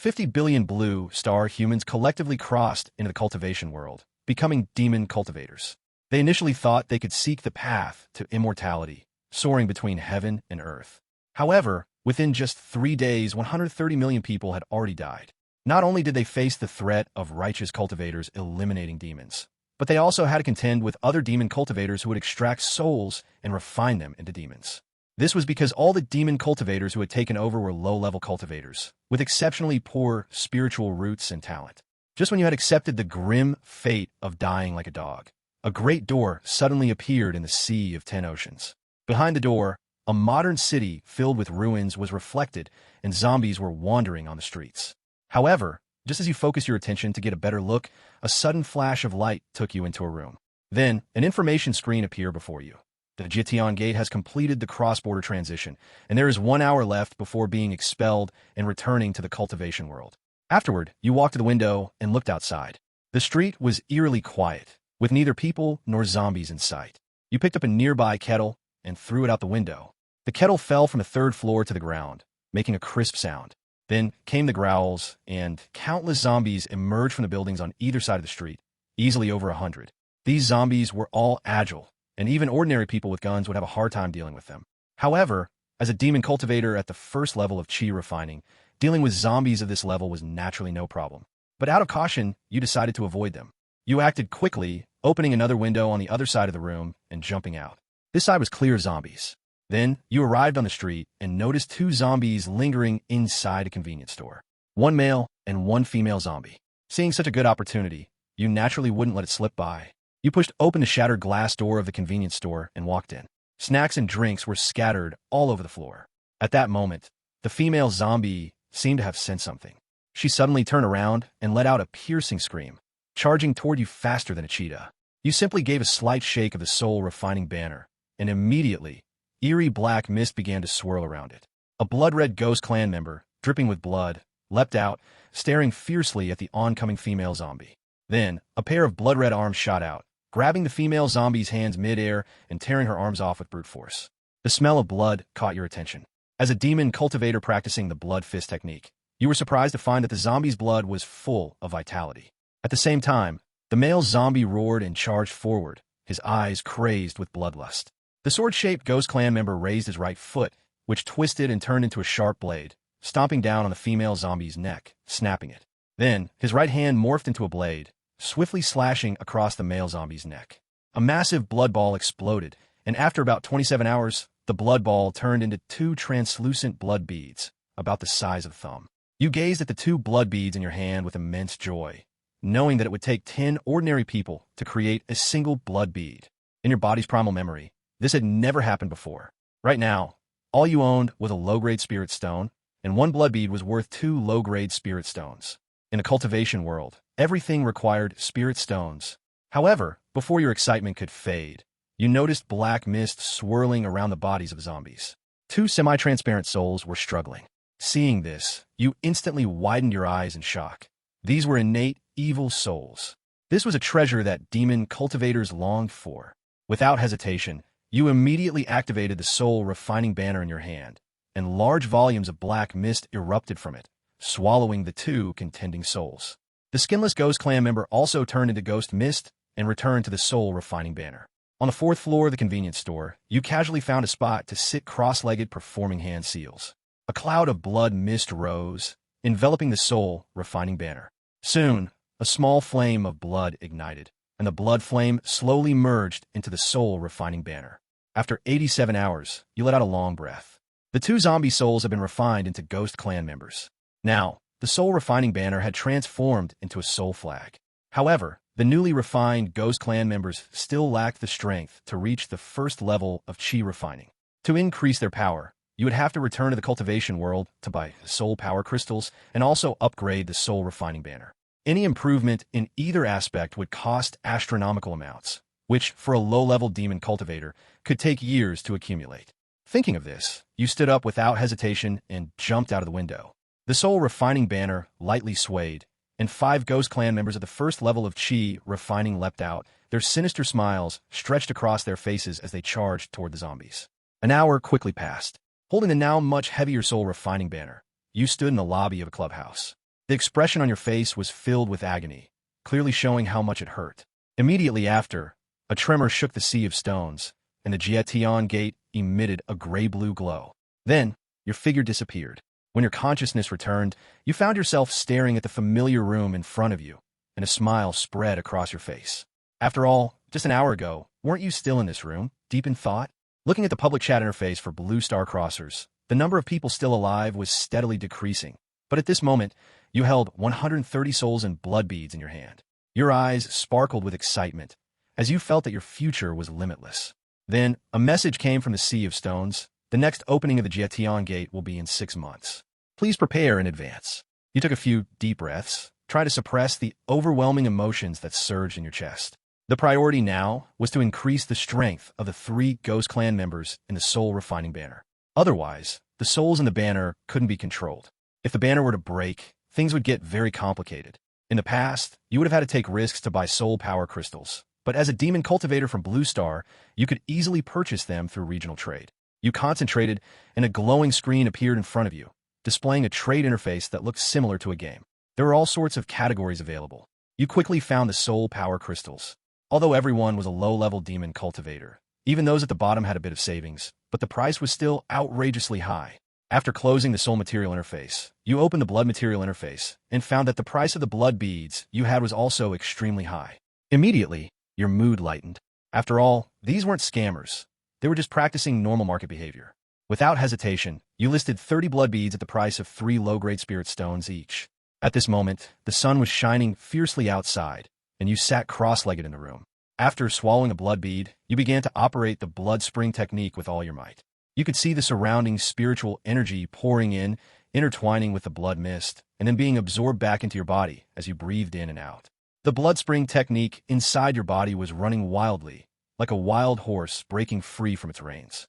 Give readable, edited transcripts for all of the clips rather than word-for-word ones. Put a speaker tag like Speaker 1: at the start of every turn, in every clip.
Speaker 1: 50 billion blue star humans collectively crossed into the cultivation world, becoming demon cultivators. They initially thought they could seek the path to immortality, soaring between heaven and earth. However, within just 3 days, 130 million people had already died. Not only did they face the threat of righteous cultivators eliminating demons, but they also had to contend with other demon cultivators who would extract souls and refine them into demons. This was because all the demon cultivators who had taken over were low-level cultivators, with exceptionally poor spiritual roots and talent. Just when you had accepted the grim fate of dying like a dog, a great door suddenly appeared in the sea of 10 oceans. Behind the door, a modern city filled with ruins was reflected, and zombies were wandering on the streets. However, just as you focused your attention to get a better look, a sudden flash of light took you into a room. Then, an information screen appeared before you. The Jitian Gate has completed the cross-border transition, and there is 1 hour left before being expelled and returning to the cultivation world. Afterward, you walked to the window and looked outside. The street was eerily quiet, with neither people nor zombies in sight. You picked up a nearby kettle and threw it out the window. The kettle fell from the 3rd floor to the ground, making a crisp sound. Then came the growls, and countless zombies emerged from the buildings on either side of the street, easily over 100. These zombies were all agile, and even ordinary people with guns would have a hard time dealing with them. However, as a demon cultivator at the 1st level of chi refining, dealing with zombies of this level was naturally no problem. But out of caution, you decided to avoid them. You acted quickly, opening another window on the other side of the room and jumping out. This side was clear of zombies. Then, you arrived on the street and noticed 2 zombies lingering inside a convenience store. 1 male and 1 female zombie. Seeing such a good opportunity, you naturally wouldn't let it slip by. You pushed open the shattered glass door of the convenience store and walked in. Snacks and drinks were scattered all over the floor. At that moment, the female zombie seemed to have sensed something. She suddenly turned around and let out a piercing scream, charging toward you faster than a cheetah. You simply gave a slight shake of the soul-refining banner, and immediately, eerie black mist began to swirl around it. A blood-red ghost clan member, dripping with blood, leapt out, staring fiercely at the oncoming female zombie. Then, a pair of blood-red arms shot out, grabbing the female zombie's hands mid-air and tearing her arms off with brute force. The smell of blood caught your attention. As a demon cultivator practicing the blood fist technique, you were surprised to find that the zombie's blood was full of vitality. At the same time, the male zombie roared and charged forward, his eyes crazed with bloodlust. The sword-shaped Ghost Clan member raised his right foot, which twisted and turned into a sharp blade, stomping down on the female zombie's neck, snapping it. Then, his right hand morphed into a blade, swiftly slashing across the male zombie's neck. A massive blood ball exploded, and after about 27 hours, the blood ball turned into 2 translucent blood beads, about the size of a thumb. You gazed at the 2 blood beads in your hand with immense joy, knowing that it would take 10 ordinary people to create a single blood bead. In your body's primal memory, this had never happened before. Right now, all you owned was a low-grade spirit stone, and 1 blood bead was worth 2 low-grade spirit stones. In the cultivation world, everything required spirit stones. However, before your excitement could fade, you noticed black mist swirling around the bodies of zombies. 2 semi-transparent souls were struggling. Seeing this, you instantly widened your eyes in shock. These were innate, evil souls. This was a treasure that demon cultivators longed for. Without hesitation, you immediately activated the soul-refining banner in your hand, and large volumes of black mist erupted from it, swallowing the 2 contending souls. The skinless Ghost Clan member also turned into ghost mist and returned to the soul-refining banner. On the 4th floor of the convenience store, you casually found a spot to sit cross-legged performing hand seals. A cloud of blood mist rose, enveloping the soul-refining banner. Soon, a small flame of blood ignited, and the blood flame slowly merged into the soul-refining banner. After 87 hours, you let out a long breath. The 2 zombie souls had been refined into Ghost Clan members. Now, the soul-refining banner had transformed into a soul flag. However, the newly refined Ghost Clan members still lacked the strength to reach the 1st level of chi refining. To increase their power, you would have to return to the cultivation world to buy soul power crystals and also upgrade the soul refining banner. Any improvement in either aspect would cost astronomical amounts, which, for a low-level demon cultivator, could take years to accumulate. Thinking of this, you stood up without hesitation and jumped out of the window. The soul refining banner lightly swayed, and 5 Ghost Clan members at the 1st level of chi refining leapt out, their sinister smiles stretched across their faces as they charged toward the zombies. An hour quickly passed. Holding the now much heavier soul refining banner, you stood in the lobby of a clubhouse. The expression on your face was filled with agony, clearly showing how much it hurt. Immediately after, a tremor shook the sea of stones, and the Jietian gate emitted a gray-blue glow. Then, your figure disappeared. When your consciousness returned, you found yourself staring at the familiar room in front of you, and a smile spread across your face. After all, just an hour ago, weren't you still in this room, deep in thought? Looking at the public chat interface for Blue Star Crossers, the number of people still alive was steadily decreasing. But at this moment, you held 130 souls and blood beads in your hand. Your eyes sparkled with excitement, as you felt that your future was limitless. Then, a message came from the Sea of Stones. The next opening of the Jietian Gate will be in 6 months. Please prepare in advance. You took a few deep breaths, trying to suppress the overwhelming emotions that surged in your chest. The priority now was to increase the strength of the 3 Ghost Clan members in the Soul Refining Banner. Otherwise, the souls in the banner couldn't be controlled. If the banner were to break, things would get very complicated. In the past, you would have had to take risks to buy soul power crystals, but as a demon cultivator from Blue Star, you could easily purchase them through regional trade. You concentrated, and a glowing screen appeared in front of you, displaying a trade interface that looked similar to a game. There were all sorts of categories available. You quickly found the soul power crystals. Although everyone was a low-level demon cultivator, even those at the bottom had a bit of savings, but the price was still outrageously high. After closing the soul material interface, you opened the blood material interface and found that the price of the blood beads you had was also extremely high. Immediately, your mood lightened. After all, these weren't scammers. They were just practicing normal market behavior. Without hesitation, you listed 30 blood beads at the price of 3 low-grade spirit stones each. At this moment, the sun was shining fiercely outside, and you sat cross-legged in the room. After swallowing a blood bead, you began to operate the blood spring technique with all your might. You could see the surrounding spiritual energy pouring in, intertwining with the blood mist, and then being absorbed back into your body as you breathed in and out. The blood spring technique inside your body was running wildly, like a wild horse breaking free from its reins.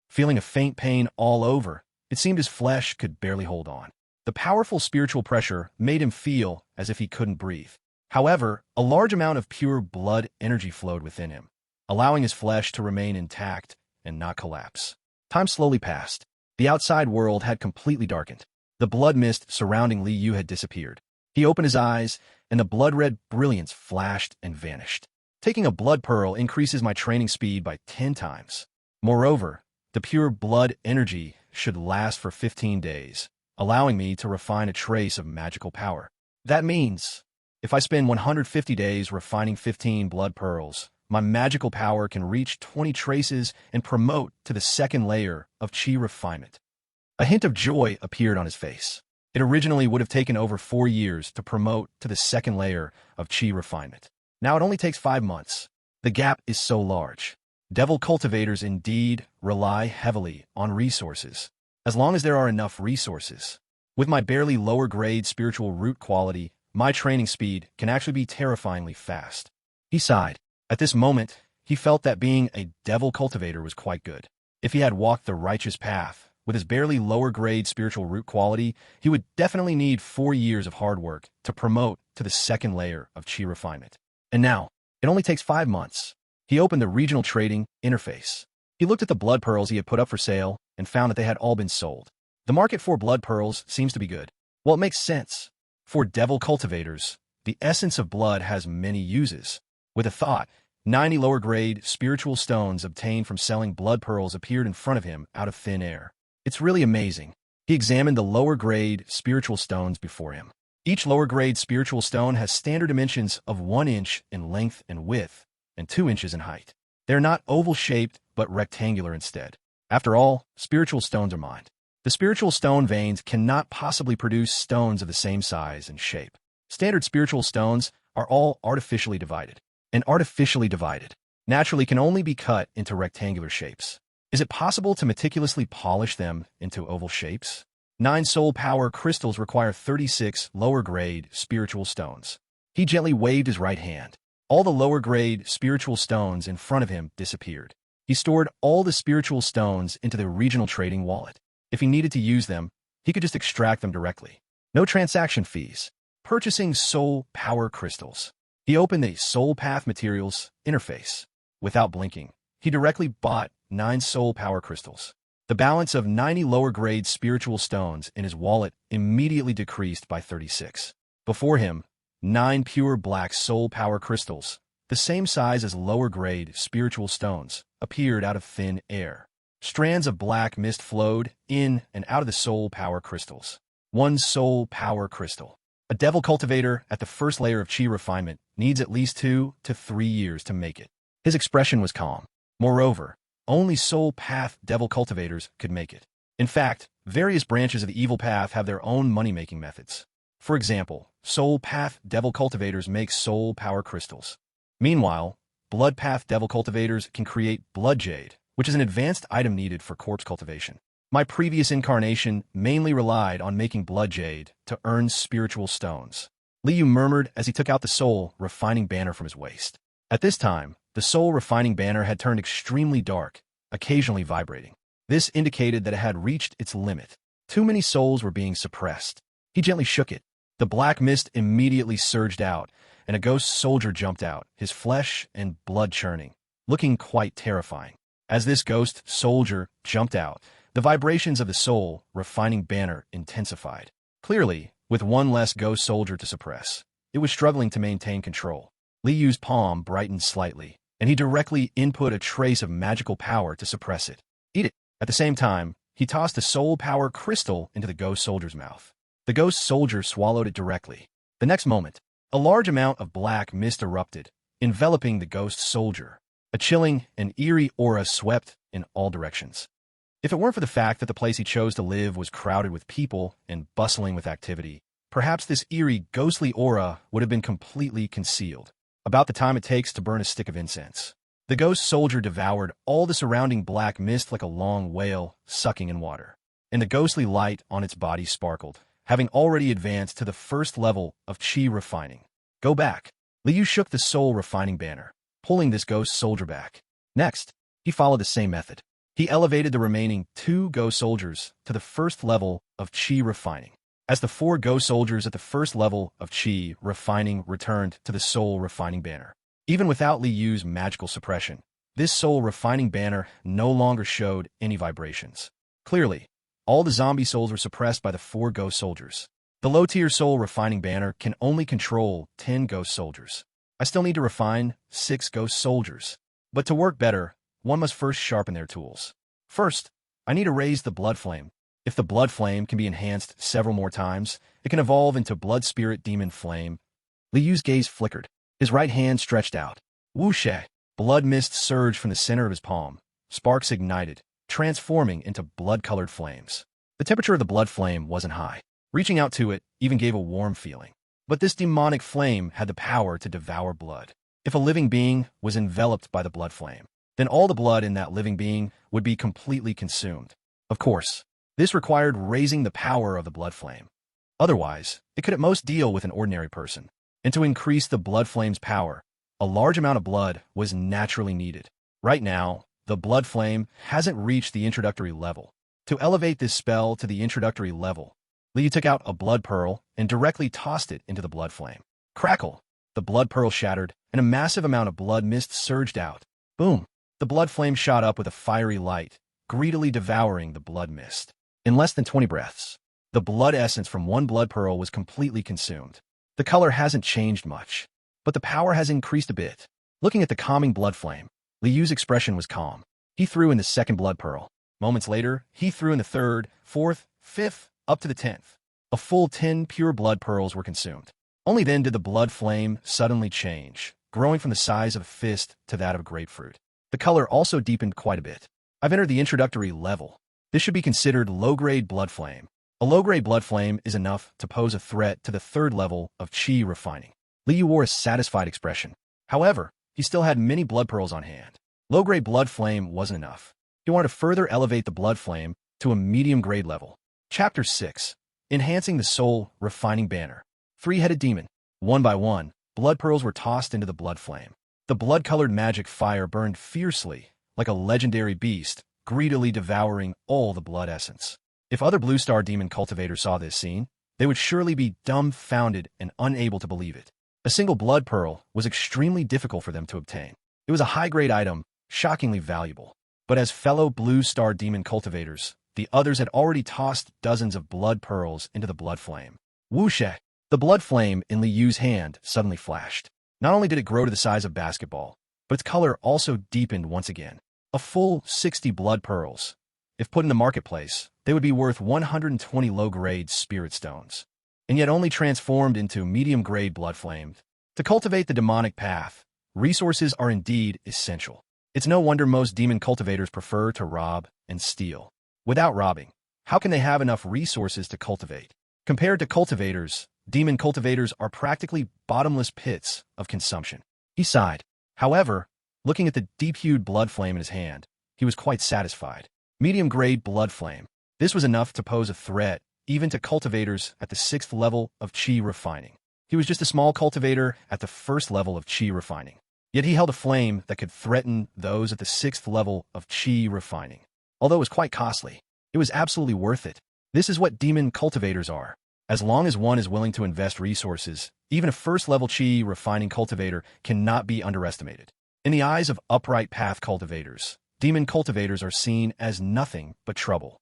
Speaker 1: Feeling a faint pain all over, it seemed his flesh could barely hold on. The powerful spiritual pressure made him feel as if he couldn't breathe. However, a large amount of pure blood energy flowed within him, allowing his flesh to remain intact and not collapse. Time slowly passed. The outside world had completely darkened. The blood mist surrounding Li Yu had disappeared. He opened his eyes, and the blood-red brilliance flashed and vanished. Taking a blood pearl increases my training speed by 10 times. Moreover, the pure blood energy should last for 15 days, allowing me to refine a trace of magical power. That means, if I spend 150 days refining 15 blood pearls, my magical power can reach 20 traces and promote to the second layer of Qi refinement. A hint of joy appeared on his face. It originally would have taken over 4 years to promote to the second layer of Qi refinement. Now it only takes 5 months. The gap is so large. Devil cultivators indeed rely heavily on resources. As long as there are enough resources. With my barely lower-grade spiritual root quality, my training speed can actually be terrifyingly fast. He sighed. At this moment, he felt that being a devil cultivator was quite good. If he had walked the righteous path, with his barely lower-grade spiritual root quality, he would definitely need 4 years of hard work to promote to the second layer of Qi refinement. And now, it only takes 5 months. He opened the regional trading interface. He looked at the blood pearls he had put up for sale and found that they had all been sold. The market for blood pearls seems to be good. Well, it makes sense. For devil cultivators, the essence of blood has many uses. With a thought, 90 lower-grade spiritual stones obtained from selling blood pearls appeared in front of him out of thin air. It's really amazing. He examined the lower-grade spiritual stones before him. Each lower-grade spiritual stone has standard dimensions of 1 inch in length and width, and 2 inches in height. They're not oval-shaped, but rectangular instead. After all, spiritual stones are mined. The spiritual stone veins cannot possibly produce stones of the same size and shape. Standard spiritual stones are all artificially divided. And artificially divided naturally can only be cut into rectangular shapes. Is it possible to meticulously polish them into oval shapes? 9 soul power crystals require 36 lower-grade spiritual stones. He gently waved his right hand. All the lower-grade spiritual stones in front of him disappeared. He stored all the spiritual stones into the regional trading wallet. If he needed to use them, he could just extract them directly. No transaction fees. Purchasing soul power crystals. He opened the Soul Path Materials interface. Without blinking, he directly bought 9 soul power crystals. The balance of 90 lower-grade spiritual stones in his wallet immediately decreased by 36. Before him, 9 pure black soul power crystals, the same size as lower-grade spiritual stones, appeared out of thin air. Strands of black mist flowed in and out of the soul power crystals. 1 soul power crystal. A devil cultivator at the first layer of chi refinement needs at least 2 to 3 years to make it. His expression was calm. Moreover, only soul path devil cultivators could make it. In fact, various branches of the evil path have their own money-making methods. For example, soul path devil cultivators make soul power crystals. Meanwhile, blood path devil cultivators can create blood jade, which is an advanced item needed for corpse cultivation. My previous incarnation mainly relied on making blood jade to earn spiritual stones. Liu murmured as he took out the soul refining banner from his waist. At this time, the soul refining banner had turned extremely dark, occasionally vibrating. This indicated that it had reached its limit. Too many souls were being suppressed. He gently shook it. The black mist immediately surged out, and a ghost soldier jumped out, his flesh and blood churning, looking quite terrifying. As this ghost soldier jumped out, the vibrations of the soul refining banner intensified. Clearly, with one less ghost soldier to suppress, it was struggling to maintain control. Liu's palm brightened slightly, and he directly input a trace of magical power to suppress it. Eat it. At the same time, he tossed the soul power crystal into the ghost soldier's mouth. The ghost soldier swallowed it directly. The next moment, a large amount of black mist erupted, enveloping the ghost soldier. A chilling and eerie aura swept in all directions. If it weren't for the fact that the place he chose to live was crowded with people and bustling with activity, perhaps this eerie, ghostly aura would have been completely concealed. About the time it takes to burn a stick of incense. The ghost soldier devoured all the surrounding black mist like a long whale sucking in water. And the ghostly light on its body sparkled, having already advanced to the first level of chi refining. Go back. Liu shook the soul refining banner, pulling this ghost soldier back. Next, he followed the same method. He elevated the remaining 2 ghost soldiers to the first level of chi refining. As the 4 ghost soldiers at the first level of chi refining returned to the soul refining banner. Even without Liu's magical suppression, this soul refining banner no longer showed any vibrations. Clearly, all the zombie souls were suppressed by the 4 ghost soldiers. The low-tier soul refining banner can only control 10 ghost soldiers. I still need to refine 6 ghost soldiers. But to work better, one must first sharpen their tools. First, I need to raise the blood flame. If the blood flame can be enhanced several more times, it can evolve into blood spirit demon flame. Liu's gaze flickered. His right hand stretched out. Whoosh! Blood mist surged from the center of his palm. Sparks ignited, transforming into blood-colored flames. The temperature of the blood flame wasn't high. Reaching out to it even gave a warm feeling. But this demonic flame had the power to devour blood. If a living being was enveloped by the blood flame, then all the blood in that living being would be completely consumed. Of course, this required raising the power of the blood flame. Otherwise, it could at most deal with an ordinary person. And to increase the blood flame's power, a large amount of blood was naturally needed. Right now, the blood flame hasn't reached the introductory level. To elevate this spell to the introductory level, Liu took out a blood pearl and directly tossed it into the blood flame. Crackle! The blood pearl shattered, and a massive amount of blood mist surged out. Boom! The blood flame shot up with a fiery light, greedily devouring the blood mist. In less than 20 breaths, the blood essence from 1 blood pearl was completely consumed. The color hasn't changed much, but the power has increased a bit. Looking at the calming blood flame, Liu's expression was calm. He threw in the 2nd blood pearl. Moments later, he threw in the 3rd, 4th, 5th, up to the 10th. A full 10 pure blood pearls were consumed. Only then did the blood flame suddenly change, growing from the size of a fist to that of a grapefruit. The color also deepened quite a bit. I've entered the introductory level. This should be considered low-grade blood flame. A low-grade blood flame is enough to pose a threat to the 3rd level of chi refining. Liu wore a satisfied expression. However, he still had many blood pearls on hand. Low-grade blood flame wasn't enough. He wanted to further elevate the blood flame to a medium-grade level. Chapter 6. Enhancing the Soul Refining Banner. 3-headed demon. One by one, blood pearls were tossed into the blood flame. The blood-colored magic fire burned fiercely, like a legendary beast, greedily devouring all the blood essence. If other Blue Star Demon cultivators saw this scene, they would surely be dumbfounded and unable to believe it. A single blood pearl was extremely difficult for them to obtain. It was a high-grade item, shockingly valuable. But as fellow Blue Star demon cultivators, the others had already tossed dozens of blood pearls into the blood flame. Whoosh! The blood flame in Li Yu's hand suddenly flashed. Not only did it grow to the size of basketball, but its color also deepened once again. A full 60 blood pearls. If put in the marketplace, they would be worth 120 low-grade spirit stones, and yet only transformed into medium-grade blood flames. To cultivate the demonic path, resources are indeed essential. It's no wonder most demon cultivators prefer to rob and steal. Without robbing, how can they have enough resources to cultivate? Compared to cultivators, demon cultivators are practically bottomless pits of consumption. He sighed. However, looking at the deep-hued blood flame in his hand, he was quite satisfied. Medium-grade blood flame. This was enough to pose a threat even to cultivators at the 6th level of chi refining. He was just a small cultivator at the 1st level of chi refining. Yet he held a flame that could threaten those at the 6th level of chi refining. Although it was quite costly, it was absolutely worth it. This is what demon cultivators are. As long as one is willing to invest resources, even a 1st-level chi refining cultivator cannot be underestimated. In the eyes of upright path cultivators, demon cultivators are seen as nothing but trouble.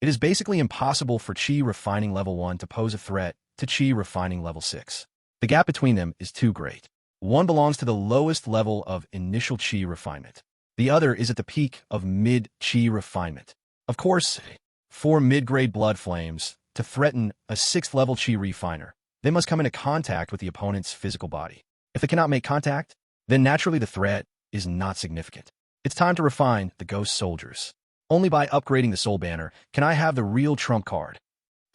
Speaker 1: It is basically impossible for chi refining level 1 to pose a threat to chi refining level 6. The gap between them is too great. One belongs to the lowest level of initial chi refinement. The other is at the peak of mid-chi refinement. Of course, for mid-grade blood flames to threaten a 6th-level chi refiner, they must come into contact with the opponent's physical body. If they cannot make contact, then naturally the threat is not significant. It's time to refine the ghost soldiers. Only by upgrading the soul banner can I have the real trump card.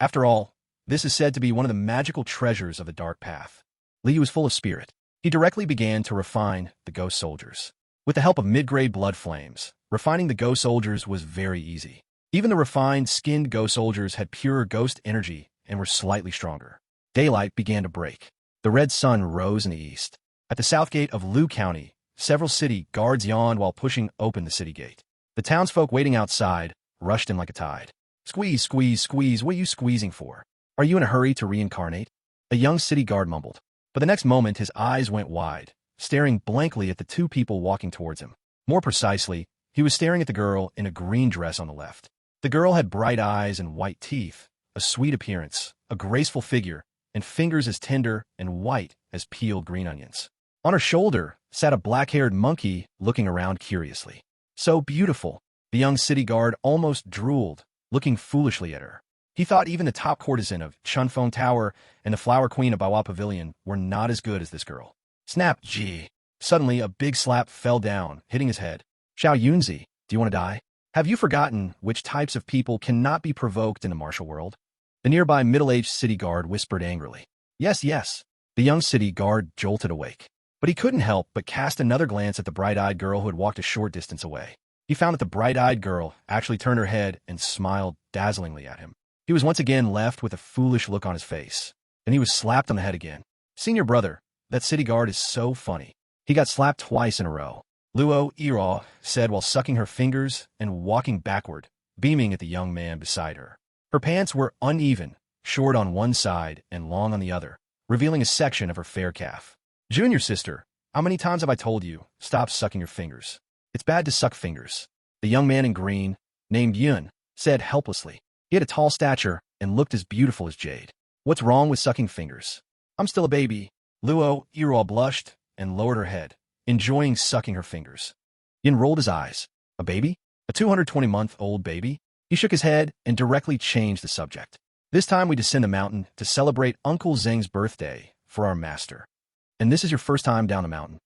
Speaker 1: After all, this is said to be one of the magical treasures of the dark path. Liu was full of spirit. He directly began to refine the ghost soldiers. With the help of mid-grade blood flames, refining the ghost soldiers was very easy. Even the refined, skinned ghost soldiers had pure ghost energy and were slightly stronger. Daylight began to break. The red sun rose in the east. At the south gate of Lu County, several city guards yawned while pushing open the city gate. The townsfolk waiting outside rushed in like a tide. Squeeze, squeeze, squeeze, what are you squeezing for? Are you in a hurry to reincarnate? A young city guard mumbled. But the next moment his eyes went wide, staring blankly at the two people walking towards him. More precisely, he was staring at the girl in a green dress on the left. The girl had bright eyes and white teeth, a sweet appearance, a graceful figure, and fingers as tender and white as peeled green onions. On her shoulder sat a black-haired monkey looking around curiously. So beautiful, the young city guard almost drooled, looking foolishly at her. He thought even the top courtesan of Chunfeng Tower and the flower queen of Baoa Pavilion were not as good as this girl. Snap, gee. Suddenly, a big slap fell down, hitting his head. Xiao Yunzi, do you want to die? Have you forgotten which types of people cannot be provoked in the martial world? The nearby middle-aged city guard whispered angrily. Yes, yes. The young city guard jolted awake. But he couldn't help but cast another glance at the bright-eyed girl who had walked a short distance away. He found that the bright-eyed girl actually turned her head and smiled dazzlingly at him. He was once again left with a foolish look on his face. Then he was slapped on the head again. Senior brother, that city guard is so funny. He got slapped twice in a row. Luo Iraw said while sucking her fingers and walking backward, beaming at the young man beside her. Her pants were uneven, short on one side and long on the other, revealing a section of her fair calf. Junior sister, how many times have I told you, stop sucking your fingers? It's bad to suck fingers. The young man in green, named Yun, said helplessly. He had a tall stature and looked as beautiful as jade. What's wrong with sucking fingers? I'm still a baby. Luo Iraw blushed and lowered her head, enjoying sucking her fingers. Yin rolled his eyes. A baby? A 220-month-old baby? He shook his head and directly changed the subject. This time we descend the mountain to celebrate Uncle Zheng's birthday for our master. And this is your first time down the mountain.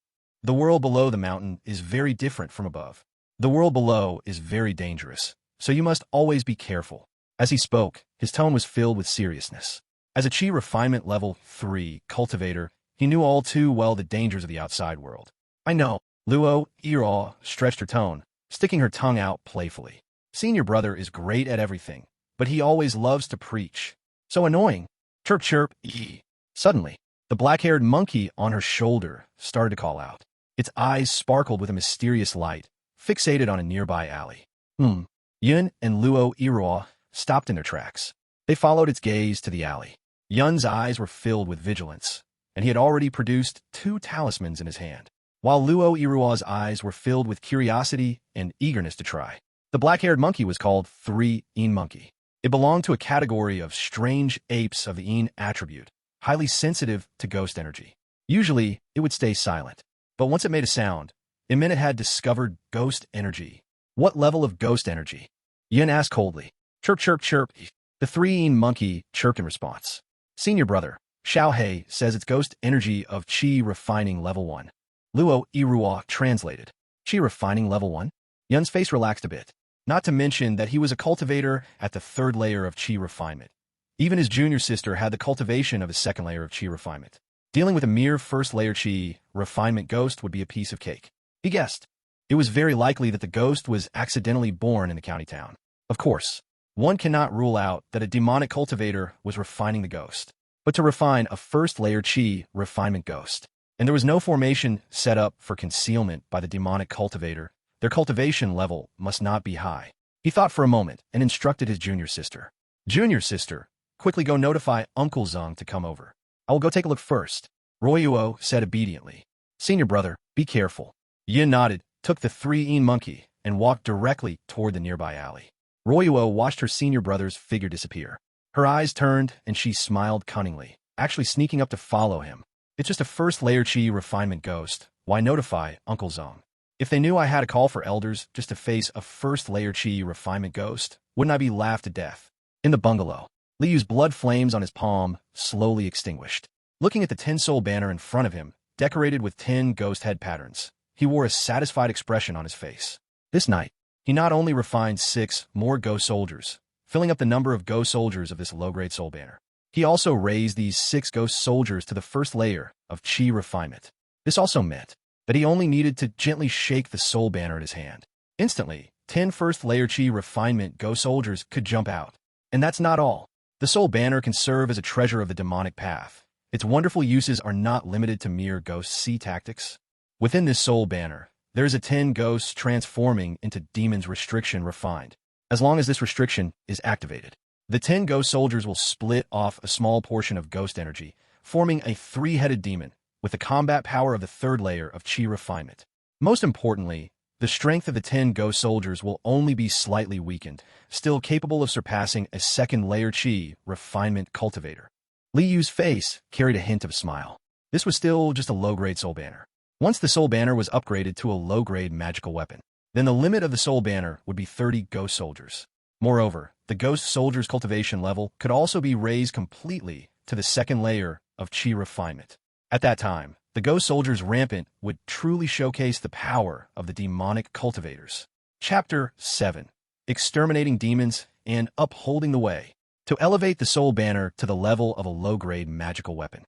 Speaker 1: The world below the mountain is very different from above. The world below is very dangerous, so you must always be careful. As he spoke, his tone was filled with seriousness. As a Chi Refinement Level 3 cultivator, he knew all too well the dangers of the outside world. I know. Luo Iraw stretched her tone, sticking her tongue out playfully. Senior brother is great at everything, but he always loves to preach. So annoying. Chirp chirp, ee. Suddenly, the black-haired monkey on her shoulder started to call out. Its eyes sparkled with a mysterious light, fixated on a nearby alley. Yun and Luo Iraw stopped in their tracks. They followed its gaze to the alley. Yun's eyes were filled with vigilance, and he had already produced 2 talismans in his hand. while Luo Irua's eyes were filled with curiosity and eagerness to try. The black-haired monkey was called 3-yin monkey. It belonged to a category of strange apes of the yin attribute, highly sensitive to ghost energy. Usually, it would stay silent, but once it made a sound, it meant it had discovered ghost energy. What level of ghost energy? Yin asked coldly. Chirp, chirp, chirp. The 3-yin monkey chirped in response. Senior brother, Xiao Hei says it's ghost energy of Qi refining level 1. Luo Irua translated. Qi refining level 1? Yun's face relaxed a bit. Not to mention that he was a cultivator at the 3rd layer of Qi refinement. Even his junior sister had the cultivation of a 2nd layer of Qi refinement. Dealing with a mere 1st layer Qi refinement ghost would be a piece of cake. He guessed. It was very likely that the ghost was accidentally born in the county town. Of course, one cannot rule out that a demonic cultivator was refining the ghost. But to refine a 1st layer Qi refinement ghost, and there was no formation set up for concealment by the demonic cultivator, their cultivation level must not be high. He thought for a moment and instructed his junior sister. Junior sister, quickly go notify Uncle Zeng to come over. I will go take a look first. Royuo said obediently. Senior brother, be careful. Yin nodded, took the 3-yin monkey, and walked directly toward the nearby alley. Royuo watched her senior brother's figure disappear. Her eyes turned, and she smiled cunningly, actually sneaking up to follow him. It's just a 1st layer Qi refinement ghost. Why notify Uncle Zeng? If they knew I had a call for elders just to face a 1st layer Qi refinement ghost, wouldn't I be laughed to death? In the bungalow, Liu's blood flames on his palm slowly extinguished. Looking at the 10-soul banner in front of him, decorated with 10 ghost head patterns, he wore a satisfied expression on his face. This night, he not only refined 6 more ghost soldiers, filling up the number of ghost soldiers of this low-grade soul banner, he also raised these 6 ghost soldiers to the 1st layer of Qi refinement. This also meant that he only needed to gently shake the soul banner in his hand. Instantly, 10 1st layer Qi refinement ghost soldiers could jump out. And that's not all. The soul banner can serve as a treasure of the demonic path. Its wonderful uses are not limited to mere ghost sea tactics. Within this soul banner, there is a 10 ghosts transforming into demons restriction refined. As long as this restriction is activated, the 10 ghost soldiers will split off a small portion of ghost energy, forming a 3-headed demon with the combat power of the 3rd layer of Qi refinement. Most importantly, the strength of the 10 ghost soldiers will only be slightly weakened, still capable of surpassing a 2nd layer Qi refinement cultivator. Li Yu's face carried a hint of a smile. This was still just a low-grade soul banner. Once the soul banner was upgraded to a low-grade magical weapon, then the limit of the soul banner would be 30 ghost soldiers. Moreover, the ghost soldier's cultivation level could also be raised completely to the 2nd layer of Qi refinement. At that time, the ghost soldiers rampant would truly showcase the power of the demonic cultivators. Chapter 7. Exterminating Demons and Upholding the Way. To elevate the soul banner to the level of a low-grade magical weapon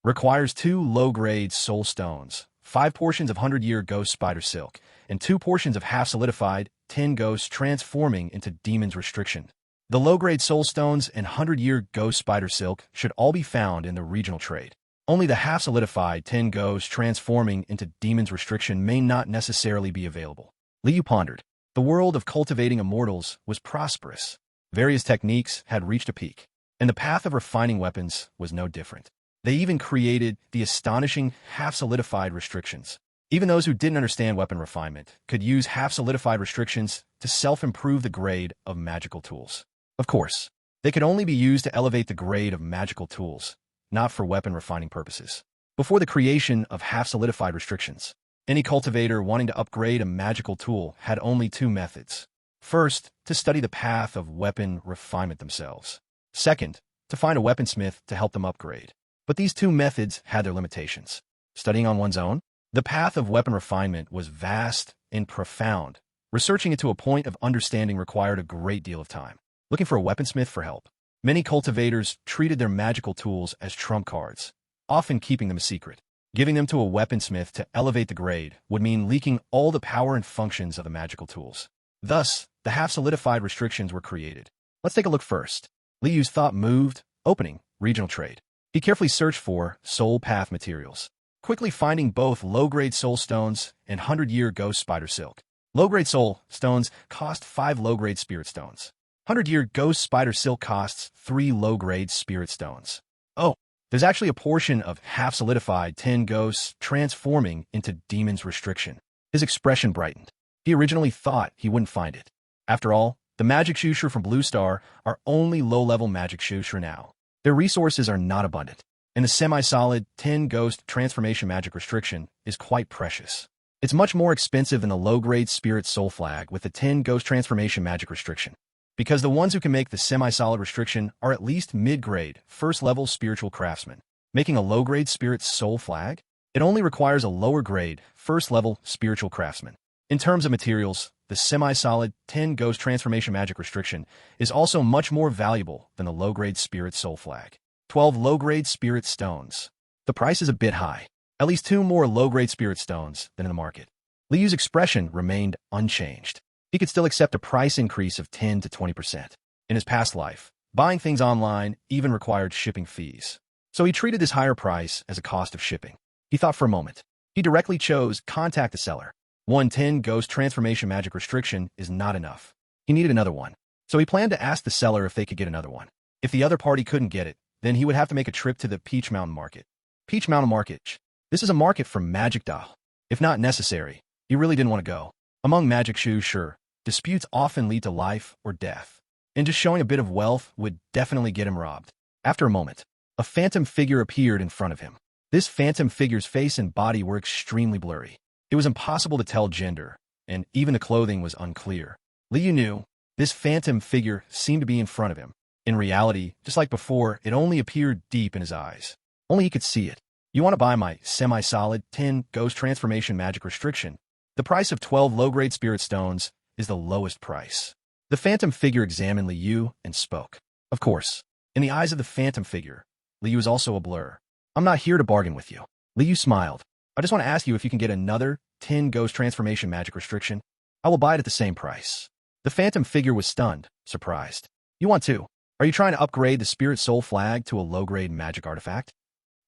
Speaker 1: requires 2 low-grade soul stones, 5 portions of 100-year ghost spider silk, and 2 portions of half-solidified 10 ghosts transforming into demons restriction. The low-grade soul stones and 100-year ghost spider silk should all be found in the regional trade. Only the half-solidified 10 ghosts transforming into demons restriction may not necessarily be available. Liu pondered. The world of cultivating immortals was prosperous. Various techniques had reached a peak, and the path of refining weapons was no different. They even created the astonishing half-solidified restrictions. Even those who didn't understand weapon refinement could use half-solidified restrictions to self-improve the grade of magical tools. Of course, they could only be used to elevate the grade of magical tools, not for weapon refining purposes. Before the creation of half-solidified restrictions, any cultivator wanting to upgrade a magical tool had only 2 methods. First, to study the path of weapon refinement themselves. Second, to find a weaponsmith to help them upgrade. But these 2 methods had their limitations. Studying on one's own, the path of weapon refinement was vast and profound. Researching it to a point of understanding required a great deal of time. Looking for a weaponsmith for help. Many cultivators treated their magical tools as trump cards, often keeping them a secret. Giving them to a weaponsmith to elevate the grade would mean leaking all the power and functions of the magical tools. Thus, the half-solidified restrictions were created. Let's take a look first. Liu's thought moved, opening regional trade. He carefully searched for soul path materials, quickly finding both low-grade soul stones and 100-year ghost spider silk. Low-grade soul stones cost 5 low-grade spirit stones. 100-year ghost spider silk costs 3 low-grade spirit stones. Oh, There's actually a portion of half-solidified 10 ghosts transforming into demon's restriction. His expression brightened. He originally thought he wouldn't find it. After all, the magic shusher from Blue Star are only low-level magic shusher now. Their resources are not abundant, and the semi-solid 10 ghost transformation magic restriction is quite precious. It's much more expensive than the low-grade spirit soul flag with the 10 ghost transformation magic restriction, because the ones who can make the semi-solid restriction are at least mid-grade, first-level spiritual craftsmen. Making a low-grade spirit soul flag? It only requires a lower-grade, first-level spiritual craftsman. In terms of materials, the semi-solid 10 ghost transformation magic restriction is also much more valuable than the low-grade spirit soul flag. 12 low-grade spirit stones. The price is a bit high. At least 2 more low-grade spirit stones than in the market. Liu's expression remained unchanged. He could still accept a price increase of 10 to 20%. In his past life, buying things online even required shipping fees. So he treated this higher price as a cost of shipping. He thought for a moment. He directly chose contact the seller. 110 ghost transformation magic restriction is not enough. He needed another one. So he planned to ask the seller if they could get another one. If the other party couldn't get it, then he would have to make a trip to the Peach Mountain Market. Peach Mountain Market. This is a market for magic doll. If not necessary, he really didn't want to go. Among magic shoes, sure, disputes often lead to life or death. And just showing a bit of wealth would definitely get him robbed. After a moment, a phantom figure appeared in front of him. This phantom figure's face and body were extremely blurry. It was impossible to tell gender, and even the clothing was unclear. Liu knew this phantom figure seemed to be in front of him. In reality, just like before, it only appeared deep in his eyes. Only he could see it. You want to buy my semi-solid 10 ghost transformation magic restriction? The price of 12 low-grade spirit stones is the lowest price. The phantom figure examined Liu and spoke. Of course, in the eyes of the phantom figure, Liu is also a blur. I'm not here to bargain with you. Liu smiled. I just want to ask you if you can get another 10 ghost transformation magic restriction. I will buy it at the same price. The phantom figure was stunned, surprised. You want to? Are you trying to upgrade the spirit soul flag to a low-grade magic artifact?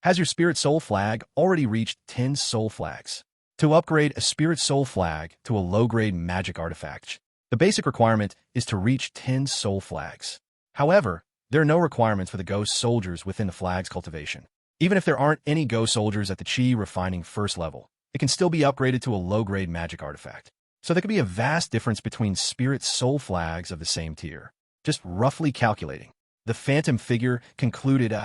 Speaker 1: Has your spirit soul flag already reached 10 soul flags? To upgrade a spirit soul flag to a low-grade magic artifact, the basic requirement is to reach 10 soul flags. However, there are no requirements for the ghost soldiers within the flag's cultivation. Even if there aren't any ghost soldiers at the chi refining first level, it can still be upgraded to a low-grade magic artifact. So there could be a vast difference between spirit soul flags of the same tier. Just roughly calculating, the phantom figure concluded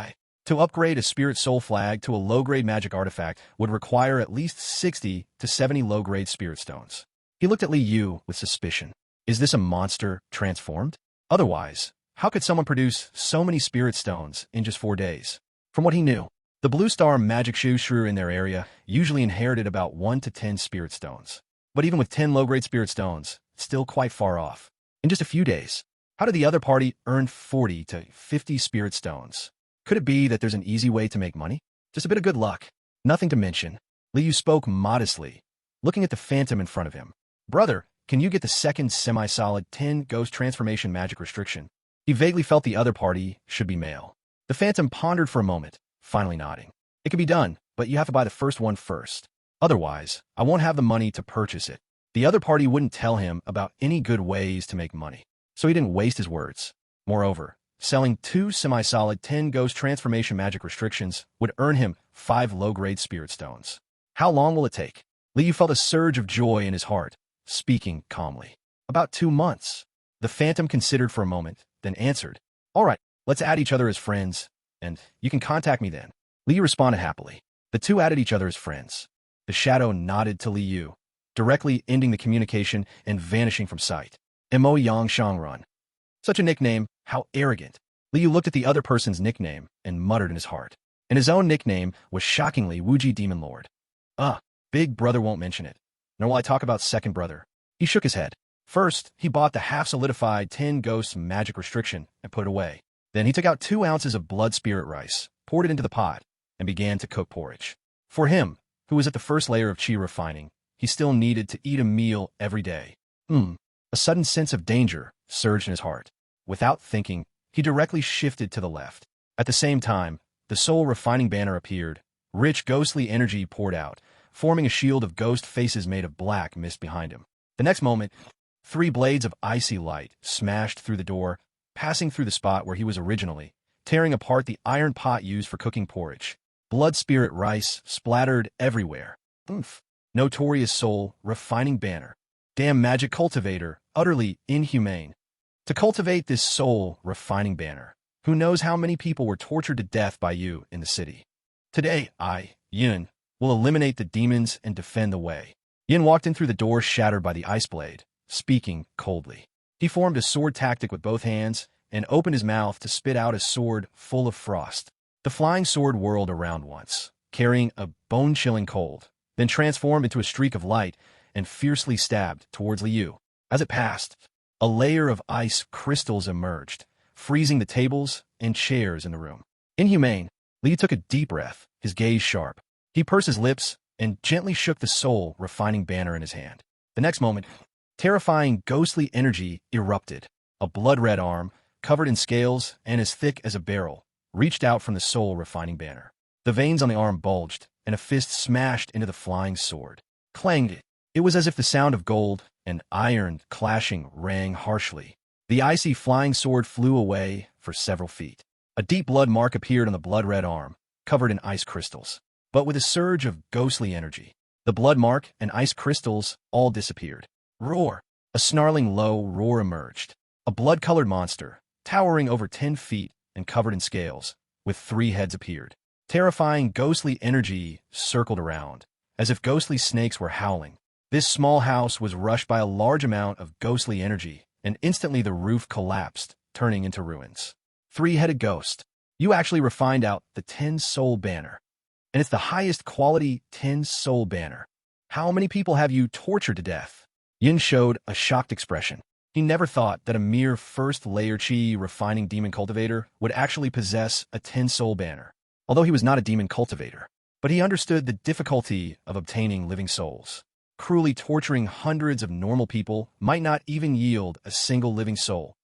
Speaker 1: to upgrade a spirit soul flag to a low-grade magic artifact would require at least 60 to 70 low-grade spirit stones. He looked at Liu with suspicion. Is this a monster transformed? Otherwise, how could someone produce so many spirit stones in just 4 days? From what he knew, the Blue Star magic shusher in their area usually inherited about 1 to 10 spirit stones. But even with 10 low-grade spirit stones, it's still quite far off. In just a few days, how did the other party earn 40 to 50 spirit stones? Could it be that there's an easy way to make money? Just a bit of good luck. Nothing to mention. Liu spoke modestly, looking at the phantom in front of him. Brother, can you get the second semi-solid 10 ghost transformation magic restriction? He vaguely felt the other party should be male. The phantom pondered for a moment, finally nodding. It can be done, but you have to buy the first one first. Otherwise, I won't have the money to purchase it. The other party wouldn't tell him about any good ways to make money, so he didn't waste his words. Moreover, selling 2 semi-solid 10 ghost transformation magic restrictions would earn him 5 low-grade spirit stones. How long will it take? Liu felt a surge of joy in his heart, speaking calmly. About 2 months. The phantom considered for a moment, then answered. All right, let's add each other as friends, and you can contact me then. Liu responded happily. The two added each other as friends. The shadow nodded to Liu, directly ending the communication and vanishing from sight. Mo Yang Shangrun. Such a nickname, how arrogant. Liu looked at the other person's nickname and muttered in his heart. And his own nickname was shockingly Wuji Demon Lord. Big brother won't mention it. Nor will I talk about second brother. He shook his head. First, he bought the half-solidified 10 ghosts magic restriction and put it away. Then he took out 2 ounces of blood spirit rice, poured it into the pot, and began to cook porridge. For him, who was at the first layer of chi refining, he still needed to eat a meal every day. A sudden sense of danger surged in his heart. Without thinking, he directly shifted to the left. At the same time, the soul refining banner appeared. Rich ghostly energy poured out, forming a shield of ghost faces made of black mist behind him. The next moment, 3 blades of icy light smashed through the door, passing through the spot where he was originally, tearing apart the iron pot used for cooking porridge. Blood spirit rice splattered everywhere. Oomph. Notorious soul, refining banner. Damn magic cultivator, utterly inhumane. To cultivate this soul, refining banner, who knows how many people were tortured to death by you in the city. Today, I, Yun, will eliminate the demons and defend the way. Yin walked in through the door shattered by the ice blade, speaking coldly. He formed a sword tactic with both hands and opened his mouth to spit out a sword full of frost. The flying sword whirled around once, carrying a bone-chilling cold, then transformed into a streak of light and fiercely stabbed towards Liu. As it passed, a layer of ice crystals emerged, freezing the tables and chairs in the room. Inhumane, Liu took a deep breath, his gaze sharp. He pursed his lips and gently shook the soul refining banner in his hand. The next moment, terrifying ghostly energy erupted. A blood-red arm, covered in scales and as thick as a barrel, reached out from the soul refining banner. The veins on the arm bulged, and a fist smashed into the flying sword. Clanged. It was as if the sound of gold and iron clashing rang harshly. The icy flying sword flew away for several feet. A deep blood mark appeared on the blood-red arm, covered in ice crystals. But with a surge of ghostly energy, the blood mark and ice crystals all disappeared. Roar! A snarling low roar emerged. A blood-colored monster, towering over 10 feet and covered in scales, with 3 heads appeared. Terrifying ghostly energy circled around, as if ghostly snakes were howling. This small house was rushed by a large amount of ghostly energy, and instantly the roof collapsed, turning into ruins. 3-headed ghost. You actually refined out the 10-soul banner. And it's the highest quality 10-soul banner. How many people have you tortured to death? Yin showed a shocked expression. He never thought that a mere first-layer chi refining demon cultivator would actually possess a 10-soul banner. Although he was not a demon cultivator, but he understood the difficulty of obtaining living souls. Cruelly torturing hundreds of normal people might not even yield a single living soul.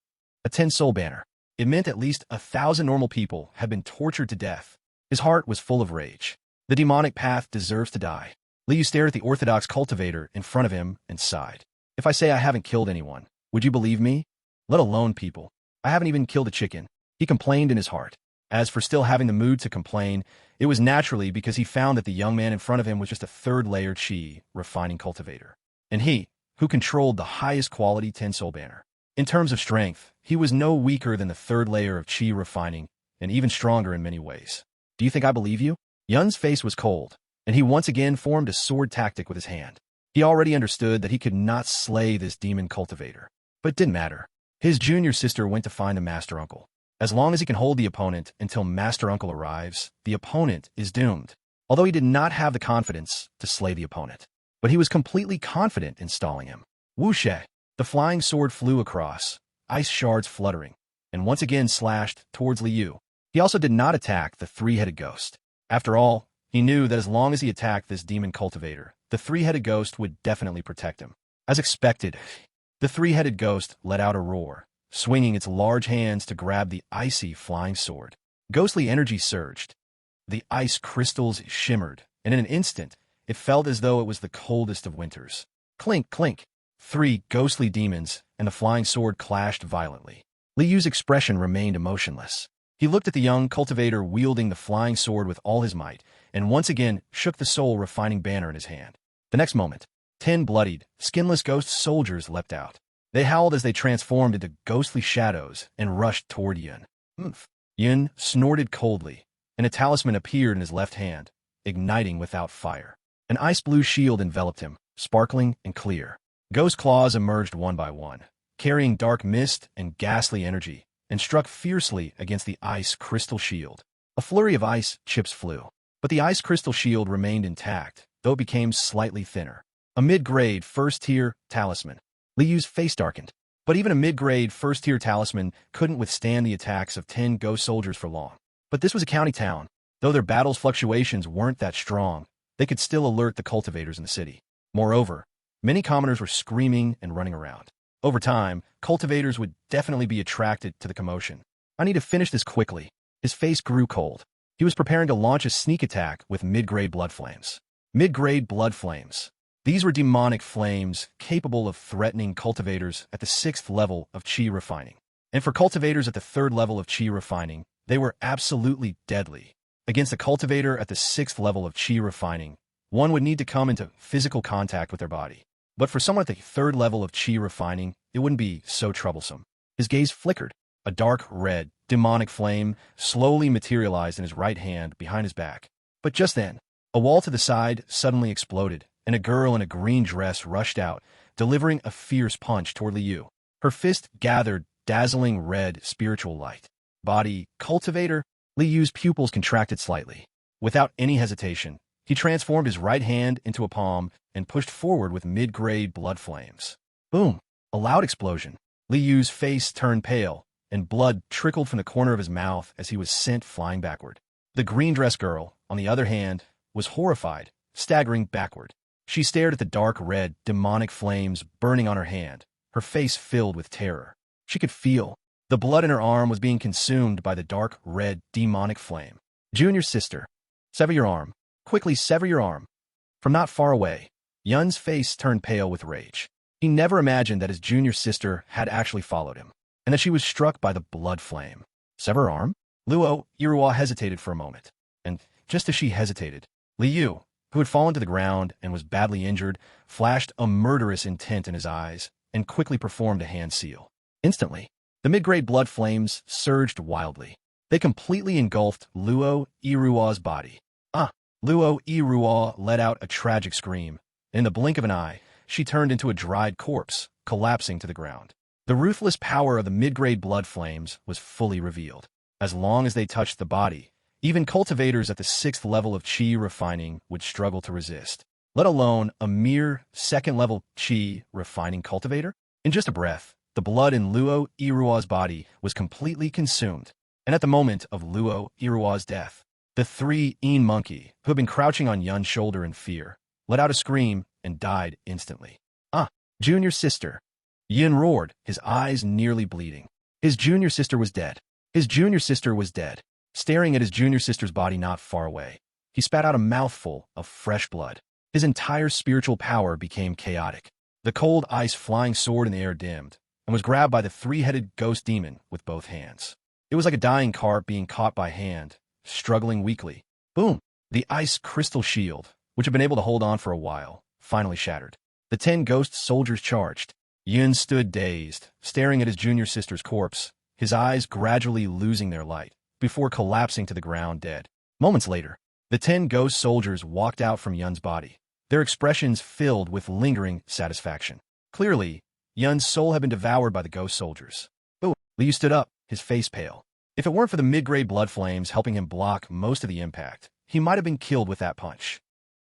Speaker 1: A 10-soul banner. It meant at least 1,000 normal people had been tortured to death. His heart was full of rage. The demonic path deserves to die. Liu stared at the orthodox cultivator in front of him and sighed. If I say I haven't killed anyone, would you believe me? Let alone people. I haven't even killed a chicken. He complained in his heart. As for still having the mood to complain, it was naturally because he found that the young man in front of him was just a third-layer chi refining cultivator. And he, who controlled the highest quality 10-soul banner. In terms of strength, he was no weaker than the third layer of chi refining, and even stronger in many ways. Do you think I believe you? Yun's face was cold, and he once again formed a sword tactic with his hand. He already understood that he could not slay this demon cultivator. But it didn't matter. His junior sister went to find the master uncle. As long as he can hold the opponent until master uncle arrives, the opponent is doomed. Although he did not have the confidence to slay the opponent. But he was completely confident in stalling him. Whoosh! The flying sword flew across, ice shards fluttering, and once again slashed towards Liu. He also did not attack the 3-headed ghost. After all, he knew that as long as he attacked this demon cultivator, the 3-headed ghost would definitely protect him. As expected, the 3-headed ghost let out a roar, swinging its large hands to grab the icy flying sword. Ghostly energy surged. The ice crystals shimmered, and in an instant, it felt as though it was the coldest of winters. Clink, clink. 3 ghostly demons and the flying sword clashed violently. Liu's expression remained emotionless. He looked at the young cultivator wielding the flying sword with all his might, and once again shook the soul refining banner in his hand. The next moment, 10 bloodied, skinless ghost soldiers leapt out. They howled as they transformed into ghostly shadows and rushed toward Yun. Oomph. Yun snorted coldly, and a talisman appeared in his left hand, igniting without fire. An ice-blue shield enveloped him, sparkling and clear. Ghost claws emerged one by one, carrying dark mist and ghastly energy, and struck fiercely against the ice crystal shield. A flurry of ice chips flew, but the ice crystal shield remained intact, though it became slightly thinner. A mid-grade first-tier talisman. Liu's face darkened, but even a mid-grade first-tier talisman couldn't withstand the attacks of 10 ghost soldiers for long. But this was a county town. Though their battle's fluctuations weren't that strong, they could still alert the cultivators in the city. Moreover, many commoners were screaming and running around. Over time, cultivators would definitely be attracted to the commotion. I need to finish this quickly. His face grew cold. He was preparing to launch a sneak attack with mid-grade blood flames. Mid-grade blood flames. These were demonic flames capable of threatening cultivators at the 6th level of chi refining. And for cultivators at the 3rd level of chi refining, They were absolutely deadly. Against a cultivator at the 6th level of chi refining, one would need to come into physical contact with their body. But for someone at the 3rd level of chi refining, it wouldn't be so troublesome. His gaze flickered. A dark red, demonic flame slowly materialized in his right hand behind his back. But just then, a wall to the side suddenly exploded, and a girl in a green dress rushed out, delivering a fierce punch toward Liu. Her fist gathered dazzling red spiritual light. Body, cultivator. Liu's pupils contracted slightly. Without any hesitation, he transformed his right hand into a palm and pushed forward with mid-grade blood flames. Boom! A loud explosion. Liu's face turned pale, and blood trickled from the corner of his mouth as he was sent flying backward. The green dress girl, on the other hand, was horrified, staggering backward. She stared at the dark red, demonic flames burning on her hand, her face filled with terror. She could feel the blood in her arm was being consumed by the dark red, demonic flame. Junior sister, sever your arm. Quickly sever your arm. From not far away, Yun's face turned pale with rage. He never imagined that his junior sister had actually followed him, and that she was struck by the blood flame. Sever her arm? Luo Iruwa hesitated for a moment, and just as she hesitated, Liu, who had fallen to the ground and was badly injured, flashed a murderous intent in his eyes and quickly performed a hand seal. Instantly, the mid-grade blood flames surged wildly. They completely engulfed Luo Iruwa's body. Luo Iruwa let out a tragic scream. In the blink of an eye, she turned into a dried corpse, collapsing to the ground. The ruthless power of the mid-grade blood flames was fully revealed. As long as they touched the body, even cultivators at the 6th level of chi refining would struggle to resist, let alone a mere 2nd-level chi refining cultivator. In just a breath, the blood in Luo Iruwa's body was completely consumed, and at the moment of Luo Iruwa's death, the 3 monkey, who had been crouching on Yun's shoulder in fear, let out a scream and died instantly. Junior sister. Yun roared, his eyes nearly bleeding. His junior sister was dead. His junior sister was dead. Staring at his junior sister's body not far away, he spat out a mouthful of fresh blood. His entire spiritual power became chaotic. The cold ice flying sword in the air dimmed, and was grabbed by the 3-headed ghost demon with both hands. It was like a dying carp being caught by hand, struggling weakly. Boom! The ice crystal shield, which had been able to hold on for a while, finally shattered. The 10 ghost soldiers charged. Yun stood dazed, staring at his junior sister's corpse, his eyes gradually losing their light, before collapsing to the ground dead. Moments later, the 10 ghost soldiers walked out from Yun's body, their expressions filled with lingering satisfaction. Clearly, Yun's soul had been devoured by the ghost soldiers. Liu stood up, his face pale. If it weren't for the mid-grade blood flames helping him block most of the impact, he might have been killed with that punch.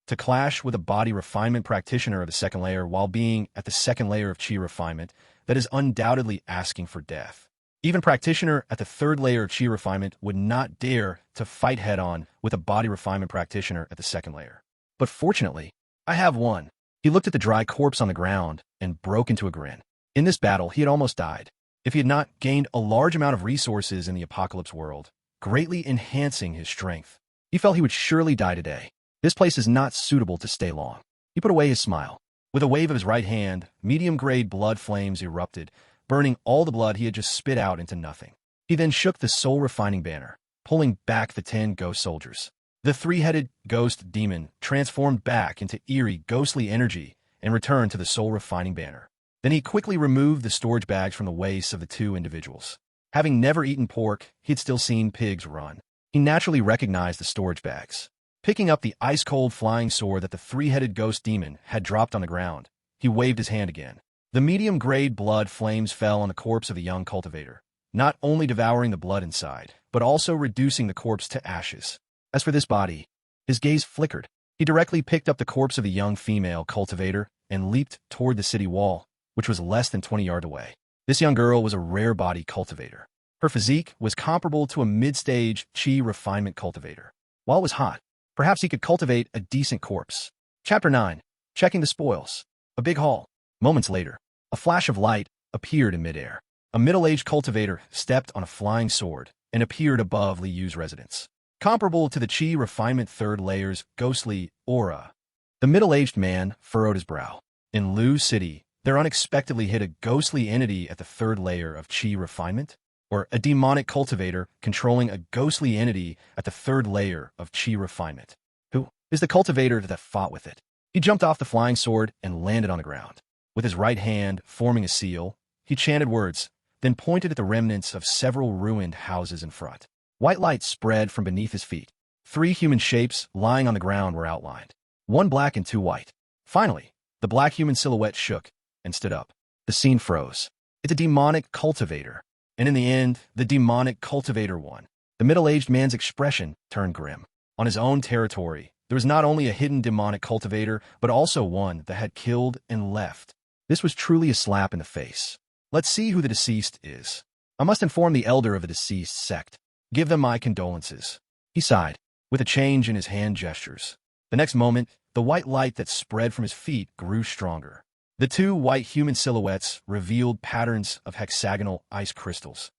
Speaker 1: To clash with a body refinement practitioner of the 2nd layer while being at the 2nd layer of chi refinement, that is undoubtedly asking for death. Even practitioner at the 3rd layer of chi refinement would not dare to fight head-on with a body refinement practitioner at the 2nd layer. But fortunately, I have one. He looked at the dry corpse on the ground and broke into a grin. In this battle, he had almost died, if he had not gained a large amount of resources in the apocalypse world, greatly enhancing his strength. He felt he would surely die today. This place is not suitable to stay long. He put away his smile. With a wave of his right hand, medium-grade blood flames erupted, burning all the blood he had just spit out into nothing. He then shook the soul-refining banner, pulling back the 10 ghost soldiers. The 3-headed ghost demon transformed back into eerie, ghostly energy and returned to the soul-refining banner. Then he quickly removed the storage bags from the waists of the 2 individuals. Having never eaten pork, he had still seen pigs run. He naturally recognized the storage bags. Picking up the ice-cold flying sword that the 3-headed ghost demon had dropped on the ground, he waved his hand again. The medium-grade blood flames fell on the corpse of the young cultivator, not only devouring the blood inside, but also reducing the corpse to ashes. As for this body, his gaze flickered. He directly picked up the corpse of the young female cultivator and leaped toward the city wall, which was less than 20 yards away. This young girl was a rare body cultivator. Her physique was comparable to a mid-stage chi refinement cultivator. While it was hot, perhaps he could cultivate a decent corpse. Chapter 9. Checking the spoils. A big hall. Moments later, a flash of light appeared in midair. A middle-aged cultivator stepped on a flying sword and appeared above Liu's residence. Comparable to the chi refinement 3rd layer's ghostly aura, the middle-aged man furrowed his brow. In Liu's city, there unexpectedly hit a ghostly entity at the 3rd layer of chi refinement. or a demonic cultivator controlling a ghostly entity at the third layer of chi refinement. Who is the cultivator that fought with it? He jumped off the flying sword and landed on the ground. With his right hand forming a seal, he chanted words, then pointed at the remnants of several ruined houses in front. White light spread from beneath his feet. 3 human shapes lying on the ground were outlined. 1 black and 2 white. Finally, the black human silhouette shook and stood up. The scene froze. It's a demonic cultivator. And in the end, the demonic cultivator won. The middle-aged man's expression turned grim. On his own territory, there was not only a hidden demonic cultivator, but also one that had killed and left. This was truly a slap in the face. Let's see who the deceased is. I must inform the elder of the deceased sect. Give them my condolences. He sighed, with a change in his hand gestures. The next moment, the white light that spread from his feet grew stronger. The 2 white human silhouettes revealed patterns of hexagonal ice crystals.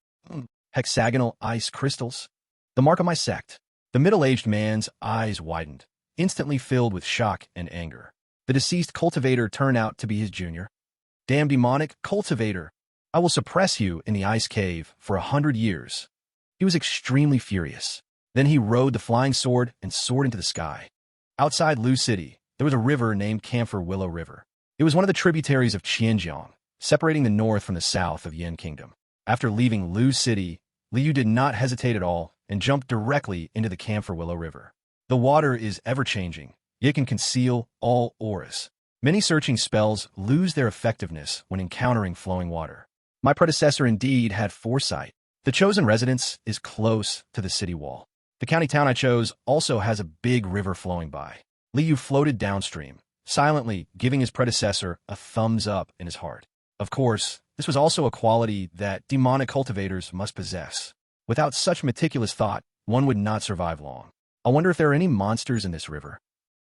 Speaker 1: Hexagonal ice crystals? The mark of my sect. The middle-aged man's eyes widened, instantly filled with shock and anger. The deceased cultivator turned out to be his junior. Damn demonic cultivator! I will suppress you in the ice cave for 100 years. He was extremely furious. Then he rode the flying sword and soared into the sky. Outside Lu City, there was a river named Camphor Willow River. It was one of the tributaries of Qianjiang, separating the north from the south of Yan Kingdom. After leaving Lu City, Liu did not hesitate at all and jumped directly into the Camphor Willow River. The water is ever-changing, yet can conceal all auras. Many searching spells lose their effectiveness when encountering flowing water. My predecessor indeed had foresight. The chosen residence is close to the city wall. The county town I chose also has a big river flowing by. Liu floated downstream, silently giving his predecessor a thumbs up in his heart. Of course, this was also a quality that demonic cultivators must possess. Without such meticulous thought, one would not survive long. I wonder if there are any monsters in this river.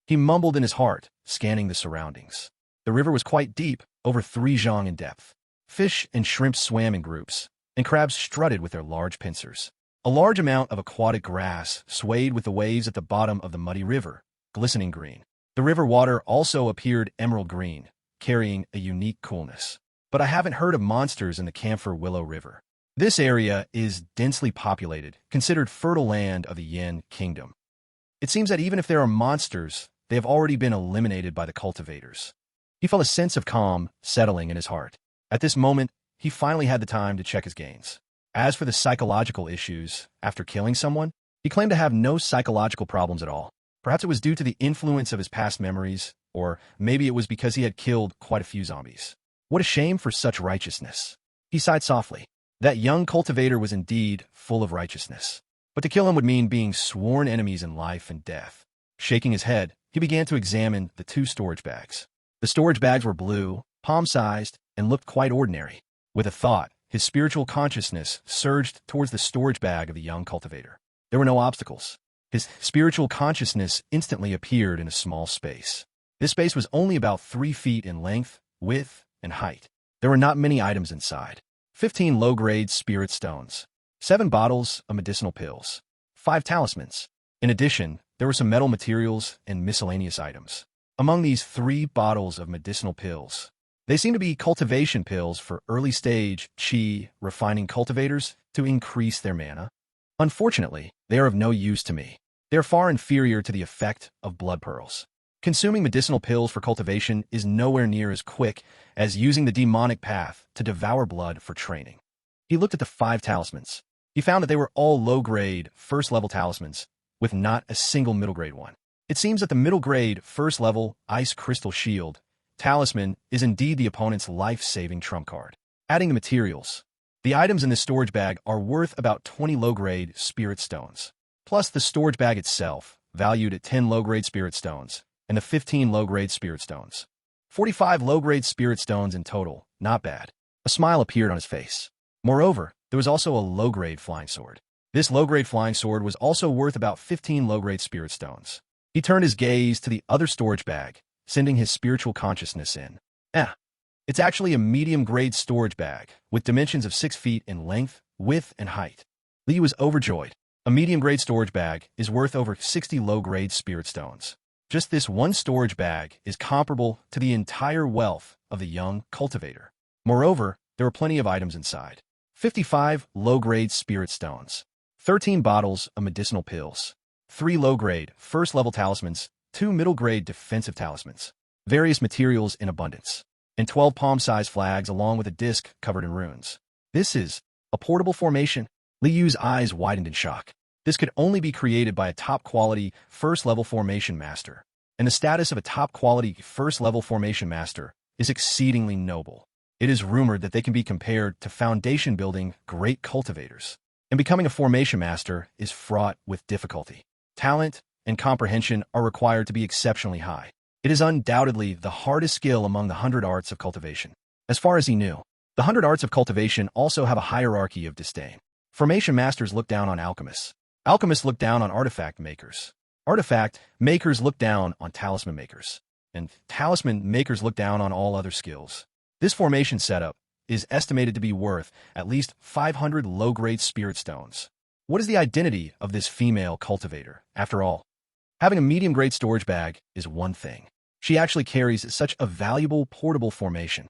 Speaker 1: He mumbled in his heart, scanning the surroundings. The river was quite deep, over 3 zhang in depth. Fish and shrimp swam in groups, and crabs strutted with their large pincers. A large amount of aquatic grass swayed with the waves at the bottom of the muddy river, glistening green. The river water also appeared emerald green, carrying a unique coolness. But I haven't heard of monsters in the Camphor Willow River. This area is densely populated, considered fertile land of the Yan Kingdom. It seems that even if there are monsters, they have already been eliminated by the cultivators. He felt a sense of calm settling in his heart. At this moment, he finally had the time to check his gains. As for the psychological issues, after killing someone, he claimed to have no psychological problems at all. Perhaps it was due to the influence of his past memories, or maybe it was because he had killed quite a few zombies. What a shame for such righteousness. He sighed softly. That young cultivator was indeed full of righteousness. But to kill him would mean being sworn enemies in life and death. Shaking his head, he began to examine the 2 storage bags. The storage bags were blue, palm-sized, and looked quite ordinary. With a thought, his spiritual consciousness surged towards the storage bag of the young cultivator. There were no obstacles. His spiritual consciousness instantly appeared in a small space. This space was only about 3 feet in length, width, and height. There were not many items inside. 15 low-grade spirit stones, 7 bottles of medicinal pills, 5 talismans. In addition, there were some metal materials and miscellaneous items. Among these 3 bottles of medicinal pills, they seem to be cultivation pills for early-stage chi refining cultivators to increase their mana. Unfortunately, they are of no use to me. They are far inferior to the effect of blood pearls. Consuming medicinal pills for cultivation is nowhere near as quick as using the demonic path to devour blood for training. He looked at the 5 talismans. He found that they were all low-grade, first-level talismans, with not a single middle-grade one. It seems that the middle-grade, first-level Ice Crystal Shield talisman is indeed the opponent's life-saving trump card. Adding the materials, the items in this storage bag are worth about 20 low-grade spirit stones, plus the storage bag itself, valued at 10 low-grade spirit stones, and the 15 low-grade spirit stones. 45 low-grade spirit stones in total, not bad. A smile appeared on his face. Moreover, there was also a low-grade flying sword. This low-grade flying sword was also worth about 15 low-grade spirit stones. He turned his gaze to the other storage bag, sending his spiritual consciousness in. It's actually a medium-grade storage bag, with dimensions of 6 feet in length, width, and height. Li was overjoyed. A medium-grade storage bag is worth over 60 low-grade spirit stones. Just this one storage bag is comparable to the entire wealth of the young cultivator. Moreover, there were plenty of items inside. 55 low-grade spirit stones, 13 bottles of medicinal pills, 3 low-grade first-level talismans, 2 middle-grade defensive talismans, various materials in abundance, and 12 palm-sized flags along with a disc covered in runes. This is a portable formation. Li Yu's eyes widened in shock. This could only be created by a top-quality first-level formation master, and the status of a top-quality first-level formation master is exceedingly noble. It is rumored that they can be compared to foundation-building great cultivators, and becoming a formation master is fraught with difficulty. Talent and comprehension are required to be exceptionally high. It is undoubtedly the hardest skill among the 100 arts of cultivation. As far as he knew, the 100 arts of cultivation also have a hierarchy of disdain. Formation masters look down on alchemists. Alchemists look down on artifact makers. Artifact makers look down on talisman makers. And talisman makers look down on all other skills. This formation setup is estimated to be worth at least 500 low-grade spirit stones. What is the identity of this female cultivator, after all? Having a medium-grade storage bag is one thing. She actually carries such a valuable portable formation.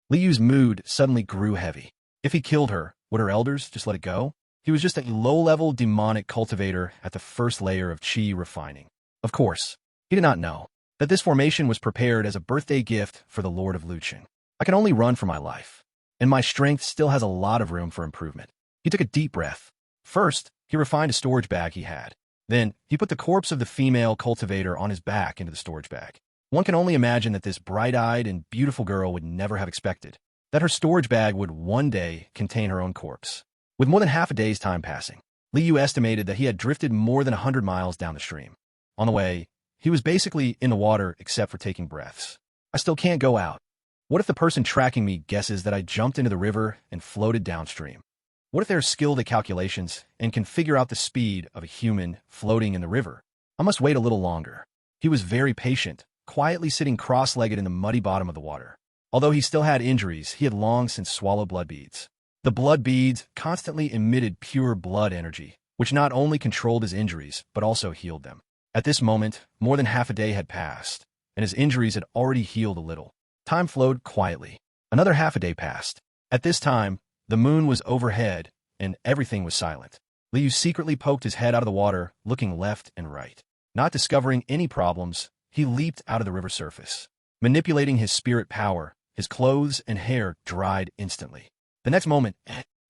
Speaker 1: Li Yu's mood suddenly grew heavy. If he killed her, would her elders just let it go? He was just a low-level demonic cultivator at the first layer of chi refining. Of course, he did not know that this formation was prepared as a birthday gift for the Lord of Luqing. I can only run for my life, and my strength still has a lot of room for improvement. He took a deep breath. First, he refined a storage bag he had. Then, he put the corpse of the female cultivator on his back into the storage bag. One can only imagine that this bright-eyed and beautiful girl would never have expected that her storage bag would one day contain her own corpse. With more than half a day's time passing, Li Yu estimated that he had drifted more than 100 miles down the stream. On the way, he was basically in the water except for taking breaths. I still can't go out. What if the person tracking me guesses that I jumped into the river and floated downstream? What if they're skilled at calculations and can figure out the speed of a human floating in the river? I must wait a little longer. He was very patient, quietly sitting cross-legged in the muddy bottom of the water. Although he still had injuries, he had long since swallowed blood beads. The blood beads constantly emitted pure blood energy, which not only controlled his injuries, but also healed them. At this moment, more than half a day had passed, and his injuries had already healed a little. Time flowed quietly. Another half a day passed. At this time, the moon was overhead, and everything was silent. Li Yu secretly poked his head out of the water, looking left and right. Not discovering any problems, he leaped out of the river surface. Manipulating his spirit power, his clothes and hair dried instantly. The next moment,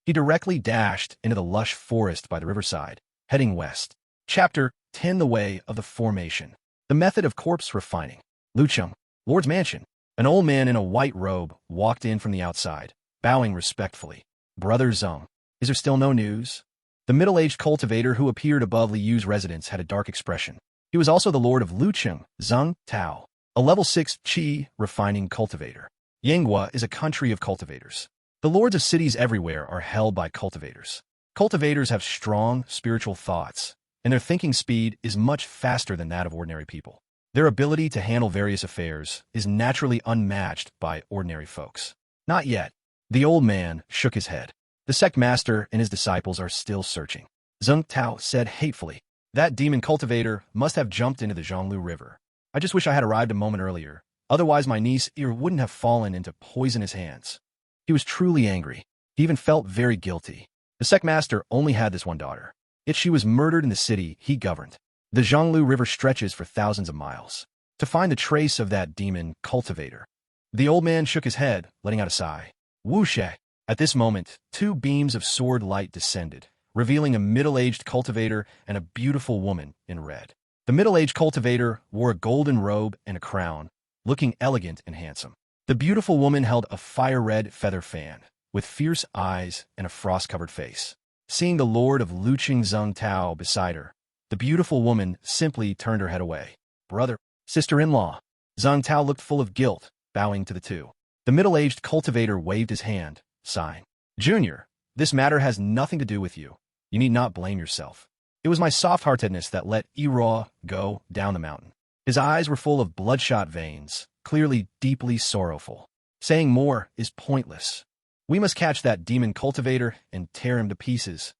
Speaker 1: he directly dashed into the lush forest by the riverside, heading west. Chapter 10: The Way of the Formation. The Method of Corpse Refining. Luqing, Lord's Mansion. An old man in a white robe walked in from the outside, bowing respectfully. Brother Zeng, is there still no news? The middle-aged cultivator who appeared above Li Yu's residence had a dark expression. He was also the lord of Luqing, Zeng Tao, a level 6 qi refining cultivator. Yanghua is a country of cultivators. The lords of cities everywhere are held by cultivators. Cultivators have strong spiritual thoughts, and their thinking speed is much faster than that of ordinary people. Their ability to handle various affairs is naturally unmatched by ordinary folks. Not yet. The old man shook his head. The sect master and his disciples are still searching. Zeng Tao said hatefully. That demon cultivator must have jumped into the Zhonglu River. I just wish I had arrived a moment earlier. Otherwise my niece ear wouldn't have fallen into poisonous hands. He was truly angry. He even felt very guilty. The sect master only had this one daughter. Yet she was murdered in the city he governed. The Zhonglu River stretches for thousands of miles. To find the trace of that demon cultivator. The old man shook his head, letting out a sigh. Whoosh! At this moment, 2 beams of sword light descended, revealing a middle-aged cultivator and a beautiful woman in red. The middle-aged cultivator wore a golden robe and a crown, looking elegant and handsome. The beautiful woman held a fire-red feather fan, with fierce eyes and a frost-covered face. Seeing the lord of Luqing Zeng Tao beside her, the beautiful woman simply turned her head away. Brother, sister-in-law. Zeng Tao looked full of guilt, bowing to the 2. The middle-aged cultivator waved his hand, sighing. Junior, this matter has nothing to do with you. You need not blame yourself. It was my soft-heartedness that let Ero go down the mountain. His eyes were full of bloodshot veins, clearly deeply sorrowful. Saying more is pointless. We must catch that demon cultivator and tear him to pieces.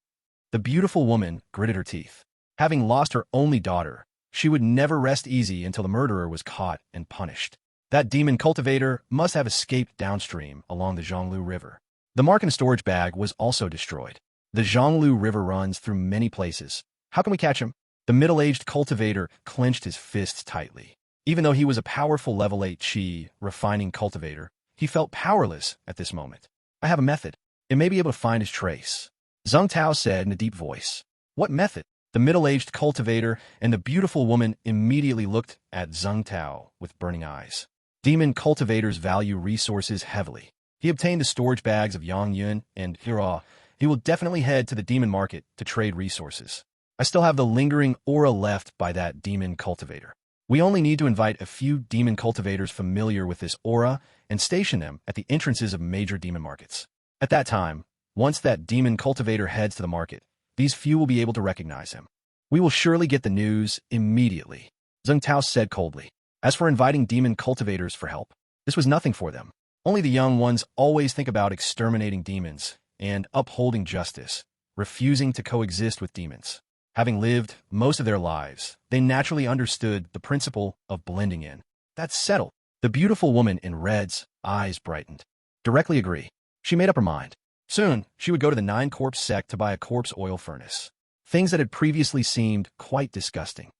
Speaker 1: The beautiful woman gritted her teeth. Having lost her only daughter, she would never rest easy until the murderer was caught and punished. That demon cultivator must have escaped downstream along the Zhonglu River. The mark in a storage bag was also destroyed. The Zhonglu River runs through many places. How can we catch him? The middle-aged cultivator clenched his fists tightly. Even though he was a powerful level 8 qi refining cultivator, he felt powerless at this moment. I have a method. It may be able to find his trace. Zheng Tao said in a deep voice. What method? The middle-aged cultivator and the beautiful woman immediately looked at Zheng Tao with burning eyes. Demon cultivators value resources heavily. He obtained the storage bags of Yang Yun and Hira. He will definitely head to the demon market to trade resources. I still have the lingering aura left by that demon cultivator. We only need to invite a few demon cultivators familiar with this aura and station them at the entrances of major demon markets. At that time, once that demon cultivator heads to the market, these few will be able to recognize him. We will surely get the news immediately, Zheng Tao said coldly. As for inviting demon cultivators for help, this was nothing for them. Only the young ones always think about exterminating demons and upholding justice, refusing to coexist with demons. Having lived most of their lives, they naturally understood the principle of blending in. That's settled. The beautiful woman in red's eyes brightened. Directly agree. She made up her mind. Soon, she would go to the 9 corpse sect to buy a corpse oil furnace. Things that had previously seemed quite disgusting.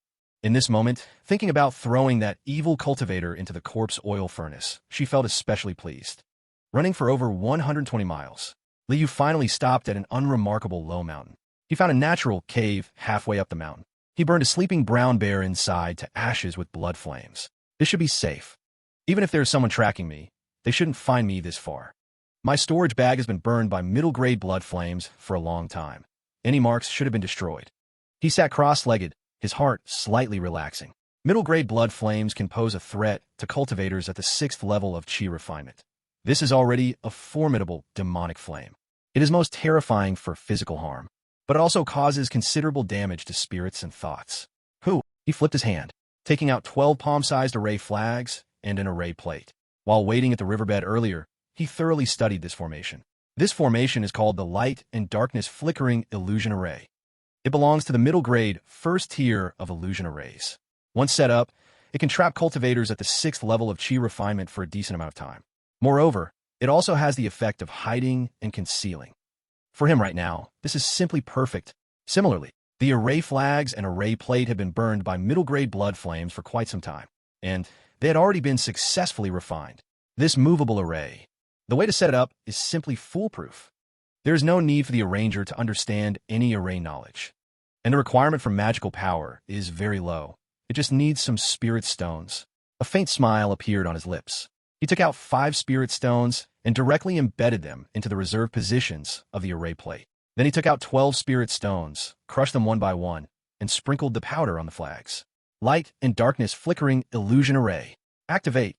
Speaker 1: In this moment, thinking about throwing that evil cultivator into the corpse oil furnace, she felt especially pleased. Running for over 120 miles, Liu finally stopped at an unremarkable low mountain. He found a natural cave halfway up the mountain. He burned a sleeping brown bear inside to ashes with blood flames. This should be safe. Even if there's someone tracking me, they shouldn't find me this far. My storage bag has been burned by middle-grade blood flames for a long time. Any marks should have been destroyed. He sat cross-legged, his heart slightly relaxing. Middle-grade blood flames can pose a threat to cultivators at the 6th level of qi refinement. This is already a formidable demonic flame. It is most terrifying for physical harm, but it also causes considerable damage to spirits and thoughts. He flipped his hand, taking out 12 palm-sized array flags and an array plate. While waiting at the riverbed earlier, he thoroughly studied this formation. This formation is called the Light and Darkness Flickering Illusion Array. It belongs to the middle grade, first tier of illusion arrays. Once set up, it can trap cultivators at the 6th level of qi refinement for a decent amount of time. Moreover, it also has the effect of hiding and concealing. For him right now, this is simply perfect. Similarly, the array flags and array plate had been burned by middle-grade blood flames for quite some time, and they had already been successfully refined. This movable array, the way to set it up is simply foolproof. There is no need for the arranger to understand any array knowledge, and the requirement for magical power is very low. It just needs some spirit stones. A faint smile appeared on his lips. He took out 5 spirit stones and directly embedded them into the reserved positions of the array plate. Then he took out 12 spirit stones, crushed them one by one, and sprinkled the powder on the flags. Light and Darkness Flickering Illusion Array. Activate.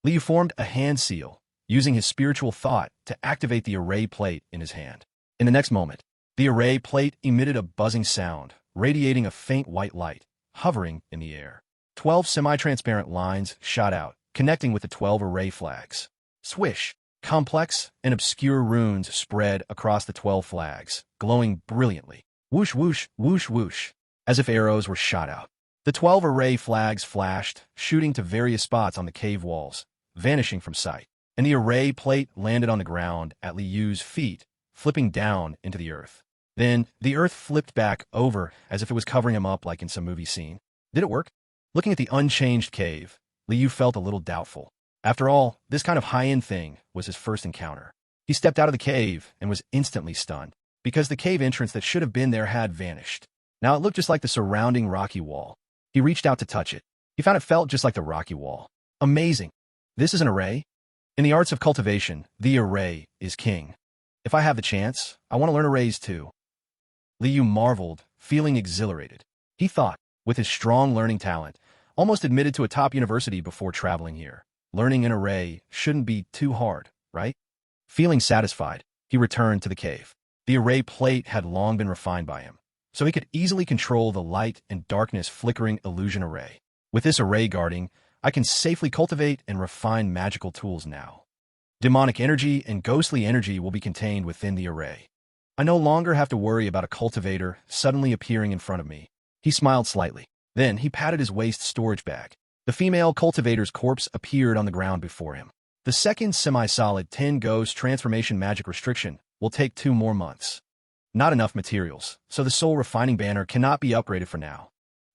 Speaker 1: Liu formed a hand seal, using his spiritual thought to activate the array plate in his hand. In the next moment, the array plate emitted a buzzing sound, radiating a faint white light, hovering in the air. 12 semi-transparent lines shot out, connecting with the 12 array flags. Swish! Complex and obscure runes spread across the 12 flags, glowing brilliantly. Whoosh, whoosh, whoosh, whoosh, as if arrows were shot out. The 12 array flags flashed, shooting to various spots on the cave walls, vanishing from sight. And the array plate landed on the ground at Liu's feet, flipping down into the earth. Then, the earth flipped back over as if it was covering him up like in some movie scene. Did it work? Looking at the unchanged cave, Liu felt a little doubtful. After all, this kind of high-end thing was his first encounter. He stepped out of the cave and was instantly stunned, because the cave entrance that should have been there had vanished. Now it looked just like the surrounding rocky wall. He reached out to touch it. He found it felt just like the rocky wall. Amazing! This is an array? In the arts of cultivation, the array is king. If I have the chance, I want to learn arrays too. Liu marveled, feeling exhilarated. He thought, with his strong learning talent, almost admitted to a top university before traveling here. Learning an array shouldn't be too hard, right? Feeling satisfied, he returned to the cave. The array plate had long been refined by him, so he could easily control the light and darkness flickering illusion array. With this array guarding, I can safely cultivate and refine magical tools now. Demonic energy and ghostly energy will be contained within the array. I no longer have to worry about a cultivator suddenly appearing in front of me. He smiled slightly. Then he patted his waist storage bag. The female cultivator's corpse appeared on the ground before him. The second semi-solid 10 Ghost transformation magic restriction will take 2 more months. Not enough materials, so the soul refining banner cannot be upgraded for now.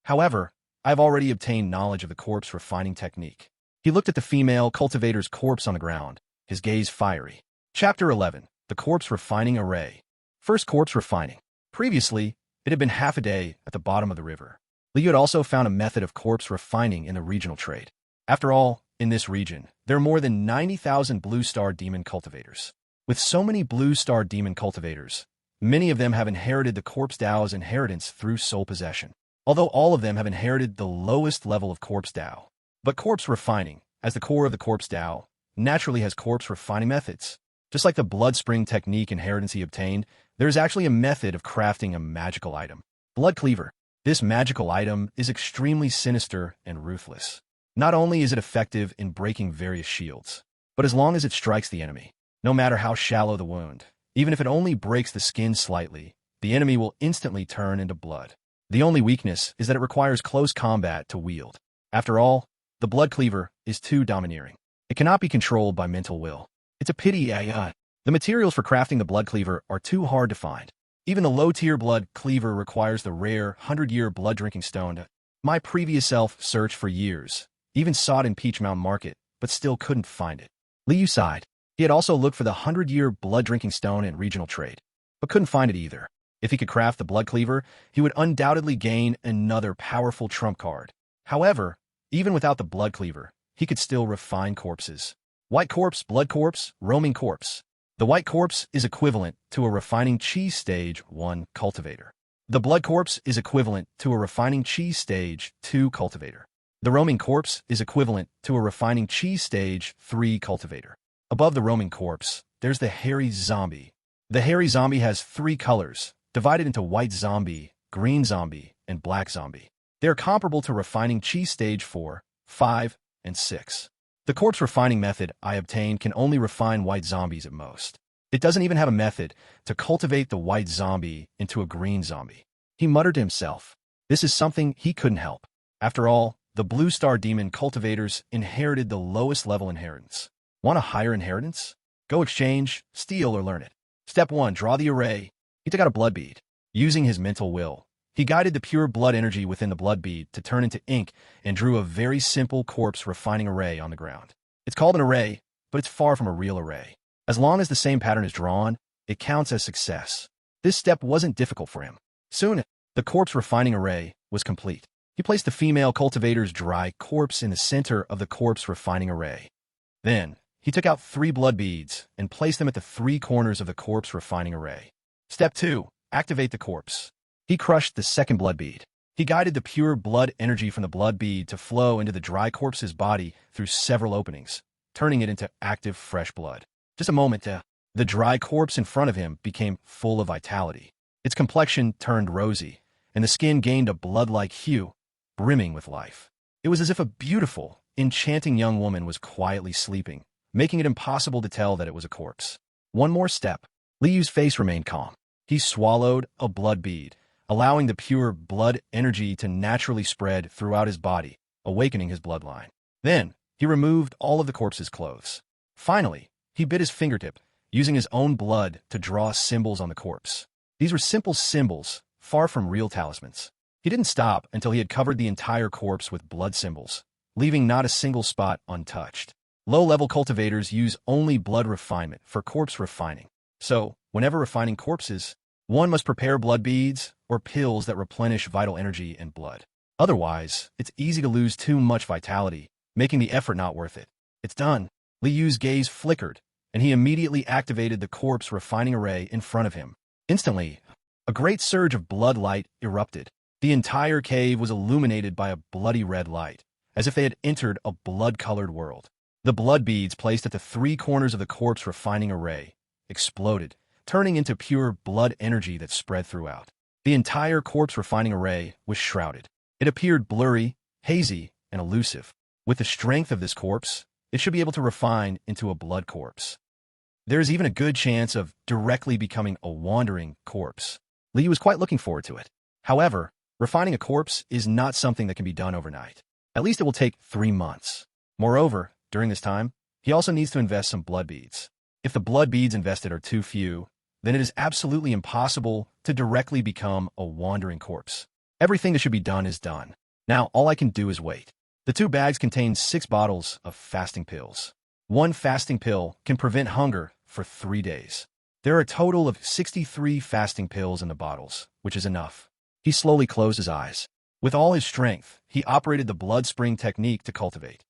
Speaker 1: However, I've already obtained knowledge of the corpse refining technique. He looked at the female cultivator's corpse on the ground, his gaze fiery. Chapter 11. The Corpse Refining Array. First corpse refining. Previously, it had been half a day at the bottom of the river. Liu had also found a method of corpse refining in the regional trade. After all, in this region, there are more than 90,000 Blue Star Demon cultivators. With so many Blue Star Demon cultivators, many of them have inherited the Corpse Dao's inheritance through soul possession, although all of them have inherited the lowest level of Corpse Dao. But corpse refining, as the core of the Corpse Dao, naturally has corpse refining methods. Just like the blood spring technique inheritance he obtained, there is actually a method of crafting a magical item. Blood Cleaver. This magical item is extremely sinister and ruthless. Not only is it effective in breaking various shields, but as long as it strikes the enemy, no matter how shallow the wound, even if it only breaks the skin slightly, the enemy will instantly turn into blood. The only weakness is that it requires close combat to wield. After all, the Blood Cleaver is too domineering. It cannot be controlled by mental will. It's a pity, The materials for crafting the Blood Cleaver are too hard to find. Even the low-tier Blood Cleaver requires the rare 100-year blood-drinking stone. My previous self searched for years, even saw it in Peach Mountain Market, but still couldn't find it. Liu sighed. He had also looked for the 100-year blood-drinking stone in regional trade, but couldn't find it either. If he could craft the Blood Cleaver, he would undoubtedly gain another powerful trump card. However, even without the Blood Cleaver, he could still refine corpses. White corpse, blood corpse, roaming corpse. The white corpse is equivalent to a refining cheese stage 1 cultivator. The blood corpse is equivalent to a refining cheese stage 2 cultivator. The roaming corpse is equivalent to a refining cheese stage 3 cultivator. Above the roaming corpse, there's the hairy zombie. The hairy zombie has 3 colors, divided into white zombie, green zombie, and black zombie. They are comparable to refining cheese stage 4, 5, and 6. The corpse refining method I obtained can only refine white zombies at most. It doesn't even have a method to cultivate the white zombie into a green zombie. He muttered to himself. This is something he couldn't help. After all, the Blue Star Demon cultivators inherited the lowest level inheritance. Want a higher inheritance? Go exchange, steal, or learn it. Step 1. Draw the array. He took out a blood bead. Using his mental will, he guided the pure blood energy within the blood bead to turn into ink and drew a very simple corpse refining array on the ground. It's called an array, but it's far from a real array. As long as the same pattern is drawn, it counts as success. This step wasn't difficult for him. Soon, the corpse refining array was complete. He placed the female cultivator's dry corpse in the center of the corpse refining array. Then, he took out 3 blood beads and placed them at the 3 corners of the corpse refining array. Step 2. Activate the corpse. He crushed the second blood bead. He guided the pure blood energy from the blood bead to flow into the dry corpse's body through several openings, turning it into active fresh blood. Just a moment, the dry corpse in front of him became full of vitality. Its complexion turned rosy, and the skin gained a blood-like hue, brimming with life. It was as if a beautiful, enchanting young woman was quietly sleeping, making it impossible to tell that it was a corpse. One more step. Liu's face remained calm. He swallowed a blood bead, allowing the pure blood energy to naturally spread throughout his body, awakening his bloodline. Then, he removed all of the corpse's clothes. Finally, he bit his fingertip, using his own blood to draw symbols on the corpse. These were simple symbols, far from real talismans. He didn't stop until he had covered the entire corpse with blood symbols, leaving not a single spot untouched. Low-level cultivators use only blood refinement for corpse refining. So, whenever refining corpses, one must prepare blood beads or pills that replenish vital energy and blood. Otherwise, it's easy to lose too much vitality, making the effort not worth it. It's done. Liu's gaze flickered, and he immediately activated the corpse refining array in front of him. Instantly, a great surge of blood light erupted. The entire cave was illuminated by a bloody red light, as if they had entered a blood-colored world. The blood beads placed at the 3 corners of the corpse refining array exploded, turning into pure blood energy that spread throughout. The entire corpse refining array was shrouded. It appeared blurry, hazy, and elusive. With the strength of this corpse, it should be able to refine into a blood corpse. There is even a good chance of directly becoming a wandering corpse. Liu was quite looking forward to it. However, refining a corpse is not something that can be done overnight. At least it will take 3 months. Moreover, during this time, he also needs to invest some blood beads. If the blood beads invested are too few, then it is absolutely impossible to directly become a wandering corpse. Everything that should be done is done. Now all I can do is wait. The 2 bags contain 6 bottles of fasting pills. One fasting pill can prevent hunger for 3 days. There are a total of 63 fasting pills in the bottles, which is enough. He slowly closed his eyes. With all his strength, he operated the blood spring technique to cultivate.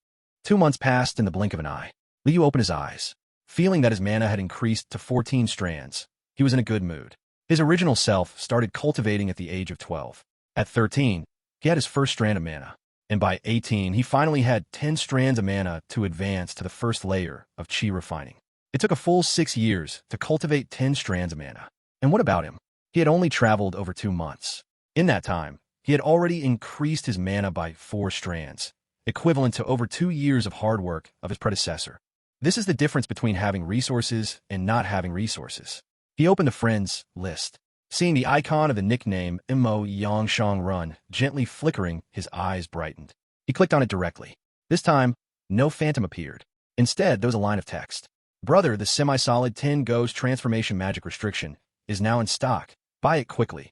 Speaker 1: 2 months passed in the blink of an eye. Liu opened his eyes. Feeling that his mana had increased to 14 strands, he was in a good mood. His original self started cultivating at the age of 12. At 13, he had his first strand of mana. And by 18, he finally had 10 strands of mana to advance to the first layer of chi refining. It took a full 6 years to cultivate 10 strands of mana. And what about him? He had only traveled over 2 months. In that time, he had already increased his mana by 4 strands, equivalent to over 2 years of hard work of his predecessor. This is the difference between having resources and not having resources. He opened the friends list. Seeing the icon of the nickname Imo Yangshang Run gently flickering, his eyes brightened. He clicked on it directly. This time, no phantom appeared. Instead, there was a line of text. Brother, the semi-solid 10 Ghost Transformation Magic Restriction is now in stock. Buy it quickly.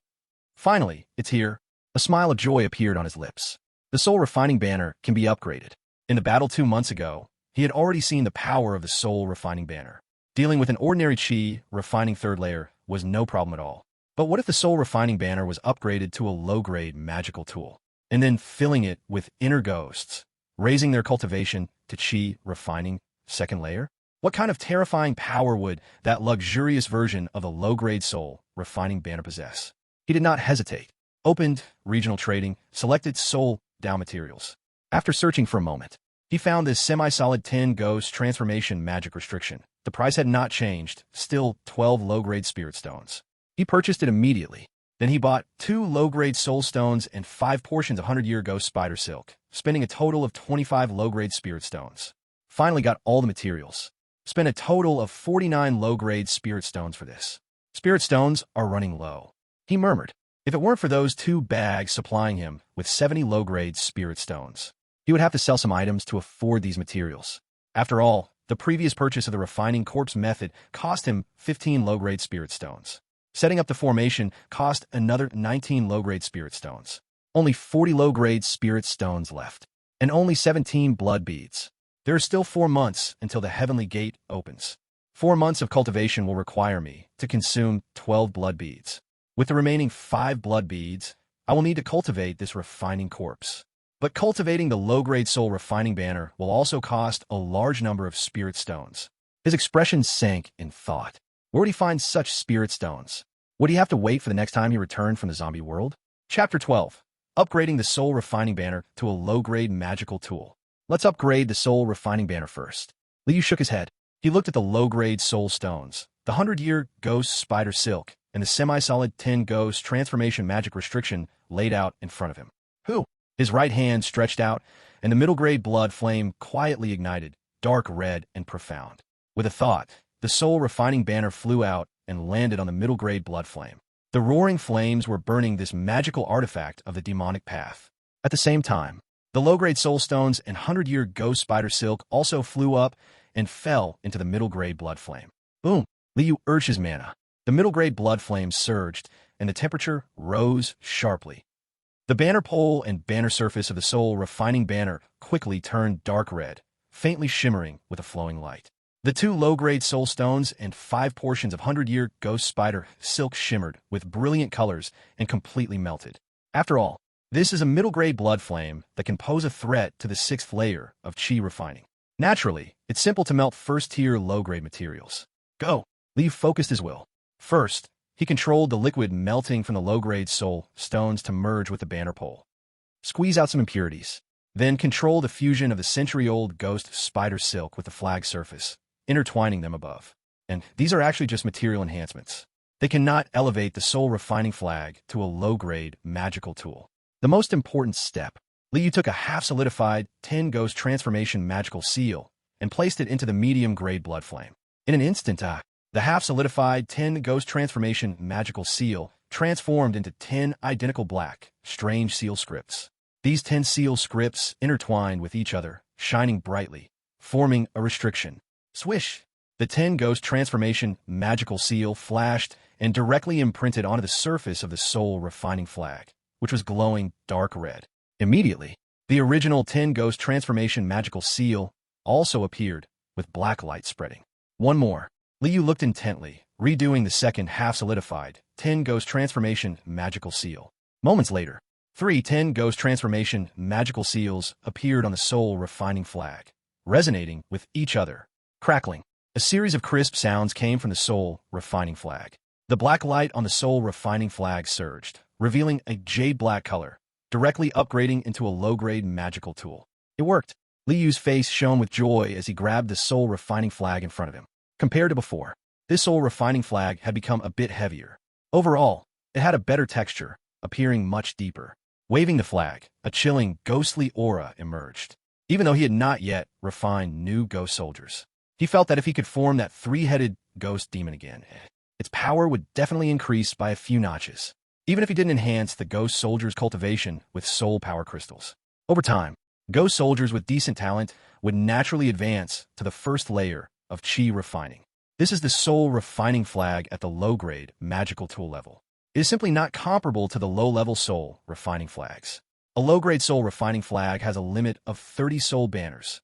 Speaker 1: Finally, it's here. A smile of joy appeared on his lips. The Soul Refining Banner can be upgraded. In the battle 2 months ago, he had already seen the power of the Soul Refining Banner. Dealing with an ordinary Chi refining 3rd layer was no problem at all. But what if the Soul Refining Banner was upgraded to a low-grade magical tool, and then filling it with inner ghosts, raising their cultivation to Chi refining 2nd layer? What kind of terrifying power would that luxurious version of the low-grade Soul Refining Banner possess? He did not hesitate. Opened Regional Trading, selected Soul Dow Materials. After searching for a moment, he found this semi-solid 10 Ghost Transformation Magic Restriction. The price had not changed, still 12 low-grade Spirit Stones. He purchased it immediately. Then he bought 2 low-grade Soul Stones and 5 portions of 100-year Ghost Spider Silk, spending a total of 25 low-grade Spirit Stones. Finally got all the materials. Spent a total of 49 low-grade Spirit Stones for this. Spirit Stones are running low. He murmured. If it weren't for those 2 bags supplying him with 70 low-grade Spirit Stones, he would have to sell some items to afford these materials. After all, the previous purchase of the Refining Corpse method cost him 15 low-grade Spirit Stones. Setting up the formation cost another 19 low-grade Spirit Stones. Only 40 low-grade Spirit Stones left. And only 17 blood beads. There are still 4 months until the Heavenly Gate opens. 4 months of cultivation will require me to consume 12 blood beads. With the remaining 5 blood beads, I will need to cultivate this Refining Corpse. But cultivating the low-grade Soul Refining Banner will also cost a large number of Spirit Stones. His expression sank in thought. Where would he find such Spirit Stones? Would he have to wait for the next time he returned from the zombie world? Chapter 12. Upgrading the Soul Refining Banner to a low-grade magical tool. Let's upgrade the Soul Refining Banner first. Liu shook his head. He looked at the low-grade Soul Stones, the 100-year Ghost Spider Silk, and the semi-solid 10 Ghost Transformation Magic Restriction laid out in front of him. Who? His right hand stretched out, and the middle-grade blood flame quietly ignited, dark red and profound. With a thought, the Soul Refining Banner flew out and landed on the middle-grade blood flame. The roaring flames were burning this magical artifact of the demonic path. At the same time, the low-grade Soul Stones and 100-year Ghost Spider Silk also flew up and fell into the middle-grade blood flame. Boom! Liu urged his mana. The middle-grade blood flame surged, and the temperature rose sharply. The banner pole and banner surface of the Soul Refining Banner quickly turned dark red, faintly shimmering with a flowing light. The 2 low-grade Soul Stones and 5 portions of 100-year Ghost Spider Silk shimmered with brilliant colors and completely melted. After all, this is a middle-grade blood flame that can pose a threat to the 6th layer of Chi refining. Naturally, it's simple to melt first-tier low-grade materials. Go! Liu focused his will. First, he controlled the liquid melting from the low-grade Soul Stones to merge with the banner pole. Squeeze out some impurities. Then control the fusion of the century-old Ghost Spider Silk with the flag surface, intertwining them above. And these are actually just material enhancements. They cannot elevate the Soul Refining Flag to a low-grade magical tool. The most important step. Liu took a half-solidified 10 Ghost Transformation Magical Seal and placed it into the medium-grade blood flame. In an instant, the half-solidified 10 Ghost Transformation Magical Seal transformed into 10 identical black, strange seal scripts. These 10 seal scripts intertwined with each other, shining brightly, forming a restriction. Swish! The 10 Ghost Transformation magical seal flashed and directly imprinted onto the surface of the soul refining flag, which was glowing dark red. Immediately, the original 10 Ghost Transformation magical seal also appeared, with black light spreading. One more. Liu looked intently, redoing the second half-solidified 10 Ghost Transformation magical seal. Moments later, 10 Ghost Transformation magical seals appeared on the soul refining flag, resonating with each other. Crackling. A series of crisp sounds came from the soul refining flag. The black light on the soul refining flag surged, revealing a jade-black color, directly upgrading into a low-grade magical tool. It worked. Liu's face shone with joy as he grabbed the soul refining flag in front of him. Compared to before, this soul refining flag had become a bit heavier. Overall, it had a better texture, appearing much deeper. Waving the flag, a chilling, ghostly aura emerged. Even though he had not yet refined new ghost soldiers, he felt that if he could form that three-headed ghost demon again, its power would definitely increase by a few notches, even if he didn't enhance the ghost soldier's cultivation with soul power crystals. Over time, ghost soldiers with decent talent would naturally advance to the first layer of chi refining. This is the soul refining flag at the low-grade magical tool level. It is simply not comparable to the low-level soul refining flags. A low-grade soul refining flag has a limit of 30 soul banners.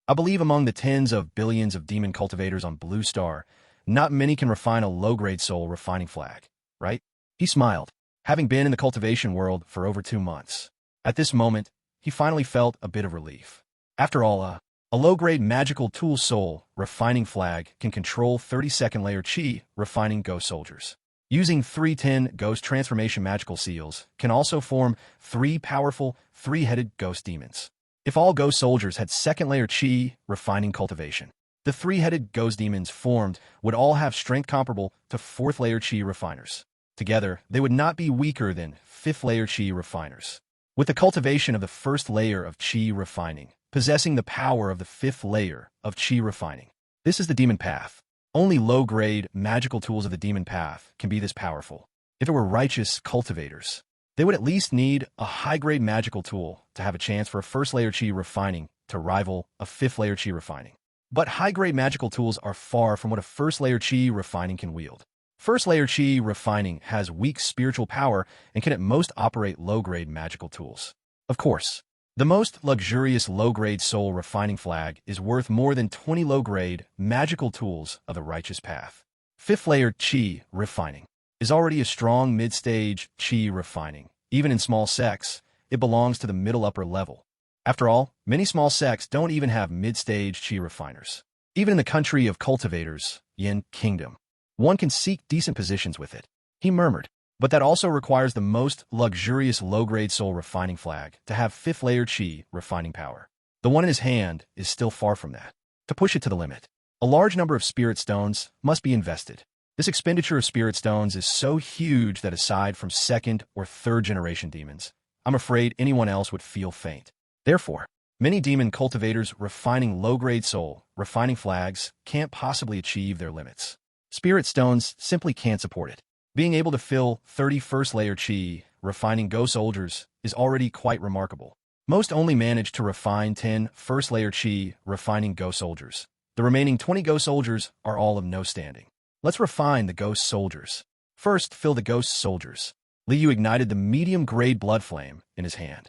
Speaker 1: I believe among the tens of billions of demon cultivators on Blue Star, not many can refine a low-grade soul refining flag, right? He smiled, having been in the cultivation world for over 2 months. At this moment, he finally felt a bit of relief. After all, a low-grade magical tool soul refining flag can control 32nd layer chi refining ghost soldiers. Using 310 Ghost Transformation magical seals can also form 3 powerful, 3-headed ghost demons. If all ghost soldiers had 2nd layer chi refining cultivation, the 3-headed ghost demons formed would all have strength comparable to 4th layer chi refiners. Together, they would not be weaker than 5th layer chi refiners. With the cultivation of the 1st layer of chi refining, possessing the power of the 5th layer of chi refining. This is the demon path. Only low-grade magical tools of the demon path can be this powerful. If it were righteous cultivators, they would at least need a high-grade magical tool to have a chance for a 1st layer chi refining to rival a 5th layer chi refining. But high-grade magical tools are far from what a 1st layer chi refining can wield. 1st layer chi refining has weak spiritual power and can at most operate low-grade magical tools. Of course, the most luxurious low-grade soul refining flag is worth more than 20 low-grade magical tools of the righteous path. 5th layer chi refining is already a strong mid-stage chi refining. Even in small sects, it belongs to the middle-upper level. After all, many small sects don't even have mid-stage chi refiners. Even in the country of cultivators, Yin Kingdom, one can seek decent positions with it. He murmured. But that also requires the most luxurious low-grade soul refining flag to have 5th layer chi refining power. The one in his hand is still far from that. To push it to the limit, a large number of spirit stones must be invested. This expenditure of spirit stones is so huge that aside from 2nd or 3rd generation demons, I'm afraid anyone else would feel faint. Therefore, many demon cultivators refining low-grade soul refining flags can't possibly achieve their limits. Spirit stones simply can't support it. Being able to fill 31st layer chi refining ghost soldiers is already quite remarkable. Most only manage to refine 10 1st layer chi refining ghost soldiers. The remaining 20 ghost soldiers are all of no standing. Let's refine the ghost soldiers. First, fill the ghost soldiers. Liu ignited the medium-grade blood flame in his hand.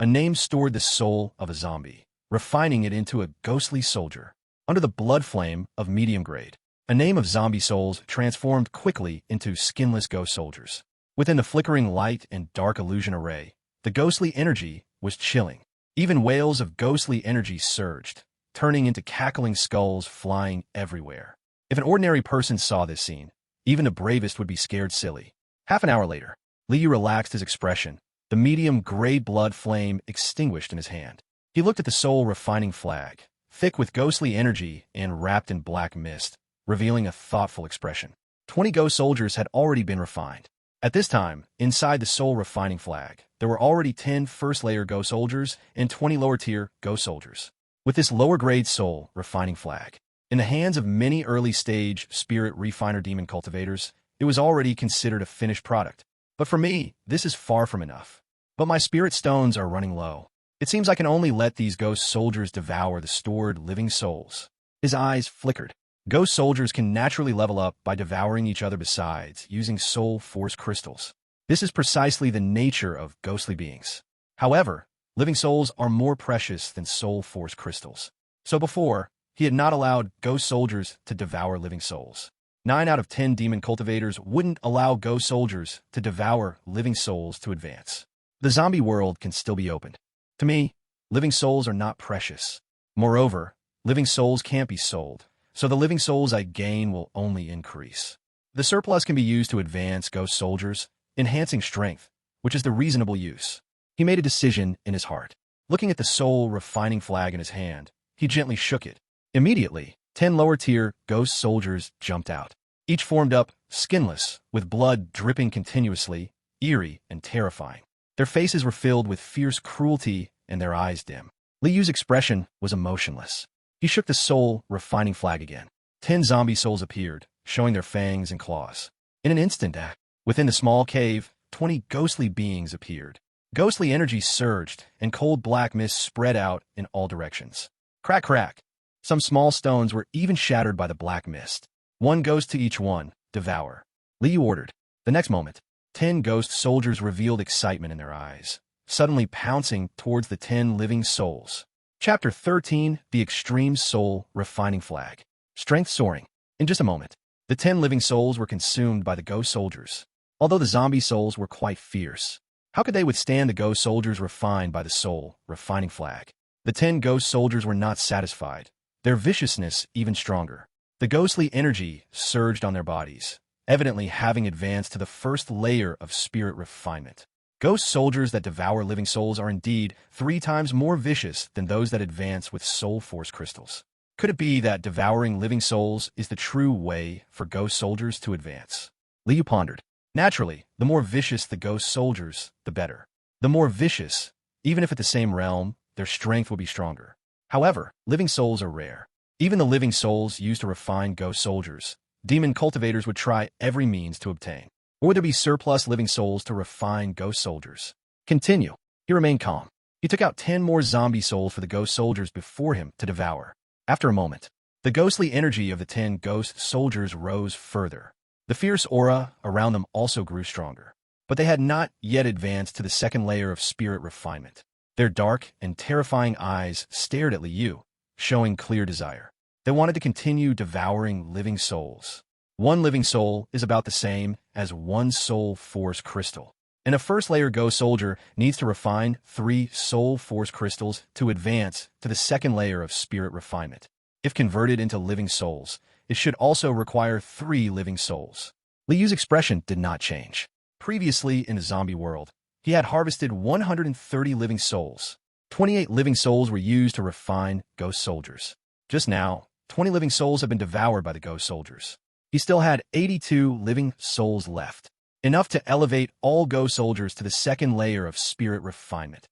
Speaker 1: A name stored the soul of a zombie, refining it into a ghostly soldier. Under the blood flame of medium grade, a name of zombie souls transformed quickly into skinless ghost soldiers. Within the flickering light and dark illusion array, the ghostly energy was chilling. Even wails of ghostly energy surged, turning into cackling skulls flying everywhere. If an ordinary person saw this scene, even the bravest would be scared silly. Half an hour later, Liu relaxed his expression, the medium gray blood flame extinguished in his hand. He looked at the soul refining flag, thick with ghostly energy and wrapped in black mist, revealing a thoughtful expression. 20 ghost soldiers had already been refined. At this time, inside the soul refining flag, there were already 10 1st layer ghost soldiers and 20 lower tier ghost soldiers. With this lower grade soul refining flag, in the hands of many early stage spirit refiner demon cultivators, it was already considered a finished product. But for me, this is far from enough. But my spirit stones are running low. It seems I can only let these ghost soldiers devour the stored living souls. His eyes flickered. Ghost soldiers can naturally level up by devouring each other besides, using soul force crystals. This is precisely the nature of ghostly beings. However, living souls are more precious than soul force crystals. So before, he had not allowed ghost soldiers to devour living souls. 9 out of 10 demon cultivators wouldn't allow ghost soldiers to devour living souls to advance. The zombie world can still be opened. To me, living souls are not precious. Moreover, living souls can't be sold, so the living souls I gain will only increase. The surplus can be used to advance ghost soldiers, enhancing strength, which is the reasonable use. He made a decision in his heart. Looking at the soul refining flag in his hand, he gently shook it. Immediately, 10 lower-tier ghost soldiers jumped out. Each formed up, skinless, with blood dripping continuously, eerie and terrifying. Their faces were filled with fierce cruelty and their eyes dim. Liyu's expression was emotionless. He shook the soul refining flag again. 10 zombie souls appeared, showing their fangs and claws. In an instant, within the small cave, 20 ghostly beings appeared. Ghostly energy surged, and cold black mist spread out in all directions. Crack, crack. Some small stones were even shattered by the black mist. 1 ghost to each one, devour. Liu ordered. The next moment, 10 ghost soldiers revealed excitement in their eyes, suddenly pouncing towards the 10 living souls. Chapter 13, The Extreme Soul Refining Flag. Strength soaring. In just a moment, the 10 living souls were consumed by the ghost soldiers. Although the zombie souls were quite fierce, how could they withstand the ghost soldiers refined by the soul refining flag? The 10 ghost soldiers were not satisfied, their viciousness even stronger. The ghostly energy surged on their bodies, evidently having advanced to the first layer of spirit refinement. Ghost soldiers that devour living souls are indeed 3 times more vicious than those that advance with soul force crystals. Could it be that devouring living souls is the true way for ghost soldiers to advance? Liu pondered. Naturally, the more vicious the ghost soldiers, the better. The more vicious, even if at the same realm, their strength will be stronger. However, living souls are rare. Even the living souls used to refine ghost soldiers, demon cultivators would try every means to obtain. Or would there be surplus living souls to refine ghost soldiers? Continue. He remained calm. He took out 10 more zombie souls for the ghost soldiers before him to devour. After a moment, the ghostly energy of the 10 ghost soldiers rose further. The fierce aura around them also grew stronger. But they had not yet advanced to the second layer of spirit refinement. Their dark and terrifying eyes stared at Liu, showing clear desire. They wanted to continue devouring living souls. 1 living soul is about the same as 1 soul force crystal. And a first layer ghost soldier needs to refine 3 soul force crystals to advance to the second layer of spirit refinement. If converted into living souls, it should also require 3 living souls. Liu's expression did not change. Previously in the zombie world, he had harvested 130 living souls. 28 living souls were used to refine ghost soldiers. Just now, 20 living souls have been devoured by the ghost soldiers. He still had 82 living souls left, enough to elevate all ghost soldiers to the second layer of spirit refinement.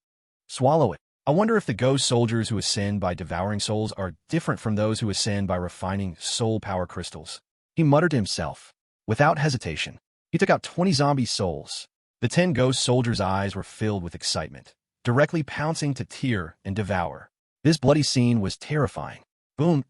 Speaker 1: Swallow it. I wonder if the ghost soldiers who ascend by devouring souls are different from those who ascend by refining soul power crystals. He muttered to himself. Without hesitation, he took out 20 zombie souls. The 10 ghost soldiers' eyes were filled with excitement, directly pouncing to tear and devour. This bloody scene was terrifying. Boom.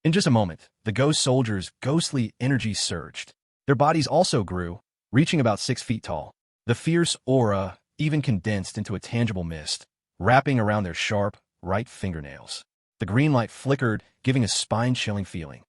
Speaker 1: In just a moment, the ghost soldiers' ghostly energy surged. Their bodies also grew, reaching about 6 feet tall. The fierce aura even condensed into a tangible mist, wrapping around their sharp, right fingernails. The green light flickered, giving a spine-chilling feeling.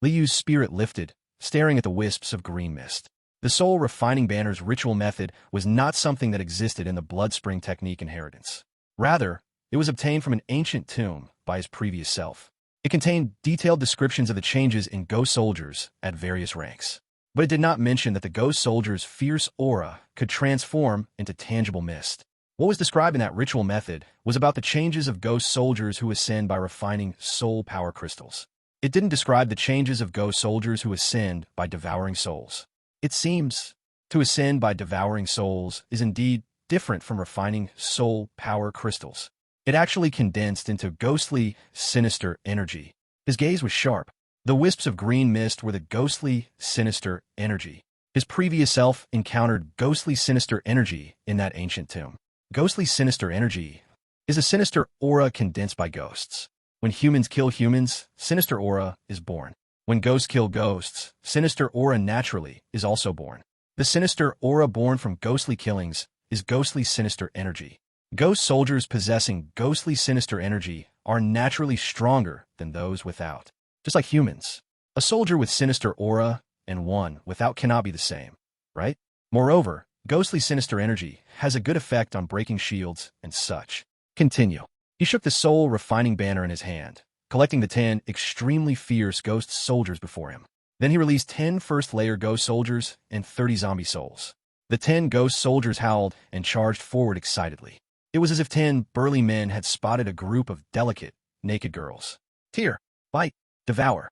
Speaker 1: Liu's spirit lifted, staring at the wisps of green mist. The soul refining banner's ritual method was not something that existed in the blood spring technique inheritance. Rather, it was obtained from an ancient tomb by his previous self. It contained detailed descriptions of the changes in ghost soldiers at various ranks. But it did not mention that the ghost soldier's fierce aura could transform into tangible mist. What was described in that ritual method was about the changes of ghost soldiers who ascend by refining soul power crystals. It didn't describe the changes of ghost soldiers who ascend by devouring souls. It seems to ascend by devouring souls is indeed different from refining soul power crystals. It actually condensed into ghostly, sinister energy. His gaze was sharp. The wisps of green mist were the ghostly, sinister energy. His previous self encountered ghostly, sinister energy in that ancient tomb. Ghostly, sinister energy. is a sinister aura condensed by ghosts. When humans kill humans, sinister aura is born. When ghosts kill ghosts, sinister aura naturally is also born. The sinister aura born from ghostly killings is ghostly sinister energy. Ghost soldiers possessing ghostly sinister energy are naturally stronger than those without. Just like humans, a soldier with sinister aura and one without cannot be the same, right? Moreover, ghostly sinister energy has a good effect on breaking shields and such. Continue. He shook the soul refining banner in his hand, collecting the 10 extremely fierce ghost soldiers before him. Then he released 10 first-layer ghost soldiers and 30 zombie souls. The 10 ghost soldiers howled and charged forward excitedly. It was as if 10 burly men had spotted a group of delicate, naked girls. Tear, bite, devour.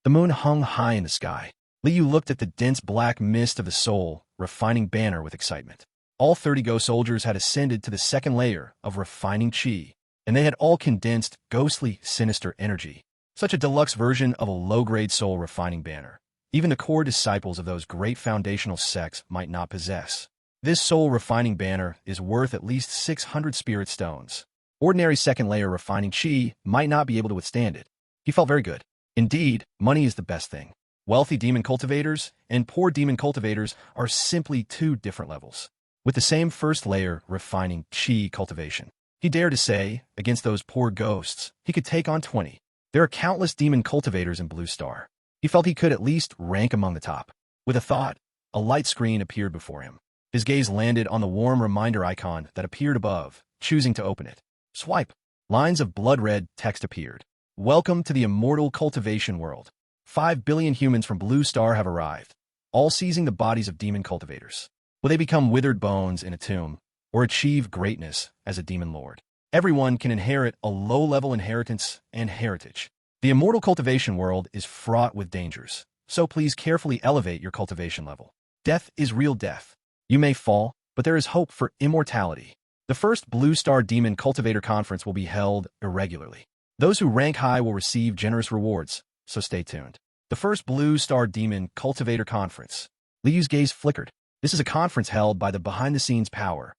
Speaker 1: The moon hung high in the sky. Liu looked at the dense black mist of the soul refining banner with excitement. All 30 ghost soldiers had ascended to the second layer of refining chi, and they had all condensed ghostly, sinister energy. Such a deluxe version of a low-grade soul refining banner. Even the core disciples of those great foundational sects might not possess. This soul refining banner is worth at least 600 spirit stones. Ordinary second-layer refining chi might not be able to withstand it. He felt very good. Indeed, money is the best thing. Wealthy demon cultivators and poor demon cultivators are simply two different levels. With the same first-layer refining chi cultivation, he dared to say, against those poor ghosts, he could take on 20. There are countless demon cultivators in Blue Star. He felt he could at least rank among the top. With a thought, a light screen appeared before him. His gaze landed on the warm reminder icon that appeared above, choosing to open it. Swipe. Lines of blood-red text appeared. Welcome to the immortal cultivation world. 5 billion humans from Blue Star have arrived, all seizing the bodies of demon cultivators. Will they become withered bones in a tomb, or achieve greatness as a demon lord? Everyone can inherit a low-level inheritance and heritage. The immortal cultivation world is fraught with dangers, so please carefully elevate your cultivation level. Death is real death. You may fall, but there is hope for immortality. The first Blue Star Demon Cultivator Conference will be held irregularly. Those who rank high will receive generous rewards, so stay tuned. The first Blue Star Demon Cultivator Conference. Liu's gaze flickered. This is a conference held by the behind-the-scenes power.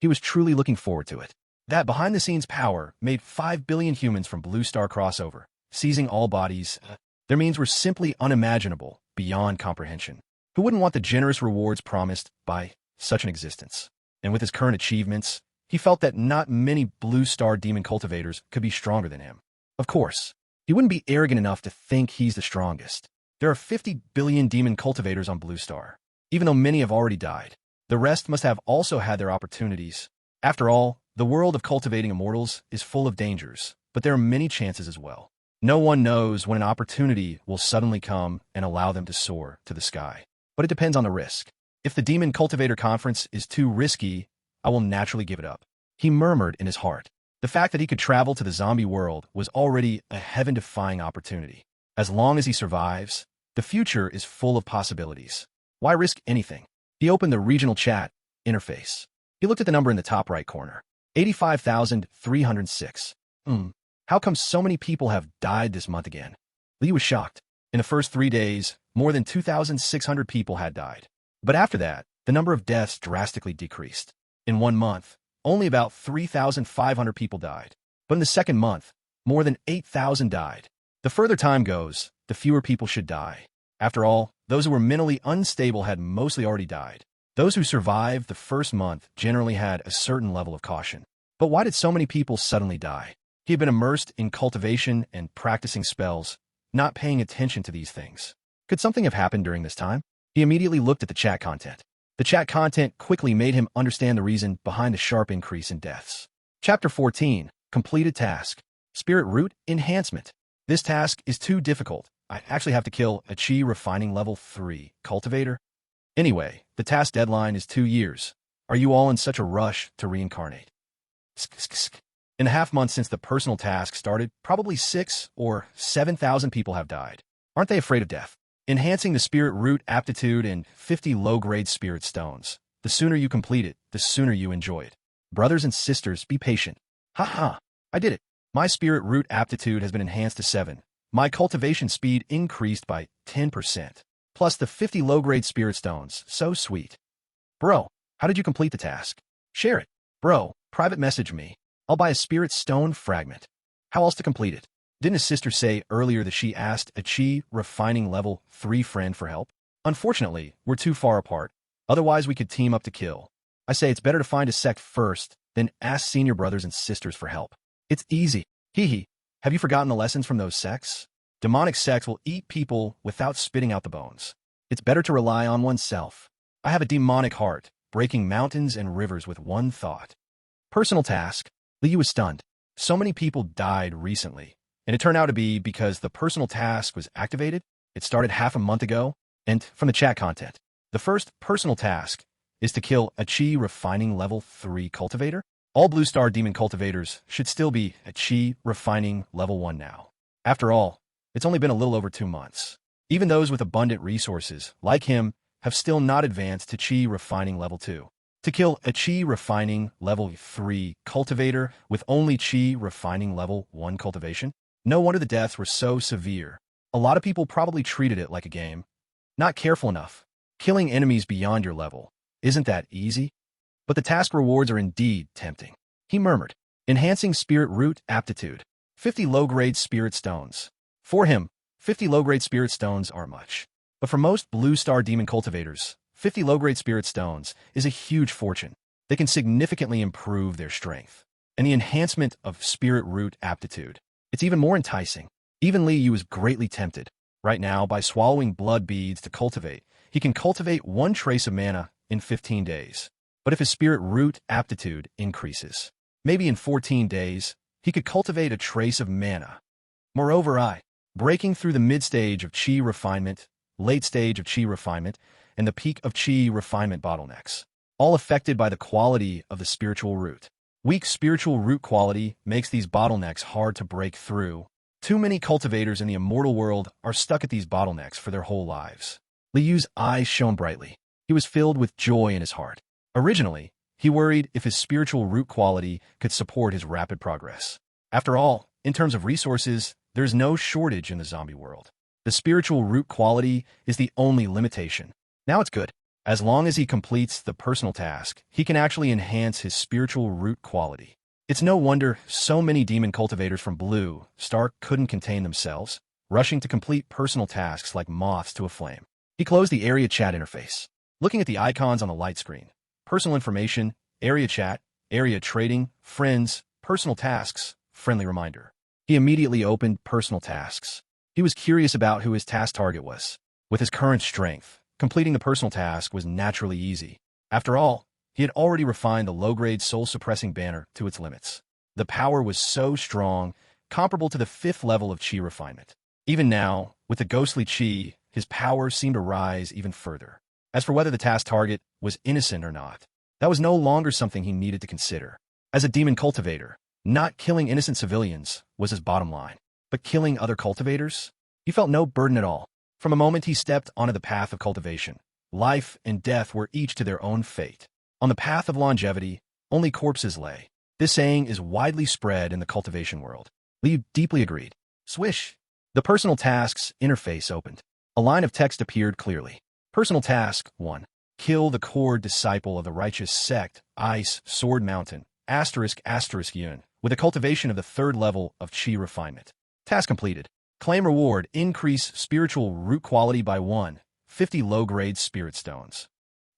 Speaker 1: He was truly looking forward to it. That behind-the-scenes power made 5 billion humans from Blue Star crossover, seizing all bodies. Their means were simply unimaginable, beyond comprehension. Who wouldn't want the generous rewards promised by such an existence? And with his current achievements, he felt that not many Blue Star demon cultivators could be stronger than him. Of course, he wouldn't be arrogant enough to think he's the strongest. There are 50 billion demon cultivators on Blue Star. Even though many have already died, the rest must have also had their opportunities. After all, the world of cultivating immortals is full of dangers, but there are many chances as well. No one knows when an opportunity will suddenly come and allow them to soar to the sky. But it depends on the risk. If the Demon Cultivator Conference is too risky, I will naturally give it up. He murmured in his heart. The fact that he could travel to the zombie world was already a heaven-defying opportunity. As long as he survives, the future is full of possibilities. Why risk anything? He opened the regional chat interface. He looked at the number in the top right corner. 85,306. How come so many people have died this month again? Lee was shocked. In the first 3 days, more than 2,600 people had died. But after that, the number of deaths drastically decreased. In 1 month, only about 3,500 people died. But in the second month, more than 8,000 died. The further time goes, the fewer people should die. After all, those who were mentally unstable had mostly already died. Those who survived the first month generally had a certain level of caution. But why did so many people suddenly die? He had been immersed in cultivation and practicing spells, not paying attention to these things. Could something have happened during this time? He immediately looked at the chat content. The chat content quickly made him understand the reason behind the sharp increase in deaths. Chapter 14. Completed task. Spirit Root Enhancement. This task is too difficult. I actually have to kill a Chi Refining Level 3 cultivator. Anyway, the task deadline is 2 years. Are you all in such a rush to reincarnate? In the half month since the personal task started, probably 6 or 7,000 people have died. Aren't they afraid of death? Enhancing the spirit root aptitude and 50 low-grade spirit stones. The sooner you complete it, the sooner you enjoy it. Brothers and sisters, be patient. Ha! I did it. My spirit root aptitude has been enhanced to 7. My cultivation speed increased by 10%. Plus the 50 low-grade spirit stones. So sweet. Bro, how did you complete the task? Share it. Bro, private message me. I'll buy a spirit stone fragment. How else to complete it? Didn't his sister say earlier that she asked a chi refining level 3 friend for help? Unfortunately, we're too far apart. Otherwise, we could team up to kill. I say it's better to find a sect first, then ask senior brothers and sisters for help. It's easy. Hee hee. Have you forgotten the lessons from those sects? Demonic sects will eat people without spitting out the bones. It's better to rely on oneself. I have a demonic heart, breaking mountains and rivers with one thought. Personal task. Liu was stunned. So many people died recently, and it turned out to be because the personal task was activated. It started half a month ago, and from the chat content, the first personal task is to kill a chi refining level 3 cultivator. All Blue Star Demon cultivators should still be a chi refining level 1 now. After all, it's only been a little over 2 months. Even those with abundant resources, like him, have still not advanced to chi refining level 2. To kill a chi refining level 3 cultivator with only chi refining level 1 cultivation? No wonder the deaths were so severe. A lot of people probably treated it like a game. Not careful enough. Killing enemies beyond your level. Isn't that easy? But the task rewards are indeed tempting. He murmured. Enhancing spirit root aptitude. 50 low-grade spirit stones. For him, 50 low-grade spirit stones are much. But for most Blue Star Demon cultivators, 50 low-grade spirit stones is a huge fortune. They can significantly improve their strength. And the enhancement of spirit root aptitude. It's even more enticing. Even Li Yu was greatly tempted. Right now, by swallowing blood beads to cultivate, he can cultivate 1 trace of mana in 15 days. But if his spirit root aptitude increases, maybe in 14 days, he could cultivate a trace of mana. Moreover, breaking through the mid-stage of chi refinement, late stage of chi refinement, and the peak of chi refinement bottlenecks, all affected by the quality of the spiritual root. Weak spiritual root quality makes these bottlenecks hard to break through. Too many cultivators in the immortal world are stuck at these bottlenecks for their whole lives. Li Yu's eyes shone brightly. He was filled with joy in his heart. Originally, he worried if his spiritual root quality could support his rapid progress. After all, in terms of resources, there's no shortage in the zombie world. The spiritual root quality is the only limitation. Now it's good. As long as he completes the personal task, he can actually enhance his spiritual root quality. It's no wonder so many demon cultivators from Blue Star couldn't contain themselves, rushing to complete personal tasks like moths to a flame. He closed the area chat interface, looking at the icons on the light screen. Personal information, area chat, area trading, friends, personal tasks, friendly reminder. He immediately opened personal tasks. He was curious about who his task target was. With his current strength, completing the personal task was naturally easy. After all, he had already refined the low-grade soul-suppressing banner to its limits. The power was so strong, comparable to the 5th level of chi refinement. Even now, with the ghostly chi, his power seemed to rise even further. As for whether the task target was innocent or not, that was no longer something he needed to consider. As a demon cultivator, not killing innocent civilians was his bottom line. But killing other cultivators? He felt no burden at all. From the moment he stepped onto the path of cultivation, life and death were each to their own fate. On the path of longevity, only corpses lay. This saying is widely spread in the cultivation world. Liu deeply agreed. Swish! The personal tasks interface opened. A line of text appeared clearly. Personal task 1. Kill the core disciple of the righteous sect, Ice Sword Mountain, *** Yun, with a cultivation of the 3rd level of chi refinement. Task completed. Claim reward, increase spiritual root quality by 1, 50 low-grade spirit stones.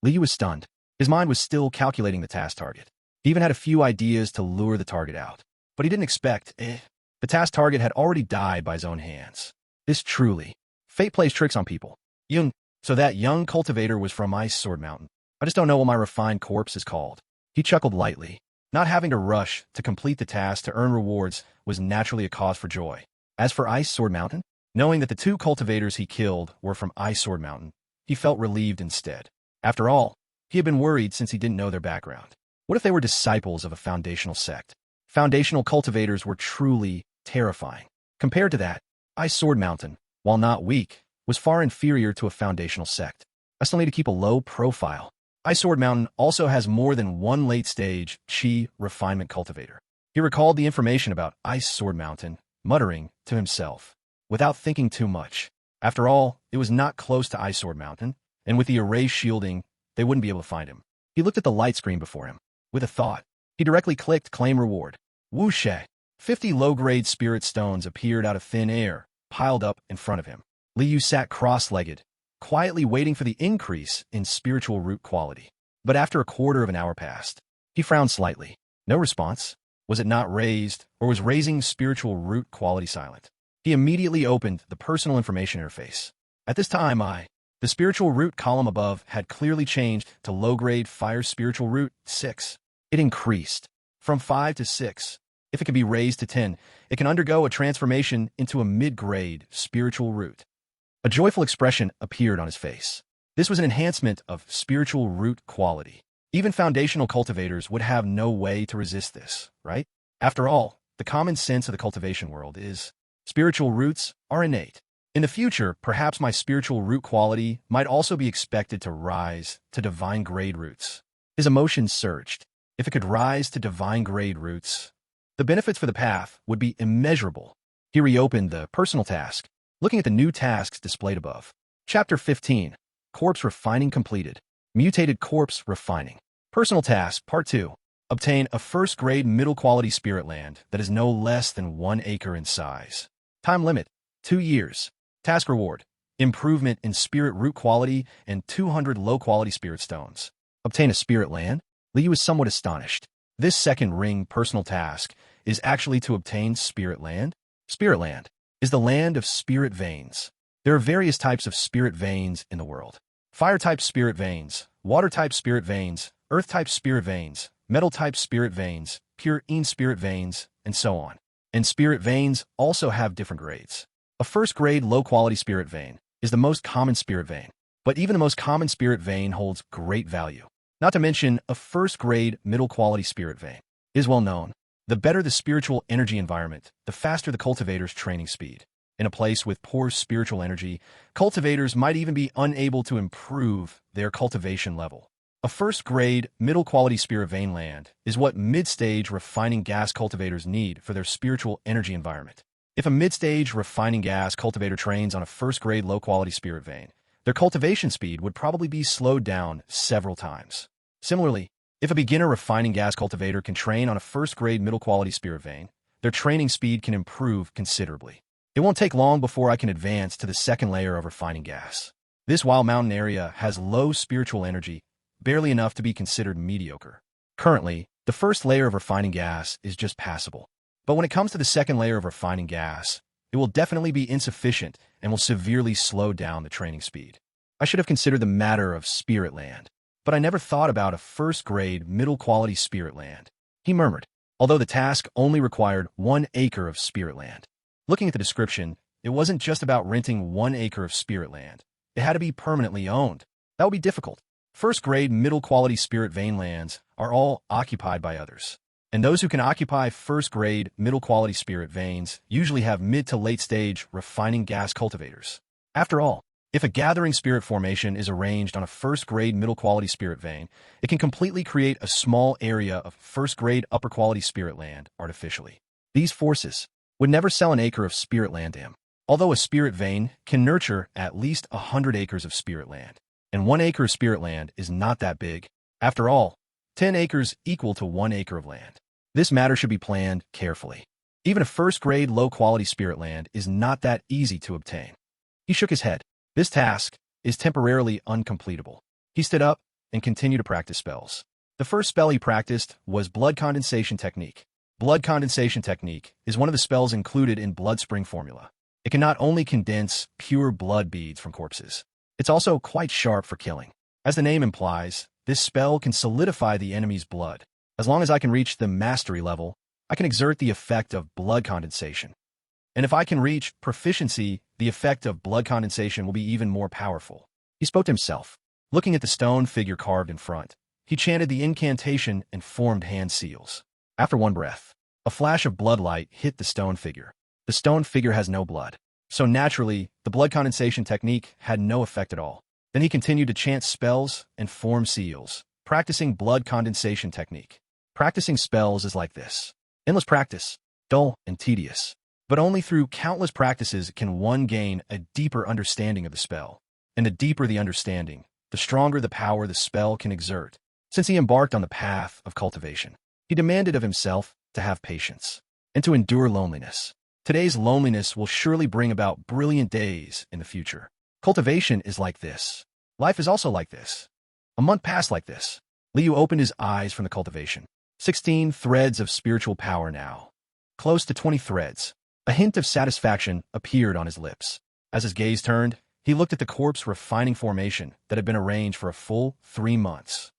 Speaker 1: Liu was stunned. His mind was still calculating the task target. He even had a few ideas to lure the target out. But he didn't expect, the task target had already died by his own hands. This truly. Fate plays tricks on people. Yun, so that young cultivator was from Ice Sword Mountain. I just don't know what my refined corpse is called. He chuckled lightly. Not having to rush to complete the task to earn rewards was naturally a cause for joy. As for Ice Sword Mountain, knowing that the 2 cultivators he killed were from Ice Sword Mountain, he felt relieved instead. After all, he had been worried since he didn't know their background. What if they were disciples of a foundational sect? Foundational cultivators were truly terrifying. Compared to that, Ice Sword Mountain, while not weak, was far inferior to a foundational sect. I still need to keep a low profile. Ice Sword Mountain also has more than 1 late-stage chi refinement cultivator. He recalled the information about Ice Sword Mountain, muttering to himself, without thinking too much. After all, it was not close to Ice Sword Mountain, and with the array shielding, they wouldn't be able to find him. He looked at the light screen before him. With a thought, he directly clicked Claim Reward. Whoosh! 50 low-grade spirit stones appeared out of thin air, piled up in front of him. Liu sat cross-legged, quietly waiting for the increase in spiritual root quality. But after a quarter of an hour passed, he frowned slightly. No response. Was it not raised, or was raising spiritual root quality silent? He immediately opened the personal information interface. At this time, the spiritual root column above had clearly changed to low-grade fire spiritual root 6. It increased from 5 to 6. If it can be raised to 10, it can undergo a transformation into a mid-grade spiritual root. A joyful expression appeared on his face. This was an enhancement of spiritual root quality. Even foundational cultivators would have no way to resist this, right? After all, the common sense of the cultivation world is spiritual roots are innate. In the future, perhaps my spiritual root quality might also be expected to rise to divine grade roots. His emotions surged. If it could rise to divine grade roots, the benefits for the path would be immeasurable. He reopened the personal task, looking at the new tasks displayed above. Chapter 15. Corpse Refining completed. Mutated Corpse Refining. Personal Task, Part 2. Obtain a first-grade middle-quality spirit land that is no less than 1 acre in size. Time limit, 2 years. Task reward, improvement in spirit root quality and 200 low-quality spirit stones. Obtain a spirit land? Liu was somewhat astonished. This second ring personal task is actually to obtain spirit land? Spirit land is the land of spirit veins. There are various types of spirit veins in the world. Fire-type spirit veins, water-type spirit veins, earth-type spirit veins, metal-type spirit veins, pure-in spirit veins, and so on. And spirit veins also have different grades. A first-grade low-quality spirit vein is the most common spirit vein, but even the most common spirit vein holds great value. Not to mention, a first-grade middle-quality spirit vein is well known. The better the spiritual energy environment, the faster the cultivator's training speed. In a place with poor spiritual energy, cultivators might even be unable to improve their cultivation level. A first-grade, middle-quality spirit vein land is what mid-stage refining gas cultivators need for their spiritual energy environment. If a mid-stage refining gas cultivator trains on a first-grade low-quality spirit vein, their cultivation speed would probably be slowed down several times. Similarly, if a beginner refining gas cultivator can train on a first-grade middle-quality spirit vein, their training speed can improve considerably. It won't take long before I can advance to the second layer of refining gas. This wild mountain area has low spiritual energy, barely enough to be considered mediocre. Currently, the first layer of refining gas is just passable. But when it comes to the second layer of refining gas, it will definitely be insufficient and will severely slow down the training speed. I should have considered the matter of spirit land, but I never thought about a first-grade, middle-quality spirit land, he murmured, although the task only required 1 acre of spirit land. Looking at the description, it wasn't just about renting 1 acre of spirit land. It had to be permanently owned. That would be difficult. First-grade, middle-quality spirit vein lands are all occupied by others. And those who can occupy first-grade, middle-quality spirit veins usually have mid to late-stage refining gas cultivators. After all, if a gathering spirit formation is arranged on a first-grade, middle-quality spirit vein, it can completely create a small area of first-grade, upper-quality spirit land artificially. These forces would never sell an acre of spirit land to him, although a spirit vein can nurture at least 100 acres of spirit land. And 1 acre of spirit land is not that big. After all, 10 acres equal to 1 acre of land. This matter should be planned carefully. Even a first-grade, low-quality spirit land is not that easy to obtain. He shook his head. This task is temporarily uncompletable. He stood up and continued to practice spells. The first spell he practiced was Blood Condensation Technique. Blood Condensation Technique is one of the spells included in Blood Spring formula. It can not only condense pure blood beads from corpses, it's also quite sharp for killing. As the name implies, this spell can solidify the enemy's blood. As long as I can reach the mastery level, I can exert the effect of blood condensation. And if I can reach proficiency, the effect of blood condensation will be even more powerful. He spoke to himself. Looking at the stone figure carved in front, he chanted the incantation and formed hand seals. After one breath, a flash of blood light hit the stone figure. The stone figure has no blood, so naturally, the blood condensation technique had no effect at all. Then he continued to chant spells and form seals, practicing blood condensation technique. Practicing spells is like this. Endless practice, dull and tedious. But only through countless practices can one gain a deeper understanding of the spell. And the deeper the understanding, the stronger the power the spell can exert. Since he embarked on the path of cultivation, he demanded of himself to have patience, and to endure loneliness. Today's loneliness will surely bring about brilliant days in the future. Cultivation is like this. Life is also like this. A month passed like this. Liu opened his eyes from the cultivation. 16 threads of spiritual power now. Close to 20 threads. A hint of satisfaction appeared on his lips. As his gaze turned, he looked at the corpse refining formation that had been arranged for a full 3 months.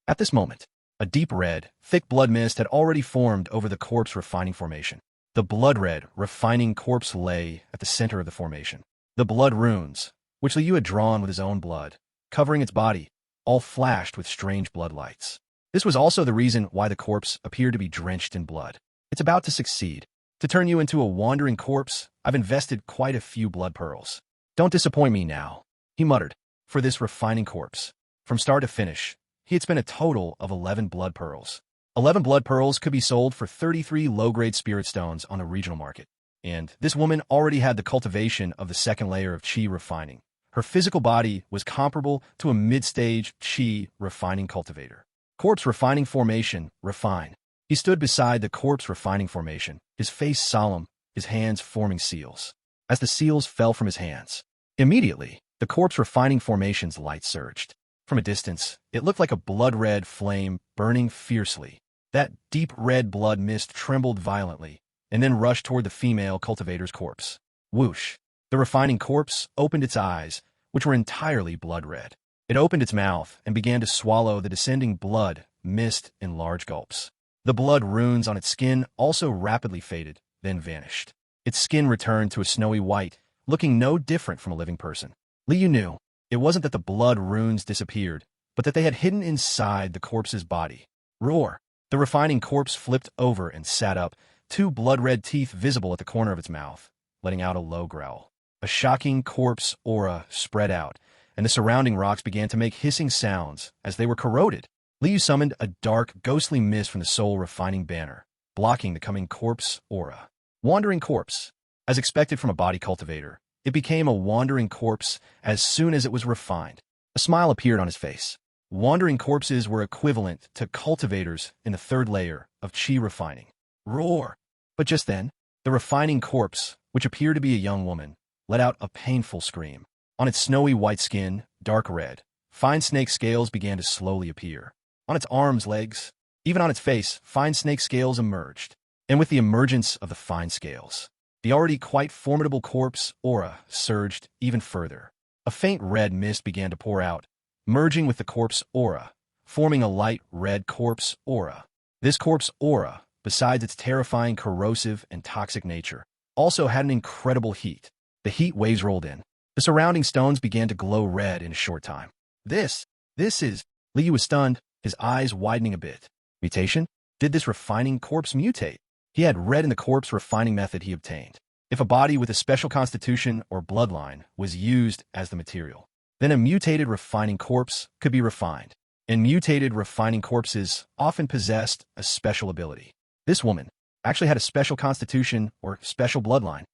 Speaker 1: At this moment, a deep red, thick blood mist had already formed over the corpse refining formation. The blood-red, refining corpse lay at the center of the formation. The blood runes, which Liu had drawn with his own blood, covering its body, all flashed with strange blood lights. This was also the reason why the corpse appeared to be drenched in blood. It's about to succeed. To turn you into a wandering corpse, I've invested quite a few blood pearls. Don't disappoint me now, he muttered, for this refining corpse. From start to finish, he had spent a total of 11 blood pearls. 11 blood pearls could be sold for 33 low-grade spirit stones on the regional market. And this woman already had the cultivation of the second layer of qi refining. Her physical body was comparable to a mid-stage qi refining cultivator. Corpse refining formation, refine. He stood beside the corpse refining formation, his face solemn, his hands forming seals. As the seals fell from his hands, immediately, the corpse refining formation's light surged. From a distance, it looked like a blood-red flame burning fiercely. That deep red blood mist trembled violently, and then rushed toward the female cultivator's corpse. Whoosh! The refining corpse opened its eyes, which were entirely blood-red. It opened its mouth and began to swallow the descending blood mist in large gulps. The blood runes on its skin also rapidly faded, then vanished. Its skin returned to a snowy white, looking no different from a living person. Liu knew it wasn't that the blood runes disappeared, but that they had hidden inside the corpse's body. Roar! The refining corpse flipped over and sat up, 2 blood-red teeth visible at the corner of its mouth, letting out a low growl. A shocking corpse aura spread out, and the surrounding rocks began to make hissing sounds as they were corroded. Liu summoned a dark, ghostly mist from the soul refining banner, blocking the coming corpse aura. Wandering corpse. As expected from a body cultivator, it became a wandering corpse as soon as it was refined. A smile appeared on his face. Wandering corpses were equivalent to cultivators in the third layer of qi refining. Roar! But just then, the refining corpse, which appeared to be a young woman, let out a painful scream. On its snowy white skin, dark red, fine snake scales began to slowly appear. On its arms, legs, even on its face, fine snake scales emerged. And with the emergence of the fine scales, the already quite formidable corpse aura surged even further. A faint red mist began to pour out, merging with the corpse aura, forming a light red corpse aura. This corpse aura, besides its terrifying corrosive and toxic nature, also had an incredible heat. The heat waves rolled in. The surrounding stones began to glow red in a short time. This is... Liu was stunned, his eyes widening a bit. Mutation? Did this refining corpse mutate? He had red in the corpse refining method he obtained. If a body with a special constitution or bloodline was used as the material, then a mutated refining corpse could be refined, and mutated refining corpses often possessed a special ability. This woman actually had a special constitution or special bloodline.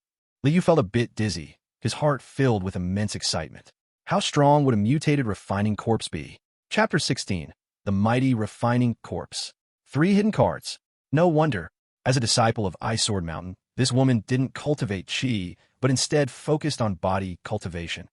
Speaker 1: Liu felt a bit dizzy, his heart filled with immense excitement. How strong would a mutated refining corpse be? Chapter 16. The Mighty Refining Corpse. 3 hidden cards. No wonder. As a disciple of Ice Sword Mountain, this woman didn't cultivate qi, but instead focused on body cultivation.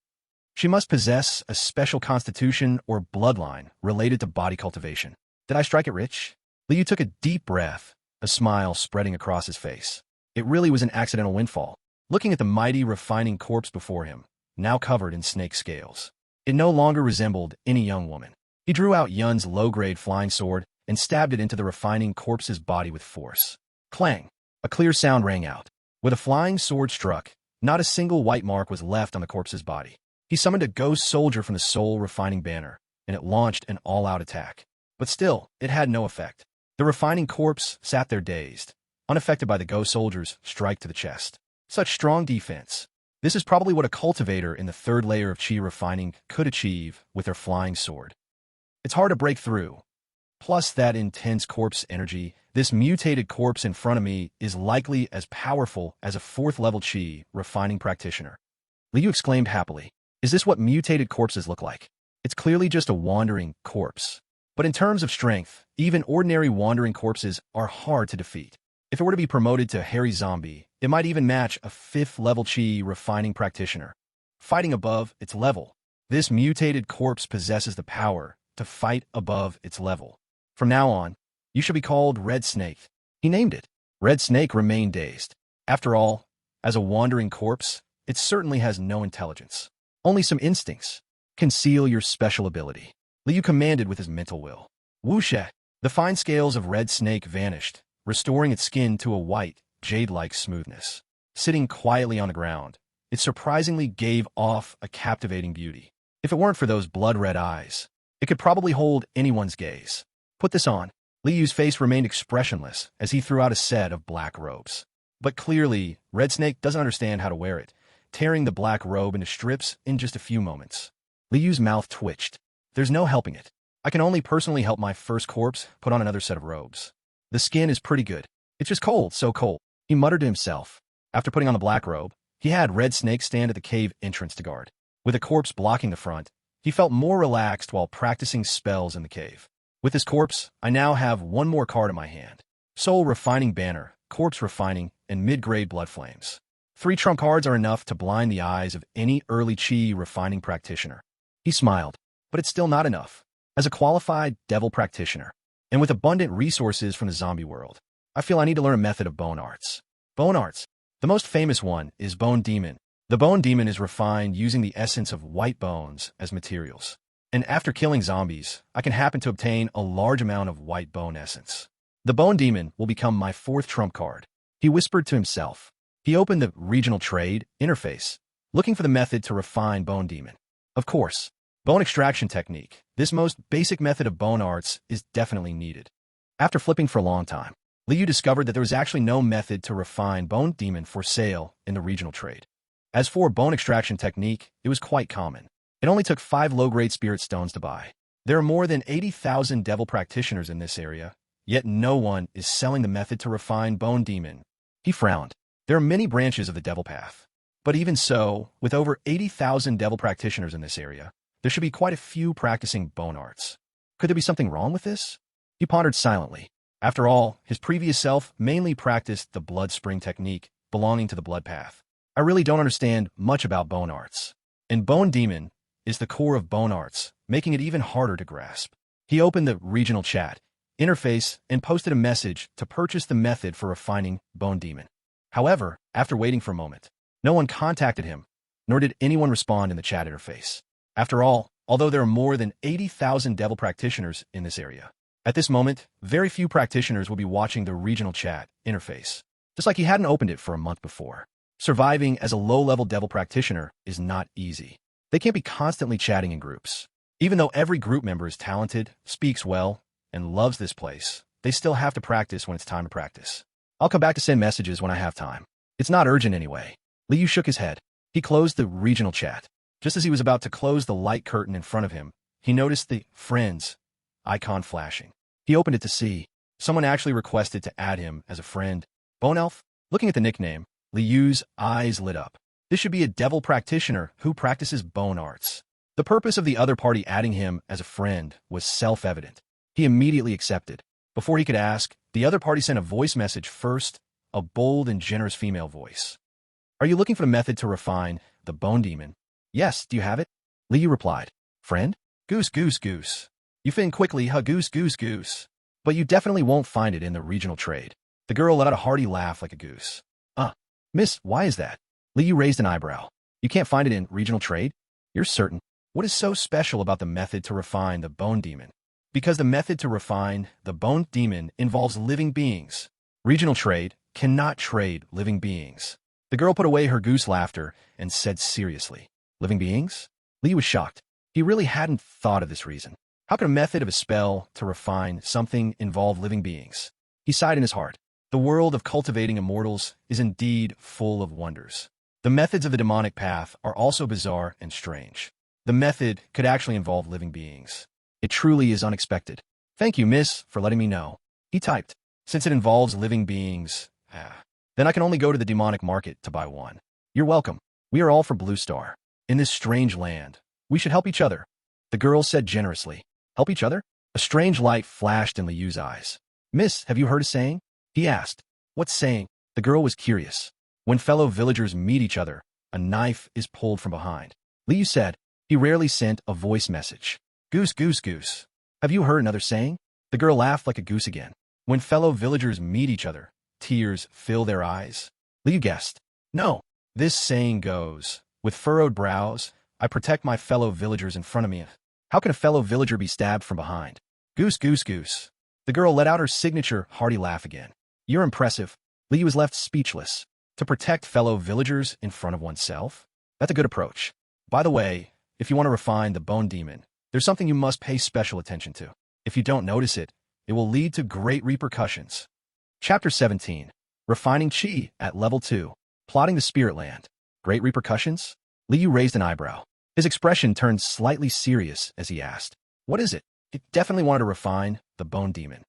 Speaker 1: She must possess a special constitution or bloodline related to body cultivation. Did I strike it rich? Liu took a deep breath, a smile spreading across his face. It really was an accidental windfall. Looking at the mighty refining corpse before him, now covered in snake scales, it no longer resembled any young woman. He drew out Yun's low-grade flying sword and stabbed it into the refining corpse's body with force. Clang! A clear sound rang out. Where the flying sword struck, not a single white mark was left on the corpse's body. He summoned a ghost soldier from the soul refining banner, and it launched an all-out attack. But still, it had no effect. The refining corpse sat there dazed, unaffected by the ghost soldier's strike to the chest. Such strong defense. This is probably what a cultivator in the third layer of qi refining could achieve with their flying sword. It's hard to break through. Plus that intense corpse energy, this mutated corpse in front of me is likely as powerful as a 4th-level qi refining practitioner. Liu exclaimed happily. Is this what mutated corpses look like? It's clearly just a wandering corpse. But in terms of strength, even ordinary wandering corpses are hard to defeat. If it were to be promoted to hairy zombie, it might even match a 5th-level chi refining practitioner. Fighting above its level, this mutated corpse possesses the power to fight above its level. From now on, you should be called Red Snake. He named it. Red Snake remained dazed. After all, as a wandering corpse, it certainly has no intelligence. Only some instincts. Conceal your special ability. Liu commanded with his mental will. Whoosha! The fine scales of Red Snake vanished, restoring its skin to a white, jade-like smoothness. Sitting quietly on the ground, it surprisingly gave off a captivating beauty. If it weren't for those blood-red eyes, it could probably hold anyone's gaze. Put this on. Liu's face remained expressionless as he threw out a set of black robes. But clearly, Red Snake doesn't understand how to wear it, tearing the black robe into strips in just a few moments. Liu's mouth twitched. There's no helping it. I can only personally help my first corpse put on another set of robes. The skin is pretty good. It's just cold, so cold, he muttered to himself. After putting on the black robe, he had Red Snake stand at the cave entrance to guard. With a corpse blocking the front, he felt more relaxed while practicing spells in the cave. With this corpse, I now have one more card in my hand. Soul Refining Banner, Corpse Refining, and Mid-Grade Blood Flames. 3 trump cards are enough to blind the eyes of any early chi refining practitioner. He smiled, but it's still not enough. As a qualified devil practitioner, and with abundant resources from the zombie world, I feel I need to learn a method of bone arts. Bone arts. The most famous one is Bone Demon. The Bone Demon is refined using the essence of white bones as materials. And after killing zombies, I can happen to obtain a large amount of white bone essence. The Bone Demon will become my 4th trump card. He whispered to himself. He opened the regional trade interface, looking for the method to refine Bone Demon. Of course, bone extraction technique, this most basic method of bone arts, is definitely needed. After flipping for a long time, Liu discovered that there was actually no method to refine Bone Demon for sale in the regional trade. As for bone extraction technique, it was quite common. It only took 5 low-grade spirit stones to buy. There are more than 80,000 devil practitioners in this area, yet no one is selling the method to refine Bone Demon. He frowned. There are many branches of the devil path. But even so, with over 80,000 devil practitioners in this area, there should be quite a few practicing bone arts. Could there be something wrong with this? He pondered silently. After all, his previous self mainly practiced the blood spring technique belonging to the blood path. I really don't understand much about bone arts. And Bone Demon is the core of bone arts, making it even harder to grasp. He opened the regional chat interface and posted a message to purchase the method for refining Bone Demon. However, after waiting for a moment, no one contacted him, nor did anyone respond in the chat interface. After all, although there are more than 80,000 devil practitioners in this area, at this moment, very few practitioners will be watching the regional chat interface, just like he hadn't opened it for a month before. Surviving as a low-level devil practitioner is not easy. They can't be constantly chatting in groups. Even though every group member is talented, speaks well, and loves this place, they still have to practice when it's time to practice. I'll come back to send messages when I have time. It's not urgent anyway. Liu shook his head. He closed the regional chat. Just as he was about to close the light curtain in front of him, he noticed the Friends icon flashing. He opened it to see. Someone actually requested to add him as a friend. Bone Elf? Looking at the nickname, Liu's eyes lit up. This should be a devil practitioner who practices bone arts. The purpose of the other party adding him as a friend was self-evident. He immediately accepted. Before he could ask, the other party sent a voice message first, a bold and generous female voice. Are you looking for a method to refine the Bone Demon? Yes, do you have it? Liu replied. Friend? Goose, goose, goose. You fit in quickly, huh? Goose, goose, goose. But you definitely won't find it in the regional trade. The girl let out a hearty laugh like a goose. Miss, why is that? Liu raised an eyebrow. You can't find it in regional trade? You're certain. What is so special about the method to refine the Bone Demon? Because the method to refine the Bone Demon involves living beings. Regional trade cannot trade living beings. The girl put away her goose laughter and said seriously, living beings? Liu was shocked. He really hadn't thought of this reason. How could a method of a spell to refine something involve living beings? He sighed in his heart. The world of cultivating immortals is indeed full of wonders. The methods of the demonic path are also bizarre and strange. The method could actually involve living beings. It truly is unexpected. Thank you, miss, for letting me know. He typed. Since it involves living beings, then I can only go to the demonic market to buy one. You're welcome. We are all for Blue Star. In this strange land, we should help each other. The girl said generously. Help each other? A strange light flashed in Liu's eyes. Miss, have you heard a saying? He asked. What's saying? The girl was curious. When fellow villagers meet each other, a knife is pulled from behind. Liu said. He rarely sent a voice message. Goose, goose, goose. Have you heard another saying? The girl laughed like a goose again. When fellow villagers meet each other, tears fill their eyes. Liu guessed. No. This saying goes, with furrowed brows, I protect my fellow villagers in front of me. How can a fellow villager be stabbed from behind? Goose, goose, goose. The girl let out her signature hearty laugh again. You're impressive. Liu was left speechless. To protect fellow villagers in front of oneself? That's a good approach. By the way, if you want to refine the bone demon, there's something you must pay special attention to. If you don't notice it, it will lead to great repercussions. Chapter 17. Refining Qi at Level 2. Plotting the Spirit Land. Great repercussions? Liu raised an eyebrow. His expression turned slightly serious as he asked, what is it? He definitely wanted to refine the bone demon.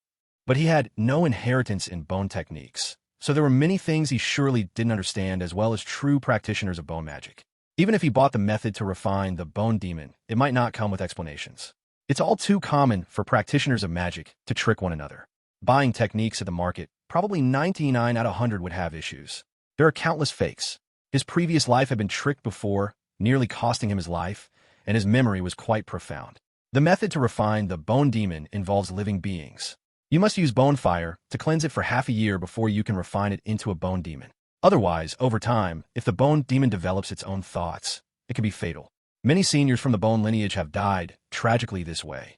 Speaker 1: But he had no inheritance in bone techniques, so there were many things he surely didn't understand as well as true practitioners of bone magic. Even if he bought the method to refine the bone demon, it might not come with explanations. It's all too common for practitioners of magic to trick one another. Buying techniques at the market, probably 99 out of 100 would have issues. There are countless fakes. His previous life had been tricked before, nearly costing him his life, and his memory was quite profound. The method to refine the bone demon involves living beings. You must use bone fire to cleanse it for half a year before you can refine it into a bone demon. Otherwise, over time, if the bone demon develops its own thoughts, it can be fatal. Many seniors from the bone lineage have died, tragically this way.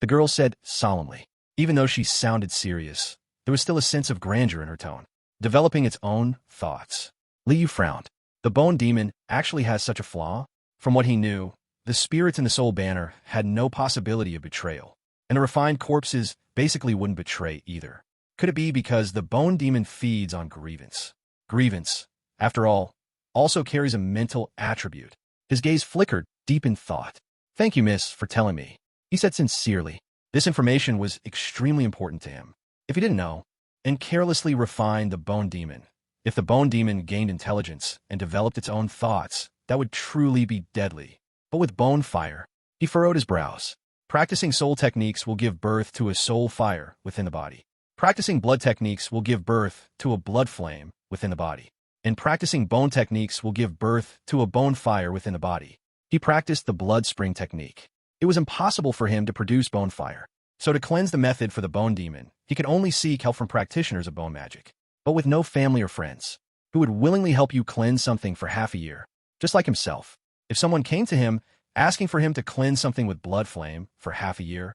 Speaker 1: The girl said solemnly. Even though she sounded serious, there was still a sense of grandeur in her tone. Developing its own thoughts. Liu frowned. The bone demon actually has such a flaw? From what he knew, the spirits in the soul banner had no possibility of betrayal, and the refined corpses basically wouldn't betray either. Could it be because the bone demon feeds on grievance? Grievance, after all, also carries a mental attribute. His gaze flickered, deep in thought. Thank you, miss, for telling me, he said sincerely. This information was extremely important to him. If he didn't know, and carelessly refined the bone demon, if the bone demon gained intelligence and developed its own thoughts, that would truly be deadly. But with bone fire, he furrowed his brows. Practicing soul techniques will give birth to a soul fire within the body. Practicing blood techniques will give birth to a blood flame within the body. And practicing bone techniques will give birth to a bone fire within the body. He practiced the blood spring technique. It was impossible for him to produce bone fire. So to cleanse the method for the bone demon, he could only seek help from practitioners of bone magic, but with no family or friends, who would willingly help you cleanse something for half a year. Just like himself, if someone came to him asking for him to cleanse something with blood flame for half a year,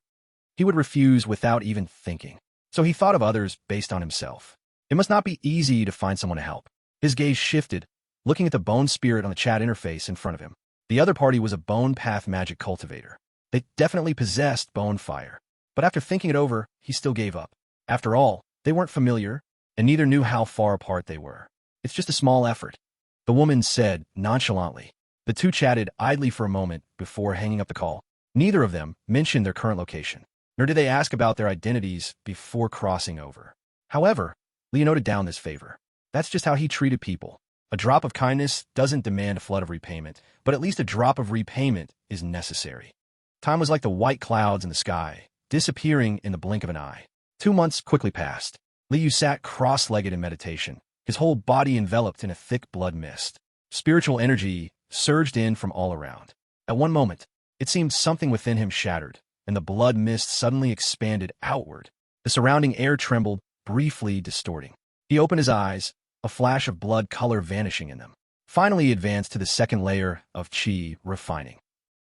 Speaker 1: he would refuse without even thinking. So he thought of others based on himself. It must not be easy to find someone to help. His gaze shifted, looking at the bone spirit on the chat interface in front of him. The other party was a bone path magic cultivator. They definitely possessed bone fire. But after thinking it over, he still gave up. After all, they weren't familiar, and neither knew how far apart they were. It's just a small effort, the woman said nonchalantly. The two chatted idly for a moment before hanging up the call. Neither of them mentioned their current location, nor did they ask about their identities before crossing over. However, Leo noted down this favor. That's just how he treated people. A drop of kindness doesn't demand a flood of repayment, but at least a drop of repayment is necessary. Time was like the white clouds in the sky, disappearing in the blink of an eye. 2 months quickly passed. Liu sat cross-legged in meditation, his whole body enveloped in a thick blood mist. Spiritual energy surged in from all around. At one moment, it seemed something within him shattered, and the blood mist suddenly expanded outward. The surrounding air trembled, briefly distorting. He opened his eyes, a flash of blood color vanishing in them. Finally, he advanced to the second layer of qi refining.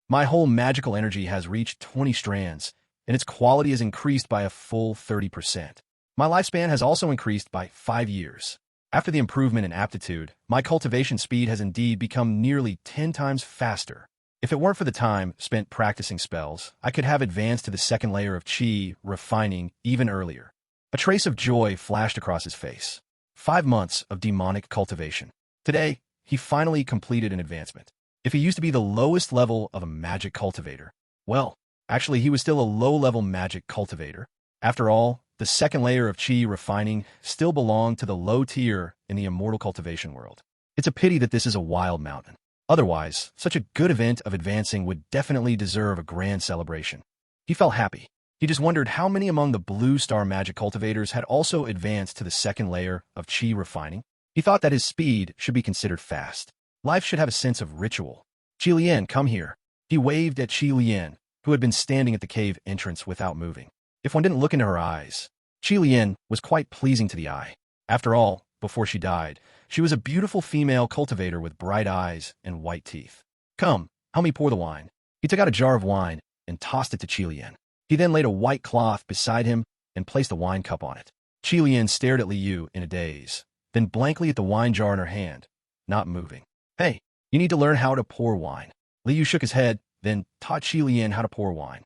Speaker 1: My whole magical energy has reached 20 strands, and its quality has increased by a full 30%. My lifespan has also increased by 5 years. After the improvement in aptitude, my cultivation speed has indeed become nearly 10 times faster. If it weren't for the time spent practicing spells, I could have advanced to the second layer of qi refining even earlier. A trace of joy flashed across his face. 5 months of demonic cultivation. Today, he finally completed an advancement. If he used to be the lowest level of a magic cultivator, well, actually he was still a low-level magic cultivator. After all, the second layer of qi refining still belonged to the low tier in the immortal cultivation world. It's a pity that this is a wild mountain. Otherwise, such a good event of advancing would definitely deserve a grand celebration. He felt happy. He just wondered how many among the blue star magic cultivators had also advanced to the second layer of chi refining. He thought that his speed should be considered fast. Life should have a sense of ritual. Qi Lian, come here. He waved at Qi Lian, who had been standing at the cave entrance without moving. If one didn't look into her eyes, Qi Lian was quite pleasing to the eye. After all, before she died, she was a beautiful female cultivator with bright eyes and white teeth. Come, help me pour the wine. He took out a jar of wine and tossed it to Qi Lian. He then laid a white cloth beside him and placed a wine cup on it. Qi Lian stared at Liu in a daze, then blankly at the wine jar in her hand, not moving. Hey, you need to learn how to pour wine. Liu shook his head, then taught Qi Lian how to pour wine.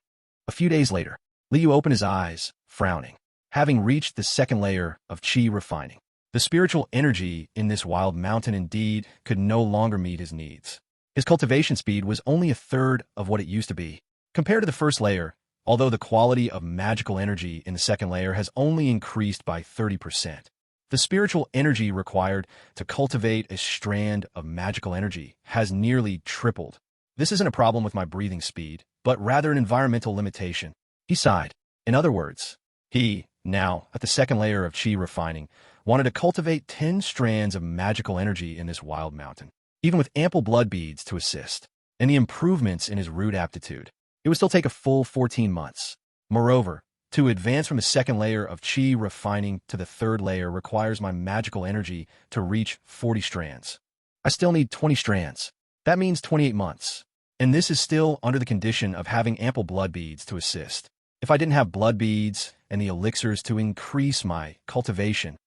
Speaker 1: A few days later, Liu opened his eyes, frowning, having reached the second layer of qi refining. The spiritual energy in this wild mountain indeed could no longer meet his needs. His cultivation speed was only a third of what it used to be. Compared to the first layer, although the quality of magical energy in the second layer has only increased by 30%, the spiritual energy required to cultivate a strand of magical energy has nearly tripled. This isn't a problem with my breathing speed, but rather an environmental limitation. He sighed. In other words, he, now at the second layer of qi refining, wanted to cultivate 10 strands of magical energy in this wild mountain, even with ample blood beads to assist, and the improvements in his root aptitude. It would still take a full 14 months. Moreover, to advance from the second layer of qi refining to the third layer requires my magical energy to reach 40 strands. I still need 20 strands. That means 28 months. And this is still under the condition of having ample blood beads to assist. If I didn't have blood beads and the elixirs to increase my cultivation,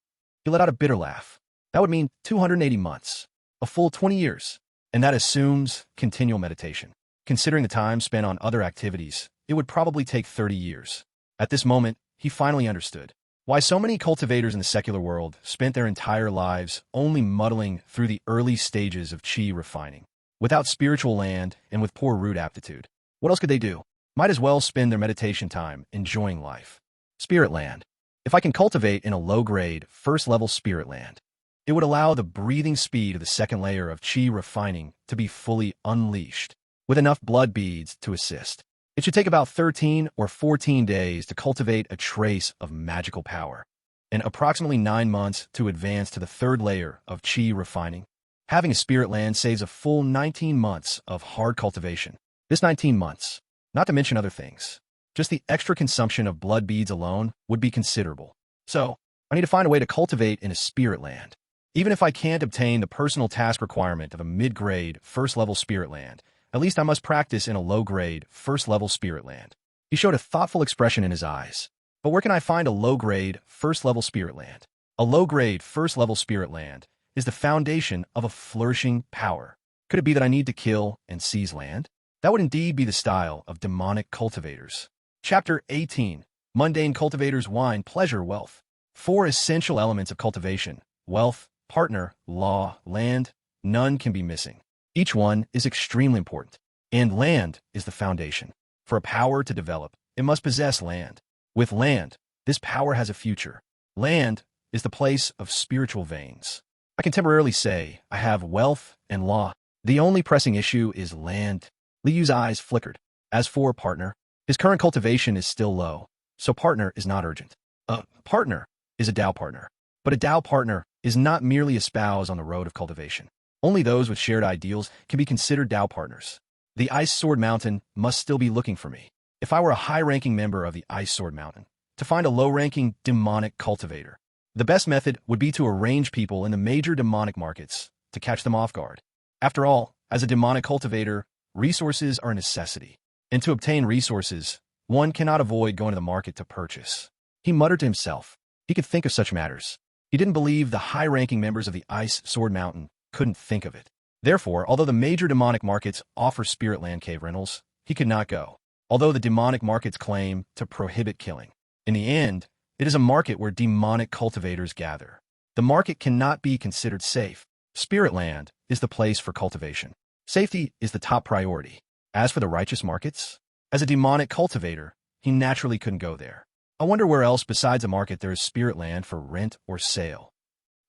Speaker 1: he let out a bitter laugh. That would mean 280 months, a full 20 years. And that assumes continual meditation. Considering the time spent on other activities, it would probably take 30 years. At this moment, he finally understood why so many cultivators in the secular world spent their entire lives only muddling through the early stages of qi refining. Without spiritual land and with poor root aptitude, what else could they do? Might as well spend their meditation time enjoying life. Spirit land. If I can cultivate in a low-grade, first-level spirit land, it would allow the breathing speed of the second layer of qi refining to be fully unleashed, with enough blood beads to assist. It should take about 13 or 14 days to cultivate a trace of magical power, and approximately 9 months to advance to the third layer of qi refining. Having a spirit land saves a full 19 months of hard cultivation. This 19 months, not to mention other things, just the extra consumption of blood beads alone would be considerable. So, I need to find a way to cultivate in a spirit land. Even if I can't obtain the personal task requirement of a mid-grade, first-level spirit land, at least I must practice in a low-grade, first-level spirit land. He showed a thoughtful expression in his eyes. But where can I find a low-grade, first-level spirit land? A low-grade, first-level spirit land is the foundation of a flourishing power. Could it be that I need to kill and seize land? That would indeed be the style of demonic cultivators. Chapter 18. Mundane cultivators: wine, pleasure, wealth. 4 essential elements of cultivation: wealth, partner, law, land. None can be missing. Each one is extremely important, and land is the foundation. For a power to develop, it must possess land. With land, this power has a future. Land is the place of spiritual veins. I can temporarily say I have wealth and law. The only pressing issue is land. Liu's eyes flickered. As for partner, his current cultivation is still low, so partner is not urgent. A partner is a Dao partner, but a Dao partner is not merely a spouse on the road of cultivation. Only those with shared ideals can be considered Dao partners. The Ice Sword Mountain must still be looking for me. If I were a high-ranking member of the Ice Sword Mountain, to find a low-ranking demonic cultivator, the best method would be to arrange people in the major demonic markets to catch them off guard. After all, as a demonic cultivator, resources are a necessity. And to obtain resources, one cannot avoid going to the market to purchase. He muttered to himself. He could think of such matters. He didn't believe the high-ranking members of the Ice Sword Mountain couldn't think of it. Therefore, although the major demonic markets offer spirit land cave rentals, he could not go. Although the demonic markets claim to prohibit killing, in the end, it is a market where demonic cultivators gather. The market cannot be considered safe. Spirit land is the place for cultivation. Safety is the top priority. As for the righteous markets, as a demonic cultivator, he naturally couldn't go there. I wonder where else besides a market there is spirit land for rent or sale.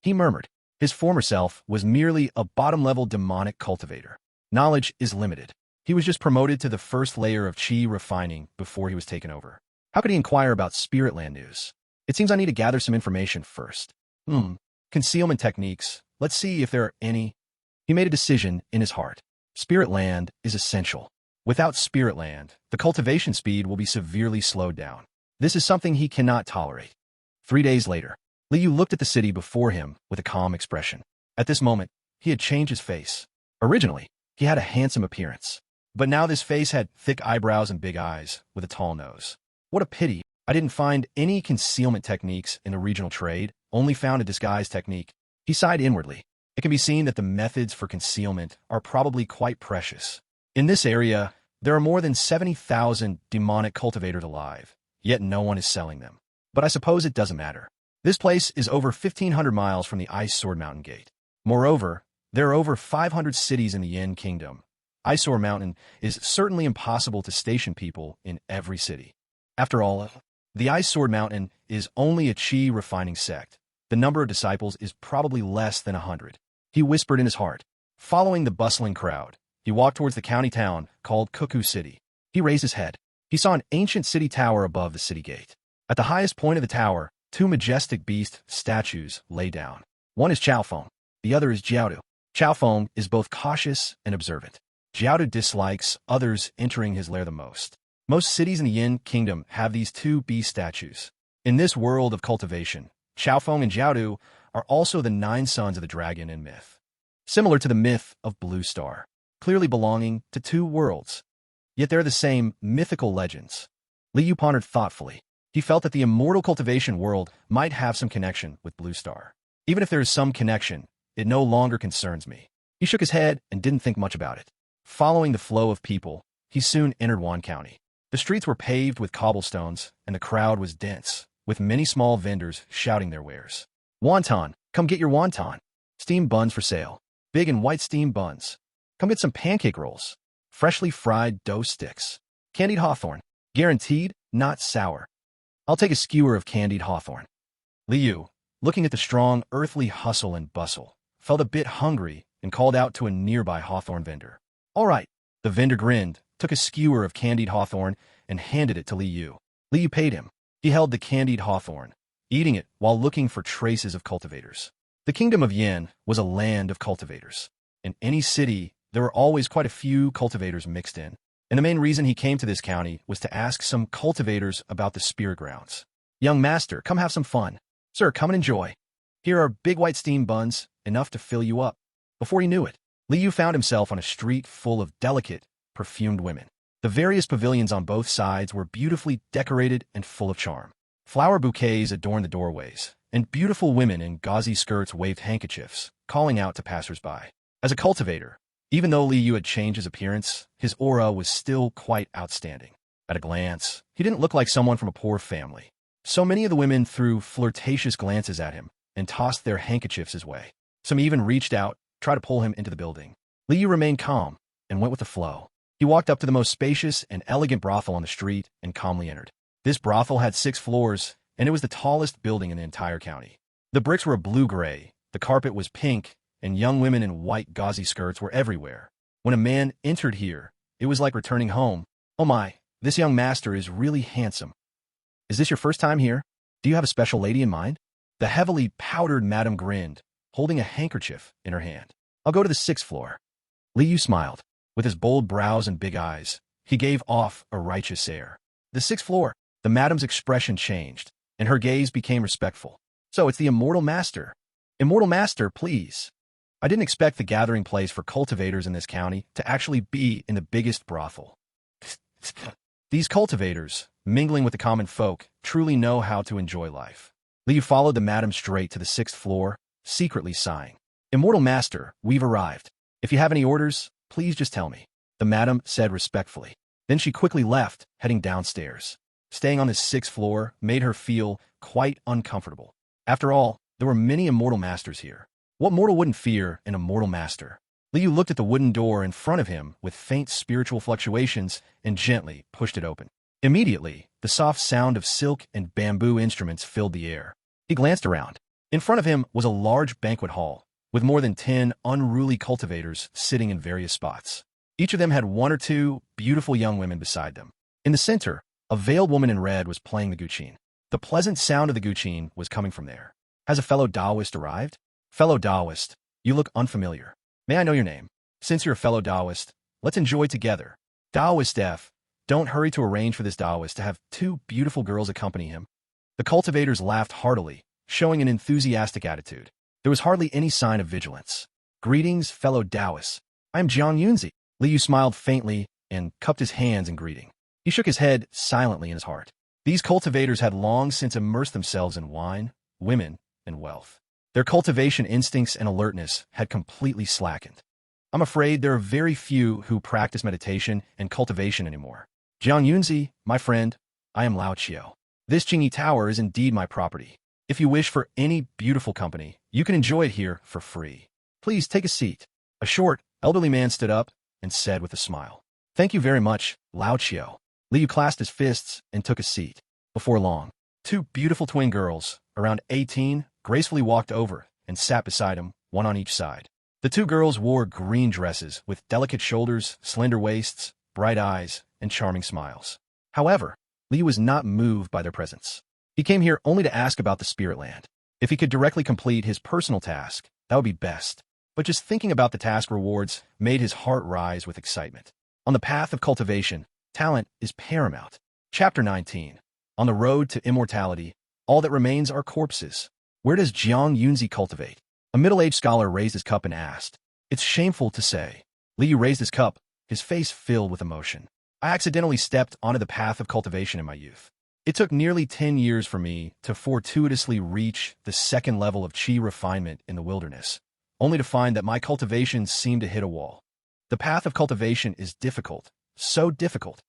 Speaker 1: He murmured. His former self was merely a bottom-level demonic cultivator. Knowledge is limited. He was just promoted to the first layer of qi refining before he was taken over. How could he inquire about spirit land news? It seems I need to gather some information first. Concealment techniques. Let's see if there are any. He made a decision in his heart. Spirit land is essential. Without spirit land, the cultivation speed will be severely slowed down. This is something he cannot tolerate. 3 days later, Liu looked at the city before him with a calm expression. At this moment, he had changed his face. Originally, he had a handsome appearance. But now this face had thick eyebrows and big eyes, with a tall nose. What a pity, I didn't find any concealment techniques in the regional trade, only found a disguise technique. He sighed inwardly. It can be seen that the methods for concealment are probably quite precious. In this area, there are more than 70,000 demonic cultivators alive, yet no one is selling them. But I suppose it doesn't matter. This place is over 1,500 miles from the Ice Sword Mountain Gate. Moreover, there are over 500 cities in the Yin Kingdom. Ice Sword Mountain is certainly impossible to station people in every city. After all, the Ice Sword Mountain is only a Qi refining sect. The number of disciples is probably less than 100. He whispered in his heart. Following the bustling crowd, he walked towards the county town called Cuckoo City. He raised his head. He saw an ancient city tower above the city gate. At the highest point of the tower, two majestic beast statues lay down. One is Chaofeng, the other is Jiaodu. Chaofeng is both cautious and observant. Jiaodu dislikes others entering his lair the most. Most cities in the Yin Kingdom have these two beast statues. In this world of cultivation, Chaofeng and Jiaodu are also the 9 sons of the dragon in myth. Similar to the myth of Blue Star, clearly belonging to 2 worlds. Yet they're the same mythical legends. Liu pondered thoughtfully. He felt that the immortal cultivation world might have some connection with Blue Star. Even if there is some connection, it no longer concerns me. He shook his head and didn't think much about it. Following the flow of people, he soon entered Wan County. The streets were paved with cobblestones, and the crowd was dense, with many small vendors shouting their wares. Wonton, come get your wonton. Steamed buns for sale. Big and white steamed buns. Come get some pancake rolls. Freshly fried dough sticks. Candied hawthorn. Guaranteed, not sour. I'll take a skewer of candied hawthorn. Liu, looking at the strong, earthly hustle and bustle, felt a bit hungry and called out to a nearby hawthorn vendor. All right. The vendor grinned, took a skewer of candied hawthorn, and handed it to Liu. Liu paid him. He held the candied hawthorn, eating it while looking for traces of cultivators. The kingdom of Yin was a land of cultivators. In any city, there were always quite a few cultivators mixed in. And the main reason he came to this county was to ask some cultivators about the spirit grounds. Young master, come have some fun. Sir, come and enjoy. Here are big white steamed buns, enough to fill you up. Before he knew it, Liu found himself on a street full of delicate, perfumed women. The various pavilions on both sides were beautifully decorated and full of charm. Flower bouquets adorned the doorways, and beautiful women in gauzy skirts waved handkerchiefs, calling out to passers-by. As a cultivator, even though Liu had changed his appearance, his aura was still quite outstanding. At a glance, he didn't look like someone from a poor family. So many of the women threw flirtatious glances at him and tossed their handkerchiefs his way. Some even reached out, tried to pull him into the building. Liu remained calm and went with the flow. He walked up to the most spacious and elegant brothel on the street and calmly entered. This brothel had 6 floors, and it was the tallest building in the entire county. The bricks were blue-gray, the carpet was pink, and young women in white gauzy skirts were everywhere. When a man entered here, it was like returning home. Oh my, this young master is really handsome. Is this your first time here? Do you have a special lady in mind? The heavily powdered madam grinned, holding a handkerchief in her hand. I'll go to the 6th floor. Liu smiled. With his bold brows and big eyes, he gave off a righteous air. The 6th floor. The madam's expression changed, and her gaze became respectful. So it's the immortal master. Immortal master, please. I didn't expect the gathering place for cultivators in this county to actually be in the biggest brothel. These cultivators, mingling with the common folk, truly know how to enjoy life. Liu followed the madam straight to the 6th floor, secretly sighing. Immortal master, we've arrived. If you have any orders, please just tell me, the madam said respectfully. Then she quickly left, heading downstairs. Staying on the 6th floor made her feel quite uncomfortable. After all, there were many immortal masters here. What mortal wouldn't fear an immortal master? Liu looked at the wooden door in front of him with faint spiritual fluctuations and gently pushed it open. Immediately, the soft sound of silk and bamboo instruments filled the air. He glanced around. In front of him was a large banquet hall, with more than 10 unruly cultivators sitting in various spots. Each of them had 1 or 2 beautiful young women beside them. In the center A veiled woman in red was playing the guqin. The pleasant sound of the guqin was coming from there. Has a fellow Taoist arrived? Fellow Taoist, you look unfamiliar. May I know your name? Since you're a fellow Taoist, let's enjoy together. Taoist F. Don't hurry to arrange for this Taoist to have two beautiful girls accompany him. The cultivators laughed heartily, showing an enthusiastic attitude. There was hardly any sign of vigilance. Greetings, fellow Taoists. I am Jiang Yunzi. Liu smiled faintly and cupped his hands in greeting. He shook his head silently in his heart. These cultivators had long since immersed themselves in wine, women, and wealth. Their cultivation instincts and alertness had completely slackened. I'm afraid there are very few who practice meditation and cultivation anymore. Jiang Yunzi, my friend, I am Lao Qiao. This Jingyi Tower is indeed my property. If you wish for any beautiful company, you can enjoy it here for free. Please take a seat. A short, elderly man stood up and said with a smile, Thank you very much, Lao Qiao. Liu clasped his fists and took a seat. Before long, two beautiful twin girls, around 18, gracefully walked over and sat beside him, one on each side. The two girls wore green dresses with delicate shoulders, slender waists, bright eyes, and charming smiles. However, Liu was not moved by their presence. He came here only to ask about the spirit land. If he could directly complete his personal task, that would be best. But just thinking about the task rewards made his heart rise with excitement. On the path of cultivation, talent is paramount. Chapter 19. On the road to immortality, all that remains are corpses. Where does Jiang Yunzi cultivate? A middle-aged scholar raised his cup and asked. It's shameful to say. Liu raised his cup, his face filled with emotion. I accidentally stepped onto the path of cultivation in my youth. It took nearly 10 years for me to fortuitously reach the second level of qi refinement in the wilderness, only to find that my cultivation seemed to hit a wall. The path of cultivation is difficult, so difficult.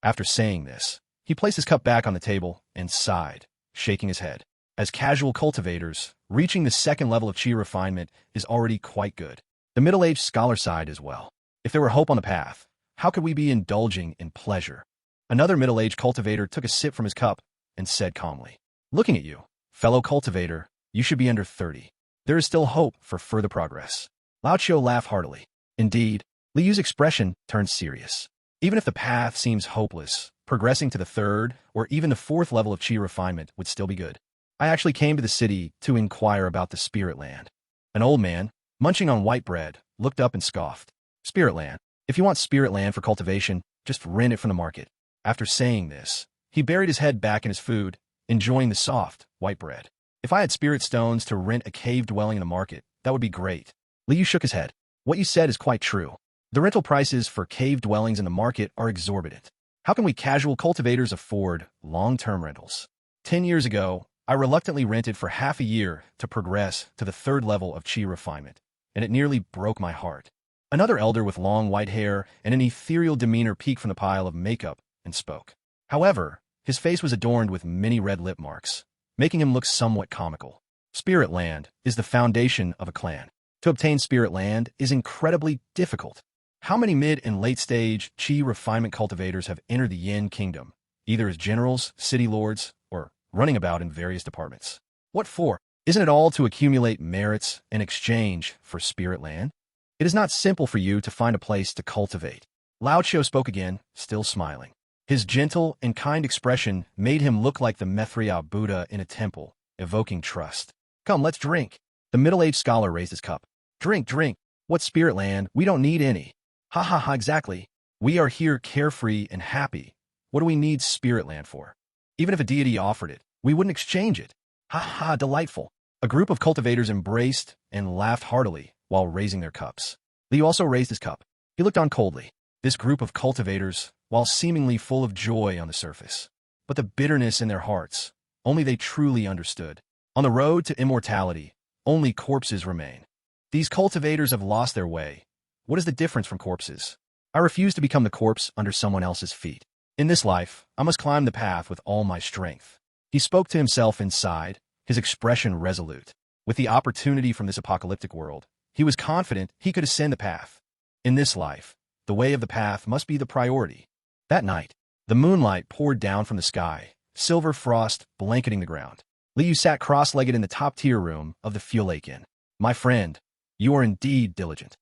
Speaker 1: After saying this, he placed his cup back on the table and sighed, shaking his head. As casual cultivators, reaching the second level of qi refinement is already quite good. The middle-aged scholar sighed as well. If there were hope on the path, how could we be indulging in pleasure? Another middle-aged cultivator took a sip from his cup and said calmly, Looking at you, fellow cultivator, you should be under 30. There is still hope for further progress. Lao Qiao laughed heartily. Indeed, Liu's expression turned serious. Even if the path seems hopeless, progressing to the third or even the fourth level of qi refinement would still be good. I actually came to the city to inquire about the spirit land. An old man, munching on white bread, looked up and scoffed. Spirit land. If you want spirit land for cultivation, just rent it from the market. After saying this, he buried his head back in his food, enjoying the soft, white bread. If I had spirit stones to rent a cave dwelling in the market, that would be great. Liu shook his head. What you said is quite true. The rental prices for cave dwellings in the market are exorbitant. How can we casual cultivators afford long-term rentals? 10 years ago, I reluctantly rented for half a year to progress to the third level of qi refinement, and it nearly broke my heart. Another elder with long white hair and an ethereal demeanor peeked from the pile of makeup and spoke. However, his face was adorned with many red lip marks, making him look somewhat comical. Spirit land is the foundation of a clan. To obtain spirit land is incredibly difficult. How many mid and late-stage qi refinement cultivators have entered the Yin kingdom, either as generals, city lords, or running about in various departments? What for? Isn't it all to accumulate merits in exchange for spirit land? It is not simple for you to find a place to cultivate. Lao Qiao spoke again, still smiling. His gentle and kind expression made him look like the Maitreya Buddha in a temple, evoking trust. Come, let's drink. The middle-aged scholar raised his cup. Drink, drink. What spirit land? We don't need any. Ha ha ha, exactly. We are here carefree and happy. What do we need spirit land for? Even if a deity offered it, we wouldn't exchange it. Ha ha, delightful. A group of cultivators embraced and laughed heartily while raising their cups. Liu also raised his cup. He looked on coldly. This group of cultivators, while seemingly full of joy on the surface, but the bitterness in their hearts, only they truly understood. On the road to immortality, only corpses remain. These cultivators have lost their way. What is the difference from corpses? I refuse to become the corpse under someone else's feet. In this life, I must climb the path with all my strength. He spoke to himself inside, his expression resolute. With the opportunity from this apocalyptic world, he was confident he could ascend the path. In this life, the way of the path must be the priority. That night, the moonlight poured down from the sky, silver frost blanketing the ground. Liu sat cross-legged in the top-tier room of the Fuel Lake Inn. My friend, you are indeed diligent.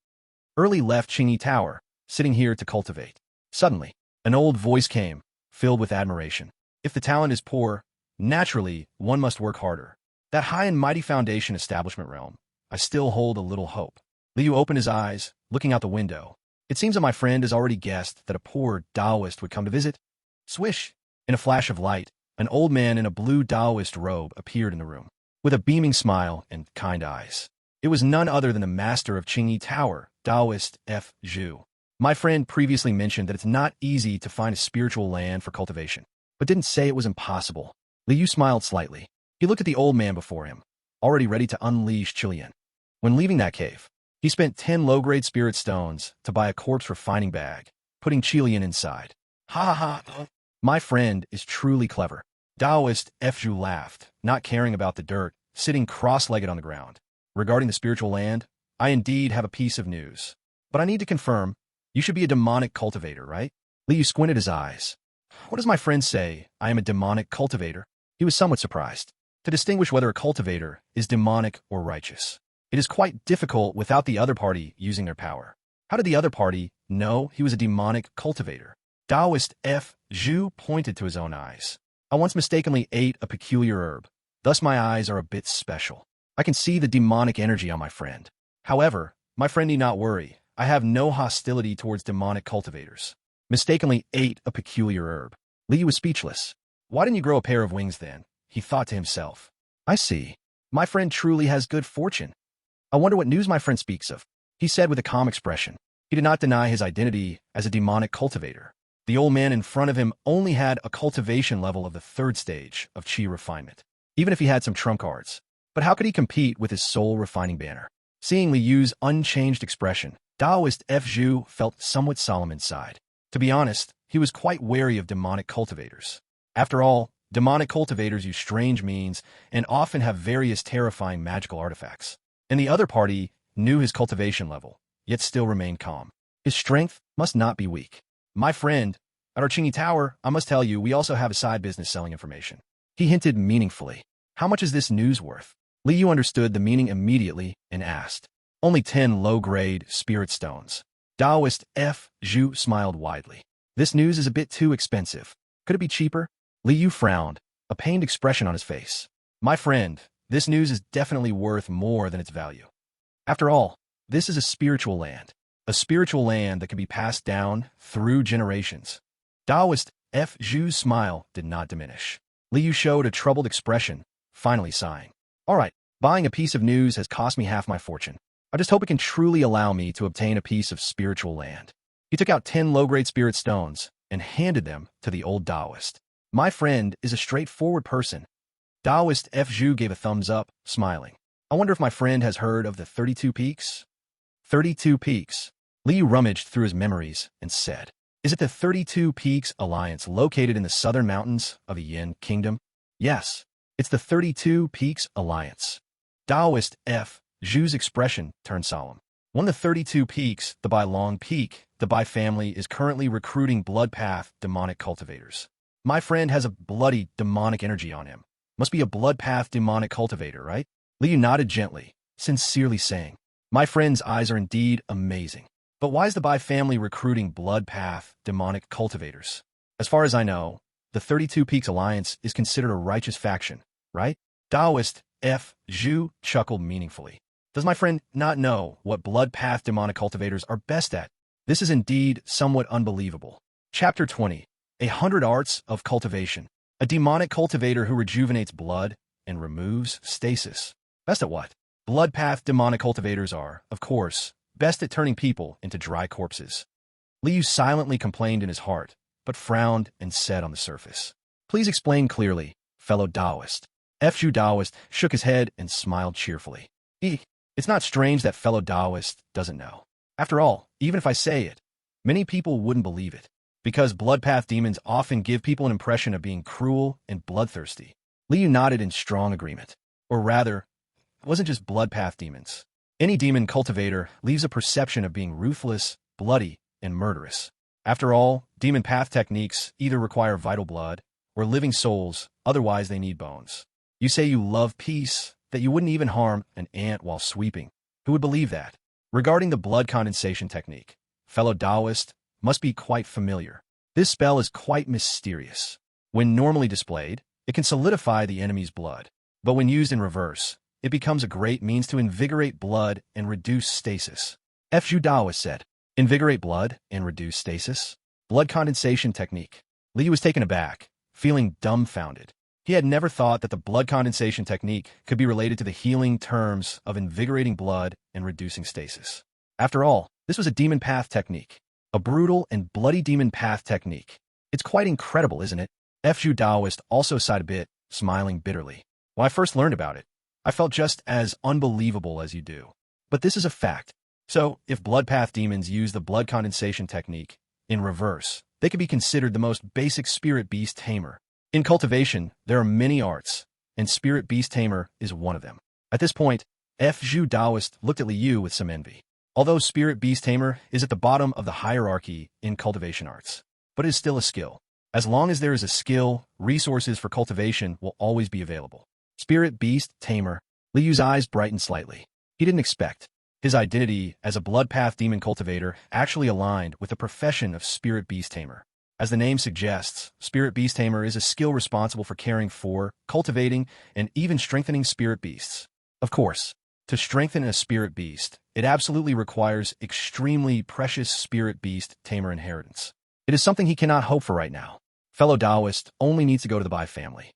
Speaker 1: Early left Qingyi Tower, sitting here to cultivate. Suddenly, an old voice came, filled with admiration. If the talent is poor, naturally, one must work harder. That high and mighty foundation establishment realm, I still hold a little hope. Liu opened his eyes, looking out the window. It seems that my friend has already guessed that a poor Taoist would come to visit. Swish! In a flash of light, an old man in a blue Taoist robe appeared in the room, with a beaming smile and kind eyes. It was none other than the master of Qingyi Tower, Taoist F. Zhu. My friend previously mentioned that it's not easy to find a spiritual land for cultivation, but didn't say it was impossible. Liu smiled slightly. He looked at the old man before him, already ready to unleash Qilian. When leaving that cave, he spent 10 low-grade spirit stones to buy a corpse refining bag, putting Qilian inside. Ha ha ha! My friend is truly clever. Taoist F. Zhu laughed, not caring about the dirt, sitting cross-legged on the ground. Regarding the spiritual land, I indeed have a piece of news. But I need to confirm, you should be a demonic cultivator, right? Liu squinted his eyes. What does my friend say? I am a demonic cultivator? He was somewhat surprised. To distinguish whether a cultivator is demonic or righteous, it is quite difficult without the other party using their power. How did the other party know he was a demonic cultivator? Taoist F. Zhu pointed to his own eyes. I once mistakenly ate a peculiar herb. Thus my eyes are a bit special. I can see the demonic energy on my friend. However, my friend need not worry. I have no hostility towards demonic cultivators. Mistakenly ate a peculiar herb. Liu was speechless. Why didn't you grow a pair of wings then? He thought to himself. I see. My friend truly has good fortune. I wonder what news my friend speaks of, he said with a calm expression. He did not deny his identity as a demonic cultivator. The old man in front of him only had a cultivation level of the 3rd stage of Qi refinement, even if he had some trump cards. But how could he compete with his soul refining banner? Seeing Liu's unchanged expression, Taoist F. Zhu felt somewhat solemn inside. To be honest, he was quite wary of demonic cultivators. After all, demonic cultivators use strange means and often have various terrifying magical artifacts. And the other party knew his cultivation level, yet still remained calm. His strength must not be weak. My friend, at our Qingyi Tower, I must tell you, we also have a side business selling information. He hinted meaningfully. How much is this news worth? Liu understood the meaning immediately and asked. Only 10 low-grade spirit stones. Taoist F. Zhu smiled widely. This news is a bit too expensive. Could it be cheaper? Liu frowned, a pained expression on his face. My friend, this news is definitely worth more than its value. After all, this is a spiritual land that can be passed down through generations. Taoist F. Zhu's smile did not diminish. Liu showed a troubled expression, finally sighing. All right, buying a piece of news has cost me half my fortune. I just hope it can truly allow me to obtain a piece of spiritual land. He took out 10 low-grade spirit stones and handed them to the old Taoist. My friend is a straightforward person. Taoist F. Zhu gave a thumbs up, smiling. I wonder if my friend has heard of the 32 Peaks? 32 Peaks. Liu rummaged through his memories and said, is it the 32 Peaks Alliance located in the southern mountains of the Yin Kingdom? Yes, it's the 32 Peaks Alliance. Taoist F. Zhu's expression turned solemn. One of the 32 Peaks, the Bai Long Peak, the Bai family is currently recruiting blood path demonic cultivators. My friend has a bloody demonic energy on him. Must be a blood path demonic cultivator, right? Liu nodded gently, sincerely saying, my friend's eyes are indeed amazing. But why is the Bai family recruiting blood path demonic cultivators? As far as I know, the 32 Peaks Alliance is considered a righteous faction, right? Taoist F. Zhu chuckled meaningfully. Does my friend not know what blood path demonic cultivators are best at? This is indeed somewhat unbelievable. Chapter 20. 100 Arts of Cultivation. A demonic cultivator who rejuvenates blood and removes stasis. Best at what? Blood path demonic cultivators are, of course, best at turning people into dry corpses. Liu silently complained in his heart, but frowned and said on the surface. Please explain clearly, fellow Taoist. F. Zhu Taoist shook his head and smiled cheerfully. It's not strange that fellow Taoist doesn't know. After all, even if I say it, many people wouldn't believe it, because bloodpath demons often give people an impression of being cruel and bloodthirsty. Liu nodded in strong agreement. Or rather, it wasn't just bloodpath demons. Any demon cultivator leaves a perception of being ruthless, bloody, and murderous. After all, demon path techniques either require vital blood or living souls, otherwise they need bones. You say you love peace, that you wouldn't even harm an ant while sweeping. Who would believe that? Regarding the blood condensation technique, fellow Taoist must be quite familiar. This spell is quite mysterious. When normally displayed, it can solidify the enemy's blood. But when used in reverse, it becomes a great means to invigorate blood and reduce stasis. Fu Daoist said, invigorate blood and reduce stasis? Blood condensation technique. Li was taken aback, feeling dumbfounded. He had never thought that the blood condensation technique could be related to the healing terms of invigorating blood and reducing stasis. After all, this was a demon path technique. A brutal and bloody demon path technique. It's quite incredible, isn't it? Fu Daoist also sighed a bit, smiling bitterly. When I first learned about it, I felt just as unbelievable as you do. But this is a fact. So, if blood path demons use the blood condensation technique in reverse, they could be considered the most basic spirit beast tamer. In cultivation, there are many arts, and spirit beast tamer is one of them. At this point, Fu Daoist looked at Liu with some envy. Although spirit beast tamer is at the bottom of the hierarchy in cultivation arts, but it is still a skill. As long as there is a skill, resources for cultivation will always be available. Spirit beast tamer. Liu's eyes brightened slightly. He didn't expect his identity as a blood path demon cultivator actually aligned with the profession of spirit beast tamer. As the name suggests, spirit beast tamer is a skill responsible for caring for, cultivating, and even strengthening spirit beasts. Of course, to strengthen a spirit beast, it absolutely requires extremely precious spirit beast tamer inheritance. It is something he cannot hope for right now. Fellow Daoist only needs to go to the Bai family.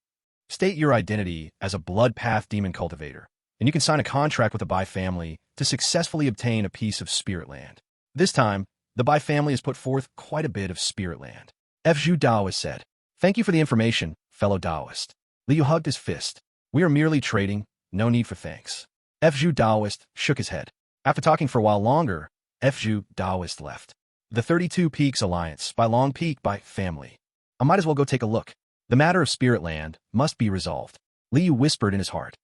Speaker 1: State your identity as a blood path demon cultivator, and you can sign a contract with the Bai family to successfully obtain a piece of spirit land. This time, the Bai family has put forth quite a bit of spirit land. Fu Daoist said, thank you for the information, fellow Daoist. Liu hugged his fist. We are merely trading, no need for thanks. Fu Daoist shook his head. After talking for a while longer, Fu Daoist left. The 32 Peaks Alliance by Long Peak by family. I might as well go take a look. The matter of spirit land must be resolved. Liu whispered in his heart.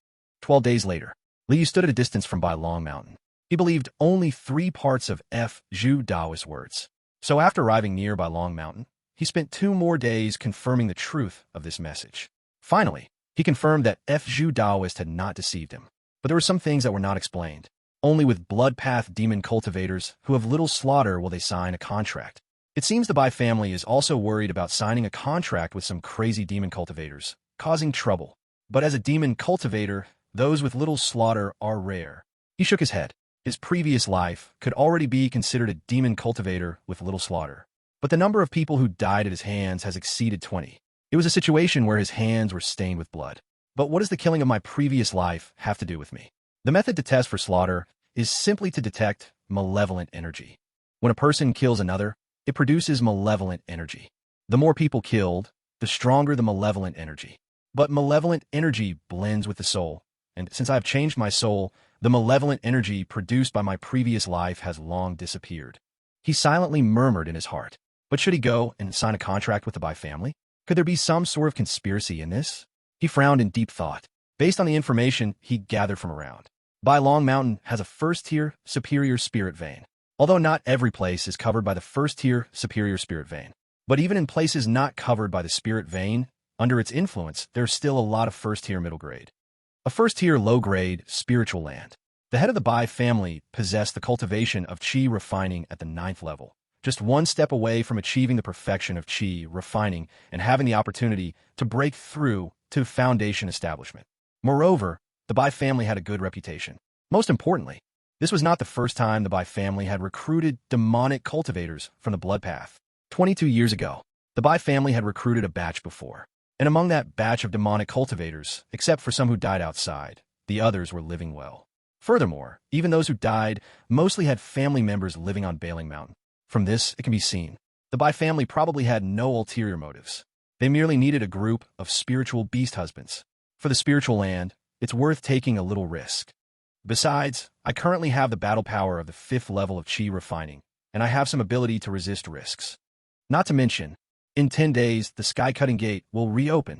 Speaker 1: 12 days later, Liu stood at a distance from Bai Long Mountain. He believed only 3 parts of Fu Daoist's words. So after arriving near Bai Long Mountain, he spent 2 more days confirming the truth of this message. Finally, he confirmed that Fu Daoist had not deceived him. But there were some things that were not explained. Only with blood path demon cultivators who have little slaughter will they sign a contract. It seems the Bai family is also worried about signing a contract with some crazy demon cultivators, causing trouble. But as a demon cultivator, those with little slaughter are rare. He shook his head. His previous life could already be considered a demon cultivator with little slaughter. But the number of people who died at his hands has exceeded 20. It was a situation where his hands were stained with blood. But what does the killing of my previous life have to do with me? The method to test for slaughter is simply to detect malevolent energy. When a person kills another, it produces malevolent energy. The more people killed, the stronger the malevolent energy. But malevolent energy blends with the soul, and since I have changed my soul, the malevolent energy produced by my previous life has long disappeared. He silently murmured in his heart. But should he go and sign a contract with the Bai family? Could there be some sort of conspiracy in this? He frowned in deep thought, based on the information he gathered from around. Bai Long Mountain has a first-tier superior spirit vein. Although not every place is covered by the first-tier superior spirit vein. But even in places not covered by the spirit vein, under its influence, there's still a lot of first-tier middle grade. A first-tier low-grade spiritual land. The head of the Bai family possessed the cultivation of qi refining at the 9th level, just one step away from achieving the perfection of qi refining and having the opportunity to break through to foundation establishment. Moreover, the Bai family had a good reputation. Most importantly, this was not the first time the Bai family had recruited demonic cultivators from the blood path. 22 years ago, the Bai family had recruited a batch before, and among that batch of demonic cultivators, except for some who died outside, the others were living well. Furthermore, even those who died mostly had family members living on Bailing Mountain. From this, it can be seen, the Bai family probably had no ulterior motives. They merely needed a group of spiritual beast husbands. For the spiritual land, it's worth taking a little risk. Besides, I currently have the battle power of the 5th level of qi refining, and I have some ability to resist risks. Not to mention, in 10 days, the sky-cutting gate will reopen.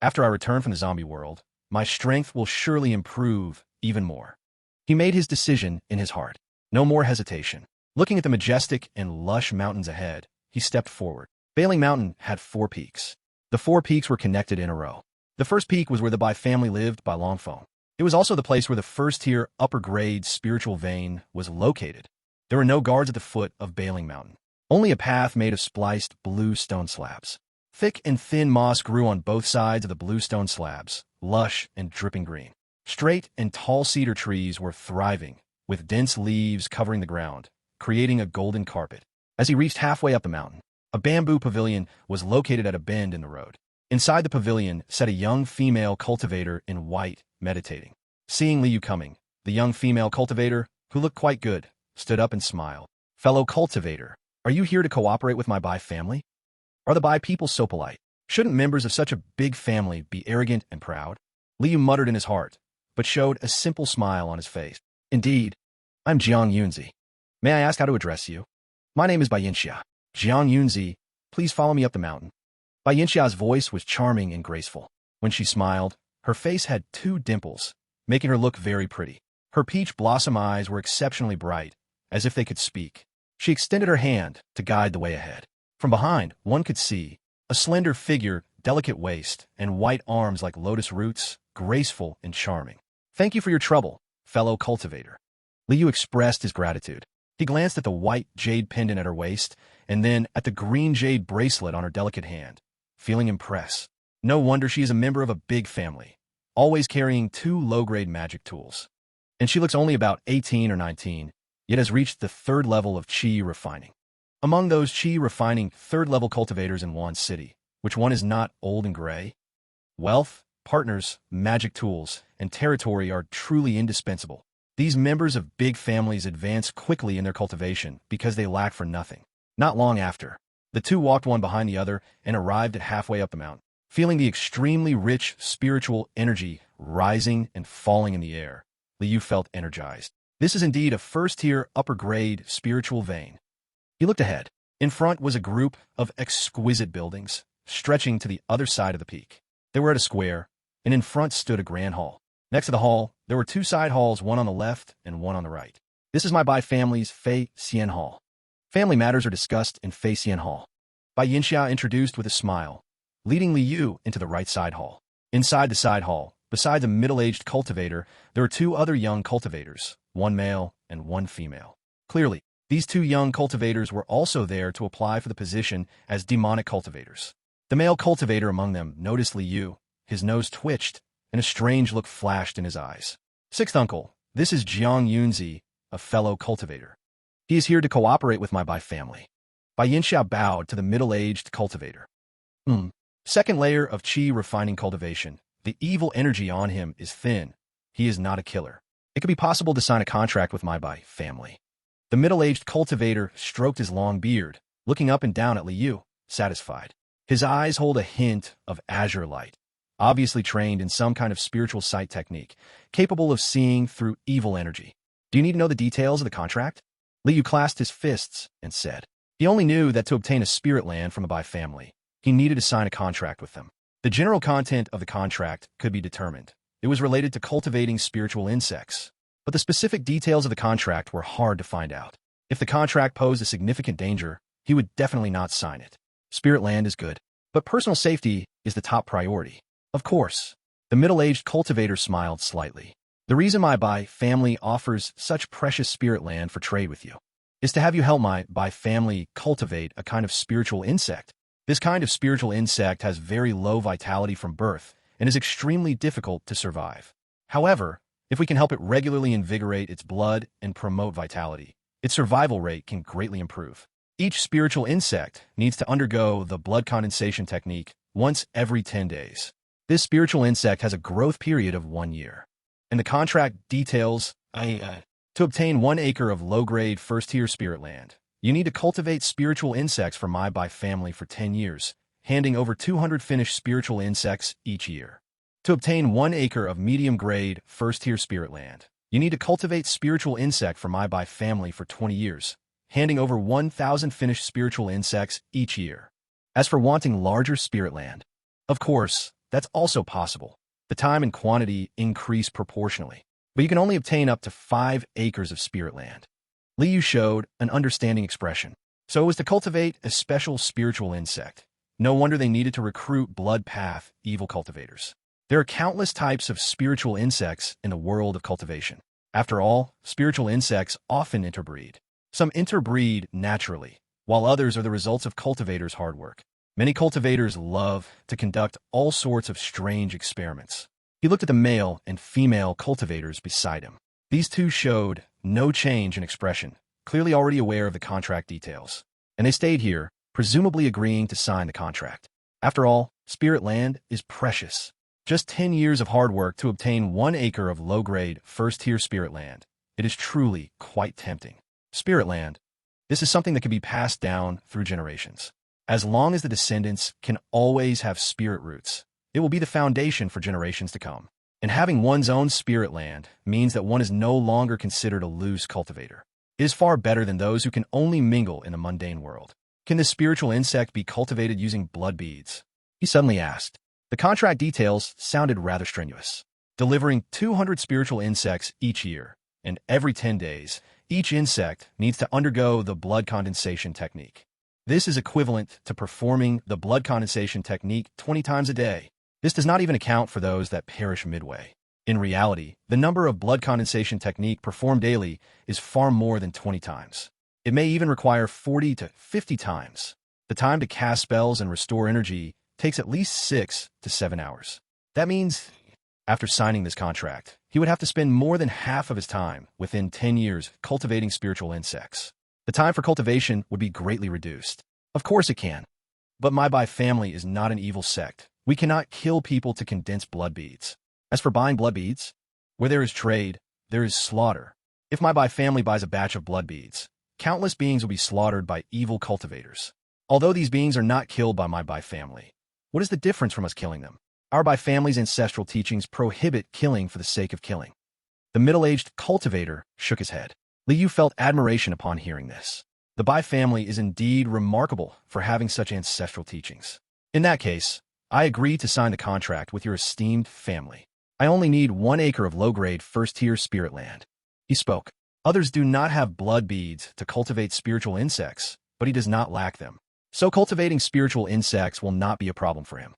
Speaker 1: After I return from the zombie world, my strength will surely improve even more. He made his decision in his heart. No more hesitation. Looking at the majestic and lush mountains ahead, he stepped forward. Bailing Mountain had 4 peaks. The 4 peaks were connected in a row. The first peak was where the Bai family lived by Longfeng. It was also the place where the first-tier upper-grade spiritual vein was located. There were no guards at the foot of Bailing Mountain. Only a path made of spliced blue stone slabs. Thick and thin moss grew on both sides of the blue stone slabs, lush and dripping green. Straight and tall cedar trees were thriving, with dense leaves covering the ground, creating a golden carpet. As he reached halfway up the mountain, a bamboo pavilion was located at a bend in the road. Inside the pavilion sat a young female cultivator in white, meditating. Seeing Liu coming, the young female cultivator, who looked quite good, stood up and smiled. "Fellow cultivator, are you here to cooperate with my Bai family? Are the Bai people so polite? Shouldn't members of such a big family be arrogant and proud?" Liu muttered in his heart, but showed a simple smile on his face. "Indeed, I'm Jiang Yunzi. May I ask how to address you? My name is Bai Yinxia. Jiang Yunzi, please follow me up the mountain." Bai Yinxia's voice was charming and graceful. When she smiled, her face had 2 dimples, making her look very pretty. Her peach blossom eyes were exceptionally bright, as if they could speak. She extended her hand to guide the way ahead. From behind, one could see a slender figure, delicate waist, and white arms like lotus roots, graceful and charming. "Thank you for your trouble, fellow cultivator." Liu expressed his gratitude. He glanced at the white jade pendant at her waist, and then at the green jade bracelet on her delicate hand, feeling impressed. No wonder she is a member of a big family, always carrying 2 low-grade magic tools. And she looks only about 18 or 19, yet has reached the 3rd level of qi refining. Among those qi refining 3rd-level cultivators in Wan City, which one is not old and gray? Wealth, partners, magic tools, and territory are truly indispensable. These members of big families advance quickly in their cultivation because they lack for nothing. Not long after, the 2 walked one behind the other and arrived at halfway up the mountain. Feeling the extremely rich spiritual energy rising and falling in the air, Liu felt energized. This is indeed a first-tier upper-grade spiritual vein. He looked ahead. In front was a group of exquisite buildings, stretching to the other side of the peak. They were at a square, and in front stood a grand hall. Next to the hall, there were 2 side halls, one on the left and one on the right. "This is my Bai family's Fei Xian Hall. Family matters are discussed in Fei Xian Hall." Bai Yinxia introduced with a smile, leading Liu into the right side hall. Inside the side hall, besides a middle-aged cultivator, there were 2 other young cultivators, one male and one female. Clearly, these 2 young cultivators were also there to apply for the position as demonic cultivators. The male cultivator among them noticed Liu. His nose twitched, and a strange look flashed in his eyes. "Sixth uncle, this is Jiang Yunzi, a fellow cultivator. He is here to cooperate with my Bai family." Bai Yinxia bowed to the middle-aged cultivator. Second layer of qi refining cultivation. The evil energy on him is thin. He is not a killer. It could be possible to sign a contract with my Bai family." The middle-aged cultivator stroked his long beard, looking up and down at Liu, satisfied. His eyes hold a hint of azure light, obviously trained in some kind of spiritual sight technique, capable of seeing through evil energy. "Do you need to know the details of the contract?" Liu clasped his fists and said. He only knew that to obtain a spirit land from a Bai family, he needed to sign a contract with them. The general content of the contract could be determined. It was related to cultivating spiritual insects, but the specific details of the contract were hard to find out. If the contract posed a significant danger, he would definitely not sign it. Spirit land is good, but personal safety is the top priority. Of course. The middle-aged cultivator smiled slightly. "The reason my Bai family offers such precious spirit land for trade with you is to have you help my Bai family cultivate a kind of spiritual insect. This kind of spiritual insect has very low vitality from birth and is extremely difficult to survive. However, if we can help it regularly invigorate its blood and promote vitality, its survival rate can greatly improve. Each spiritual insect needs to undergo the blood condensation technique once every 10 days. This spiritual insect has a growth period of 1 year. And the contract details, to obtain 1 acre of low-grade first-tier spirit land, you need to cultivate spiritual insects for my Bai family for 10 years, handing over 200 finished spiritual insects each year. To obtain 1 acre of medium-grade first-tier spirit land, you need to cultivate spiritual insect for my Bai family for 20 years, handing over 1,000 finished spiritual insects each year. As for wanting larger spirit land, of course, that's also possible. The time and quantity increase proportionally, but you can only obtain up to 5 acres of spirit land." Liu showed an understanding expression. So it was to cultivate a special spiritual insect. No wonder they needed to recruit blood path evil cultivators. There are countless types of spiritual insects in the world of cultivation. After all, spiritual insects often interbreed. Some interbreed naturally, while others are the results of cultivators' hard work. Many cultivators love to conduct all sorts of strange experiments. He looked at the male and female cultivators beside him. These two showed no change in expression, clearly already aware of the contract details. And they stayed here, presumably agreeing to sign the contract. After all, spirit land is precious. Just 10 years of hard work to obtain 1 acre of low-grade, first-tier spirit land. It is truly quite tempting. Spirit land. This is something that can be passed down through generations. As long as the descendants can always have spirit roots, it will be the foundation for generations to come. And having one's own spirit land means that one is no longer considered a loose cultivator. It is far better than those who can only mingle in the mundane world. Can this spiritual insect be cultivated using blood beads? He suddenly asked. The contract details sounded rather strenuous. Delivering 200 spiritual insects each year, and every 10 days, each insect needs to undergo the blood condensation technique. This is equivalent to performing the blood condensation technique 20 times a day. This does not even account for those that perish midway. In reality, the number of blood condensation technique performed daily is far more than 20 times. It may even require 40 to 50 times. The time to cast spells and restore energy takes at least 6 to 7 hours. That means, after signing this contract, he would have to spend more than half of his time within 10 years cultivating spiritual insects. The time for cultivation would be greatly reduced. Of course it can. But my Bai family is not an evil sect. We cannot kill people to condense blood beads. As for buying blood beads, where there is trade, there is slaughter. If my Bai family buys a batch of blood beads, countless beings will be slaughtered by evil cultivators. Although these beings are not killed by my Bai family, what is the difference from us killing them? Our Bai family's ancestral teachings prohibit killing for the sake of killing. The middle-aged cultivator shook his head. Liu felt admiration upon hearing this. The Bai family is indeed remarkable for having such ancestral teachings. In that case, I agree to sign the contract with your esteemed family. I only need 1 acre of low-grade first-tier spirit land. He spoke. Others do not have blood beads to cultivate spiritual insects, but he does not lack them. So cultivating spiritual insects will not be a problem for him.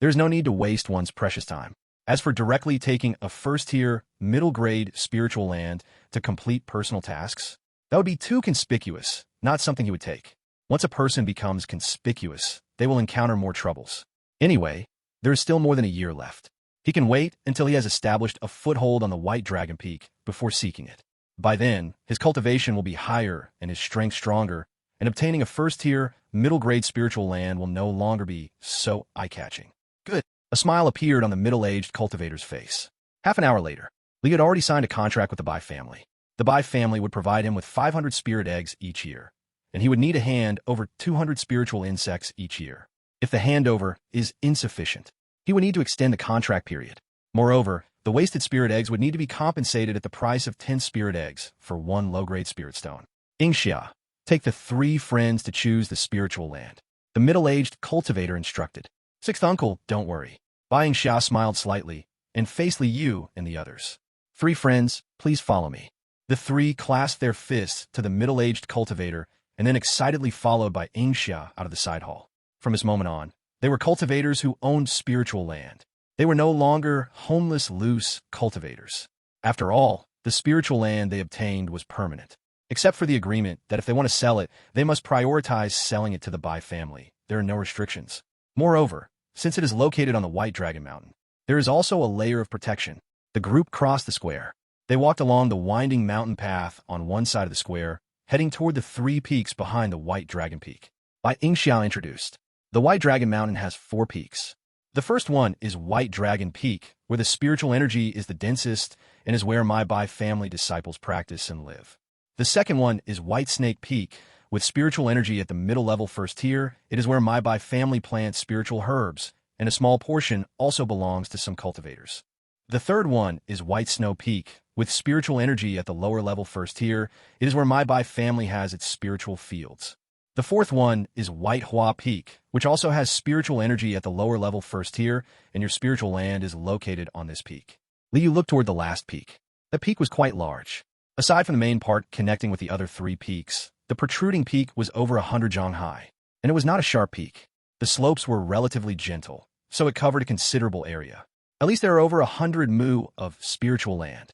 Speaker 1: There is no need to waste one's precious time. As for directly taking a first-tier, middle-grade spiritual land to complete personal tasks, that would be too conspicuous, not something he would take. Once a person becomes conspicuous, they will encounter more troubles. Anyway, there is still more than a year left. He can wait until he has established a foothold on the White Dragon Peak before seeking it. By then, his cultivation will be higher and his strength stronger, and obtaining a first-tier, middle-grade spiritual land will no longer be so eye-catching. Good. A smile appeared on the middle-aged cultivator's face. Half an hour later, Lee had already signed a contract with the Bai family. The Bai family would provide him with 500 spirit eggs each year, and he would need to hand over 200 spiritual insects each year. If the handover is insufficient, he would need to extend the contract period. Moreover, the wasted spirit eggs would need to be compensated at the price of 10 spirit eggs for 1 low-grade spirit stone. Ingxia, take the 3 friends to choose the spiritual land. The middle-aged cultivator instructed. Sixth uncle, don't worry. Bai Ingxia smiled slightly and faced Liu and the others. 3 friends, please follow me. The 3 clasped their fists to the middle-aged cultivator and then excitedly followed by Ingxia out of the side hall. From this moment on, they were cultivators who owned spiritual land. They were no longer homeless, loose cultivators. After all, the spiritual land they obtained was permanent. Except for the agreement that if they want to sell it, they must prioritize selling it to the Bai family. There are no restrictions. Moreover, since it is located on the White Dragon Mountain, there is also a layer of protection. The group crossed the square. They walked along the winding mountain path on one side of the square, heading toward the 3 peaks behind the White Dragon Peak. Bai Ingxiao introduced. The White Dragon Mountain has 4 peaks. The first one is White Dragon Peak, where the spiritual energy is the densest and is where my Bai family disciples practice and live. The second one is White Snake Peak, with spiritual energy at the middle level first tier. It is where my Bai family plants spiritual herbs, and a small portion also belongs to some cultivators. The third one is White Snow Peak, with spiritual energy at the lower level first tier. It is where my Bai family has its spiritual fields. The fourth one is White Hua Peak, which also has spiritual energy at the lower level first tier, and your spiritual land is located on this peak. Liu looked toward the last peak. The peak was quite large. Aside from the main part connecting with the other 3 peaks, the protruding peak was over 100 zhang high, and it was not a sharp peak. The slopes were relatively gentle, so it covered a considerable area. At least there are over 100 mu of spiritual land.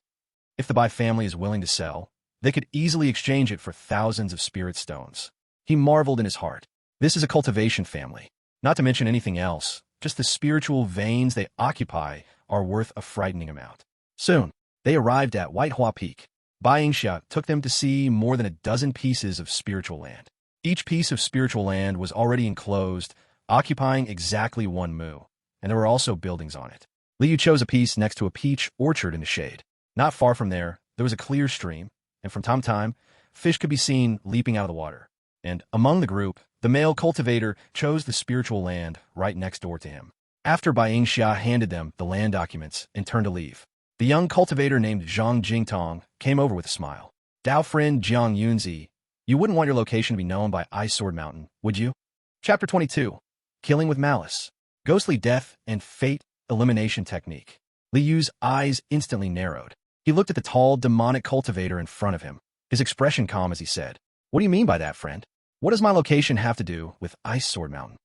Speaker 1: If the Bai family is willing to sell, they could easily exchange it for thousands of spirit stones. He marveled in his heart. This is a cultivation family. Not to mention anything else, just the spiritual veins they occupy are worth a frightening amount. Soon, they arrived at Whitehua Peak. Bai Yingxia took them to see more than a dozen pieces of spiritual land. Each piece of spiritual land was already enclosed, occupying exactly 1 mu, and there were also buildings on it. Liu chose a piece next to a peach orchard in the shade. Not far from there was a clear stream, and from time to time, fish could be seen leaping out of the water. And among the group, the male cultivator chose the spiritual land right next door to him. After Bai Yingxia handed them the land documents and turned to leave, the young cultivator named Zhang Jingtong came over with a smile. Dao friend Jiang Yunzi, you wouldn't want your location to be known by Ice Sword Mountain, would you? Chapter 22. Killing with Malice. Ghostly Death and Fate Elimination Technique. Liyu's eyes instantly narrowed. He looked at the tall, demonic cultivator in front of him, his expression calm as he said, "What do you mean by that, friend? What does my location have to do with Ice Sword Mountain?"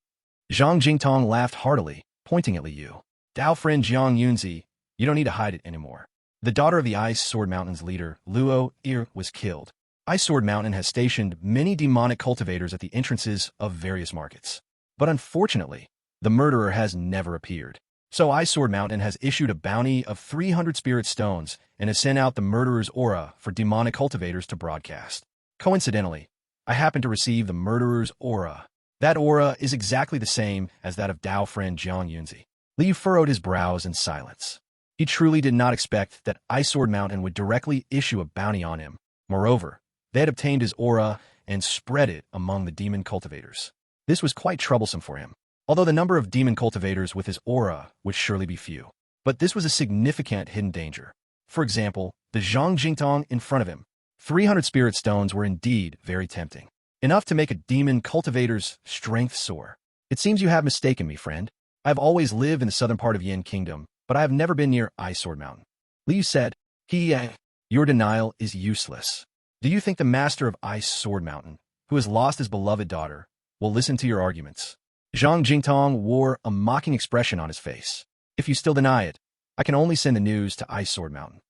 Speaker 1: Zhang Jingtong laughed heartily, pointing at Liu. Dao friend Jiang Yunzi, you don't need to hide it anymore. The daughter of the Ice Sword Mountain's leader, Luo Ir, was killed. Ice Sword Mountain has stationed many demonic cultivators at the entrances of various markets. But unfortunately, the murderer has never appeared. So Ice Sword Mountain has issued a bounty of 300 spirit stones and has sent out the murderer's aura for demonic cultivators to broadcast. Coincidentally, I happen to receive the murderer's aura. That aura is exactly the same as that of Dao friend Jiang Yunzi. Liu furrowed his brows in silence. He truly did not expect that Ice Sword Mountain would directly issue a bounty on him. Moreover, they had obtained his aura and spread it among the demon cultivators. This was quite troublesome for him, although the number of demon cultivators with his aura would surely be few. But this was a significant hidden danger. For example, the Zhang Jingtong in front of him. 300 spirit stones were indeed very tempting, enough to make a demon cultivator's strength soar. It seems you have mistaken me, friend. I have always lived in the southern part of Yin Kingdom, but I have never been near Ice Sword Mountain. Liu said, Your denial is useless. Do you think the master of Ice Sword Mountain, who has lost his beloved daughter, will listen to your arguments? Zhang Jingtong wore a mocking expression on his face. If you still deny it, I can only send the news to Ice Sword Mountain.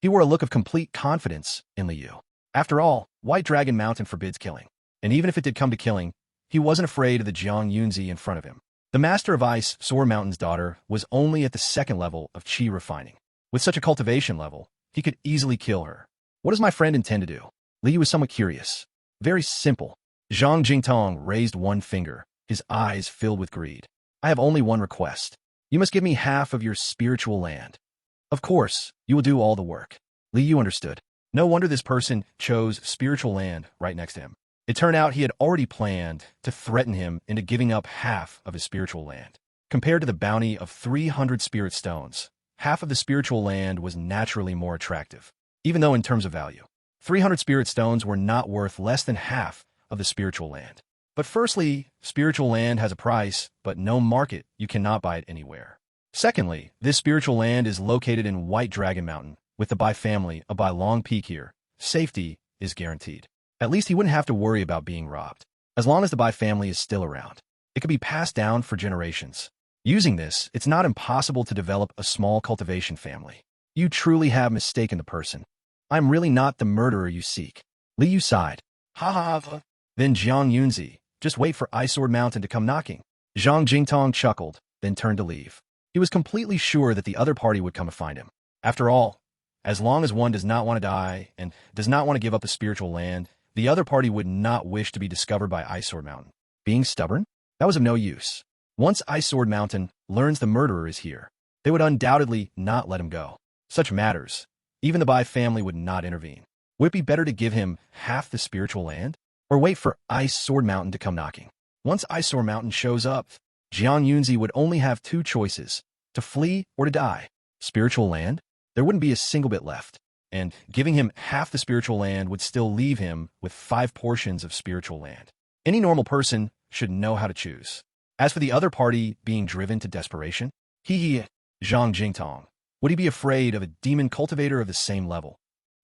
Speaker 1: He wore a look of complete confidence in Liu. After all, White Dragon Mountain forbids killing. And even if it did come to killing, he wasn't afraid of the Jiang Yunzi in front of him. The master of Ice Sword Mountain's daughter was only at the 2nd level of Qi refining. With such a cultivation level, he could easily kill her. What does my friend intend to do? Liu was somewhat curious. Very simple. Zhang Jingtong raised one finger, his eyes filled with greed. I have only one request. You must give me half of your spiritual land. Of course, you will do all the work. Liu understood. No wonder this person chose spiritual land right next to him. It turned out he had already planned to threaten him into giving up half of his spiritual land. Compared to the bounty of 300 spirit stones, half of the spiritual land was naturally more attractive, even though in terms of value, 300 spirit stones were not worth less than half of the spiritual land. But firstly, spiritual land has a price, but no market. You cannot buy it anywhere. Secondly, this spiritual land is located in White Dragon Mountain. With the Bai family of Bai Long Peak here, safety is guaranteed. At least he wouldn't have to worry about being robbed. As long as the Bai family is still around, it could be passed down for generations. Using this, it's not impossible to develop a small cultivation family. You truly have mistaken the person. I'm really not the murderer you seek. Liu sighed. Ha ha ha. Then Jiang Yunzi, just wait for Ice Sword Mountain to come knocking. Zhang Jingtong chuckled, then turned to leave. He was completely sure that the other party would come to find him. After all, as long as one does not want to die and does not want to give up the spiritual land, the other party would not wish to be discovered by Ice Sword Mountain. Being stubborn? That was of no use. Once Ice Sword Mountain learns the murderer is here, they would undoubtedly not let him go. Such matters, even the Bai family would not intervene. Would it be better to give him half the spiritual land, or wait for Ice Sword Mountain to come knocking? Once Ice Sword Mountain shows up, Jiang Yunzi would only have 2 choices, to flee or to die. Spiritual land? There wouldn't be a single bit left, and giving him half the spiritual land would still leave him with 5 portions of spiritual land. Any normal person should know how to choose. As for the other party being driven to desperation, Zhang Jingtong, would he be afraid of a demon cultivator of the same level?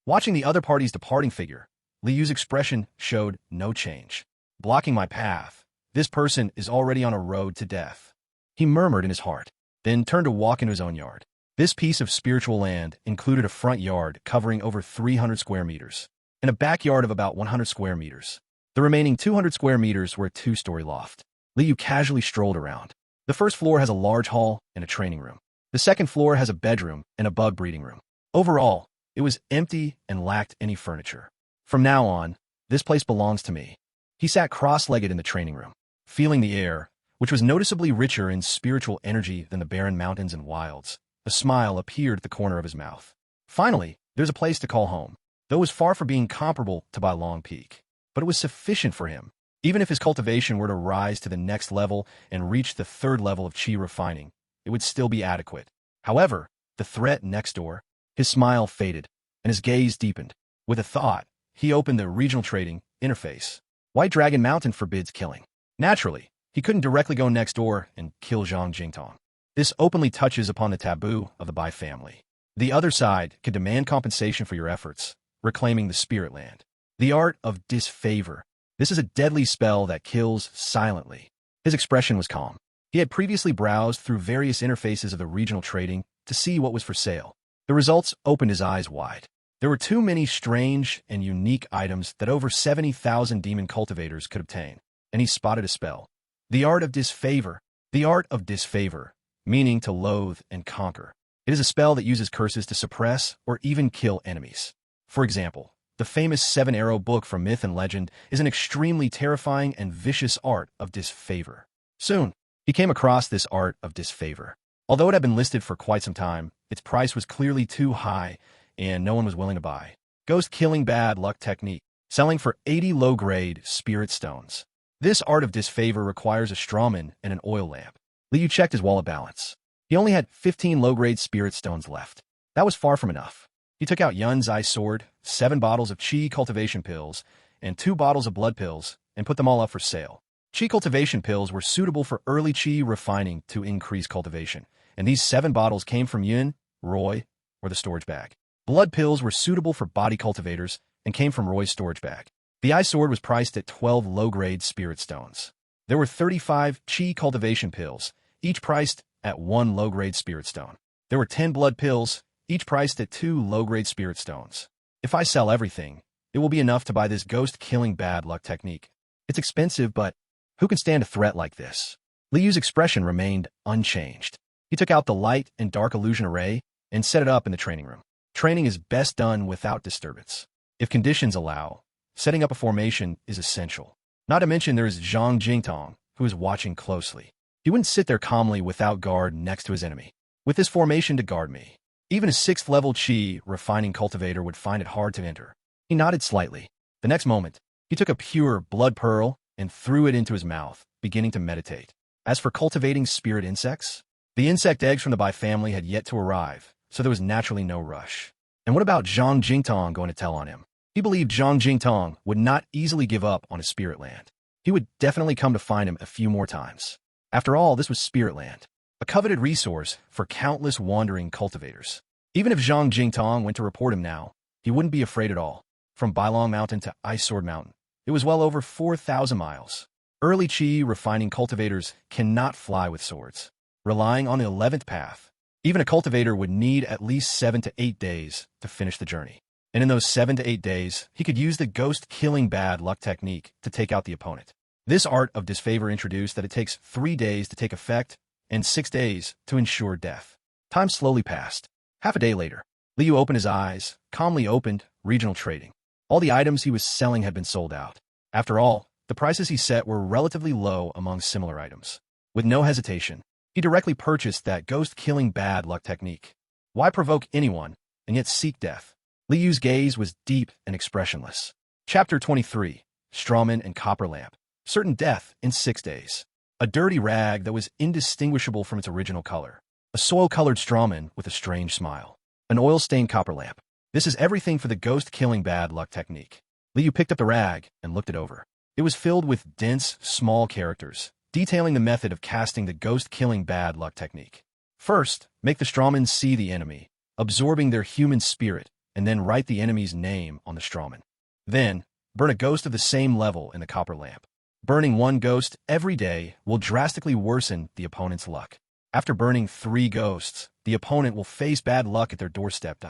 Speaker 1: Watching the other party's departing figure, Liu's expression showed no change. Blocking my path, this person is already on a road to death. He murmured in his heart, then turned to walk into his own yard. This piece of spiritual land included a front yard covering over 300 square meters, and a backyard of about 100 square meters. The remaining 200 square meters were a two-story loft. Liu casually strolled around. The first floor has a large hall and a training room. The second floor has a bedroom and a bug breeding room. Overall, it was empty and lacked any furniture. From now on, this place belongs to me. He sat cross-legged in the training room, feeling the air, which was noticeably richer in spiritual energy than the barren mountains and wilds. A smile appeared at the corner of his mouth. Finally, there's a place to call home, though it was far from being comparable to Long Peak. But it was sufficient for him. Even if his cultivation were to rise to the next level and reach the third level of qi refining, it would still be adequate. However, the threat next door, his smile faded, and his gaze deepened. With a thought, he opened the regional trading interface. White Dragon Mountain forbids killing. Naturally, he couldn't directly go next door and kill Zhang Jingtong. This openly touches upon the taboo of the Bai family. The other side could demand compensation for your efforts, reclaiming the spirit land. The art of disfavor. This is a deadly spell that kills silently. His expression was calm. He had previously browsed through various interfaces of the regional trading to see what was for sale. The results opened his eyes wide. There were too many strange and unique items that over 70,000 demon cultivators could obtain, and he spotted a spell. The art of disfavor. The art of disfavor, meaning to loathe and conquer. It is a spell that uses curses to suppress or even kill enemies. For example, the famous Seven-Arrow book from myth and legend is an extremely terrifying and vicious art of disfavor. Soon, he came across this art of disfavor. Although it had been listed for quite some time, its price was clearly too high, and no one was willing to buy. Ghost-killing bad luck technique, selling for 80 low-grade spirit stones. This art of disfavor requires a strawman and an oil lamp. Liu checked his wallet balance. He only had 15 low-grade spirit stones left. That was far from enough. He took out Yun's ice sword, 7 bottles of qi cultivation pills, and 2 bottles of blood pills, and put them all up for sale. Qi cultivation pills were suitable for early qi refining to increase cultivation, and these 7 bottles came from Yun, Roy, or the storage bag. Blood pills were suitable for body cultivators and came from Roy's storage bag. The ice sword was priced at 12 low-grade spirit stones. There were 35 qi cultivation pills, each priced at 1 low-grade spirit stone. There were 10 blood pills, each priced at 2 low-grade spirit stones. If I sell everything, it will be enough to buy this ghost-killing bad luck technique. It's expensive, but who can stand a threat like this? Liu's expression remained unchanged. He took out the light and dark illusion array and set it up in the training room. Training is best done without disturbance. If conditions allow, setting up a formation is essential. Not to mention there is Zhang Jingtong, who is watching closely. He wouldn't sit there calmly without guard next to his enemy. With this formation to guard me, even a 6th level qi refining cultivator would find it hard to enter. He nodded slightly. The next moment, he took a pure blood pearl and threw it into his mouth, beginning to meditate. As for cultivating spirit insects, the insect eggs from the Bai family had yet to arrive, so there was naturally no rush. And what about Zhang Jingtong going to tell on him? He believed Zhang Jingtong would not easily give up on his spirit land. He would definitely come to find him a few more times. After all, this was spirit land, a coveted resource for countless wandering cultivators. Even if Zhang Jingtong went to report him now, he wouldn't be afraid at all. From Bailong Mountain to Ice Sword Mountain, it was well over 4,000 miles. Early qi refining cultivators cannot fly with swords. Relying on the 11th path, even a cultivator would need at least 7 to 8 days to finish the journey. And in those 7 to 8 days, he could use the ghost-killing bad luck technique to take out the opponent. This art of disfavor introduced that it takes 3 days to take effect and 6 days to ensure death. Time slowly passed. Half a day later, Liu opened his eyes, calmly opened regional trading. All the items he was selling had been sold out. After all, the prices he set were relatively low among similar items. With no hesitation, he directly purchased that ghost-killing bad luck technique. Why provoke anyone and yet seek death? Liu's gaze was deep and expressionless. Chapter 23, Strawman and Copper Lamp. Certain death in 6 days. A dirty rag that was indistinguishable from its original color. A soil-colored strawman with a strange smile. An oil-stained copper lamp. This is everything for the ghost-killing bad luck technique. Liu picked up the rag and looked it over. It was filled with dense, small characters, detailing the method of casting the ghost-killing bad luck technique. First, make the strawman see the enemy, absorbing their human spirit, and then write the enemy's name on the strawman. Then, burn a ghost of the same level in the copper lamp. Burning 1 ghost every day will drastically worsen the opponent's luck. After burning 3 ghosts, the opponent will face bad luck at their doorstep.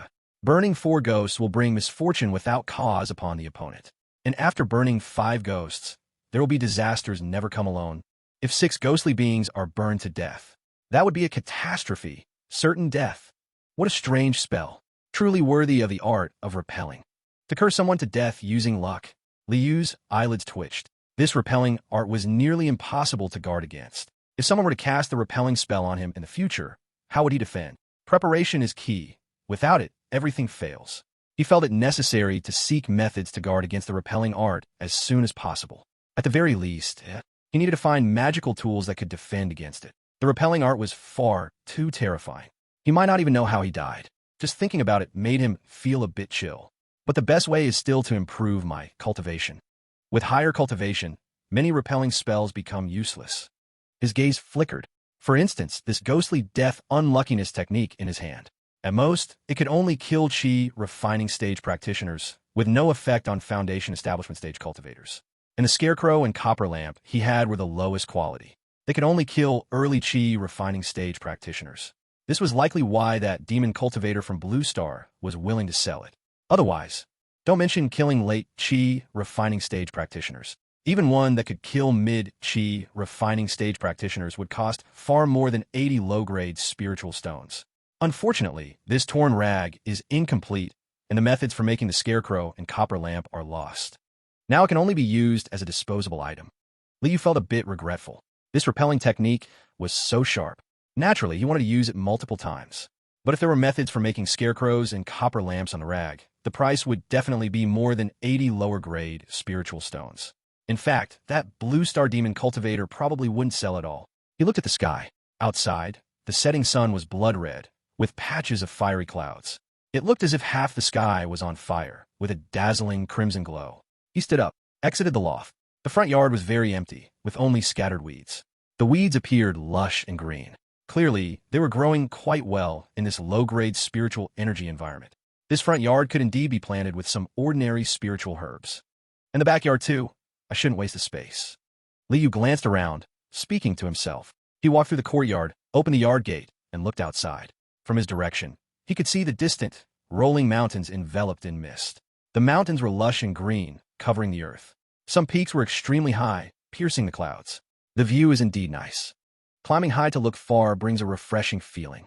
Speaker 1: Burning 4 ghosts will bring misfortune without cause upon the opponent. And after burning 5 ghosts, there will be disasters never come alone. If 6 ghostly beings are burned to death, that would be a catastrophe, certain death. What a strange spell, truly worthy of the art of repelling. To curse someone to death using luck. Liu's eyelids twitched. This repelling art was nearly impossible to guard against. If someone were to cast the repelling spell on him in the future, how would he defend? Preparation is key. Without it, everything fails. He felt it necessary to seek methods to guard against the repelling art as soon as possible. At the very least, he needed to find magical tools that could defend against it. The repelling art was far too terrifying. He might not even know how he died. Just thinking about it made him feel a bit chill. But the best way is still to improve my cultivation. With higher cultivation, many repelling spells become useless. His gaze flickered. For instance, this ghostly death unluckiness technique in his hand. At most, it could only kill chi refining stage practitioners, with no effect on foundation establishment stage cultivators. And the scarecrow and copper lamp he had were the lowest quality. They could only kill early chi refining stage practitioners. This was likely why that demon cultivator from Blue Star was willing to sell it. Otherwise, don't mention killing late chi refining stage practitioners. Even one that could kill mid-chi refining stage practitioners would cost far more than 80 low-grade spiritual stones. Unfortunately, this torn rag is incomplete, and the methods for making the scarecrow and copper lamp are lost. Now it can only be used as a disposable item. Liu felt a bit regretful. This repelling technique was so sharp. Naturally, he wanted to use it multiple times. But if there were methods for making scarecrows and copper lamps on the rag, the price would definitely be more than 80 lower-grade spiritual stones. In fact, that Blue Star Demon cultivator probably wouldn't sell at all. He looked at the sky. Outside, the setting sun was blood red, with patches of fiery clouds. It looked as if half the sky was on fire, with a dazzling crimson glow. He stood up, exited the loft. The front yard was very empty, with only scattered weeds. The weeds appeared lush and green. Clearly, they were growing quite well in this low-grade spiritual energy environment. This front yard could indeed be planted with some ordinary spiritual herbs. And the backyard, too. I shouldn't waste the space. Liu glanced around, speaking to himself. He walked through the courtyard, opened the yard gate, and looked outside. From his direction, he could see the distant, rolling mountains enveloped in mist. The mountains were lush and green, covering the earth. Some peaks were extremely high, piercing the clouds. The view is indeed nice. Climbing high to look far brings a refreshing feeling.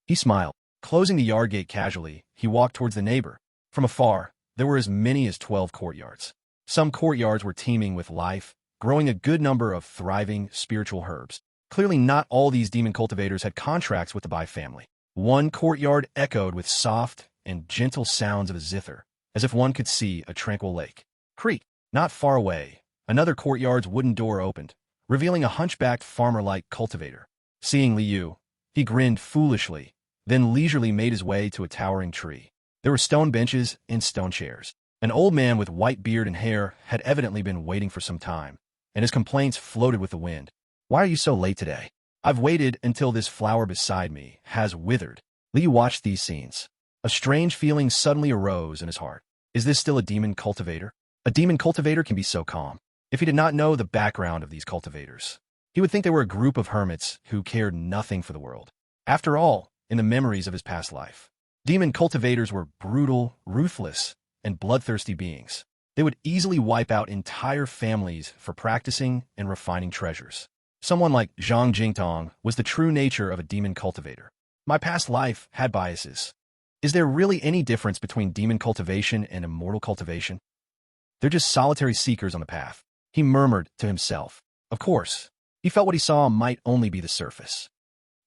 Speaker 1: He smiled. Closing the yard gate casually, he walked towards the neighbor. From afar, there were as many as 12 courtyards. Some courtyards were teeming with life, growing a good number of thriving spiritual herbs. Clearly not all these demon cultivators had contracts with the Bai family. One courtyard echoed with soft and gentle sounds of a zither, as if one could see a tranquil lake. Creek, not far away, another courtyard's wooden door opened, revealing a hunchbacked farmer-like cultivator. Seeing Liu, he grinned foolishly, then leisurely made his way to a towering tree. There were stone benches and stone chairs. An old man with white beard and hair had evidently been waiting for some time, and his complaints floated with the wind. "Why are you so late today? I've waited until this flower beside me has withered." Liu watched these scenes. A strange feeling suddenly arose in his heart. Is this still a demon cultivator? A demon cultivator can be so calm. If he did not know the background of these cultivators, he would think they were a group of hermits who cared nothing for the world. After all, in the memories of his past life, demon cultivators were brutal, ruthless, and bloodthirsty beings. They would easily wipe out entire families for practicing and refining treasures. Someone like Zhang Jingtong was the true nature of a demon cultivator. My past life had biases. Is there really any difference between demon cultivation and immortal cultivation? They're just solitary seekers on the path. He murmured to himself. Of course, he felt what he saw might only be the surface.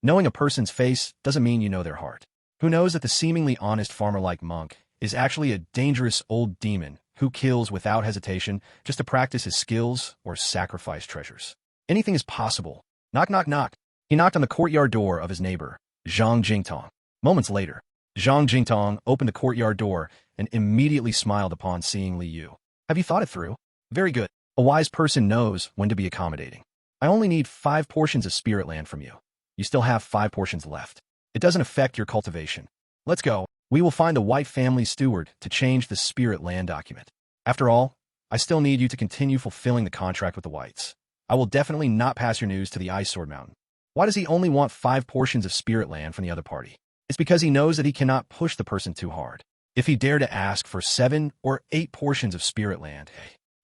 Speaker 1: Knowing a person's face doesn't mean you know their heart. Who knows that the seemingly honest farmer-like monk is actually a dangerous old demon who kills without hesitation just to practice his skills or sacrifice treasures. Anything is possible. Knock, knock, knock. He knocked on the courtyard door of his neighbor, Zhang Jingtong. Moments later, Zhang Jingtong opened the courtyard door and immediately smiled upon seeing Liu. Have you thought it through? Very good. A wise person knows when to be accommodating. I only need 5 portions of spirit land from you. You still have 5 portions left. It doesn't affect your cultivation. Let's go. We will find the White family steward to change the spirit land document. After all, I still need you to continue fulfilling the contract with the Whites. I will definitely not pass your news to the Ice Sword Mountain. Why does he only want 5 portions of spirit land from the other party? It's because he knows that he cannot push the person too hard. If he dare to ask for 7 or 8 portions of spirit land,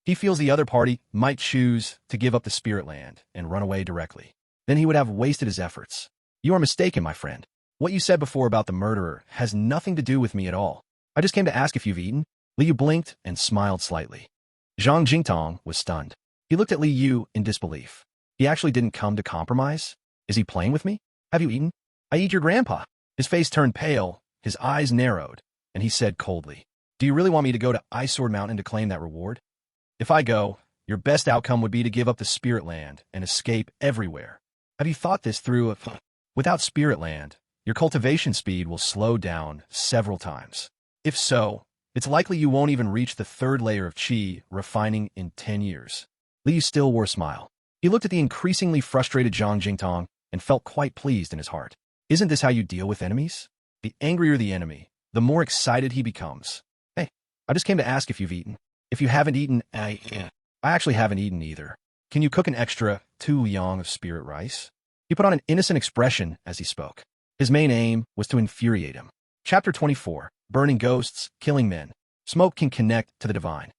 Speaker 1: he feels the other party might choose to give up the spirit land and run away directly. Then he would have wasted his efforts. You are mistaken, my friend. What you said before about the murderer has nothing to do with me at all. I just came to ask if you've eaten. Liu blinked and smiled slightly. Zhang Jingtong was stunned. He looked at Liu in disbelief. He actually didn't come to compromise? Is he playing with me? Have you eaten? I eat your grandpa. His face turned pale, his eyes narrowed, and he said coldly, do you really want me to go to Ice Sword Mountain to claim that reward? If I go, your best outcome would be to give up the spirit land and escape everywhere. Have you thought this through? Without spirit land, your cultivation speed will slow down several times. If so, it's likely you won't even reach the 3rd layer of qi refining in 10 years. Li still wore a smile. He looked at the increasingly frustrated Zhang Jingtong and felt quite pleased in his heart. Isn't this how you deal with enemies? The angrier the enemy, the more excited he becomes. Hey, I just came to ask if you've eaten. If you haven't eaten, I actually haven't eaten either. Can you cook an extra 2 yang of spirit rice? He put on an innocent expression as he spoke. His main aim was to infuriate him. Chapter 24, Burning Ghosts, Killing Men. Smoke can connect to the divine.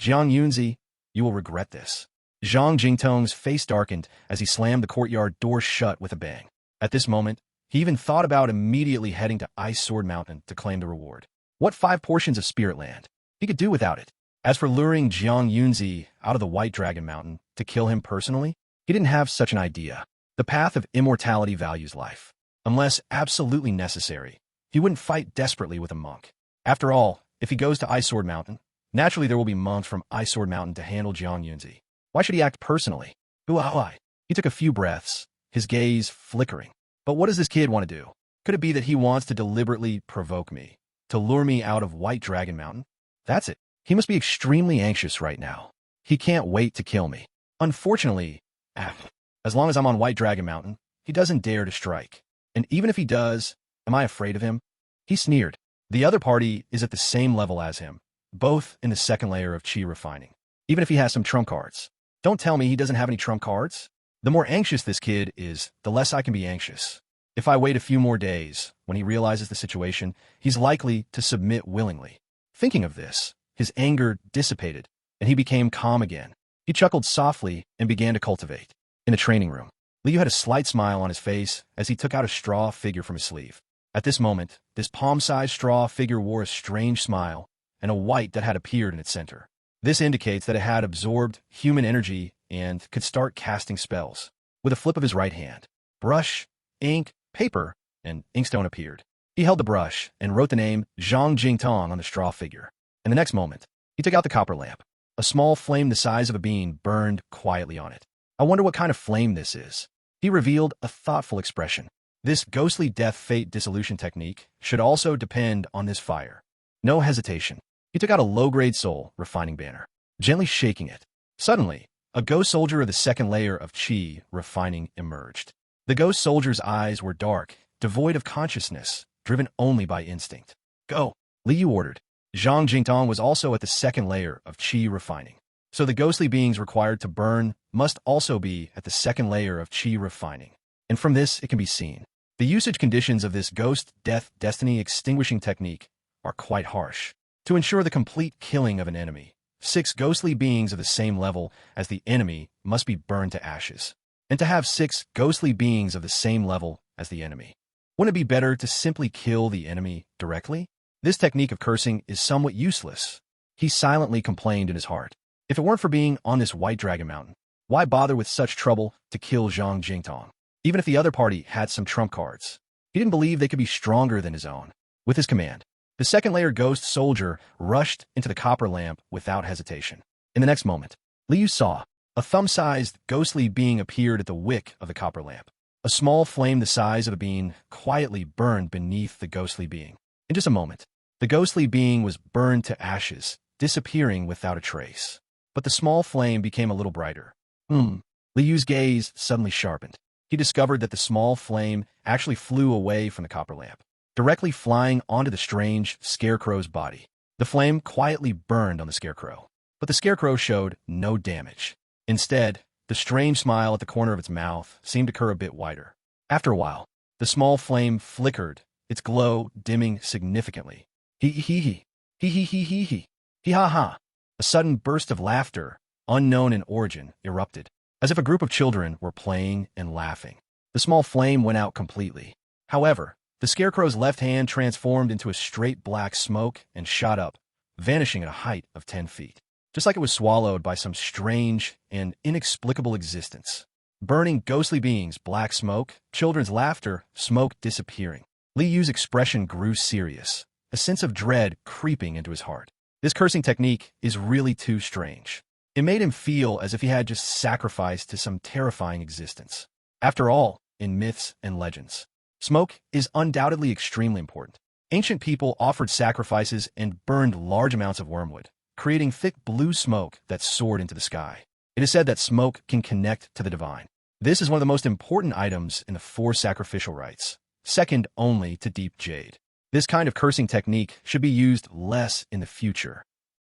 Speaker 1: Jiang Yunzi, you will regret this. Zhang Jingtong's face darkened as he slammed the courtyard door shut with a bang. At this moment, he even thought about immediately heading to Ice Sword Mountain to claim the reward. What 5 portions of spirit land? He could do without it. As for luring Jiang Yunzi out of the White Dragon Mountain to kill him personally, he didn't have such an idea. The path of immortality values life. Unless absolutely necessary, he wouldn't fight desperately with a monk. After all, if he goes to Ice Sword Mountain, naturally there will be monks from Ice Sword Mountain to handle Jiang Yunzi. Why should he act personally? He took a few breaths, his gaze flickering. But what does this kid want to do? Could it be that he wants to deliberately provoke me, to lure me out of White Dragon Mountain? That's it. He must be extremely anxious right now. He can't wait to kill me. Unfortunately, as long as I'm on White Dragon Mountain, he doesn't dare to strike. And even if he does, am I afraid of him? He sneered. The other party is at the same level as him, both in the 2nd layer of qi refining. Even if he has some trump cards. Don't tell me he doesn't have any trump cards. The more anxious this kid is, the less I can be anxious. If I wait a few more days, when he realizes the situation, he's likely to submit willingly. Thinking of this, his anger dissipated, and he became calm again. He chuckled softly and began to cultivate. In the training room, Liu had a slight smile on his face as he took out a straw figure from his sleeve. At this moment, this palm-sized straw figure wore a strange smile and a white that had appeared in its center. This indicates that it had absorbed human energy and could start casting spells. With a flip of his right hand, brush, ink, paper, and inkstone appeared. He held the brush and wrote the name Zhang Jingtong on the straw figure. In the next moment, he took out the copper lamp. A small flame the size of a bean burned quietly on it. I wonder what kind of flame this is. He revealed a thoughtful expression. This ghostly death fate dissolution technique should also depend on this fire. No hesitation. He took out a low-grade soul refining banner, gently shaking it. Suddenly, a ghost soldier of the 2nd layer of qi refining emerged. The ghost soldier's eyes were dark, devoid of consciousness, driven only by instinct. Go, Liu ordered. Zhang Jingtong was also at the 2nd layer of qi refining. So the ghostly beings required to burn must also be at the 2nd layer of qi refining. And from this, it can be seen. The usage conditions of this ghost death destiny extinguishing technique are quite harsh. To ensure the complete killing of an enemy, 6 ghostly beings of the same level as the enemy must be burned to ashes. And to have 6 ghostly beings of the same level as the enemy. Wouldn't it be better to simply kill the enemy directly? This technique of cursing is somewhat useless. He silently complained in his heart. If it weren't for being on this White Dragon Mountain, why bother with such trouble to kill Zhang Jingtong? Even if the other party had some trump cards, he didn't believe they could be stronger than his own. With his command, the 2nd layer ghost soldier rushed into the copper lamp without hesitation. In the next moment, Liu saw a thumb-sized ghostly being appeared at the wick of the copper lamp. A small flame the size of a bean quietly burned beneath the ghostly being. In just a moment, the ghostly being was burned to ashes, disappearing without a trace. But the small flame became a little brighter. Liu's gaze suddenly sharpened. He discovered that the small flame actually flew away from the copper lamp, directly flying onto the strange scarecrow's body. The flame quietly burned on the scarecrow, but the scarecrow showed no damage. Instead, the strange smile at the corner of its mouth seemed to curve a bit wider. After a while, the small flame flickered, its glow dimming significantly. Hee hee hee. Hee hee hee hee hee. Hee ha ha. A sudden burst of laughter, unknown in origin, erupted, as if a group of children were playing and laughing. The small flame went out completely. However, the scarecrow's left hand transformed into a straight black smoke and shot up, vanishing at a height of 10 feet. Just like it was swallowed by some strange and inexplicable existence. Burning ghostly beings, black smoke, children's laughter, smoke disappearing. Li Yu's expression grew serious, a sense of dread creeping into his heart. This cursing technique is really too strange. It made him feel as if he had just sacrificed to some terrifying existence. After all, in myths and legends, smoke is undoubtedly extremely important. Ancient people offered sacrifices and burned large amounts of wormwood, creating thick blue smoke that soared into the sky. It is said that smoke can connect to the divine. This is one of the most important items in the 4 sacrificial rites, second only to deep jade. This kind of cursing technique should be used less in the future.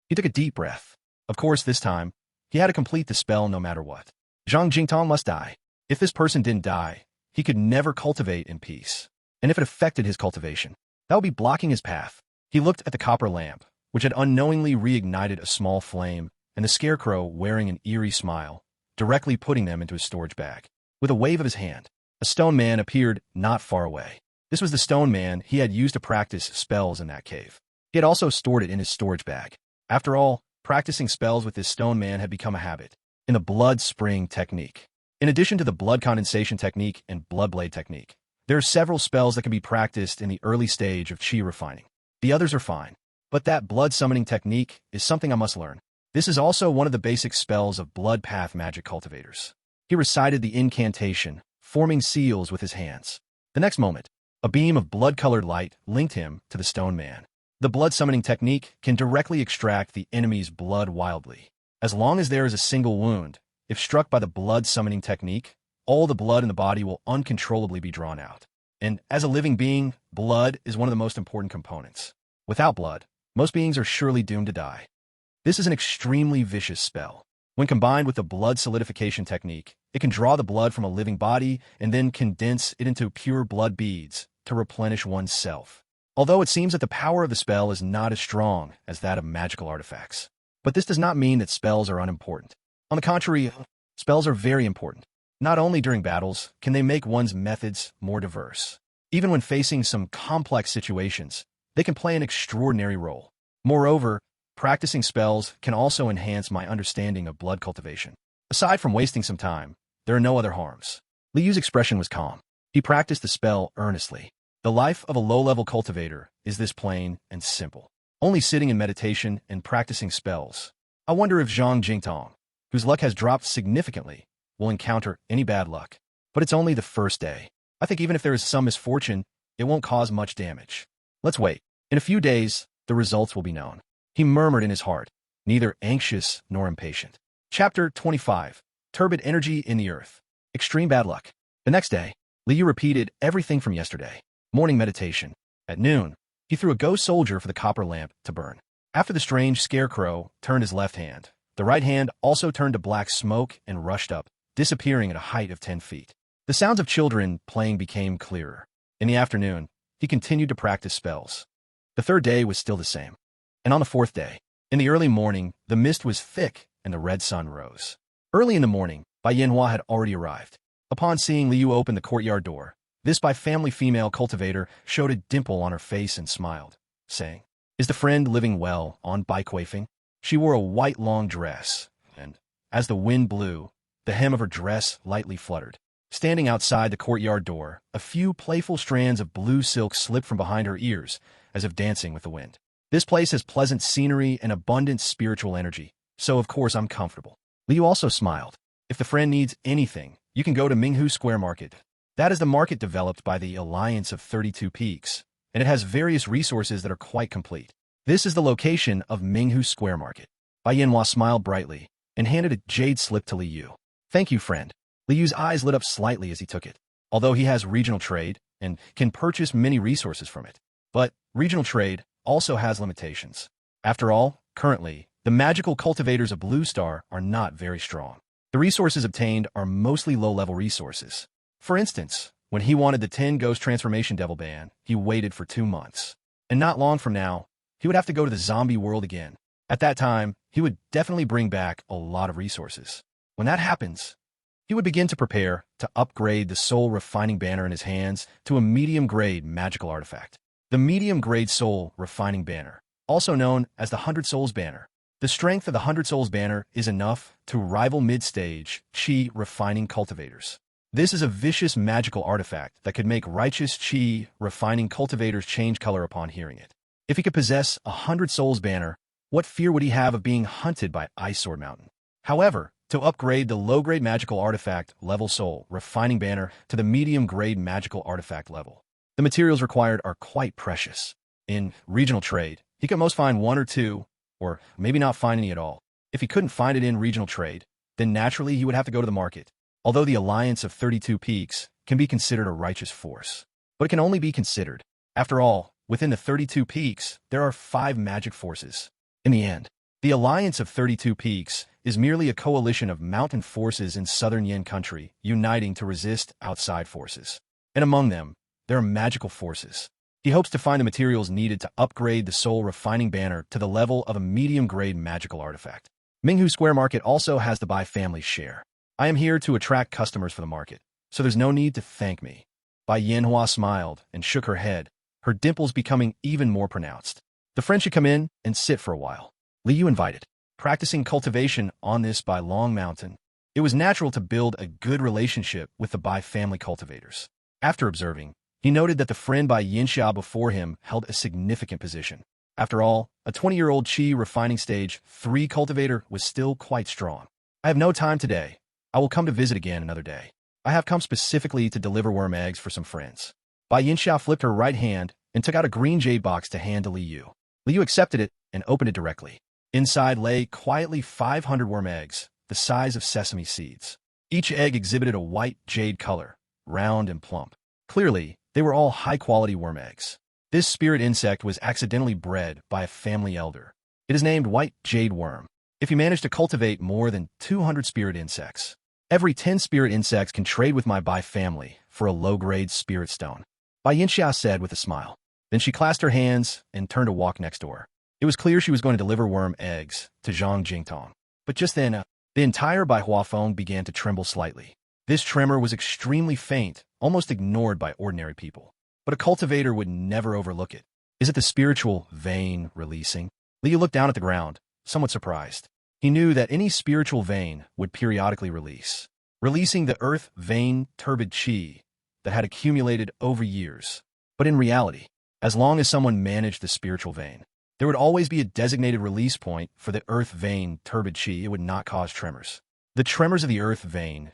Speaker 1: He took a deep breath. Of course, this time, he had to complete the spell no matter what. Zhang Jingtong must die. If this person didn't die, he could never cultivate in peace. And if it affected his cultivation, that would be blocking his path. He looked at the copper lamp, which had unknowingly reignited a small flame, and the scarecrow wearing an eerie smile, directly putting them into his storage bag. With a wave of his hand, a stone man appeared not far away. This was the stone man he had used to practice spells in that cave. He had also stored it in his storage bag. After all, practicing spells with this stone man had become a habit. In the blood spring technique. In addition to the blood condensation technique and blood blade technique, there are several spells that can be practiced in the early stage of chi refining. The others are fine, but that blood summoning technique is something I must learn. This is also one of the basic spells of blood path magic cultivators. He recited the incantation, forming seals with his hands. The next moment, a beam of blood-colored light linked him to the stone man. The blood summoning technique can directly extract the enemy's blood wildly. As long as there is a single wound, if struck by the blood summoning technique, all the blood in the body will uncontrollably be drawn out. And as a living being, blood is one of the most important components. Without blood, most beings are surely doomed to die. This is an extremely vicious spell. When combined with the blood solidification technique, it can draw the blood from a living body and then condense it into pure blood beads to replenish one's self. Although it seems that the power of the spell is not as strong as that of magical artifacts. But this does not mean that spells are unimportant. On the contrary, spells are very important. Not only during battles can they make one's methods more diverse. Even when facing some complex situations, they can play an extraordinary role. Moreover, practicing spells can also enhance my understanding of blood cultivation. Aside from wasting some time, there are no other harms. Li Yu's expression was calm. He practiced the spell earnestly. The life of a low-level cultivator is this plain and simple. Only sitting in meditation and practicing spells. I wonder if Zhang Jingtong, whose luck has dropped significantly, will encounter any bad luck. But it's only the first day. I think even if there is some misfortune, it won't cause much damage. Let's wait. In a few days, the results will be known. He murmured in his heart, neither anxious nor impatient. Chapter 25. Turbid Energy in the Earth. Extreme Bad Luck. The next day, Li Yu repeated everything from yesterday. Morning meditation. At noon, he threw a ghost soldier for the copper lamp to burn. After the strange scarecrow turned his left hand, the right hand also turned to black smoke and rushed up, disappearing at a height of 10 feet. The sounds of children playing became clearer. In the afternoon, he continued to practice spells. The third day was still the same. And on the fourth day, in the early morning, the mist was thick and the red sun rose. Early in the morning, Bai Yanhua had already arrived. Upon seeing Li Yu open the courtyard door, this by-family female cultivator showed a dimple on her face and smiled, saying, "Is the friend living well on Bai Kuifeng?" She wore a white long dress, and, as the wind blew, the hem of her dress lightly fluttered. Standing outside the courtyard door, a few playful strands of blue silk slipped from behind her ears, as if dancing with the wind. This place has pleasant scenery and abundant spiritual energy, so of course I'm comfortable. Li Yu also smiled. If the friend needs anything, you can go to Minghu Square Market. That is the market developed by the Alliance of 32 Peaks, and it has various resources that are quite complete. This is the location of Minghu Square Market. Bai Yanhua smiled brightly and handed a jade slip to Li Yu. "Thank you, friend." Li Yu's eyes lit up slightly as he took it. Although he has regional trade and can purchase many resources from it. But regional trade also has limitations. After all, currently, the magical cultivators of Blue Star are not very strong. The resources obtained are mostly low-level resources. For instance, when he wanted the 10 Ghost Transformation Devil Band, he waited for 2 months. And not long from now, he would have to go to the zombie world again. At that time, he would definitely bring back a lot of resources. When that happens, he would begin to prepare to upgrade the soul refining banner in his hands to a medium-grade magical artifact. The medium-grade soul refining banner, also known as the 100 Souls banner. The strength of the 100 Souls banner is enough to rival mid-stage Qi refining cultivators. This is a vicious magical artifact that could make righteous Qi refining cultivators change color upon hearing it. If he could possess a 100 Souls banner, what fear would he have of being hunted by Ice Sword Mountain? However, to upgrade the low-grade magical artifact level soul refining banner to the medium-grade magical artifact level, the materials required are quite precious. In regional trade, he could most find one or two, or maybe not find any at all. If he couldn't find it in regional trade, then naturally he would have to go to the market. Although the Alliance of 32 Peaks can be considered a righteous force, but it can only be considered. After all, within the 32 Peaks, there are 5 magic forces. In the end, the Alliance of 32 Peaks is merely a coalition of mountain forces in southern Yin country uniting to resist outside forces. And among them, there are magical forces. He hopes to find the materials needed to upgrade the soul refining banner to the level of a medium-grade magical artifact. Minghu Square Market also has the Bai family's share. I am here to attract customers for the market, so there's no need to thank me. Bai Yanhua smiled and shook her head, her dimples becoming even more pronounced. The friend should come in and sit for a while. Li Yu invited. Practicing cultivation on this Bai Long Mountain, it was natural to build a good relationship with the Bai family cultivators. After observing, he noted that the friend Bai Yinxia before him held a significant position. After all, a 20-year-old Qi refining stage 3 cultivator was still quite strong. I have no time today. I will come to visit again another day. I have come specifically to deliver worm eggs for some friends. Bai Yinxia flipped her right hand and took out a green jade box to hand to Li Yu. Li Yu accepted it and opened it directly. Inside lay quietly 500 worm eggs, the size of sesame seeds. Each egg exhibited a white jade color, round and plump. Clearly, they were all high-quality worm eggs. This spirit insect was accidentally bred by a family elder. It is named white jade worm. If you manage to cultivate more than 200 spirit insects, every 10 spirit insects can trade with my Bai family for a low-grade spirit stone. Bai Yinxia said with a smile. Then she clasped her hands and turned to walk next door. It was clear she was going to deliver worm eggs to Zhang Jingtong. But just then, the entire Bai Huafeng began to tremble slightly. This tremor was extremely faint, almost ignored by ordinary people. But a cultivator would never overlook it. Is it the spiritual vein releasing? Liu looked down at the ground, somewhat surprised. He knew that any spiritual vein would periodically releasing the earth vein turbid qi that had accumulated over years. But in reality, as long as someone managed the spiritual vein, there would always be a designated release point for the earth vein turbid qi. It would not cause tremors. The tremors of the earth vein.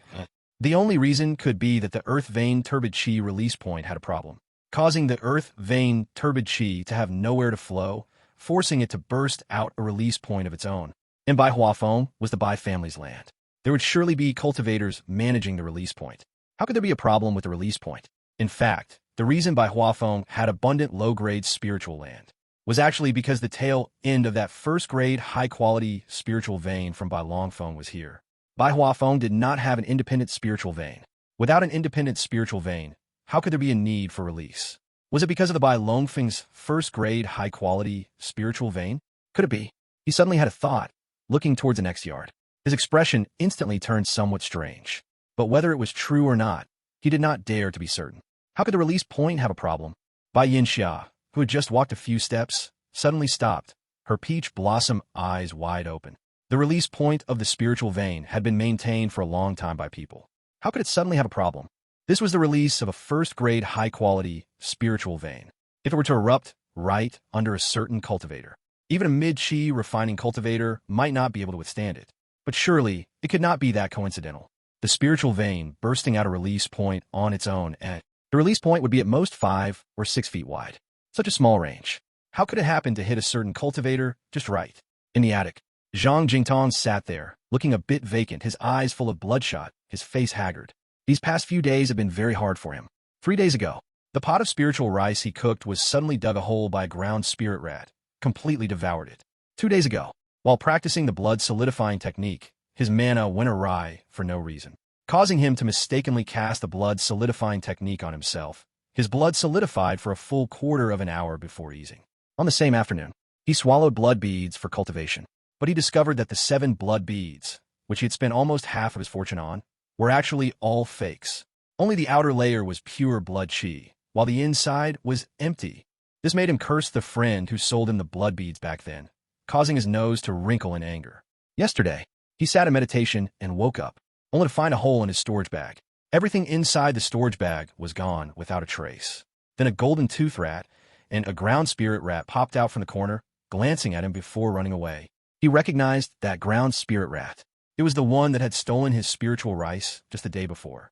Speaker 1: The only reason could be that the earth vein turbid qi release point had a problem, causing the earth vein turbid qi to have nowhere to flow, forcing it to burst out a release point of its own. And Bai Huafeng was the Bai family's land. There would surely be cultivators managing the release point. How could there be a problem with the release point? In fact, the reason Bai Huafeng had abundant low-grade spiritual land was actually because the tail end of that first-grade high-quality spiritual vein from Bai Longfeng was here. Bai Huafeng did not have an independent spiritual vein. Without an independent spiritual vein, how could there be a need for release? Was it because of the Bai Longfeng's first-grade high-quality spiritual vein? Could it be? He suddenly had a thought, looking towards the next yard. His expression instantly turned somewhat strange. But whether it was true or not, he did not dare to be certain. How could the release point have a problem? Bai Yinxia, who had just walked a few steps, suddenly stopped, her peach blossom eyes wide open. The release point of the spiritual vein had been maintained for a long time by people. How could it suddenly have a problem? This was the release of a first-grade high-quality spiritual vein. If it were to erupt right under a certain cultivator, even a mid-Qi refining cultivator might not be able to withstand it. But surely, it could not be that coincidental. The spiritual vein bursting out a release point on its own, and the release point would be at most 5 or 6 feet wide. Such a small range. How could it happen to hit a certain cultivator just right? In the attic, Zhang Jingtong sat there, looking a bit vacant, his eyes full of bloodshot, his face haggard. These past few days had been very hard for him. 3 days ago, the pot of spiritual rice he cooked was suddenly dug a hole by a ground spirit rat, completely devoured it. 2 days ago, while practicing the blood solidifying technique, his mana went awry for no reason, causing him to mistakenly cast the blood solidifying technique on himself. His blood solidified for a full quarter of an hour before easing. On the same afternoon, He swallowed blood beads for cultivation, but he discovered that the 7 blood beads, which he had spent almost half of his fortune on, were actually all fakes. Only the outer layer was pure blood chi, while the inside was empty. This made him curse the friend who sold him the blood beads back then, causing his nose to wrinkle in anger. Yesterday, he sat in meditation and woke up, only to find a hole in his storage bag. Everything inside the storage bag was gone without a trace. Then a golden tooth rat and a ground spirit rat popped out from the corner, glancing at him before running away. He recognized that ground spirit rat. It was the one that had stolen his spiritual rice just the day before.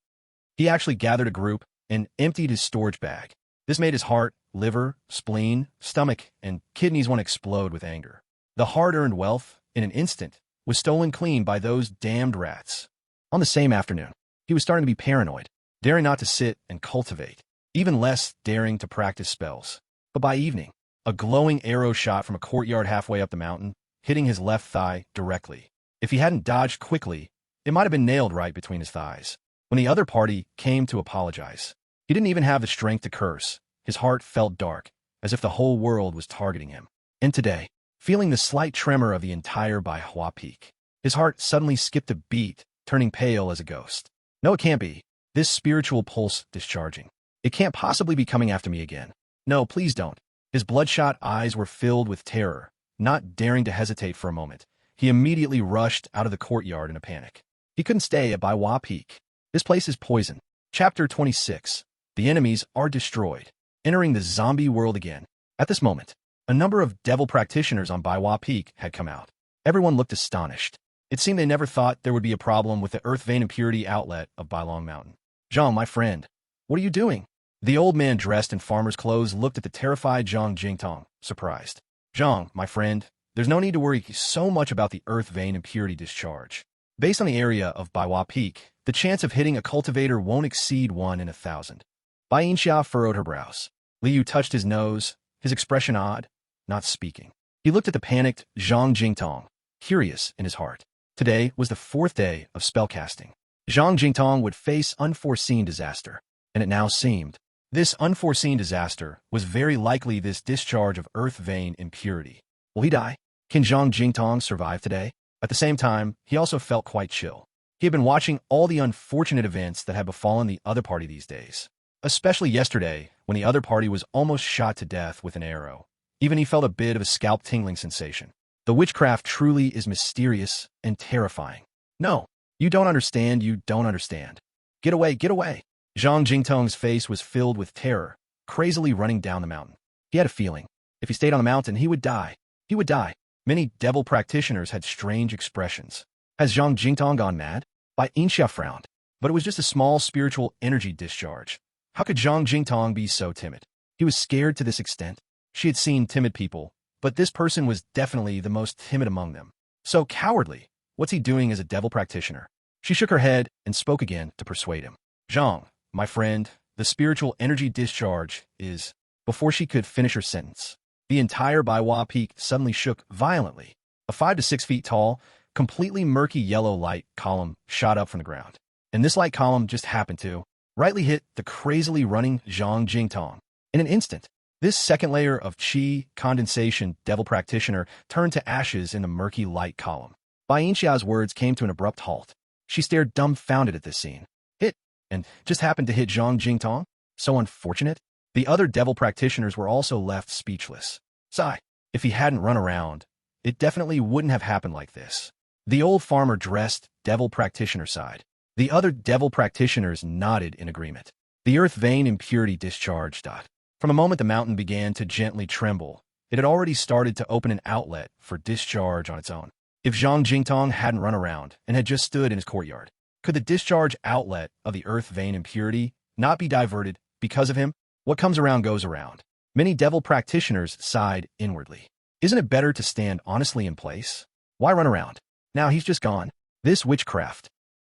Speaker 1: He actually gathered a group and emptied his storage bag. This made his heart, liver, spleen, stomach, and kidneys want to explode with anger. The hard-earned wealth, in an instant, was stolen clean by those damned rats. On the same afternoon, he was starting to be paranoid, daring not to sit and cultivate, even less daring to practice spells. But by evening, a glowing arrow shot from a courtyard halfway up the mountain, hitting his left thigh directly. If he hadn't dodged quickly, it might have been nailed right between his thighs. When the other party came to apologize, he didn't even have the strength to curse. His heart felt dark, as if the whole world was targeting him. And today, feeling the slight tremor of the entire manhwa peak, his heart suddenly skipped a beat, turning pale as a ghost. No, it can't be. This spiritual pulse discharging. It can't possibly be coming after me again. No, please don't. His bloodshot eyes were filled with terror. Not daring to hesitate for a moment, he immediately rushed out of the courtyard in a panic. He couldn't stay at manhwa peak. This place is poison. Chapter 26. The enemies are destroyed. Entering the zombie world again. At this moment, a number of devil practitioners on manhwa peak had come out. Everyone looked astonished. It seemed they never thought there would be a problem with the earth vein impurity outlet of Bailong Mountain. Zhang, my friend, what are you doing? The old man dressed in farmer's clothes looked at the terrified Zhang Jingtong, surprised. Zhang, my friend, there's no need to worry so much about the earth vein impurity discharge. Based on the area of manhwa peak, the chance of hitting a cultivator won't exceed 1 in 1,000. Bai Yinxia furrowed her brows. Liu touched his nose, his expression odd, not speaking. He looked at the panicked Zhang Jingtong, curious in his heart. Today was the 4th day of spellcasting. Zhang Jingtong would face unforeseen disaster, and it now seemed. This unforeseen disaster was very likely this discharge of earth vein impurity. Will he die? Can Zhang Jingtong survive today? At the same time, he also felt quite chill. He had been watching all the unfortunate events that had befallen the other party these days. Especially yesterday, when the other party was almost shot to death with an arrow. Even he felt a bit of a scalp-tingling sensation. The witchcraft truly is mysterious and terrifying. No, you don't understand, you don't understand. Get away, get away. Zhang Jingtong's face was filled with terror, crazily running down the mountain. He had a feeling. If he stayed on the mountain, he would die. He would die. Many devil practitioners had strange expressions. Has Zhang Jingtong gone mad? Bai Yinxia frowned. But it was just a small spiritual energy discharge. How could Zhang Jingtong be so timid? He was scared to this extent. She had seen timid people, but this person was definitely the most timid among them. So cowardly. What's he doing as a devil practitioner? She shook her head and spoke again to persuade him. Zhang, my friend, the spiritual energy discharge is... Before she could finish her sentence, the entire manhwa peak suddenly shook violently. A 5 to 6 feet tall, completely murky yellow light column shot up from the ground. And this light column just happened to rightly hit the crazily running Zhang Jingtong. In an instant, this second layer of chi condensation devil practitioner turned to ashes in the murky light column. Bai Yinxia's words came to an abrupt halt. She stared dumbfounded at this scene. Hit, and just happened to hit Zhang Jingtong? So unfortunate. The other devil practitioners were also left speechless. Sigh, if he hadn't run around, it definitely wouldn't have happened like this. The old farmer dressed devil practitioner sighed. The other devil practitioners nodded in agreement. The earth vein impurity discharged. From a moment the mountain began to gently tremble, it had already started to open an outlet for discharge on its own. If Zhang Jingtong hadn't run around and had just stood in his courtyard, could the discharge outlet of the earth vein impurity not be diverted because of him? What comes around goes around. Many devil practitioners sighed inwardly. Isn't it better to stand honestly in place? Why run around? Now he's just gone. This witchcraft.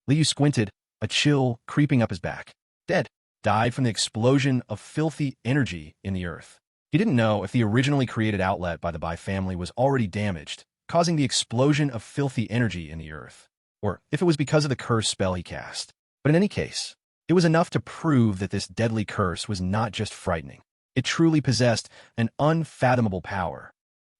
Speaker 1: Liu squinted, a chill creeping up his back. Dead. Died from the explosion of filthy energy in the earth. He didn't know if the originally created outlet by the Bai family was already damaged, causing the explosion of filthy energy in the earth, or if it was because of the curse spell he cast. But in any case, it was enough to prove that this deadly curse was not just frightening. It truly possessed an unfathomable power.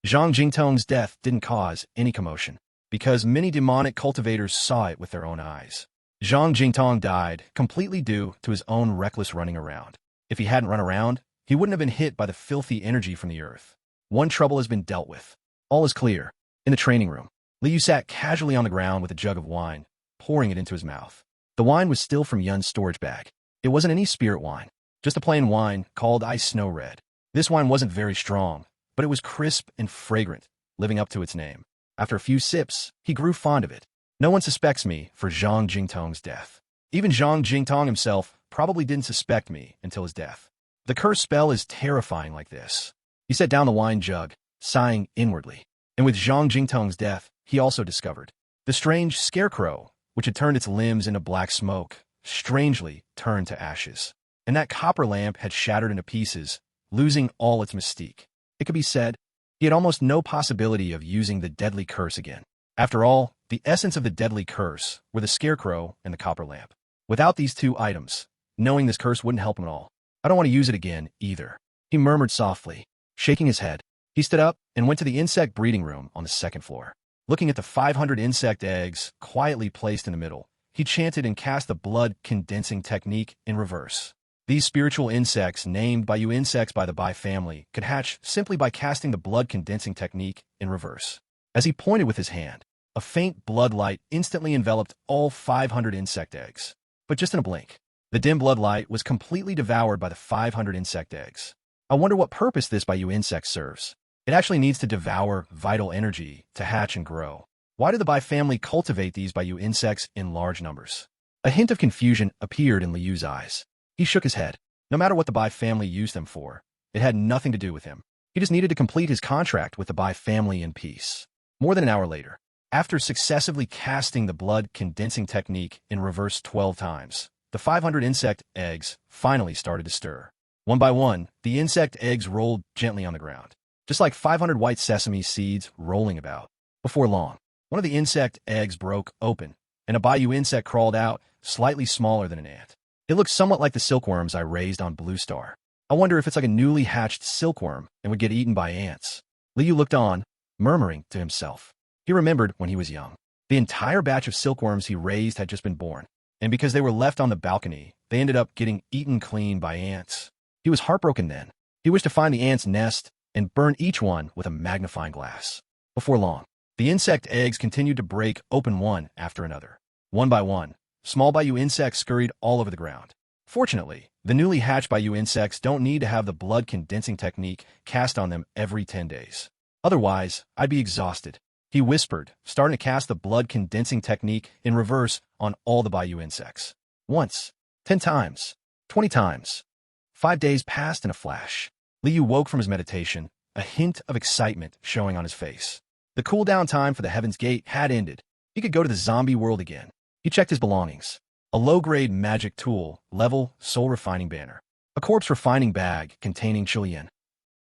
Speaker 1: Zhang Jingtong's death didn't cause any commotion, because many demonic cultivators saw it with their own eyes. Zhang Jingtong died completely due to his own reckless running around. If he hadn't run around, he wouldn't have been hit by the filthy energy from the earth. One trouble has been dealt with. All is clear. In the training room, Liu sat casually on the ground with a jug of wine, pouring it into his mouth. The wine was still from Yun's storage bag. It wasn't any spirit wine, just a plain wine called Ice Snow Red. This wine wasn't very strong, but it was crisp and fragrant, living up to its name. After a few sips, he grew fond of it. No one suspects me for Zhang Jingtong's death. Even Zhang Jingtong himself probably didn't suspect me until his death. The curse spell is terrifying like this. He set down the wine jug, sighing inwardly. And with Zhang Jingtong's death, he also discovered the strange scarecrow, which had turned its limbs into black smoke, strangely turned to ashes. And that copper lamp had shattered into pieces, losing all its mystique. It could be said, he had almost no possibility of using the deadly curse again. After all, the essence of the deadly curse were the scarecrow and the copper lamp. Without these two items, knowing this curse wouldn't help him at all. I don't want to use it again, either, he murmured softly, shaking his head. He stood up and went to the insect breeding room on the second floor. Looking at the 500 insect eggs quietly placed in the middle, he chanted and cast the blood condensing technique in reverse. These spiritual insects, named by you insects by the Bai family, could hatch simply by casting the blood condensing technique in reverse. As he pointed with his hand, a faint blood light instantly enveloped all 500 insect eggs. But just in a blink, the dim blood light was completely devoured by the 500 insect eggs. I wonder what purpose this Bai insect serves. It actually needs to devour vital energy to hatch and grow. Why do the Bai family cultivate these Bai insects in large numbers? A hint of confusion appeared in Liu's eyes. He shook his head. No matter what the Bai family used them for, it had nothing to do with him. He just needed to complete his contract with the Bai family in peace. More than an hour later, after successively casting the blood condensing technique in reverse 12 times, the 500 insect eggs finally started to stir. One by one, the insect eggs rolled gently on the ground, just like 500 white sesame seeds rolling about. Before long, one of the insect eggs broke open, and a bayou insect crawled out, slightly smaller than an ant. It looked somewhat like the silkworms I raised on Blue Star. I wonder if it's like a newly hatched silkworm and would get eaten by ants. Liu looked on, murmuring to himself. He remembered when he was young. The entire batch of silkworms he raised had just been born, and because they were left on the balcony, they ended up getting eaten clean by ants. He was heartbroken then. He wished to find the ants' nest and burn each one with a magnifying glass. Before long, the insect eggs continued to break open one after another. One by one, small bayou insects scurried all over the ground. Fortunately, the newly hatched bayou insects don't need to have the blood condensing technique cast on them every 10 days. Otherwise, I'd be exhausted. He whispered, starting to cast the blood condensing technique in reverse on all the bayou insects. Once, 10 times, 20 times. 5 days passed in a flash. Liu woke from his meditation, a hint of excitement showing on his face. The cool-down time for the Heaven's Gate had ended. He could go to the zombie world again. He checked his belongings. A low-grade magic tool, level, soul refining banner. A corpse refining bag containing Chilean.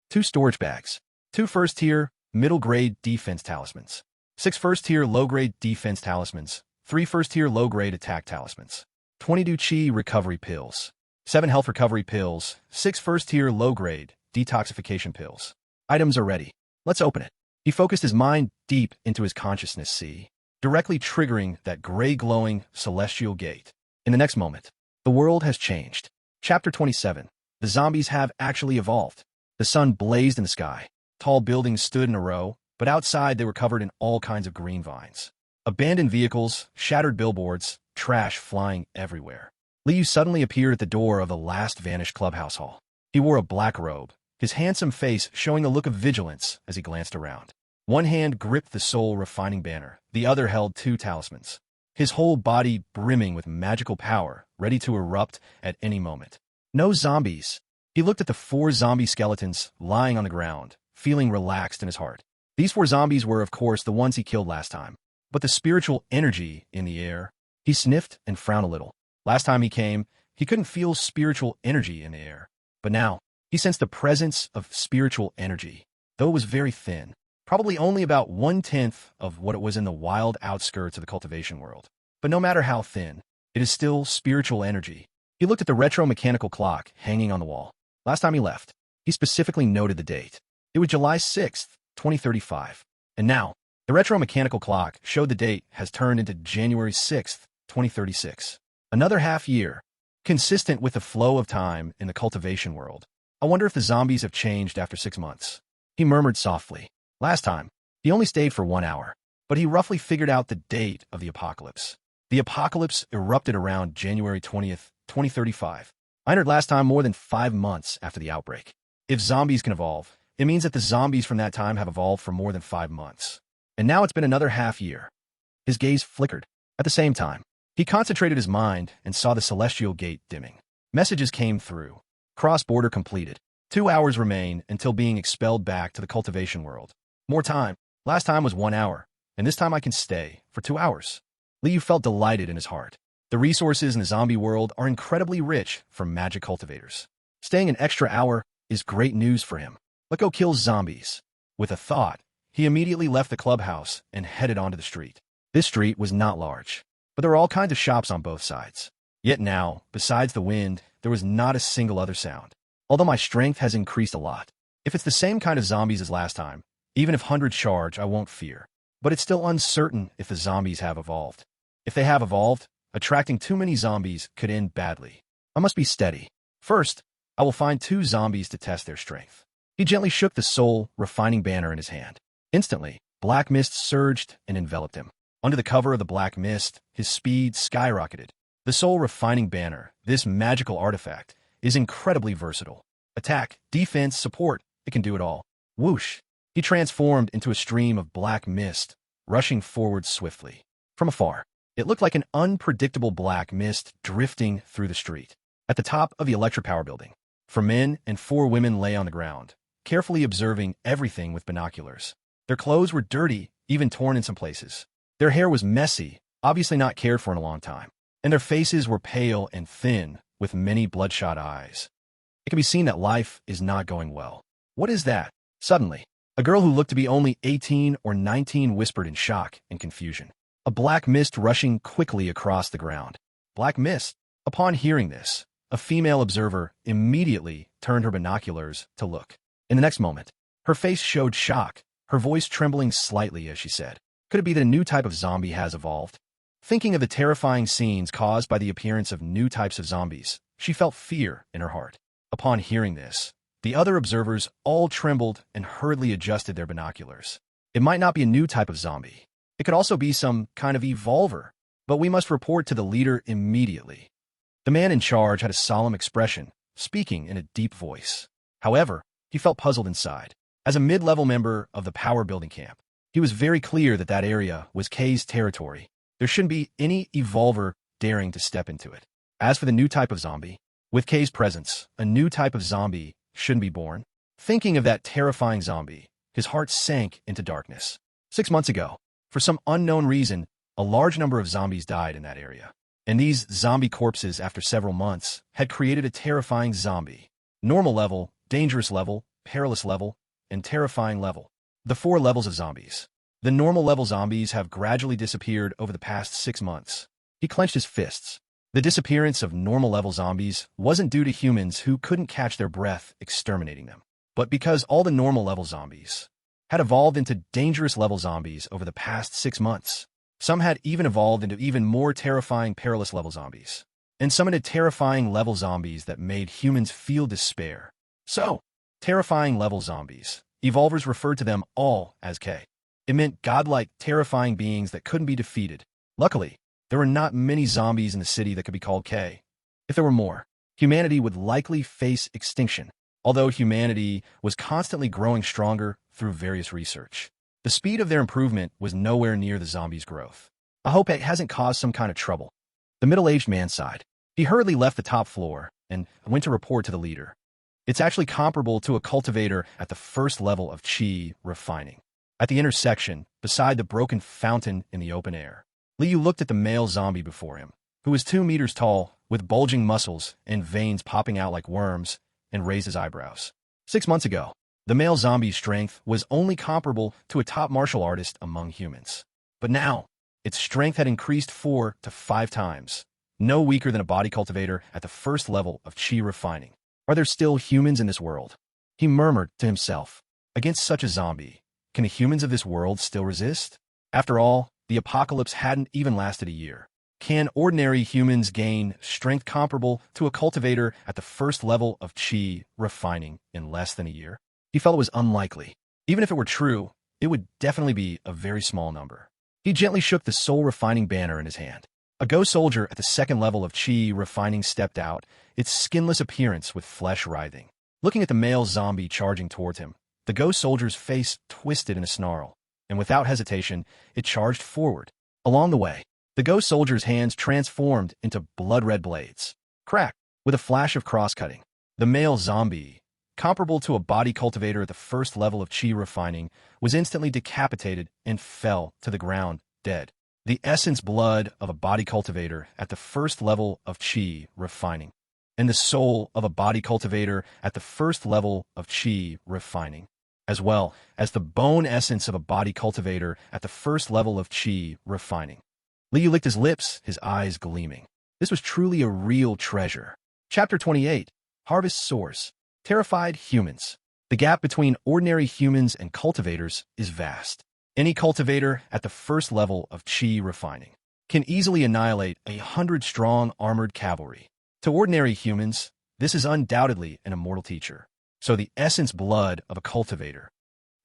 Speaker 1: 2 storage bags. 2 first-tier, middle-grade defense talismans. 6 first-tier low-grade defense talismans. 3 first-tier low-grade attack talismans. 22 chi recovery pills. 7 health recovery pills. 6 first-tier low-grade detoxification pills. Items are ready. Let's open it. He focused his mind deep into his consciousness sea, directly triggering that gray-glowing celestial gate. In the next moment, the world has changed. Chapter 27. The zombies have actually evolved. The sun blazed in the sky. Tall buildings stood in a row, but outside they were covered in all kinds of green vines. Abandoned vehicles, shattered billboards, trash flying everywhere. Liu suddenly appeared at the door of the last vanished clubhouse hall. He wore a black robe, his handsome face showing a look of vigilance as he glanced around. One hand gripped the soul refining banner, the other held 2 talismans. His whole body brimming with magical power, ready to erupt at any moment. No zombies. He looked at the 4 zombie skeletons lying on the ground, feeling relaxed in his heart. These 4 zombies were, of course, the ones he killed last time. But the spiritual energy in the air, he sniffed and frowned a little. Last time he came, he couldn't feel spiritual energy in the air. But now, he sensed the presence of spiritual energy, though it was very thin. Probably only about 1/10 of what it was in the wild outskirts of the cultivation world. But no matter how thin, it is still spiritual energy. He looked at the retro mechanical clock hanging on the wall. Last time he left, he specifically noted the date. It was July 6th, 2035. And now, the retro-mechanical clock showed the date has turned into January 6th, 2036. Another half year, consistent with the flow of time in the cultivation world. I wonder if the zombies have changed after 6 months. He murmured softly. Last time, he only stayed for 1 hour, but he roughly figured out the date of the apocalypse. The apocalypse erupted around January 20th, 2035. I entered last time more than 5 months after the outbreak. If zombies can evolve, it means that the zombies from that time have evolved for more than 5 months. And now it's been another half year. His gaze flickered. At the same time, he concentrated his mind and saw the celestial gate dimming. Messages came through. Cross-border completed. 2 hours remain until being expelled back to the cultivation world. More time. Last time was 1 hour, and this time I can stay for 2 hours. Liu felt delighted in his heart. The resources in the zombie world are incredibly rich for magic cultivators. Staying an extra hour is great news for him. Let's go kill zombies. With a thought, he immediately left the clubhouse and headed onto the street. This street was not large, but there were all kinds of shops on both sides. Yet now, besides the wind, there was not a single other sound. Although my strength has increased a lot. If it's the same kind of zombies as last time, even if hundreds charge, I won't fear. But it's still uncertain if the zombies have evolved. If they have evolved, attracting too many zombies could end badly. I must be steady. First, I will find 2 zombies to test their strength. He gently shook the soul refining banner in his hand. Instantly, black mist surged and enveloped him. Under the cover of the black mist, his speed skyrocketed. The soul refining banner, this magical artifact, is incredibly versatile. Attack, defense, support, it can do it all. Whoosh! He transformed into a stream of black mist, rushing forward swiftly. From afar, it looked like an unpredictable black mist drifting through the street. At the top of the electric power building, 4 men and 4 women lay on the ground, carefully observing everything with binoculars. Their clothes were dirty, even torn in some places. Their hair was messy, obviously not cared for in a long time, and their faces were pale and thin, with many bloodshot eyes. It can be seen that life is not going well. What is that? Suddenly, a girl who looked to be only 18 or 19 whispered in shock and confusion. A black mist rushing quickly across the ground. Black mist? Upon hearing this, a female observer immediately turned her binoculars to look. In the next moment, her face showed shock, her voice trembling slightly as she said, "Could it be that a new type of zombie has evolved?" Thinking of the terrifying scenes caused by the appearance of new types of zombies, she felt fear in her heart. Upon hearing this, the other observers all trembled and hurriedly adjusted their binoculars. It might not be a new type of zombie. It could also be some kind of evolver, but we must report to the leader immediately. The man in charge had a solemn expression, speaking in a deep voice. However, he felt puzzled inside. As a mid-level member of the power building camp, he was very clear that that area was K's territory. There shouldn't be any evolver daring to step into it. As for the new type of zombie, with K's presence, a new type of zombie shouldn't be born. Thinking of that terrifying zombie, his heart sank into darkness. 6 months ago, for some unknown reason, a large number of zombies died in that area. And these zombie corpses, after several months, had created a terrifying zombie. Normal level, dangerous level, perilous level, and terrifying level. The 4 levels of zombies. The normal level zombies have gradually disappeared over the past 6 months. He clenched his fists. The disappearance of normal level zombies wasn't due to humans who couldn't catch their breath exterminating them, but because all the normal level zombies had evolved into dangerous level zombies over the past 6 months. Some had even evolved into even more terrifying perilous level zombies, and some into terrifying level zombies that made humans feel despair. So, terrifying level zombies. Evolvers referred to them all as K. It meant godlike, terrifying beings that couldn't be defeated. Luckily, there were not many zombies in the city that could be called K. If there were more, humanity would likely face extinction, although humanity was constantly growing stronger through various research. The speed of their improvement was nowhere near the zombies' growth. I hope it hasn't caused some kind of trouble. The middle-aged man sighed. He hurriedly left the top floor and went to report to the leader. It's actually comparable to a cultivator at the first level of chi refining. At the intersection, beside the broken fountain in the open air, Liu looked at the male zombie before him, who was 2 meters tall, with bulging muscles and veins popping out like worms, and raised his eyebrows. 6 months ago, the male zombie's strength was only comparable to a top martial artist among humans. But now, its strength had increased 4 to 5 times, no weaker than a body cultivator at the first level of chi refining. Are there still humans in this world? He murmured to himself. Against such a zombie, Can the humans of this world still resist? After all, the apocalypse hadn't even lasted a year. Can ordinary humans gain strength comparable to a cultivator at the first level of chi refining in less than a year? He felt it was unlikely. Even if it were true, it would definitely be a very small number. He gently shook the soul refining banner in his hand. A ghost soldier at the second level of chi refining stepped out, its skinless appearance with flesh writhing. Looking at the male zombie charging towards him, the ghost soldier's face twisted in a snarl, and without hesitation, it charged forward. Along the way, the ghost soldier's hands transformed into blood-red blades. Crack! With a flash of cross-cutting, the male zombie, comparable to a body cultivator at the first level of chi refining, was instantly decapitated and fell to the ground, dead. The essence blood of a body cultivator at the first level of chi refining, and the soul of a body cultivator at the first level of chi refining, as well as the bone essence of a body cultivator at the first level of chi refining. Liu licked his lips, his eyes gleaming. This was truly a real treasure. Chapter 28, Harvest Source. Terrified humans. The gap between ordinary humans and cultivators is vast. Any cultivator at the first level of chi refining can easily annihilate 100-strong armored cavalry. To ordinary humans, this is undoubtedly an immortal teacher. So the essence blood of a cultivator.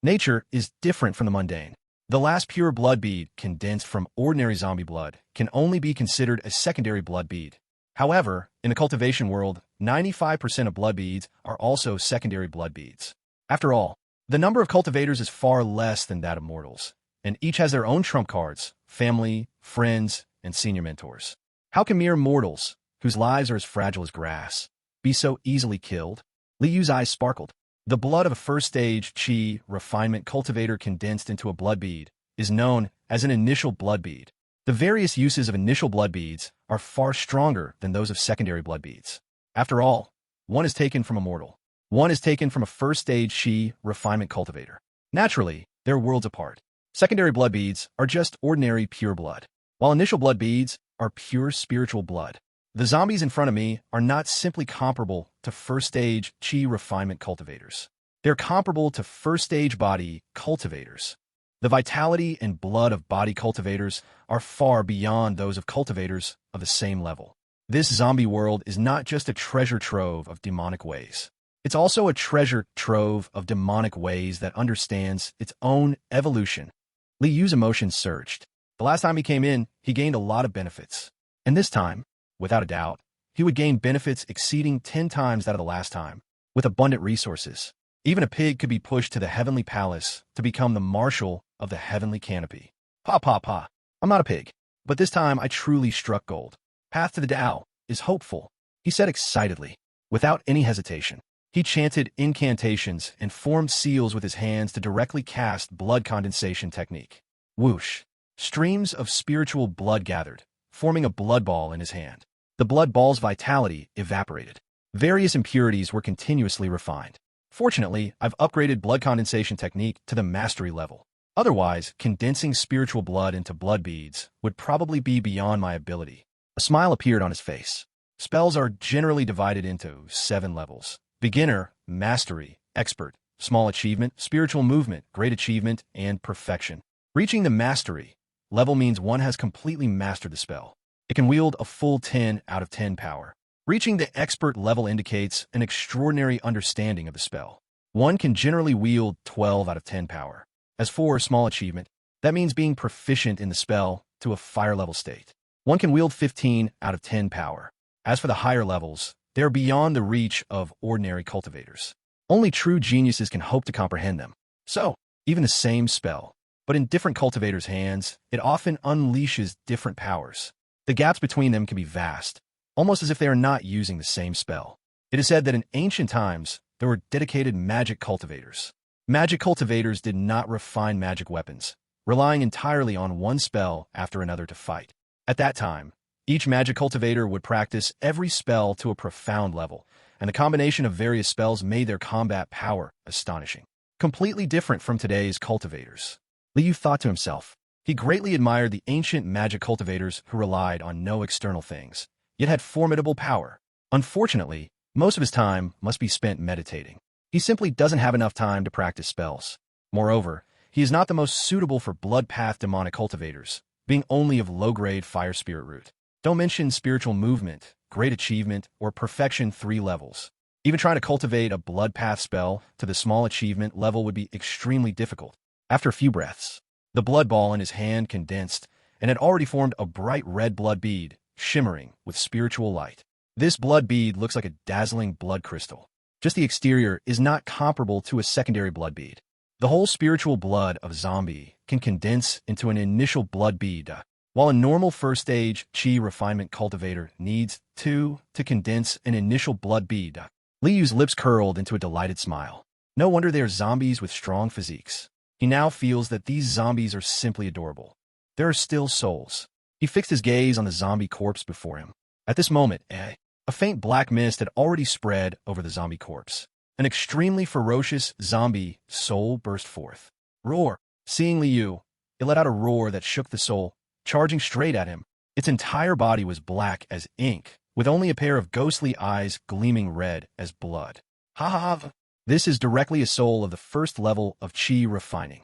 Speaker 1: Nature is different from the mundane. The last pure blood bead condensed from ordinary zombie blood can only be considered a secondary blood bead. However, in the cultivation world, 95% of blood beads are also secondary blood beads. After all, the number of cultivators is far less than that of mortals, and each has their own trump cards, family, friends, and senior mentors. How can mere mortals, whose lives are as fragile as grass, be so easily killed? Liu's eyes sparkled. The blood of a first-stage chi refinement cultivator condensed into a blood bead is known as an initial blood bead. The various uses of initial blood beads are far stronger than those of secondary blood beads. After all, one is taken from a mortal. One is taken from a first-stage chi refinement cultivator. Naturally, they're worlds apart. Secondary blood beads are just ordinary pure blood, while initial blood beads are pure spiritual blood. The zombies in front of me are not simply comparable to first-stage chi refinement cultivators. They're comparable to first-stage body cultivators. The vitality and blood of body cultivators are far beyond those of cultivators of the same level. This zombie world is not just a treasure trove of demonic ways. It's also a treasure trove of demonic ways that understands its own evolution. Liu's emotions surged. The last time he came in, he gained a lot of benefits. And this time, without a doubt, he would gain benefits exceeding 10 times that of the last time, with abundant resources. Even a pig could be pushed to the heavenly palace to become the marshal of the heavenly canopy. Pa pa pa. I'm not a pig, but this time I truly struck gold. Path to the Tao is hopeful, he said excitedly. Without any hesitation, he chanted incantations and formed seals with his hands to directly cast blood condensation technique. Whoosh. Streams of spiritual blood gathered, forming a blood ball in his hand. The blood ball's vitality evaporated. Various impurities were continuously refined. Fortunately, I've upgraded blood condensation technique to the mastery level. Otherwise, condensing spiritual blood into blood beads would probably be beyond my ability. A smile appeared on his face. Spells are generally divided into 7 levels. Beginner, mastery, expert, small achievement, spiritual movement, great achievement, and perfection. Reaching the mastery level means one has completely mastered the spell. It can wield a full 10 out of 10 power. Reaching the expert level indicates an extraordinary understanding of the spell. One can generally wield 12 out of 10 power. As for small achievement, that means being proficient in the spell to a fire level state. One can wield 15 out of 10 power. As for the higher levels, they are beyond the reach of ordinary cultivators. Only true geniuses can hope to comprehend them. So, even the same spell, but in different cultivators' hands, it often unleashes different powers. The gaps between them can be vast, almost as if they are not using the same spell. It is said that in ancient times, there were dedicated magic cultivators. Magic cultivators did not refine magic weapons, relying entirely on one spell after another to fight. At that time, each magic cultivator would practice every spell to a profound level, and the combination of various spells made their combat power astonishing. Completely different from today's cultivators. Liu thought to himself. He greatly admired the ancient magic cultivators who relied on no external things, yet had formidable power. Unfortunately, most of his time must be spent meditating. He simply doesn't have enough time to practice spells. Moreover, he is not the most suitable for blood path demonic cultivators, being only of low-grade fire spirit root. Don't mention spiritual movement, great achievement, or perfection 3 levels. Even trying to cultivate a blood path spell to the small achievement level would be extremely difficult. After a few breaths, the blood ball in his hand condensed and had already formed a bright red blood bead, shimmering with spiritual light. This blood bead looks like a dazzling blood crystal. Just the exterior is not comparable to a secondary blood bead. The whole spiritual blood of zombie can condense into an initial blood bead, while a normal first-stage chi refinement cultivator needs 2 to condense an initial blood bead. Liyu's lips curled into a delighted smile. No wonder they are zombies with strong physiques. He now feels that these zombies are simply adorable. There are still souls. He fixed his gaze on the zombie corpse before him. At this moment, a faint black mist had already spread over the zombie corpse. An extremely ferocious zombie soul burst forth. Roar! Seeing Liu, it let out a roar that shook the soul, charging straight at him. Its entire body was black as ink, with only a pair of ghostly eyes gleaming red as blood. Ha ha ha! This is directly a soul of the first level of chi refining.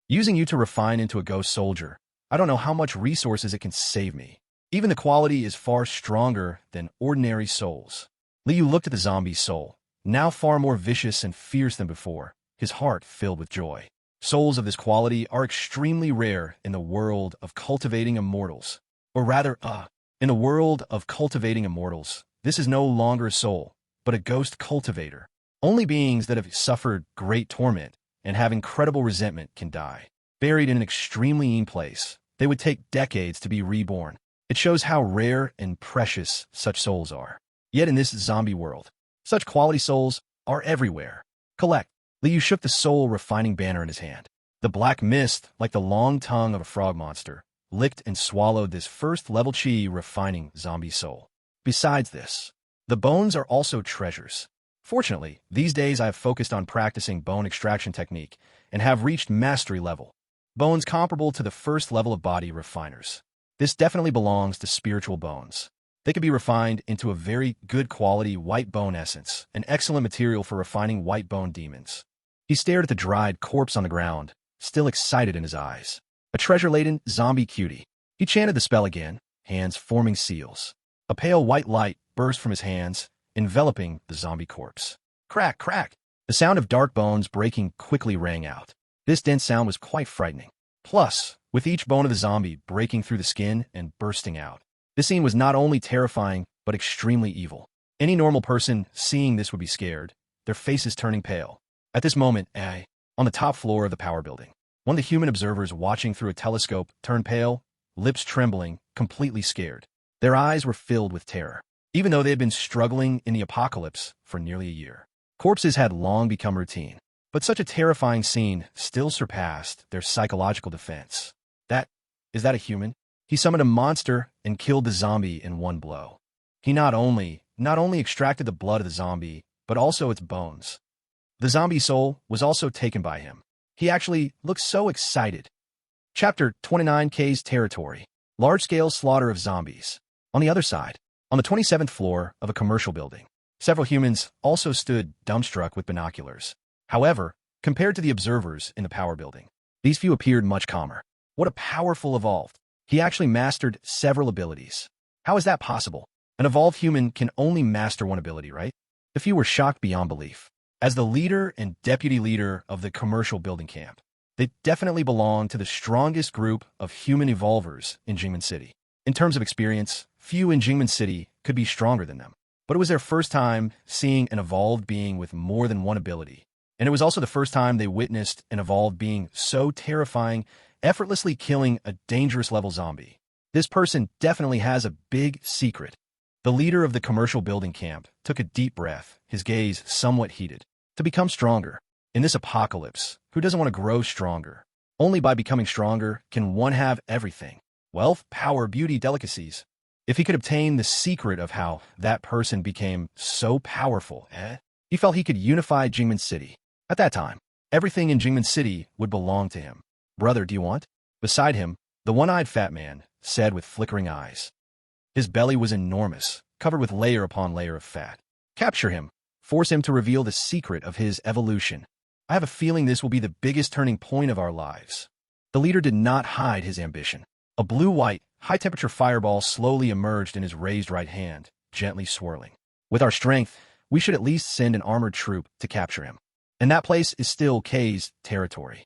Speaker 1: Using you to refine into a ghost soldier, I don't know how much resources it can save me. Even the quality is far stronger than ordinary souls. Liu looked at the zombie's soul, now far more vicious and fierce than before, his heart filled with joy. Souls of this quality are extremely rare in the world of cultivating immortals. Or rather, in the world of cultivating immortals, this is no longer a soul, but a ghost cultivator. Only beings that have suffered great torment and have incredible resentment can die. Buried in an extremely mean place, they would take decades to be reborn. It shows how rare and precious such souls are. Yet in this zombie world, such quality souls are everywhere. Collect. Liu shook the soul refining banner in his hand. The black mist, like the long tongue of a frog monster, licked and swallowed this first-level chi refining zombie soul. Besides this, the bones are also treasures. Fortunately, these days I have focused on practicing bone extraction technique and have reached mastery level. Bones comparable to the first level of body refiners. This definitely belongs to spiritual bones. They can be refined into a very good quality white bone essence, an excellent material for refining white bone demons. He stared at the dried corpse on the ground, still excited in his eyes. A treasure-laden zombie cutie. He chanted the spell again, hands forming seals. A pale white light burst from his hands, enveloping the zombie corpse. Crack, crack! The sound of dark bones breaking quickly rang out. This dense sound was quite frightening. Plus, with each bone of the zombie breaking through the skin and bursting out. This scene was not only terrifying, but extremely evil. Any normal person seeing this would be scared, their faces turning pale. At this moment, on the top floor of the power building, one of the human observers watching through a telescope turned pale, lips trembling, completely scared. Their eyes were filled with terror, even though they had been struggling in the apocalypse for nearly a year. Corpses had long become routine, but such a terrifying scene still surpassed their psychological defense. Is that a human? He summoned a monster and killed the zombie in one blow. He not only extracted the blood of the zombie, but also its bones. The zombie soul was also taken by him. He actually looked so excited. Chapter 29K's Territory. Large-scale slaughter of zombies. On the other side, on the 27th floor of a commercial building, several humans also stood dumbstruck with binoculars. However, compared to the observers in the power building, these few appeared much calmer. What a powerful evolved. He actually mastered several abilities. How is that possible? An evolved human can only master one ability, right? The few were shocked beyond belief. As the leader and deputy leader of the commercial building camp, they definitely belong to the strongest group of human evolvers in Jingmen City. In terms of experience, few in Jingmen City could be stronger than them. But it was their first time seeing an evolved being with more than one ability. And it was also the first time they witnessed an evolved being so terrifying, effortlessly killing a dangerous level zombie. This person definitely has a big secret. The leader of the commercial building camp took a deep breath, his gaze somewhat heated. To become stronger. In this apocalypse, who doesn't want to grow stronger? Only by becoming stronger can one have everything. Wealth, power, beauty, delicacies. If he could obtain the secret of how that person became so powerful, he felt he could unify Jingmen City. At that time, everything in Jingmen City would belong to him. Brother, do you want? Beside him, the one-eyed fat man said with flickering eyes. His belly was enormous, covered with layer upon layer of fat. Capture him. Force him to reveal the secret of his evolution. I have a feeling this will be the biggest turning point of our lives. The leader did not hide his ambition. A blue-white, high-temperature fireball slowly emerged in his raised right hand, gently swirling. With our strength, we should at least send an armored troop to capture him. And that place is still K's territory.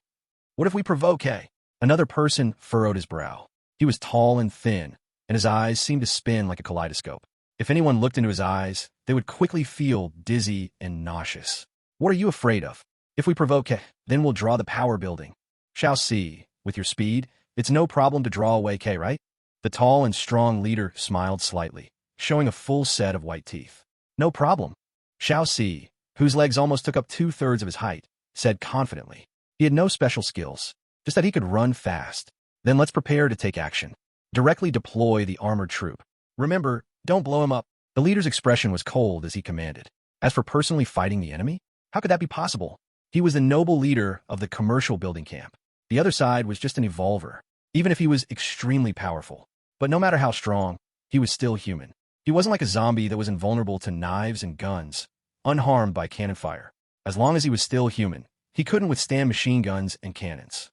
Speaker 1: What if we provoke K? Another person furrowed his brow. He was tall and thin, and his eyes seemed to spin like a kaleidoscope. If anyone looked into his eyes, they would quickly feel dizzy and nauseous. What are you afraid of? If we provoke K, then we'll draw the power building. Shall see. With your speed, it's no problem to draw away K, right? The tall and strong leader smiled slightly, showing a full set of white teeth. No problem. Shao Si, whose legs almost took up 2/3 of his height, said confidently. He had no special skills, just that he could run fast. Then let's prepare to take action. Directly deploy the armored troop. Remember, don't blow him up. The leader's expression was cold as he commanded. As for personally fighting the enemy, how could that be possible? He was the noble leader of the commercial building camp. The other side was just an evolver, even if he was extremely powerful. But no matter how strong, he was still human. He wasn't like a zombie that was invulnerable to knives and guns, unharmed by cannon fire. As long as he was still human, he couldn't withstand machine guns and cannons.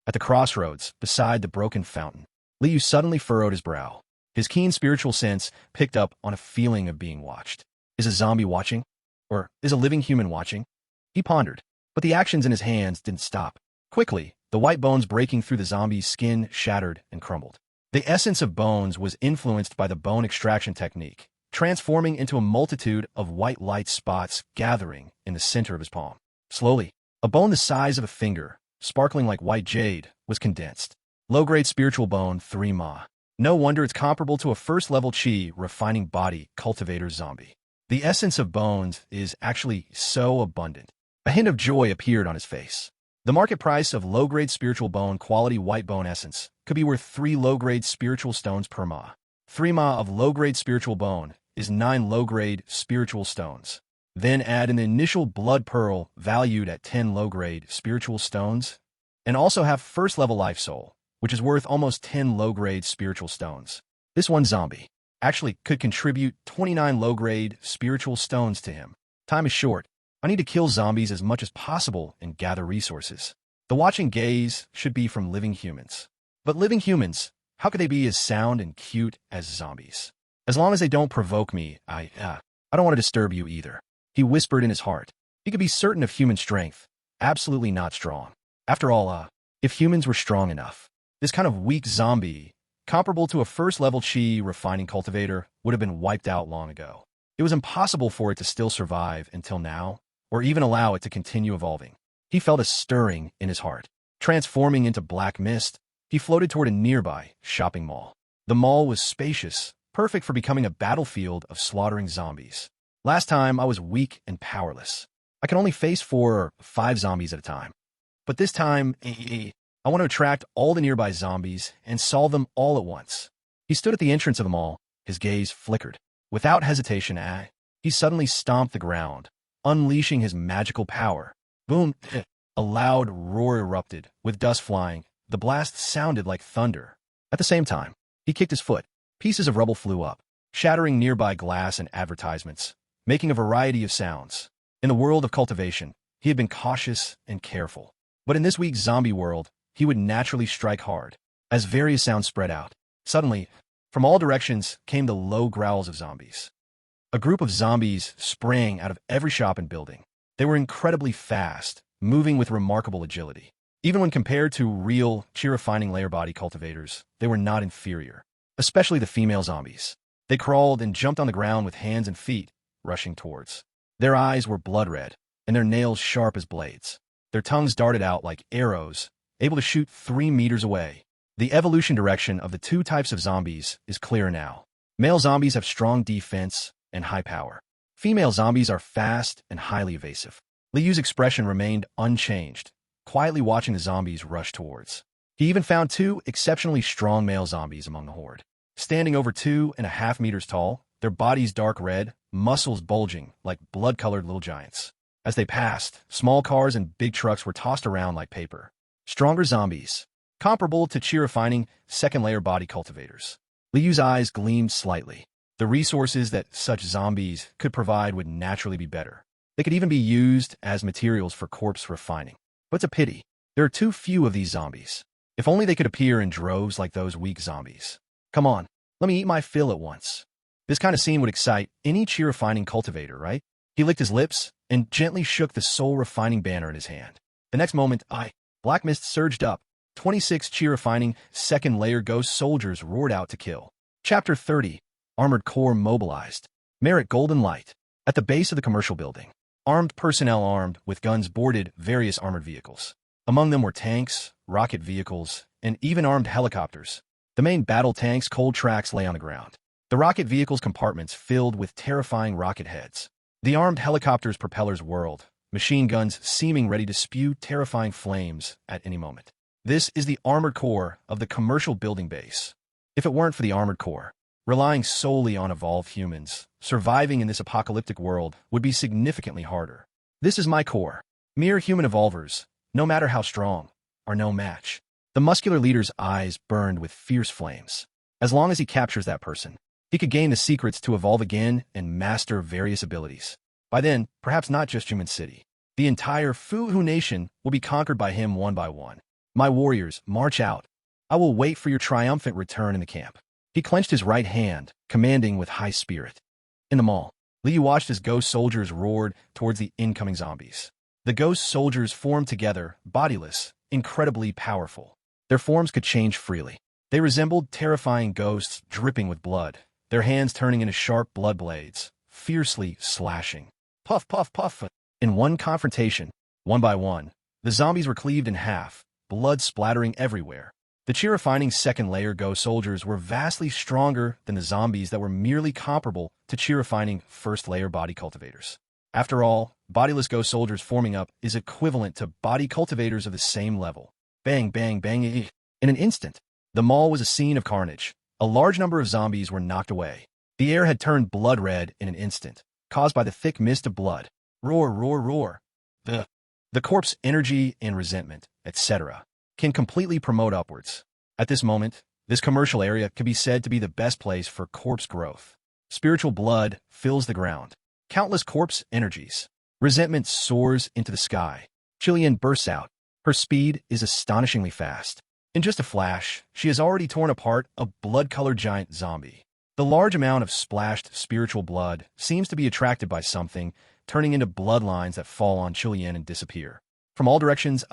Speaker 1: At the crossroads, beside the broken fountain, Liu suddenly furrowed his brow. His keen spiritual sense picked up on a feeling of being watched. Is a zombie watching? Or is a living human watching? He pondered, but the actions in his hands didn't stop. Quickly, the white bones breaking through the zombie's skin shattered and crumbled. The essence of bones was influenced by the bone extraction technique, transforming into a multitude of white light spots gathering in the center of his palm. Slowly, a bone the size of a finger, sparkling like white jade, was condensed. Low-grade spiritual bone 3 Ma. No wonder it's comparable to a first-level chi refining body cultivator zombie. The essence of bones is actually so abundant. A hint of joy appeared on his face. The market price of low-grade spiritual bone quality white bone essence could be worth 3 low-grade spiritual stones per Ma. 3 Ma of low-grade spiritual bone is 9 low-grade spiritual stones. Then add an initial blood pearl valued at 10 low-grade spiritual stones, and also have first-level life soul, which is worth almost 10 low-grade spiritual stones. This one zombie actually could contribute 29 low-grade spiritual stones to him. Time is short. I need to kill zombies as much as possible and gather resources. The watching gaze should be from living humans. But living humans, how could they be as sound and cute as zombies? As long as they don't provoke me, I don't want to disturb you either. He whispered in his heart. He could be certain of human strength, absolutely not strong. After all, if humans were strong enough, this kind of weak zombie, comparable to a first-level chi refining cultivator, would have been wiped out long ago. It was impossible for it to still survive until now, or even allow it to continue evolving. He felt a stirring in his heart. Transforming into black mist, he floated toward a nearby shopping mall. The mall was spacious, perfect for becoming a battlefield of slaughtering zombies. Last time, I was weak and powerless. I could only face 4 or 5 zombies at a time. But this time, I want to attract all the nearby zombies and solve them all at once. He stood at the entrance of the mall. His gaze flickered. Without hesitation, he suddenly stomped the ground, unleashing his magical power. Boom! A loud roar erupted, with dust flying. The blast sounded like thunder. At the same time, he kicked his foot. Pieces of rubble flew up, shattering nearby glass and advertisements, making a variety of sounds. In the world of cultivation, he had been cautious and careful. But in this weak zombie world, he would naturally strike hard. As various sounds spread out, suddenly, from all directions came the low growls of zombies. A group of zombies sprang out of every shop and building. They were incredibly fast, moving with remarkable agility. Even when compared to real, chi-refining layer body cultivators, they were not inferior, especially the female zombies. They crawled and jumped on the ground with hands and feet, rushing towards. Their eyes were blood red, and their nails sharp as blades. Their tongues darted out like arrows, able to shoot 3 meters away. The evolution direction of the 2 types of zombies is clear now. Male zombies have strong defense and high power. Female zombies are fast and highly evasive. Liu's expression remained unchanged, quietly watching the zombies rush towards. He even found 2 exceptionally strong male zombies among the horde. Standing over 2.5 meters tall, their bodies dark red, muscles bulging like blood-colored little giants. As they passed, small cars and big trucks were tossed around like paper. Stronger zombies, comparable to chi-refining second-layer body cultivators. Liu's eyes gleamed slightly. The resources that such zombies could provide would naturally be better. They could even be used as materials for corpse refining. But it's a pity. There are too few of these zombies. If only they could appear in droves like those weak zombies. Come on, let me eat my fill at once. This kind of scene would excite any chi-refining cultivator, right? He licked his lips and gently shook the soul-refining banner in his hand. The next moment, black mist surged up. 26 chi-refining second-layer ghost soldiers roared out to kill. Chapter 30. Armored Corps mobilized. Merit Golden Light. At the base of the commercial building, armed personnel armed with guns boarded various armored vehicles. Among them were tanks, rocket vehicles, and even armed helicopters. The main battle tank's cold tracks lay on the ground. The rocket vehicles' compartments filled with terrifying rocket heads. The armed helicopters' propellers whirled, machine guns seeming ready to spew terrifying flames at any moment. This is the armored core of the commercial building base. If it weren't for the armored core, relying solely on evolved humans, surviving in this apocalyptic world would be significantly harder. This is my core. Mere human evolvers, no matter how strong, are no match. The muscular leader's eyes burned with fierce flames. As long as he captures that person, he could gain the secrets to evolve again and master various abilities. By then, perhaps not just Human City. The entire Fuhu nation will be conquered by him one by one. My warriors, march out. I will wait for your triumphant return in the camp. He clenched his right hand, commanding with high spirit. In the mall, Liu watched as ghost soldiers roared towards the incoming zombies. The ghost soldiers formed together, bodiless, incredibly powerful. Their forms could change freely. They resembled terrifying ghosts dripping with blood, their hands turning into sharp blood blades, fiercely slashing. Puff, puff, puff. In one confrontation, one by one, the zombies were cleaved in half, blood splattering everywhere. The chi-refining second-layer ghost soldiers were vastly stronger than the zombies that were merely comparable to chi-refining first-layer body cultivators. After all, bodiless ghost soldiers forming up is equivalent to body cultivators of the same level. Bang, bang, bang. In an instant, the mall was a scene of carnage. A large number of zombies were knocked away. The air had turned blood red in an instant, caused by the thick mist of blood. Roar, roar, roar. The corpse energy and resentment, etc., can completely promote upwards. At this moment, this commercial area can be said to be the best place for corpse growth. Spiritual blood fills the ground. Countless corpse energies. Resentment soars into the sky. Chilean bursts out. Her speed is astonishingly fast. In just a flash, she has already torn apart a blood-colored giant zombie. The large amount of splashed spiritual blood seems to be attracted by something, turning into bloodlines that fall on Chilean and disappear. From all directions,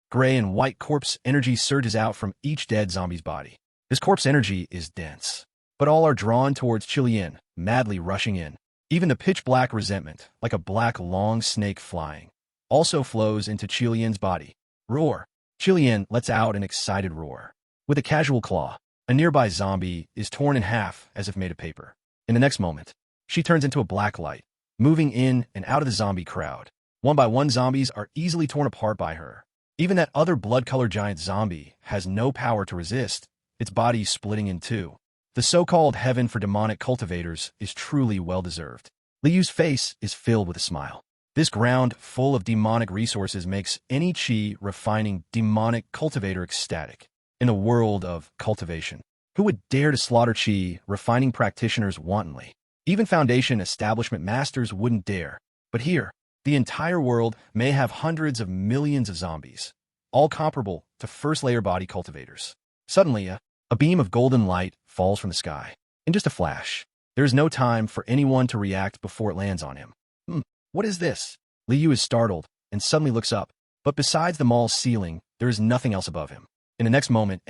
Speaker 1: gray and white corpse energy surges out from each dead zombie's body. This corpse energy is dense, but all are drawn towards Chilean, madly rushing in. Even the pitch-black resentment, like a black long snake flying, also flows into Chilean's body. Roar. Chilean lets out an excited roar. With a casual claw, a nearby zombie is torn in half as if made of paper. In the next moment, she turns into a black light, moving in and out of the zombie crowd. One by one, zombies are easily torn apart by her. Even that other blood-colored giant zombie has no power to resist, its body splitting in two. The so-called heaven for demonic cultivators is truly well-deserved. Liu's face is filled with a smile. This ground full of demonic resources makes any chi-refining demonic cultivator ecstatic. In the world of cultivation, who would dare to slaughter chi-refining practitioners wantonly? Even Foundation establishment masters wouldn't dare. But here, the entire world may have hundreds of millions of zombies, all comparable to first-layer body cultivators. Suddenly, a beam of golden light falls from the sky. In just a flash, there is no time for anyone to react before it lands on him. What is this? Liu is startled and suddenly looks up, but besides the mall's ceiling, there is nothing else above him. In the next moment,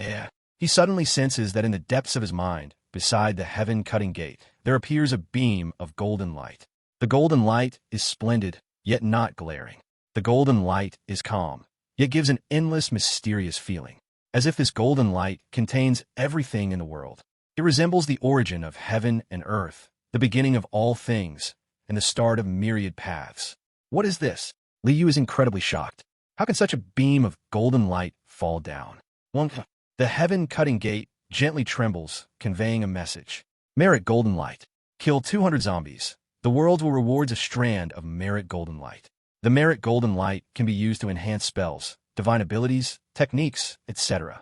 Speaker 1: he suddenly senses that in the depths of his mind, beside the heaven-cutting gate, there appears a beam of golden light. The golden light is splendid, yet not glaring. The golden light is calm, yet gives an endless, mysterious feeling, as if this golden light contains everything in the world. It resembles the origin of heaven and earth, the beginning of all things, and the start of myriad paths. What is this? Liu is incredibly shocked. How can such a beam of golden light fall down? The heaven-cutting gate gently trembles, conveying a message. Merit golden light. Kill 200 zombies. The world will reward a strand of merit golden light. The merit golden light can be used to enhance spells, divine abilities, techniques, etc.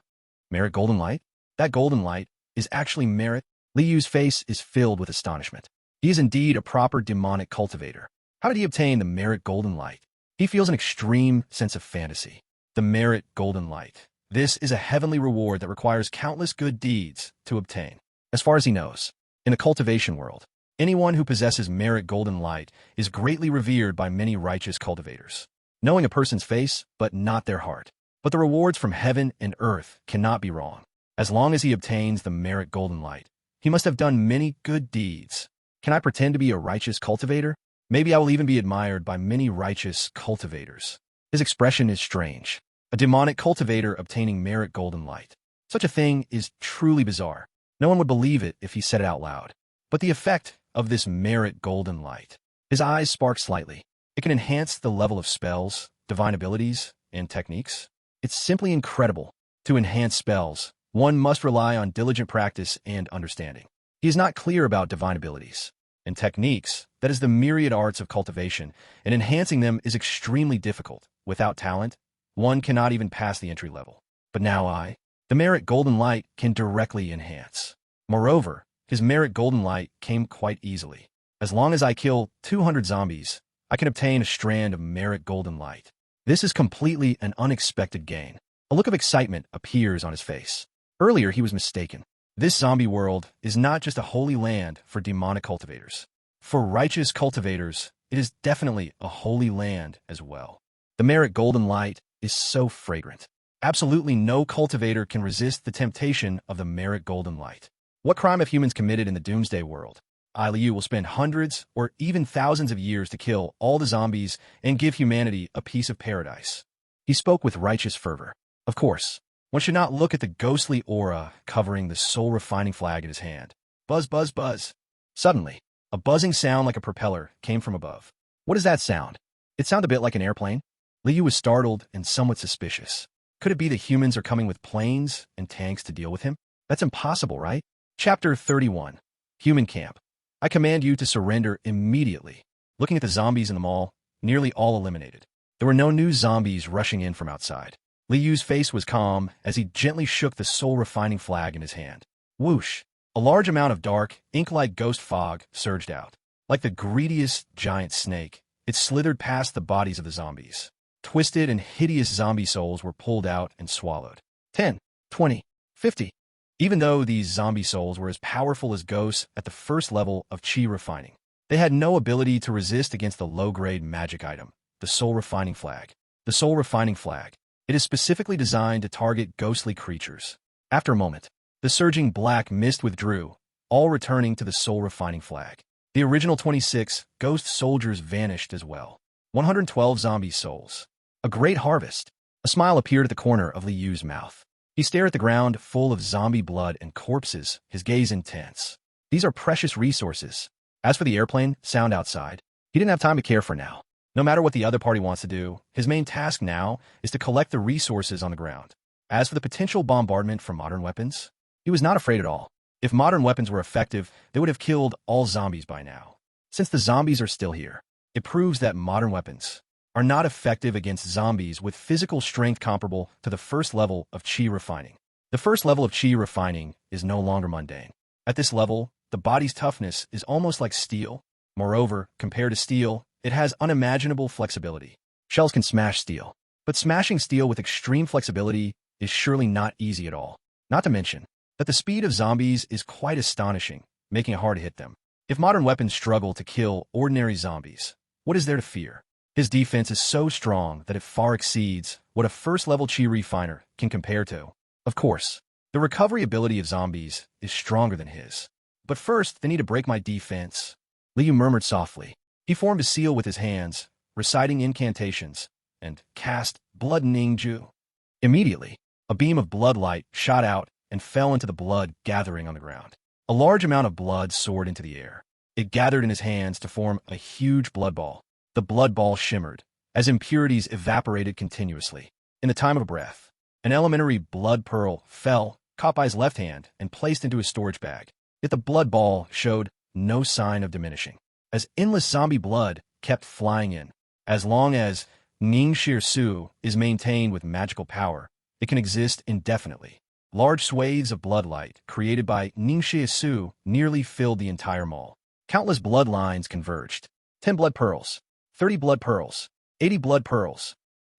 Speaker 1: Merit golden light? That golden light is actually merit? Liu's face is filled with astonishment. He is indeed a proper demonic cultivator. How did he obtain the merit golden light? He feels an extreme sense of fantasy. The merit golden light. This is a heavenly reward that requires countless good deeds to obtain. As far as he knows, in the cultivation world, anyone who possesses merit golden light is greatly revered by many righteous cultivators. Knowing a person's face, but not their heart. But the rewards from heaven and earth cannot be wrong. As long as he obtains the merit golden light, he must have done many good deeds. Can I pretend to be a righteous cultivator? Maybe I will even be admired by many righteous cultivators. His expression is strange. A demonic cultivator obtaining merit golden light. Such a thing is truly bizarre. No one would believe it if he said it out loud. But the effect of this merit golden light. His eyes spark slightly. It can enhance the level of spells, divine abilities, and techniques. It's simply incredible. To enhance spells, one must rely on diligent practice and understanding. He is not clear about divine abilities and techniques. That is the myriad arts of cultivation, and enhancing them is extremely difficult. Without talent, one cannot even pass the entry level. But now the merit golden light can directly enhance. Moreover, his merit golden light came quite easily. As long as I kill 200 zombies, I can obtain a strand of merit golden light. This is completely an unexpected gain. A look of excitement appears on his face. Earlier, he was mistaken. This zombie world is not just a holy land for demonic cultivators. For righteous cultivators, it is definitely a holy land as well. The merit golden light is so fragrant. Absolutely no cultivator can resist the temptation of the merit golden light. What crime have humans committed in the doomsday world? Liu will spend hundreds or even thousands of years to kill all the zombies and give humanity a piece of paradise. He spoke with righteous fervor. Of course, one should not look at the ghostly aura covering the soul-refining flag in his hand. Buzz, buzz, buzz. Suddenly, a buzzing sound like a propeller came from above. What is that sound? It sounded a bit like an airplane. Liu was startled and somewhat suspicious. Could it be that humans are coming with planes and tanks to deal with him? That's impossible, right? Chapter 31. Human Camp. I command you to surrender immediately. Looking at the zombies in the mall, nearly all eliminated. There were no new zombies rushing in from outside. Liu's face was calm as he gently shook the soul-refining flag in his hand. Whoosh! A large amount of dark, ink-like ghost fog surged out. Like the greediest giant snake, it slithered past the bodies of the zombies. Twisted and hideous zombie souls were pulled out and swallowed. 10, 20, 50. Even though these zombie souls were as powerful as ghosts at the first level of chi refining, they had no ability to resist against the low-grade magic item, the soul-refining flag. The soul-refining flag. It is specifically designed to target ghostly creatures. After a moment, the surging black mist withdrew, all returning to the soul-refining flag. The original 26 ghost soldiers vanished as well. 112 zombie souls. A great harvest. A smile appeared at the corner of Liu's mouth. He stared at the ground full of zombie blood and corpses, his gaze intense. These are precious resources. As for the airplane sound outside, he didn't have time to care for now. No matter what the other party wants to do, his main task now is to collect the resources on the ground. As for the potential bombardment from modern weapons, he was not afraid at all. If modern weapons were effective, they would have killed all zombies by now. Since the zombies are still here, it proves that modern weapons are not effective against zombies with physical strength comparable to the first level of chi refining. The first level of chi refining is no longer mundane. At this level, the body's toughness is almost like steel. Moreover, compared to steel, it has unimaginable flexibility. Shells can smash steel, but smashing steel with extreme flexibility is surely not easy at all. Not to mention that the speed of zombies is quite astonishing, making it hard to hit them. If modern weapons struggle to kill ordinary zombies, what is there to fear? His defense is so strong that it far exceeds what a first-level chi refiner can compare to. Of course, the recovery ability of zombies is stronger than his. But first, they need to break my defense. Liu murmured softly. He formed a seal with his hands, reciting incantations, and cast Blood Ningju. Immediately, a beam of blood light shot out and fell into the blood gathering on the ground. A large amount of blood soared into the air. It gathered in his hands to form a huge blood ball. The blood ball shimmered, as impurities evaporated continuously. In the time of a breath, an elementary blood pearl fell, caught by his left hand, and placed into his storage bag. Yet the blood ball showed no sign of diminishing, as endless zombie blood kept flying in. As long as Ningxie Su is maintained with magical power, it can exist indefinitely. Large swathes of blood light created by Ningxie Su nearly filled the entire mall. Countless bloodlines converged. 10 blood pearls. 30 blood pearls. 80 blood pearls.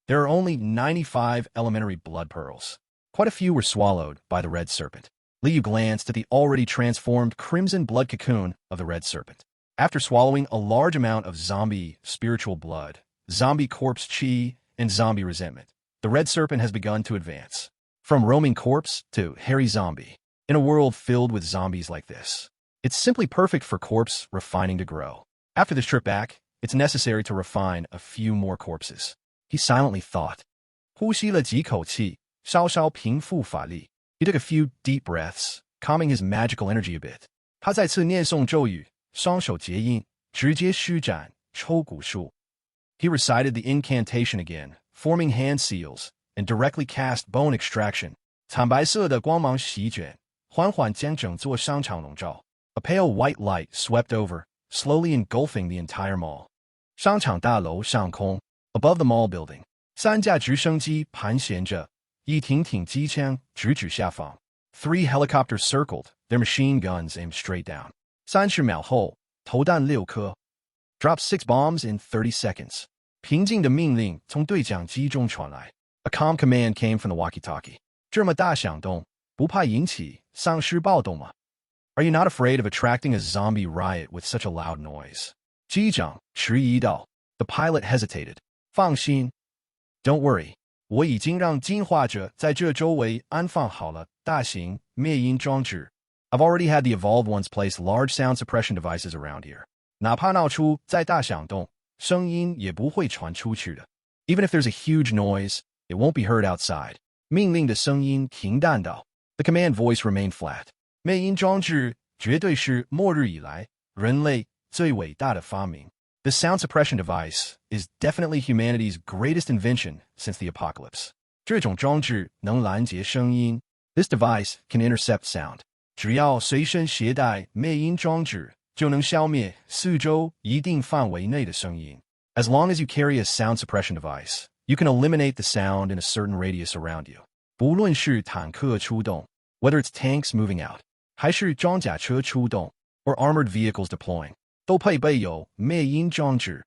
Speaker 1: There are only 95 elementary blood pearls. Quite a few were swallowed by the red serpent. Liu glanced at the already transformed crimson blood cocoon of the red serpent. After swallowing a large amount of zombie spiritual blood, zombie corpse chi, and zombie resentment, the red serpent has begun to advance. From roaming corpse to hairy zombie. In a world filled with zombies like this, it's simply perfect for corpse refining to grow. After this trip back, it's necessary to refine a few more corpses. He silently thought. 呼吸了几口气，稍稍平复法力. He took a few deep breaths, calming his magical energy a bit. 他再次念诵咒语，双手结印，直接施展抽骨术. He recited the incantation again, forming hand seals, and directly cast bone extraction. 惨白色的光芒席卷，缓缓将整座商场笼罩. A pale white light swept over, slowly engulfing the entire mall. 商场大楼上空 above the mall building. 三架直升机盘旋着，一挺挺机枪直指下方. 3 helicopters circled, their machine guns aimed straight down. 30秒后，投弹6颗. Drop 6 bombs in 30 seconds. 平静的命令从对讲机中传来. A calm command came from the walkie-talkie. 这么大响动，不怕引起丧尸暴动吗? Are you not afraid of attracting a zombie riot with such a loud noise? 机长迟疑道. The pilot hesitated. 放心 Don't worry. 我已经让进化者在这周围安放好了大型灭音装置. I've already had the evolved ones place large sound suppression devices around here. 哪怕闹出再大响动，声音也不会传出去的. Even if there's a huge noise, it won't be heard outside. 命令的声音平淡道. The command voice remained flat. 灭音装置绝对是末日以来人类最伟大的发明. The sound suppression device is definitely humanity's greatest invention since the apocalypse. 这种装置能拦截声音. This device can intercept sound. 只要随身携带灭音装置，就能消灭四周一定范围内的声音. As long as you carry a sound suppression device, you can eliminate the sound in a certain radius around you. 不论是坦克出动, whether it's tanks moving out, 还是装甲车出动, or armored vehicles deploying, 都配备有灭音装置.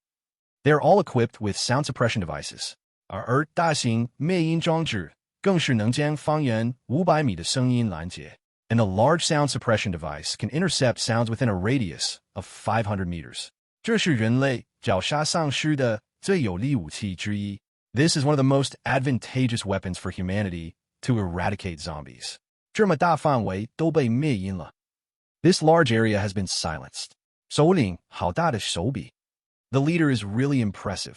Speaker 1: They are all equipped with sound suppression devices. 而大型灭音装置更是能将方圆500米的声音拦截. And the large sound suppression device can intercept sounds within a radius of 500 meters. 这是人类绞杀丧尸的最有力武器之一. This is one of the most advantageous weapons for humanity to eradicate zombies. 这么大范围都被灭音了. This large area has been silenced. 首领好大的手笔. The leader is really impressive.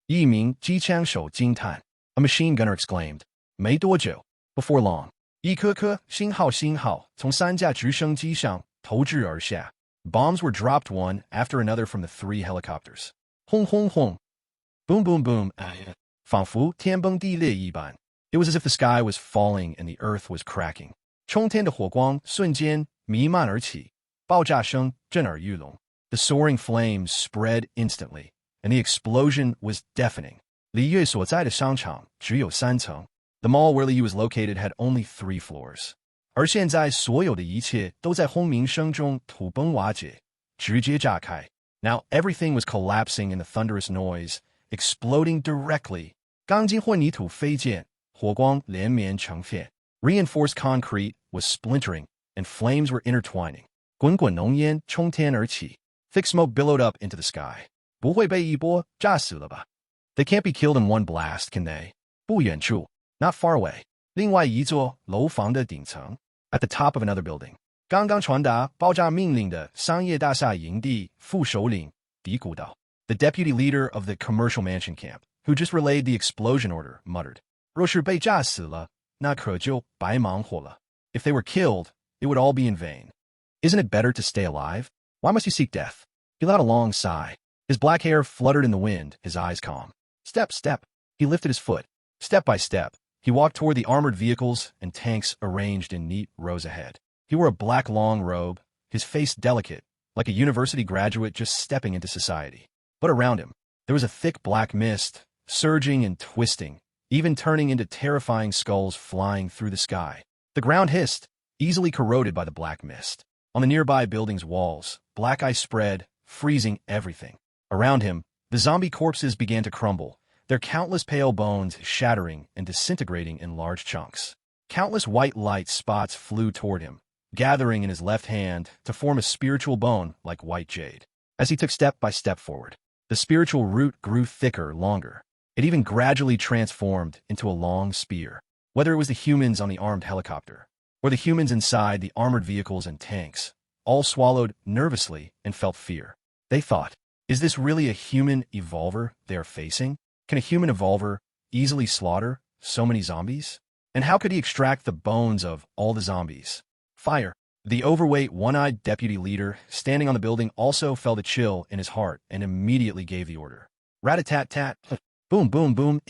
Speaker 1: 一名机枪手惊叹. A machine gunner exclaimed. 没多久 before long. 一颗颗星号从3架直升机上投掷而下. Bombs were dropped one after another from the 3 helicopters. 轰轰轰 boom boom boom. 仿佛天崩地裂一般. It was as if the sky was falling and the earth was cracking. 冲天的火光瞬间弥漫而起. 爆炸声震耳欲聋. The soaring flames spread instantly, and the explosion was deafening. 李月所在的商场只有3层. The mall where Liu was located had only 3 floors. 而现在所有的一切都在轰鸣声中土崩瓦解, 直接炸开. Now everything was collapsing in the thunderous noise, exploding directly. 钢筋混凝土飞溅, 火光连绵成片. Reinforced concrete was splintering, and flames were intertwining. 滚滚浓烟冲天而起. Thick smoke billowed up into the sky. 不会被一波炸死了吧? They can't be killed in one blast, can they? 不远处 not far away. 另外一座楼房的顶层 at the top of another building. 刚刚传达爆炸命令的商业大厦营地副首领嘀咕道. The deputy leader of the commercial mansion camp, who just relayed the explosion order, muttered. 若是被炸死了, 那可就白忙活了. If they were killed, it would all be in vain. Isn't it better to stay alive? Why must you seek death? He let out a long sigh. His black hair fluttered in the wind, his eyes calm. Step, step. He lifted his foot. Step by step, he walked toward the armored vehicles and tanks arranged in neat rows ahead. He wore a black long robe, his face delicate, like a university graduate just stepping into society. But around him, there was a thick black mist, surging and twisting, even turning into terrifying skulls flying through the sky. The ground hissed, easily corroded by the black mist. On the nearby building's walls, black ice spread, freezing everything. Around him, The zombie corpses began to crumble, their countless pale bones shattering and disintegrating in large chunks. Countless white light spots flew toward him, gathering in his left hand to form a spiritual bone like white jade. As he took step by step forward, the spiritual root grew thicker, longer. It even gradually transformed into a long spear. Whether it was the humans on the armed helicopter, or the humans inside the armored vehicles and tanks, all swallowed nervously and felt fear. They thought, is this really a human evolver they are facing? Can a human evolver easily slaughter so many zombies? And how could he extract the bones of all the zombies? Fire. The overweight, one-eyed deputy leader standing on the building also felt a chill in his heart and immediately gave the order. Rat-a-tat-tat. Boom, boom, boom.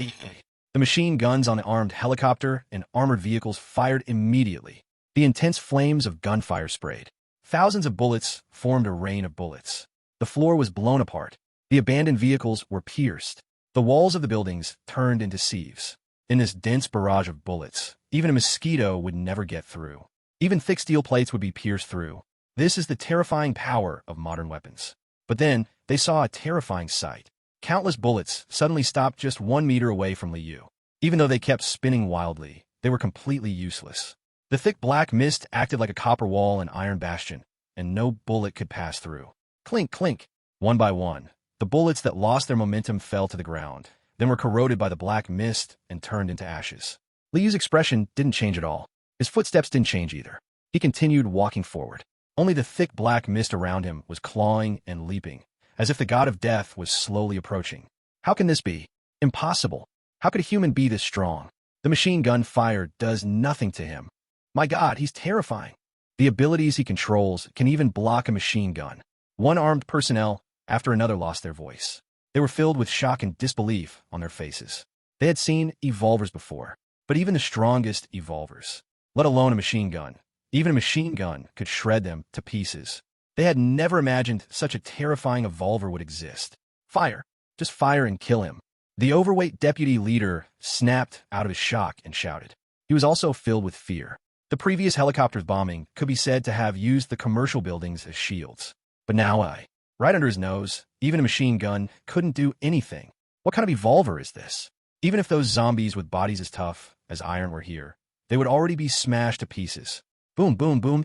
Speaker 1: The machine guns on the armed helicopter and armored vehicles fired immediately. The intense flames of gunfire sprayed. Thousands of bullets formed a rain of bullets. The floor was blown apart. The abandoned vehicles were pierced. The walls of the buildings turned into sieves. In this dense barrage of bullets, even a mosquito would never get through. Even thick steel plates would be pierced through. This is the terrifying power of modern weapons. But then, they saw a terrifying sight. Countless bullets suddenly stopped just 1 meter away from Liu. Even though they kept spinning wildly, they were completely useless. The thick black mist acted like a copper wall and iron bastion, and no bullet could pass through. Clink, clink. One by one, the bullets that lost their momentum fell to the ground, then were corroded by the black mist and turned into ashes. Liu's expression didn't change at all. His footsteps didn't change either. He continued walking forward. Only the thick black mist around him was clawing and leaping, as if the god of death was slowly approaching. How can this be? Impossible. How could a human be this strong? The machine gun fire does nothing to him. My God, he's terrifying. The abilities he controls can even block a machine gun. One armed personnel after another lost their voice. They were filled with shock and disbelief on their faces. They had seen evolvers before, but even the strongest evolvers, let alone a machine gun, even a machine gun could shred them to pieces. They had never imagined such a terrifying evolver would exist. Fire. Just fire and kill him. The overweight deputy leader snapped out of his shock and shouted. He was also filled with fear. The previous helicopter's bombing could be said to have used the commercial buildings as shields. But now right under his nose, even a machine gun couldn't do anything. What kind of evolver is this? Even if those zombies with bodies as tough as iron were here, they would already be smashed to pieces. Boom, boom, boom.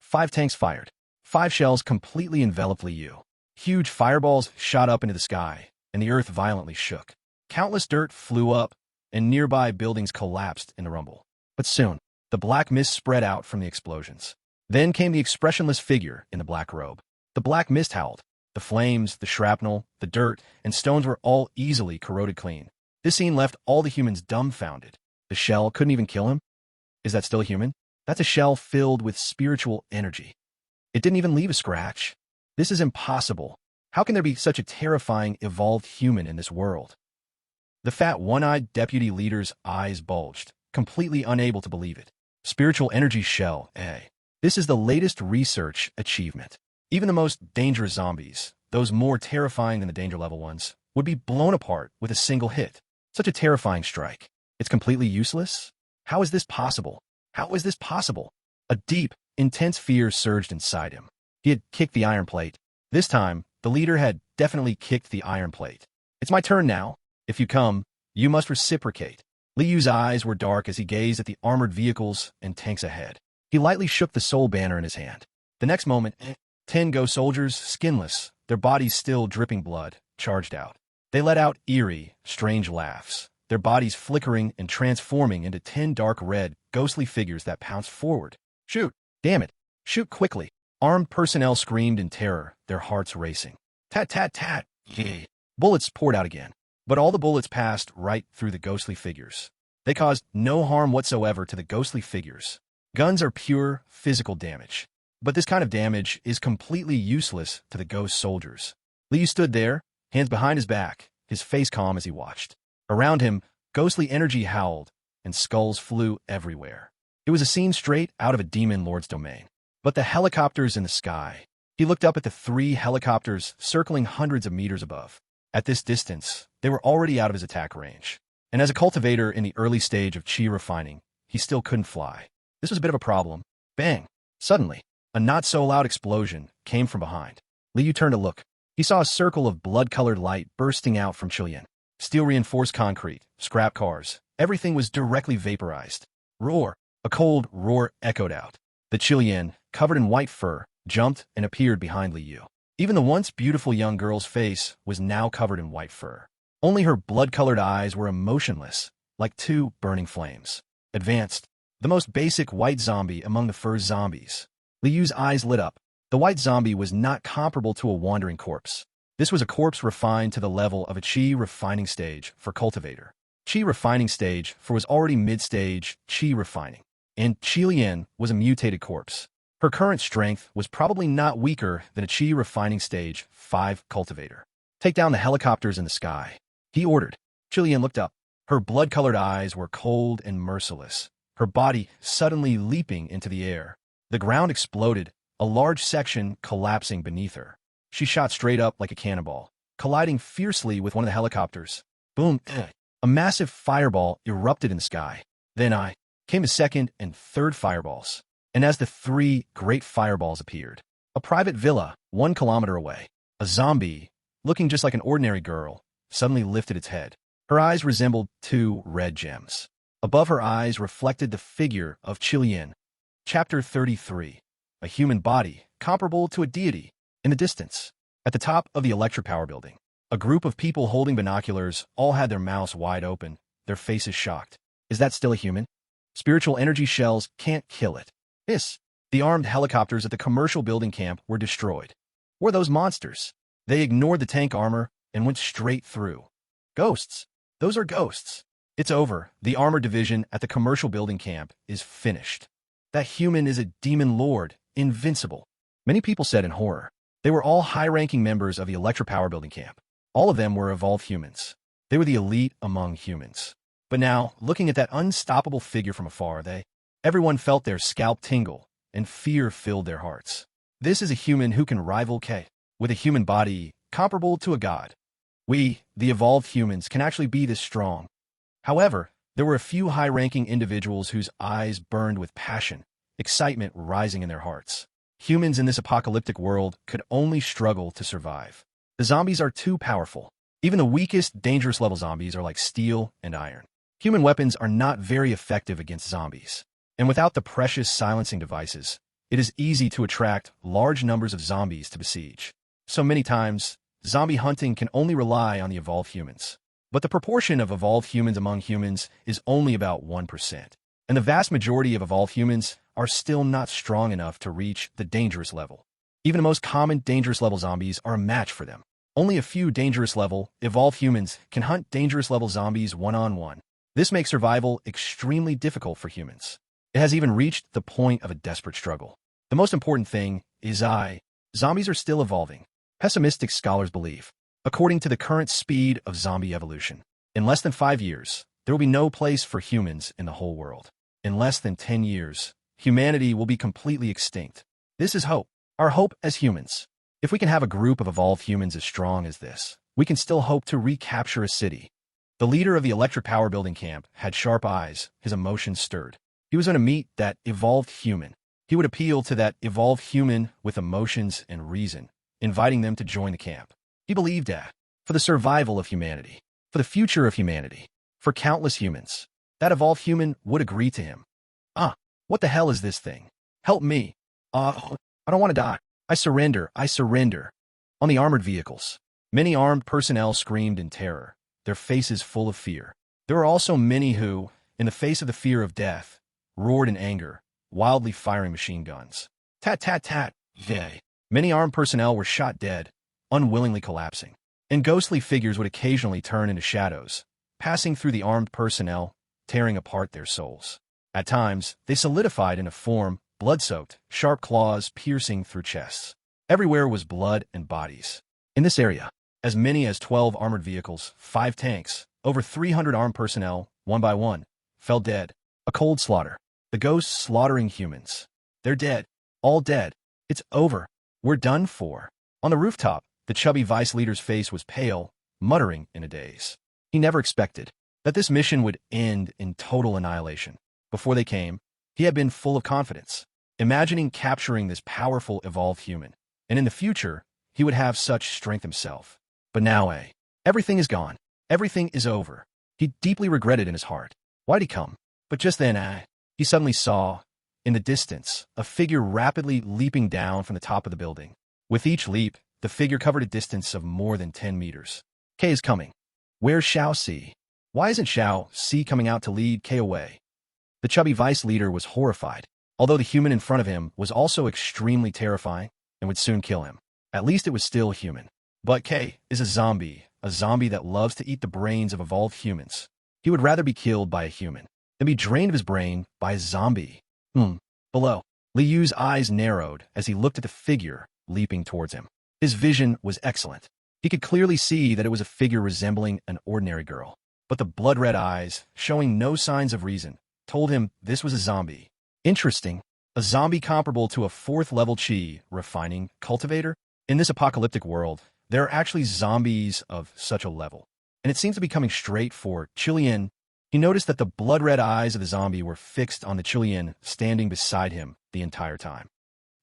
Speaker 1: 5 tanks fired. 5 shells completely enveloped Liu. Huge fireballs shot up into the sky, and the earth violently shook. Countless dirt flew up, and nearby buildings collapsed in a rumble. But soon, the black mist spread out from the explosions. Then came the expressionless figure in the black robe. The black mist howled. The flames, the shrapnel, the dirt, and stones were all easily corroded clean. This scene left all the humans dumbfounded. The shell couldn't even kill him? Is that still a human? That's a shell filled with spiritual energy. It didn't even leave a scratch. This is impossible. How can there be such a terrifying, evolved human in this world? The fat, one-eyed deputy leader's eyes bulged, completely unable to believe it. Spiritual energy shell, This is the latest research achievement. Even the most dangerous zombies, those more terrifying than the danger level ones, would be blown apart with a single hit. Such a terrifying strike. It's completely useless? How is this possible? How is this possible? A deep, intense fear surged inside him. He had kicked the iron plate. This time, the leader had definitely kicked the iron plate. It's my turn now. If you come, you must reciprocate. Liu's eyes were dark as he gazed at the armored vehicles and tanks ahead. He lightly shook the soul banner in his hand. The next moment, 10 ghost soldiers, skinless, their bodies still dripping blood, charged out. They let out eerie, strange laughs, their bodies flickering and transforming into 10 dark red, ghostly figures that pounced forward. Shoot! Damn it! Shoot quickly! Armed personnel screamed in terror, their hearts racing. Tat, tat, tat! Bullets poured out again. But all the bullets passed right through the ghostly figures. They caused no harm whatsoever to the ghostly figures. Guns are pure physical damage. But this kind of damage is completely useless to the ghost soldiers. Liu stood there, hands behind his back, his face calm as he watched. Around him, ghostly energy howled, and skulls flew everywhere. It was a scene straight out of a demon lord's domain. But the helicopters in the sky. He looked up at the 3 helicopters circling hundreds of meters above. At this distance, they were already out of his attack range. And as a cultivator in the early stage of chi refining, he still couldn't fly. This was a bit of a problem. Bang! Suddenly, a not-so-loud explosion came from behind. Liu turned to look. He saw a circle of blood-colored light bursting out from Chilean. Steel-reinforced concrete, scrap cars, everything was directly vaporized. Roar! A cold roar echoed out. The Chilean, covered in white fur, jumped and appeared behind Liu. Even the once beautiful young girl's face was now covered in white fur. Only her blood-colored eyes were emotionless, like two burning flames. Advanced, the most basic white zombie among the fur zombies. Liu's eyes lit up. The white zombie was not comparable to a wandering corpse. This was a corpse refined to the level of a chi refining stage for cultivator. Chi refining stage for was already mid-stage chi refining. And Chilean was a mutated corpse. Her current strength was probably not weaker than a chi refining stage 5 cultivator. Take down the helicopters in the sky, he ordered. Chilean looked up. Her blood-colored eyes were cold and merciless, her body suddenly leaping into the air. The ground exploded, a large section collapsing beneath her. She shot straight up like a cannonball, colliding fiercely with one of the helicopters. Boom! A massive fireball erupted in the sky. Then came a second and third fireballs. And as the three great fireballs appeared, a private villa 1 kilometer away, a zombie, looking just like an ordinary girl, suddenly lifted its head. Her eyes resembled two red gems. Above her eyes reflected the figure of Chilean. Chapter 33. A human body, comparable to a deity. In the distance, at the top of the electric power building, a group of people holding binoculars all had their mouths wide open, their faces shocked. Is that still a human? Spiritual energy shells can't kill it. The armed helicopters at the commercial building camp were destroyed. Were those monsters? They ignored the tank armor and went straight through. Ghosts. Those are ghosts. It's over. The armor division at the commercial building camp is finished. That human is a demon lord, invincible. Many people said in horror. They were all high-ranking members of the electric power building camp. All of them were evolved humans. They were the elite among humans. But now, looking at that unstoppable figure from afar, everyone felt their scalp tingle, and fear filled their hearts. This is a human who can rival K, with a human body comparable to a god. We, the evolved humans, can actually be this strong. However, there were a few high-ranking individuals whose eyes burned with passion, excitement rising in their hearts. Humans in this apocalyptic world could only struggle to survive. The zombies are too powerful. Even the weakest, dangerous level zombies are like steel and iron. Human weapons are not very effective against zombies. And without the precious silencing devices, it is easy to attract large numbers of zombies to besiege. So many times, zombie hunting can only rely on the evolved humans. But the proportion of evolved humans among humans is only about 1%. And the vast majority of evolved humans are still not strong enough to reach the dangerous level. Even the most common dangerous level zombies are a match for them. Only a few dangerous level, evolved humans can hunt dangerous level zombies one-on-one. This makes survival extremely difficult for humans. It has even reached the point of a desperate struggle. The most important thing is zombies are still evolving. Pessimistic scholars believe, according to the current speed of zombie evolution, in less than 5 years, there will be no place for humans in the whole world. In less than 10 years, humanity will be completely extinct. This is hope. Our hope as humans. If we can have a group of evolved humans as strong as this, we can still hope to recapture a city. The leader of the electric power building camp had sharp eyes, his emotions stirred. He was going to meet that evolved human. He would appeal to that evolved human with emotions and reason, inviting them to join the camp. He believed that, for the survival of humanity, for the future of humanity, for countless humans, that evolved human would agree to him. What the hell is this thing? Help me. I don't want to die. I surrender. On the armored vehicles, many armed personnel screamed in terror, their faces full of fear. There were also many who, in the face of the fear of death, roared in anger, wildly firing machine guns. Tat, tat, tat. Many armed personnel were shot dead, unwillingly collapsing, and ghostly figures would occasionally turn into shadows, passing through the armed personnel, tearing apart their souls. At times, they solidified in a form, blood-soaked, sharp claws piercing through chests. Everywhere was blood and bodies. In this area, as many as 12 armored vehicles, 5 tanks, over 300 armed personnel, one by one, fell dead. A cold slaughter. The ghosts slaughtering humans. They're dead. All dead. It's over. We're done for. On the rooftop, the chubby vice leader's face was pale, muttering in a daze. He never expected that this mission would end in total annihilation. Before they came, he had been full of confidence, imagining capturing this powerful evolved human. And in the future, he would have such strength himself. But now, everything is gone. Everything is over. He deeply regretted in his heart. Why'd he come? But just then, he suddenly saw, in the distance, a figure rapidly leaping down from the top of the building. With each leap, the figure covered a distance of more than 10 meters. K is coming. Where's Xiao Si? Why isn't Xiao Si coming out to lead K away? The chubby vice leader was horrified, although the human in front of him was also extremely terrifying and would soon kill him. At least it was still human. But K is a zombie that loves to eat the brains of evolved humans. He would rather be killed by a human than be drained of his brain by a zombie. Below, Li Yu's eyes narrowed as he looked at the figure leaping towards him. His vision was excellent. He could clearly see that it was a figure resembling an ordinary girl. But the blood-red eyes, showing no signs of reason, told him this was a zombie. Interesting. A zombie comparable to a 4th-level Qi refining cultivator? In this apocalyptic world, there are actually zombies of such a level. And it seems to be coming straight for Chilean. He noticed that the blood-red eyes of the zombie were fixed on the Chilean standing beside him the entire time.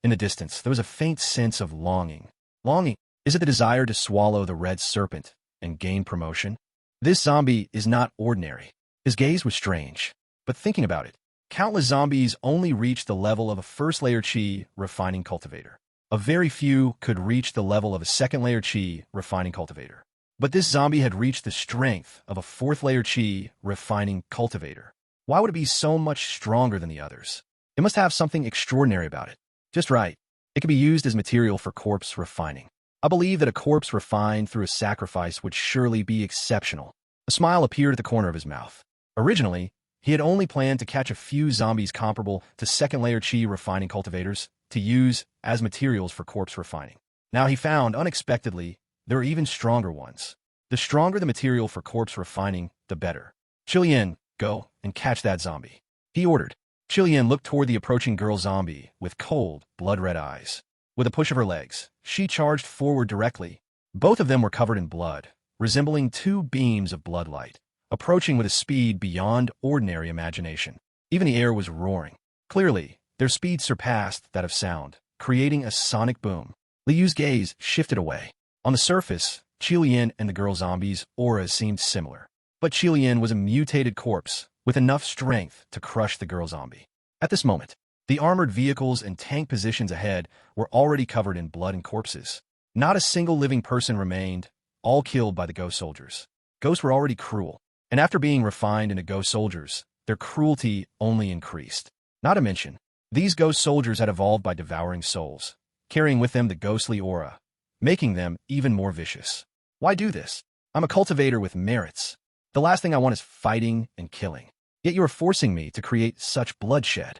Speaker 1: In the distance, there was a faint sense of longing. Longing? Is it the desire to swallow the red serpent and gain promotion? This zombie is not ordinary. His gaze was strange. But thinking about it, countless zombies only reach the level of a 1st-layer Qi refining cultivator. A very few could reach the level of a 2nd-layer Qi refining cultivator. But this zombie had reached the strength of a 4th-layer Qi refining cultivator. Why would it be so much stronger than the others? It must have something extraordinary about it. Just right. It could be used as material for corpse refining. I believe that a corpse refined through a sacrifice would surely be exceptional. A smile appeared at the corner of his mouth. Originally, he had only planned to catch a few zombies comparable to 2nd-layer Qi refining cultivators to use as materials for corpse refining. Now he found, unexpectedly, there are even stronger ones. The stronger the material for corpse refining, the better. Chilean, go and catch that zombie. He ordered. Chilean looked toward the approaching girl zombie with cold, blood-red eyes. With a push of her legs, she charged forward directly. Both of them were covered in blood, resembling 2 beams of bloodlight, approaching with a speed beyond ordinary imagination. Even the air was roaring. Clearly, their speed surpassed that of sound, creating a sonic boom. Li Yu's gaze shifted away. On the surface, Chilean and the girl zombie's auras seemed similar. But Chilean was a mutated corpse with enough strength to crush the girl zombie. At this moment, the armored vehicles and tank positions ahead were already covered in blood and corpses. Not a single living person remained, all killed by the ghost soldiers. Ghosts were already cruel, and after being refined into ghost soldiers, their cruelty only increased. Not to mention, these ghost soldiers had evolved by devouring souls, carrying with them the ghostly aura, making them even more vicious. Why do this? I'm a cultivator with merits. The last thing I want is fighting and killing. Yet you are forcing me to create such bloodshed.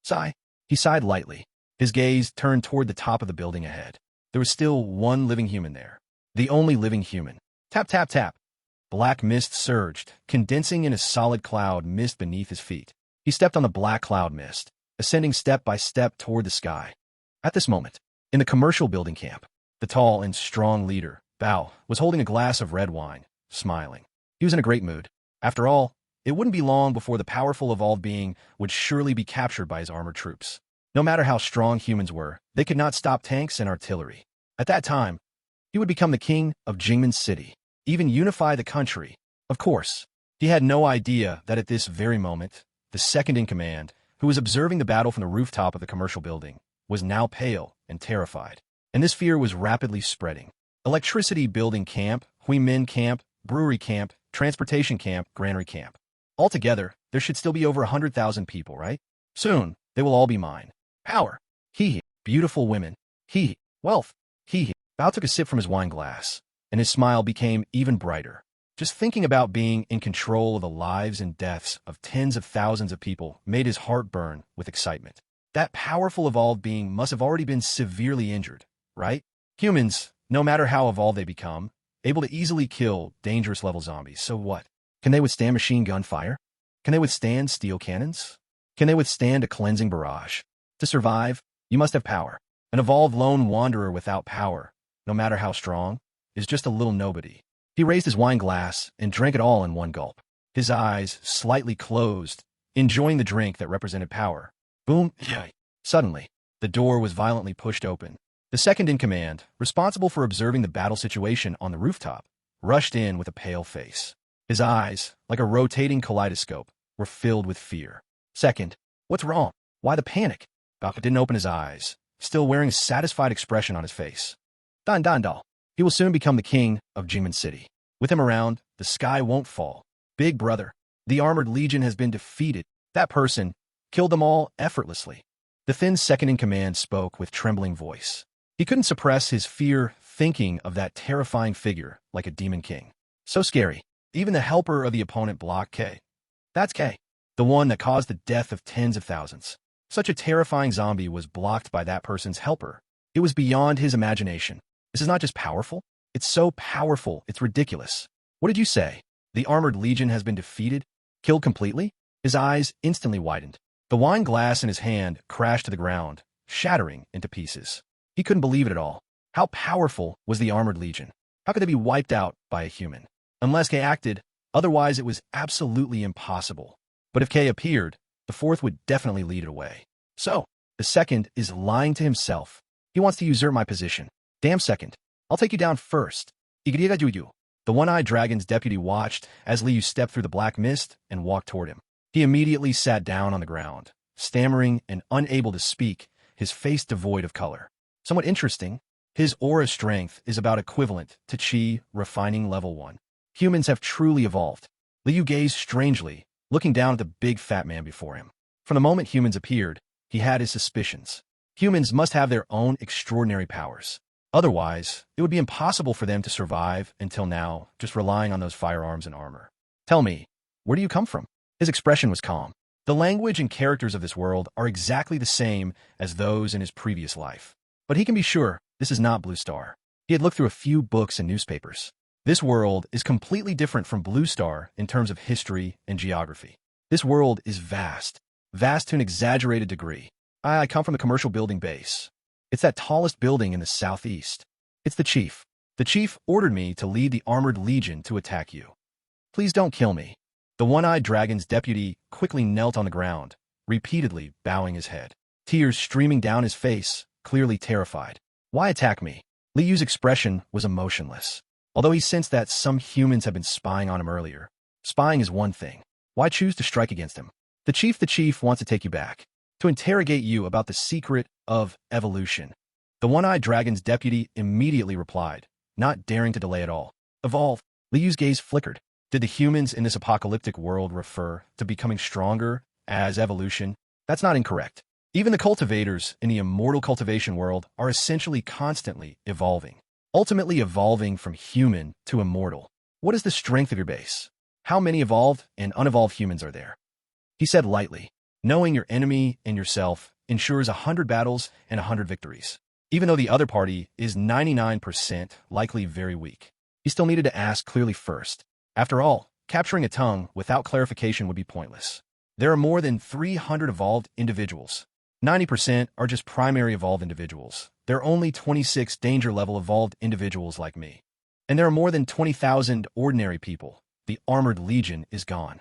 Speaker 1: Sigh. He sighed lightly. His gaze turned toward the top of the building ahead. There was still one living human there. The only living human. Tap, tap, tap. Black mist surged, condensing in a solid cloud mist beneath his feet. He stepped on the black cloud mist, ascending step by step toward the sky. At this moment, in the commercial building camp, the tall and strong leader, Bao, was holding a glass of red wine, smiling. He was in a great mood. After all, it wouldn't be long before the powerful evolved being would surely be captured by his armored troops. No matter how strong humans were, they could not stop tanks and artillery. At that time, he would become the king of Jingmen City, even unify the country. Of course, he had no idea that at this very moment, the second-in-command, who was observing the battle from the rooftop of the commercial building, was now pale and terrified. And this fear was rapidly spreading. Electricity building camp, Huimin camp, brewery camp, transportation camp, granary camp. Altogether, there should still be over 100,000 people, right? Soon, they will all be mine. Power. Hee. Beautiful women. Hee. Wealth. Hee. Bao took a sip from his wine glass, and his smile became even brighter. Just thinking about being in control of the lives and deaths of tens of thousands of people made his heart burn with excitement. That powerful evolved being must have already been severely injured, right? Humans, no matter how evolved they become, able to easily kill dangerous level zombies. So what? Can they withstand machine gun fire? Can they withstand steel cannons? Can they withstand a cleansing barrage? To survive, you must have power. An evolved lone wanderer without power, no matter how strong, is just a little nobody. He raised his wine glass and drank it all in one gulp. His eyes slightly closed, enjoying the drink that represented power. Boom! Suddenly, the door was violently pushed open, The second in command, responsible for observing the battle situation on the rooftop, rushed in with a pale face. His eyes, like a rotating kaleidoscope, were filled with fear. Second, what's wrong? Why the panic? Baka didn't open his eyes, still wearing a satisfied expression on his face. Dal. He will soon become the king of Jimin City. With him around, the sky won't fall. Big brother, the armored legion has been defeated. That person killed them all effortlessly. The thin second-in-command spoke with trembling voice. He couldn't suppress his fear thinking of that terrifying figure like a demon king. So scary. Even the helper of the opponent blocked K. That's K, the one that caused the death of tens of thousands. Such a terrifying zombie was blocked by that person's helper. It was beyond his imagination. This is not just powerful. It's so powerful, it's ridiculous. What did you say? The armored legion has been defeated? Killed completely? His eyes instantly widened. The wine glass in his hand crashed to the ground, shattering into pieces. He couldn't believe it at all. How powerful was the armored legion? How could they be wiped out by a human? Unless K acted, otherwise it was absolutely impossible. But if K appeared, the fourth would definitely lead it away. So, the second is lying to himself. He wants to usurp my position. Damn second. I'll take you down first. Igriga Juju. The one-eyed dragon's deputy watched as Liu stepped through the black mist and walked toward him. He immediately sat down on the ground, stammering and unable to speak, his face devoid of color. Somewhat interesting, his aura strength is about equivalent to Qi refining level 1. Humans have truly evolved. Liu gazed strangely, looking down at the big fat man before him. From the moment humans appeared, he had his suspicions. Humans must have their own extraordinary powers. Otherwise, it would be impossible for them to survive until now, just relying on those firearms and armor. Tell me, where do you come from? His expression was calm. The language and characters of this world are exactly the same as those in his previous life. But he can be sure this is not Blue Star. He had looked through a few books and newspapers. This world is completely different from Blue Star in terms of history and geography. This world is vast to an exaggerated degree. I come from the commercial building base. It's that tallest building in the southeast. It's the chief. The chief ordered me to lead the armored legion to attack you. Please don't kill me. The one-eyed dragon's deputy quickly knelt on the ground, repeatedly bowing his head. Tears streaming down his face, clearly terrified. Why attack me? Liu's expression was emotionless. Although he sensed that some humans had been spying on him earlier. Spying is one thing. Why choose to strike against him? The chief wants to take you back, to interrogate you about the secret of evolution. The one-eyed dragon's deputy immediately replied, not daring to delay at all. Evolve. Liu's gaze flickered. Did the humans in this apocalyptic world refer to becoming stronger as evolution? That's not incorrect. Even the cultivators in the immortal cultivation world are essentially constantly evolving, ultimately evolving from human to immortal. What is the strength of your base? How many evolved and unevolved humans are there? He said lightly, knowing your enemy and yourself ensures 100 battles and 100 victories. Even though the other party is 99% likely very weak, he still needed to ask clearly first. After all, capturing a tongue without clarification would be pointless. There are more than 300 evolved individuals. 90% are just primary evolved individuals. There are only 26 danger level evolved individuals like me. And there are more than 20,000 ordinary people. The armored legion is gone.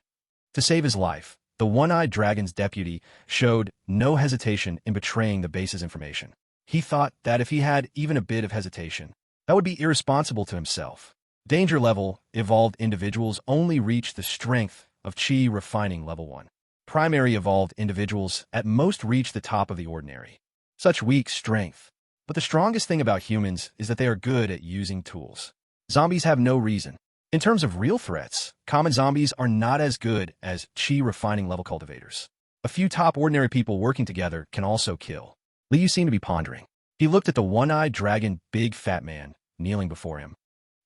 Speaker 1: To save his life, the one-eyed dragon's deputy showed no hesitation in betraying the base's information. He thought that if he had even a bit of hesitation, that would be irresponsible to himself. Danger level evolved individuals only reach the strength of Qi refining level 1. Primary evolved individuals at most reach the top of the ordinary. Such weak strength. But the strongest thing about humans is that they are good at using tools. Zombies have no reason. In terms of real threats, common zombies are not as good as Qi refining level cultivators. A few top ordinary people working together can also kill. Liu seemed to be pondering. He looked at the one-eyed dragon big fat man kneeling before him.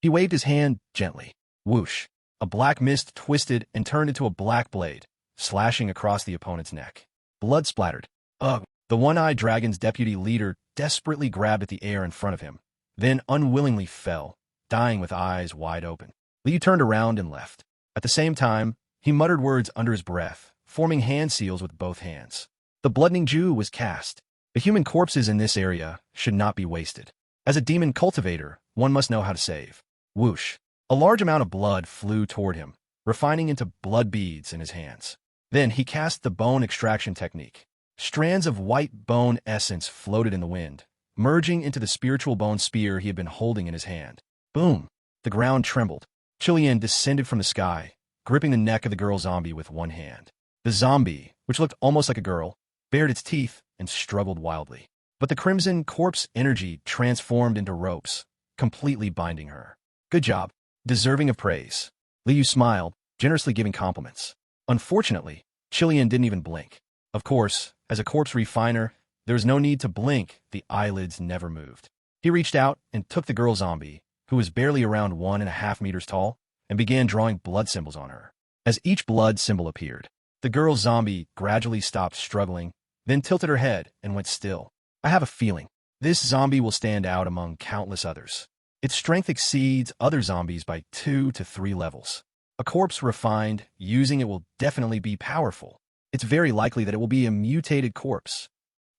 Speaker 1: He waved his hand gently. Whoosh. A black mist twisted and turned into a black blade, slashing across the opponent's neck. Blood splattered. Ugh. The one-eyed dragon's deputy leader desperately grabbed at the air in front of him, then unwillingly fell, dying with eyes wide open. Liu turned around and left. At the same time, he muttered words under his breath, forming hand seals with both hands. The bloodening Jew was cast. The human corpses in this area should not be wasted. As a demon cultivator, one must know how to save. Whoosh. A large amount of blood flew toward him, refining into blood beads in his hands. Then he cast the bone extraction technique. Strands of white bone essence floated in the wind, merging into the spiritual bone spear he had been holding in his hand. Boom! The ground trembled. Chilean descended from the sky, gripping the neck of the girl zombie with one hand. The zombie, which looked almost like a girl, bared its teeth and struggled wildly. But the crimson corpse energy transformed into ropes, completely binding her. Good job. Deserving of praise. Liu smiled, generously giving compliments. Unfortunately, Chilean didn't even blink. Of course, as a corpse refiner, there was no need to blink. The eyelids never moved. He reached out and took the girl zombie, who was barely around 1.5 meters tall, and began drawing blood symbols on her. As each blood symbol appeared, the girl zombie gradually stopped struggling, then tilted her head and went still. I have a feeling this zombie will stand out among countless others. Its strength exceeds other zombies by 2 to 3 levels. A corpse refined, using it will definitely be powerful. It's very likely that it will be a mutated corpse.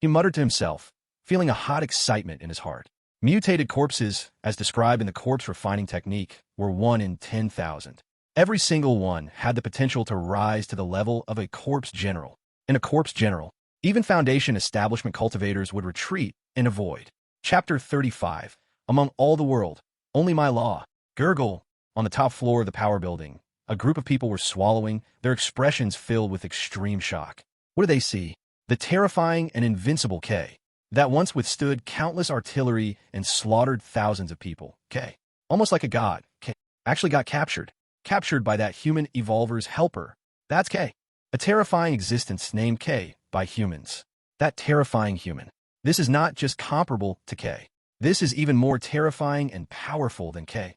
Speaker 1: He muttered to himself, feeling a hot excitement in his heart. Mutated corpses, as described in the corpse refining technique, were 1 in 10,000. Every single one had the potential to rise to the level of a corpse general. In a corpse general, even Foundation establishment cultivators would retreat and avoid. Chapter 35. Among all the world, only my law. Gurgle. On the top floor of the power building, a group of people were swallowing, their expressions filled with extreme shock. What did they see? The terrifying and invincible K, that once withstood countless artillery and slaughtered thousands of people. K, almost like a god, K, actually got captured by that human evolver's helper. That's K, a terrifying existence named K by humans. That terrifying human. This is not just comparable to K. This is even more terrifying and powerful than K.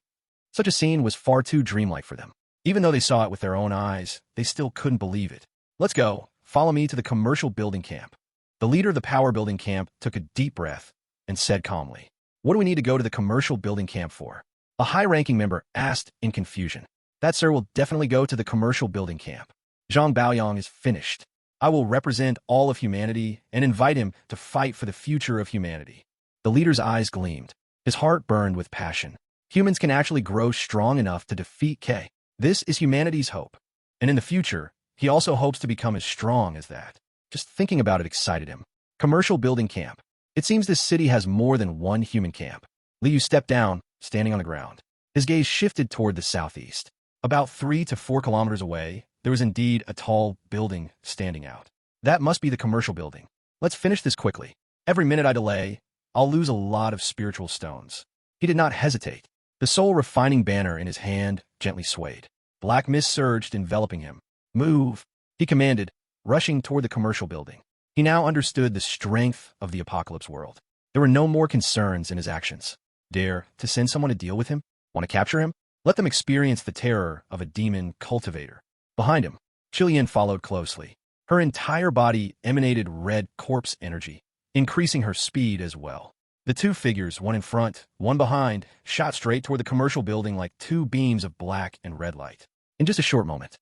Speaker 1: Such a scene was far too dreamlike for them. Even though they saw it with their own eyes, they still couldn't believe it. Let's go. Follow me to the commercial building camp. The leader of the power building camp took a deep breath and said calmly, "What do we need to go to the commercial building camp for?" A high-ranking member asked in confusion. "That, sir, will definitely go to the commercial building camp. Zhang Baoyang is finished. I will represent all of humanity and invite him to fight for the future of humanity." The leader's eyes gleamed. His heart burned with passion. Humans can actually grow strong enough to defeat K. This is humanity's hope. And in the future, he also hopes to become as strong as that. Just thinking about it excited him. Commercial building camp. It seems this city has more than one human camp. Liu stepped down, standing on the ground. His gaze shifted toward the southeast. About 3 to 4 kilometers away, there was indeed a tall building standing out. That must be the commercial building. Let's finish this quickly. Every minute I delay, I'll lose a lot of spiritual stones. He did not hesitate. The soul refining banner in his hand gently swayed. Black mist surged, enveloping him. "Move," he commanded, rushing toward the commercial building. He now understood the strength of the apocalypse world. There were no more concerns in his actions. Dare to send someone to deal with him? Want to capture him? Let them experience the terror of a demon cultivator. Behind him, Chilean followed closely. Her entire body emanated red corpse energy, increasing her speed as well. The two figures, one in front, one behind, shot straight toward the commercial building like two beams of black and red light. In just a short moment,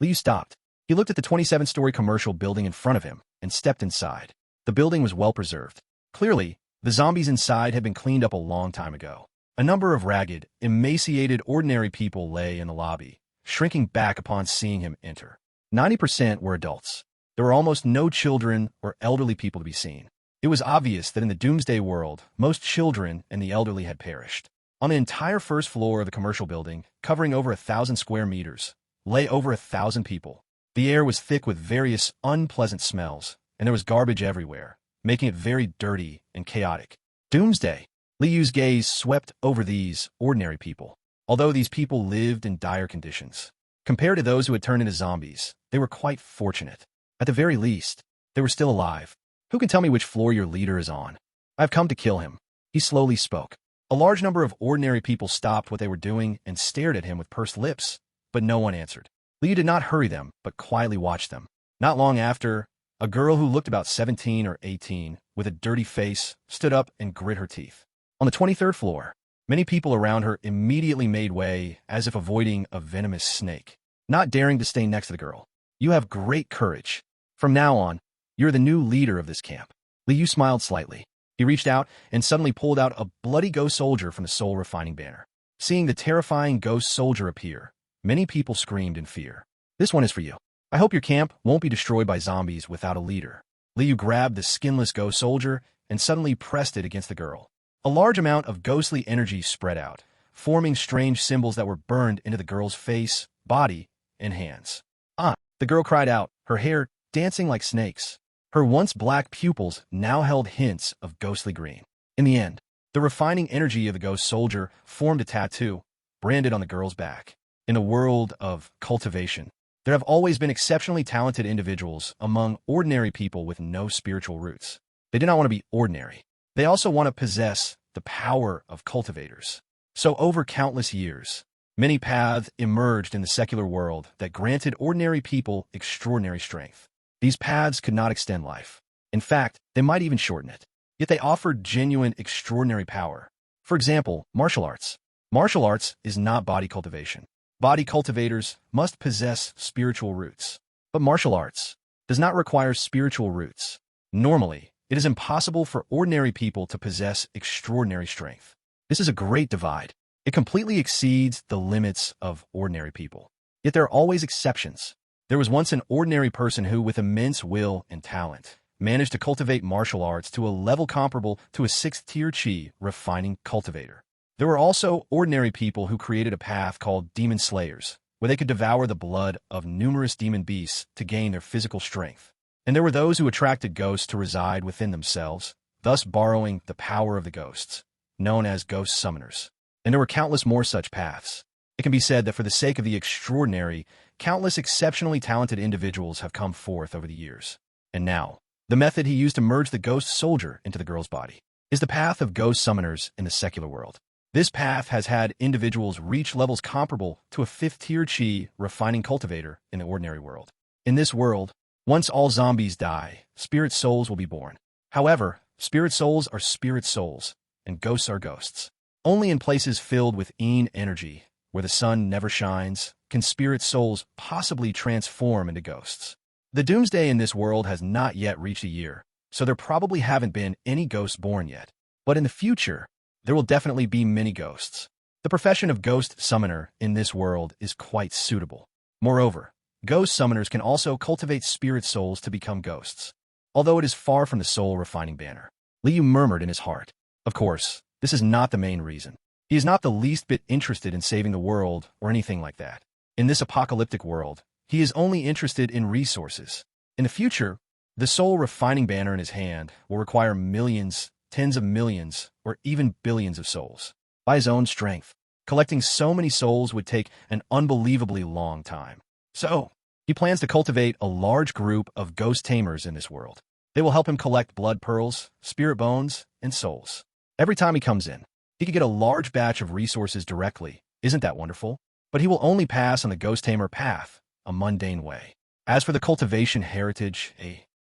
Speaker 1: Liu stopped. He looked at the 27-story commercial building in front of him and stepped inside. The building was well preserved. Clearly, the zombies inside had been cleaned up a long time ago. A number of ragged, emaciated, ordinary people lay in the lobby, shrinking back upon seeing him enter. 90% were adults. There were almost no children or elderly people to be seen. It was obvious that in the doomsday world, most children and the elderly had perished. On the entire first floor of the commercial building, covering over 1,000 square meters, lay over 1,000 people. The air was thick with various unpleasant smells, and there was garbage everywhere, making it very dirty and chaotic. Doomsday. Liu's gaze swept over these ordinary people. Although these people lived in dire conditions, compared to those who had turned into zombies, they were quite fortunate. At the very least, they were still alive. "Who can tell me which floor your leader is on? I've come to kill him," he slowly spoke. A large number of ordinary people stopped what they were doing and stared at him with pursed lips, but no one answered. Liu did not hurry them, but quietly watched them. Not long after, a girl who looked about 17 or 18, with a dirty face, stood up and grit her teeth. On the 23rd floor, many people around her immediately made way, as if avoiding a venomous snake, not daring to stay next to the girl. "You have great courage. From now on, you're the new leader of this camp." Liu smiled slightly. He reached out and suddenly pulled out a bloody ghost soldier from the soul refining banner. Seeing the terrifying ghost soldier appear, many people screamed in fear. "This one is for you. I hope your camp won't be destroyed by zombies without a leader." Liu grabbed the skinless ghost soldier and suddenly pressed it against the girl. A large amount of ghostly energy spread out, forming strange symbols that were burned into the girl's face, body, and hands. Ah! The girl cried out, her hair dancing like snakes. Her once black pupils now held hints of ghostly green. In the end, the refining energy of the ghost soldier formed a tattoo, branded on the girl's back. In a world of cultivation, there have always been exceptionally talented individuals among ordinary people with no spiritual roots. They do not want to be ordinary. They also want to possess the power of cultivators. So over countless years, many paths emerged in the secular world that granted ordinary people extraordinary strength. These paths could not extend life. In fact, they might even shorten it. Yet they offered genuine, extraordinary power. For example, martial arts. Martial arts is not body cultivation. Body cultivators must possess spiritual roots. But martial arts does not require spiritual roots. Normally, it is impossible for ordinary people to possess extraordinary strength. This is a great divide. It completely exceeds the limits of ordinary people. Yet there are always exceptions. There was once an ordinary person who, with immense will and talent, managed to cultivate martial arts to a level comparable to a 6th-tier chi refining cultivator. There were also ordinary people who created a path called demon slayers, where they could devour the blood of numerous demon beasts to gain their physical strength. And there were those who attracted ghosts to reside within themselves, thus borrowing the power of the ghosts, known as ghost summoners. And there were countless more such paths. It can be said that for the sake of the extraordinary, countless exceptionally talented individuals have come forth over the years. And now, the method he used to merge the ghost soldier into the girl's body is the path of ghost summoners in the secular world. This path has had individuals reach levels comparable to a 5th-tier chi refining cultivator in the ordinary world. In this world, once all zombies die, spirit souls will be born. However, spirit souls are spirit souls, and ghosts are ghosts. Only in places filled with Yin energy, where the sun never shines, can spirit souls possibly transform into ghosts. The doomsday in this world has not yet reached a year, so there probably haven't been any ghosts born yet. But in the future, there will definitely be many ghosts. The profession of ghost summoner in this world is quite suitable. Moreover, ghost summoners can also cultivate spirit souls to become ghosts. Although it is far from the soul refining banner, Liu murmured in his heart. Of course, this is not the main reason. He is not the least bit interested in saving the world or anything like that. In this apocalyptic world, he is only interested in resources. In the future, the soul refining banner in his hand will require millions, tens of millions, or even billions of souls. By his own strength, collecting so many souls would take an unbelievably long time. So, he plans to cultivate a large group of ghost tamers in this world. They will help him collect blood pearls, spirit bones, and souls. Every time he comes in, he could get a large batch of resources directly. Isn't that wonderful? But he will only pass on the ghost tamer path, a mundane way. As for the cultivation heritage,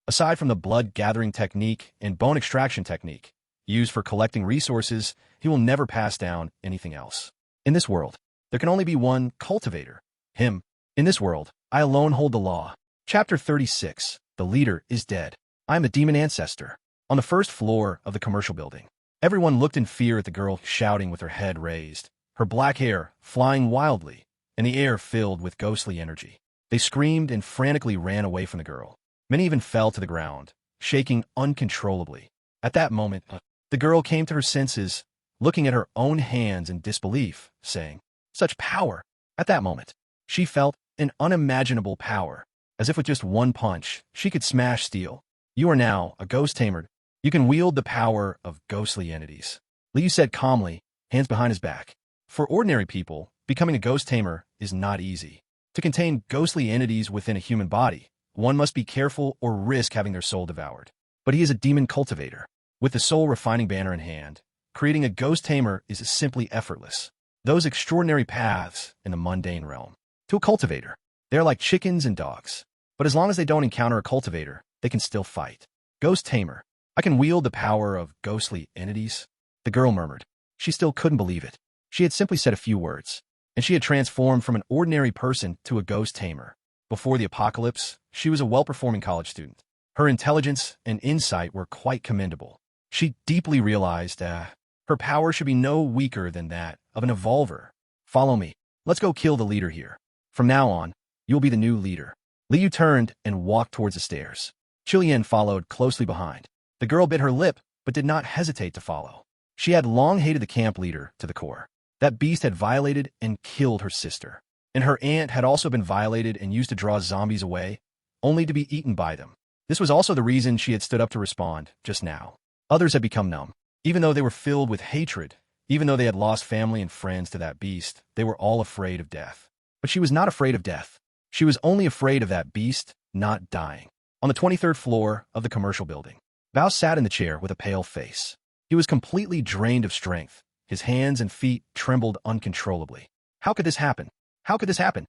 Speaker 1: aside from the blood gathering technique and bone extraction technique, used for collecting resources, he will never pass down anything else. In this world, there can only be one cultivator, him. In this world, I alone hold the law. Chapter 36. The leader is dead. I am a demon ancestor. On the first floor of the commercial building, everyone looked in fear at the girl shouting with her head raised, her black hair flying wildly, and the air filled with ghostly energy. They screamed and frantically ran away from the girl. Many even fell to the ground, shaking uncontrollably. At that moment, the girl came to her senses, looking at her own hands in disbelief, saying, "Such power!" At that moment, she felt an unimaginable power. As if with just one punch, she could smash steel. You are now a ghost tamer. You can wield the power of ghostly entities. Liu said calmly, hands behind his back. For ordinary people, becoming a ghost tamer is not easy. To contain ghostly entities within a human body, one must be careful or risk having their soul devoured. But he is a demon cultivator. With the soul refining banner in hand, creating a ghost tamer is simply effortless. Those extraordinary paths in the mundane realm. To a cultivator, they are like chickens and dogs. But as long as they don't encounter a cultivator, they can still fight. Ghost tamer. I can wield the power of ghostly entities. The girl murmured. She still couldn't believe it. She had simply said a few words, and she had transformed from an ordinary person to a ghost tamer. Before the apocalypse, she was a well-performing college student. Her intelligence and insight were quite commendable. She deeply realized her power should be no weaker than that of an evolver. Follow me. Let's go kill the leader here. From now on, you'll be the new leader. Liu turned and walked towards the stairs. Chilian followed closely behind. The girl bit her lip but did not hesitate to follow. She had long hated the camp leader to the core. That beast had violated and killed her sister. And her aunt had also been violated and used to draw zombies away, only to be eaten by them. This was also the reason she had stood up to respond just now. Others had become numb. Even though they were filled with hatred, even though they had lost family and friends to that beast, they were all afraid of death. But she was not afraid of death. She was only afraid of that beast not dying. On the 23rd floor of the commercial building, Bao sat in the chair with a pale face. He was completely drained of strength. His hands and feet trembled uncontrollably. How could this happen? How could this happen?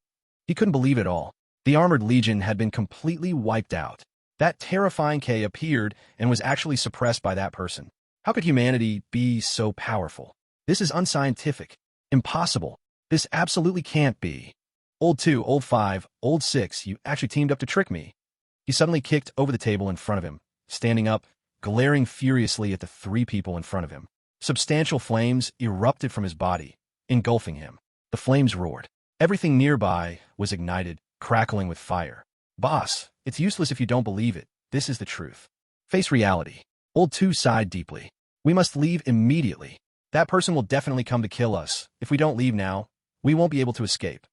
Speaker 1: He couldn't believe it all. The armored legion had been completely wiped out. That terrifying K appeared and was actually suppressed by that person. How could humanity be so powerful? This is unscientific. Impossible. This absolutely can't be. Old 2, Old 5, Old 6, you actually teamed up to trick me. He suddenly kicked over the table in front of him, standing up, glaring furiously at the three people in front of him. Substantial flames erupted from his body, engulfing him. The flames roared. Everything nearby was ignited, crackling with fire. Boss, it's useless if you don't believe it. This is the truth. Face reality. Old 2 sighed deeply. We must leave immediately. That person will definitely come to kill us. If we don't leave now, we won't be able to escape.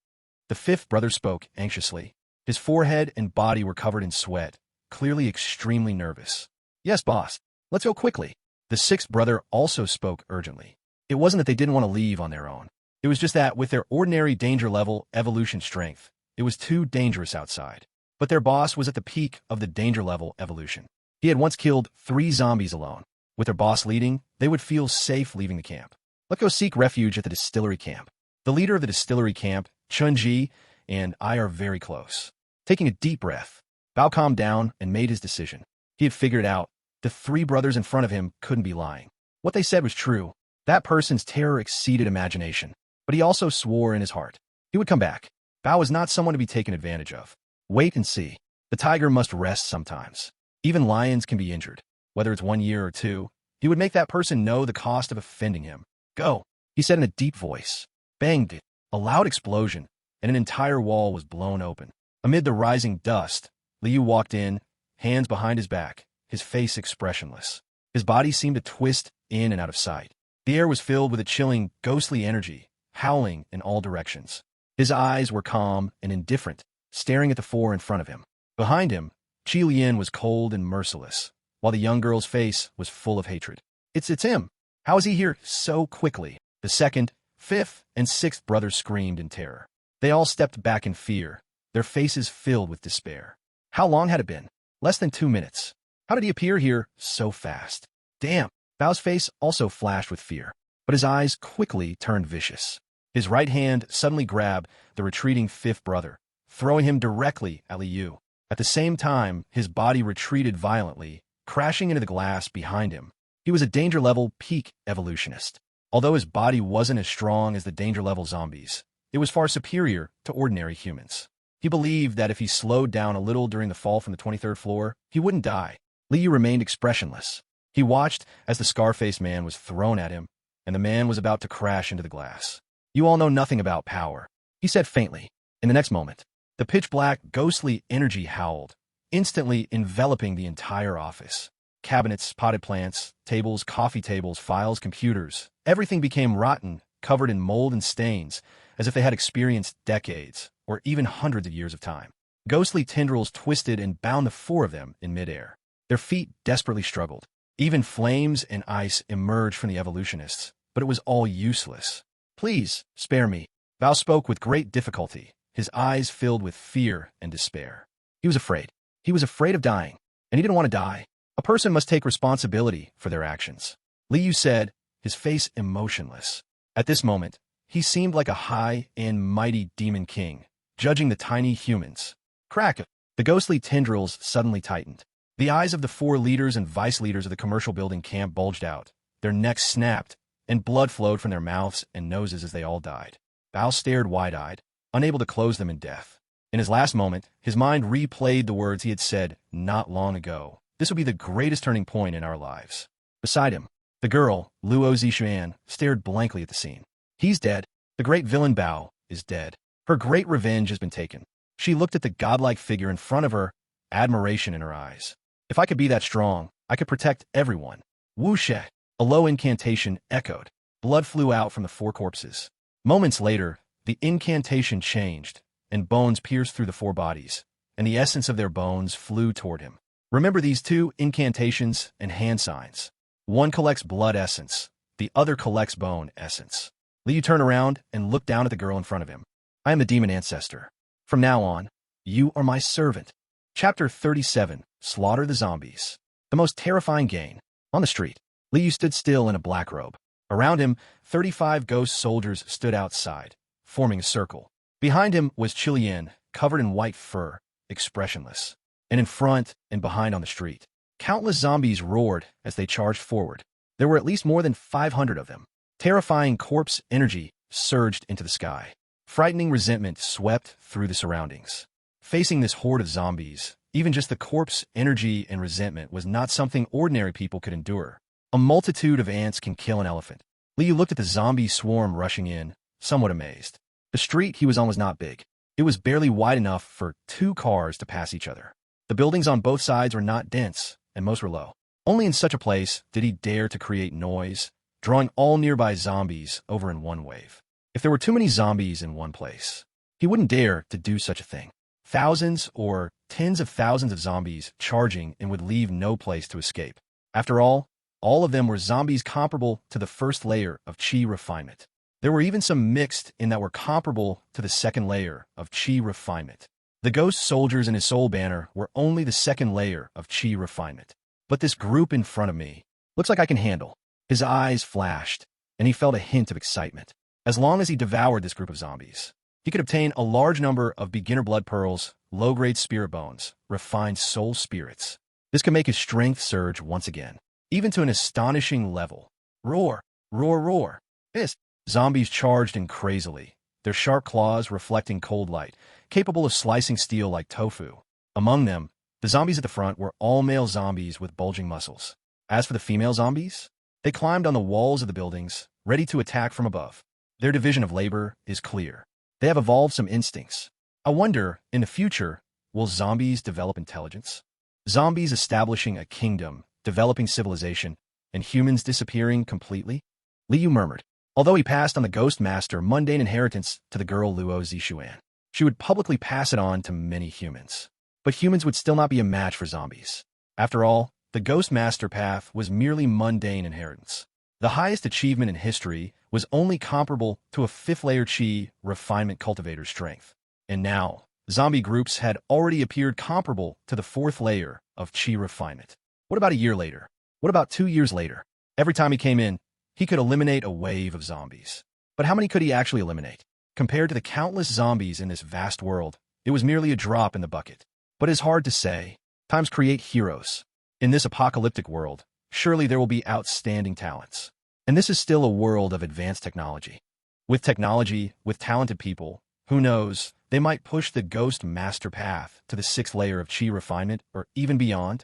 Speaker 1: The fifth brother spoke anxiously. His forehead and body were covered in sweat, clearly extremely nervous. Yes, boss. Let's go quickly. The sixth brother also spoke urgently. It wasn't that they didn't want to leave on their own. It was just that with their ordinary danger level evolution strength, it was too dangerous outside. But their boss was at the peak of the danger level evolution. He had once killed 3 zombies alone. With their boss leading, they would feel safe leaving the camp. Let's go seek refuge at the distillery camp. The leader of the distillery camp, Chun-Ji, and I are very close. Taking a deep breath, Bao calmed down and made his decision. He had figured it out. The 3 brothers in front of him couldn't be lying. What they said was true. That person's terror exceeded imagination. But he also swore in his heart. He would come back. Bao was not someone to be taken advantage of. Wait and see. The tiger must rest sometimes. Even lions can be injured. Whether it's 1 year or 2, he would make that person know the cost of offending him. Go, he said in a deep voice. Banged it. A loud explosion, and an entire wall was blown open. Amid the rising dust, Liu walked in, hands behind his back, his face expressionless. His body seemed to twist in and out of sight. The air was filled with a chilling, ghostly energy, howling in all directions. His eyes were calm and indifferent, staring at the 4 in front of him. Behind him, Qi Lian was cold and merciless, while the young girl's face was full of hatred. It's him. How is he here so quickly? The 2nd, 5th, and 6th brothers screamed in terror. They all stepped back in fear, their faces filled with despair. How long had it been? Less than 2 minutes. How did he appear here so fast? Damn! Bao's face also flashed with fear, but his eyes quickly turned vicious. His right hand suddenly grabbed the retreating 5th brother, throwing him directly at Liu. At the same time, his body retreated violently, crashing into the glass behind him. He was a danger-level peak evolutionist. Although his body wasn't as strong as the danger-level zombies, it was far superior to ordinary humans. He believed that if he slowed down a little during the fall from the 23rd floor, he wouldn't die. Liu remained expressionless. He watched as the scar-faced man was thrown at him, and the man was about to crash into the glass. You all know nothing about power, he said faintly. In the next moment, the pitch-black, ghostly energy howled, instantly enveloping the entire office. Cabinets, potted plants, tables, coffee tables, files, computers. Everything became rotten, covered in mold and stains, as if they had experienced decades, or even hundreds of years of time. Ghostly tendrils twisted and bound the 4 of them in midair. Their feet desperately struggled. Even flames and ice emerged from the evolutionists, but it was all useless. Please, spare me. Bao spoke with great difficulty, his eyes filled with fear and despair. He was afraid. He was afraid of dying, and he didn't want to die. A person must take responsibility for their actions. Liu said, his face emotionless. At this moment, he seemed like a high and mighty demon king, judging the tiny humans. Crack! The ghostly tendrils suddenly tightened. The eyes of the 4 leaders and vice leaders of the commercial building camp bulged out. Their necks snapped, and blood flowed from their mouths and noses as they all died. Bao stared wide-eyed, unable to close them in death. In his last moment, his mind replayed the words he had said not long ago. This would be the greatest turning point in our lives. Beside him, the girl, Luo Zixuan, stared blankly at the scene. He's dead. The great villain Bao is dead. Her great revenge has been taken. She looked at the godlike figure in front of her, admiration in her eyes. If I could be that strong, I could protect everyone. Whoosh! A low incantation echoed. Blood flew out from the four corpses. Moments later, the incantation changed, and bones pierced through the four bodies, and the essence of their bones flew toward him. Remember these two incantations and hand signs. One collects blood essence, the other collects bone essence. Liu turned around and looked down at the girl in front of him. I am the demon ancestor. From now on, you are my servant. Chapter 37, Slaughter the Zombies. The most terrifying game. On the street, Liu stood still in a black robe. Around him, 35 ghost soldiers stood outside, forming a circle. Behind him was Chilian, covered in white fur, expressionless. And in front and behind on the street, countless zombies roared as they charged forward. There were at least more than 500 of them. Terrifying corpse energy surged into the sky. Frightening resentment swept through the surroundings. Facing this horde of zombies, even just the corpse energy and resentment was not something ordinary people could endure. A multitude of ants can kill an elephant. Liu looked at the zombie swarm rushing in, somewhat amazed. The street he was on was not big. It was barely wide enough for 2 cars to pass each other. The buildings on both sides were not dense, and most were low. Only in such a place did he dare to create noise, drawing all nearby zombies over in one wave. If there were too many zombies in one place, he wouldn't dare to do such a thing. Thousands or tens of thousands of zombies charging and would leave no place to escape. After all of them were zombies comparable to the first layer of chi refinement. There were even some mixed in that were comparable to the second layer of chi refinement. The ghost soldiers in his soul banner were only the second layer of chi refinement. But this group in front of me looks like I can handle. His eyes flashed, and he felt a hint of excitement. As long as he devoured this group of zombies, he could obtain a large number of beginner blood pearls, low-grade spirit bones, refined soul spirits. This could make his strength surge once again, even to an astonishing level. Roar, roar, roar. Hiss. Zombies charged in crazily, their sharp claws reflecting cold light, capable of slicing steel like tofu. Among them, the zombies at the front were all male zombies with bulging muscles. As for the female zombies, they climbed on the walls of the buildings, ready to attack from above. Their division of labor is clear. They have evolved some instincts. I wonder, in the future, will zombies develop intelligence? Zombies establishing a kingdom, developing civilization, and humans disappearing completely? Liu murmured. Although he passed on the Ghost Master mundane inheritance to the girl Luo Zixuan, she would publicly pass it on to many humans. But humans would still not be a match for zombies. After all, the Ghost Master path was merely mundane inheritance. The highest achievement in history was only comparable to a 5th-layer chi refinement cultivator's strength. And now, zombie groups had already appeared comparable to the 4th layer of chi refinement. What about a year later? What about 2 years later? Every time he came in, he could eliminate a wave of zombies. But how many could he actually eliminate? Compared to the countless zombies in this vast world, it was merely a drop in the bucket. But it's hard to say. Times create heroes. In this apocalyptic world, surely there will be outstanding talents. And this is still a world of advanced technology. With technology, with talented people, who knows, they might push the Ghost Master path to the 6th layer of chi refinement or even beyond.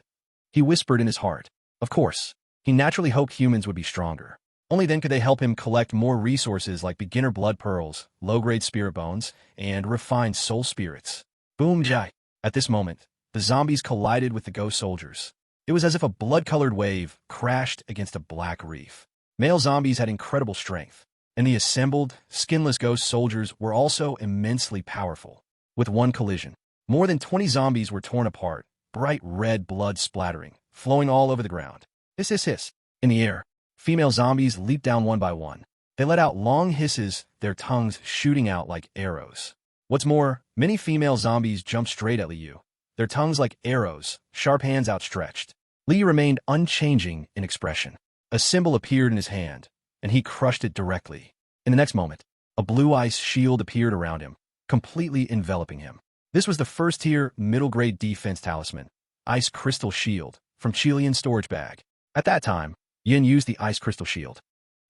Speaker 1: He whispered in his heart. Of course, he naturally hoped humans would be stronger. Only then could they help him collect more resources like beginner blood pearls, low-grade spirit bones, and refined soul spirits. Boom jai! At this moment, the zombies collided with the ghost soldiers. It was as if a blood-colored wave crashed against a black reef. Male zombies had incredible strength, and the assembled, skinless ghost soldiers were also immensely powerful. With one collision, more than 20 zombies were torn apart, bright red blood splattering, flowing all over the ground. Hiss, hiss, hiss. In the air, female zombies leaped down one by one. They let out long hisses, their tongues shooting out like arrows. What's more, many female zombies jumped straight at Liu, their tongues like arrows, sharp hands outstretched. Liu remained unchanging in expression. A symbol appeared in his hand, and he crushed it directly. In the next moment, a blue ice shield appeared around him, completely enveloping him. This was the first-tier, middle-grade defense talisman, Ice Crystal Shield, from Chilian's storage bag. At that time, Yin used the Ice Crystal Shield.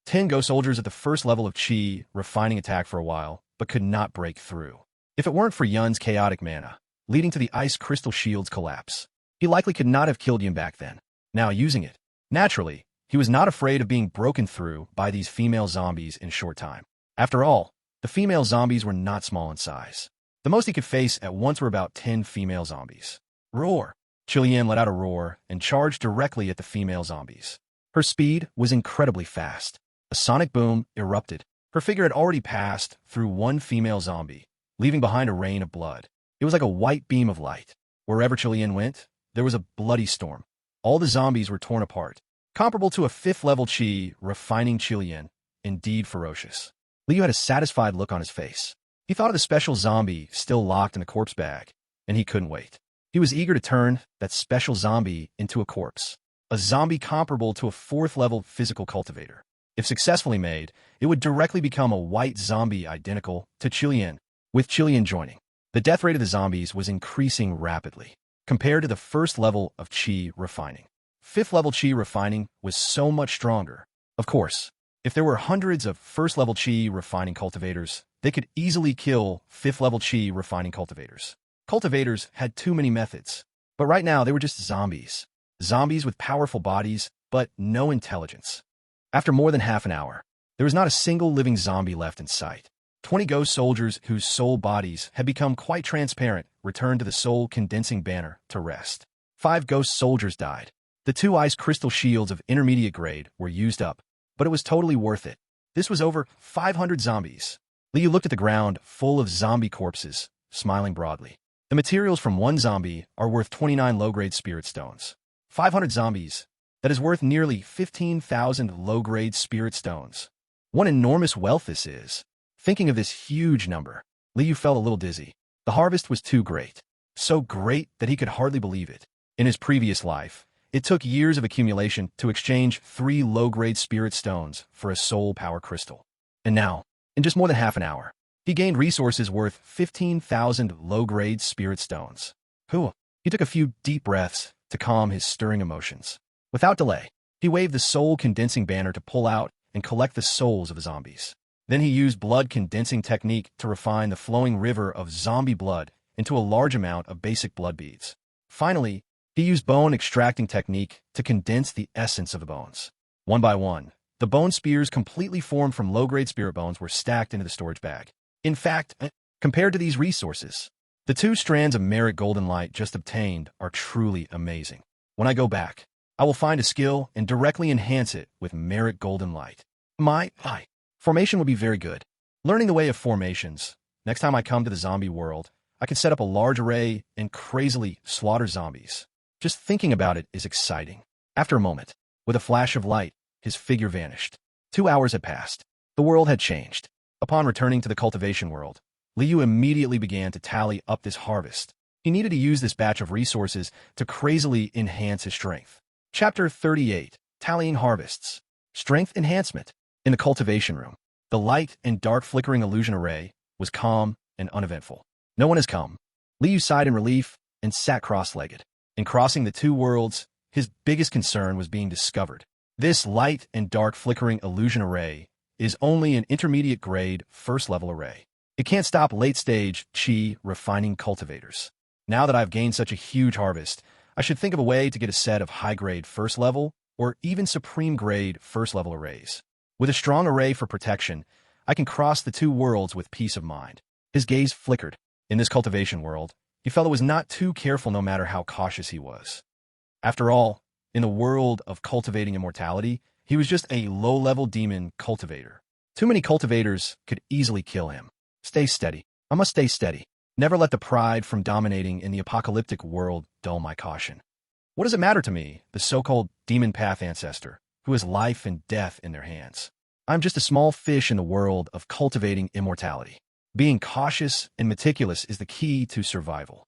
Speaker 1: 10 ghost soldiers at the first level of Chi refining attack for a while, but could not break through. If it weren't for Yun's chaotic mana, leading to the Ice Crystal Shield's collapse, he likely could not have killed Yin back then. Now using it, naturally, he was not afraid of being broken through by these female zombies in a short time. After all, the female zombies were not small in size. The most he could face at once were about 10 female zombies. Roar! Chilian let out a roar and charged directly at the female zombies. Her speed was incredibly fast. A sonic boom erupted. Her figure had already passed through one female zombie, leaving behind a rain of blood. It was like a white beam of light. Wherever Chilean went, there was a bloody storm. All the zombies were torn apart, comparable to a 5th-level chi refining Chilean, indeed ferocious. Liu had a satisfied look on his face. He thought of the special zombie still locked in the corpse bag, and he couldn't wait. He was eager to turn that special zombie into a corpse, a zombie comparable to a 4th-level physical cultivator. If successfully made, it would directly become a white zombie identical to Chilean, with Chilean joining. The death rate of the zombies was increasing rapidly, compared to the 1st level of chi refining. 5th-level chi refining was so much stronger. Of course, if there were hundreds of 1st-level chi refining cultivators, they could easily kill 5th-level chi refining cultivators. Cultivators had too many methods, but right now they were just zombies. Zombies with powerful bodies, but no intelligence. After more than half an hour, there was not a single living zombie left in sight. 20 ghost soldiers whose soul bodies had become quite transparent returned to the soul condensing banner to rest. 5 ghost soldiers died. The 2 ice crystal shields of intermediate grade were used up, but it was totally worth it. This was over 500 zombies. Liu looked at the ground full of zombie corpses, smiling broadly. The materials from one zombie are worth 29 low-grade spirit stones. 500 zombies, that is worth nearly 15,000 low-grade spirit stones. What enormous wealth this is. Thinking of this huge number, Liu felt a little dizzy. The harvest was too great. So great that he could hardly believe it. In his previous life, it took years of accumulation to exchange 3 low-grade spirit stones for a soul power crystal. And now, in just more than half an hour, he gained resources worth 15,000 low-grade spirit stones. He took a few deep breaths to calm his stirring emotions. Without delay, he waved the soul condensing banner to pull out and collect the souls of the zombies. Then he used blood condensing technique to refine the flowing river of zombie blood into a large amount of basic blood beads. Finally, he used bone extracting technique to condense the essence of the bones. One by one, the bone spears completely formed from low-grade spirit bones were stacked into the storage bag. In fact, compared to these resources, the 2 strands of merit golden light just obtained are truly amazing. When I go back, I will find a skill and directly enhance it with merit golden light. Formation would be very good. Learning the way of formations, next time I come to the zombie world, I can set up a large array and crazily slaughter zombies. Just thinking about it is exciting. After a moment, with a flash of light, his figure vanished. 2 hours had passed. The world had changed. Upon returning to the cultivation world, Liu immediately began to tally up this harvest. He needed to use this batch of resources to crazily enhance his strength. Chapter 38, Tallying Harvests. Strength Enhancement. In the cultivation room, the light and dark flickering illusion array was calm and uneventful. No one has come. Liu sighed in relief and sat cross-legged. In crossing the 2 worlds, his biggest concern was being discovered. This light and dark flickering illusion array is only an intermediate grade 1st-level array. It can't stop late-stage chi refining cultivators. Now that I've gained such a huge harvest, I should think of a way to get a set of high-grade 1st-level or even supreme-grade 1st-level arrays. With a strong array for protection, I can cross the 2 worlds with peace of mind. His gaze flickered. In this cultivation world, he felt it was not too careful no matter how cautious he was. After all, in the world of cultivating immortality, he was just a low-level demon cultivator. Too many cultivators could easily kill him. Stay steady. I must stay steady. Never let the pride from dominating in the apocalyptic world dull my caution. What does it matter to me, the so-called demon path ancestor, who has life and death in their hands? I'm just a small fish in the world of cultivating immortality. Being cautious and meticulous is the key to survival.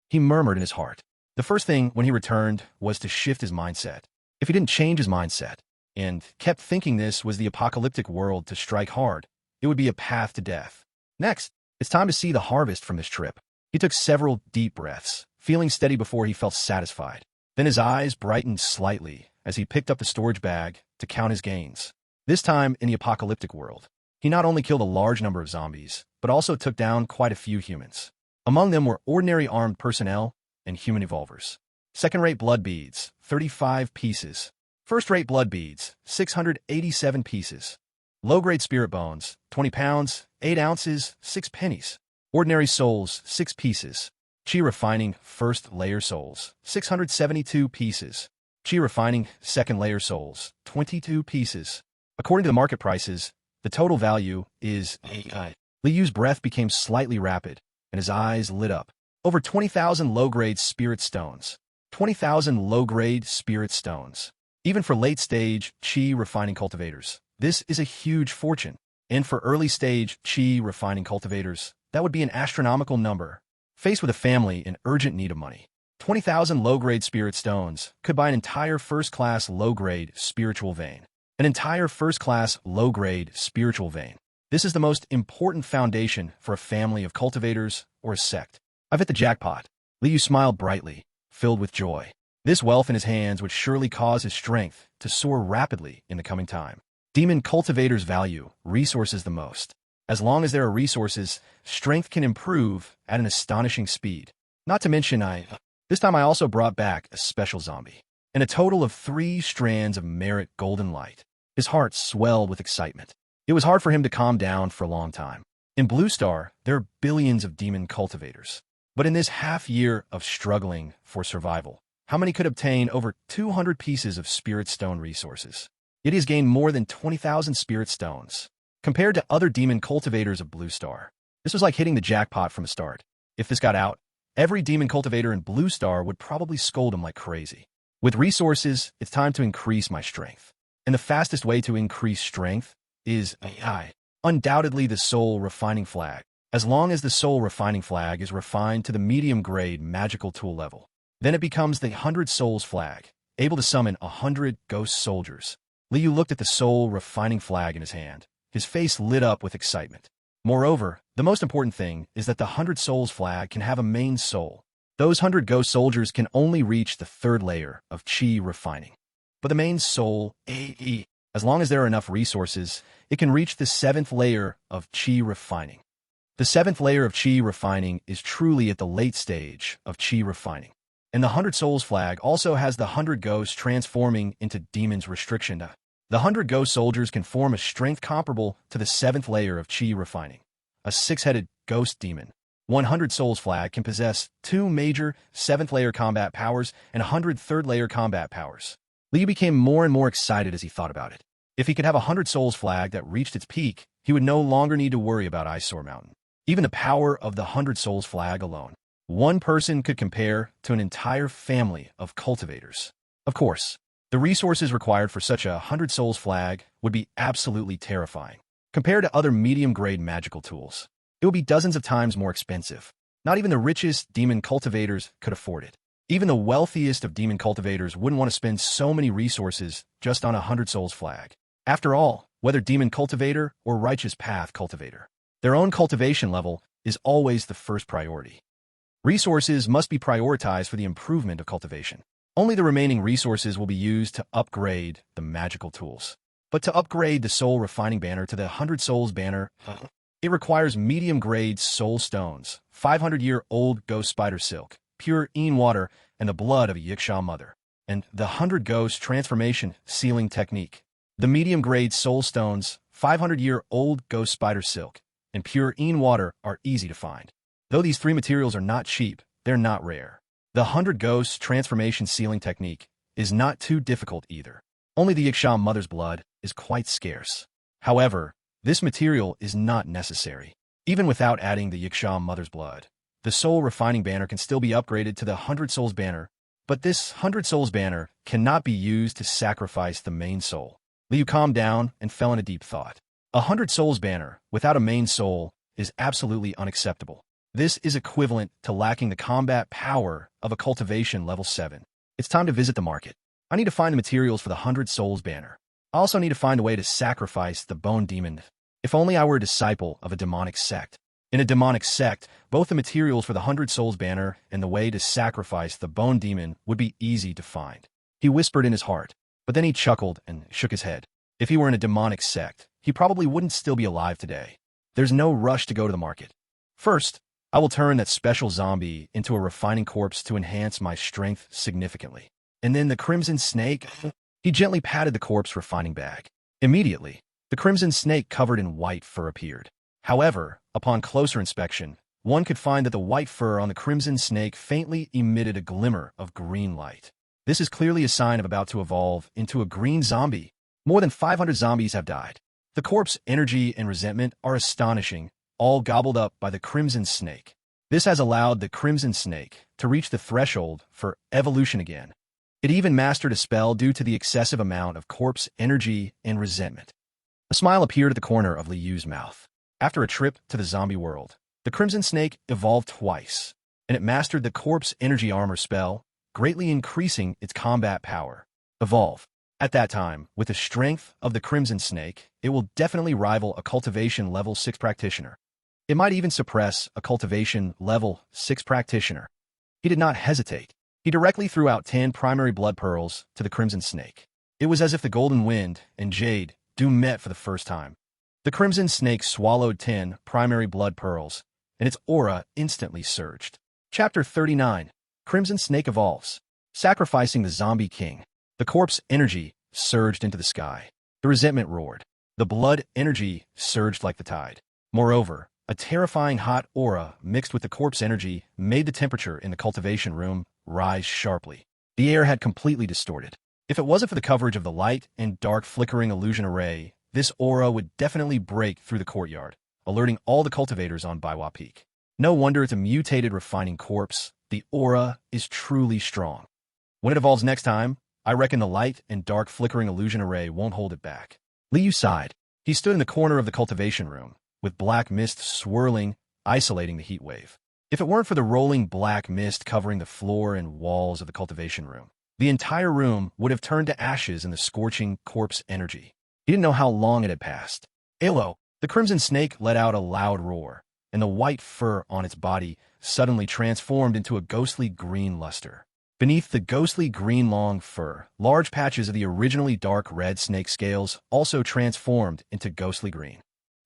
Speaker 1: He murmured in his heart. The first thing when he returned was to shift his mindset. If he didn't change his mindset, and kept thinking this was the apocalyptic world to strike hard, it would be a path to death. Next, it's time to see the harvest from this trip. He took several deep breaths, feeling steady before he felt satisfied. Then his eyes brightened slightly as he picked up the storage bag to count his gains. This time in the apocalyptic world, he not only killed a large number of zombies, but also took down quite a few humans. Among them were ordinary armed personnel and human evolvers. Second-rate blood beads, 35 pieces. First-rate blood beads, 687 pieces. Low-grade spirit bones, 20 pounds, 8 ounces, 6 pennies. Ordinary souls, 6 pieces. Chi refining first-layer souls, 672 pieces. Chi refining second layer souls, 22 pieces. According to the market prices, the total value is AI. Liyu's breath became slightly rapid, and his eyes lit up. Over 20,000 low-grade spirit stones. 20,000 low-grade spirit stones. Even for late-stage Qi refining cultivators, this is a huge fortune. And for early-stage Qi refining cultivators, that would be an astronomical number. Faced with a family in urgent need of money, 20,000 low-grade spirit stones could buy an entire first-class low-grade spiritual vein. An entire first-class low-grade spiritual vein. This is the most important foundation for a family of cultivators or a sect. I've hit the jackpot. Liu smiled brightly, filled with joy. This wealth in his hands would surely cause his strength to soar rapidly in the coming time. Demon cultivators value resources the most. As long as there are resources, strength can improve at an astonishing speed. Not to mention this time I also brought back a special zombie. And a total of 3 strands of merit golden light. His heart swelled with excitement. It was hard for him to calm down for a long time. In Blue Star, there are billions of demon cultivators. But in this half year of struggling for survival, how many could obtain over 200 pieces of spirit stone resources? Yet he has gained more than 20,000 spirit stones. Compared to other demon cultivators of Blue Star, this was like hitting the jackpot from the start. If this got out, every demon cultivator in Blue Star would probably scold him like crazy. With resources, it's time to increase my strength. And the fastest way to increase strength is AI. Undoubtedly the soul refining flag. As long as the soul refining flag is refined to the medium-grade magical tool level, then it becomes the 100 souls flag, able to summon 100 ghost soldiers. Liu looked at the soul refining flag in his hand. His face lit up with excitement. Moreover, the most important thing is that the 100 souls flag can have a main soul. Those 100 ghost soldiers can only reach the 3rd layer of Qi refining. But the main soul, AE, as long as there are enough resources, it can reach the 7th layer of Qi refining. The 7th layer of Qi refining is truly at the late stage of Qi refining. And the 100 souls flag also has the 100 ghosts transforming into demons restriction. The 100 ghost soldiers can form a strength comparable to the 7th layer of Qi refining. A 6-headed ghost demon. 100 souls flag can possess 2 major 7th layer combat powers and 100 3rd layer combat powers. Liu became more and more excited as he thought about it. If he could have a 100 souls flag that reached its peak, he would no longer need to worry about Eyesore Mountain. Even the power of the 100 souls flag alone, one person could compare to an entire family of cultivators. Of course, the resources required for such a 100 souls flag would be absolutely terrifying. Compared to other medium-grade magical tools, it would be dozens of times more expensive. Not even the richest demon cultivators could afford it. Even the wealthiest of demon cultivators wouldn't want to spend so many resources just on a 100 souls flag. After all, whether demon cultivator or righteous path cultivator, their own cultivation level is always the first priority. Resources must be prioritized for the improvement of cultivation. Only the remaining resources will be used to upgrade the magical tools. But to upgrade the soul refining banner to the 100 souls banner, it requires medium-grade soul stones, 500-year-old ghost spider silk, pure Een water, and the blood of a Yiksha mother, and the 100 ghost transformation sealing technique. The medium-grade soul stones, 500-year-old ghost spider silk, and pure Een water are easy to find. Though these 3 materials are not cheap, they're not rare. The 100 ghost transformation sealing technique is not too difficult either. Only the Yiksha mother's blood is quite scarce. However, this material is not necessary. Even without adding the Yiksha mother's blood, the soul refining banner can still be upgraded to the 100 souls banner, but this 100 souls banner cannot be used to sacrifice the main soul. Liu calmed down and fell in a deep thought. A 100 souls banner without a main soul is absolutely unacceptable. This is equivalent to lacking the combat power of a cultivation level 7. It's time to visit the market. I need to find the materials for the 100 souls banner. I also need to find a way to sacrifice the bone demon. If only I were a disciple of a demonic sect. In a demonic sect, both the materials for the 100 souls banner and the way to sacrifice the bone demon would be easy to find. He whispered in his heart, but then he chuckled and shook his head. If he were in a demonic sect, he probably wouldn't still be alive today. There's no rush to go to the market. First, I will turn that special zombie into a refining corpse to enhance my strength significantly. And then the crimson snake, he gently patted the corpse refining bag. Immediately, the crimson snake covered in white fur appeared. However, upon closer inspection, one could find that the white fur on the crimson snake faintly emitted a glimmer of green light. This is clearly a sign of about to evolve into a green zombie. More than 500 zombies have died. The corpse energy and resentment are astonishing, all gobbled up by the Crimson Snake. This has allowed the Crimson Snake to reach the threshold for evolution again. It even mastered a spell due to the excessive amount of corpse energy and resentment. A smile appeared at the corner of Liu's mouth. After a trip to the zombie world, the Crimson Snake evolved twice, and it mastered the corpse energy armor spell, greatly increasing its combat power. Evolve. At that time, with the strength of the Crimson Snake, it will definitely rival a cultivation level 6 practitioner. It might even suppress a cultivation level 6 practitioner. He did not hesitate. He directly threw out 10 primary blood pearls to the Crimson Snake. It was as if the golden wind and jade met for the first time. The Crimson Snake swallowed 10 primary blood pearls, and its aura instantly surged. Chapter 39. Crimson Snake Evolves. Sacrificing the Zombie King. The corpse energy surged into the sky. The resentment roared. The blood energy surged like the tide. Moreover, a terrifying hot aura mixed with the corpse energy made the temperature in the cultivation room rise sharply. The air had completely distorted. If it wasn't for the coverage of the light and dark flickering illusion array, this aura would definitely break through the courtyard, alerting all the cultivators on Baiwa Peak. No wonder it's a mutated refining corpse. The aura is truly strong. When it evolves next time, I reckon the light and dark flickering illusion array won't hold it back. Liu sighed. He stood in the corner of the cultivation room, with black mist swirling, isolating the heat wave. If it weren't for the rolling black mist covering the floor and walls of the cultivation room, the entire room would have turned to ashes in the scorching corpse energy. He didn't know how long it had passed. Alo, the Crimson Snake let out a loud roar, and the white fur on its body suddenly transformed into a ghostly green luster. Beneath the ghostly green long fur, large patches of the originally dark red snake scales also transformed into ghostly green.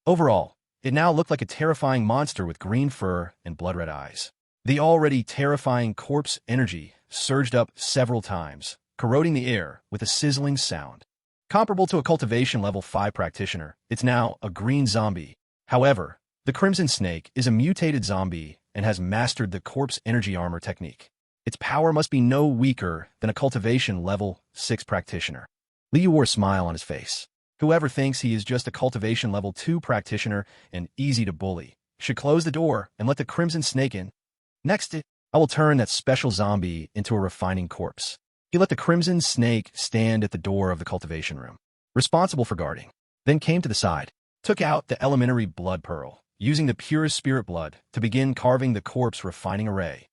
Speaker 1: Overall, it now looked like a terrifying monster with green fur and blood-red eyes. The already terrifying corpse energy surged up several times, corroding the air with a sizzling sound. Comparable to a cultivation level 5 practitioner, it's now a green zombie. However, the Crimson Snake is a mutated zombie and has mastered the corpse energy armor technique. Its power must be no weaker than a cultivation level 6 practitioner. Liu wore a smile on his face. Whoever thinks he is just a cultivation level 2 practitioner and easy to bully should close the door and let the Crimson Snake in. Next, I will turn that special zombie into a refining corpse. He let the Crimson Snake stand at the door of the cultivation room, responsible for guarding, then came to the side, took out the elementary blood pearl, using the purest spirit blood to begin carving the corpse refining array.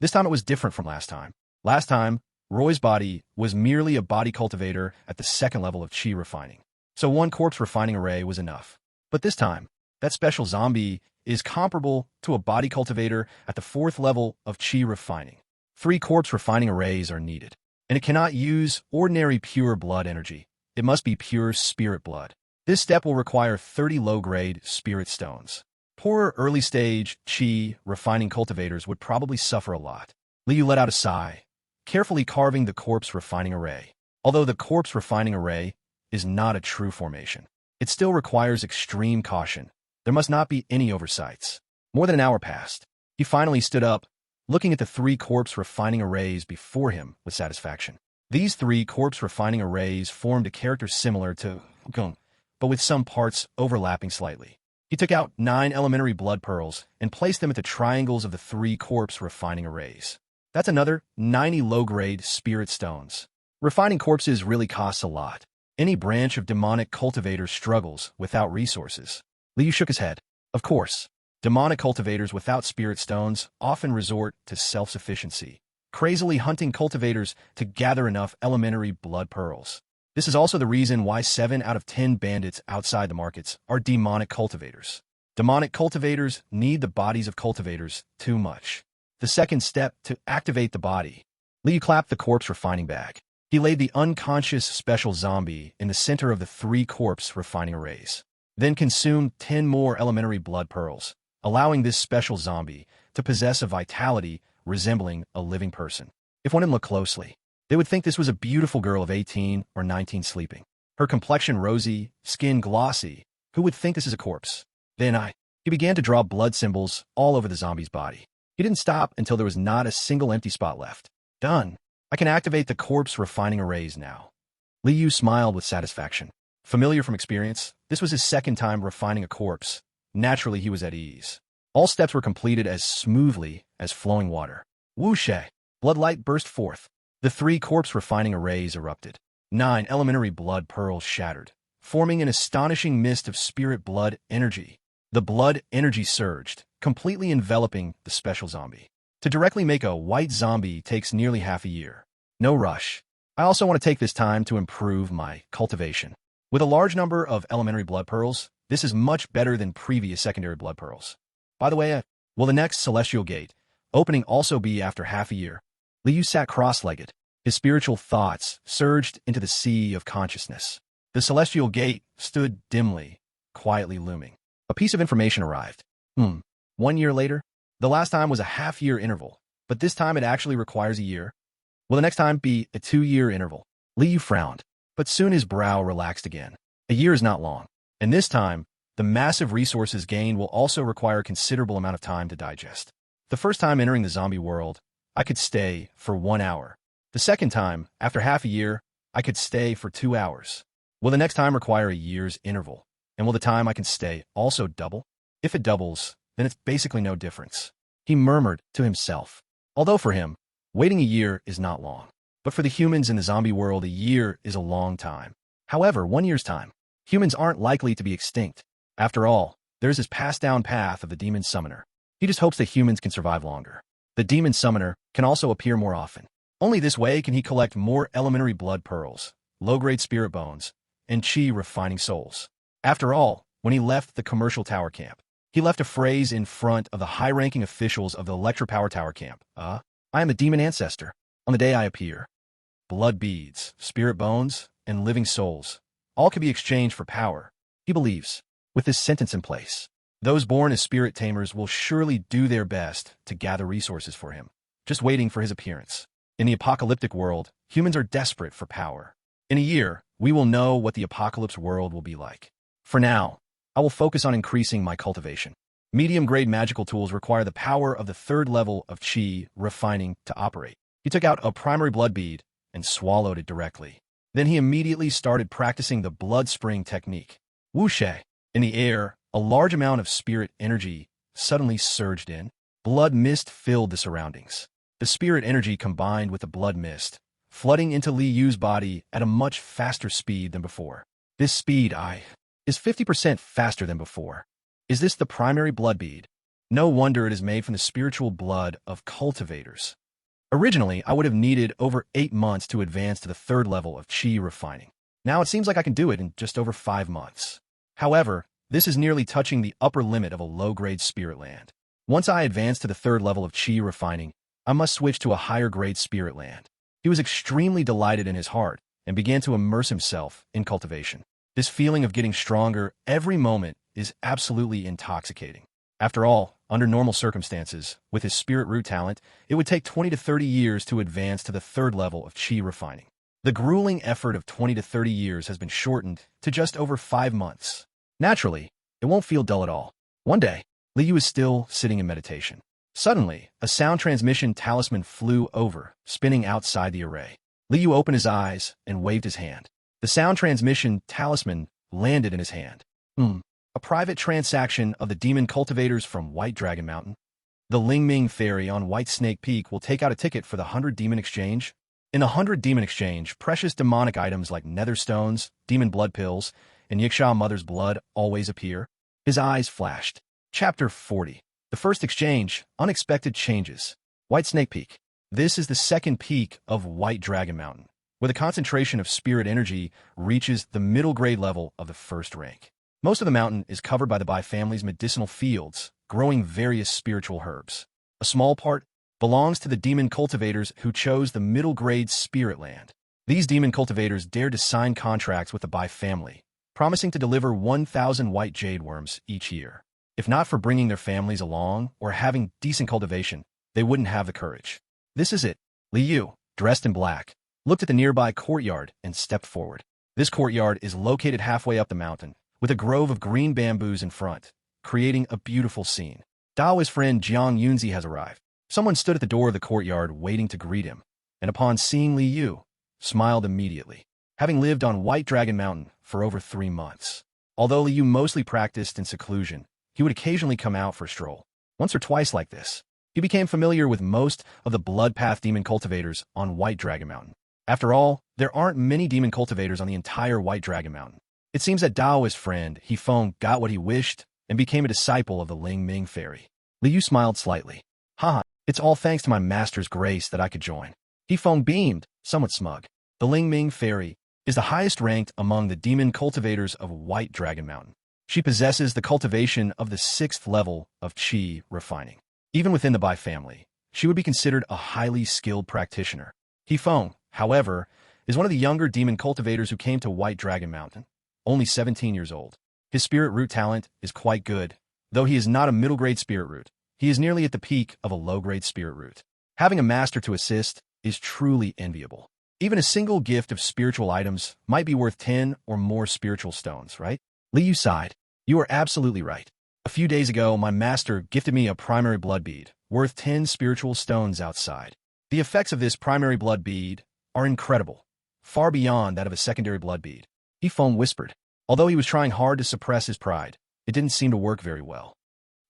Speaker 1: This time it was different from last time. Last time, Roy's body was merely a body cultivator at the 2nd level of chi refining, so 1 corpse refining array was enough. But this time, that special zombie is comparable to a body cultivator at the 4th level of chi refining. 3 corpse refining arrays are needed, and it cannot use ordinary pure blood energy. It must be pure spirit blood. This step will require 30 low-grade spirit stones. Poorer early-stage chi refining cultivators would probably suffer a lot. Liu let out a sigh, carefully carving the corpse refining array. Although the corpse refining array is not a true formation, it still requires extreme caution. There must not be any oversights. More than an hour passed. He finally stood up, looking at the 3 corpse refining arrays before him with satisfaction. These 3 corpse refining arrays formed a character similar to Gung, but with some parts overlapping slightly. He took out 9 elementary blood pearls and placed them at the triangles of the 3 corpse refining arrays. That's another 90 low-grade spirit stones. Refining corpses really costs a lot. Any branch of demonic cultivators struggles without resources. Liu shook his head. Of course, demonic cultivators without spirit stones often resort to self-sufficiency, crazily hunting cultivators to gather enough elementary blood pearls. This is also the reason why 7 out of 10 bandits outside the markets are demonic cultivators. Demonic cultivators need the bodies of cultivators too much. The second step to activate the body. Liu clapped the corpse refining bag. He laid the unconscious special zombie in the center of the 3 corpse refining arrays, then consumed 10 more elementary blood pearls, allowing this special zombie to possess a vitality resembling a living person. If one didn't look closely, they would think this was a beautiful girl of 18 or 19 sleeping. Her complexion rosy, skin glossy. Who would think this is a corpse? Then he began to draw blood symbols all over the zombie's body. He didn't stop until there was not a single empty spot left. Done. I can activate the corpse refining arrays now. Li Yu smiled with satisfaction. Familiar from experience, this was his second time refining a corpse. Naturally, he was at ease. All steps were completed as smoothly as flowing water. Whoosh! Blood light burst forth. The 3 corpse refining arrays erupted. 9 elementary blood pearls shattered, forming an astonishing mist of spirit blood energy. The blood energy surged, completely enveloping the special zombie. To directly make a white zombie takes nearly half a year. No rush. I also want to take this time to improve my cultivation. With a large number of elementary blood pearls, this is much better than previous secondary blood pearls. By the way, will the next celestial gate opening also be after half a year? Li Yu sat cross-legged. His spiritual thoughts surged into the sea of consciousness. The celestial gate stood dimly, quietly looming. A piece of information arrived. 1 year later? The last time was a half-year interval, but this time it actually requires a year. Will the next time be a 2-year interval? Li Yu frowned, but soon his brow relaxed again. A year is not long, and this time, the massive resources gained will also require a considerable amount of time to digest. The first time entering the zombie world, I could stay for 1 hour. The second time, after half a year, I could stay for 2 hours. Will the next time require a year's interval? And will the time I can stay also double? If it doubles, then it's basically no difference. He murmured to himself. Although for him, waiting a year is not long. But for the humans in the zombie world, a year is a long time. However, 1 year's time, humans aren't likely to be extinct. After all, there's this passed-down path of the demon summoner. He just hopes that humans can survive longer. The demon summoner can also appear more often. Only this way can he collect more elementary blood pearls, low-grade spirit bones, and chi refining souls. After all, when he left the commercial tower camp, he left a phrase in front of the high-ranking officials of the Electropower Tower camp. I am a demon ancestor. On the day I appear, blood beads, spirit bones, and living souls, all can be exchanged for power. He believes, with this sentence in place, those born as spirit tamers will surely do their best to gather resources for him, just waiting for his appearance. In the apocalyptic world, humans are desperate for power. In a year, we will know what the apocalypse world will be like. For now, I will focus on increasing my cultivation. Medium-grade magical tools require the power of the 3rd level of chi refining to operate. He took out a primary blood bead and swallowed it directly. Then he immediately started practicing the blood spring technique. Whoosh! In the air, a large amount of spirit energy suddenly surged in. Blood mist filled the surroundings. The spirit energy combined with the blood mist, flooding into Li Yu's body at a much faster speed than before. This speed is 50% faster than before. Is this the primary blood bead? No wonder it is made from the spiritual blood of cultivators. Originally, I would have needed over 8 months to advance to the 3rd level of chi refining. Now it seems like I can do it in just over 5 months. However, this is nearly touching the upper limit of a low-grade spirit land. Once I advance to the 3rd level of chi refining, I must switch to a higher-grade spirit land. He was extremely delighted in his heart and began to immerse himself in cultivation. This feeling of getting stronger every moment is absolutely intoxicating. After all, under normal circumstances, with his spirit root talent, it would take 20 to 30 years to advance to the 3rd level of chi refining. The grueling effort of 20 to 30 years has been shortened to just over 5 months. Naturally, it won't feel dull at all. One day, Li Yu is still sitting in meditation. Suddenly, a sound transmission talisman flew over, spinning outside the array. Li Yu opened his eyes and waved his hand. The sound transmission talisman landed in his hand. A private transaction of the demon cultivators from White Dragon Mountain. The Ling Ming Ferry on White Snake Peak will take out a ticket for the 100 Demon Exchange. In the 100 Demon Exchange, precious demonic items like nether stones, demon blood pills, and Yiksha Mother's blood always appear. His eyes flashed. Chapter 40. The first exchange, unexpected changes. White Snake Peak. This is the 2nd peak of White Dragon Mountain, where the concentration of spirit energy reaches the middle grade level of the 1st rank. Most of the mountain is covered by the Bai family's medicinal fields, growing various spiritual herbs. A small part belongs to the demon cultivators who chose the middle grade spirit land. These demon cultivators dared to sign contracts with the Bai family, promising to deliver 1,000 white jade worms each year. If not for bringing their families along or having decent cultivation, they wouldn't have the courage. This is it. Li Yu, dressed in black, looked at the nearby courtyard and stepped forward. This courtyard is located halfway up the mountain, with a grove of green bamboos in front, creating a beautiful scene. Dao's friend Jiang Yunzi has arrived. Someone stood at the door of the courtyard waiting to greet him. and upon seeing Li Yu, smiled immediately, having lived on White Dragon Mountain for over 3 months. Although Li Yu mostly practiced in seclusion, he would occasionally come out for a stroll. Once or twice like this, he became familiar with most of the Blood Path demon cultivators on White Dragon Mountain. After all, there aren't many demon cultivators on the entire White Dragon Mountain. It seems that Daoist friend He Feng got what he wished and became a disciple of the Ling Ming fairy. Li Yu smiled slightly. Haha, it's all thanks to my master's grace that I could join. He Feng beamed, somewhat smug. The Ling Ming fairy is the highest ranked among the demon cultivators of White Dragon Mountain. She possesses the cultivation of the 6th level of Qi refining. Even within the Bai family, she would be considered a highly skilled practitioner. He Feng, however, is one of the younger demon cultivators who came to White Dragon Mountain, only 17 years old. His spirit root talent is quite good, though he is not a middle-grade spirit root. He is nearly at the peak of a low-grade spirit root. Having a master to assist is truly enviable. Even a single gift of spiritual items might be worth 10 or more spiritual stones, right? Li Yu sighed. You are absolutely right. A few days ago, my master gifted me a primary blood bead, worth 10 spiritual stones outside. The effects of this primary blood bead are incredible, far beyond that of a secondary blood bead. He Feng whispered. Although he was trying hard to suppress his pride, it didn't seem to work very well.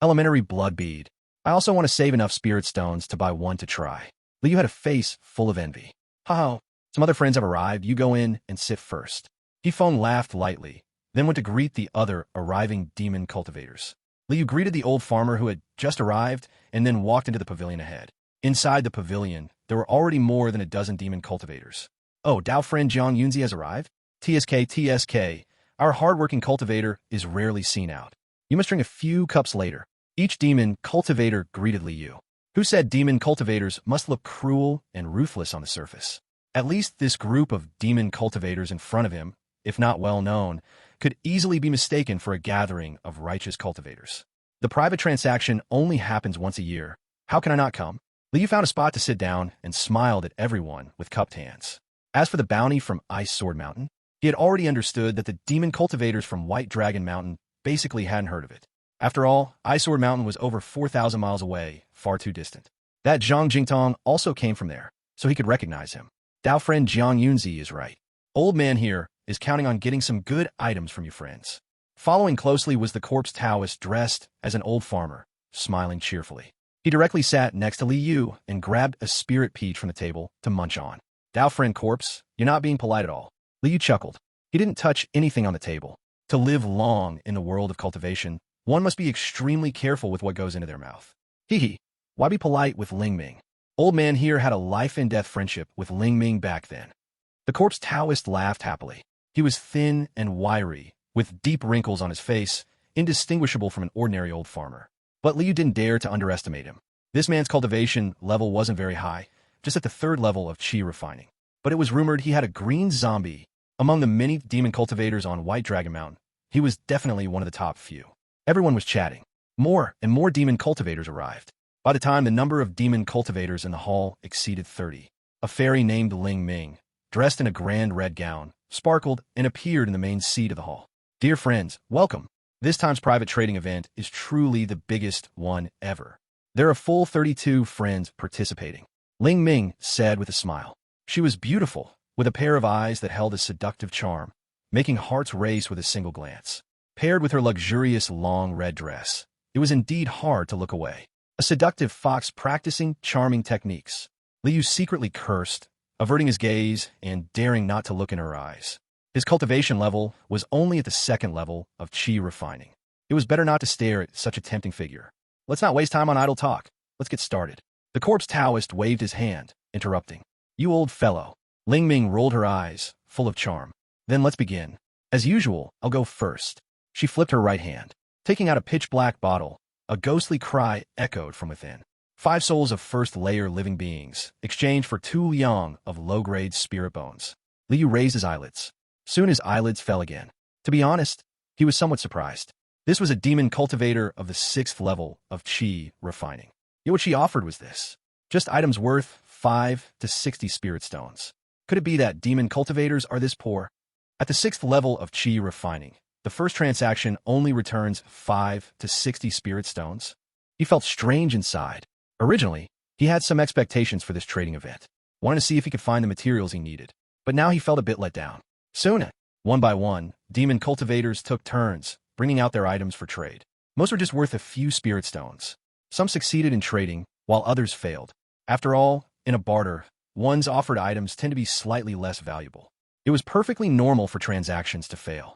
Speaker 1: Elementary blood bead. I also want to save enough spirit stones to buy one to try. Li Yu had a face full of envy. Ha! Some other friends have arrived. You go in and sit first. He Feng laughed lightly, then went to greet the other arriving demon cultivators. Li Yu greeted the old farmer who had just arrived and then walked into the pavilion ahead. Inside the pavilion, there were already more than a dozen demon cultivators. Oh, Dao friend Jiang Yunzi has arrived? TSK. Our hard-working cultivator is rarely seen out. You must drink a few cups later. Each demon cultivator greeted Li Yu, who said demon cultivators must look cruel and ruthless on the surface. At least this group of demon cultivators in front of him, if not well known, could easily be mistaken for a gathering of righteous cultivators. The private transaction only happens once a year. How can I not come? Li Yu found a spot to sit down and smiled at everyone with cupped hands. As for the bounty from Ice Sword Mountain, he had already understood that the demon cultivators from White Dragon Mountain basically hadn't heard of it. After all, Ice Sword Mountain was over 4,000 miles away, far too distant. That Zhang Jingtong also came from there, so he could recognize him. Dao friend Jiang Yunzi is right. Old man here is counting on getting some good items from you friends. Following closely was the corpse Taoist dressed as an old farmer, smiling cheerfully. He directly sat next to Li Yu and grabbed a spirit peach from the table to munch on. Dao friend corpse, you're not being polite at all. Li Yu chuckled. He didn't touch anything on the table. To live long in the world of cultivation, one must be extremely careful with what goes into their mouth. Hee. Why be polite with Ling Ming? Old man here had a life-and-death friendship with Ling Ming back then. The corpse Taoist laughed happily. He was thin and wiry, with deep wrinkles on his face, indistinguishable from an ordinary old farmer. But Li Yu didn't dare to underestimate him. This man's cultivation level wasn't very high, just at the 3rd level of Qi refining. But it was rumored he had a green zombie. Among the many demon cultivators on White Dragon Mountain, he was definitely one of the top few. Everyone was chatting. More and more demon cultivators arrived. By the time the number of demon cultivators in the hall exceeded 30, a fairy named Ling Ming, dressed in a grand red gown, sparkled and appeared in the main seat of the hall. Dear friends, welcome. This time's private trading event is truly the biggest one ever. There are a full 32 friends participating. Ling Ming said with a smile. She was beautiful, with a pair of eyes that held a seductive charm, making hearts race with a single glance. Paired with her luxurious long red dress, it was indeed hard to look away. A seductive fox practicing charming techniques. Li Yu secretly cursed, averting his gaze and daring not to look in her eyes. His cultivation level was only at the 2nd level of Qi refining. It was better not to stare at such a tempting figure. Let's not waste time on idle talk. Let's get started. The corpse Taoist waved his hand, interrupting. You old fellow. Ling Ming rolled her eyes, full of charm. Then let's begin. As usual, I'll go first. She flipped her right hand. Taking out a pitch-black bottle, a ghostly cry echoed from within. 5 souls of 1st-layer living beings, exchanged for 2 liang of low-grade spirit bones. Li Yu raised his eyelids. Soon his eyelids fell again. To be honest, he was somewhat surprised. This was a demon cultivator of the 6th level of Qi refining. Yet what she offered was this. Just items worth 5 to 60 spirit stones. Could it be that demon cultivators are this poor? At the 6th level of Qi refining, the first transaction only returns 5 to 60 spirit stones. He felt strange inside. Originally, he had some expectations for this trading event. wanting to see if he could find the materials he needed. But now he felt a bit let down. Soon, one by one, demon cultivators took turns, bringing out their items for trade. Most were just worth a few spirit stones. Some succeeded in trading, while others failed. After all, in a barter, one's offered items tend to be slightly less valuable. It was perfectly normal for transactions to fail.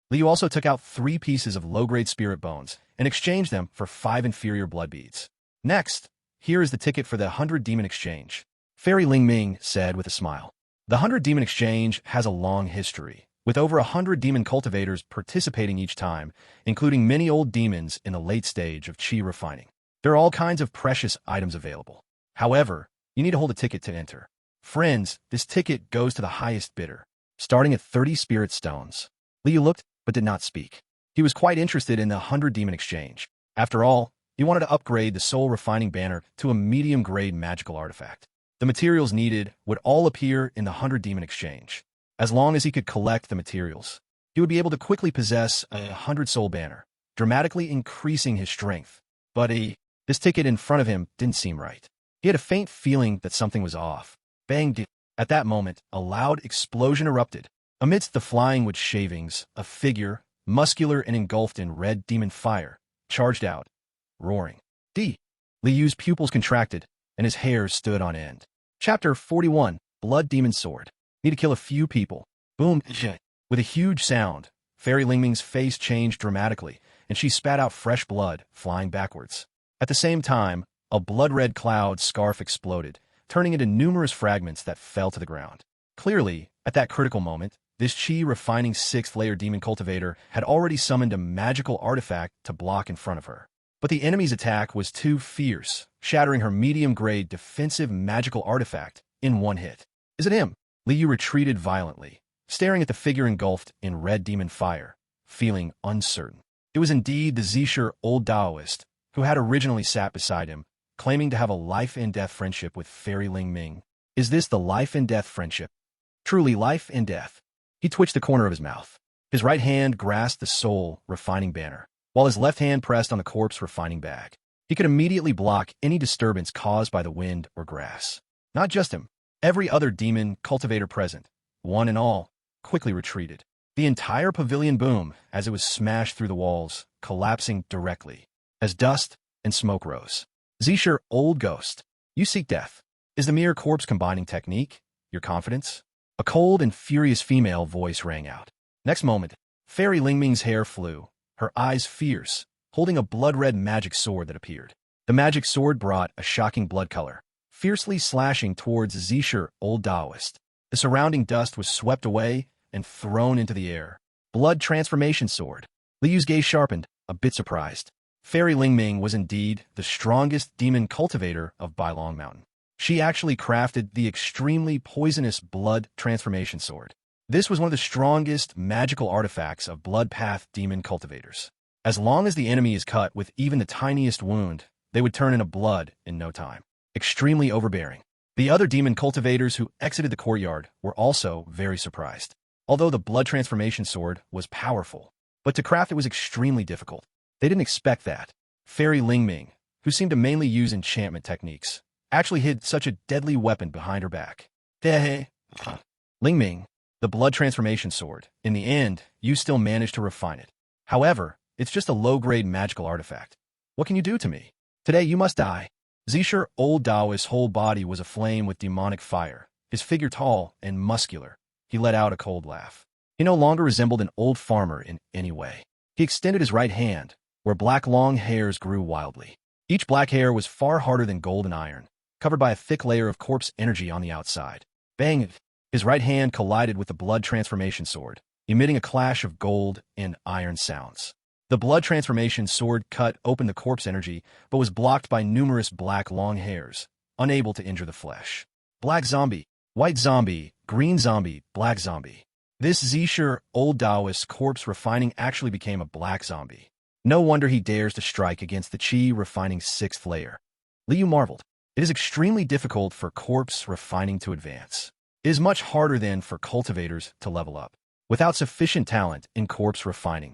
Speaker 1: Liu also took out 3 pieces of low-grade spirit bones and exchanged them for 5 inferior blood beads. Next, here is the ticket for the 100 Demon Exchange, Fairy Ling Ming said with a smile. The 100 Demon Exchange has a long history, with over 100 demon cultivators participating each time, including many old demons in the late stage of chi refining. There are all kinds of precious items available. However, you need to hold a ticket to enter. Friends, this ticket goes to the highest bidder, starting at 30 spirit stones. Liu looked, but did not speak. He was quite interested in the 100 Demon Exchange. After all, he wanted to upgrade the Soul Refining Banner to a medium-grade magical artifact. The materials needed would all appear in the 100 Demon Exchange. As long as he could collect the materials, he would be able to quickly possess a 100 Soul Banner, dramatically increasing his strength. But this ticket in front of him didn't seem right. He had a faint feeling that something was off. Bang! At that moment, a loud explosion erupted. Amidst the flying wood shavings, a figure, muscular and engulfed in red demon fire, charged out, roaring. Liu's pupils contracted, and his hair stood on end. Chapter 41, Blood Demon Sword. Need to kill a few people. Boom! With a huge sound, Fairy Lingming's face changed dramatically, and she spat out fresh blood, flying backwards. At the same time, a blood-red cloud scarf exploded, turning into numerous fragments that fell to the ground. Clearly, at that critical moment, this chi-refining 6th-layer demon cultivator had already summoned a magical artifact to block in front of her. But the enemy's attack was too fierce, shattering her medium-grade defensive magical artifact in one hit. Is it him? Liu retreated violently, staring at the figure engulfed in red demon fire, feeling uncertain. It was indeed the Zisher old Taoist, who had originally sat beside him, claiming to have a life-and-death friendship with Fairy Ling Ming. Is this the life-and-death friendship? Truly life and death. He twitched the corner of his mouth. His right hand grasped the Soul Refining Banner, while his left hand pressed on the corpse refining bag. He could immediately block any disturbance caused by the wind or grass. Not just him. Every other demon cultivator present, one and all, quickly retreated. The entire pavilion boomed as it was smashed through the walls, collapsing directly, as dust and smoke rose. Zisher, old ghost, you seek death. Is the mere corpse combining technique your confidence? A cold and furious female voice rang out. Next moment, Fairy Lingming's hair flew, her eyes fierce, holding a blood-red magic sword that appeared. The magic sword brought a shocking blood color, fiercely slashing towards Zisher, old Taoist. The surrounding dust was swept away and thrown into the air. Blood transformation sword. Liu's gaze sharpened, a bit surprised. Fairy Lingming was indeed the strongest demon cultivator of Bailong Mountain. She actually crafted the extremely poisonous blood transformation sword. This was one of the strongest magical artifacts of blood path demon cultivators. As long as the enemy is cut with even the tiniest wound, they would turn into blood in no time. Extremely overbearing. The other demon cultivators who exited the courtyard were also very surprised. Although the blood transformation sword was powerful, but to craft it was extremely difficult. They didn't expect that. Fairy Lingming, who seemed to mainly use enchantment techniques, actually hid such a deadly weapon behind her back. Lingming, the blood transformation sword. In the end, you still managed to refine it. However, it's just a low-grade magical artifact. What can you do to me? Today you must die. Zisher, old Taoist's whole body was aflame with demonic fire, his figure tall and muscular. He let out a cold laugh. He no longer resembled an old farmer in any way. He extended his right hand, where black long hairs grew wildly. Each black hair was far harder than gold and iron, covered by a thick layer of corpse energy on the outside. Bang! His right hand collided with the blood transformation sword, emitting a clash of gold and iron sounds. The blood transformation sword cut open the corpse energy, but was blocked by numerous black long hairs, unable to injure the flesh. Black zombie, white zombie, green zombie, black zombie. This Zisher, old Taoist corpse refining actually became a black zombie. No wonder he dares to strike against the chi refining 6th layer. Liu marveled. It is extremely difficult for corpse refining to advance. It is much harder than for cultivators to level up. Without sufficient talent in corpse refining,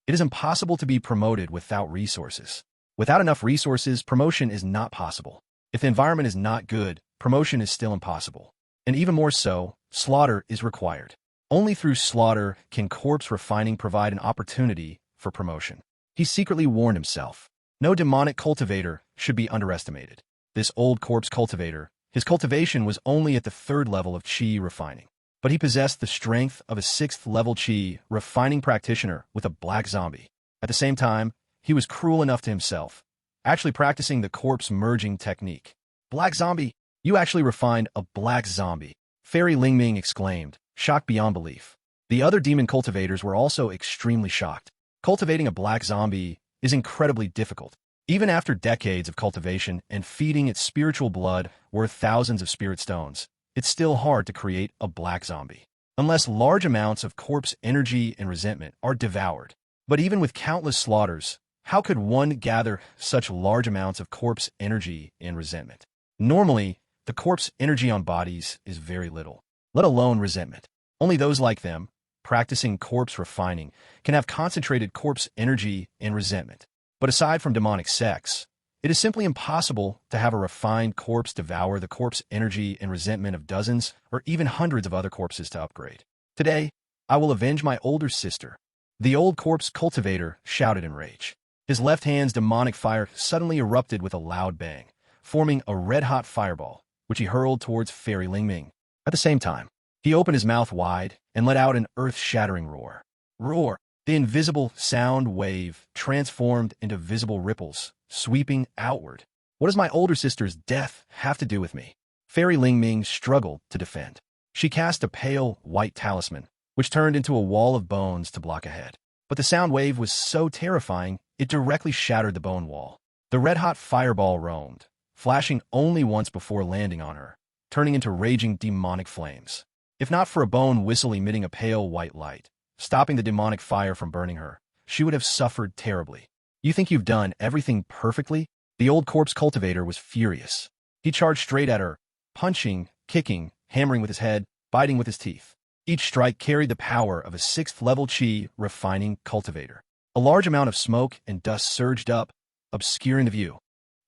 Speaker 1: it is impossible to be promoted without resources. Without enough resources, promotion is not possible. If the environment is not good, promotion is still impossible. And even more so, slaughter is required. Only through slaughter can corpse refining provide an opportunity for promotion. He secretly warned himself. No demonic cultivator should be underestimated. This old corpse cultivator, his cultivation was only at the 3rd level of chi refining. But he possessed the strength of a 6th level chi refining practitioner with a black zombie. At the same time, he was cruel enough to himself, actually practicing the corpse merging technique. Black zombie? You actually refined a black zombie, Fairy Lingming exclaimed, shocked beyond belief. The other demon cultivators were also extremely shocked. Cultivating a black zombie is incredibly difficult. Even after decades of cultivation and feeding its spiritual blood worth thousands of spirit stones, it's still hard to create a black zombie, unless large amounts of corpse energy and resentment are devoured. But even with countless slaughters, how could one gather such large amounts of corpse energy and resentment? Normally, the corpse energy on bodies is very little, let alone resentment. Only those like them, practicing corpse refining, can have concentrated corpse energy and resentment. But aside from demonic sex, it is simply impossible to have a refined corpse devour the corpse energy and resentment of dozens or even hundreds of other corpses to upgrade. Today, I will avenge my older sister. The old corpse cultivator shouted in rage. His left hand's demonic fire suddenly erupted with a loud bang, forming a red-hot fireball, which he hurled towards Fairy Lingming. At the same time, he opened his mouth wide and let out an earth-shattering roar. Roar! The invisible sound wave transformed into visible ripples, sweeping outward. What does my older sister's death have to do with me? Fairy Lingming struggled to defend. She cast a pale, white talisman, which turned into a wall of bones to block ahead. But the sound wave was so terrifying, it directly shattered the bone wall. The red-hot fireball roamed, flashing only once before landing on her, turning into raging demonic flames. If not for a bone whistle emitting a pale white light, stopping the demonic fire from burning her, she would have suffered terribly. You think you've done everything perfectly? The old corpse cultivator was furious. He charged straight at her, punching, kicking, hammering with his head, biting with his teeth. Each strike carried the power of a 6th level chi refining cultivator. A large amount of smoke and dust surged up, obscuring the view.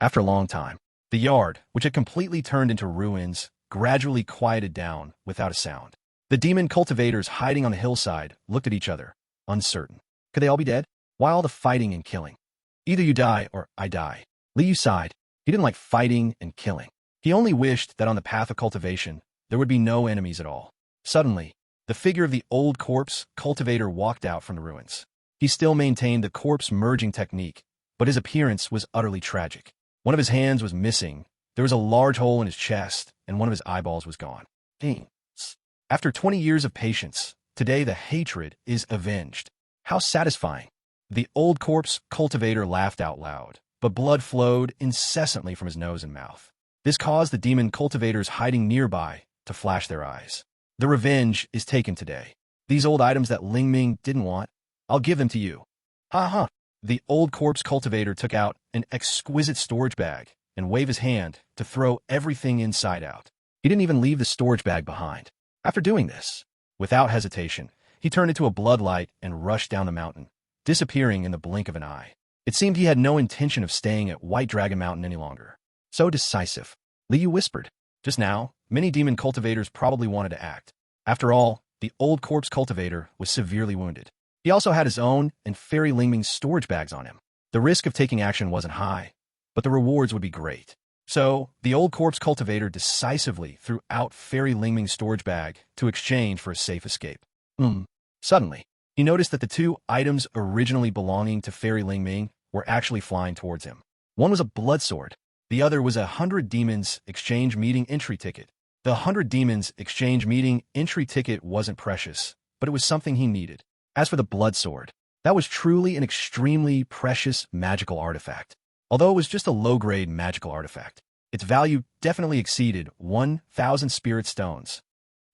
Speaker 1: After a long time, the yard, which had completely turned into ruins, gradually quieted down without a sound. The demon cultivators hiding on the hillside looked at each other, uncertain. Could they all be dead? Why all the fighting and killing? Either you die or I die. Liu sighed. He didn't like fighting and killing. He only wished that on the path of cultivation, there would be no enemies at all. Suddenly, the figure of the old corpse cultivator walked out from the ruins. He still maintained the corpse merging technique, but his appearance was utterly tragic. One of his hands was missing, there was a large hole in his chest, and one of his eyeballs was gone. Dang. After 20 years of patience, today the hatred is avenged. How satisfying. The old corpse cultivator laughed out loud, but blood flowed incessantly from his nose and mouth. This caused the demon cultivators hiding nearby to flash their eyes. The revenge is taken today. These old items that Lingming didn't want, I'll give them to you. Ha. The old corpse cultivator took out an exquisite storage bag and waved his hand to throw everything inside out. He didn't even leave the storage bag behind. After doing this, without hesitation, he turned into a bloodlight and rushed down the mountain, disappearing in the blink of an eye. It seemed he had no intention of staying at White Dragon Mountain any longer. So decisive. Liu whispered. Just now, many demon cultivators probably wanted to act. After all, the old corpse cultivator was severely wounded. He also had his own and Fairy Lingming's storage bags on him. The risk of taking action wasn't high, but the rewards would be great. So, the old corpse cultivator decisively threw out Fairy Lingming's storage bag to exchange for a safe escape. Suddenly, he noticed that the 2 items originally belonging to Fairy Lingming were actually flying towards him. One was a blood sword. The other was a 100 Demons Exchange Meeting entry ticket. The 100 Demons Exchange Meeting entry ticket wasn't precious, but it was something he needed. As for the blood sword, that was truly an extremely precious magical artifact. Although it was just a low-grade magical artifact, its value definitely exceeded 1,000 spirit stones.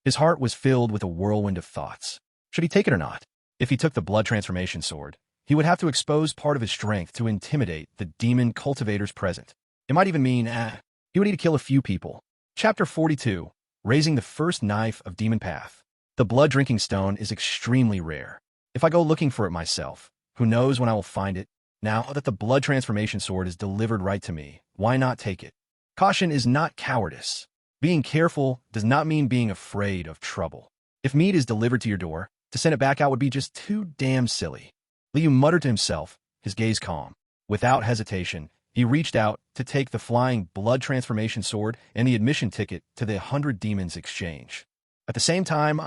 Speaker 1: His heart was filled with a whirlwind of thoughts. Should he take it or not? If he took the blood transformation sword, he would have to expose part of his strength to intimidate the demon cultivators present. It might even mean, he would need to kill a few people. Chapter 42, Raising the First Knife of Demon Path. The blood-drinking stone is extremely rare. If I go looking for it myself, who knows when I will find it? Now that the blood transformation sword is delivered right to me, why not take it? Caution is not cowardice. Being careful does not mean being afraid of trouble. If meat is delivered to your door, to send it back out would be just too damn silly. Liu muttered to himself, his gaze calm. Without hesitation, he reached out to take the flying blood transformation sword and the admission ticket to the 100 Demons exchange. At the same time,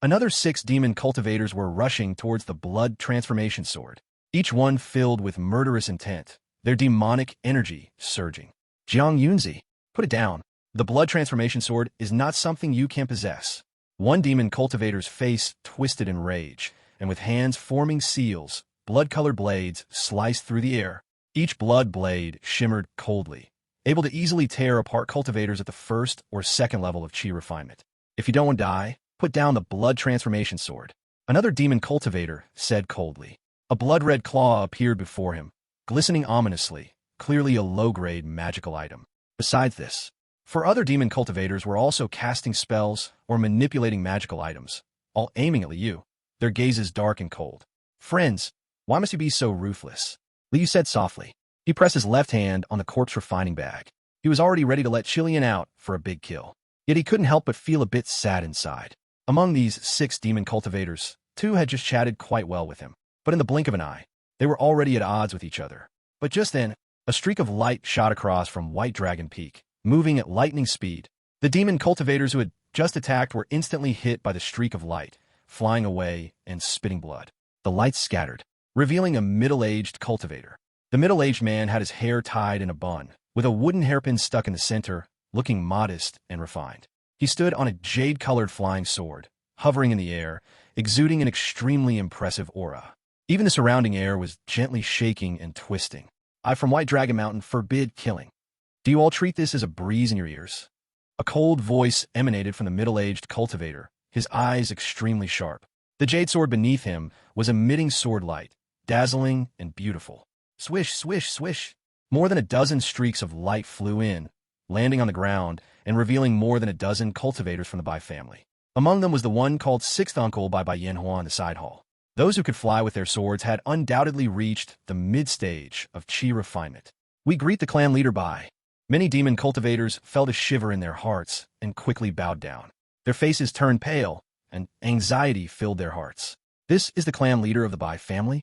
Speaker 1: another 6 demon cultivators were rushing towards the blood transformation sword, each one filled with murderous intent, their demonic energy surging. Jiang Yunzi, put it down. The blood transformation sword is not something you can possess. One demon cultivator's face twisted in rage, and with hands forming seals, blood-colored blades sliced through the air. Each blood blade shimmered coldly, able to easily tear apart cultivators at the first or second level of chi refinement. If you don't want to die, put down the blood transformation sword. Another demon cultivator said coldly. A blood-red claw appeared before him, glistening ominously, clearly a low-grade magical item. Besides this, 4 other demon cultivators were also casting spells or manipulating magical items, all aiming at Liu, their gazes dark and cold. Friends, why must you be so ruthless? Liu said softly. He pressed his left hand on the corpse refining bag. He was already ready to let Chilean out for a big kill. Yet he couldn't help but feel a bit sad inside. Among these 6 demon cultivators, 2 had just chatted quite well with him. But in the blink of an eye, they were already at odds with each other. But just then, a streak of light shot across from White Dragon Peak, moving at lightning speed. The demon cultivators who had just attacked were instantly hit by the streak of light, flying away and spitting blood. The light scattered, revealing a middle-aged cultivator. The middle-aged man had his hair tied in a bun, with a wooden hairpin stuck in the center, looking modest and refined. He stood on a jade-colored flying sword, hovering in the air, exuding an extremely impressive aura. Even the surrounding air was gently shaking and twisting. I from White Dragon Mountain forbid killing. Do you all treat this as a breeze in your ears? A cold voice emanated from the middle-aged cultivator, his eyes extremely sharp. The jade sword beneath him was emitting sword light, dazzling and beautiful. Swish, swish, swish. More than a dozen streaks of light flew in, landing on the ground and revealing more than a dozen cultivators from the Bai family. Among them was the one called Sixth Uncle by Yanhua in the side hall. Those who could fly with their swords had undoubtedly reached the mid-stage of chi refinement. We greet the clan leader Bai. Many demon cultivators felt a shiver in their hearts and quickly bowed down. Their faces turned pale, and anxiety filled their hearts. This is the clan leader of the Bai family?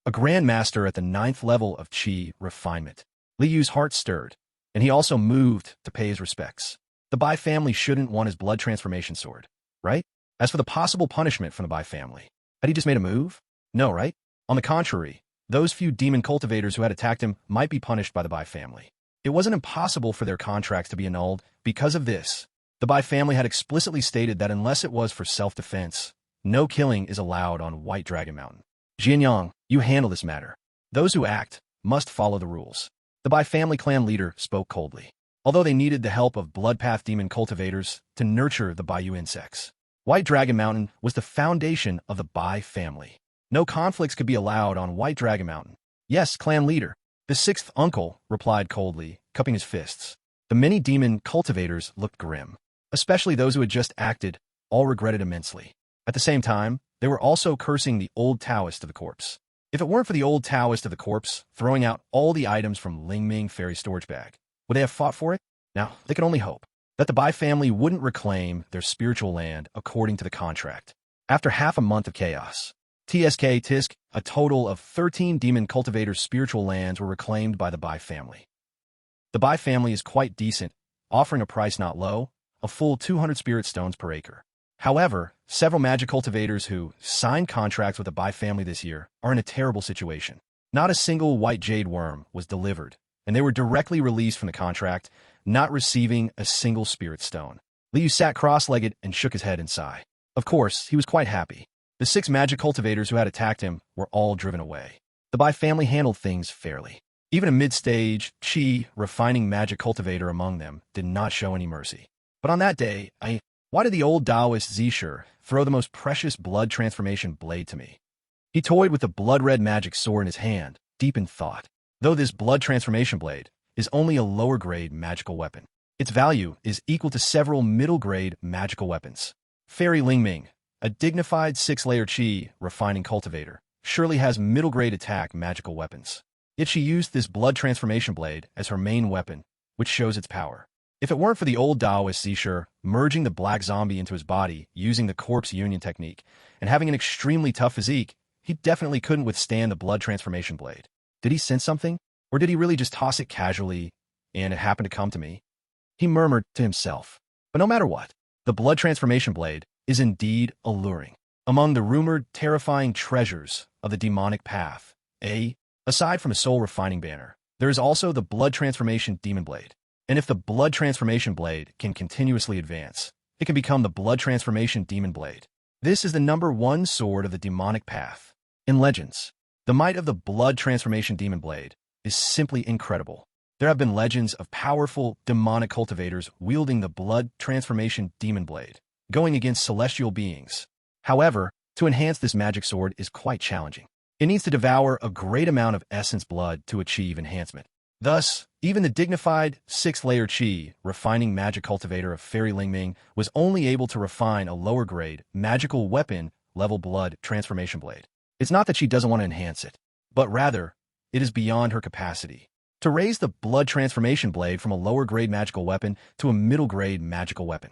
Speaker 1: A Grand Master at the 9th level of chi refinement. Liu's heart stirred, and he also moved to pay his respects. The Bai family shouldn't want his blood transformation sword, right? As for the possible punishment from the Bai family, had he just made a move? No, right? On the contrary, those few demon cultivators who had attacked him might be punished by the Bai family. It wasn't impossible for their contracts to be annulled because of this. The Bai family had explicitly stated that unless it was for self-defense, no killing is allowed on White Dragon Mountain. Jianyang, you handle this matter. Those who act must follow the rules. The Bai family clan leader spoke coldly, although they needed the help of Bloodpath demon cultivators to nurture the Baiyu insects. White Dragon Mountain was the foundation of the Bai family. No conflicts could be allowed on White Dragon Mountain. Yes, clan leader. The 6th uncle replied coldly, cupping his fists. The many demon cultivators looked grim, especially those who had just acted, all regretted immensely. At the same time, they were also cursing the old Taoist of the corpse. If it weren't for the old Taoist of the corpse throwing out all the items from Ling Ming Fairy storage bag, would they have fought for it? Now, they could only hope that the Bai family wouldn't reclaim their spiritual land according to the contract. After half a month of chaos, Tisk, a total of 13 demon cultivators' spiritual lands were reclaimed by the Bai family. The Bai family is quite decent, offering a price not low, a full 200 spirit stones per acre. However, several magic cultivators who signed contracts with the Bai family this year are in a terrible situation. Not a single white jade worm was delivered, and they were directly released from the contract, not receiving a single spirit stone. Liu sat cross-legged and shook his head in sigh. Of course, he was quite happy. The 6 magic cultivators who had attacked him were all driven away. The Bai family handled things fairly. Even a mid-stage, chi, refining magic cultivator among them did not show any mercy. But on that day, why did the old Taoist Zishur throw the most precious blood transformation blade to me? He toyed with the blood-red magic sword in his hand, deep in thought. Though this blood transformation blade is only a lower-grade magical weapon, its value is equal to several middle-grade magical weapons. Fairy Ling Ming, a dignified 6-layer chi refining cultivator, surely has middle-grade attack magical weapons. Yet she used this blood transformation blade as her main weapon, which shows its power. If it weren't for the old Taoist Zisher merging the black zombie into his body using the corpse union technique and having an extremely tough physique, he definitely couldn't withstand the blood transformation blade. Did he sense something? Or did he really just toss it casually and it happened to come to me? He murmured to himself. But no matter what, the blood transformation blade is indeed alluring. Among the rumored terrifying treasures of the demonic path, aside from a soul-refining banner, there is also the blood transformation demon blade. And if the blood transformation blade can continuously advance, it can become the blood transformation demon blade. This is the #1 sword of the demonic path. In legends, the might of the blood transformation demon blade is simply incredible. There have been legends of powerful demonic cultivators wielding the blood transformation demon blade, going against celestial beings. However, to enhance this magic sword is quite challenging. It needs to devour a great amount of essence blood to achieve enhancement. Thus, even the dignified 6th-layer Qi refining magic cultivator of Fairy Lingming was only able to refine a lower-grade magical weapon level blood transformation blade. It's not that she doesn't want to enhance it, but rather, it is beyond her capacity. To raise the blood transformation blade from a lower-grade magical weapon to a middle-grade magical weapon,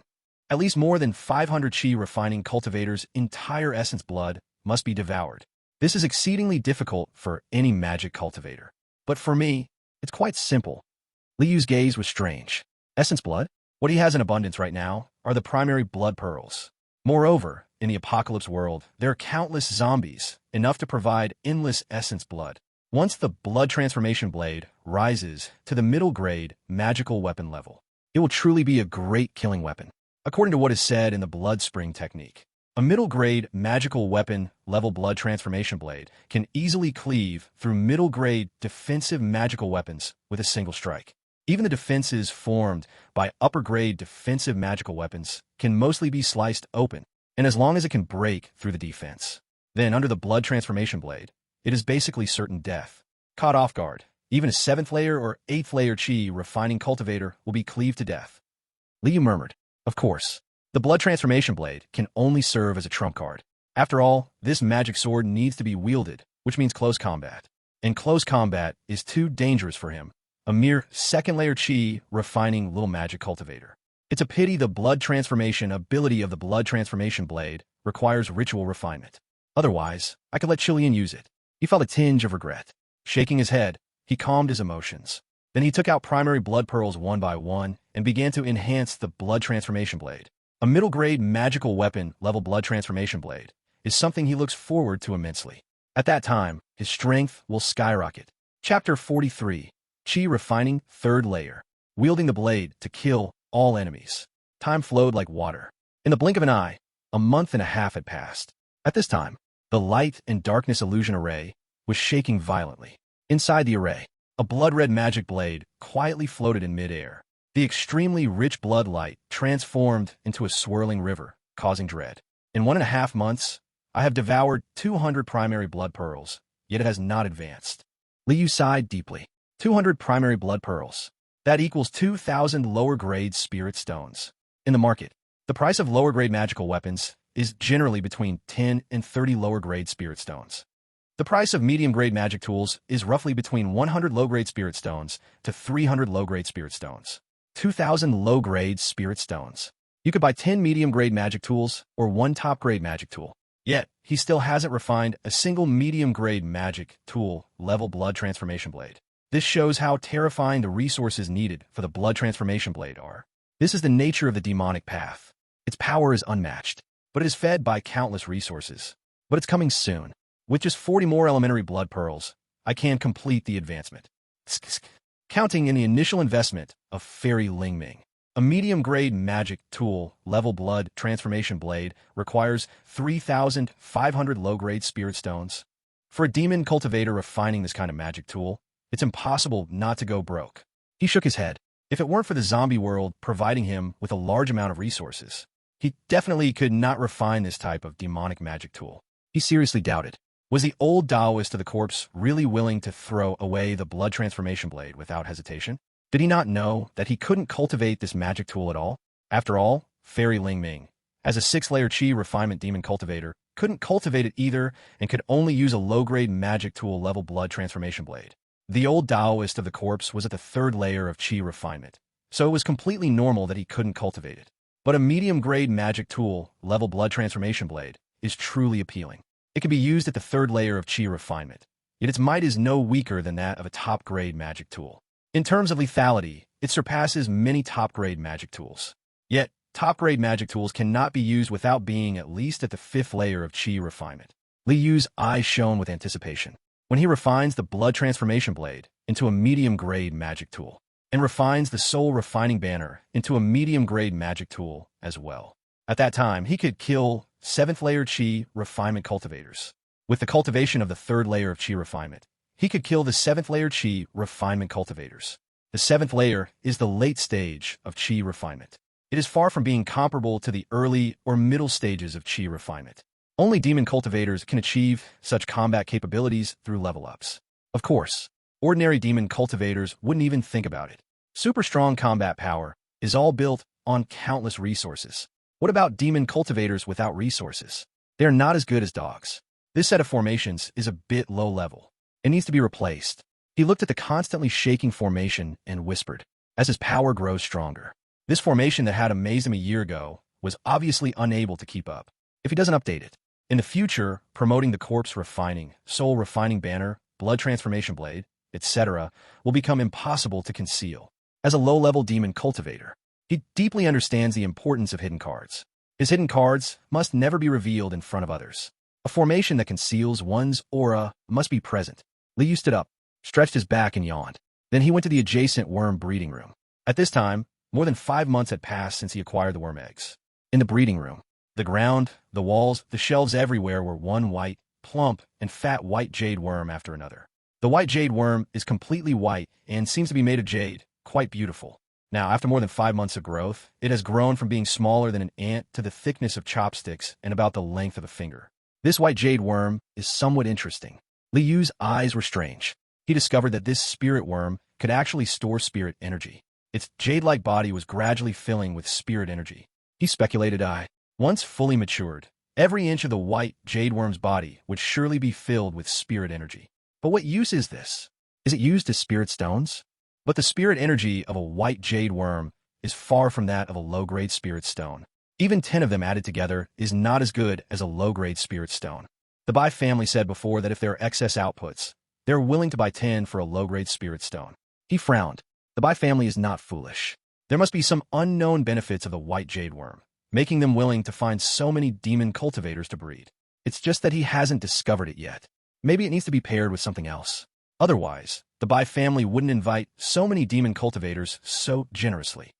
Speaker 1: at least more than 500 Qi refining cultivator's entire essence blood must be devoured. This is exceedingly difficult for any magic cultivator. But for me, it's quite simple. Liyu's gaze was strange. Essence blood? What he has in abundance right now are the primary blood pearls. Moreover, in the apocalypse world, there are countless zombies, enough to provide endless essence blood. Once the blood transformation blade rises to the middle grade magical weapon level, it will truly be a great killing weapon. According to what is said in the blood spring technique, a middle grade magical weapon level blood transformation blade can easily cleave through middle grade defensive magical weapons with a single strike. Even the defenses formed by upper grade defensive magical weapons can mostly be sliced open, and as long as it can break through the defense, then under the blood transformation blade, it is basically certain death. Caught off guard, even a 7th-layer or 8th-layer Qi refining cultivator will be cleaved to death. Liu murmured, "Of course. The blood transformation blade can only serve as a trump card. After all, this magic sword needs to be wielded, which means close combat. And close combat is too dangerous for him, a mere 2nd-layer Qi refining little magic cultivator. It's a pity the blood transformation ability of the blood transformation blade requires ritual refinement. Otherwise, I could let Chilean use it." He felt a tinge of regret. Shaking his head, he calmed his emotions. Then he took out primary blood pearls one by one and began to enhance the blood transformation blade. A middle-grade magical weapon level blood transformation blade is something he looks forward to immensely. At that time, his strength will skyrocket. Chapter 43, Qi Refining 3rd Layer. Wielding the blade to kill all enemies. Time flowed like water. In the blink of an eye, a month and a half had passed. At this time, the light and darkness illusion array was shaking violently. Inside the array, a blood-red magic blade quietly floated in midair. The extremely rich blood light transformed into a swirling river, causing dread. In 1.5 months, I have devoured 200 primary blood pearls, yet it has not advanced. Liu sighed deeply. 200 primary blood pearls. That equals 2,000 lower-grade spirit stones. In the market, the price of lower-grade magical weapons is generally between 10 and 30 lower-grade spirit stones. The price of medium-grade magic tools is roughly between 100 low-grade spirit stones to 300 low-grade spirit stones. 2,000 low-grade spirit stones. You could buy 10 medium-grade magic tools or 1 top-grade magic tool. Yet, he still hasn't refined a single medium-grade magic tool level blood transformation blade. This shows how terrifying the resources needed for the blood transformation blade are. This is the nature of the demonic path. Its power is unmatched, but it is fed by countless resources. But it's coming soon. With just 40 more elementary blood pearls, I can complete the advancement. Counting in the initial investment of Fairy Lingming. A medium-grade magic tool level blood transformation blade requires 3,500 low-grade spirit stones. For a demon cultivator refining this kind of magic tool, it's impossible not to go broke. He shook his head. If it weren't for the zombie world providing him with a large amount of resources, he definitely could not refine this type of demonic magic tool. He seriously doubted. Was the old Taoist of the corpse really willing to throw away the blood transformation blade without hesitation? Did he not know that he couldn't cultivate this magic tool at all? After all, Fairy Lingming, as a 6th-layer Qi refinement demon cultivator, couldn't cultivate it either and could only use a low-grade magic tool level blood transformation blade. The old Taoist of the corpse was at the 3rd layer of Qi refinement, so it was completely normal that he couldn't cultivate it. But a medium-grade magic tool, level blood transformation blade, is truly appealing. It can be used at the third layer of chi refinement, yet its might is no weaker than that of a top-grade magic tool. In terms of lethality, it surpasses many top-grade magic tools. Yet, top-grade magic tools cannot be used without being at least at the fifth layer of chi refinement. Li Yu's eyes shone with anticipation when he refines the blood transformation blade into a medium-grade magic tool, and refines the soul refining banner into a medium-grade magic tool as well. At that time, he could kill 7th layer chi refinement cultivators. With the cultivation of the 3rd layer of chi refinement, he could kill the 7th layer chi refinement cultivators. The 7th layer is the late stage of chi refinement. It is far from being comparable to the early or middle stages of chi refinement. Only demon cultivators can achieve such combat capabilities through level-ups. Of course, ordinary demon cultivators wouldn't even think about it. Super strong combat power is all built on countless resources. What about demon cultivators without resources? They are not as good as dogs. This set of formations is a bit low level. It needs to be replaced. He looked at the constantly shaking formation and whispered, as his power grows stronger. This formation that had amazed him a year ago was obviously unable to keep up. If he doesn't update it, in the future, promoting the corpse refining, soul refining banner, blood transformation blade, etc., will become impossible to conceal. As a low-level demon cultivator, he deeply understands the importance of hidden cards. His hidden cards must never be revealed in front of others. A formation that conceals one's aura must be present. Li Yu stood up, stretched his back, and yawned. Then he went to the adjacent worm breeding room. At this time, more than 5 months had passed since he acquired the worm eggs. In the breeding room, the ground, the walls, the shelves everywhere were one white, plump, and fat white jade worm after another. The white jade worm is completely white and seems to be made of jade, quite beautiful. Now, after more than 5 months of growth, it has grown from being smaller than an ant to the thickness of chopsticks and about the length of a finger. This white jade worm is somewhat interesting. Li Yu's eyes were strange. He discovered that this spirit worm could actually store spirit energy. Its jade-like body was gradually filling with spirit energy. He speculated once fully matured, every inch of the white jade worm's body would surely be filled with spirit energy. But what use is this? Is it used as spirit stones? But the spirit energy of a white jade worm is far from that of a low-grade spirit stone. Even 10 of them added together is not as good as a low-grade spirit stone. The Bai family said before that if there are excess outputs, they are willing to buy 10 for a low-grade spirit stone. He frowned. The Bai family is not foolish. There must be some unknown benefits of the white jade worm, making them willing to find so many demon cultivators to breed. It's just that he hasn't discovered it yet. Maybe it needs to be paired with something else. Otherwise, the Bai family wouldn't invite so many demon cultivators so generously.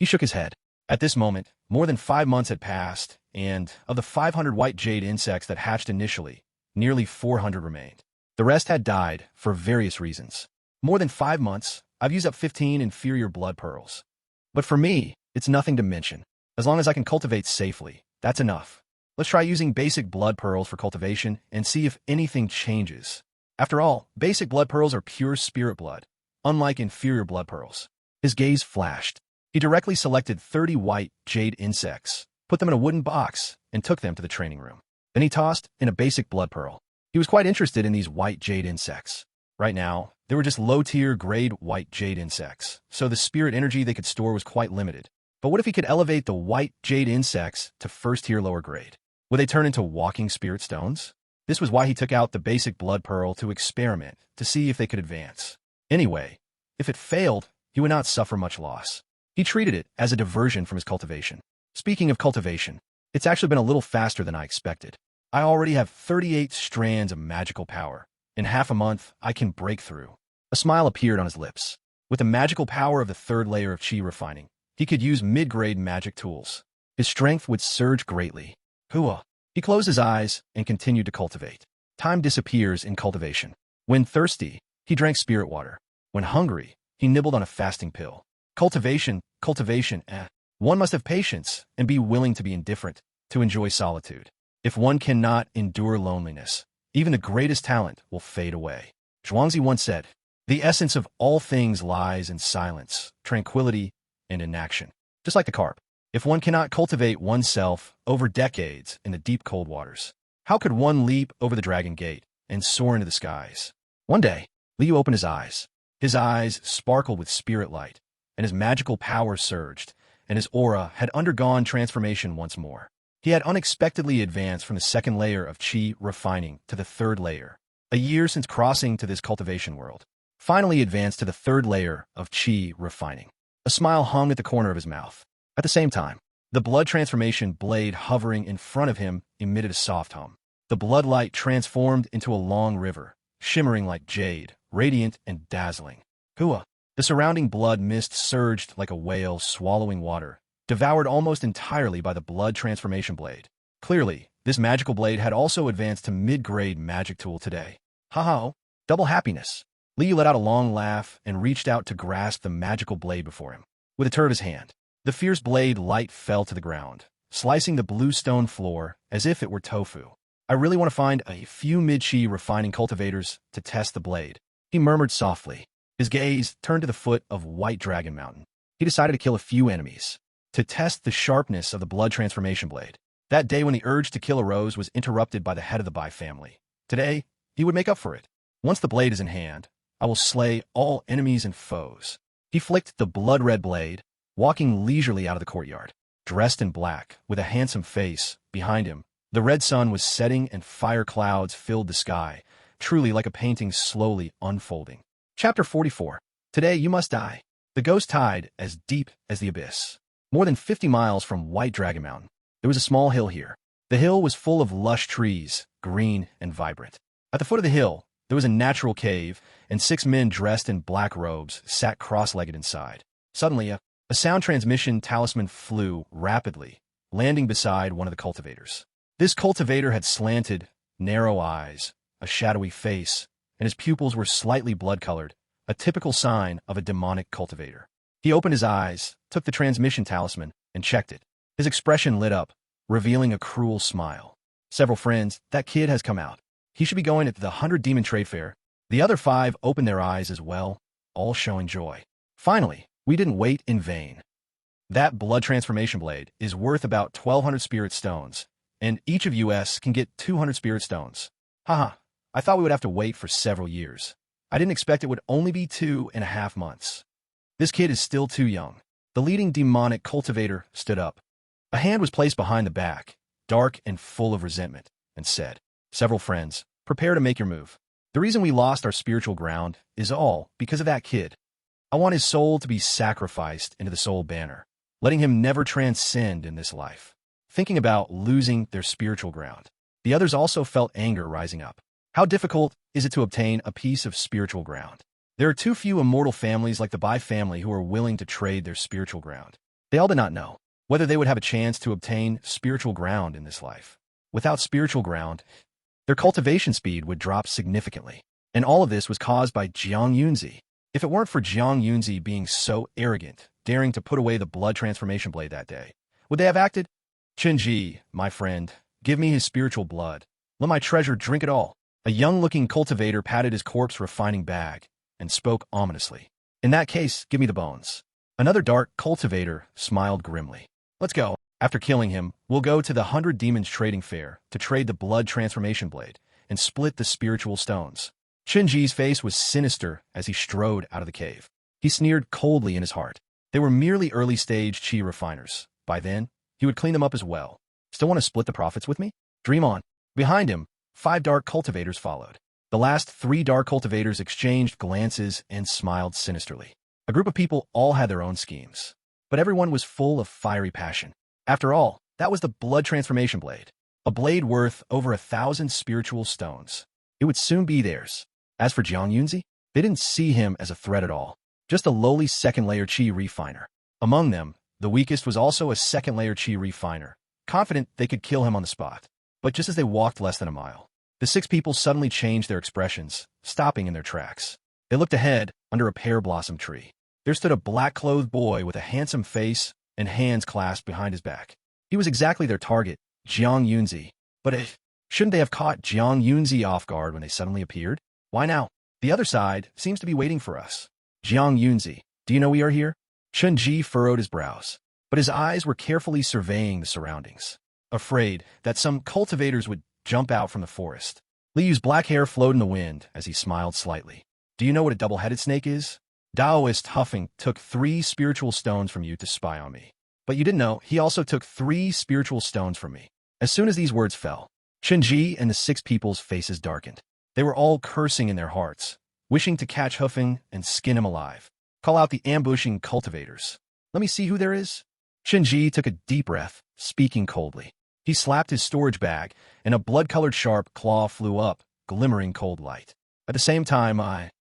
Speaker 1: He shook his head. At this moment, more than 5 months had passed, and of the 500 white jade insects that hatched initially, nearly 400 remained. The rest had died for various reasons. More than 5 months, I've used up 15 inferior blood pearls. But for me, it's nothing to mention. As long as I can cultivate safely, that's enough. Let's try using basic blood pearls for cultivation and see if anything changes. After all, basic blood pearls are pure spirit blood, unlike inferior blood pearls. His gaze flashed. He directly selected 30 white jade insects, put them in a wooden box, and took them to the training room. Then he tossed in a basic blood pearl. He was quite interested in these white jade insects. Right now, they were just low-tier grade white jade insects, so the spirit energy they could store was quite limited. But what if he could elevate the white jade insects to first-tier lower grade? Would they turn into walking spirit stones? This was why he took out the basic blood pearl to experiment, to see if they could advance. Anyway, if it failed, he would not suffer much loss. He treated it as a diversion from his cultivation. Speaking of cultivation, it's actually been a little faster than I expected. I already have 38 strands of magical power. In half a month, I can break through. A smile appeared on his lips. With the magical power of the 3rd layer of chi refining, he could use mid-grade magic tools. His strength would surge greatly. Hua. He closed his eyes and continued to cultivate. Time disappears in cultivation. When thirsty, he drank spirit water. When hungry, he nibbled on a fasting pill. Cultivation, One must have patience and be willing to be indifferent, to enjoy solitude. If one cannot endure loneliness, even the greatest talent will fade away. Zhuangzi once said, "The essence of all things lies in silence, tranquility, and inaction." Just like the carp. If one cannot cultivate oneself over decades in the deep cold waters, how could one leap over the dragon gate and soar into the skies? One day, Liu opened his eyes. His eyes sparkled with spirit light, and his magical power surged, and his aura had undergone transformation once more. He had unexpectedly advanced from the second layer of chi refining to the third layer, a year since crossing to this cultivation world. Finally advanced to the third layer of chi refining. A smile hung at the corner of his mouth. At the same time, the blood transformation blade hovering in front of him emitted a soft hum. The blood light transformed into a long river, shimmering like jade, radiant and dazzling. Hua! The surrounding blood mist surged like a whale swallowing water, devoured almost entirely by the blood transformation blade. Clearly, this magical blade had also advanced to mid-grade magic tool today. Ha-ha! Double happiness. Liu let out a long laugh and reached out to grasp the magical blade before him. With a turn of his hand, the fierce blade light fell to the ground, slicing the blue stone floor as if it were tofu. I really want to find a few mid-chi refining cultivators to test the blade, he murmured softly. His gaze turned to the foot of White Dragon Mountain. He decided to kill a few enemies, to test the sharpness of the blood transformation blade. That day when the urge to kill arose was interrupted by the head of the Bai family. Today, he would make up for it. Once the blade is in hand, I will slay all enemies and foes. He flicked the blood-red blade, walking leisurely out of the courtyard. Dressed in black, with a handsome face, behind him, the red sun was setting and fire clouds filled the sky, truly like a painting slowly unfolding. Chapter 44. Today you must die. The ghost tide as deep as the abyss. More than 50 miles from White Dragon Mountain, there was a small hill here. The hill was full of lush trees, green and vibrant. At the foot of the hill, there was a natural cave, and 6 men dressed in black robes sat cross-legged inside. Suddenly, a sound transmission talisman flew rapidly, landing beside one of the cultivators. This cultivator had slanted, narrow eyes, a shadowy face, and his pupils were slightly blood-colored, a typical sign of a demonic cultivator. He opened his eyes, took the transmission talisman, and checked it. His expression lit up, revealing a cruel smile. Several friends, that kid has come out. He should be going at the 100 Demon Trade Fair. The other 5 opened their eyes as well, all showing joy. Finally, we didn't wait in vain. That blood transformation blade is worth about 1,200 spirit stones, and each of us can get 200 spirit stones. Haha, I thought we would have to wait for several years. I didn't expect it would only be 2.5 months. This kid is still too young. The leading demonic cultivator stood up. A hand was placed behind the back, dark and full of resentment, and said, "Several friends, prepare to make your move. The reason we lost our spiritual ground is all because of that kid. I want his soul to be sacrificed into the soul banner, letting him never transcend in this life." Thinking about losing their spiritual ground, the others also felt anger rising up. How difficult is it to obtain a piece of spiritual ground? There are too few immortal families like the Bai family who are willing to trade their spiritual ground. They all did not know whether they would have a chance to obtain spiritual ground in this life. Without spiritual ground, their cultivation speed would drop significantly. And all of this was caused by Jiang Yunzi. If it weren't for Jiang Yunzi being so arrogant, daring to put away the blood transformation blade that day, would they have acted? "Chenji, my friend, give me his spiritual blood. Let my treasure drink it all." A young-looking cultivator patted his corpse refining bag and spoke ominously. "In that case, give me the bones." Another dark cultivator smiled grimly. "Let's go. After killing him, we'll go to the 100 Demons Trading Fair to trade the blood transformation blade and split the spiritual stones." Chenji's face was sinister as he strode out of the cave. He sneered coldly in his heart. They were merely early-stage chi refiners. By then, he would clean them up as well. Still want to split the profits with me? Dream on. Behind him, 5 dark cultivators followed. The last 3 dark cultivators exchanged glances and smiled sinisterly. A group of people all had their own schemes, but everyone was full of fiery passion. After all, that was the blood transformation blade, a blade worth over 1,000 spiritual stones. It would soon be theirs. As for Jiang Yunzi, they didn't see him as a threat at all, just a lowly second-layer chi refiner. Among them, the weakest was also a second-layer chi refiner, confident they could kill him on the spot. But just as they walked less than a mile, the 6 people suddenly changed their expressions, stopping in their tracks. They looked ahead, under a pear blossom tree. There stood a black-clothed boy with a handsome face and hands clasped behind his back. He was exactly their target, Jiang Yunzi. But shouldn't they have caught Jiang Yunzi off guard when they suddenly appeared? Why now? The other side seems to be waiting for us. Jiang Yunzi, do you know we are here? Chen Ji furrowed his brows, but his eyes were carefully surveying the surroundings, afraid that some cultivators would jump out from the forest. Liu's black hair flowed in the wind as he smiled slightly. Do you know what a double-headed snake is? Taoist huffing took 3 spiritual stones from you to spy on me. But you didn't know, he also took 3 spiritual stones from me. As soon as these words fell, Chunji and the 6 people's faces darkened. They were all cursing in their hearts, wishing to catch Huffing and skin him alive. Call out the ambushing cultivators. Let me see who there is. Chunji took a deep breath, speaking coldly. He slapped his storage bag, and a blood-colored sharp claw flew up, glimmering cold light. At the same time,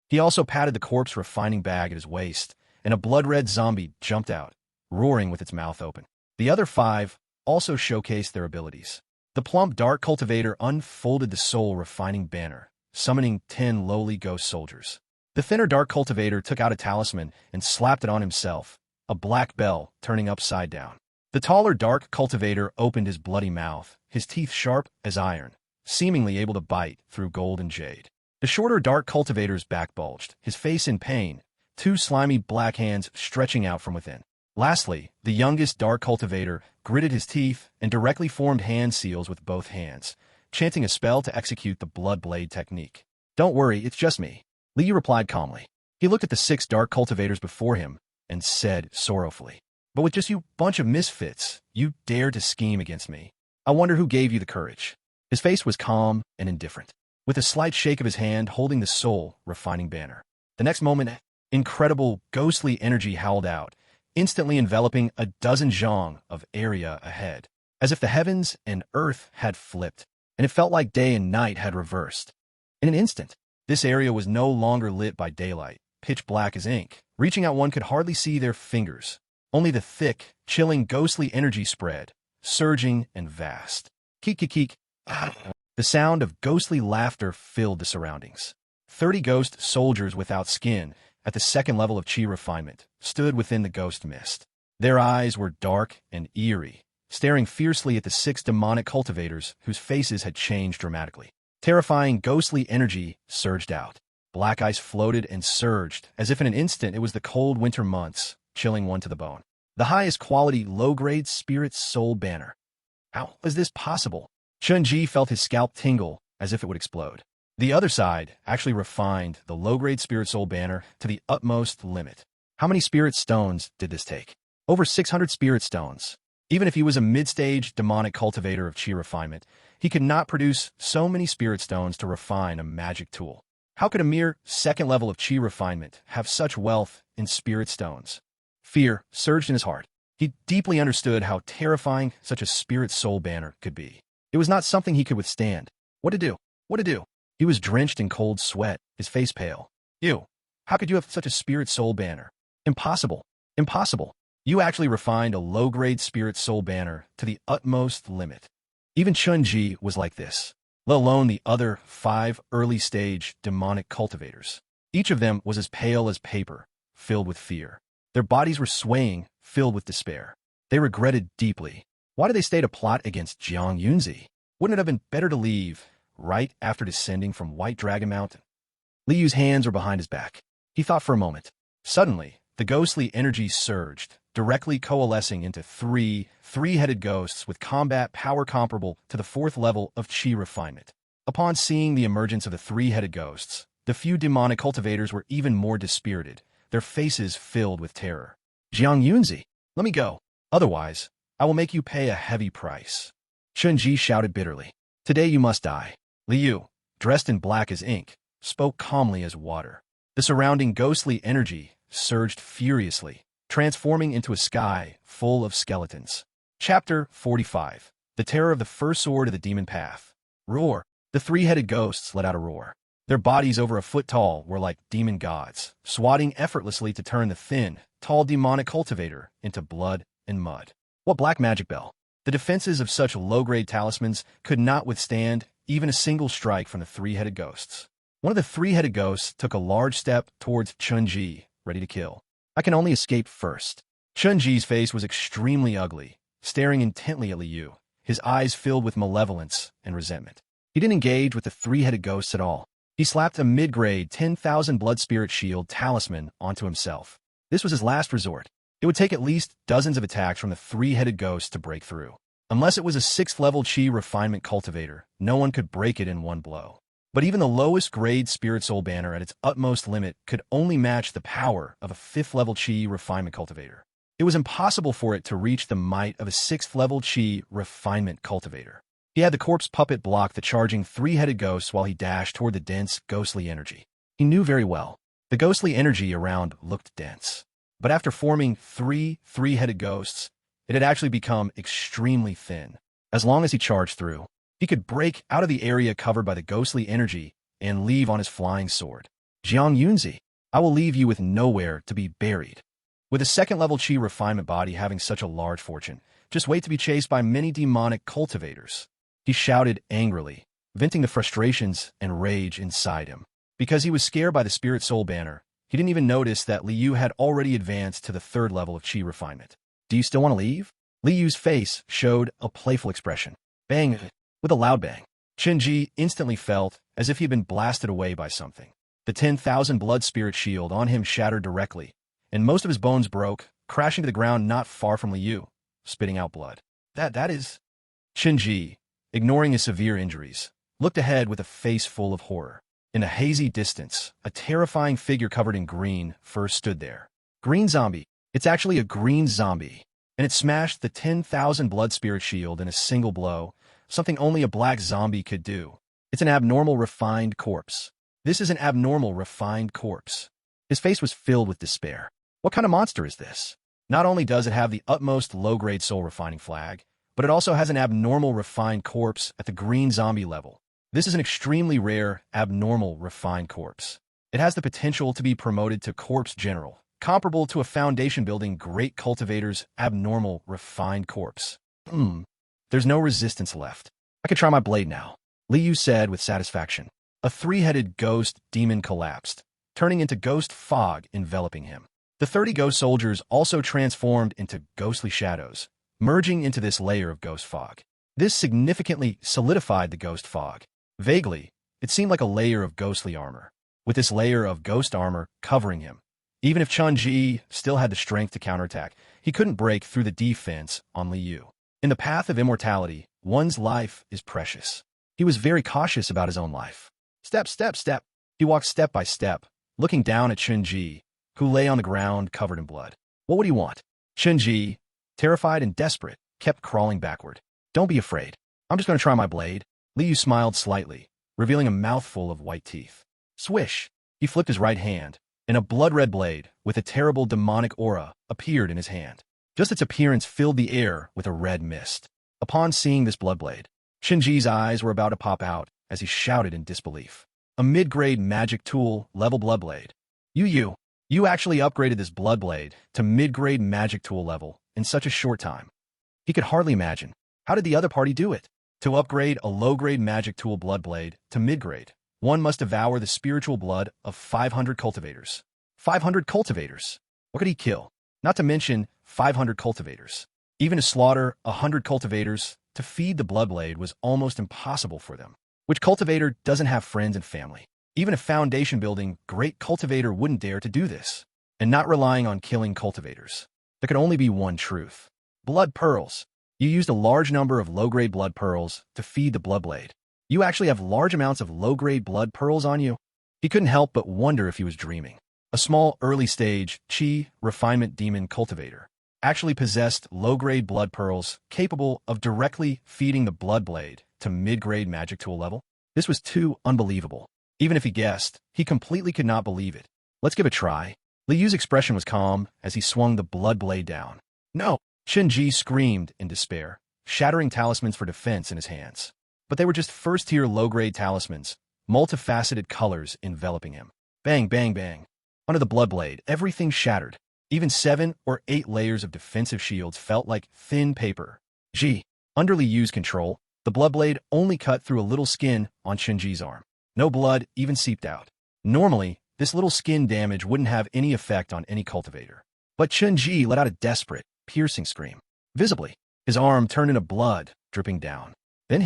Speaker 1: he also patted the corpse refining bag at his waist, and a blood-red zombie jumped out, roaring with its mouth open. The other 5 also showcased their abilities. The plump dark cultivator unfolded the soul refining banner, summoning 10 lowly ghost soldiers. The thinner dark cultivator took out a talisman and slapped it on himself, a black bell turning upside down. The taller dark cultivator opened his bloody mouth, his teeth sharp as iron, seemingly able to bite through gold and jade. The shorter dark cultivator's back bulged, his face in pain, 2 slimy black hands stretching out from within. Lastly, the youngest dark cultivator gritted his teeth and directly formed hand seals with both hands, chanting a spell to execute the blood blade technique. Don't worry, it's just me, Liu replied calmly. He looked at the 6 dark cultivators before him and said sorrowfully, "But with just you bunch of misfits, you dared to scheme against me. I wonder who gave you the courage." His face was calm and indifferent, with a slight shake of his hand holding the soul refining banner. The next moment, incredible ghostly energy howled out, instantly enveloping a dozen zhang of area ahead, as if the heavens and earth had flipped, and it felt like day and night had reversed. In an instant, this area was no longer lit by daylight, pitch black as ink. Reaching out, one could hardly see their fingers. Only the thick, chilling, ghostly energy spread, surging and vast. Keek, keek, keek. The sound of ghostly laughter filled the surroundings. 30 ghost soldiers without skin, at the second level of chi refinement, stood within the ghost mist. Their eyes were dark and eerie, staring fiercely at the 6 demonic cultivators whose faces had changed dramatically. Terrifying ghostly energy surged out. Black ice floated and surged, as if in an instant it was the cold winter months, chilling one to the bone. The highest quality, low-grade spirit soul banner. How is this possible? Chunji felt his scalp tingle, as if it would explode. The other side actually refined the low-grade spirit soul banner to the utmost limit. How many spirit stones did this take? Over 600 spirit stones. Even if he was a mid-stage demonic cultivator of chi refinement, he could not produce so many spirit stones to refine a magic tool. How could a mere second level of chi refinement have such wealth in spirit stones? Fear surged in his heart. He deeply understood how terrifying such a spirit soul banner could be. It was not something he could withstand. What to do? What to do? He was drenched in cold sweat, his face pale. You, how could you have such a spirit soul banner? Impossible. Impossible. You actually refined a low-grade spirit soul banner to the utmost limit. Even Chunji was like this, let alone the other 5 early-stage demonic cultivators. Each of them was as pale as paper, filled with fear. Their bodies were swaying, filled with despair. They regretted deeply. Why did they stay to plot against Jiang Yunzi? Wouldn't it have been better to leave right after descending from White Dragon Mountain? Liu's hands were behind his back. He thought for a moment. Suddenly, the ghostly energy surged, directly coalescing into 3 three-headed ghosts with combat power comparable to the 4th level of chi refinement. Upon seeing the emergence of the 3-headed ghosts, the few demonic cultivators were even more dispirited, their faces filled with terror. Jiang Yunzi, let me go. Otherwise, I will make you pay a heavy price. Chunji shouted bitterly. Today you must die. Liu, dressed in black as ink, spoke calmly as water. The surrounding ghostly energy surged furiously, transforming into a sky full of skeletons. Chapter 45. The Terror of the First Sword of the Demon Path. Roar. The 3-headed ghosts let out a roar. Their bodies over a foot tall were like demon gods, swatting effortlessly to turn the thin, tall demonic cultivator into blood and mud. What black magic bell! The defenses of such low-grade talismans could not withstand even a single strike from the 3-headed ghosts. One of the 3-headed ghosts took a large step towards Chunji, ready to kill. I can only escape first. Chunji's face was extremely ugly, staring intently at Liu, his eyes filled with malevolence and resentment. He didn't engage with the 3-headed ghosts at all. He slapped a mid-grade 10,000 blood spirit shield talisman onto himself. This was his last resort. It would take at least dozens of attacks from the 3-headed ghost to break through. Unless it was a 6th level chi refinement cultivator, no one could break it in one blow. But even the lowest grade Spirit Soul banner at its utmost limit could only match the power of a 5th level Qi refinement cultivator. It was impossible for it to reach the might of a 6th level Qi refinement cultivator. He had the corpse puppet block the charging 3-headed ghosts while he dashed toward the dense, ghostly energy. He knew very well. The ghostly energy around looked dense. But after forming 3-headed ghosts, it had actually become extremely thin. As long as he charged through, he could break out of the area covered by the ghostly energy and leave on his flying sword. Jiang Yunzi, I will leave you with nowhere to be buried. With a 2nd level Qi refinement body having such a large fortune, just wait to be chased by many demonic cultivators. He shouted angrily, venting the frustrations and rage inside him. Because he was scared by the Spirit Soul banner, he didn't even notice that Li Yu had already advanced to the 3rd level of Qi refinement. Do you still want to leave? Li Yu's face showed a playful expression. Bang! With a loud bang, Qinji instantly felt as if he had been blasted away by something. The 10,000 blood spirit shield on him shattered directly, and most of his bones broke, crashing to the ground not far from Li Yu, spitting out blood. That is... Qinji, ignoring his severe injuries, looked ahead with a face full of horror. In a hazy distance, a terrifying figure covered in green first stood there. Green zombie. It's actually a green zombie, and it smashed the 10,000 blood spirit shield in a single blow, something only a black zombie could do. It's an abnormal refined corpse. This is an abnormal refined corpse. His face was filled with despair. What kind of monster is this? Not only does it have the utmost low-grade soul refining flag, but it also has an abnormal refined corpse at the green zombie level. This is an extremely rare, abnormal refined corpse. It has the potential to be promoted to corpse general, comparable to a foundation-building great cultivator's abnormal refined corpse. There's no resistance left. I can try my blade now, Li Yu said with satisfaction. A 3-headed ghost demon collapsed, turning into ghost fog enveloping him. The 30 ghost soldiers also transformed into ghostly shadows, merging into this layer of ghost fog. This significantly solidified the ghost fog. Vaguely, it seemed like a layer of ghostly armor, with this layer of ghost armor covering him. Even if Chun-Ji still had the strength to counterattack, he couldn't break through the defense on Li Yu. In the path of immortality, one's life is precious. He was very cautious about his own life. Step, step, step. He walked step by step, looking down at Chun-Ji, who lay on the ground covered in blood. What would he want? Chun-Ji, terrified and desperate, kept crawling backward. Don't be afraid. I'm just going to try my blade. Li Yu smiled slightly, revealing a mouthful of white teeth. Swish! He flipped his right hand, and a blood-red blade, with a terrible demonic aura, appeared in his hand. Just its appearance filled the air with a red mist. Upon seeing this blood blade, Chun-Ji's eyes were about to pop out as he shouted in disbelief. A mid-grade magic tool level blood blade. You actually upgraded this blood blade to mid-grade magic tool level in such a short time. He could hardly imagine. How did the other party do it? To upgrade a low-grade magic tool blood blade to mid-grade, one must devour the spiritual blood of 500 cultivators. 500 cultivators! What could he kill? Not to mention 500 cultivators. Even to slaughter 100 cultivators to feed the blood blade was almost impossible for them. Which cultivator doesn't have friends and family? Even a foundation-building great cultivator wouldn't dare to do this. And not relying on killing cultivators. There could only be one truth. Blood pearls. You used a large number of low-grade blood pearls to feed the blood blade. You actually have large amounts of low-grade blood pearls on you? He couldn't help but wonder if he was dreaming. A small, early-stage Qi refinement demon cultivator actually possessed low-grade blood pearls capable of directly feeding the blood blade to mid-grade magic tool level? This was too unbelievable. Even if he guessed, he completely could not believe it. Let's give it a try. Li Yu's expression was calm as he swung the blood blade down. No! Chun-Ji screamed in despair, shattering talismans for defense in his hands. But they were just first-tier low-grade talismans, multifaceted colors enveloping him. Bang, bang, bang. Under the blood blade, everything shattered. Even 7 or 8 layers of defensive shields felt like thin paper. Under Li Yu's control, the blood blade only cut through a little skin on Chun-Ji's arm. No blood even seeped out. Normally, this little skin damage wouldn't have any effect on any cultivator. But Chun-Ji let out a desperate, piercing scream. Visibly, his arm turned into blood, dripping down. Then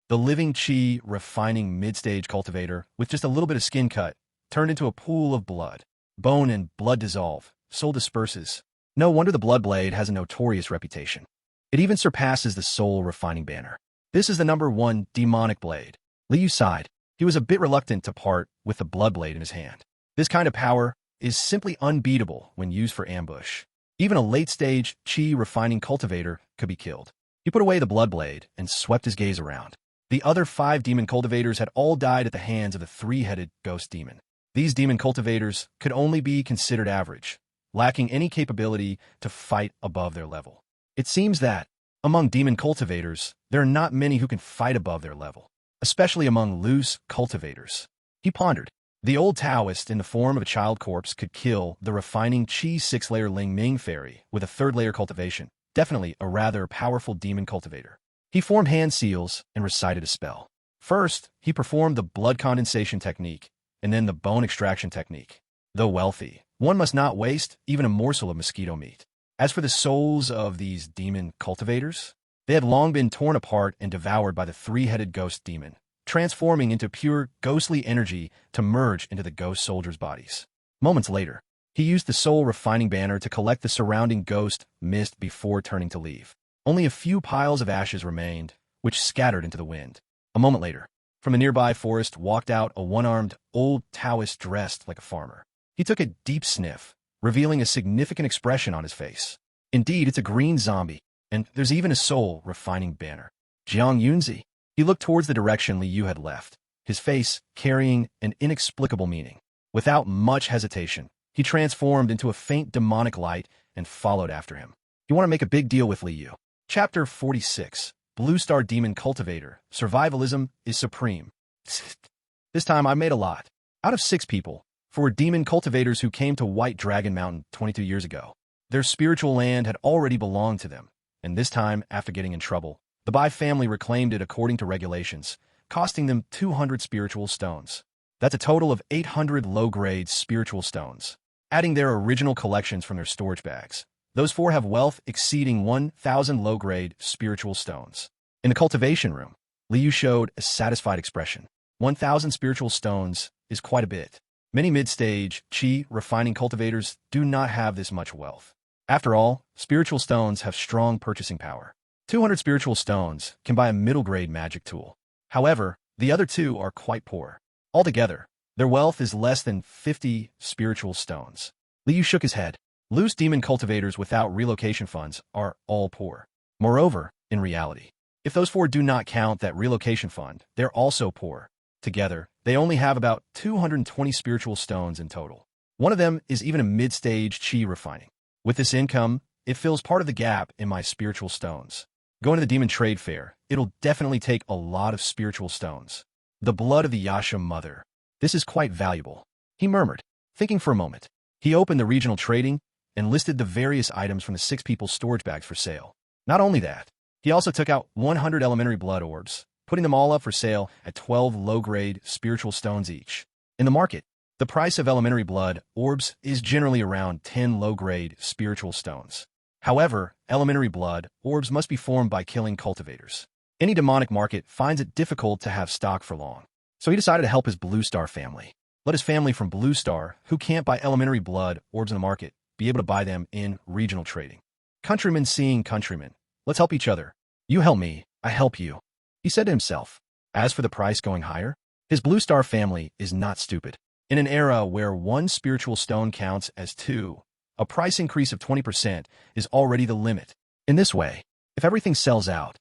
Speaker 1: the living Qi refining mid-stage cultivator, with just a little bit of skin cut, turned into a pool of blood. Bone and blood dissolve, soul disperses. No wonder the blood blade has a notorious reputation. It even surpasses the soul refining banner. This is the #1 demonic blade. Li Yu sighed. he was a bit reluctant to part with the blood blade in his hand. This kind of power is simply unbeatable when used for ambush. Even a late-stage chi refining cultivator could be killed. He put away the blood blade and swept his gaze around. The other 5 demon cultivators had all died at the hands of the 3-headed ghost demon. These demon cultivators could only be considered average, lacking any capability to fight above their level. It seems that, among demon cultivators, there are not many who can fight above their level, especially among loose cultivators. He pondered. The old Taoist in the form of a child corpse could kill the refining Qi 6-layer Ling Ming fairy with a 3rd-layer cultivation, definitely a rather powerful demon cultivator. He formed hand seals and recited a spell. First, he performed the blood condensation technique, and then the bone extraction technique. Though wealthy, one must not waste even a morsel of mosquito meat. As for the souls of these demon cultivators, they had long been torn apart and devoured by the 3-headed ghost demon, transforming into pure ghostly energy to merge into the ghost soldiers' bodies. Moments later, he used the soul refining banner to collect the surrounding ghost mist before turning to leave. Only a few piles of ashes remained, which scattered into the wind. A moment later, from a nearby forest walked out a one-armed old Taoist dressed like a farmer. He took a deep sniff, revealing a significant expression on his face. Indeed, it's a green zombie, and there's even a soul refining banner. Jiang Yunzi. He looked towards the direction Li Yu had left, his face carrying an inexplicable meaning. Without much hesitation, he transformed into a faint demonic light and followed after him. You want to make a big deal with Li Yu. Chapter 46. Blue Star Demon Cultivator. Survivalism is supreme. This time I made a lot. Out of 6 people, 4 demon cultivators who came to White Dragon Mountain 22 years ago. Their spiritual land had already belonged to them, and this time, after getting in trouble, the Bai family reclaimed it according to regulations, costing them 200 spiritual stones. That's a total of 800 low-grade spiritual stones. Adding their original collections from their storage bags, those 4 have wealth exceeding 1,000 low-grade spiritual stones. In the cultivation room, Li Yu showed a satisfied expression. 1,000 spiritual stones is quite a bit. Many mid-stage Qi refining cultivators do not have this much wealth. After all, spiritual stones have strong purchasing power. 200 spiritual stones can buy a middle-grade magic tool. However, the other 2 are quite poor. Altogether, their wealth is less than 50 spiritual stones. Li Yu shook his head. Loose demon cultivators without relocation funds are all poor. Moreover, in reality, if those 4 do not count that relocation fund, they're also poor. Together, they only have about 220 spiritual stones in total. One of them is even a mid-stage Qi refining. With this income, it fills part of the gap in my spiritual stones. Going to the demon trade fair, it'll definitely take a lot of spiritual stones. The blood of the Yasha mother. This is quite valuable, he murmured. Thinking for a moment, he opened the regional trading and listed the various items from the 6 people's storage bags for sale. Not only that, he also took out 100 elementary blood orbs, putting them all up for sale at 12 low-grade spiritual stones each. In the market, the price of elementary blood orbs is generally around 10 low-grade spiritual stones. However, elementary blood orbs must be formed by killing cultivators. Any demonic market finds it difficult to have stock for long. So he decided to help his Blue Star family. Let his family from Blue Star, who can't buy elementary blood orbs in the market, be able to buy them in regional trading. Countrymen seeing countrymen. Let's help each other. You help me, I help you, he said to himself. As for the price going higher, his Blue Star family is not stupid. In an era where 1 spiritual stone counts as 2, a price increase of 20% is already the limit. In this way, if everything sells out,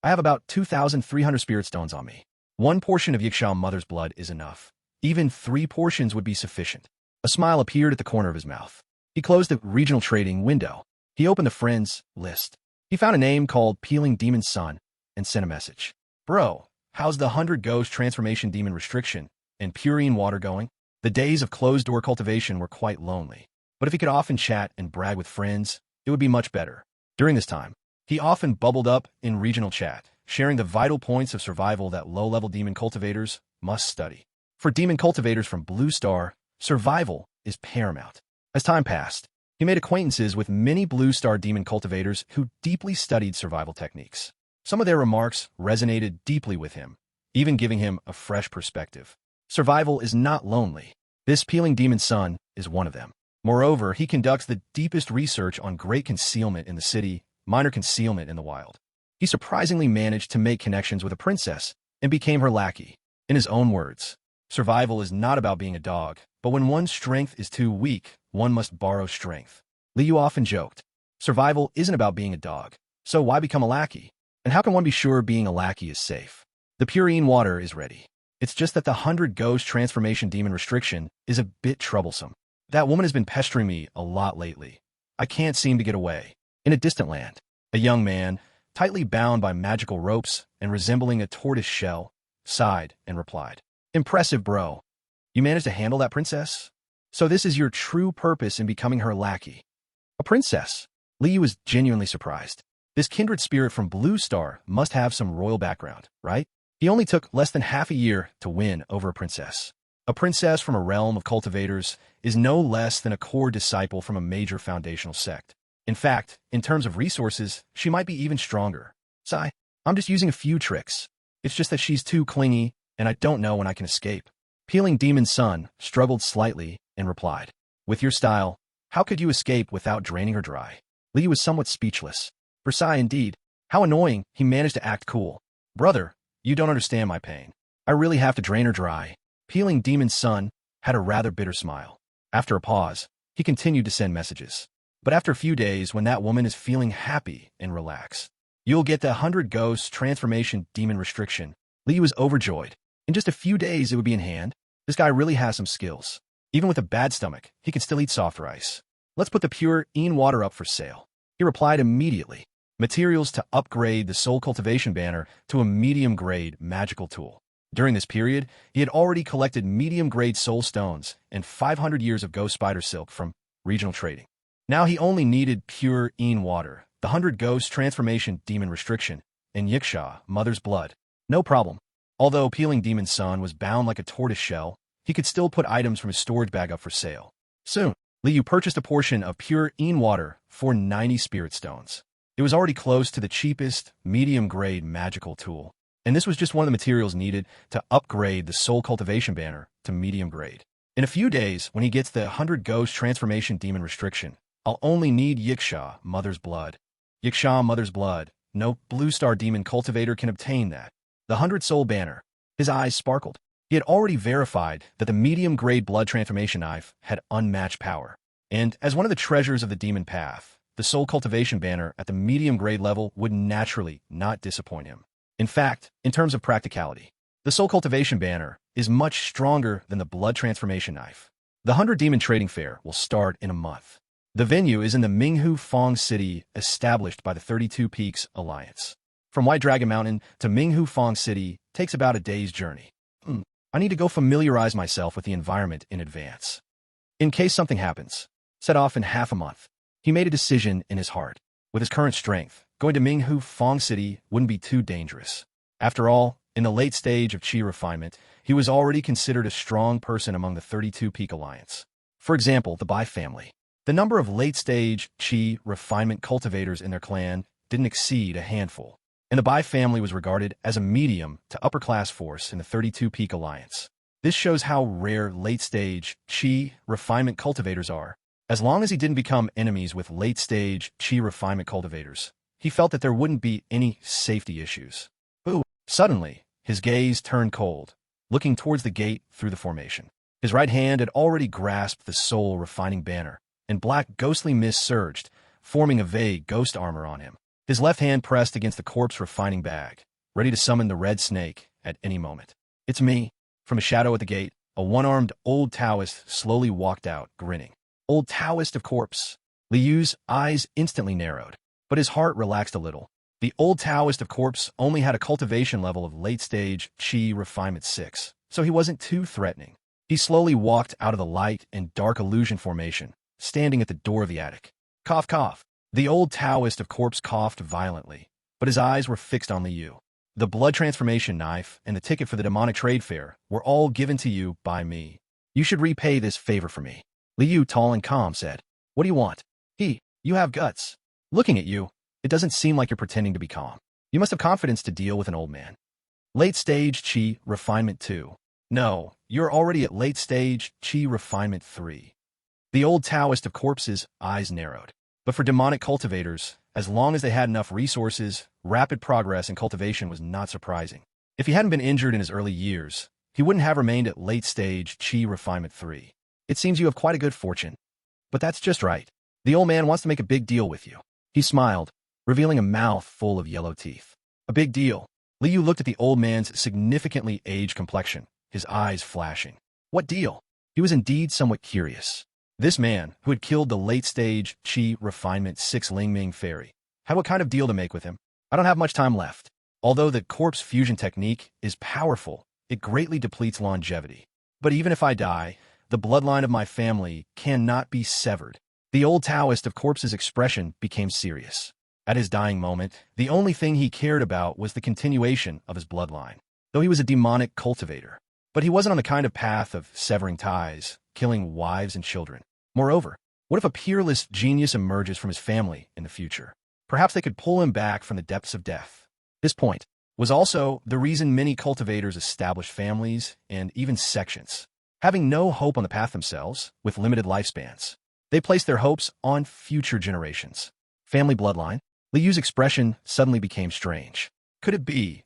Speaker 1: I have about 2,300 spirit stones on me. 1 portion of Yiksha mother's blood is enough. Even 3 portions would be sufficient. A smile appeared at the corner of his mouth. He closed the regional trading window. He opened the friends list. He found a name called Peeling Demon Sun and sent a message. Bro, how's the 100 Ghost Transformation Demon Restriction and Purine Water going? The days of closed-door cultivation were quite lonely. But if he could often chat and brag with friends, it would be much better. During this time, he often bubbled up in regional chat, sharing the vital points of survival that low-level demon cultivators must study. For demon cultivators from Blue Star, survival is paramount. As time passed, he made acquaintances with many Blue Star demon cultivators who deeply studied survival techniques. Some of their remarks resonated deeply with him, even giving him a fresh perspective. Survival is not lonely. This Peeling Demon Sun is one of them. Moreover, he conducts the deepest research on great concealment in the city, minor concealment in the wild. He surprisingly managed to make connections with a princess and became her lackey. In his own words, survival is not about being a dog, but when one's strength is too weak, one must borrow strength. Liu often joked, survival isn't about being a dog, so why become a lackey? And how can one be sure being a lackey is safe? The purine water is ready. It's just that the 100 ghost transformation demon restriction is a bit troublesome. That woman has been pestering me a lot lately. I can't seem to get away. In a distant land, a young man, tightly bound by magical ropes and resembling a tortoise shell, sighed and replied, "Impressive, bro. You managed to handle that princess? So this is your true purpose in becoming her lackey." A princess? Liu was genuinely surprised. This kindred spirit from Blue Star must have some royal background, right? He only took less than half a year to win over a princess. A princess from a realm of cultivators is no less than a core disciple from a major foundational sect. In fact, in terms of resources, she might be even stronger. Sigh, I'm just using a few tricks. It's just that she's too clingy, and I don't know when I can escape. Peeling Demon Sun struggled slightly and replied, "With your style, how could you escape without draining her dry?" Liu was somewhat speechless. Versailles indeed. How annoying he managed to act cool. "Brother, you don't understand my pain. I really have to drain her dry." Peeling Demon Sun had a rather bitter smile. After a pause, he continued to send messages. But after a few days, when that woman is feeling happy and relaxed, you'll get the 100 Ghosts Transformation Demon Restriction. Liu was overjoyed. In just a few days, it would be in hand. This guy really has some skills. Even with a bad stomach, he can still eat soft rice. "Let's put the pure Een water up for sale." He replied immediately. Materials to upgrade the soul cultivation banner to a medium-grade magical tool. During this period, he had already collected medium-grade soul stones and 500 years of ghost spider silk from regional trading. Now he only needed pure Een water, the 100 Ghost Transformation Demon Restriction, and Yiksha, Mother's Blood. No problem. Although Peeling Demon Sun was bound like a tortoise shell, he could still put items from his storage bag up for sale. Soon, Liu purchased a portion of pure Een water for 90 spirit stones. It was already close to the cheapest, medium-grade magical tool, and this was just one of the materials needed to upgrade the soul cultivation banner to medium grade. In a few days, when he gets the 100 Ghost Transformation Demon Restriction, I'll only need Yiksha, Mother's Blood. Yiksha, Mother's Blood. No Blue Star Demon Cultivator can obtain that. The 100 Soul Banner. His eyes sparkled. He had already verified that the medium-grade blood transformation knife had unmatched power. And as one of the treasures of the Demon Path, the Soul Cultivation Banner at the medium-grade level would naturally not disappoint him. In fact, in terms of practicality, the Soul Cultivation Banner is much stronger than the Blood Transformation Knife. The 100 Demon Trading Fair will start in a month. The venue is in the Minghu Fong City, established by the 32 Peaks Alliance. From White Dragon Mountain to Minghu Fong City takes about a day's journey. I need to go familiarize myself with the environment in advance. In case something happens, set off in half a month. He made a decision in his heart. With his current strength, going to Minghu Fong City wouldn't be too dangerous. After all, in the late stage of Qi refinement, he was already considered a strong person among the 32 Peak Alliance. For example, the Bai family. The number of late-stage Qi refinement cultivators in their clan didn't exceed a handful, and the Bai family was regarded as a medium to upper-class force in the 32 Peak Alliance. This shows how rare late-stage Qi refinement cultivators are. As long as he didn't become enemies with late-stage Qi refinement cultivators, he felt that there wouldn't be any safety issues. Ooh! Suddenly, his gaze turned cold, looking towards the gate through the formation. His right hand had already grasped the soul refining banner, and black ghostly mist surged, forming a vague ghost armor on him. His left hand pressed against the corpse refining bag, ready to summon the red snake at any moment. "It's me." From a shadow at the gate, a one-armed old Taoist slowly walked out, grinning. Old Taoist of corpse. Liu's eyes instantly narrowed, but his heart relaxed a little. The old Taoist of corpse only had a cultivation level of late-stage Qi refinement 6, so he wasn't too threatening. He slowly walked out of the light and dark illusion formation, standing at the door of the attic. Cough, cough. The old Taoist of corpse coughed violently, but his eyes were fixed on Liu. The blood transformation knife and the ticket for the demonic trade fair were all given to you by me. You should repay this favor for me. Liu, tall and calm, said, "What do you want?" You have guts. Looking at you, it doesn't seem like you're pretending to be calm. You must have confidence to deal with an old man. Late stage Qi refinement 2. No, you're already at late stage Qi refinement 3. The old Taoist of corpse's eyes narrowed. But for demonic cultivators, as long as they had enough resources, rapid progress in cultivation was not surprising. If he hadn't been injured in his early years, he wouldn't have remained at late-stage Qi Refinement 3. It seems you have quite a good fortune. But that's just right. The old man wants to make a big deal with you. He smiled, revealing a mouth full of yellow teeth. A big deal. Liu looked at the old man's significantly aged complexion, his eyes flashing. What deal? He was indeed somewhat curious. This man, who had killed the late-stage Qi Refinement 6 Lingming fairy, had what kind of deal to make with him? I don't have much time left. Although the corpse fusion technique is powerful, it greatly depletes longevity. But even if I die, the bloodline of my family cannot be severed. The old Taoist of corpse's expression became serious. At his dying moment, the only thing he cared about was the continuation of his bloodline, though he was a demonic cultivator. But he wasn't on the kind of path of severing ties, killing wives and children. Moreover, what if a peerless genius emerges from his family in the future? Perhaps they could pull him back from the depths of death. This point was also the reason many cultivators establish families and even sections. Having no hope on the path themselves, with limited lifespans, they place their hopes on future generations. Family bloodline? Liu's expression suddenly became strange. Could it be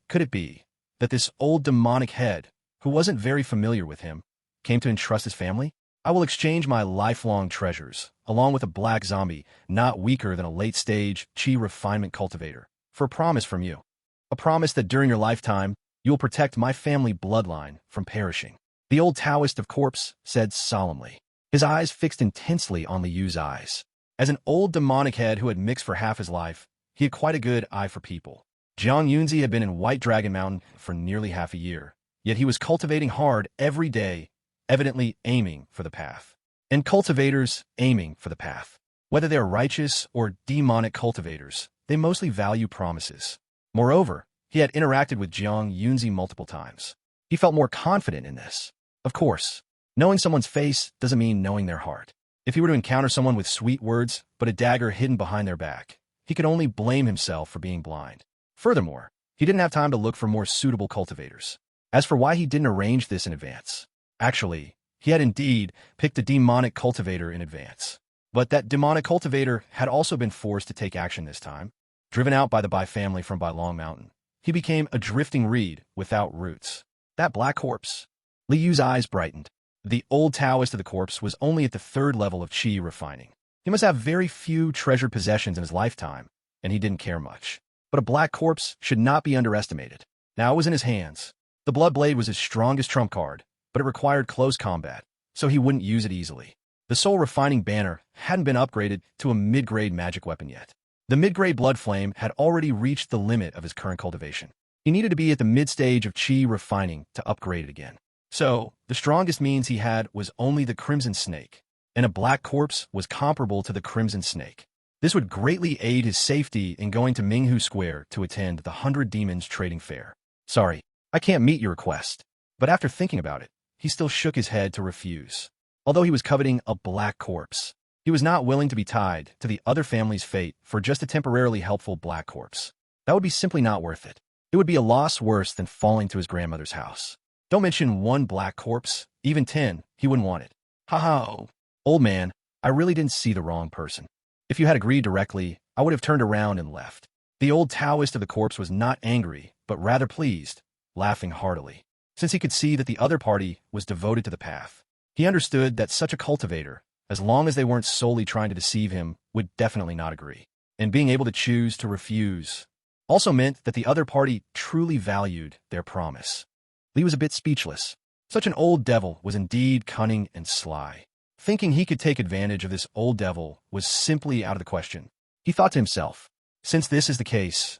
Speaker 1: that this old demonic head, who wasn't very familiar with him, came to entrust his family? I will exchange my lifelong treasures, along with a black zombie not weaker than a late-stage Qi refinement cultivator, for a promise from you. A promise that during your lifetime, you will protect my family bloodline from perishing. The old Taoist of corpse said solemnly, his eyes fixed intensely on Liu's eyes. As an old demonic head who had mixed for half his life, he had quite a good eye for people. Jiang Yunzi had been in White Dragon Mountain for nearly half a year, yet he was cultivating hard every day, evidently aiming for the path. And cultivators aiming for the path. Whether they are righteous or demonic cultivators, they mostly value promises. Moreover, he had interacted with Jiang Yunzi multiple times. He felt more confident in this. Of course, knowing someone's face doesn't mean knowing their heart. If he were to encounter someone with sweet words but a dagger hidden behind their back, he could only blame himself for being blind. Furthermore, he didn't have time to look for more suitable cultivators. As for why he didn't arrange this in advance, actually, he had indeed picked a demonic cultivator in advance. But that demonic cultivator had also been forced to take action this time. Driven out by the Bai family from Bailong Mountain, he became a drifting reed without roots. That black corpse. Liu's eyes brightened. The old Taoist of the corpse was only at the 3rd level of Qi refining. He must have very few treasured possessions in his lifetime, and he didn't care much. But a black corpse should not be underestimated. Now it was in his hands. The blood blade was his strongest trump card, but it required close combat, so he wouldn't use it easily. The soul refining banner hadn't been upgraded to a mid-grade magic weapon yet. The mid-grade blood flame had already reached the limit of his current cultivation. He needed to be at the mid-stage of Qi refining to upgrade it again. So, the strongest means he had was only the Crimson Snake, and a black corpse was comparable to the Crimson Snake. This would greatly aid his safety in going to Minghu Square to attend the 100 Demons Trading Fair. Sorry, I can't meet your request. But after thinking about it, he still shook his head to refuse. Although he was coveting a black corpse, he was not willing to be tied to the other family's fate for just a temporarily helpful black corpse. That would be simply not worth it. It would be a loss worse than falling to his grandmother's house. Don't mention 1 black corpse, even 10, he wouldn't want it. Ha-ha, old man, I really didn't see the wrong person. If you had agreed directly, I would have turned around and left. The old Taoist of the corpse was not angry, but rather pleased, laughing heartily. Since he could see that the other party was devoted to the path, he understood that such a cultivator, as long as they weren't solely trying to deceive him, would definitely not agree. And being able to choose to refuse also meant that the other party truly valued their promise. Li was a bit speechless. Such an old devil was indeed cunning and sly. Thinking he could take advantage of this old devil was simply out of the question. He thought to himself, since this is the case,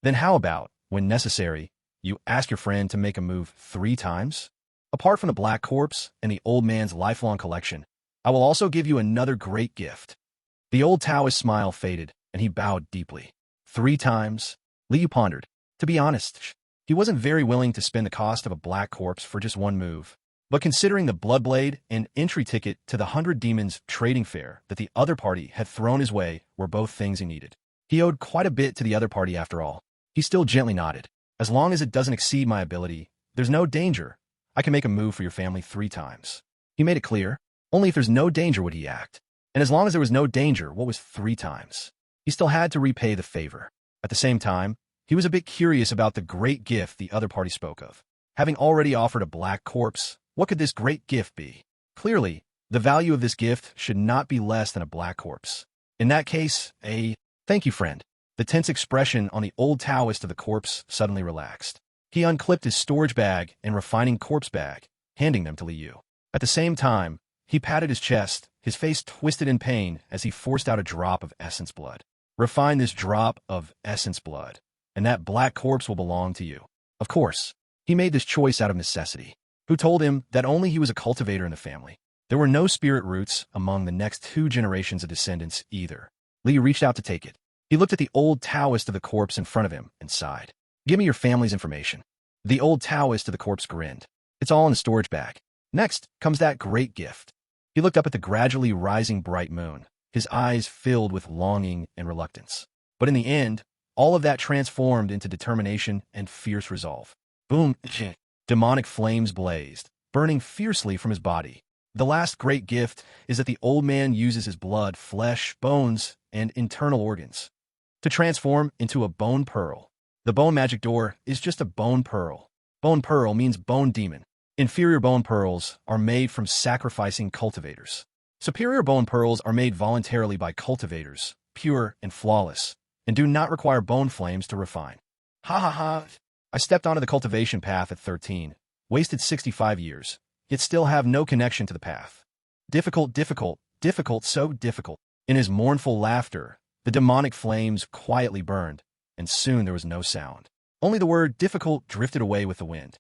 Speaker 1: then how about, when necessary, you ask your friend to make a move 3 times? Apart from the black corpse and the old man's lifelong collection, I will also give you another great gift. The old Taoist smile faded, and he bowed deeply. 3 times? Liu pondered. To be honest, he wasn't very willing to spend the cost of a black corpse for just 1 move. But considering the Bloodblade and entry ticket to the 100 Demons Trading Fair that the other party had thrown his way were both things he needed. He owed quite a bit to the other party after all. He still gently nodded. As long as it doesn't exceed my ability, there's no danger. I can make a move for your family 3 times. He made it clear. Only if there's no danger would he act. And as long as there was no danger, what was 3 times? He still had to repay the favor. At the same time, He was a bit curious about the great gift the other party spoke of. Having already offered a black corpse, what could this great gift be? Clearly, the value of this gift should not be less than a black corpse. In that case, thank you, friend. The tense expression on the old Taoist of the corpse suddenly relaxed. He unclipped his storage bag and refining corpse bag, handing them to Liu. At the same time, he patted his chest, his face twisted in pain as he forced out a drop of essence blood. Refine this drop of essence blood, and that black corpse will belong to you. Of course, he made this choice out of necessity. Who told him that only he was a cultivator in the family? There were no spirit roots among the next 2 generations of descendants either. Liu reached out to take it. He looked at the old Taoist of the corpse in front of him and sighed. Give me your family's information. The old Taoist of the corpse grinned. It's all in the storage bag. Next comes that great gift. He looked up at the gradually rising bright moon, his eyes filled with longing and reluctance. But in the end, all of that transformed into determination and fierce resolve. Boom! Demonic flames blazed, burning fiercely from his body. The last great gift is that the old man uses his blood, flesh, bones, and internal organs to transform into a bone pearl. The bone magic door is just a bone pearl. Bone pearl means bone demon. Inferior bone pearls are made from sacrificing cultivators. Superior bone pearls are made voluntarily by cultivators, pure and flawless, and do not require bone flames to refine. Ha ha ha! I stepped onto the cultivation path at 13, wasted 65 years, yet still have no connection to the path. Difficult, difficult, difficult, so difficult. In his mournful laughter, the demonic flames quietly burned, and soon there was no sound. Only the word difficult drifted away with the wind.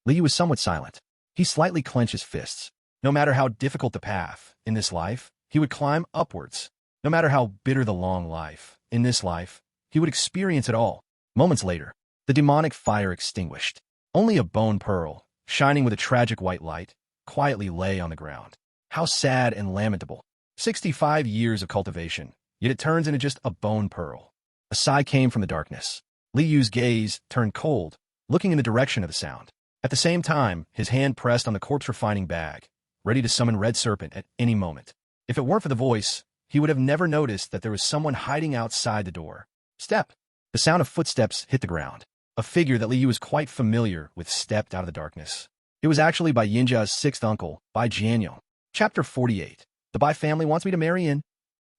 Speaker 1: Liu was somewhat silent. He slightly clenched his fists. No matter how difficult the path in this life, he would climb upwards. No matter how bitter the long life in this life, he would experience it all. Moments later, the demonic fire extinguished. Only a bone pearl, shining with a tragic white light, quietly lay on the ground. How sad and lamentable. 65 years of cultivation, yet it turns into just a bone pearl. A sigh came from the darkness. Liu's gaze turned cold, looking in the direction of the sound. At the same time, his hand pressed on the corpse-refining bag, ready to summon Red Serpent at any moment. If it weren't for the voice, he would have never noticed that there was someone hiding outside the door. Step! The sound of footsteps hit the ground. A figure that Liu was quite familiar with stepped out of the darkness. It was actually Bai Yinjia's 6th uncle, Bai Jianyong. Chapter 48. The Bai family wants me to marry in.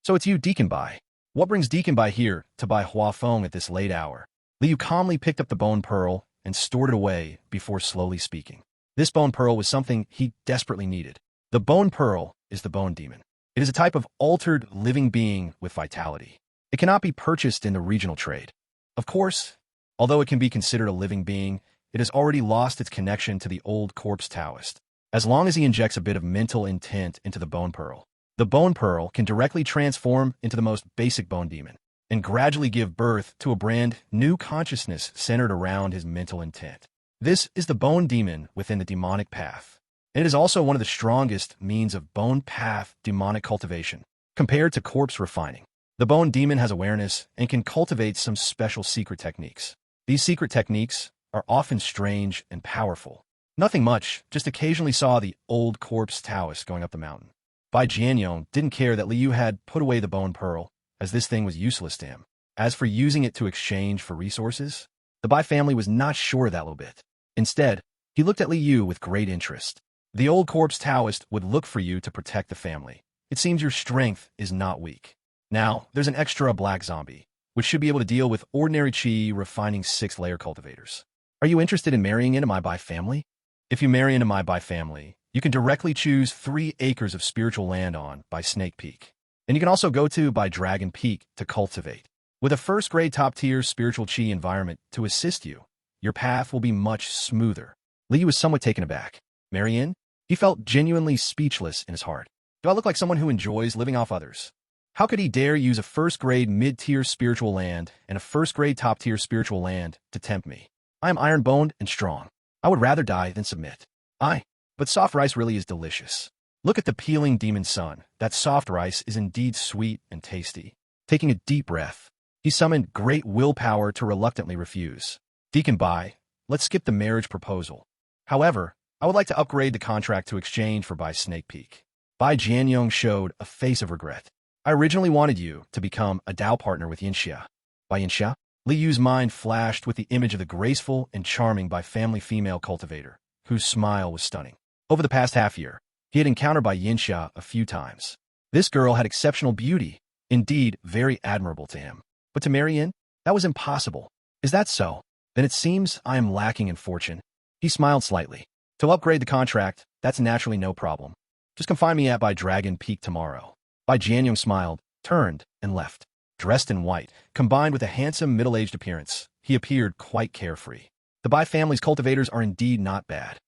Speaker 1: So it's you, Deacon Bai. What brings Deacon Bai here to Bai Huafeng at this late hour? Liu calmly picked up the bone pearl and stored it away before slowly speaking. This bone pearl was something he desperately needed. The bone pearl is the bone demon. It is a type of altered living being with vitality. It cannot be purchased in the regional trade. Of course, although it can be considered a living being, it has already lost its connection to the old corpse Taoist. As long as he injects a bit of mental intent into the bone pearl can directly transform into the most basic bone demon and gradually give birth to a brand new consciousness centered around his mental intent. This is the bone demon within the demonic path. And it is also one of the strongest means of bone path demonic cultivation compared to corpse refining. The bone demon has awareness and can cultivate some special secret techniques. These secret techniques are often strange and powerful. Nothing much, just occasionally saw the old corpse Taoist going up the mountain. Bai Jianyong didn't care that Liu had put away the bone pearl, as this thing was useless to him. As for using it to exchange for resources, the Bai family was not sure of that little bit. Instead, he looked at Liu with great interest. The old corpse Taoist would look for you to protect the family. It seems your strength is not weak. Now, there's an extra black zombie, which should be able to deal with ordinary chi refining 6-layer cultivators. Are you interested in marrying into my Bai family? If you marry into my Bai family, you can directly choose 3 acres of spiritual land on Bai Snake Peak. And you can also go to Bai Dragon Peak to cultivate. With a first-grade top-tier spiritual chi environment to assist you, your path will be much smoother. Liu was somewhat taken aback. Marry in? He felt genuinely speechless in his heart. Do I look like someone who enjoys living off others? How could he dare use a first-grade mid-tier spiritual land and a first-grade top-tier spiritual land to tempt me? I am iron-boned and strong. I would rather die than submit. But soft rice really is delicious. Look at the peeling demon sun. That soft rice is indeed sweet and tasty. Taking a deep breath, he summoned great willpower to reluctantly refuse. Deacon Bai, let's skip the marriage proposal. However, I would like to upgrade the contract to exchange for Bai Snake Peak. Bai Jianyong showed a face of regret. I originally wanted you to become a Dao partner with Yinxia. Bai Yinxia? Li Yu's mind flashed with the image of the graceful and charming by-family female cultivator, whose smile was stunning. Over the past half-year, he had encountered Bai Yinxia a few times. This girl had exceptional beauty, indeed very admirable to him. But to marry in? That was impossible. Is that so? Then it seems I am lacking in fortune. He smiled slightly. To upgrade the contract, that's naturally no problem. Just come find me at Bai Dragon Peak tomorrow. Bai Jianyong smiled, turned, and left. Dressed in white, combined with a handsome middle-aged appearance, he appeared quite carefree. The Bai family's cultivators are indeed not bad.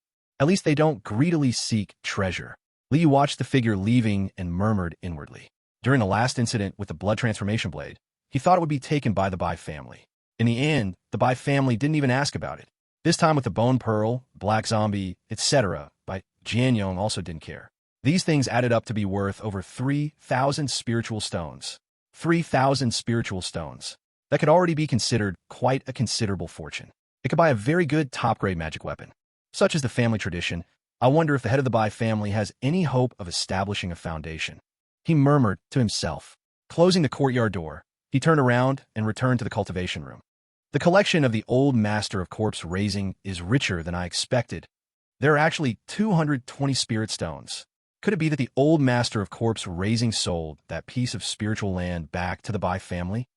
Speaker 1: At least they don't greedily seek treasure. Li Yu watched the figure leaving and murmured inwardly. During the last incident with the blood transformation blade, he thought it would be taken by the Bai family. In the end, the Bai family didn't even ask about it. This time with the bone pearl, black zombie, etc., Bai Jianyong also didn't care. These things added up to be worth over 3,000 spiritual stones. 3,000 spiritual stones. That could already be considered quite a considerable fortune. It could buy a very good top-grade magic weapon. Such is the family tradition. I wonder if the head of the Bai family has any hope of establishing a foundation. He murmured to himself. Closing the courtyard door, he turned around and returned to the cultivation room. The collection of the old master of corpse raising is richer than I expected. There are actually 220 spirit stones. Could it be that the old master of corpse raising sold that piece of spiritual land back to the Bai family?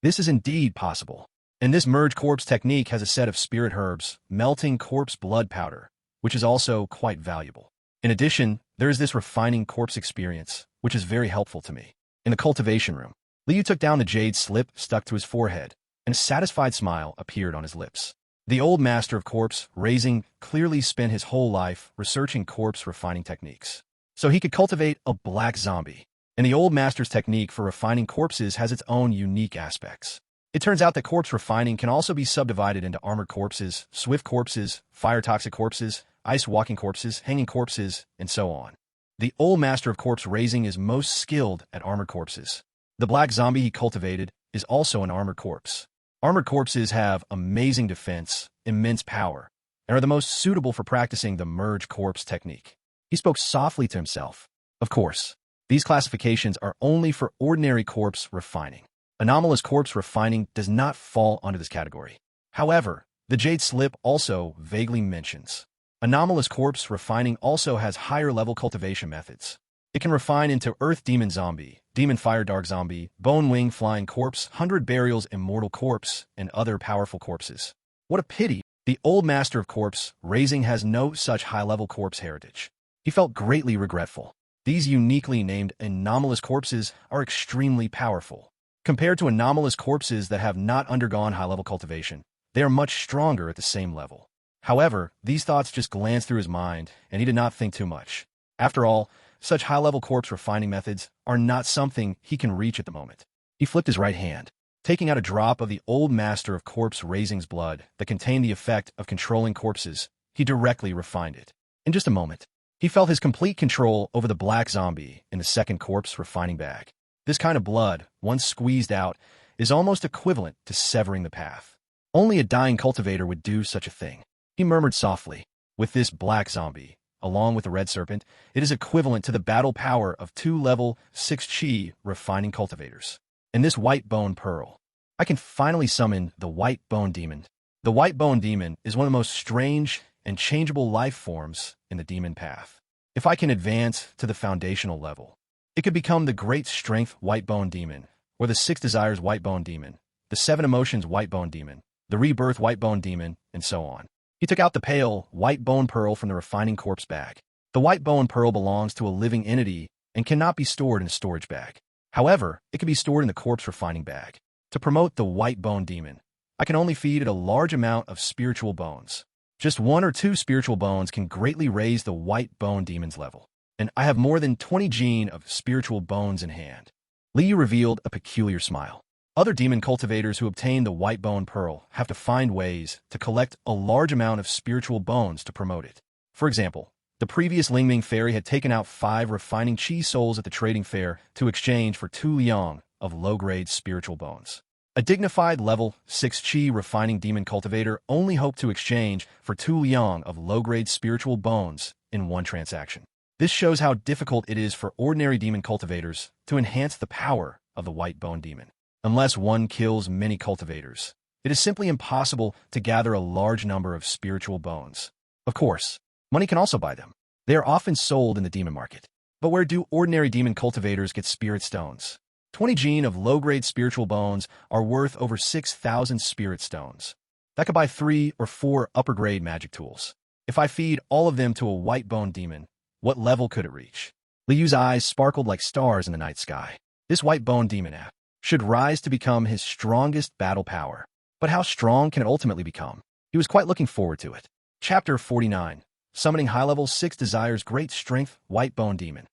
Speaker 1: This is indeed possible. And this merge corpse technique has a set of spirit herbs, melting corpse blood powder, which is also quite valuable. In addition, there is this refining corpse experience, which is very helpful to me. In the cultivation room, Li Yu took down the jade slip stuck to his forehead, and a satisfied smile appeared on his lips. The old master of corpse raising clearly spent his whole life researching corpse refining techniques. So he could cultivate a black zombie. And the old master's technique for refining corpses has its own unique aspects. It turns out that corpse refining can also be subdivided into armored corpses, swift corpses, fire-toxic corpses, ice-walking corpses, hanging corpses, and so on. The old master of corpse raising is most skilled at armored corpses. The black zombie he cultivated is also an armored corpse. Armored corpses have amazing defense, immense power, and are the most suitable for practicing the merge corpse technique. He spoke softly to himself. Of course, these classifications are only for ordinary corpse refining. Anomalous corpse refining does not fall under this category. However, the jade slip also vaguely mentions. Anomalous corpse refining also has higher level cultivation methods. It can refine into earth demon zombie, demon fire dark zombie, bone wing flying corpse, 100 burials immortal corpse, and other powerful corpses. What a pity! The old master of corpse raising has no such high-level corpse heritage. He felt greatly regretful. These uniquely named anomalous corpses are extremely powerful. Compared to anomalous corpses that have not undergone high-level cultivation, they are much stronger at the same level. However, these thoughts just glanced through his mind, and he did not think too much. After all, such high-level corpse refining methods are not something he can reach at the moment. He flipped his right hand, taking out a drop of the old master of corpse raising's blood that contained the effect of controlling corpses. He directly refined it. In just a moment, he felt his complete control over the black zombie in the second corpse refining bag. This kind of blood, once squeezed out, is almost equivalent to severing the path. Only a dying cultivator would do such a thing. He murmured softly. With this black zombie, along with the red serpent, it is equivalent to the battle power of 2 level 6 chi refining cultivators. And this white bone pearl. I can finally summon the white bone demon. The white bone demon is one of the most strange and changeable life forms in the demon path. If I can advance to the foundational level, it could become the great strength white bone demon, or the 6 desires white bone demon, the 7 emotions white bone demon, the rebirth white bone demon, and so on. He took out the pale white bone pearl from the refining corpse bag. The white bone pearl belongs to a living entity and cannot be stored in a storage bag. However, it can be stored in the corpse refining bag. To promote the white bone demon, I can only feed it a large amount of spiritual bones. Just 1 or 2 spiritual bones can greatly raise the white bone demon's level, and I have more than 20 gene of spiritual bones in hand. Li Yu revealed a peculiar smile. Other demon cultivators who obtain the white bone pearl have to find ways to collect a large amount of spiritual bones to promote it. For example, the previous Lingming fairy had taken out 5 refining chi souls at the trading fair to exchange for 2 liang of low-grade spiritual bones. A dignified level 6 chi refining demon cultivator only hoped to exchange for 2 liang of low-grade spiritual bones in one transaction. This shows how difficult it is for ordinary demon cultivators to enhance the power of the white bone demon. Unless one kills many cultivators, It is simply impossible to gather a large number of spiritual bones. Of course, money can also buy them. They are often sold in the demon market. But where do ordinary demon cultivators get spirit stones? 20 gene of low-grade spiritual bones are worth over 6,000 spirit stones. That could buy 3 or 4 upper-grade magic tools. If I feed all of them to a white bone demon, what level could it reach? Liu's eyes sparkled like stars in the night sky. This white bone demon should rise to become his strongest battle power. But how strong can it ultimately become? He was quite looking forward to it. Chapter 49. Summoning high-level 6 desires great strength, white bone demon.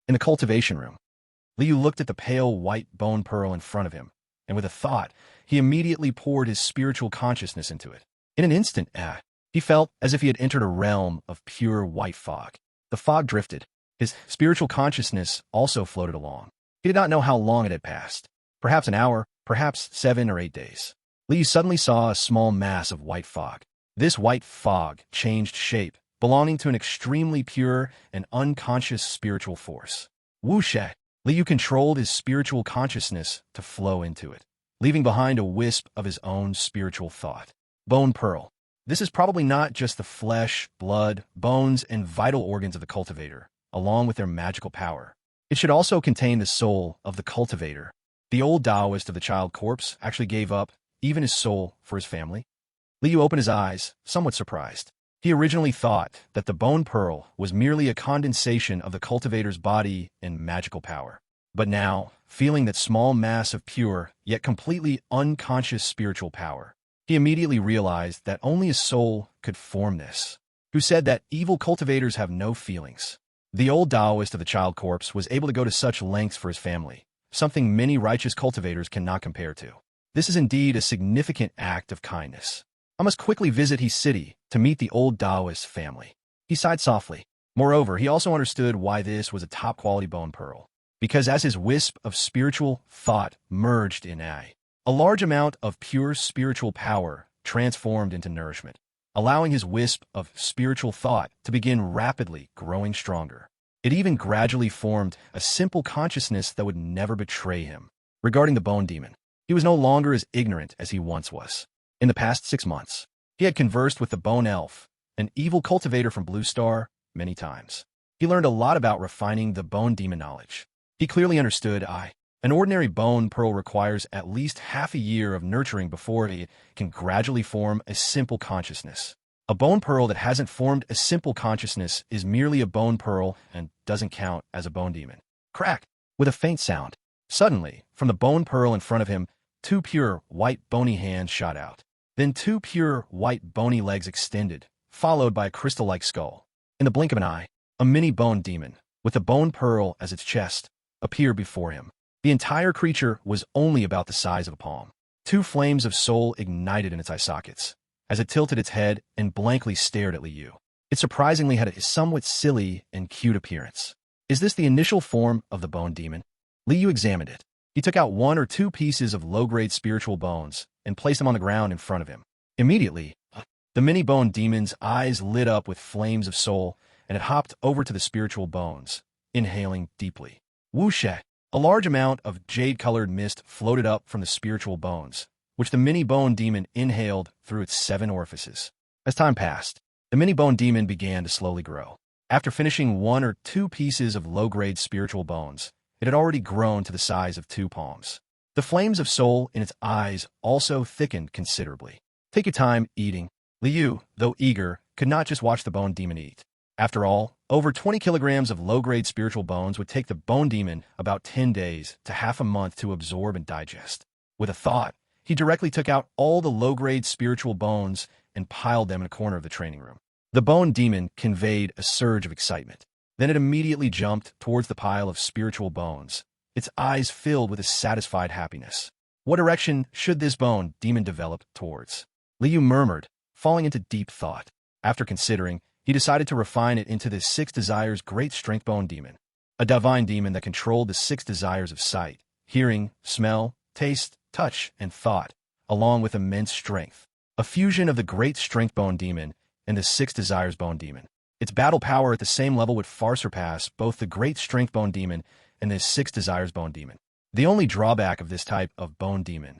Speaker 1: In the cultivation room, Liu looked at the pale white bone pearl in front of him, and with a thought, he immediately poured his spiritual consciousness into it. In an instant, he felt as if he had entered a realm of pure white fog. The fog drifted. His spiritual consciousness also floated along. He did not know how long it had passed. Perhaps an hour, perhaps 7 or 8 days. Liu suddenly saw a small mass of white fog. This white fog changed shape, belonging to an extremely pure and unconscious spiritual force. Wuxie. Liu controlled his spiritual consciousness to flow into it, leaving behind a wisp of his own spiritual thought. Bone pearl. This is probably not just the flesh, blood, bones, and vital organs of the cultivator, along with their magical power. It should also contain the soul of the cultivator. The old Taoist of the child corpse actually gave up even his soul for his family. Liu opened his eyes, somewhat surprised. He originally thought that the bone pearl was merely a condensation of the cultivator's body and magical power. But now, feeling that small mass of pure, yet completely unconscious spiritual power, he immediately realized that only his soul could form this. Who said that evil cultivators have no feelings? The old Taoist of the child corpse was able to go to such lengths for his family, something many righteous cultivators cannot compare to. This is indeed a significant act of kindness. I must quickly visit his city to meet the old Taoist family. He sighed softly. Moreover, he also understood why this was a top-quality bone pearl. Because as his wisp of spiritual thought merged in a large amount of pure spiritual power transformed into nourishment, allowing his wisp of spiritual thought to begin rapidly growing stronger. It even gradually formed a simple consciousness that would never betray him. Regarding the bone demon, he was no longer as ignorant as he once was. In the past 6 months, he had conversed with the bone elf, an evil cultivator from Blue Star, many times. He learned a lot about refining the bone demon knowledge. He clearly understood an ordinary bone pearl requires at least half a year of nurturing before it can gradually form a simple consciousness. A bone pearl that hasn't formed a simple consciousness is merely a bone pearl and doesn't count as a bone demon. Crack! With a faint sound. Suddenly, from the bone pearl in front of him, 2 pure, white, bony hands shot out. Then 2 pure, white, bony legs extended, followed by a crystal-like skull. In the blink of an eye, a mini bone demon, with a bone pearl as its chest, appeared before him. The entire creature was only about the size of a palm. 2 flames of soul ignited in its eye sockets, as it tilted its head and blankly stared at Liu. It surprisingly had a somewhat silly and cute appearance. Is this the initial form of the bone demon? Liu examined it. He took out 1 or 2 pieces of low-grade spiritual bones and placed them on the ground in front of him. Immediately, the mini-bone demon's eyes lit up with flames of soul, and it hopped over to the spiritual bones, inhaling deeply. Wuxie. A large amount of jade-colored mist floated up from the spiritual bones, which the mini-bone demon inhaled through its 7 orifices. As time passed, the mini-bone demon began to slowly grow. After finishing 1 or 2 pieces of low-grade spiritual bones, it had already grown to the size of 2 palms. The flames of soul in its eyes also thickened considerably. Take your time eating. Liu, though eager, could not just watch the bone demon eat. After all, over 20 kilograms of low-grade spiritual bones would take the bone demon about 10 days to half a month to absorb and digest. With a thought, he directly took out all the low-grade spiritual bones and piled them in a corner of the training room. The bone demon conveyed a surge of excitement. Then it immediately jumped towards the pile of spiritual bones, its eyes filled with a satisfied happiness. What direction should this bone demon develop towards? Liu murmured, falling into deep thought. After considering, he decided to refine it into the 6 desires great strength bone demon, a divine demon that controlled the 6 desires of sight, hearing, smell, taste, touch, and thought, along with immense strength. A fusion of the great strength bone demon and the 6 desires bone demon. Its battle power at the same level would far surpass both the great strength bone demon and the 6 desires bone demon. The only drawback of this type of bone demon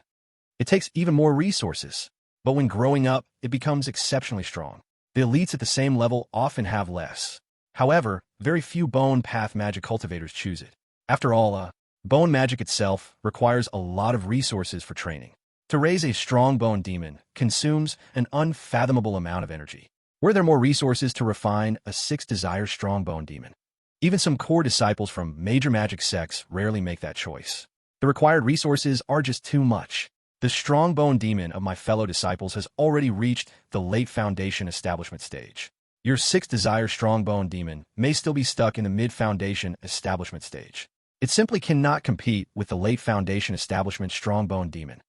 Speaker 1: It takes even more resources. But when growing up, it becomes exceptionally strong. The elites at the same level often have less. However, very few bone path magic cultivators choose it. After all, bone magic itself requires a lot of resources for training. To raise a strong bone demon consumes an unfathomable amount of energy. Were there more resources to refine a 6-desire strong bone demon? Even some core disciples from major magic sects rarely make that choice. The required resources are just too much. The strong bone demon of my fellow disciples has already reached the late foundation establishment stage. Your 6-desire strong bone demon may still be stuck in the mid-foundation establishment stage. It simply cannot compete with the late foundation establishment strong bone demon.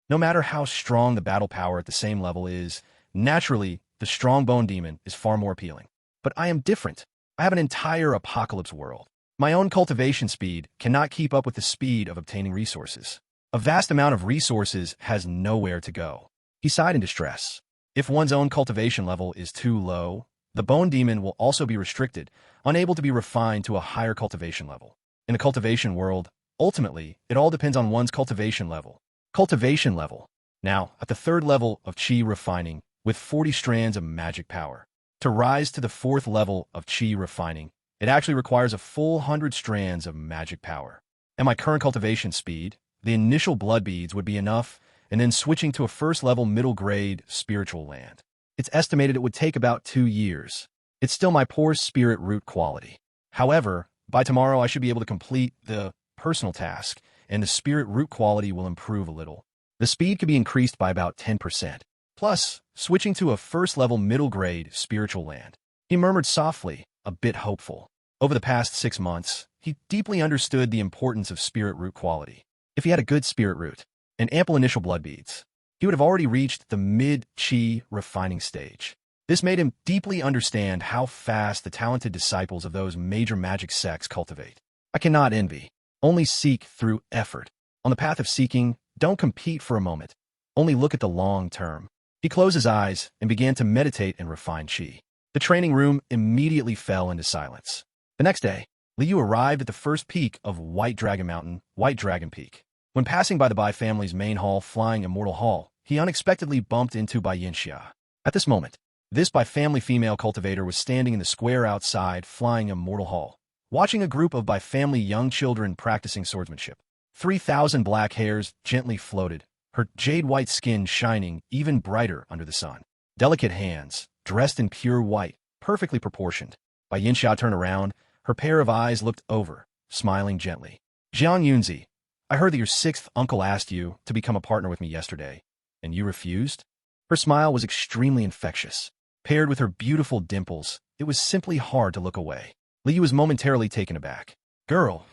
Speaker 1: No matter how strong the battle power at the same level is, naturally, the strong bone demon is far more appealing. But I am different. I have an entire apocalypse world. My own cultivation speed cannot keep up with the speed of obtaining resources. A vast amount of resources has nowhere to go. He sighed in distress. If one's own cultivation level is too low, the bone demon will also be restricted, unable to be refined to a higher cultivation level. In the cultivation world, ultimately, it all depends on one's cultivation level. Cultivation level. Now, at the 3rd level of Qi refining, with 40 strands of magic power. To rise to the 4th level of Qi refining, it actually requires a full 100 strands of magic power. At my current cultivation speed, the initial blood beads would be enough, and then switching to a 1st level middle grade spiritual land. It's estimated it would take about 2 years. It's still my poor spirit root quality. However, by tomorrow I should be able to complete the personal task, and the spirit root quality will improve a little. The speed could be increased by about 10%. Plus, switching to a 1st level middle grade spiritual land. He murmured softly, a bit hopeful. Over the past 6 months, he deeply understood the importance of spirit root quality. If he had a good spirit root and ample initial blood beads, he would have already reached the mid-Qi refining stage. This made him deeply understand how fast the talented disciples of those major magic sects cultivate. I cannot envy. Only seek through effort. On the path of seeking, don't compete for a moment. Only look at the long term. He closed his eyes and began to meditate and refine Qi. The training room immediately fell into silence. The next day, Liu arrived at the first peak of White Dragon Mountain, White Dragon Peak. When passing by the Bai family's main hall, Flying Immortal Hall, he unexpectedly bumped into Bai Yinxia. At this moment, this Bai family female cultivator was standing in the square outside Flying Immortal Hall, watching a group of Bai family young children practicing swordsmanship. 3,000 black hairs gently floated, her jade-white skin shining even brighter under the sun. Delicate hands, dressed in pure white, perfectly proportioned. Bai Yinxia turned around, her pair of eyes looked over, smiling gently. Jiang Yunzi, I heard that your 6th uncle asked you to become a partner with me yesterday, and you refused? Her smile was extremely infectious. Paired with her beautiful dimples, it was simply hard to look away. Liu was momentarily taken aback. Girl,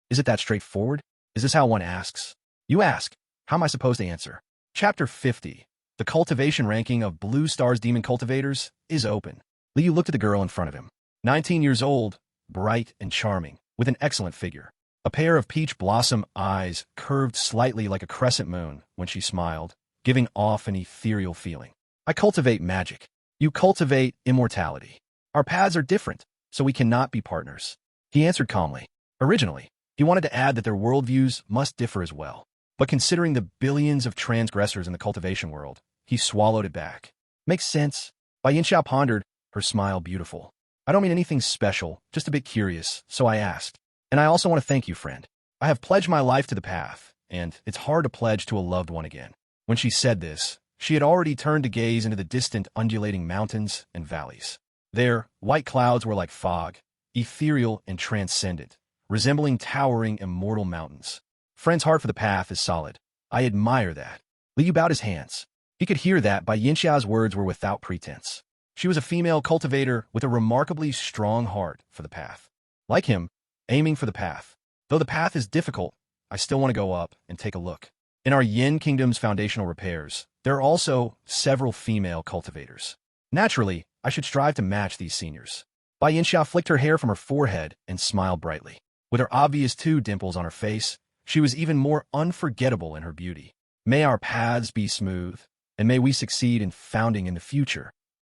Speaker 1: is it that straightforward? Is this how one asks? You ask. How am I supposed to answer? Chapter 50. The cultivation ranking of Blue Star's demon cultivators is open. Liu looked at the girl in front of him. 19 years old, bright and charming, with an excellent figure. A pair of peach blossom eyes curved slightly like a crescent moon when she smiled, giving off an ethereal feeling. I cultivate magic. You cultivate immortality. Our paths are different, so we cannot be partners. He answered calmly. Originally, he wanted to add that their worldviews must differ as well. But considering the billions of transgressors in the cultivation world, he swallowed it back. Makes sense. Bai Yinxia pondered, her smile beautiful. I don't mean anything special, just a bit curious, so I asked. And I also want to thank you, friend. I have pledged my life to the path, and it's hard to pledge to a loved one again. When she said this, she had already turned to gaze into the distant undulating mountains and valleys. There, white clouds were like fog, ethereal and transcendent, resembling towering immortal mountains. Friend's heart for the path is solid. I admire that. Liu bowed his hands. He could hear that Bai Yinxia's words were without pretense. She was a female cultivator with a remarkably strong heart for the path. Like him, aiming for the path. Though the path is difficult, I still want to go up and take a look. In our Yin Kingdom's foundational repairs, there are also several female cultivators. Naturally, I should strive to match these seniors. Bai Yinxia flicked her hair from her forehead and smiled brightly. With her obvious 2 dimples on her face, she was even more unforgettable in her beauty. May our paths be smooth, and may we succeed in founding in the future,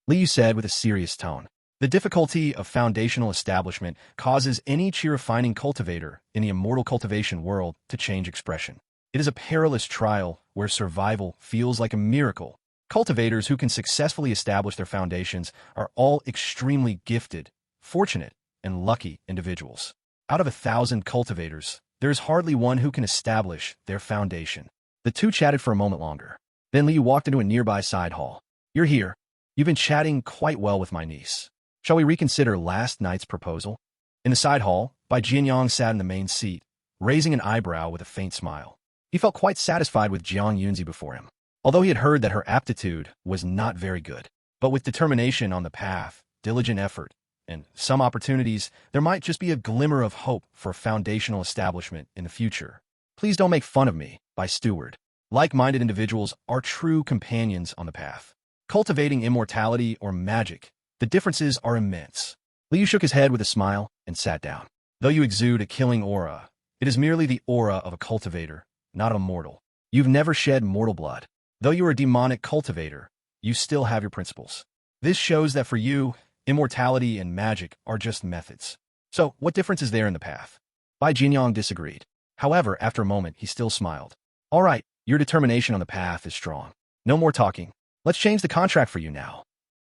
Speaker 1: Liu said with a serious tone. The difficulty of foundational establishment causes any Qi refining cultivator in the immortal cultivation world to change expression. It is a perilous trial where survival feels like a miracle. Cultivators who can successfully establish their foundations are all extremely gifted, fortunate, and lucky individuals. Out of 1,000 cultivators, there is hardly one who can establish their foundation. The two chatted for a moment longer. Then Liu walked into a nearby side hall. You're here. You've been chatting quite well with my niece. Shall we reconsider last night's proposal? In the side hall, Bai Jianyang sat in the main seat, raising an eyebrow with a faint smile. He felt quite satisfied with Jiang Yunzi before him, although he had heard that her aptitude was not very good. But with determination on the path, diligent effort, and some opportunities, there might just be a glimmer of hope for a foundational establishment in the future. Please don't make fun of me, Bai Steward. Like-minded individuals are true companions on the path. Cultivating immortality or magic, the differences are immense. Liu shook his head with a smile and sat down. Though you exude a killing aura, it is merely the aura of a cultivator, not a mortal. You've never shed mortal blood. Though you are a demonic cultivator, you still have your principles. This shows that for you, immortality and magic are just methods. So, what difference is there in the path? Bai Jianyang disagreed. However, after a moment, he still smiled. All right, your determination on the path is strong. No more talking. Let's change the contract for you now.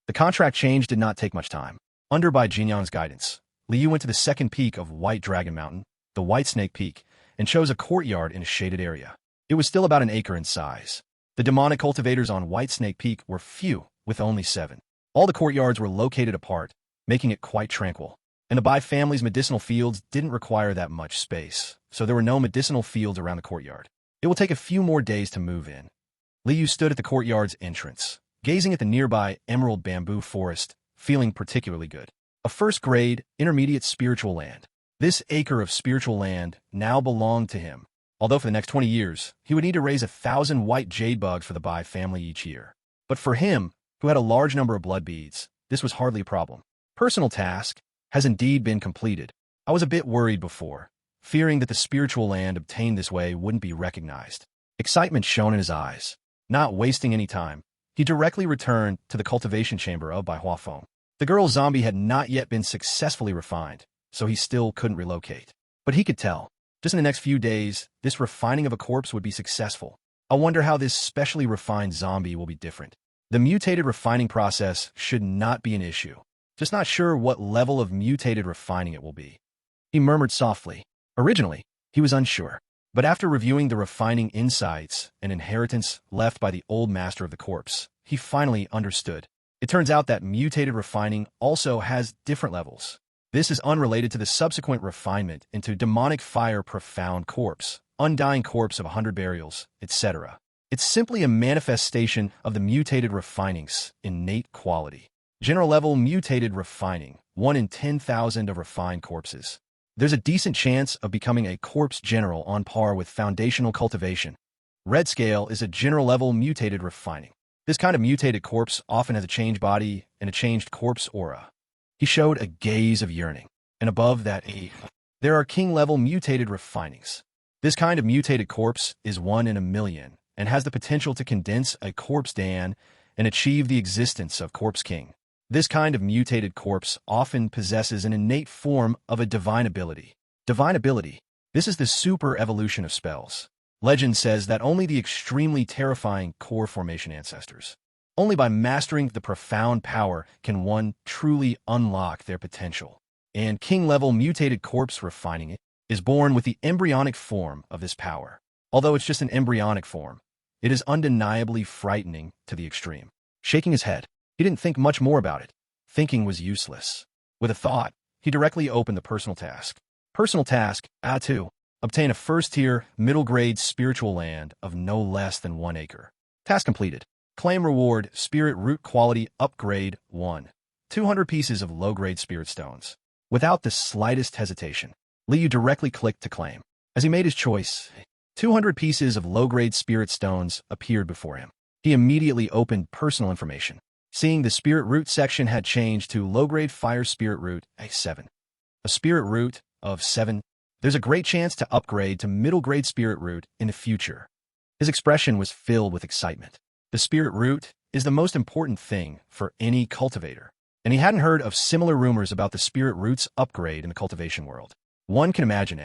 Speaker 1: The contract change did not take much time. Under Bai Jianyang's guidance, Liu went to the second peak of White Dragon Mountain, the White Snake Peak, and chose a courtyard in a shaded area. It was still about an acre in size. The demonic cultivators on White Snake Peak were few, with only 7. All the courtyards were located apart, making it quite tranquil. And the Bai family's medicinal fields didn't require that much space, so there were no medicinal fields around the courtyard. It will take a few more days to move in. Liu stood at the courtyard's entrance, gazing at the nearby emerald bamboo forest, feeling particularly good. A first-grade, intermediate spiritual land. This acre of spiritual land now belonged to him, although for the next 20 years, he would need to raise 1,000 white jade bugs for the Bai family each year. But for him, who had a large number of blood beads, this was hardly a problem. Personal task has indeed been completed. I was a bit worried before, fearing that the spiritual land obtained this way wouldn't be recognized. Excitement shone in his eyes. Not wasting any time, he directly returned to the cultivation chamber of Bai Huafeng. The girl zombie had not yet been successfully refined, so he still couldn't relocate. But he could tell, just in the next few days, this refining of a corpse would be successful. I wonder how this specially refined zombie will be different. The mutated refining process should not be an issue. Just not sure what level of mutated refining it will be. He murmured softly. Originally, he was unsure. But after reviewing the refining insights and inheritance left by the old master of the corpse, he finally understood. It turns out that mutated refining also has different levels. This is unrelated to the subsequent refinement into demonic fire profound corpse, undying corpse of 100 burials, etc. It's simply a manifestation of the mutated refining's innate quality. General level mutated refining, 1 in 10,000 of refined corpses. There's a decent chance of becoming a corpse general on par with foundational cultivation. Red scale is a general level mutated refining. This kind of mutated corpse often has a changed body and a changed corpse aura. He showed a gaze of yearning, and above that, there are king-level mutated refinings. This kind of mutated corpse is 1 in a million and has the potential to condense a corpse Dan and achieve the existence of corpse king. This kind of mutated corpse often possesses an innate form of a divine ability. Divine ability. This is the super evolution of spells. Legend says that only the extremely terrifying core formation ancestors. Only by mastering the profound power can one truly unlock their potential. And king-level mutated corpse refining it is born with the embryonic form of this power. Although it's just an embryonic form, it is undeniably frightening to the extreme. Shaking his head, he didn't think much more about it. Thinking was useless. With a thought, he directly opened the personal task. Personal task, A2. Obtain a first-tier, middle-grade spiritual land of no less than 1 acre. Task completed. Claim reward, spirit root quality upgrade 1. 200 pieces of low-grade spirit stones. Without the slightest hesitation, Liu directly clicked to claim. As he made his choice, 200 pieces of low-grade spirit stones appeared before him. He immediately opened personal information. Seeing the spirit root section had changed to low-grade fire spirit root A7. A spirit root of 7. There's a great chance to upgrade to middle-grade spirit root in the future. His expression was filled with excitement. The spirit root is the most important thing for any cultivator, and he hadn't heard of similar rumors about the spirit root's upgrade in the cultivation world. One can imagine,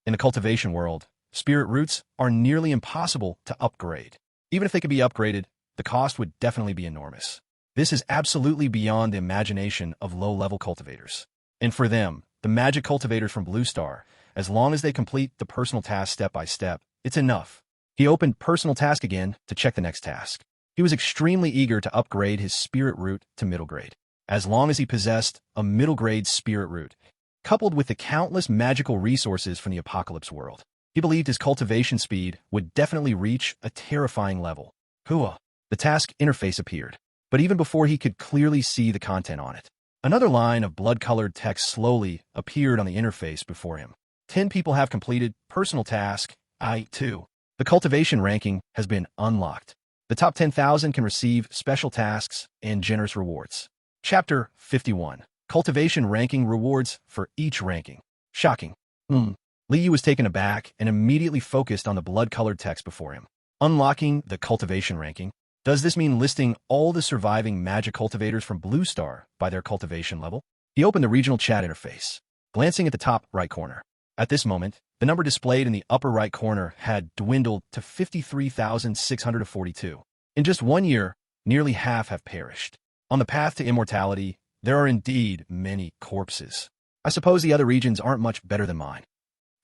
Speaker 1: in the cultivation world, spirit roots are nearly impossible to upgrade. Even if they could be upgraded, the cost would definitely be enormous. This is absolutely beyond the imagination of low-level cultivators. And for them, the magic cultivators from Blue Star, as long as they complete the personal task step by step, it's enough. He opened personal task again to check the next task. He was extremely eager to upgrade his spirit root to middle grade. As long as he possessed a middle grade spirit root, coupled with the countless magical resources from the apocalypse world, he believed his cultivation speed would definitely reach a terrifying level. Hua. The task interface appeared, but even before he could clearly see the content on it, another line of blood-colored text slowly appeared on the interface before him. 10 people have completed personal task I-2. The cultivation ranking has been unlocked. The top 10,000 can receive special tasks and generous rewards. Chapter 51. Cultivation ranking rewards for each ranking. Shocking. Liu was taken aback and immediately focused on the blood-colored text before him. Unlocking the cultivation ranking. Does this mean listing all the surviving magic cultivators from Blue Star by their cultivation level? He opened the regional chat interface, glancing at the top right corner. At this moment, the number displayed in the upper right corner had dwindled to 53,642. In just 1 year, nearly half have perished. On the path to immortality, there are indeed many corpses. I suppose the other regions aren't much better than mine.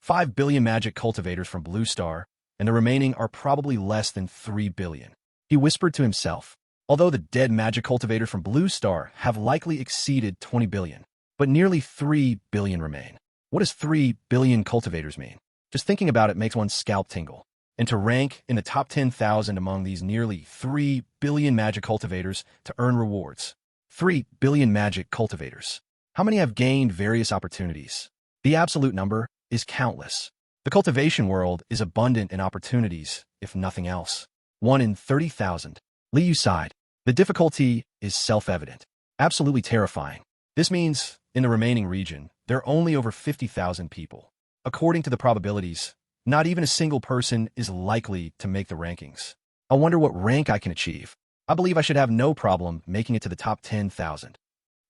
Speaker 1: 5 billion magic cultivators from Blue Star, and the remaining are probably less than 3 billion. He whispered to himself, although the dead magic cultivators from Blue Star have likely exceeded 20 billion, but nearly 3 billion remain. What does 3 billion cultivators mean? Just thinking about it makes one's scalp tingle. And to rank in the top 10,000 among these nearly 3 billion magic cultivators to earn rewards. 3 billion magic cultivators. How many have gained various opportunities? The absolute number is countless. The cultivation world is abundant in opportunities, if nothing else. 1 in 30,000. Liu sighed. The difficulty is self-evident. Absolutely terrifying. This means, in the remaining region, there are only over 50,000 people. According to the probabilities, not even a single person is likely to make the rankings. I wonder what rank I can achieve. I believe I should have no problem making it to the top 10,000.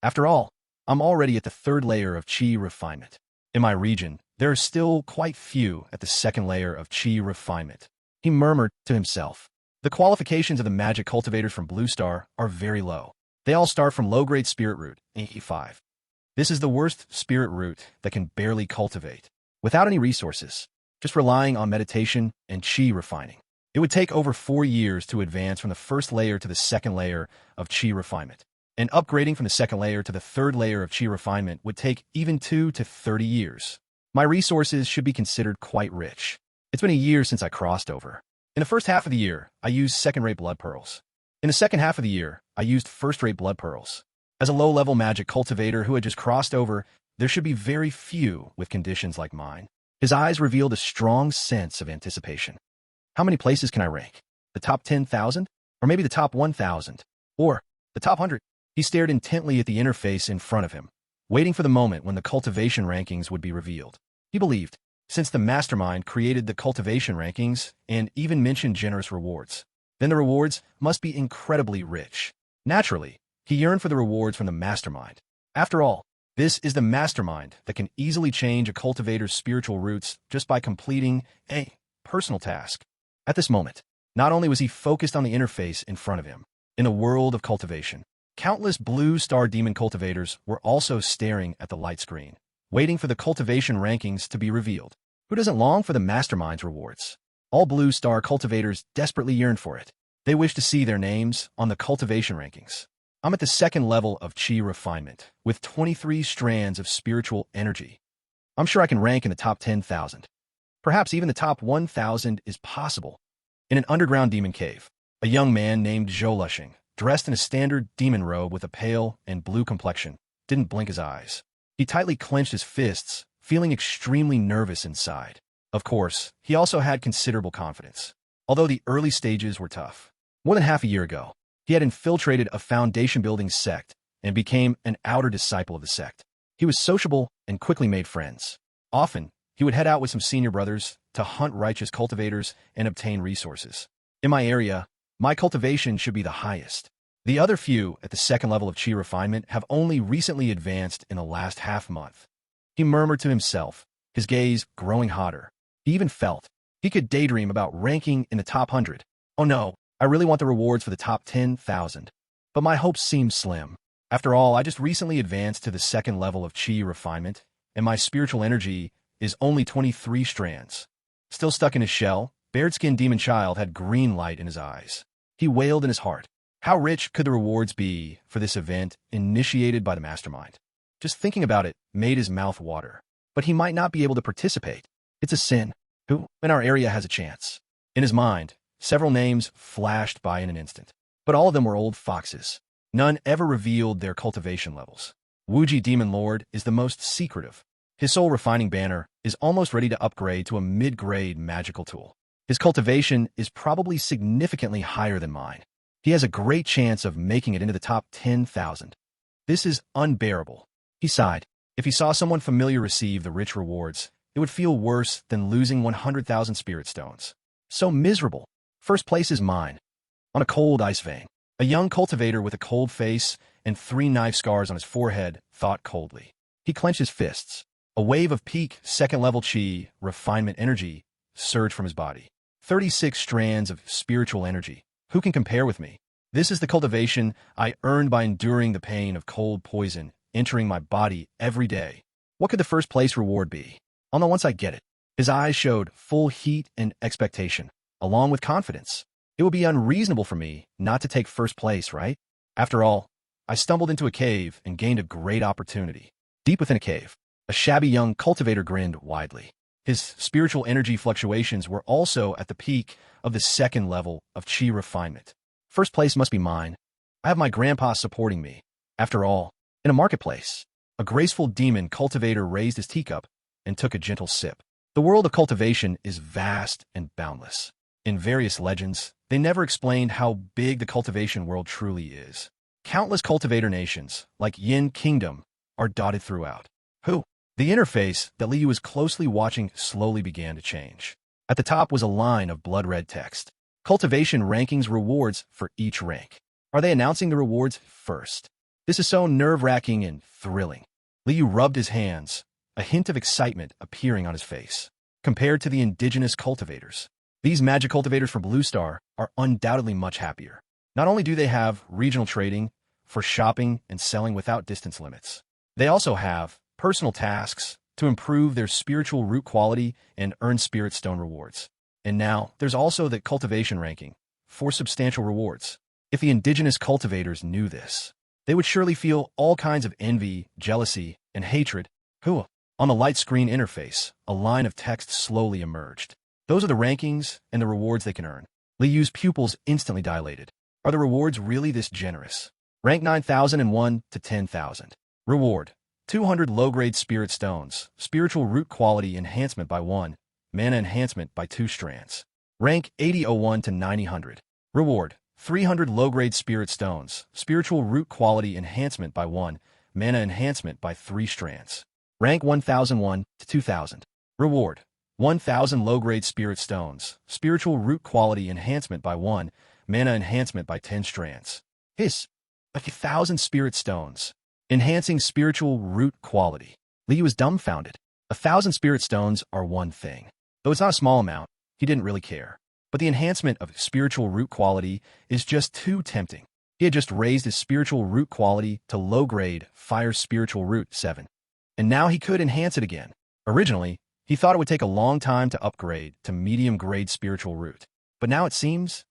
Speaker 1: After all, I'm already at the 3rd layer of Qi refinement. In my region, there are still quite few at the 2nd layer of Qi refinement. He murmured to himself. The qualifications of the magic cultivators from Blue Star are very low. They all start from low-grade spirit root, E5. This is the worst spirit root that can barely cultivate. Without any resources, just relying on meditation and Qi refining. It would take over 4 years to advance from the 1st layer to the 2nd layer of Qi refinement. And upgrading from the 2nd layer to the 3rd layer of Qi refinement would take even 2 to 30 years. My resources should be considered quite rich. It's been a year since I crossed over. In the first half of the year, I used second-rate blood pearls. In the second half of the year, I used first-rate blood pearls. As a low-level magic cultivator who had just crossed over, there should be very few with conditions like mine. His eyes revealed a strong sense of anticipation. How many places can I rank? The top 10,000? Or maybe the top 1,000? Or the top 100? He stared intently at the interface in front of him, waiting for the moment when the cultivation rankings would be revealed. He believed, since the mastermind created the cultivation rankings and even mentioned generous rewards, then the rewards must be incredibly rich. Naturally, he yearned for the rewards from the mastermind. After all, this is the mastermind that can easily change a cultivator's spiritual roots just by completing a personal task. At this moment, not only was he focused on the interface in front of him, in the world of cultivation, countless Blue Star demon cultivators were also staring at the light screen, waiting for the cultivation rankings to be revealed. Who doesn't long for the mastermind's rewards? All Blue Star cultivators desperately yearn for it. They wish to see their names on the cultivation rankings. I'm at the 2nd level of Qi refinement, with 23 strands of spiritual energy. I'm sure I can rank in the top 10,000. Perhaps even the top 1,000 is possible. In an underground demon cave, a young man named Zhou Lushing, dressed in a standard demon robe with a pale and blue complexion, didn't blink his eyes. He tightly clenched his fists, feeling extremely nervous inside. Of course, he also had considerable confidence, although the early stages were tough. More than half a year ago, he had infiltrated a foundation-building sect and became an outer disciple of the sect. He was sociable and quickly made friends. Often, he would head out with some senior brothers to hunt righteous cultivators and obtain resources. In my area, my cultivation should be the highest. The other few at the 2nd level of Qi refinement have only recently advanced in the last half month. He murmured to himself, his gaze growing hotter. He even felt He could daydream about ranking in the top 100. Oh no, I really want the rewards for the top 10,000. But my hopes seem slim. After all, I just recently advanced to the second level of chi refinement, and my spiritual energy is only 23 strands. Still stuck in his shell, bared-skinned demon child had green light in his eyes. He wailed in his heart. How rich could the rewards be for this event initiated by the mastermind? Just thinking about it made his mouth water. But he might not be able to participate. It's a sin. Who in our area has a chance? In his mind, several names flashed by in an instant. But all of them were old foxes. None ever revealed their cultivation levels. Wuji Demon Lord is the most secretive. His soul refining banner is almost ready to upgrade to a mid-grade magical tool. His cultivation is probably significantly higher than mine. He has a great chance of making it into the top 10,000. This is unbearable. He sighed. If he saw someone familiar receive the rich rewards, it would feel worse than losing 100,000 spirit stones. So miserable. First place is mine. On a cold ice vein, a young cultivator with a cold face and 3 knife scars on his forehead thought coldly. He clenched his fists. A wave of peak second-level chi, refinement energy, surged from his body. 36 strands of spiritual energy. Who can compare with me? This is the cultivation I earned by enduring the pain of cold poison entering my body every day. What could the first place reward be? I'll know once I get it. His eyes showed full heat and expectation, along with confidence. It would be unreasonable for me not to take first place, right? After all, I stumbled into a cave and gained a great opportunity. Deep within a cave, a shabby young cultivator grinned widely. His spiritual energy fluctuations were also at the peak of the second level of chi refinement. First place must be mine. I have my grandpa supporting me. After all, in a marketplace, a graceful demon cultivator raised his teacup and took a gentle sip. The world of cultivation is vast and boundless. In various legends, they never explained how big the cultivation world truly is. Countless cultivator nations, like Yin Kingdom, are dotted throughout. The interface that Liu was closely watching slowly began to change. At the top was a line of blood-red text. Cultivation rankings rewards for each rank. Are they announcing the rewards first? This is so nerve-wracking and thrilling. Liu rubbed his hands, a hint of excitement appearing on his face. Compared to the indigenous cultivators, these magic cultivators from Blue Star are undoubtedly much happier. Not only do they have regional trading for shopping and selling without distance limits, they also have personal tasks to improve their spiritual root quality and earn spirit stone rewards. And now, there's also the cultivation ranking for substantial rewards. If the indigenous cultivators knew this, they would surely feel all kinds of envy, jealousy, and hatred. On the light screen interface, a line of text slowly emerged. Those are the rankings and the rewards they can earn. Liu's pupils instantly dilated. Are the rewards really this generous? Rank 9,001 to 10,000. Reward: 200 low-grade spirit stones, spiritual root quality enhancement by 1, mana enhancement by 2 strands. Rank 8001 to 9000. Reward: 300 low-grade spirit stones, spiritual root quality enhancement by 1, mana enhancement by 3 strands. Rank 1001 to 2000. Reward: 1000 low-grade spirit stones, spiritual root quality enhancement by 1, mana enhancement by 10 strands. Hiss! 1,000 spirit stones. Enhancing spiritual root quality. Liu was dumbfounded. 1,000 spirit stones are one thing. Though it's not a small amount, he didn't really care. But the enhancement of spiritual root quality is just too tempting. He had just raised his spiritual root quality to low-grade Fire Spiritual Root 7. And now he could enhance it again. Originally, he thought it would take a long time to upgrade to medium-grade spiritual root. But now it seems,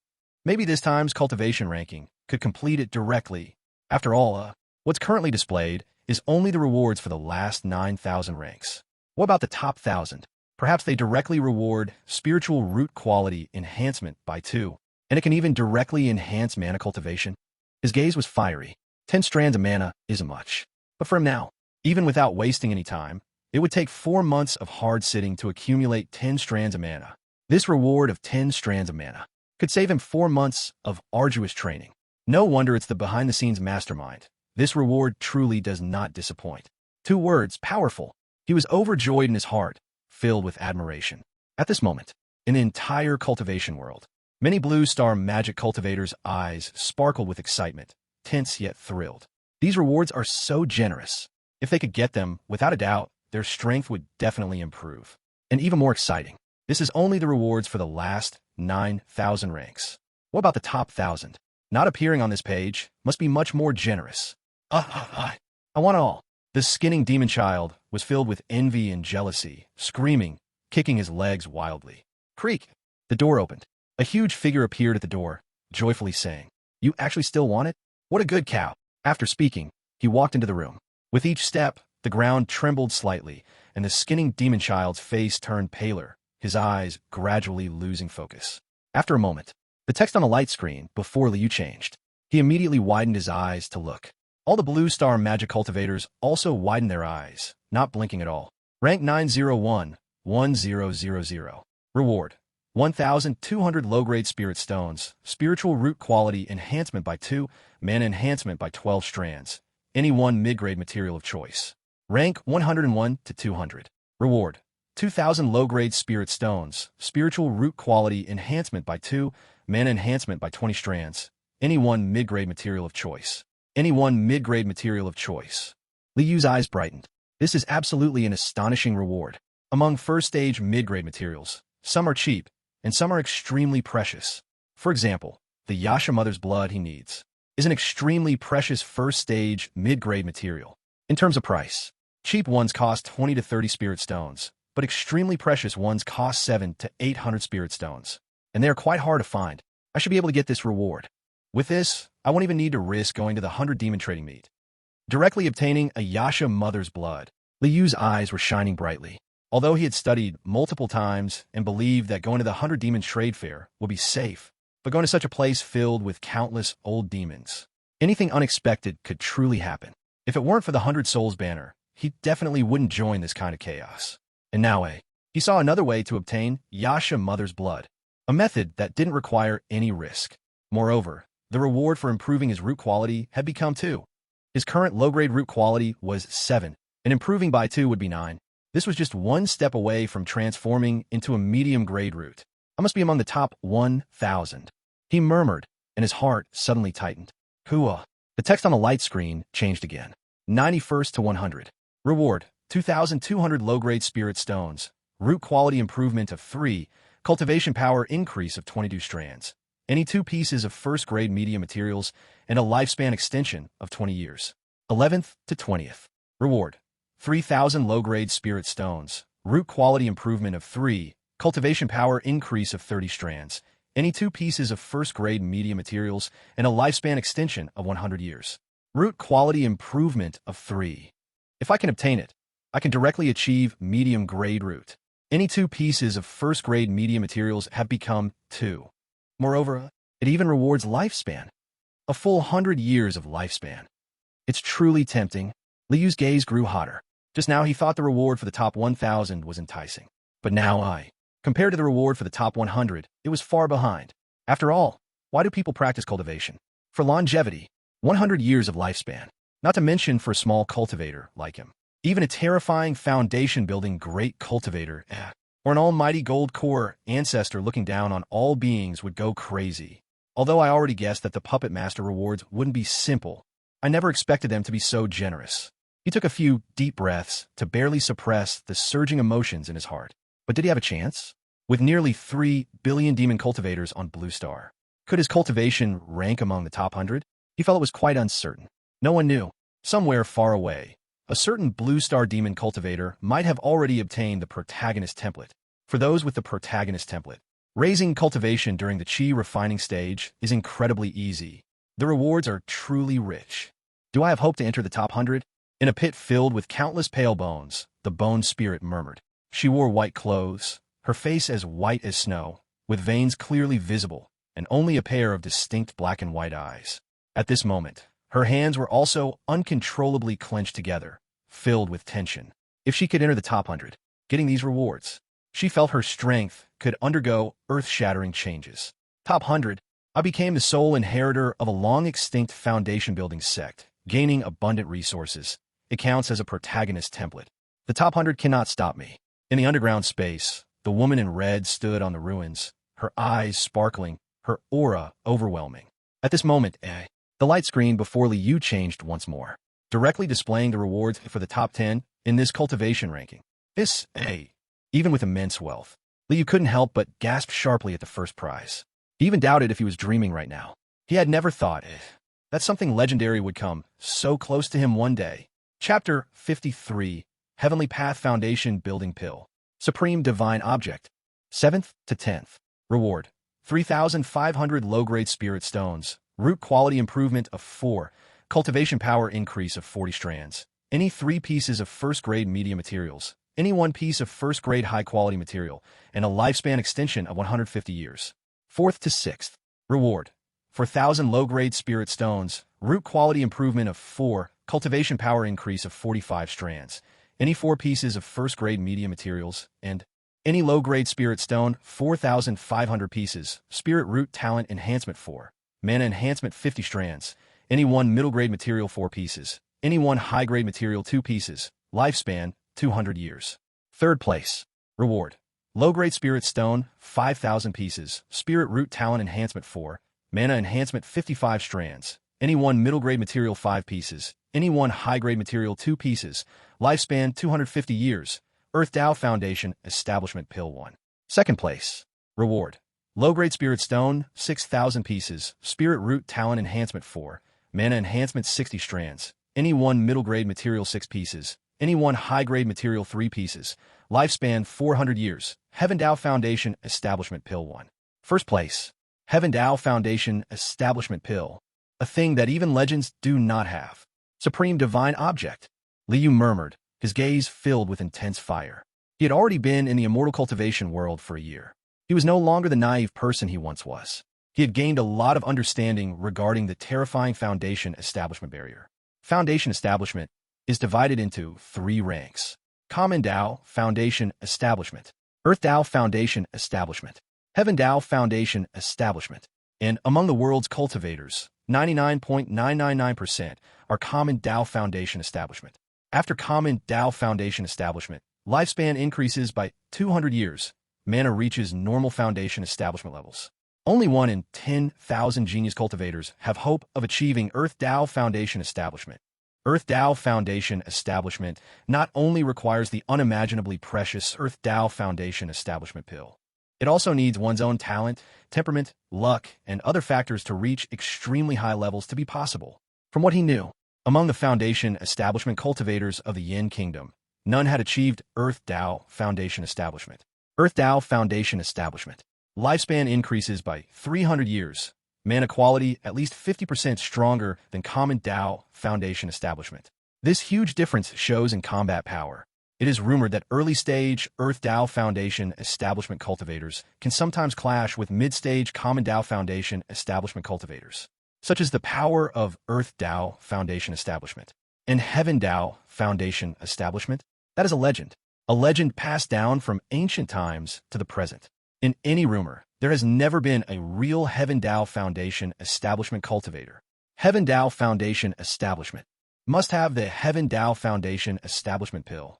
Speaker 1: maybe this time's cultivation ranking could complete it directly. After all, what's currently displayed is only the rewards for the last 9,000 ranks. What about the top 1,000? Perhaps they directly reward spiritual root quality enhancement by 2, and it can even directly enhance mana cultivation. His gaze was fiery. 10 strands of mana isn't much. But for him now, even without wasting any time, it would take 4 months of hard sitting to accumulate 10 strands of mana. This reward of 10 strands of mana could save him 4 months of arduous training. No wonder it's the behind-the-scenes mastermind. This reward truly does not disappoint. 2 words, powerful. He was overjoyed in his heart, filled with admiration. At this moment, in the entire cultivation world, many Blue Star magic cultivators' eyes sparkled with excitement, tense yet thrilled. These rewards are so generous. If they could get them, without a doubt, their strength would definitely improve. And even more exciting, This is only the rewards for the last 9,000 ranks. What about the top 1,000? Not appearing on this page must be much more generous. I want all. The skinning demon child was filled with envy and jealousy, screaming, kicking his legs wildly. Creak! The door opened. A huge figure appeared at the door, joyfully saying, "You actually still want it? What a good cow." After speaking, he walked into the room. With each step, the ground trembled slightly, and the skinning demon child's face turned paler, his eyes gradually losing focus. After a moment, the text on the light screen before Liu changed. He immediately widened his eyes to look. All the blue star magic cultivators also widened their eyes, not blinking at all. Rank 901-1000. Reward: 1,200 low-grade spirit stones, spiritual root quality enhancement by 2, mana enhancement by 12 strands. Any one mid-grade material of choice. Rank 101 to 200. Reward: 2,000 low-grade spirit stones, spiritual root quality enhancement by 2, mana enhancement by 20 strands. Any one mid-grade material of choice. Any one mid-grade material of choice. Liu's eyes brightened. This is absolutely an astonishing reward. Among first-stage mid-grade materials, some are cheap, and some are extremely precious. For example, the Yasha Mother's blood he needs is an extremely precious first-stage mid-grade material. In terms of price, cheap ones cost 20 to 30 spirit stones, but extremely precious ones cost 7 to 800 spirit stones, and they are quite hard to find. I should be able to get this reward. With this, I won't even need to risk going to the 100 demon trading meet. Directly obtaining a Yasha Mother's blood. Liu's eyes were shining brightly. Although he had studied multiple times and believed that going to the 100 demon trade fair would be safe, but going to such a place filled with countless old demons, anything unexpected could truly happen. If it weren't for the 100 Souls banner, he definitely wouldn't join this kind of chaos. And now, he saw another way to obtain Yasha Mother's blood, a method that didn't require any risk. Moreover, the reward for improving his root quality had become 2. His current low-grade root quality was 7, and improving by 2 would be 9. This was just one step away from transforming into a medium-grade root. I must be among the top 1,000. He murmured, and his heart suddenly tightened. Hua. The text on the light screen changed again. 91st to 100. Reward: 2,200 low-grade spirit stones. Root quality improvement of 3. Cultivation power increase of 22 strands. Any 2 pieces of first-grade media materials, and a lifespan extension of 20 years. 11th to 20th. Reward: 3,000 low-grade spirit stones. Root quality improvement of 3. Cultivation power increase of 30 strands. Any 2 pieces of first-grade media materials, and a lifespan extension of 100 years. Root quality improvement of 3. If I can obtain it, I can directly achieve medium-grade root. Any 2 pieces of first-grade media materials have become 2. Moreover, it even rewards lifespan. A full 100 years of lifespan. It's truly tempting. Liu's gaze grew hotter. Just now he thought the reward for the top 1,000 was enticing. But now compared to the reward for the top 100, it was far behind. After all, why do people practice cultivation? For longevity, 100 years of lifespan. Not to mention for a small cultivator like him. Even a terrifying foundation-building great cultivator, or an almighty gold core ancestor looking down on all beings would go crazy. Although I already guessed that the Puppet Master rewards wouldn't be simple, I never expected them to be so generous. He took a few deep breaths to barely suppress the surging emotions in his heart. But did he have a chance? With nearly 3 billion demon cultivators on Blue Star, could his cultivation rank among the top 100? He felt it was quite uncertain. No one knew. Somewhere far away, a certain Blue Star demon cultivator might have already obtained the protagonist template. For those with the protagonist template, raising cultivation during the chi refining stage is incredibly easy. The rewards are truly rich. Do I have hope to enter the top 100? In a pit filled with countless pale bones, the bone spirit murmured. She wore white clothes, her face as white as snow, with veins clearly visible, and only a pair of distinct black and white eyes. At this moment, her hands were also uncontrollably clenched together, filled with tension. If she could enter the top 100, getting these rewards, she felt her strength could undergo earth-shattering changes. Top 100, I became the sole inheritor of a long-extinct foundation-building sect, gaining abundant resources. It counts as a protagonist template. The top 100 cannot stop me. In the underground space, the woman in red stood on the ruins, her eyes sparkling, her aura overwhelming. At this moment, the light screen before Liu changed once more, directly displaying the rewards for the top 10 in this cultivation ranking. This, even with immense wealth, Liu couldn't help but gasp sharply at the first prize. He even doubted if he was dreaming right now. He had never thought that something legendary would come so close to him one day. Chapter 53, Heavenly Path Foundation Building Pill. Supreme Divine Object. 7th to 10th. Reward. 3,500 low-grade spirit stones. Root quality improvement of 4. Cultivation power increase of 40 strands. Any 3 pieces of first-grade media materials. Any 1 piece of first-grade high-quality material. And a lifespan extension of 150 years. 4th to 6th. Reward. 4,000 low-grade spirit stones. Root quality improvement of 4. Cultivation power increase of 45 strands. Any 4 pieces of first-grade media materials. And any low-grade spirit stone, 4,500 pieces. Spirit root talent enhancement 4. Mana enhancement 50 strands. Any 1 middle-grade material 4 pieces. Any 1 high-grade material 2 pieces. Lifespan 200 years. 3rd place. Reward. Low-grade spirit stone, 5,000 pieces. Spirit root talent enhancement 4. Mana enhancement 55 strands. Any 1 middle-grade material 5 pieces. Any 1 high-grade material 2 pieces. Lifespan 250 years. Earth Tao Foundation Establishment Pill 1. 2nd place. Reward. Low-grade spirit stone, 6,000 pieces. Spirit root talent enhancement 4. Mana enhancement 60 strands. Any 1 middle-grade material 6 pieces. Any 1 high-grade material 3 pieces. Lifespan 400 years. Heaven Tao Foundation Establishment Pill 1. 1st place. Heaven Tao Foundation Establishment Pill. A thing that even legends do not have. Supreme Divine Object. Liu murmured, his gaze filled with intense fire. He had already been in the immortal cultivation world for a year. He was no longer the naive person he once was. He had gained a lot of understanding regarding the terrifying Foundation Establishment barrier. Foundation Establishment is divided into 3 ranks. Common Tao Foundation Establishment, Earth Tao Foundation Establishment, Heaven Tao Foundation Establishment. And among the world's cultivators, 99.999% are Common Tao Foundation Establishment. After Common Tao Foundation Establishment, lifespan increases by 200 years. Mana reaches normal Foundation Establishment levels. Only 1 in 10,000 genius cultivators have hope of achieving Earth Tao Foundation Establishment. Earth Tao Foundation Establishment not only requires the unimaginably precious Earth Tao Foundation Establishment Pill, it also needs one's own talent, temperament, luck, and other factors to reach extremely high levels to be possible. From what he knew, among the Foundation Establishment cultivators of the Yin Kingdom, none had achieved Earth Tao Foundation Establishment. Earth Tao Foundation Establishment. Lifespan increases by 300 years. Mana quality at least 50% stronger than Common Tao Foundation Establishment. This huge difference shows in combat power. It is rumored that early-stage Earth Tao Foundation Establishment cultivators can sometimes clash with mid-stage Common Tao Foundation Establishment cultivators, such as the power of Earth Tao Foundation Establishment and Heaven Tao Foundation Establishment. That is a legend passed down from ancient times to the present. In any rumor, there has never been a real Heaven Tao Foundation Establishment cultivator. Heaven Tao Foundation Establishment must have the Heaven Tao Foundation Establishment Pill.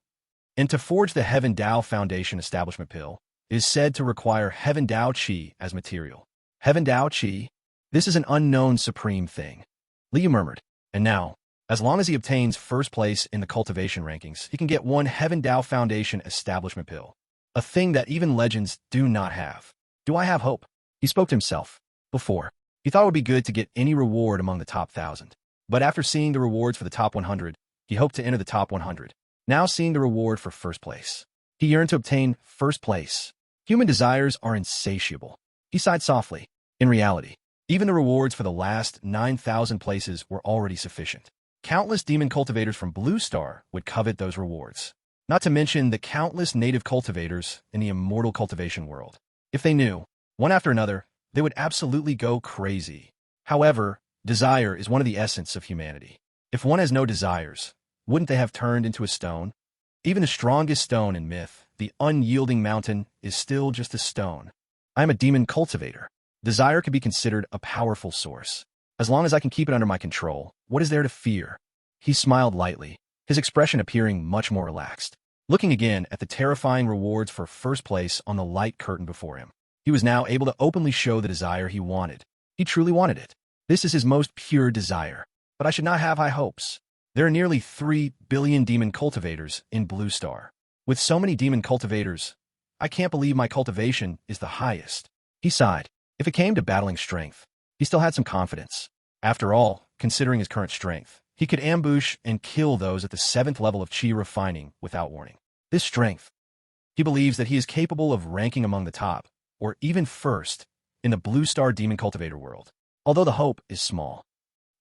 Speaker 1: And to forge the Heaven Tao Foundation Establishment Pill is said to require Heaven Tao Qi as material. Heaven Tao Qi? This is an unknown supreme thing. Liu murmured. And now, as long as he obtains first place in the cultivation rankings, he can get 1 Heaven Tao Foundation Establishment Pill. A thing that even legends do not have. Do I have hope? He spoke to himself. Before, he thought it would be good to get any reward among the top 1,000. But after seeing the rewards for the top 100, he hoped to enter the top 100. Now seeing the reward for first place, he yearned to obtain first place. Human desires are insatiable. He sighed softly. In reality, even the rewards for the last 9,000 places were already sufficient. Countless demon cultivators from Blue Star would covet those rewards. Not to mention the countless native cultivators in the immortal cultivation world. If they knew, one after another, they would absolutely go crazy. However, desire is one of the essence of humanity. If one has no desires, wouldn't they have turned into a stone? Even the strongest stone in myth, the unyielding mountain, is still just a stone. I am a demon cultivator. Desire can be considered a powerful source. As long as I can keep it under my control, what is there to fear? He smiled lightly, his expression appearing much more relaxed. Looking again at the terrifying rewards for first place on the light curtain before him, he was now able to openly show the desire he wanted. He truly wanted it. This is his most pure desire. But I should not have high hopes. There are nearly 3 billion demon cultivators in Blue Star. With so many demon cultivators, I can't believe my cultivation is the highest. He sighed. If it came to battling strength, he still had some confidence. After all, considering his current strength, he could ambush and kill those at the 7th level of chi refining without warning. This strength, he believes that he is capable of ranking among the top, or even first, in the Blue Star Demon Cultivator world. Although the hope is small.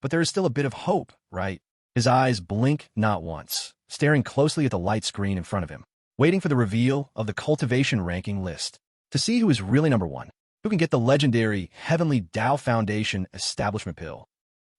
Speaker 1: But there is still a bit of hope, right? His eyes blink not once, staring closely at the light screen in front of him, waiting for the reveal of the cultivation ranking list. To see who is really number one, who can get the legendary Heavenly Tao Foundation Establishment Pill.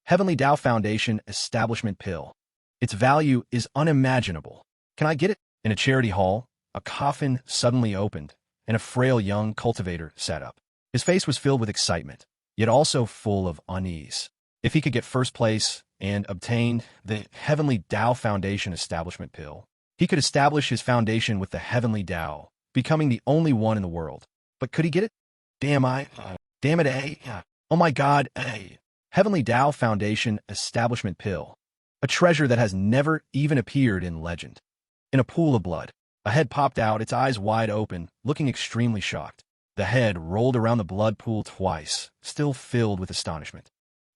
Speaker 1: Heavenly Tao Foundation Establishment Pill. Its value is unimaginable. Can I get it? In a charity hall, a coffin suddenly opened, and a frail young cultivator sat up. His face was filled with excitement, yet also full of unease. If he could get first place and obtain the Heavenly Tao Foundation Establishment Pill, he could establish his foundation with the Heavenly Tao, becoming the only one in the world. But could he get it? Damn it, eh? Oh my God, eh? Heavenly Tao Foundation Establishment Pill. A treasure that has never even appeared in legend. In a pool of blood, a head popped out, its eyes wide open, looking extremely shocked. The head rolled around the blood pool twice, still filled with astonishment.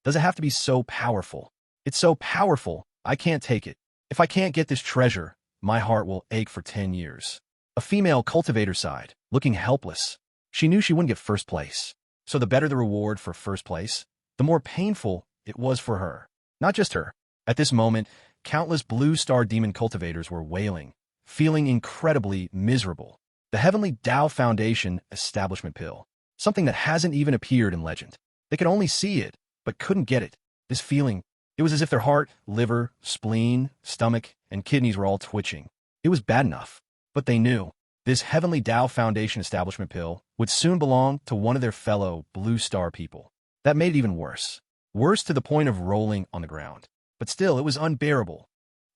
Speaker 1: Does it have to be so powerful? It's so powerful, I can't take it. If I can't get this treasure, my heart will ache for 10 years. A female cultivator sighed, looking helpless. She knew she wouldn't get first place. So the better the reward for first place, the more painful it was for her. Not just her. At this moment, countless Blue Star Demon cultivators were wailing, feeling incredibly miserable. The Heavenly Tao Foundation Establishment Pill. Something that hasn't even appeared in legend. They could only see it, but couldn't get it. This feeling, it was as if their heart, liver, spleen, stomach, and kidneys were all twitching. It was bad enough. But they knew this Heavenly Tao Foundation Establishment Pill would soon belong to one of their fellow Blue Star people. That made it even worse. Worse to the point of rolling on the ground. But still, it was unbearable.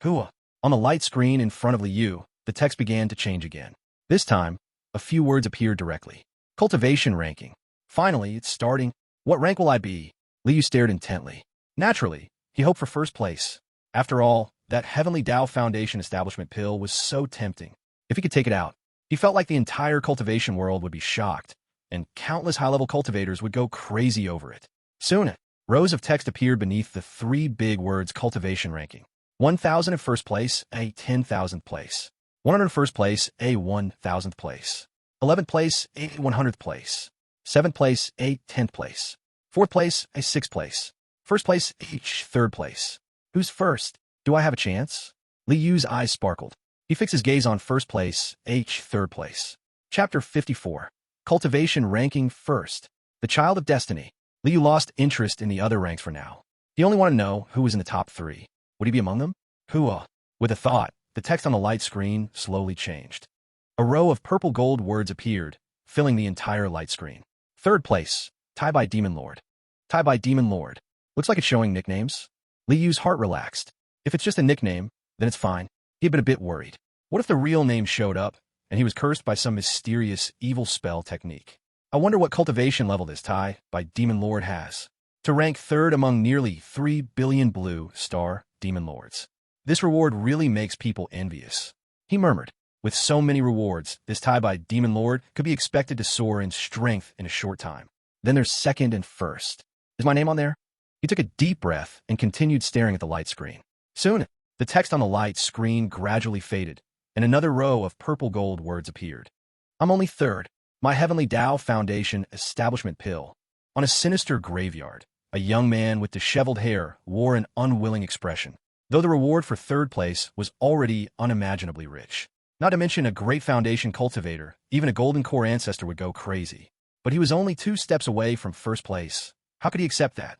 Speaker 1: Hua. On the light screen in front of Liu, the text began to change again. This time, a few words appeared directly. Cultivation ranking. Finally, it's starting. What rank will I be? Liu stared intently. Naturally, he hoped for first place. After all, that Heavenly Tao Foundation Establishment Pill was so tempting. If he could take it out, he felt like the entire cultivation world would be shocked, and countless high-level cultivators would go crazy over it. Soon, rows of text appeared beneath the 3 big words cultivation ranking. 1,000 at first place, a 10,000th place. 100 first place, a 1,000th place. 11th place, a 100th place. 7th place, a 10th place. 4th place, a 6th place. First place, each 3rd place. Who's first? Do I have a chance? Liu's eyes sparkled. He fixed his gaze on first place, H 3rd place. Chapter 54. Cultivation ranking first. The Child of Destiny. Liu lost interest in the other ranks for now. He only wanted to know who was in the top 3. Would he be among them? Hua. With a thought, the text on the light screen slowly changed. A row of purple gold words appeared, filling the entire light screen. 3rd place, Tai by Demon Lord. Tai by Demon Lord. Looks like it's showing nicknames. Liu's heart relaxed. If it's just a nickname, then it's fine. He had been a bit worried. What if the real name showed up, and he was cursed by some mysterious evil spell technique? I wonder what cultivation level this Tai by Demon Lord has. To rank 3rd among nearly 3 billion Blue Star Demon Lords. This reward really makes people envious. He murmured. With so many rewards, this Tai by Demon Lord could be expected to soar in strength in a short time. Then there's 2nd and 1st. Is my name on there? He took a deep breath and continued staring at the light screen. Soon, the text on the light screen gradually faded, and another row of purple gold words appeared. I'm only 3rd. My Heavenly Tao Foundation Establishment Pill. On a sinister graveyard, a young man with disheveled hair wore an unwilling expression, though the reward for 3rd place was already unimaginably rich. Not to mention a great foundation cultivator, even a golden core ancestor would go crazy. But he was only 2 steps away from first place. How could he accept that?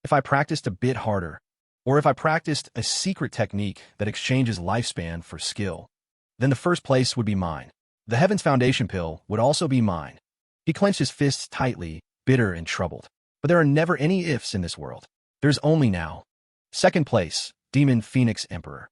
Speaker 1: If I practiced a bit harder, or if I practiced a secret technique that exchanges lifespan for skill, then the first place would be mine. The Heaven's Foundation Pill would also be mine. He clenched his fists tightly, bitter and troubled. But there are never any ifs in this world. There's only now. 2nd place, Demon Phoenix Emperor.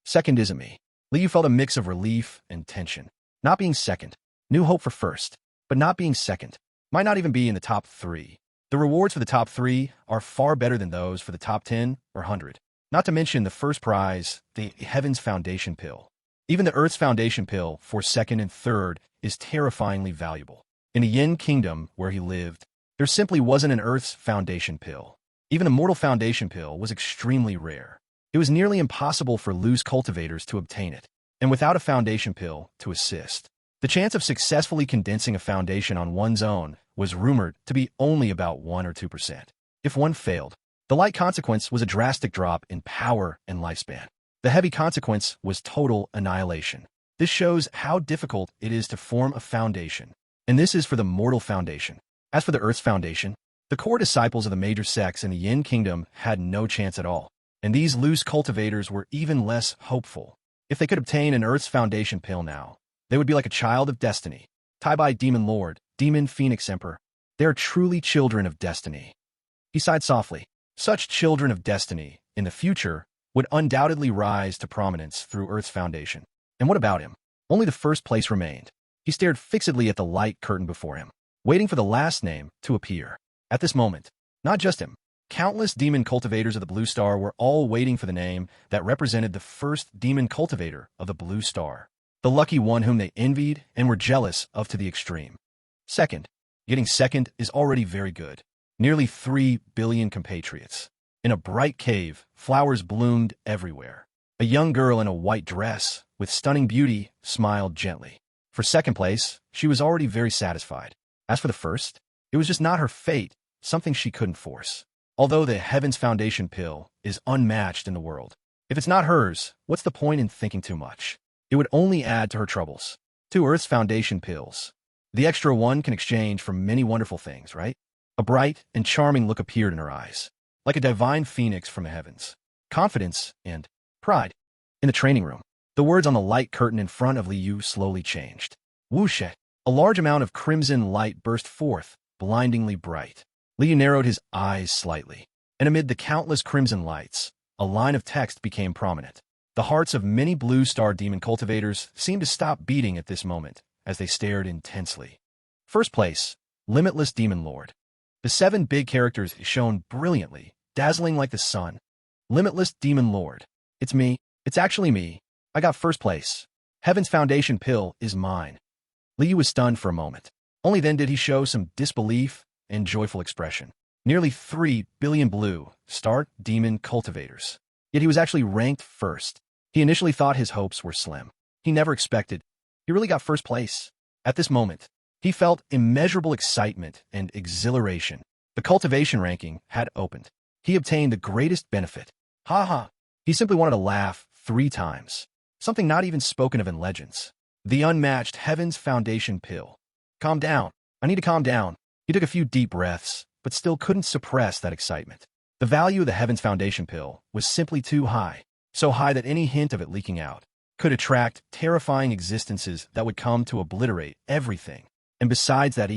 Speaker 1: 2nd isn't me. Liu felt a mix of relief and tension. Not being 2nd. New hope for 1st. But not being 2nd. Might not even be in the top 3. The rewards for the top 3 are far better than those for the top 10 or 100. Not to mention the first prize, the Heaven's Foundation Pill. Even the Earth's foundation pill for second and third is terrifyingly valuable. In the Yin Kingdom, where he lived, there simply wasn't an Earth's foundation pill. Even a mortal foundation pill was extremely rare. It was nearly impossible for loose cultivators to obtain it, and without a foundation pill to assist, the chance of successfully condensing a foundation on one's own was rumored to be only about 1 or 2%. If one failed, the light consequence was a drastic drop in power and lifespan. The heavy consequence was total annihilation. This shows how difficult it is to form a foundation, and this is for the mortal foundation. As for the Earth's foundation, the core disciples of the major sects in the Yin Kingdom had no chance at all, and these loose cultivators were even less hopeful. If they could obtain an Earth's foundation pill now, they would be like a child of destiny. Tai Bai Demon Lord, Demon Phoenix Emperor. They are truly children of destiny. He sighed softly. Such children of destiny, in the future, would undoubtedly rise to prominence through Earth's foundation. And what about him? Only the first place remained. He stared fixedly at the light curtain before him, waiting for the last name to appear. At this moment, not just him, countless demon cultivators of the Blue Star were all waiting for the name that represented the first demon cultivator of the Blue Star, the lucky one whom they envied and were jealous of to the extreme. Second. Getting second is already very good. Nearly 3 billion compatriots. In a bright cave, flowers bloomed everywhere. A young girl in a white dress, with stunning beauty, smiled gently. For second place, she was already very satisfied. As for the first, it was just not her fate, something she couldn't force. Although the Heaven's Foundation pill is unmatched in the world, if it's not hers, what's the point in thinking too much? It would only add to her troubles. 2 Earth's Foundation pills. The extra one can exchange for many wonderful things, right? A bright and charming look appeared in her eyes, like a divine phoenix from the heavens. Confidence and pride. In the training room, the words on the light curtain in front of Liu slowly changed. Whoosh! A large amount of crimson light burst forth, blindingly bright. Liu narrowed his eyes slightly, and amid the countless crimson lights, a line of text became prominent. The hearts of many Blue Star demon cultivators seemed to stop beating at this moment as they stared intensely. First place, Limitless Demon Lord. The 7 big characters shone brilliantly, dazzling like the sun. Limitless Demon Lord. It's me. It's actually me. I got first place. Heaven's Foundation pill is mine. Liu was stunned for a moment. Only then did he show some disbelief and joyful expression. Nearly 3 billion Blue Star demon cultivators. Yet he was actually ranked first. He initially thought his hopes were slim. He never expected. He really got first place. At this moment, he felt immeasurable excitement and exhilaration. The cultivation ranking had opened. He obtained the greatest benefit. Ha ha. He simply wanted to laugh 3 times. Something not even spoken of in legends. The unmatched Heaven's Foundation pill. Calm down. I need to calm down. He took a few deep breaths, but still couldn't suppress that excitement. The value of the Heaven's Foundation pill was simply too high. So high that any hint of it leaking out could attract terrifying existences that would come to obliterate everything. And besides that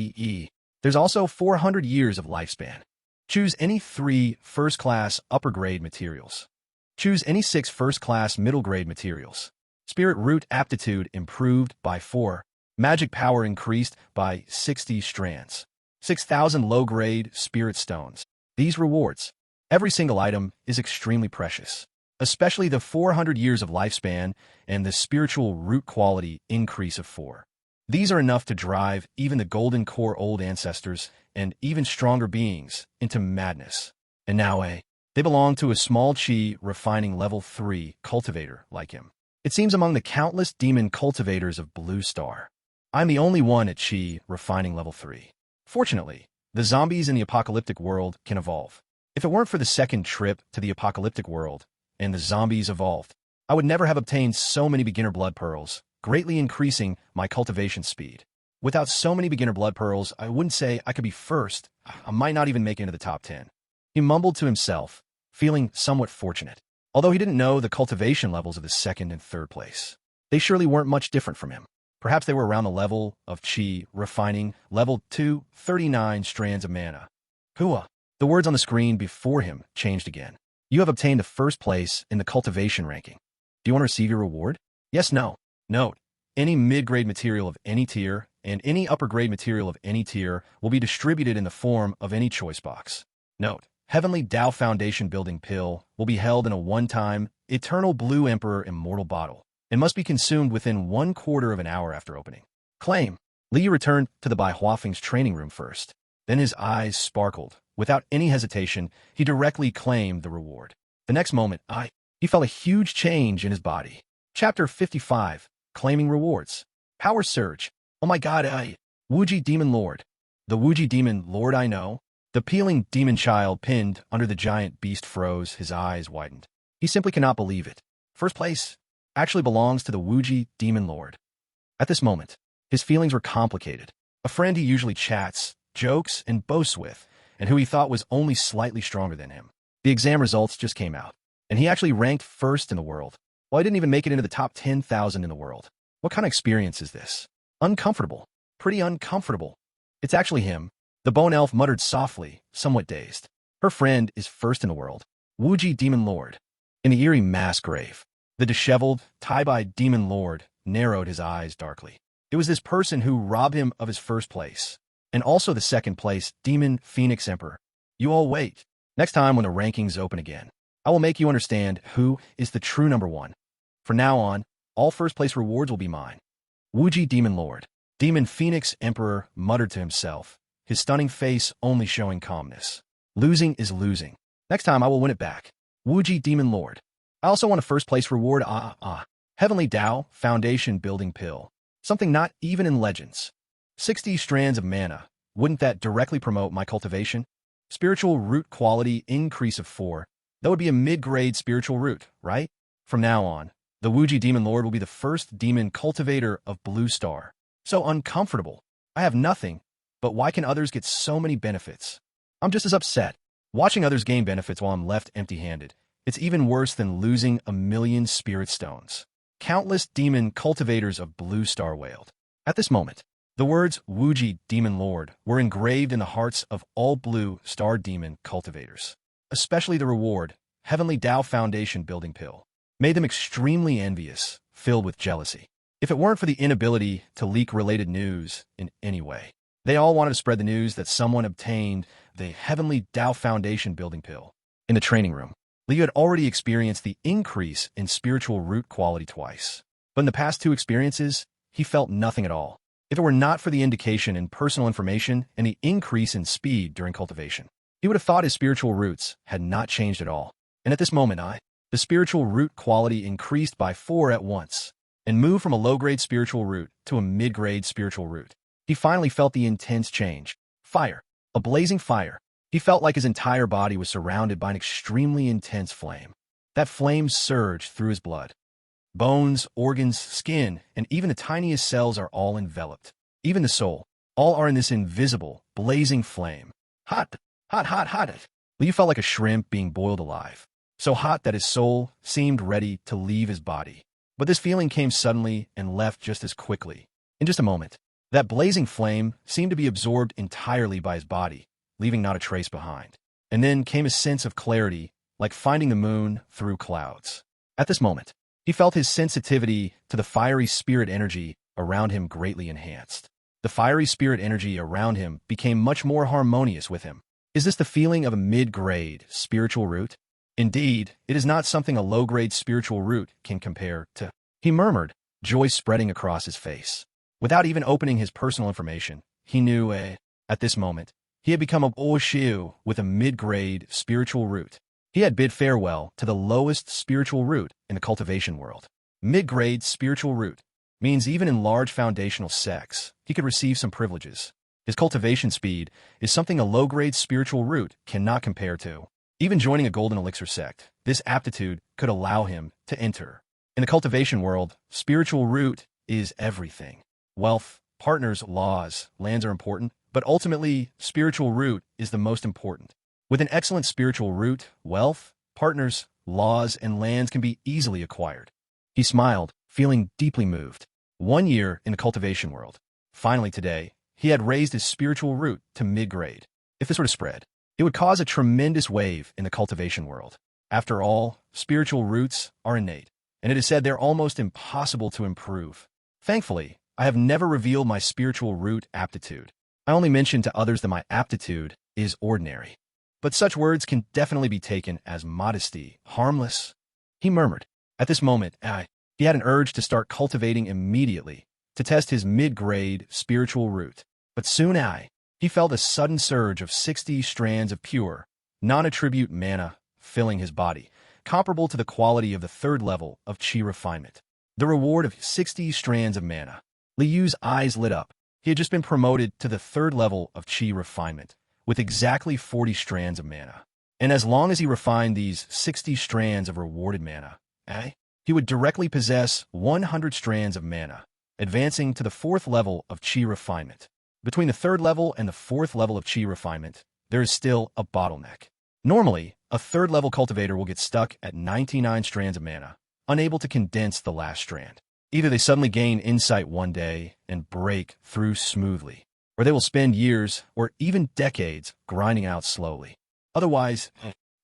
Speaker 1: there's also 400 years of lifespan. Choose any 3 first-class upper-grade materials. Choose any 6 first-class middle-grade materials. Spirit root aptitude improved by 4. Magic power increased by 60 strands. 6,000 low-grade spirit stones. These rewards. Every single item is extremely precious, especially the 400 years of lifespan and the spiritual root quality increase of 4. These are enough to drive even the golden core old ancestors and even stronger beings into madness. And now they belong to a small chi refining level 3 cultivator like him. It seems among the countless demon cultivators of Blue Star, I'm the only one at chi refining level 3. Fortunately, the zombies in the apocalyptic world can evolve. If it weren't for the second trip to the apocalyptic world and the zombies evolved, I would never have obtained so many beginner blood pearls, greatly increasing my cultivation speed. Without so many beginner blood pearls, I wouldn't say I could be first. I might not even make it into the top 10. He mumbled to himself, feeling somewhat fortunate. Although he didn't know the cultivation levels of the second and third place, they surely weren't much different from him. Perhaps they were around the level of chi refining, level 2, 39 strands of mana. Hua. The words on the screen before him changed again. You have obtained the first place in the cultivation ranking. Do you want to receive your reward? Yes, no. Note, any mid-grade material of any tier and any upper-grade material of any tier will be distributed in the form of any choice box. Note, Heavenly Tao Foundation Building Pill will be held in a one-time, Eternal Blue Emperor Immortal Bottle. and must be consumed within 1/4 of an hour after opening. Claim. Liu returned to the Bai Huafeng's training room first. Then his eyes sparkled. Without any hesitation, he directly claimed the reward. The next moment, he felt a huge change in his body. Chapter 55, Claiming Rewards. Power Surge. Oh my god, Wuji Demon Lord. The Wuji Demon Lord I know. The peeling demon child pinned under the giant beast froze, his eyes widened. He simply cannot believe it. First place actually belongs to the Wuji Demon Lord. At this moment, his feelings were complicated. A friend he usually chats, jokes, and boasts with, and who he thought was only slightly stronger than him. The exam results just came out, and he actually ranked first in the world. Well, he didn't even make it into the top 10,000 in the world. What kind of experience is this? Uncomfortable. Pretty uncomfortable. It's actually him. The bone elf muttered softly, somewhat dazed. Her friend is first in the world. Wuji Demon Lord. In the eerie mass grave, the disheveled, tie-dyed demon lord narrowed his eyes darkly. It was this person who robbed him of his first place, and also the second place demon Phoenix Emperor. You all wait. Next time when the rankings open again, I will make you understand who is the true number one. From now on, all first place rewards will be mine. Wuji Demon Lord. Demon Phoenix Emperor muttered to himself, his stunning face only showing calmness. Losing is losing. Next time I will win it back. Wuji Demon Lord. I also want a first place reward. Heavenly Tao Foundation Building Pill. Something not even in Legends. 60 strands of mana. Wouldn't that directly promote my cultivation? Spiritual root quality increase of 4. That would be a mid-grade spiritual root, right? From now on, the Wuji Demon Lord will be the first demon cultivator of Blue Star. So uncomfortable. I have nothing, but why can others get so many benefits? I'm just as upset. Watching others gain benefits while I'm left empty-handed. It's even worse than losing 1,000,000 spirit stones. Countless demon cultivators of Blue Star wailed. At this moment, the words Wuji Demon Lord were engraved in the hearts of all Blue Star demon cultivators. Especially the reward, Heavenly Tao Foundation Building Pill, made them extremely envious, filled with jealousy. If it weren't for the inability to leak related news in any way, they all wanted to spread the news that someone obtained the Heavenly Tao Foundation Building Pill. In the training room, Liu had already experienced the increase in spiritual root quality twice. But in the past 2 experiences, he felt nothing at all. If it were not for the indication in personal information and the increase in speed during cultivation, he would have thought his spiritual roots had not changed at all. And at this moment, the spiritual root quality increased by 4 at once, and moved from a low-grade spiritual root to a mid-grade spiritual root. He finally felt the intense change. Fire. A blazing fire. He felt like his entire body was surrounded by an extremely intense flame. That flame surged through his blood. Bones, organs, skin, and even the tiniest cells are all enveloped. Even the soul. All are in this invisible, blazing flame. Hot, hot, hot, hot. Liu felt like a shrimp being boiled alive. So hot that his soul seemed ready to leave his body. But this feeling came suddenly and left just as quickly. In just a moment, that blazing flame seemed to be absorbed entirely by his body, leaving not a trace behind. And then came a sense of clarity, like finding the moon through clouds. At this moment, he felt his sensitivity to the fiery spirit energy around him greatly enhanced. The fiery spirit energy around him became much more harmonious with him. Is this the feeling of a mid-grade spiritual root? Indeed, it is not something a low-grade spiritual root can compare to. He murmured, joy spreading across his face. Without even opening his personal information, he knew at this moment, he had become a Oshiu with a mid-grade spiritual root. He had bid farewell to the lowest spiritual root in the cultivation world. Mid-grade spiritual root means even in large foundational sects, he could receive some privileges. His cultivation speed is something a low-grade spiritual root cannot compare to. Even joining a golden elixir sect, this aptitude could allow him to enter. In the cultivation world, spiritual root is everything. Wealth, partners, laws, lands are important, but ultimately, spiritual root is the most important. With an excellent spiritual root, wealth, partners, laws, and lands can be easily acquired. He smiled, feeling deeply moved. 1 year in the cultivation world. Finally today, he had raised his spiritual root to mid-grade. If this were to spread, it would cause a tremendous wave in the cultivation world. After all, spiritual roots are innate, and it is said they're almost impossible to improve. Thankfully, I have never revealed my spiritual root aptitude. I only mention to others that my aptitude is ordinary. But such words can definitely be taken as modesty, harmless. He murmured. At this moment, he He had an urge to start cultivating immediately, to test his mid-grade spiritual root. But soon he felt a sudden surge of 60 strands of pure, non-attribute mana filling his body, comparable to the quality of the third level of chi refinement. The reward of 60 strands of mana. Liyu's eyes lit up. He had just been promoted to the third level of chi refinement, with exactly 40 strands of mana. And as long as he refined these 60 strands of rewarded mana, he would directly possess 100 strands of mana, advancing to the fourth level of chi refinement. Between the third level and the fourth level of chi refinement, there is still a bottleneck. Normally, a third-level cultivator will get stuck at 99 strands of mana, unable to condense the last strand. Either they suddenly gain insight one day and break through smoothly, or they will spend years or even decades grinding out slowly. Otherwise,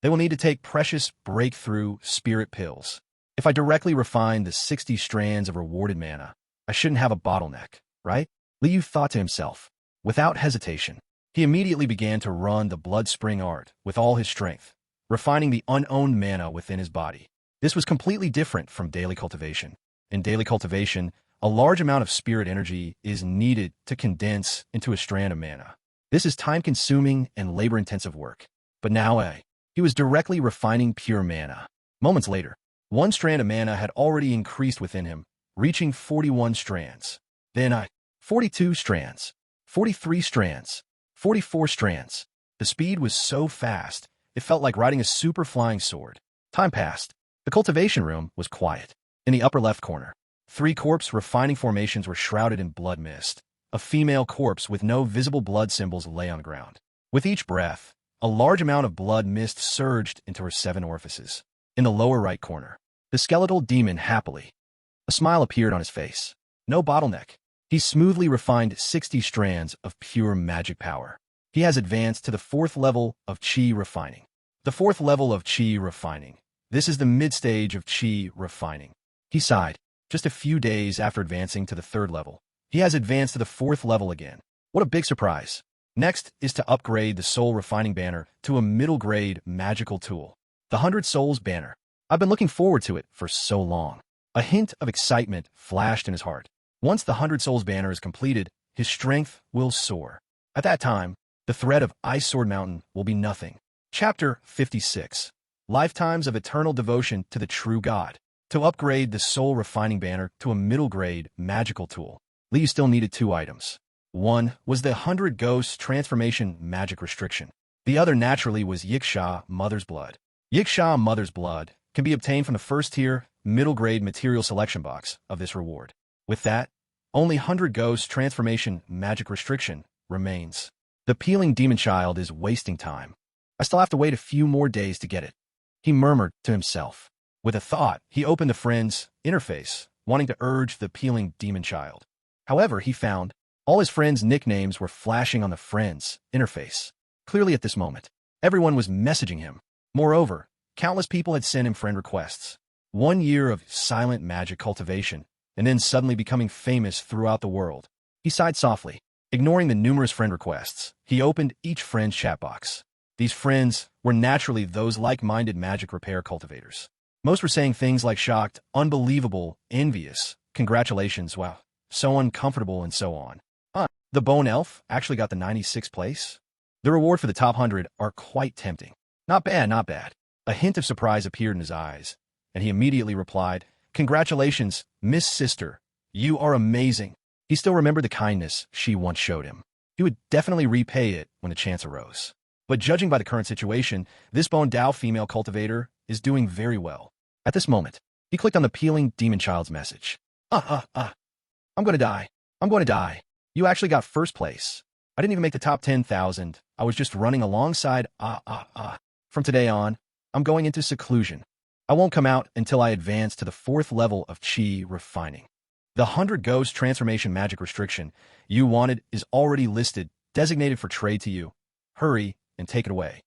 Speaker 1: they will need to take precious breakthrough spirit pills. If I directly refine the 60 strands of rewarded mana, I shouldn't have a bottleneck, right? Liu thought to himself. Without hesitation, he immediately began to run the blood spring art with all his strength, refining the unowned mana within his body. This was completely different from daily cultivation. In daily cultivation, a large amount of spirit energy is needed to condense into a strand of mana. This is time-consuming and labor-intensive work. But now, he was directly refining pure mana. Moments later, one strand of mana had already increased within him, reaching 41 strands. Then, 42 strands, 43 strands, 44 strands. The speed was so fast, it felt like riding a super flying sword. Time passed. The cultivation room was quiet. In the upper left corner, 3 corpse refining formations were shrouded in blood mist. A female corpse with no visible blood symbols lay on the ground. With each breath, a large amount of blood mist surged into her 7 orifices. In the lower right corner, the skeletal demon happily. A smile appeared on his face. No bottleneck. He smoothly refined 60 strands of pure magic power. He has advanced to the 4th level of chi refining. The 4th level of chi refining. This is the mid-stage of chi refining. He sighed. Just a few days after advancing to the 3rd level, he has advanced to the 4th level again. What a big surprise. Next is to upgrade the soul refining banner to a middle-grade magical tool. The 100 Souls banner. I've been looking forward to it for so long. A hint of excitement flashed in his heart. Once the 100 Souls banner is completed, his strength will soar. At that time, the threat of Ice Sword Mountain will be nothing. Chapter 56. Lifetimes of Eternal Devotion to the True God. To upgrade the soul refining banner to a middle-grade magical tool, Liu still needed 2 items. One was the 100 Ghosts transformation magic restriction. The other naturally was Yiksha Mother's Blood. Yiksha Mother's Blood can be obtained from the first-tier, middle-grade material selection box of this reward. With that, only 100 Ghosts transformation magic restriction remains. The peeling demon child is wasting time. I still have to wait a few more days to get it. He murmured to himself. With a thought, he opened the friend's interface, wanting to urge the peeling demon child. However, he found all his friends' nicknames were flashing on the friend's interface. Clearly at this moment, everyone was messaging him. Moreover, countless people had sent him friend requests. 1 year of silent magic cultivation, and then suddenly becoming famous throughout the world. He sighed softly. Ignoring the numerous friend requests, he opened each friend's chat box. These friends were naturally those like-minded magic repair cultivators. Most were saying things like shocked, unbelievable, envious, congratulations, wow, so uncomfortable, and so on. The Bone Elf actually got the 96th place. The reward for the top 100 are quite tempting. Not bad, not bad. A hint of surprise appeared in his eyes, and he immediately replied, Congratulations, Miss Sister. You are amazing. He still remembered the kindness she once showed him. He would definitely repay it when the chance arose. But judging by the current situation, this Bone Dao female cultivator is doing very well. At this moment, he clicked on the peeling demon child's message. I'm going to die. I'm going to die. You actually got first place. I didn't even make the top 10,000. I was just running alongside. From today on, I'm going into seclusion. I won't come out until I advance to the 4th level of chi refining. The 100 Ghost transformation magic restriction you wanted is already listed, designated for trade to you. Hurry and take it away.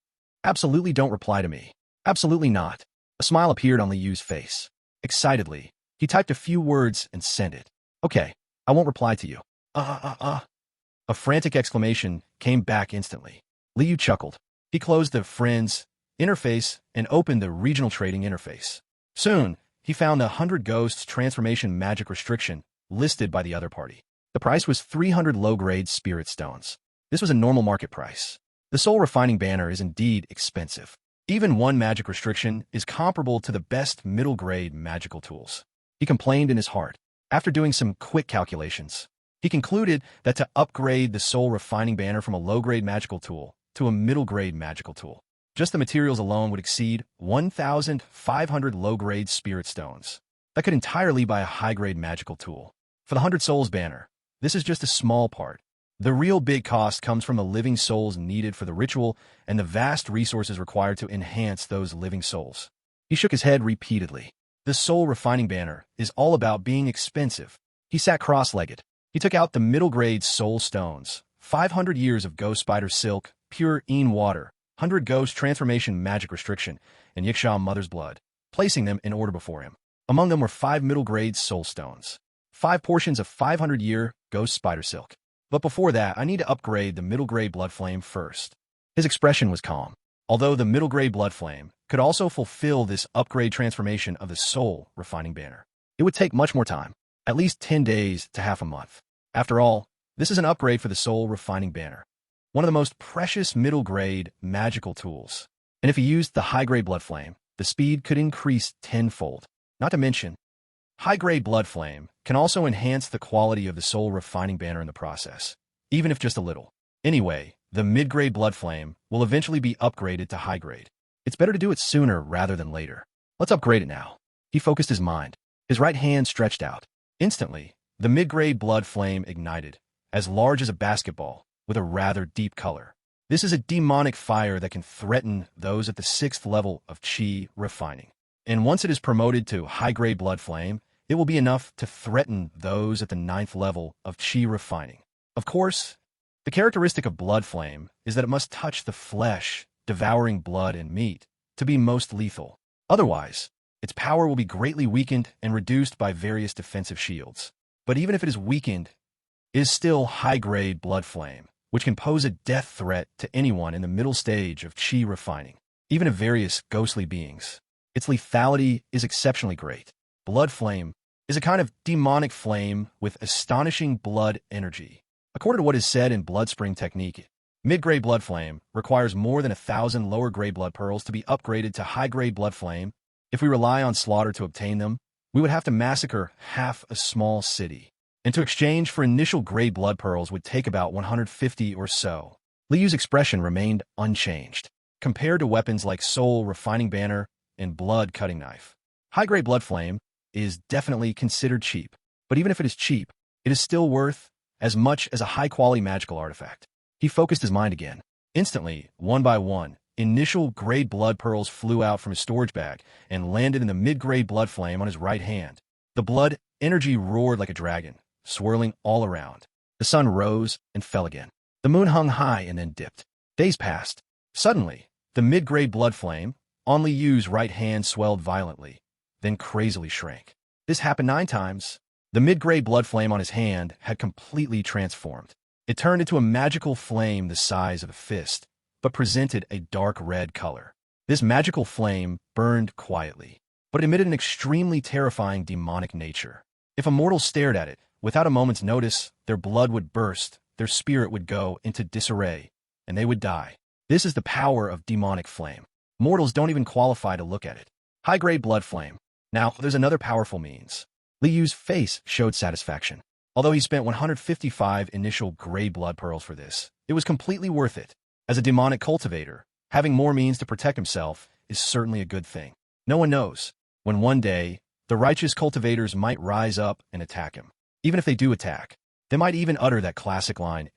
Speaker 1: Absolutely don't reply to me. Absolutely not. A smile appeared on Liyu's face. Excitedly, he typed a few words and sent it. Okay, I won't reply to you. A frantic exclamation came back instantly. Liu chuckled. He closed the friend's interface and opened the regional trading interface. Soon, he found the 100 Ghosts transformation magic restriction listed by the other party. The price was 300 low-grade spirit stones. This was a normal market price. The soul refining banner is indeed expensive. Even one magic restriction is comparable to the best middle-grade magical tools. He complained in his heart. After doing some quick calculations, he concluded that to upgrade the soul refining banner from a low-grade magical tool to a middle-grade magical tool, just the materials alone would exceed 1,500 low-grade spirit stones. That could entirely buy a high-grade magical tool. For the 100 Souls banner, this is just a small part. The real big cost comes from the living souls needed for the ritual and the vast resources required to enhance those living souls. He shook his head repeatedly. The soul refining banner is all about being expensive. He sat cross-legged. He took out the middle-grade soul stones, 500 years of ghost spider silk, pure een water, 100 ghost transformation magic restriction, and Yiksha mother's blood, placing them in order before him. Among them were 5 middle-grade soul stones, 5 portions of 500-year ghost spider silk. But before that, I need to upgrade the middle-grade blood flame first. His expression was calm. Although the middle-grade blood flame could also fulfill this upgrade transformation of the soul refining banner, it would take much more time, at least 10 days to half a month. After all, this is an upgrade for the soul refining banner, one of the most precious middle-grade magical tools. And if he used the high-grade blood flame, the speed could increase tenfold. Not to mention, high-grade blood flame can also enhance the quality of the soul refining banner in the process, even if just a little. Anyway, the mid-grade blood flame will eventually be upgraded to high-grade. It's better to do it sooner rather than later. Let's upgrade it now. He focused his mind. His right hand stretched out. Instantly, the mid-grade blood flame ignited, as large as a basketball, with a rather deep color. This is a demonic fire that can threaten those at the 6th level of Qi refining. And once it is promoted to high-grade blood flame, it will be enough to threaten those at the 9th level of Qi refining. Of course, the characteristic of blood flame is that it must touch the flesh, devouring blood and meat, to be most lethal. Otherwise, its power will be greatly weakened and reduced by various defensive shields. But even if it is weakened, it is still high-grade blood flame, which can pose a death threat to anyone in the middle stage of Qi refining, even of various ghostly beings. Its lethality is exceptionally great. Blood flame is a kind of demonic flame with astonishing blood energy. According to what is said in blood spring technique, mid-grade blood flame requires more than 1,000 lower-grade blood pearls to be upgraded to high-grade blood flame. If we rely on slaughter to obtain them, we would have to massacre half a small city. And to exchange for initial grade blood pearls would take about 150 or so. Liu's expression remained unchanged. Compared to weapons like soul refining banner and blood cutting knife, high-grade blood flame is definitely considered cheap. But even if it is cheap, it is still worth as much as a high-quality magical artifact. He focused his mind again. Instantly, one by one, initial grade blood pearls flew out from his storage bag and landed in the mid-grade blood flame on his right hand. The blood energy roared like a dragon, swirling all around. The sun rose and fell again. The moon hung high and then dipped. Days passed. Suddenly, the mid-grade blood flame on Liu's right hand swelled violently, then crazily shrank. This happened 9 times. The mid-grade blood flame on his hand had completely transformed. It turned into a magical flame the size of a fist, but presented a dark red color. This magical flame burned quietly, but it emitted an extremely terrifying demonic nature. If a mortal stared at it, without a moment's notice, their blood would burst, their spirit would go into disarray, and they would die. This is the power of demonic flame. Mortals don't even qualify to look at it. High-grade blood flame. Now, there's another powerful means. Liu's face showed satisfaction. Although he spent 155 initial grade blood pearls for this, it was completely worth it. As a demonic cultivator, having more means to protect himself is certainly a good thing. No one knows when one day the righteous cultivators might rise up and attack him. Even if they do attack, they might even utter that classic line,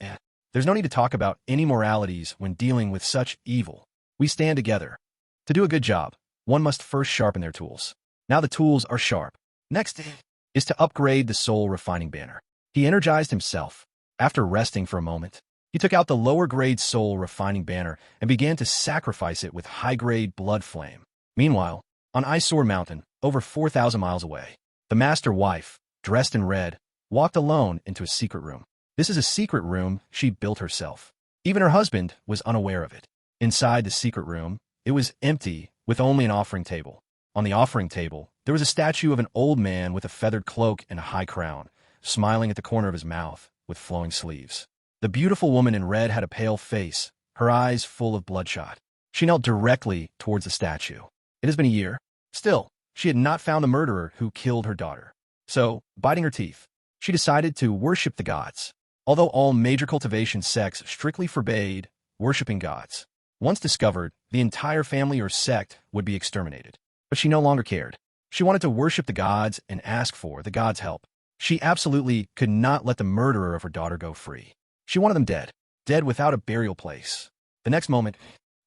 Speaker 1: There's no need to talk about any moralities when dealing with such evil. We stand together. To do a good job, one must first sharpen their tools. Now the tools are sharp. Next is to upgrade the soul refining banner. He energized himself. After resting for a moment, he took out the lower-grade soul refining banner and began to sacrifice it with high-grade blood flame. Meanwhile, on Eyesore Mountain, over 4,000 miles away, the master wife, dressed in red, walked alone into a secret room. This is a secret room she built herself. Even her husband was unaware of it. Inside the secret room, it was empty, with only an offering table. On the offering table, there was a statue of an old man with a feathered cloak and a high crown, smiling at the corner of his mouth with flowing sleeves. The beautiful woman in red had a pale face, her eyes full of bloodshot. She knelt directly towards the statue. It has been a year. Still, she had not found the murderer who killed her daughter. So, biting her teeth, she decided to worship the gods. Although all major cultivation sects strictly forbade worshiping gods, once discovered, the entire family or sect would be exterminated. But she no longer cared. She wanted to worship the gods and ask for the gods' help. She absolutely could not let the murderer of her daughter go free. She wanted them dead, dead without a burial place. The next moment,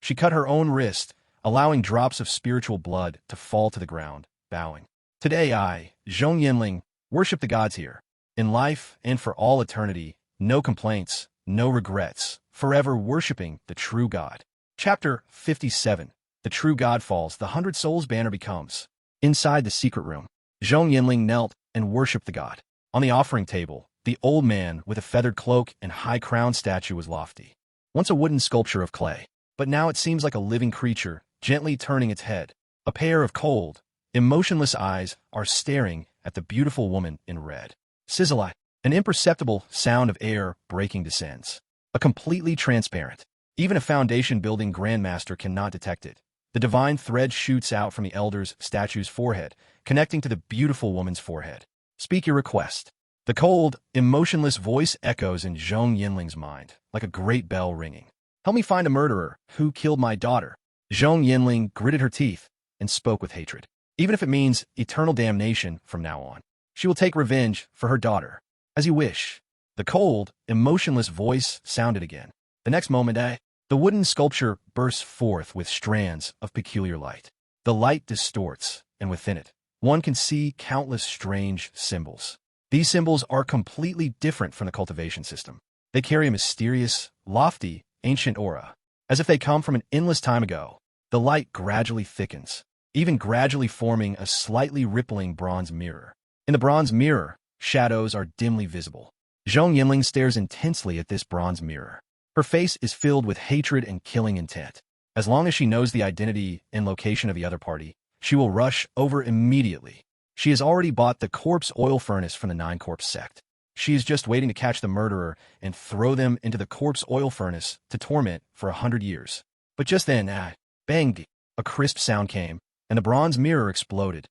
Speaker 1: she cut her own wrist, allowing drops of spiritual blood to fall to the ground, bowing. Today I, Zhong Yinling, worship the gods here. In life and for all eternity, no complaints, no regrets, forever worshiping the true God. Chapter 57. The True God Falls. The 100 Souls banner becomes. Inside the secret room, Zhong Yinling knelt and worshipped the god. On the offering table, the old man with a feathered cloak and high crown statue was lofty. Once a wooden sculpture of clay, but now it seems like a living creature, gently turning its head. A pair of cold, emotionless eyes are staring at the beautiful woman in red. Sizzle, an imperceptible sound of air breaking descends. A completely transparent. Even a foundation-building grandmaster cannot detect it. The divine thread shoots out from the elder's statue's forehead, connecting to the beautiful woman's forehead. Speak your request. The cold, emotionless voice echoes in Zhong Yinling's mind, like a great bell ringing. Help me find a murderer who killed my daughter. Zhong Yinling gritted her teeth and spoke with hatred. Even if it means eternal damnation from now on, she will take revenge for her daughter. As you wish. The cold, emotionless voice sounded again. The next moment, the wooden sculpture bursts forth with strands of peculiar light. The light distorts, and within it, one can see countless strange symbols. These symbols are completely different from the cultivation system. They carry a mysterious, lofty, ancient aura, as if they come from an endless time ago. The light gradually thickens, even gradually forming a slightly rippling bronze mirror. In the bronze mirror, shadows are dimly visible. Zhong Yinling stares intensely at this bronze mirror. Her face is filled with hatred and killing intent. As long as she knows the identity and location of the other party, she will rush over immediately. She has already bought the corpse oil furnace from the Nine Corpse sect. She is just waiting to catch the murderer and throw them into the corpse oil furnace to torment for 100 years. But just then, bang, a crisp sound came, and the bronze mirror exploded.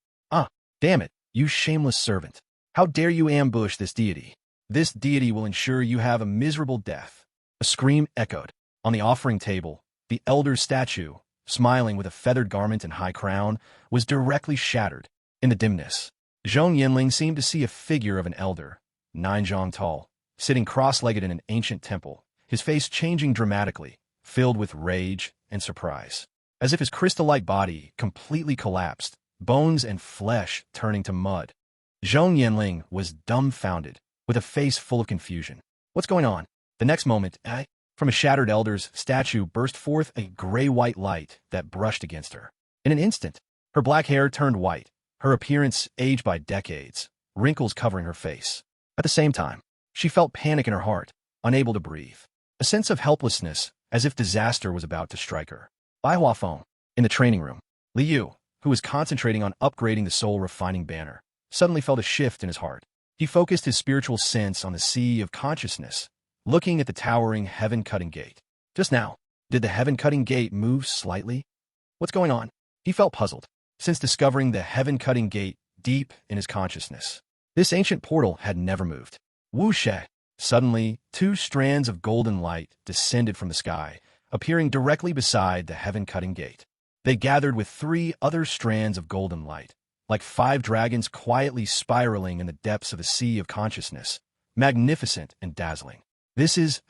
Speaker 1: Damn it, you shameless servant. How dare you ambush this deity? This deity will ensure you have a miserable death. A scream echoed. On the offering table, the elder's statue, smiling with a feathered garment and high crown, was directly shattered. In the dimness, Zhong Yinling seemed to see a figure of an elder, 9 zhong tall, sitting cross-legged in an ancient temple, his face changing dramatically, filled with rage and surprise. As if his crystal-like body completely collapsed, bones and flesh turning to mud. Zhong Yinling was dumbfounded, with a face full of confusion. What's going on? The next moment, from a shattered elder's statue burst forth a gray-white light that brushed against her. In an instant, her black hair turned white, her appearance aged by decades, wrinkles covering her face. At the same time, she felt panic in her heart, unable to breathe. A sense of helplessness, as if disaster was about to strike her. Manhwa phone. In the training room, Liu, who was concentrating on upgrading the soul-refining banner, suddenly felt a shift in his heart. He focused his spiritual sense on the sea of consciousness, looking at the towering heaven-cutting gate. Just now, did the heaven-cutting gate move slightly? What's going on? He felt puzzled, since discovering the heaven-cutting gate deep in his consciousness. This ancient portal had never moved. Whoosh! Suddenly, 2 strands of golden light descended from the sky, appearing directly beside the heaven-cutting gate. They gathered with 3 other strands of golden light, like 5 dragons quietly spiraling in the depths of the sea of consciousness, magnificent and dazzling. This is,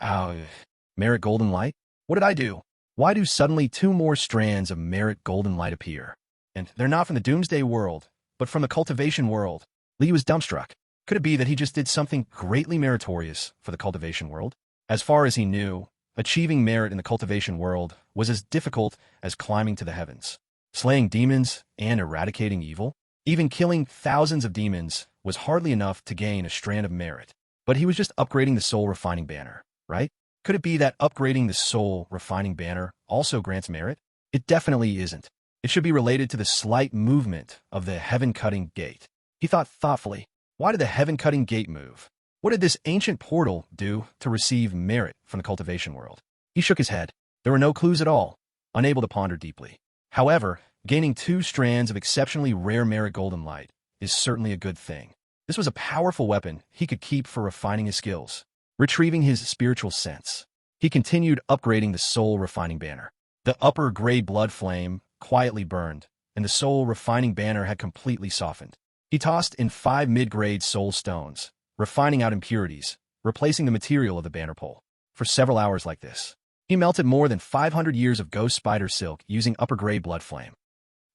Speaker 1: merit golden light? What did I do? Why do suddenly 2 more strands of merit golden light appear? And they're not from the doomsday world, but from the cultivation world. Li was dumbstruck. Could it be that he just did something greatly meritorious for the cultivation world? As far as he knew, achieving merit in the cultivation world was as difficult as climbing to the heavens. Slaying demons and eradicating evil? Even killing thousands of demons was hardly enough to gain a strand of merit. But he was just upgrading the soul refining banner, right? Could it be that upgrading the soul refining banner also grants merit? It definitely isn't. It should be related to the slight movement of the heaven-cutting gate. He thought thoughtfully. Why did the heaven-cutting gate move? What did this ancient portal do to receive merit from the cultivation world? He shook his head. There were no clues at all, unable to ponder deeply. However, gaining 2 strands of exceptionally rare merit golden light is certainly a good thing. This was a powerful weapon he could keep for refining his skills. Retrieving his spiritual sense, he continued upgrading the soul refining banner. The upper gray blood flame quietly burned, and the soul refining banner had completely softened. He tossed in 5 mid-grade soul stones, refining out impurities, replacing the material of the banner pole. For several hours like this, he melted more than 500 years of ghost spider silk using upper gray blood flame.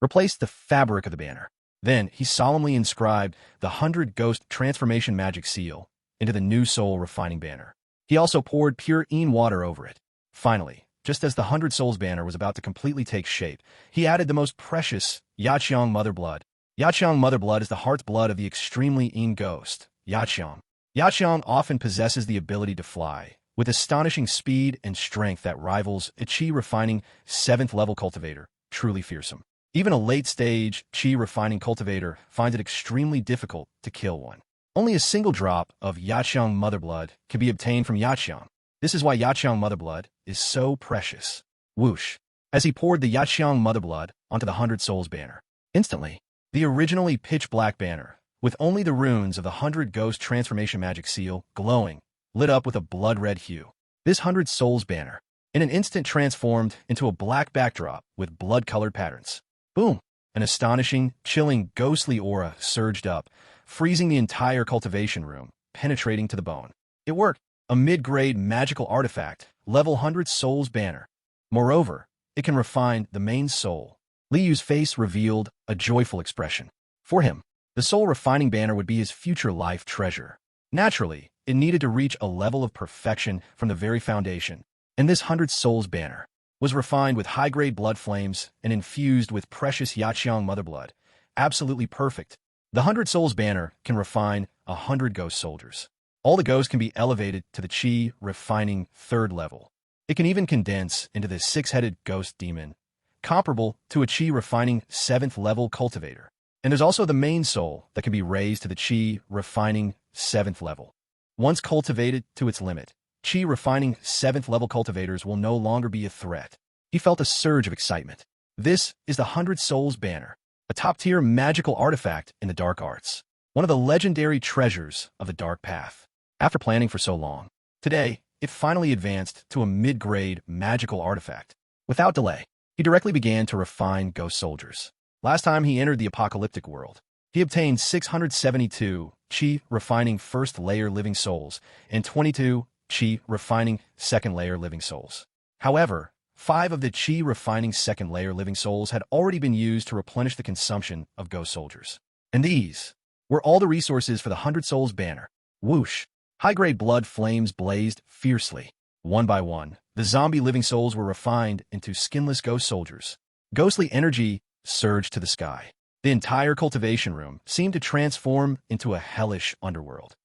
Speaker 1: Replaced the fabric of the banner. Then he solemnly inscribed the 100 ghost transformation magic seal into the new soul refining banner. He also poured pure Een water over it. Finally, just as the 100 souls banner was about to completely take shape, he added the most precious Yaqiang mother blood. Yaqiang mother blood is the heart's blood of the extremely Een ghost, Yaqiang. Yaqiang often possesses the ability to fly, with astonishing speed and strength that rivals a Qi refining 7th level cultivator, truly fearsome. Even a late-stage Qi refining cultivator finds it extremely difficult to kill one. Only a single drop of Yaqiang mother blood can be obtained from Yaqiang. This is why Yaqiang mother blood is so precious. Whoosh! As he poured the Yaqiang mother blood onto the 100 souls banner. Instantly, the originally pitch-black banner, with only the runes of the 100 ghost transformation magic seal glowing, lit up with a blood-red hue. This 100 souls banner, in an instant transformed into a black backdrop with blood-colored patterns. Boom! An astonishing, chilling, ghostly aura surged up, freezing the entire cultivation room, penetrating to the bone. It worked. A mid-grade magical artifact, level 100 souls banner. Moreover, it can refine the main soul. Liyu's face revealed a joyful expression. For him, the soul refining banner would be his future life treasure. Naturally, it needed to reach a level of perfection from the very foundation, and this 100 souls banner was refined with high-grade blood flames and infused with precious Yaqiang mother blood. Absolutely perfect. The 100 souls banner can refine 100 ghost soldiers. All the ghosts can be elevated to the Qi refining 3rd level. It can even condense into the 6-headed ghost demon, comparable to a Qi refining 7th level cultivator. And there's also the main soul that can be raised to the Qi refining 7th level. Once cultivated to its limit, Qi refining 7th level cultivators will no longer be a threat. He felt a surge of excitement. This is the 100 souls banner, a top-tier magical artifact in the dark arts, one of the legendary treasures of the dark path. After planning for so long, today, it finally advanced to a mid-grade magical artifact. Without delay, he directly began to refine ghost soldiers. Last time he entered the apocalyptic world, he obtained 672 Qi refining 1st layer living souls and 22 Qi refining 2nd layer living souls. However, 5 of the Qi refining 2nd layer living souls had already been used to replenish the consumption of ghost soldiers. And these were all the resources for the 100 souls banner. Whoosh! High-grade blood flames blazed fiercely. One by one, the zombie living souls were refined into skinless ghost soldiers. Ghostly energy surged to the sky. The entire cultivation room seemed to transform into a hellish underworld.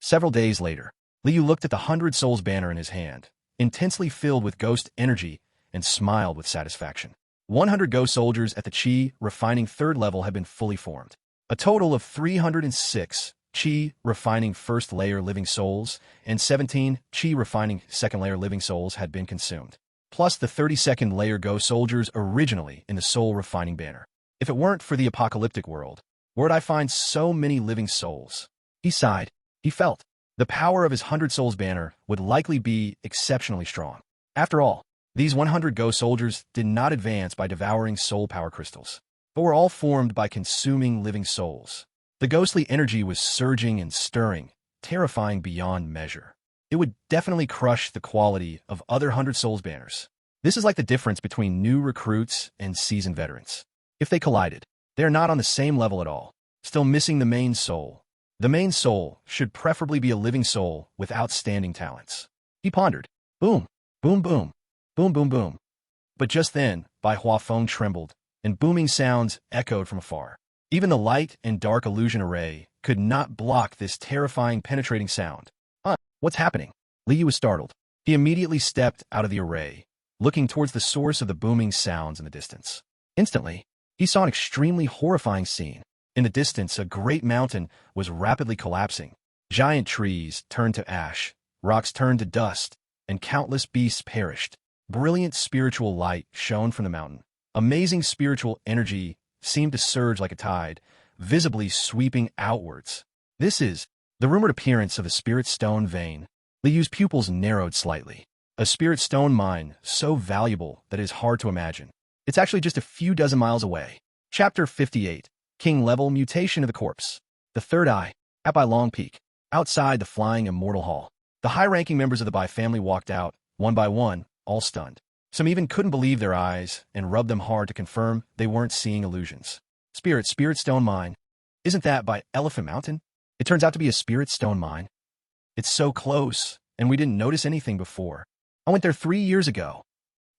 Speaker 1: Several days later, Liu looked at the 100 souls banner in his hand, intensely filled with ghost energy, and smiled with satisfaction. 100 ghost soldiers at the Qi refining 3rd level had been fully formed. A total of 306 Qi refining 1st layer living souls and 17 Qi refining 2nd layer living souls had been consumed, plus the 32nd layer ghost soldiers originally in the soul refining banner. If it weren't for the apocalyptic world, where'd I find so many living souls? He sighed. He felt the power of his 100 souls banner would likely be exceptionally strong. After all, these 100 ghost soldiers did not advance by devouring soul power crystals, but were all formed by consuming living souls. The ghostly energy was surging and stirring, terrifying beyond measure. It would definitely crush the quality of other 100 souls banners. This is like the difference between new recruits and seasoned veterans. If they collided, they are not on the same level at all, still missing the main soul. The main soul should preferably be a living soul with outstanding talents. He pondered. Boom, boom, boom, boom, boom, boom. But just then, Bai Hua phone trembled, and booming sounds echoed from afar. Even the light and dark illusion array could not block this terrifying penetrating sound. What's happening? Liu was startled. He immediately stepped out of the array, looking towards the source of the booming sounds in the distance. Instantly, he saw an extremely horrifying scene. In the distance, a great mountain was rapidly collapsing. Giant trees turned to ash, rocks turned to dust, and countless beasts perished. Brilliant spiritual light shone from the mountain. Amazing spiritual energy seemed to surge like a tide, visibly sweeping outwards. This is the rumored appearance of a spirit stone vein. Liu's pupils narrowed slightly. A spirit stone mine so valuable that it is hard to imagine. It's actually just a few dozen miles away. Chapter 58. King-level mutation of the corpse. The third eye, at Bai Long Peak. Outside the flying immortal hall, the high-ranking members of the Bai family walked out, one by one, all stunned. Some even couldn't believe their eyes and rubbed them hard to confirm they weren't seeing illusions. Spirit stone mine. Isn't that by Elephant Mountain? It turns out to be a spirit stone mine. It's so close, and we didn't notice anything before. I went there 3 years ago.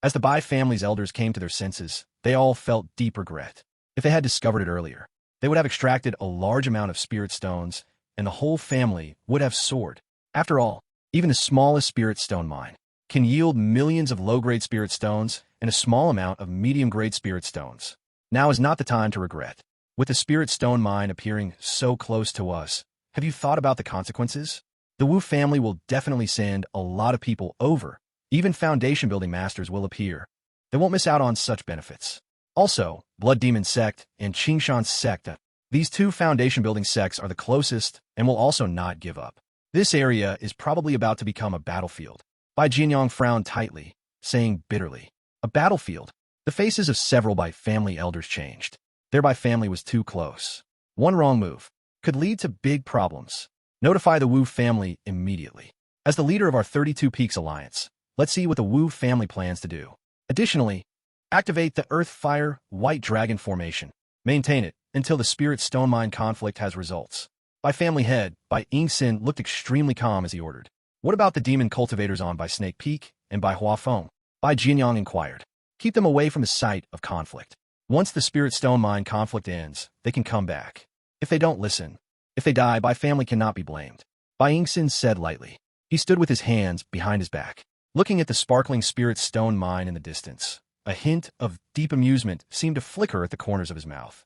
Speaker 1: As the Bai family's elders came to their senses, they all felt deep regret. If they had discovered it earlier, they would have extracted a large amount of spirit stones, and the whole family would have soared. After all, even the smallest spirit stone mine can yield millions of low-grade spirit stones and a small amount of medium-grade spirit stones. Now is not the time to regret. With the spirit stone mine appearing so close to us, have you thought about the consequences? The Wu family will definitely send a lot of people over. Even foundation-building masters will appear. They won't miss out on such benefits. Also, Blood Demon Sect and Qingshan Sect, these two foundation-building sects are the closest and will also not give up. This area is probably about to become a battlefield. Bai Jianyang frowned tightly, saying bitterly, "A battlefield." The faces of several Bai family elders changed. Their Bai family was too close. One wrong move could lead to big problems. Notify the Wu family immediately. As the leader of our 32 Peaks Alliance, let's see what the Wu family plans to do. Additionally, activate the Earth Fire White Dragon formation. Maintain it until the Spirit Stone Mine conflict has results. Bai family head, Bai Yingxin, looked extremely calm as he ordered. What about the demon cultivators on Bai Snake Peak and Bai Hua Feng? Bai Jianyang inquired. Keep them away from the site of conflict. Once the Spirit Stone Mine conflict ends, they can come back. If they don't listen, if they die, Bai family cannot be blamed. Bai Yingxin said lightly. He stood with his hands behind his back, looking at the sparkling Spirit Stone Mine in the distance. A hint of deep amusement seemed to flicker at the corners of his mouth.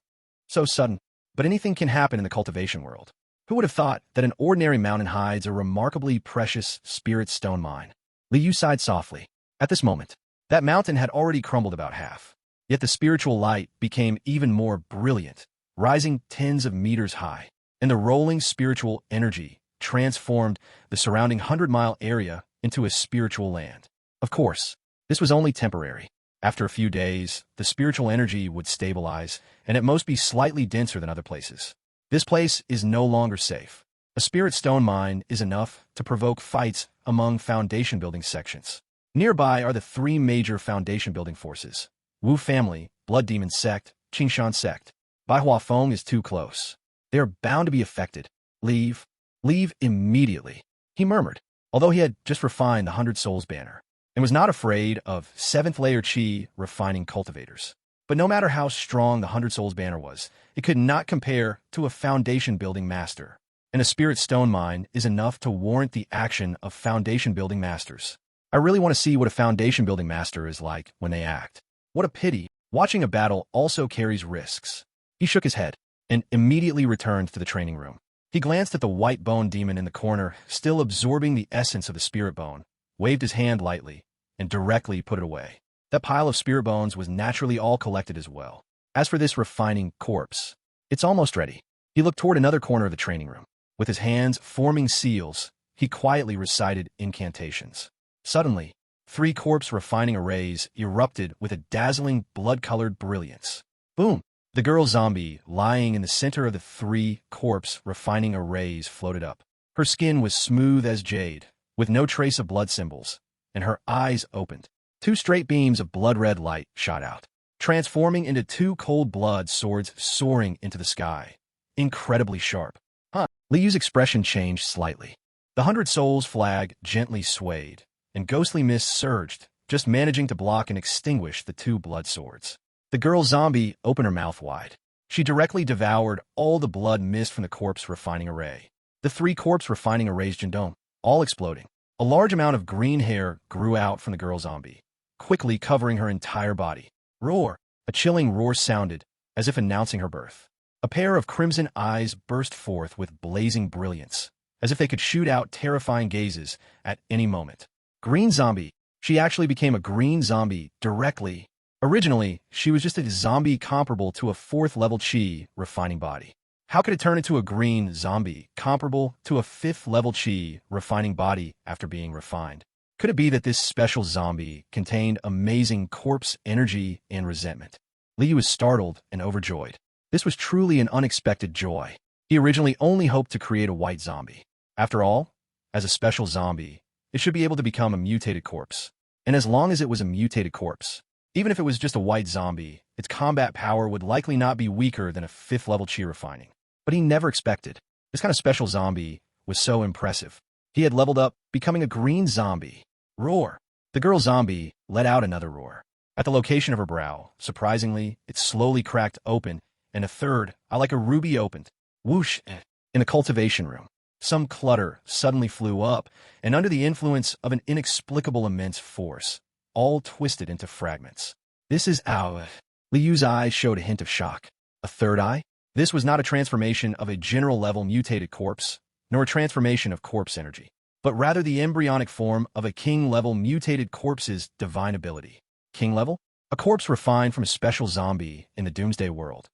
Speaker 1: So sudden, but anything can happen in the cultivation world. Who would have thought that an ordinary mountain hides a remarkably precious spirit stone mine? Liu sighed softly. At this moment, that mountain had already crumbled about half. Yet the spiritual light became even more brilliant, rising tens of meters high, and the rolling spiritual energy transformed the surrounding 100-mile area into a spiritual land. Of course, this was only temporary. After a few days, the spiritual energy would stabilize and at most be slightly denser than other places. This place is no longer safe. A spirit stone mine is enough to provoke fights among foundation-building sections. Nearby are the three major foundation-building forces: Wu family, Blood Demon Sect, Qingshan Sect. Bai Hua Feng is too close. They are bound to be affected. Leave immediately, he murmured, although he had just refined the 100 Souls banner, and was not afraid of 7th-layer Qi refining cultivators. But no matter how strong the 100 Souls banner was, it could not compare to a foundation-building master. And a spirit stone mine is enough to warrant the action of foundation-building masters. I really want to see what a foundation-building master is like when they act. What a pity. Watching a battle also carries risks. He shook his head and immediately returned to the training room. He glanced at the white bone demon in the corner, still absorbing the essence of the spirit bone, waved his hand lightly, and directly put it away. That pile of spirit bones was naturally all collected as well. As for this refining corpse, it's almost ready. He looked toward another corner of the training room. With his hands forming seals, he quietly recited incantations. Suddenly, 3 corpse refining arrays erupted with a dazzling blood-colored brilliance. Boom! The girl zombie lying in the center of the 3 corpse refining arrays floated up. Her skin was smooth as jade, with no trace of blood symbols, and her eyes opened. 2 straight beams of blood-red light shot out, transforming into 2 cold blood swords soaring into the sky. Incredibly sharp. Liu's expression changed slightly. The 100 Souls flag gently swayed, and ghostly mist surged, just managing to block and extinguish the 2 blood swords. The girl zombie opened her mouth wide. She directly devoured all the blood mist from the corpse refining array. The 3 corpse refining arrays Jindong, all exploding. A large amount of green hair grew out from the girl zombie, quickly covering her entire body. Roar! A chilling roar sounded, as if announcing her birth. A pair of crimson eyes burst forth with blazing brilliance, as if they could shoot out terrifying gazes at any moment. Green zombie. She actually became a green zombie directly. Originally, she was just a zombie comparable to a 4th-level chi refining body. How could it turn into a green zombie comparable to a 5th-level chi refining body after being refined? Could it be that this special zombie contained amazing corpse energy and resentment? Liu was startled and overjoyed. This was truly an unexpected joy. He originally only hoped to create a white zombie. After all, as a special zombie, it should be able to become a mutated corpse. And as long as it was a mutated corpse, even if it was just a white zombie, its combat power would likely not be weaker than a 5th-level chi refining. But he never expected. This kind of special zombie was so impressive. He had leveled up, becoming a green zombie. Roar! The girl zombie let out another roar. At the location of her brow, surprisingly, it slowly cracked open, and a third, like a ruby, opened. Whoosh! In the cultivation room, some clutter suddenly flew up, and under the influence of an inexplicable immense force, all twisted into fragments. This is our... Liu's eyes showed a hint of shock. A third eye? This was not a transformation of a general-level mutated corpse, nor a transformation of corpse energy, but rather the embryonic form of a king-level mutated corpse's divine ability. King-level? A corpse refined from a special zombie in the Doomsday world.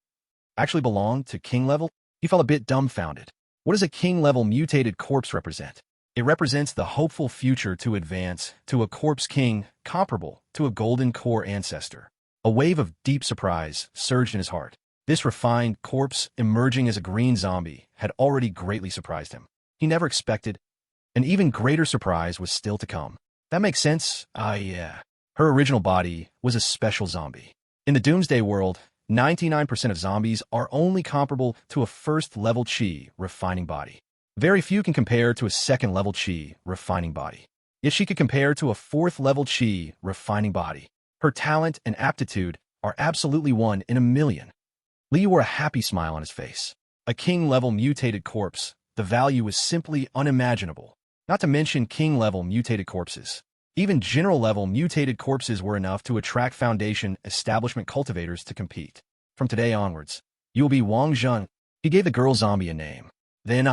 Speaker 1: Actually belonged to king-level? He felt a bit dumbfounded. What does a king-level mutated corpse represent? It represents the hopeful future to advance to a corpse king comparable to a golden core ancestor. A wave of deep surprise surged in his heart. This refined corpse emerging as a green zombie had already greatly surprised him. He never expected. An even greater surprise was still to come. That makes sense? Yeah. Her original body was a special zombie. In the Doomsday world, 99% of zombies are only comparable to a 1st-level chi refining body. Very few can compare to a 2nd-level chi refining body. Yet she could compare to a 4th-level chi refining body. Her talent and aptitude are absolutely 1 in a million. Liu wore a happy smile on his face. A king-level mutated corpse, the value was simply unimaginable. Not to mention king-level mutated corpses. Even general-level mutated corpses were enough to attract Foundation establishment cultivators to compete. From today onwards, you will be Wang Zheng. He gave the girl zombie a name. Then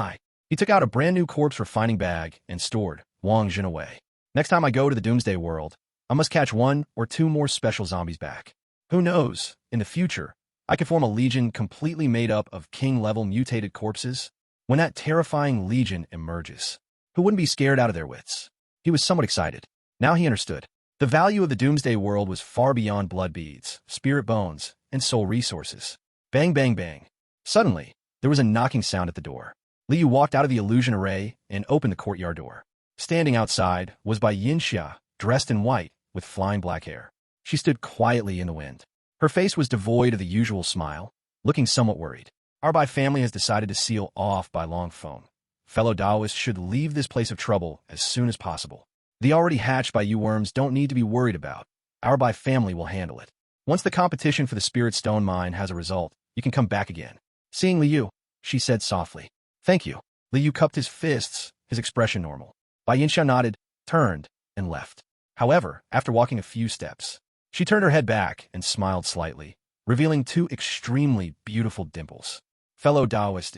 Speaker 1: he took out a brand new corpse refining bag and stored Wang Zheng away. Next time I go to the Doomsday world, I must catch 1 or 2 more special zombies back. Who knows, in the future, I could form a legion completely made up of king-level mutated corpses. When that terrifying legion emerges, who wouldn't be scared out of their wits? He was somewhat excited. Now he understood. The value of the Doomsday world was far beyond blood beads, spirit bones, and soul resources. Bang, bang, bang. Suddenly, there was a knocking sound at the door. Liu walked out of the illusion array and opened the courtyard door. Standing outside was Bai Yinxia, dressed in white, with flying black hair. She stood quietly in the wind. Her face was devoid of the usual smile, looking somewhat worried. Our Bai family has decided to seal off Bai Longfeng. Fellow Taoists should leave this place of trouble as soon as possible. The already hatched Bai Yu worms don't need to be worried about. Our Bai family will handle it. Once the competition for the Spirit Stone Mine has a result, you can come back again. Seeing Liu, she said softly. Thank you. Liu cupped his fists, his expression normal. Bai Yinxia nodded, turned, and left. However, after walking a few steps, she turned her head back and smiled slightly, revealing 2 extremely beautiful dimples. Fellow Taoist,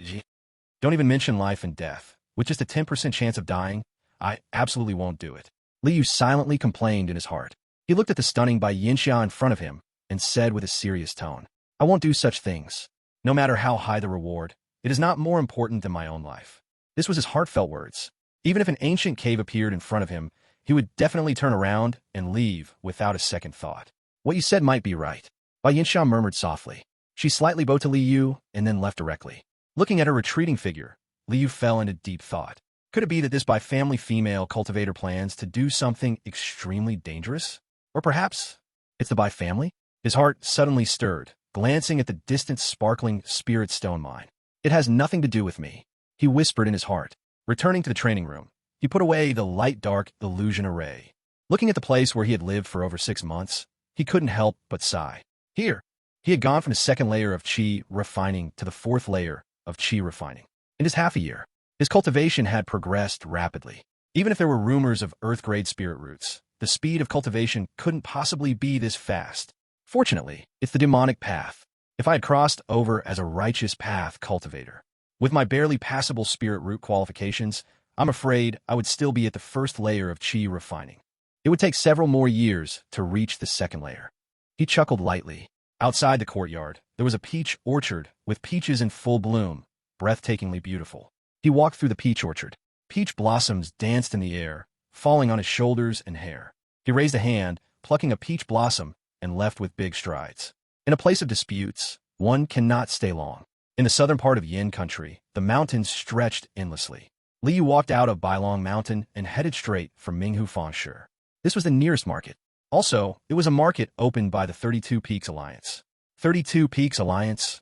Speaker 1: don't even mention life and death. With just a 10% chance of dying, I absolutely won't do it. Liu silently complained in his heart. He looked at the stunning Bai Yinxia in front of him and said with a serious tone, I won't do such things. No matter how high the reward, it is not more important than my own life. This was his heartfelt words. Even if an ancient cave appeared in front of him, he would definitely turn around and leave without a second thought. What you said might be right. Bai Yinxia murmured softly. She slightly bowed to Liu and then left directly. Looking at her retreating figure, Liu fell into deep thought. Could it be that this Bai family female cultivator plans to do something extremely dangerous? Or perhaps it's the Bai family? His heart suddenly stirred, glancing at the distant sparkling spirit stone mine. It has nothing to do with me, he whispered in his heart. Returning to the training room, he put away the light-dark illusion array. Looking at the place where he had lived for over 6 months, he couldn't help but sigh. Here, he had gone from the 2nd layer of chi refining to the 4th layer of chi refining. In just half a year, his cultivation had progressed rapidly. Even if there were rumors of earth-grade spirit roots, the speed of cultivation couldn't possibly be this fast. Fortunately, it's the demonic path. if I had crossed over as a righteous path cultivator. With my barely passable spirit root qualifications, I'm afraid I would still be at the first layer of chi refining. It would take several more years to reach the second layer. He chuckled lightly. Outside the courtyard, there was a peach orchard with peaches in full bloom, breathtakingly beautiful. He walked through the peach orchard. Peach blossoms danced in the air, falling on his shoulders and hair. He raised a hand, plucking a peach blossom, and left with big strides. In a place of disputes, one cannot stay long. In the southern part of Yin country, the mountains stretched endlessly. Liu walked out of Bailong Mountain and headed straight for Minghu Fangshi. This was the nearest market. Also, it was a market opened by the 32 Peaks Alliance. 32 Peaks Alliance?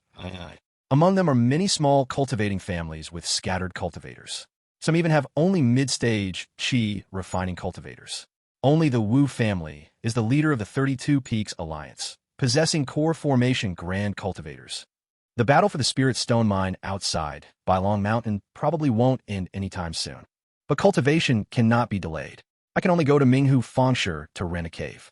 Speaker 1: Among them are many small cultivating families with scattered cultivators. Some even have only mid-stage chi refining cultivators. Only the Wu family is the leader of the 32 Peaks Alliance, possessing core formation grand cultivators. The battle for the Spirit Stone Mine outside Bailong Mountain probably won't end anytime soon. But cultivation cannot be delayed. I can only go to Minghu Fangshi to rent a cave.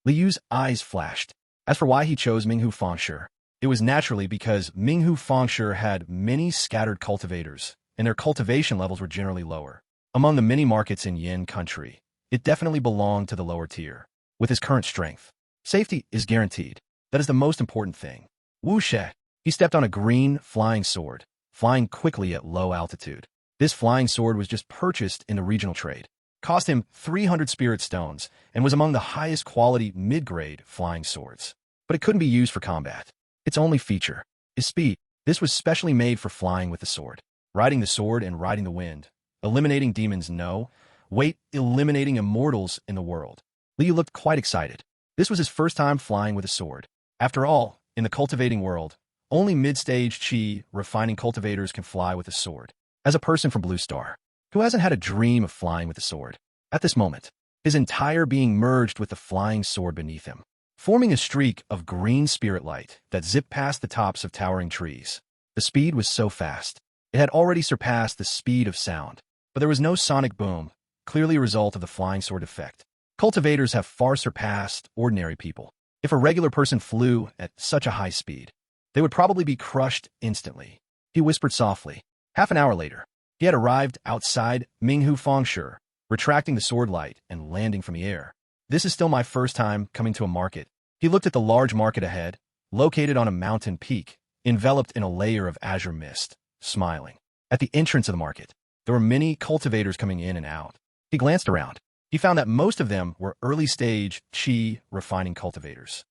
Speaker 1: Liu's eyes flashed. As for why he chose Minghu Fangshi, it was naturally because Minghu Fangshi had many scattered cultivators, and their cultivation levels were generally lower. Among the many markets in Yin country, it definitely belonged to the lower tier. With his current strength, safety is guaranteed. That is the most important thing. Wu She. He stepped on a green, flying sword, flying quickly at low altitude. This flying sword was just purchased in the regional trade. Cost him 300 spirit stones, and was among the highest quality mid-grade flying swords. But it couldn't be used for combat. Its only feature is speed. This was specially made for flying with the sword. Riding the sword and riding the wind. Eliminating demons, no. Wait, eliminating immortals in the world. Liu looked quite excited. This was his first time flying with a sword. After all, in the cultivating world, only mid-stage chi refining cultivators can fly with a sword. As a person from Blue Star, who hasn't had a dream of flying with a sword, at this moment, his entire being merged with the flying sword beneath him, forming a streak of green spirit light that zipped past the tops of towering trees. The speed was so fast, it had already surpassed the speed of sound, but there was no sonic boom, clearly a result of the flying sword effect. Cultivators have far surpassed ordinary people. If a regular person flew at such a high speed, they would probably be crushed instantly. He whispered softly. Half an hour later, he had arrived outside Minghu Fangshi, retracting the sword light and landing from the air. This is still my first time coming to a market. He looked at the large market ahead, located on a mountain peak, enveloped in a layer of azure mist, smiling. At the entrance of the market, there were many cultivators coming in and out. He glanced around. He found that most of them were early-stage chi refining cultivators.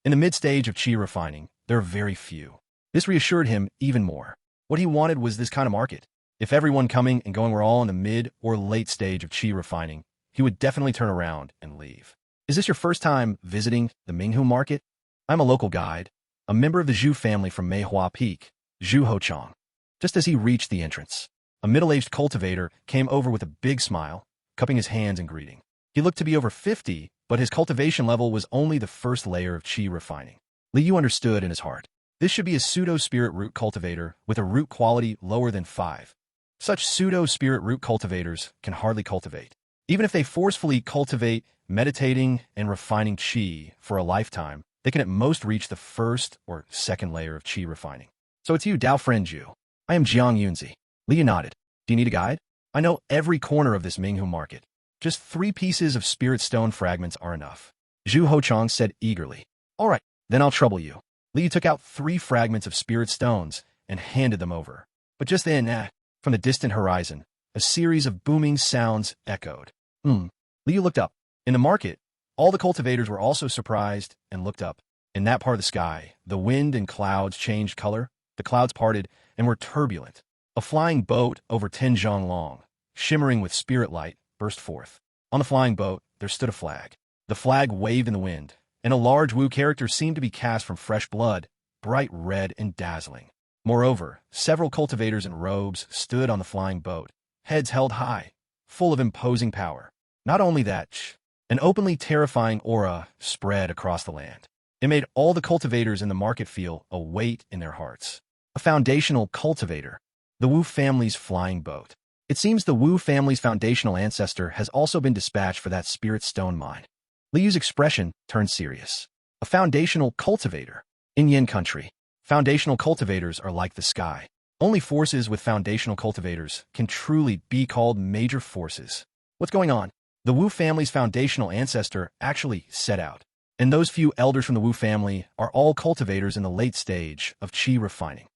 Speaker 1: In the mid-stage of chi refining, there are very few. This reassured him even more. What he wanted was this kind of market. If everyone coming and going were all in the mid or late stage of chi refining, he would definitely turn around and leave. Is this your first time visiting the Minghu market? I'm a local guide, a member of the Zhu family from Manhwa Peak, Zhu Hochang. Just as he reached the entrance, a middle-aged cultivator came over with a big smile, cupping his hands in greeting. He looked to be over 50, but his cultivation level was only the first layer of chi refining. Liu understood in his heart. This should be a pseudo-spirit root cultivator with a root quality lower than 5. Such pseudo-spirit root cultivators can hardly cultivate. Even if they forcefully cultivate, meditating, and refining chi for a lifetime, they can at most reach the first or second layer of chi refining. So it's you, Dao Friend Zhu. I am Jiang Yunzi. Liu nodded. Do you need a guide? I know every corner of this Minghu market. Just 3 pieces of spirit stone fragments are enough. Zhu Hochang said eagerly. All right, then I'll trouble you. Liu took out 3 fragments of spirit stones and handed them over. But just then, from the distant horizon, a series of booming sounds echoed. Liu looked up. In the market, all the cultivators were also surprised and looked up. In that part of the sky, the wind and clouds changed color, the clouds parted and were turbulent. A flying boat over 10 zhang long, shimmering with spirit light, burst forth. On the flying boat, there stood a flag. The flag waved in the wind, and a large Wu character seemed to be cast from fresh blood, bright red and dazzling. Moreover, several cultivators in robes stood on the flying boat, heads held high, full of imposing power. Not only that, an openly terrifying aura spread across the land. It made all the cultivators in the market feel a weight in their hearts. A foundational cultivator, the Wu family's flying boat. It seems the Wu family's foundational ancestor has also been dispatched for that spirit stone mine. Liu's expression turned serious. A foundational cultivator. In Yin country, Foundational cultivators are like the sky. Only forces with foundational cultivators can truly be called major forces. What's going on? The Wu family's foundational ancestor actually set out. And those few elders from the Wu family are all cultivators in the late stage of qi refining.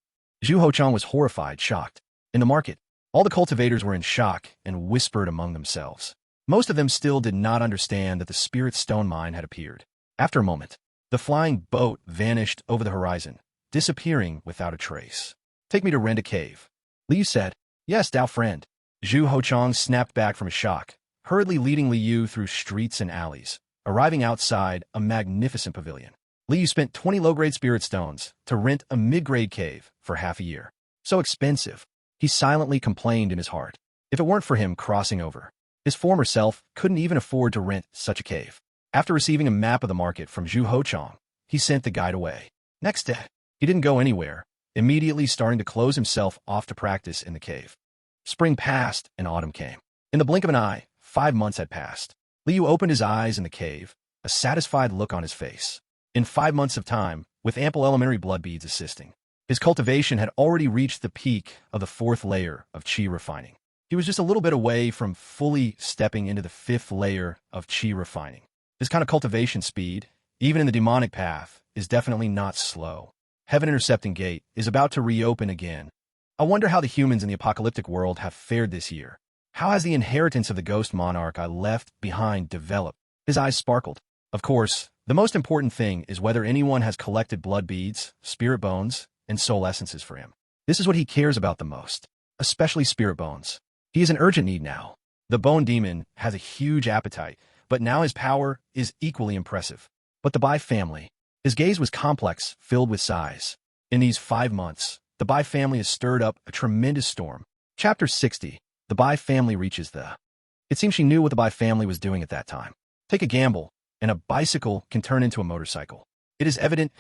Speaker 1: Zhu Hochang was horrified, shocked. In the market, all the cultivators were in shock and whispered among themselves. Most of them still did not understand that the spirit stone mine had appeared. After a moment, the flying boat vanished over the horizon, disappearing without a trace. Take me to rent a cave. Liu said. Yes, Dao friend. Zhu Hochang snapped back from his shock, hurriedly leading Liu through streets and alleys, arriving outside a magnificent pavilion. Liu spent 20 low-grade spirit stones to rent a mid-grade cave for half a year. So expensive. He silently complained in his heart. If it weren't for him crossing over, his former self couldn't even afford to rent such a cave. After receiving a map of the market from Zhu Hochang, he sent the guide away. Next day, he didn't go anywhere, immediately starting to close himself off to practice in the cave. Spring passed and autumn came. In the blink of an eye, 5 months had passed. Liu opened his eyes in the cave, a satisfied look on his face. In 5 months of time, with ample elementary blood beads assisting, his cultivation had already reached the peak of the 4th layer of qi refining. He was just a little bit away from fully stepping into the 5th layer of qi refining. This kind of cultivation speed, even in the demonic path, is definitely not slow. Heaven Intercepting Gate is about to reopen again. I wonder how the humans in the apocalyptic world have fared this year. How has the inheritance of the ghost monarch I left behind developed? His eyes sparkled. Of course, the most important thing is whether anyone has collected blood beads, spirit bones, and soul essences for him. This is what he cares about the most, especially spirit bones. He is in urgent need now. The bone demon has a huge appetite, but now his power is equally impressive. But the Bai family, his gaze was complex, filled with sighs. In these 5 months, the Bai family has stirred up a tremendous storm. Chapter 60. The Bai family reaches the... It seems she knew what the Bai family was doing at that time. Take a gamble, and a bicycle can turn into a motorcycle. It is evident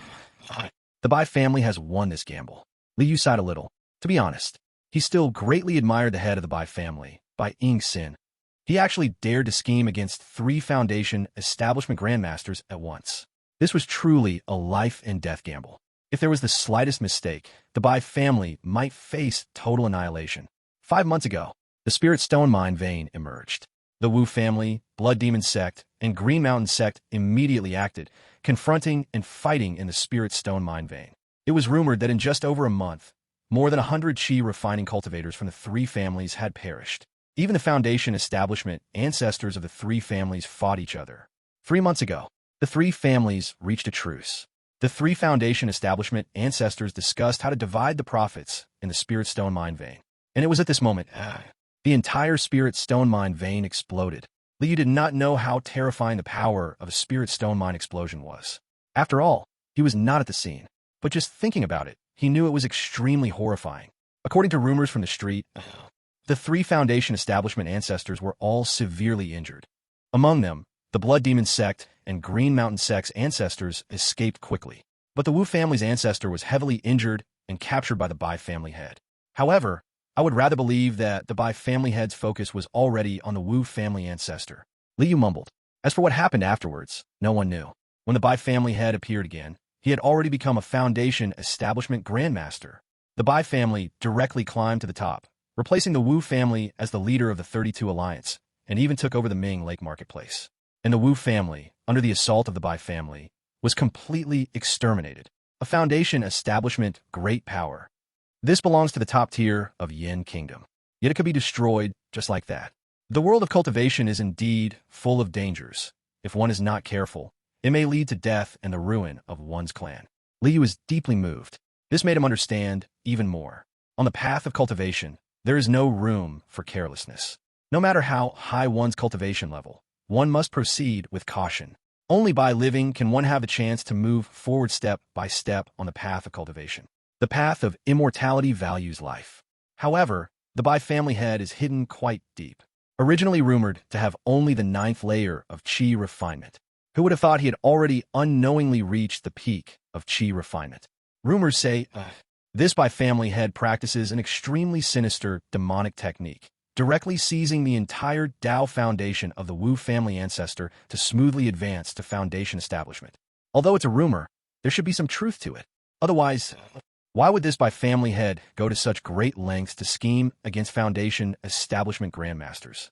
Speaker 1: the Bai family has won this gamble. Liu sighed a little. To be honest, he still greatly admired the head of the Bai family, Bai Ying-sin. He actually dared to scheme against 3 foundation establishment grandmasters at once. This was truly a life and death gamble. If there was the slightest mistake, the Bai family might face total annihilation. 5 months ago, the Spirit Stone Mine vein emerged. The Wu family, Blood Demon sect, and Green Mountain sect immediately acted, confronting and fighting in the Spirit Stone Mine vein. It was rumored that in just over a month, more than 100 qi refining cultivators from the 3 families had perished. Even the foundation establishment ancestors of the 3 families fought each other. 3 months ago, the 3 families reached a truce. The 3 foundation establishment ancestors discussed how to divide the profits in the Spirit Stone Mine vein. And it was at this moment, the entire Spirit Stone Mine vein exploded. Liu did not know how terrifying the power of a Spirit Stone Mine explosion was. After all, he was not at the scene. But just thinking about it, he knew it was extremely horrifying. According to rumors from the street, the 3 foundation establishment ancestors were all severely injured. Among them, the Blood Demon sect and Green Mountain sect's ancestors escaped quickly. But the Wu family's ancestor was heavily injured and captured by the Bai family head. However, I would rather believe that the Bai family head's focus was already on the Wu family ancestor. Liu mumbled. As for what happened afterwards, no one knew. When the Bai family head appeared again, he had already become a foundation establishment grandmaster. The Bai family directly climbed to the top, replacing the Wu family as the leader of the 32 Alliance, and even took over the Ming Lake Marketplace. And the Wu family, under the assault of the Bai family, was completely exterminated. A foundation establishment great power. This belongs to the top tier of Yin Kingdom. Yet it could be destroyed just like that. The world of cultivation is indeed full of dangers. If one is not careful, it may lead to death and the ruin of one's clan. Liu was deeply moved. This made him understand even more. On the path of cultivation, there is no room for carelessness. No matter how high one's cultivation level, one must proceed with caution. Only by living can one have the chance to move forward step by step on the path of cultivation. The path of immortality values life. However, the Bai family head is hidden quite deep. Originally rumored to have only the 9th layer of qi refinement. Who would have thought he had already unknowingly reached the peak of qi refinement? Rumors say this Bai family head practices an extremely sinister demonic technique, directly seizing the entire Dao foundation of the Wu family ancestor to smoothly advance to foundation establishment. Although it's a rumor, there should be some truth to it. Otherwise, Why would this by family head go to such great lengths to scheme against Foundation establishment grandmasters?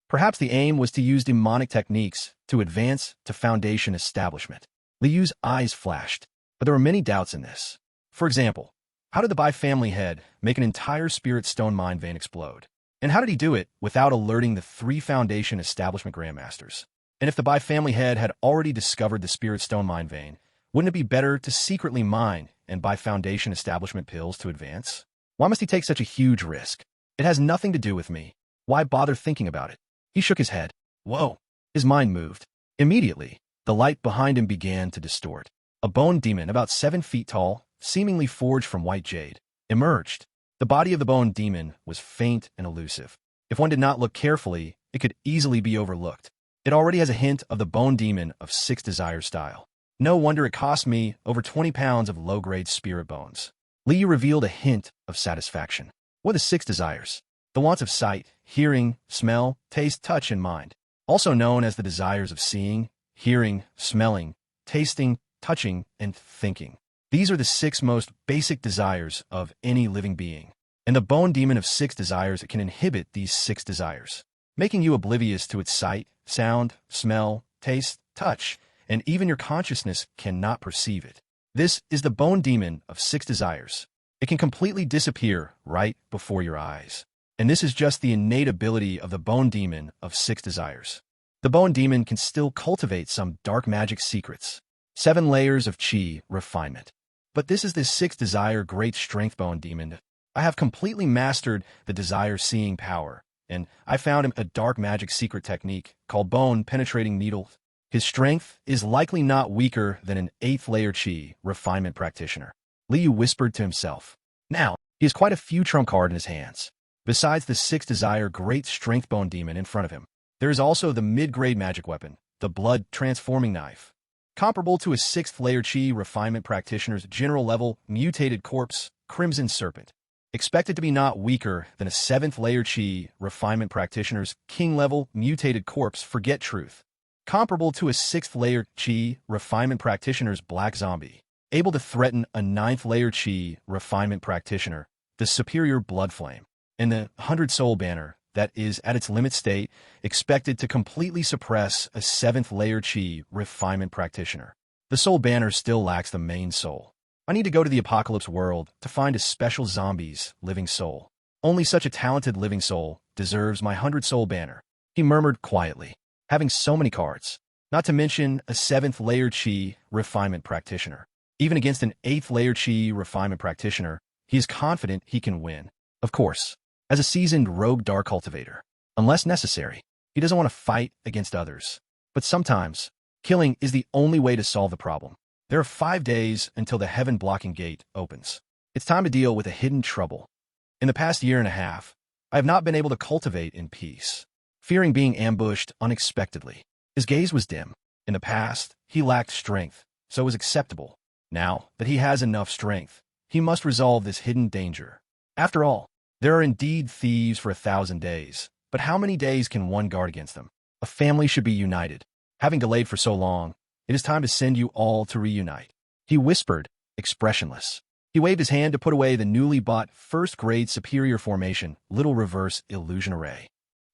Speaker 1: Perhaps the aim was to use demonic techniques to advance to Foundation establishment. Liu's eyes flashed, but there were many doubts in this. For example, how did the Bai family head make an entire spirit stone mine vein explode? And how did he do it without alerting the 3 Foundation establishment grandmasters? And if the Bai family head had already discovered the spirit stone mine vein, wouldn't it be better to secretly mine and buy Foundation establishment pills to advance? Why must he take such a huge risk? It has nothing to do with me. Why bother thinking about it? He shook his head. Whoa! His mind moved. Immediately, the light behind him began to distort. A bone demon about 7 feet tall, seemingly forged from white jade, emerged. The body of the bone demon was faint and elusive. If one did not look carefully, it could easily be overlooked. It already has a hint of the bone demon of 6 Desires style. No wonder it cost me over 20 pounds of low-grade spirit bones. Liu revealed a hint of satisfaction. What are the 6 Desires? The wants of sight, hearing, smell, taste, touch, and mind. Also known as the desires of seeing, hearing, smelling, tasting, touching, and thinking. These are the 6 most basic desires of any living being. And the bone demon of 6 Desires can inhibit these 6 desires, making you oblivious to its sight, sound, smell, taste, touch, and even your consciousness cannot perceive it. This is the bone demon of 6 Desires. It can completely disappear right before your eyes. And this is just the innate ability of the bone demon of 6 Desires. The bone demon can still cultivate some dark magic secrets. 7 layers of chi refinement. But this is the 6 Desire great strength bone demon. I have completely mastered the desire seeing power, and I found him a dark magic secret technique called bone penetrating needle. His strength is likely not weaker than an 8th layer chi refinement practitioner. Liu whispered to himself. Now, he has quite a few trump cards in his hands. Besides the 6 Desire great strength bone demon in front of him, there is also the mid-grade magic weapon, the blood transforming knife. Comparable to a 6th layer chi refinement practitioner's general level mutated corpse, Crimson Serpent. Expected to be not weaker than a 7th layer chi refinement practitioner's king level mutated corpse, Forget Truth. Comparable to a 6th layer chi refinement practitioner's Black Zombie. Able to threaten a 9th layer chi refinement practitioner, the Superior Blood Flame. And the 100 Soul Banner, that is at its limit state, expected to completely suppress a 7th layer chi refinement practitioner. The Soul Banner still lacks the main soul. I need to go to the Apocalypse world to find a special zombie's living soul. Only such a talented living soul deserves my 100 Soul Banner, he murmured quietly. Having so many cards, not to mention a 7th layer chi refinement practitioner. Even against an 8th layer chi refinement practitioner, he is confident he can win. Of course, as a seasoned rogue dark cultivator, unless necessary, he doesn't want to fight against others. But sometimes, killing is the only way to solve the problem. There are 5 days until the heaven-blocking gate opens. It's time to deal with a hidden trouble. In the past year and a half, I have not been able to cultivate in peace, fearing being ambushed unexpectedly. His gaze was dim. In the past, he lacked strength, so it was acceptable. Now that he has enough strength, he must resolve this hidden danger. After all, there are indeed thieves for 1,000 days, but how many days can one guard against them? A family should be united. Having delayed for so long, it is time to send you all to reunite. He whispered, expressionless. He waved his hand to put away the newly bought first-grade superior formation, Little Reverse Illusion Array.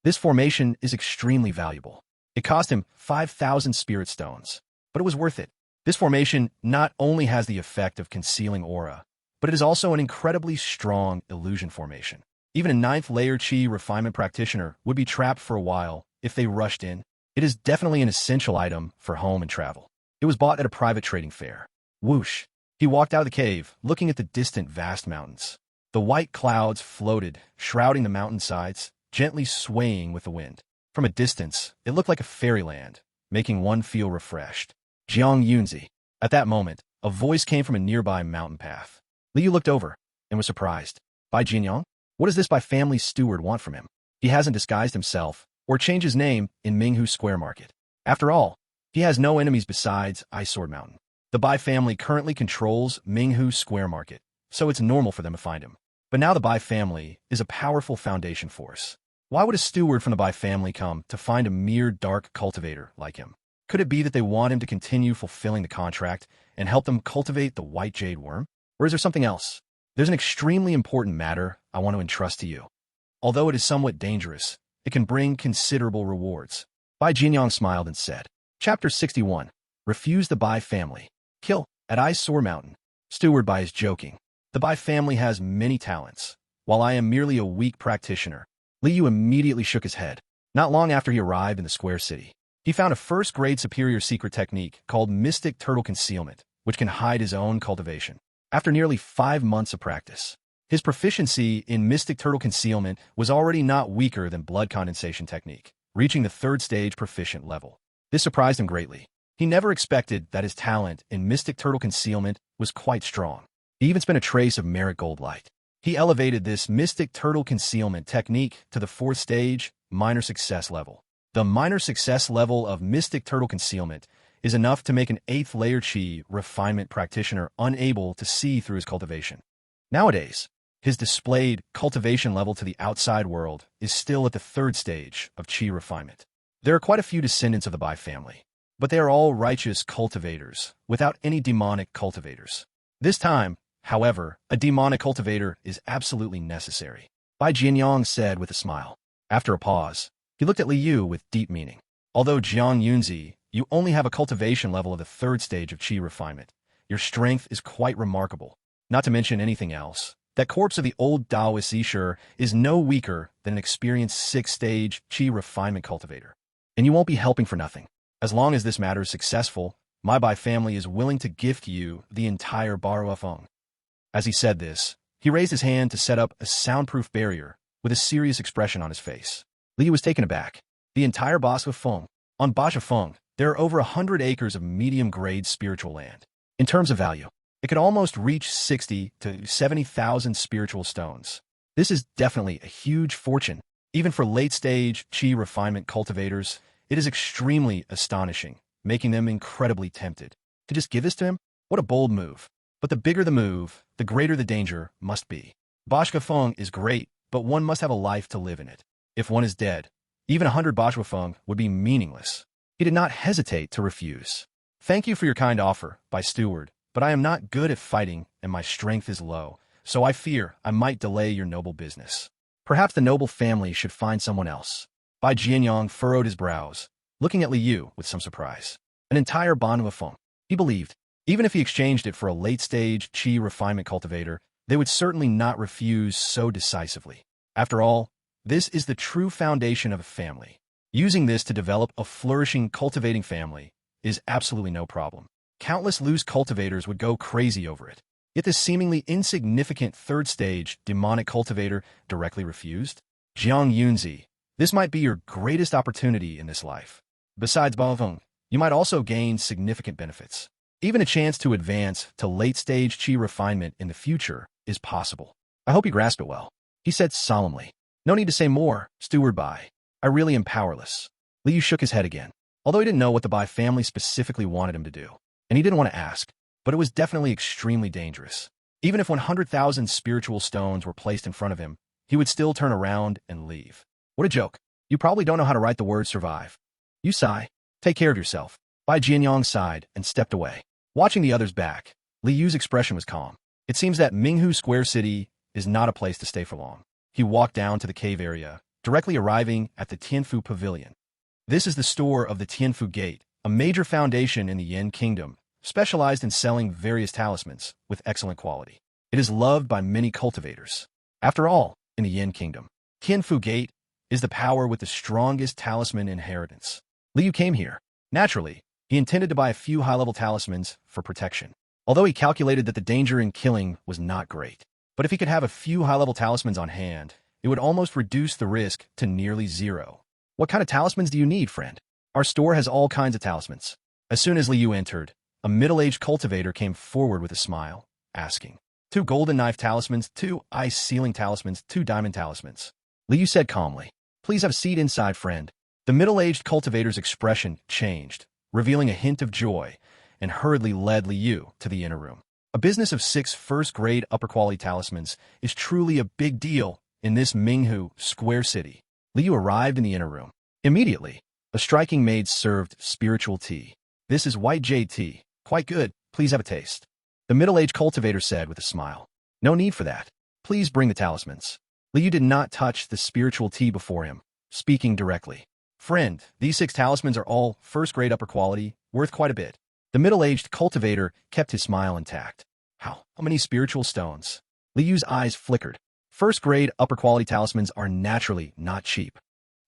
Speaker 1: This formation is extremely valuable. It cost him 5,000 spirit stones, but it was worth it. This formation not only has the effect of concealing aura, but it is also an incredibly strong illusion formation. Even a 9th layer chi refinement practitioner would be trapped for a while if they rushed in. It is definitely an essential item for home and travel. It was bought at a private trading fair. Whoosh! He walked out of the cave, looking at the distant vast mountains. The white clouds floated, shrouding the mountainsides, gently swaying with the wind. From a distance, it looked like a fairyland, making one feel refreshed. Jiang Yunzi. At that moment, a voice came from a nearby mountain path. Liu looked over and was surprised. Bai Jinyang? What does this Bai family steward want from him? He hasn't disguised himself or changed his name in Minghu Square Market. After all, he has no enemies besides Ice Sword Mountain. The Bai family currently controls Minghu Square Market, so it's normal for them to find him. But now the Bai family is a powerful foundation force. Why would a steward from the Bai family come to find a mere dark cultivator like him? Could it be that they want him to continue fulfilling the contract and help them cultivate the white jade worm? Or is there something else? There's an extremely important matter I want to entrust to you. Although it is somewhat dangerous, it can bring considerable rewards. Bai Jianyang smiled and said, Chapter 61. Refuse the Bai family. Kill at Ice Sore Mountain. Steward Bai is joking. The Bai family has many talents, while I am merely a weak practitioner. Li Yu immediately shook his head. Not long after he arrived in the Square City, he found a first-grade superior secret technique called Mystic Turtle Concealment, which can hide his own cultivation. After nearly 5 months of practice, his proficiency in Mystic Turtle Concealment was already not weaker than Blood Condensation Technique, reaching the 3rd stage proficient level. This surprised him greatly. He never expected that his talent in Mystic Turtle Concealment was quite strong. He even spent a trace of Marigold Light. He elevated this Mystic Turtle Concealment technique to the 4th stage, Minor Success level. The Minor Success level of Mystic Turtle Concealment is enough to make an 8th layer Qi refinement practitioner unable to see through his cultivation. Nowadays, his displayed cultivation level to the outside world is still at the 3rd stage of Qi refinement. There are quite a few descendants of the Bai family, but they are all righteous cultivators, without any demonic cultivators. This time, however, a demonic cultivator is absolutely necessary, Bai Jianyang said with a smile. After a pause, he looked at Li Yu with deep meaning. Although Jiang Yunzi, you only have a cultivation level of the 3rd stage of Qi refinement, your strength is quite remarkable. Not to mention anything else, that corpse of the old Taoist Isher is no weaker than an experienced 6th stage Qi refinement cultivator. And you won't be helping for nothing. As long as this matter is successful, my Bai family is willing to gift you the entire Baro Feng. As he said this, he raised his hand to set up a soundproof barrier with a serious expression on his face. Li was taken aback. The entire Basha Feng. On Basha Feng, there are over 100 acres of medium-grade spiritual land. In terms of value, it could almost reach 60 to 70,000 spiritual stones. This is definitely a huge fortune. Even for late-stage Qi refinement cultivators, it is extremely astonishing, making them incredibly tempted. To just give this to him? What a bold move. But the bigger the move, the greater the danger must be. Bashka Feng is great, but one must have a life to live in it. If one is dead, even 100 Bashka Feng would be meaningless. He did not hesitate to refuse. Thank you for your kind offer, Bai Steward, but I am not good at fighting and my strength is low, so I fear I might delay your noble business. Perhaps the noble family should find someone else. Bai Jianyang furrowed his brows, looking at Li Yu with some surprise. An entire manhwa Feng. He believed, even if he exchanged it for a late-stage Qi refinement cultivator, they would certainly not refuse so decisively. After all, this is the true foundation of a family. Using this to develop a flourishing cultivating family is absolutely no problem. Countless loose cultivators would go crazy over it. Yet this seemingly insignificant 3rd stage demonic cultivator directly refused? Jiang Yunzi, this might be your greatest opportunity in this life. Besides Baofeng, you might also gain significant benefits. Even a chance to advance to late-stage Qi refinement in the future is possible. I hope you grasp it well, he said solemnly. No need to say more, Steward Bai. I really am powerless. Li Yu shook his head again, although he didn't know what the Bai family specifically wanted him to do. And he didn't want to ask, but it was definitely extremely dangerous. Even if 100,000 spiritual stones were placed in front of him, he would still turn around and leave. What a joke. You probably don't know how to write the word survive. You sigh. Take care of yourself. Bai Jianyang sighed and stepped away. Watching the others back, Li Yu's expression was calm. It seems that Minghu Square City is not a place to stay for long. He walked down to the cave area, directly arriving at the Tianfu Pavilion. This is the store of the Tianfu Gate, a major foundation in the Yin Kingdom, specialized in selling various talismans with excellent quality. It is loved by many cultivators. After all, in the Yin Kingdom, Tianfu Gate is the power with the strongest talisman inheritance. Li Yu came here. Naturally, he intended to buy a few high-level talismans for protection, although he calculated that the danger in killing was not great. But if he could have a few high-level talismans on hand, it would almost reduce the risk to nearly zero. What kind of talismans do you need, friend? Our store has all kinds of talismans. As soon as Li Yu entered, a middle-aged cultivator came forward with a smile, asking, 2 golden knife talismans, 2 ice sealing talismans, 2 diamond talismans. Li Yu said calmly, please have a seat inside, friend. The middle-aged cultivator's expression changed, revealing a hint of joy, and hurriedly led Li Yu to the inner room. A business of 6 first-grade upper-quality talismans is truly a big deal in this Minghu Square City. Li Yu arrived in the inner room. Immediately, a striking maid served spiritual tea. This is white jade tea. Quite good. Please have a taste. The middle-aged cultivator said with a smile. No need for that. Please bring the talismans. Liu did not touch the spiritual tea before him, speaking directly. Friend, these 6 talismans are all first-grade upper quality, worth quite a bit. The middle-aged cultivator kept his smile intact. How many spiritual stones? Liu's eyes flickered. First-grade upper-quality talismans are naturally not cheap.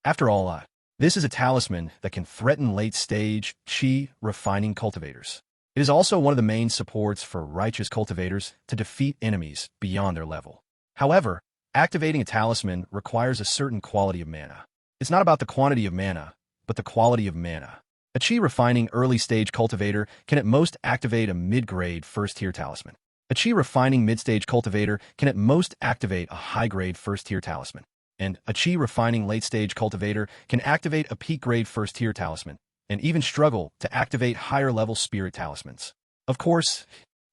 Speaker 1: After all, this is a talisman that can threaten late-stage qi refining cultivators. It is also one of the main supports for righteous cultivators to defeat enemies beyond their level. However, activating a talisman requires a certain quality of mana. It's not about the quantity of mana, but the quality of mana. A qi refining early-stage cultivator can at most activate a mid-grade first-tier talisman. A qi refining mid-stage cultivator can at most activate a high-grade first-tier talisman. And a qi refining late-stage cultivator can activate a peak-grade first-tier talisman, and even struggle to activate higher-level spirit talismans. Of course,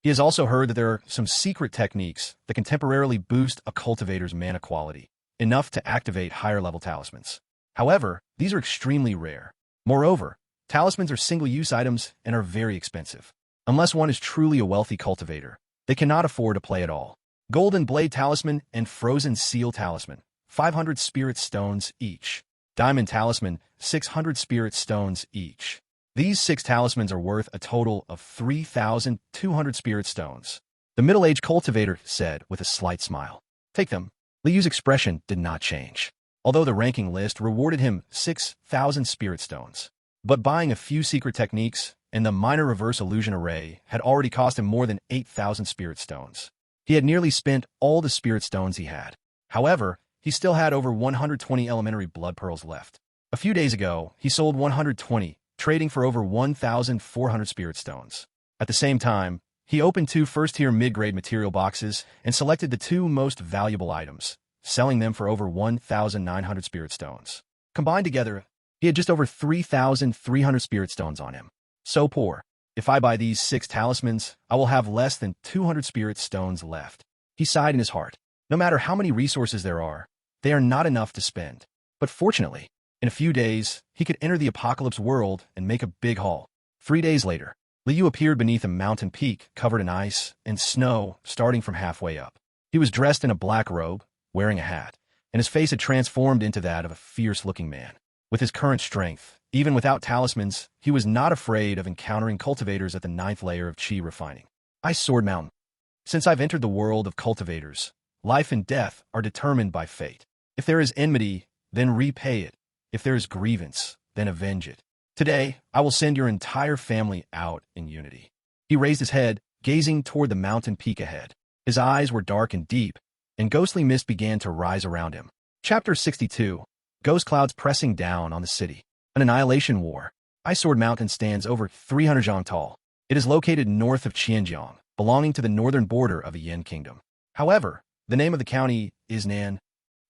Speaker 1: he has also heard that there are some secret techniques that can temporarily boost a cultivator's mana quality, enough to activate higher-level talismans. However, these are extremely rare. Moreover, talismans are single-use items and are very expensive. Unless one is truly a wealthy cultivator, they cannot afford to play at all. Golden Blade Talisman and Frozen Seal Talisman, 500 spirit stones each. Diamond Talisman, 600 spirit stones each. These 6 talismans are worth a total of 3,200 spirit stones. The middle-aged cultivator said with a slight smile. Take them. Liu's expression did not change, although the ranking list rewarded him 6,000 spirit stones. But buying a few secret techniques and the minor reverse illusion array had already cost him more than 8,000 spirit stones. He had nearly spent all the spirit stones he had. However, he still had over 120 elementary blood pearls left. A few days ago, he sold 120, trading for over 1,400 spirit stones. At the same time, he opened 2 first-tier mid-grade material boxes and selected the 2 most valuable items, selling them for over 1,900 spirit stones. Combined together, he had just over 3,300 spirit stones on him. So poor. If I buy these 6 talismans, I will have less than 200 spirit stones left. He sighed in his heart. No matter how many resources there are, they are not enough to spend. But fortunately, in a few days, he could enter the apocalypse world and make a big haul. 3 days later, Liu appeared beneath a mountain peak covered in ice and snow starting from halfway up. He was dressed in a black robe, wearing a hat, and his face had transformed into that of a fierce-looking man. With his current strength, even without talismans, he was not afraid of encountering cultivators at the 9th layer of qi refining. Ice Sword Mountain. Since I've entered the world of cultivators, life and death are determined by fate. If there is enmity, then repay it. If there is grievance, then avenge it. Today, I will send your entire family out in unity. He raised his head, gazing toward the mountain peak ahead. His eyes were dark and deep, and ghostly mist began to rise around him. Chapter 62. Ghost clouds pressing down on the city. An annihilation war. Ice Sword Mountain stands over 300 zhang tall. It is located north of Qianjiang, belonging to the northern border of the Yin Kingdom. However, the name of the county is Nan.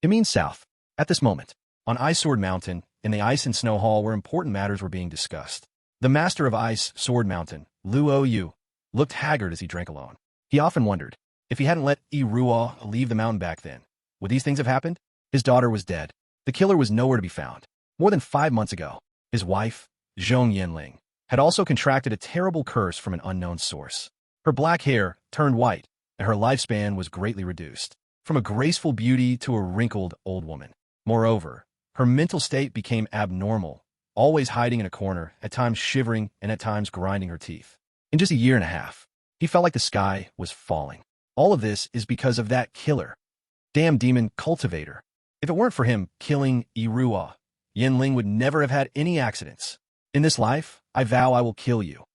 Speaker 1: It means south. At this moment, on Ice Sword Mountain, in the Ice and Snow Hall where important matters were being discussed, the master of Ice Sword Mountain, Luo Yu, looked haggard as he drank alone. He often wondered, if he hadn't let Yi Ruo leave the mountain back then, would these things have happened? His daughter was dead. The killer was nowhere to be found. More than 5 months ago, his wife, Zhong Yanling, had also contracted a terrible curse from an unknown source. Her black hair turned white, and her lifespan was greatly reduced, from a graceful beauty to a wrinkled old woman. Moreover, her mental state became abnormal, always hiding in a corner, at times shivering and at times grinding her teeth. In just a year and a half, he felt like the sky was falling. All of this is because of that killer. Damn demon cultivator. If it weren't for him killing Irua, Yanling would never have had any accidents. In this life, I vow I will kill you.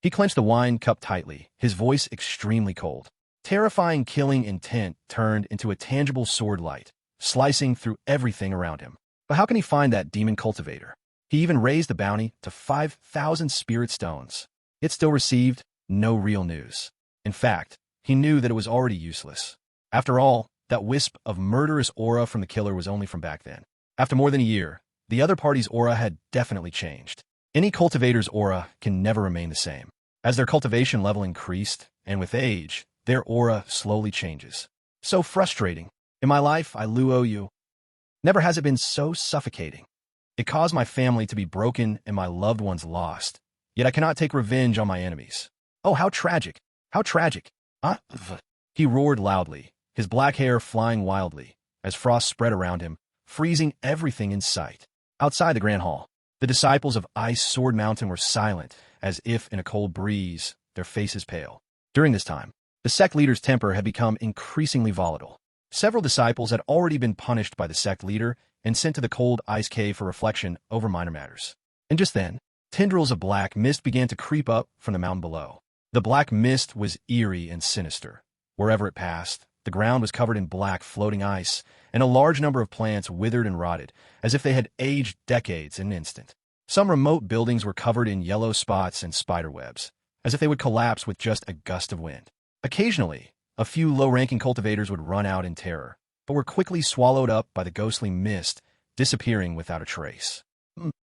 Speaker 1: He clenched the wine cup tightly, his voice extremely cold. Terrifying killing intent turned into a tangible sword light, slicing through everything around him. But how can he find that demon cultivator? He even raised the bounty to 5,000 spirit stones. It still received no real news. In fact, he knew that it was already useless. After all, that wisp of murderous aura from the killer was only from back then. After more than a year, the other party's aura had definitely changed. Any cultivator's aura can never remain the same. As their cultivation level increased, and with age, their aura slowly changes. So frustrating. In my life, I luo you. Never has it been so suffocating. It caused my family to be broken and my loved ones lost. Yet I cannot take revenge on my enemies. Oh, how tragic. How tragic. He roared loudly, his black hair flying wildly, as frost spread around him, freezing everything in sight. Outside the Grand Hall, the disciples of Ice Sword Mountain were silent, as if in a cold breeze, their faces pale. During this time, the sect leader's temper had become increasingly volatile. Several disciples had already been punished by the sect leader and sent to the cold ice cave for reflection over minor matters. And just then, tendrils of black mist began to creep up from the mountain below. The black mist was eerie and sinister. Wherever it passed, the ground was covered in black floating ice, and a large number of plants withered and rotted, as if they had aged decades in an instant. Some remote buildings were covered in yellow spots and spider webs, as if they would collapse with just a gust of wind. Occasionally, a few low-ranking cultivators would run out in terror, but were quickly swallowed up by the ghostly mist, disappearing without a trace.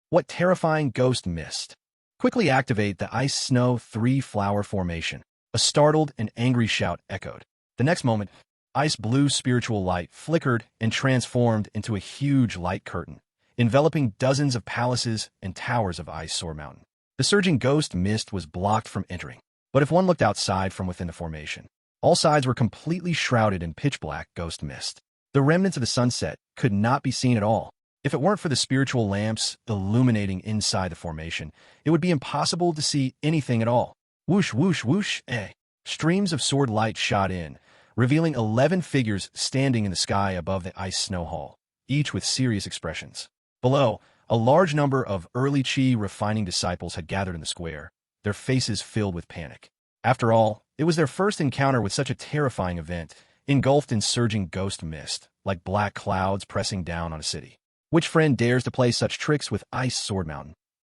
Speaker 1: What terrifying ghost mist! Quickly activate the Ice Snow 3-flower formation. A startled and angry shout echoed. The next moment, ice blue spiritual light flickered and transformed into a huge light curtain, enveloping dozens of palaces and towers of Ice Sword Mountain. The surging ghost mist was blocked from entering, but if one looked outside from within the formation, all sides were completely shrouded in pitch-black ghost mist. The remnants of the sunset could not be seen at all. If it weren't for the spiritual lamps illuminating inside the formation, it would be impossible to see anything at all. Whoosh, whoosh, whoosh, eh. Streams of sword light shot in, revealing 11 figures standing in the sky above the ice snow hall, each with serious expressions. Below, a large number of early Qi refining disciples had gathered in the square, their faces filled with panic. After all, it was their first encounter with such a terrifying event, engulfed in surging ghost mist, like black clouds pressing down on a city. Which friend dares to play such tricks with Ice Sword Mountain?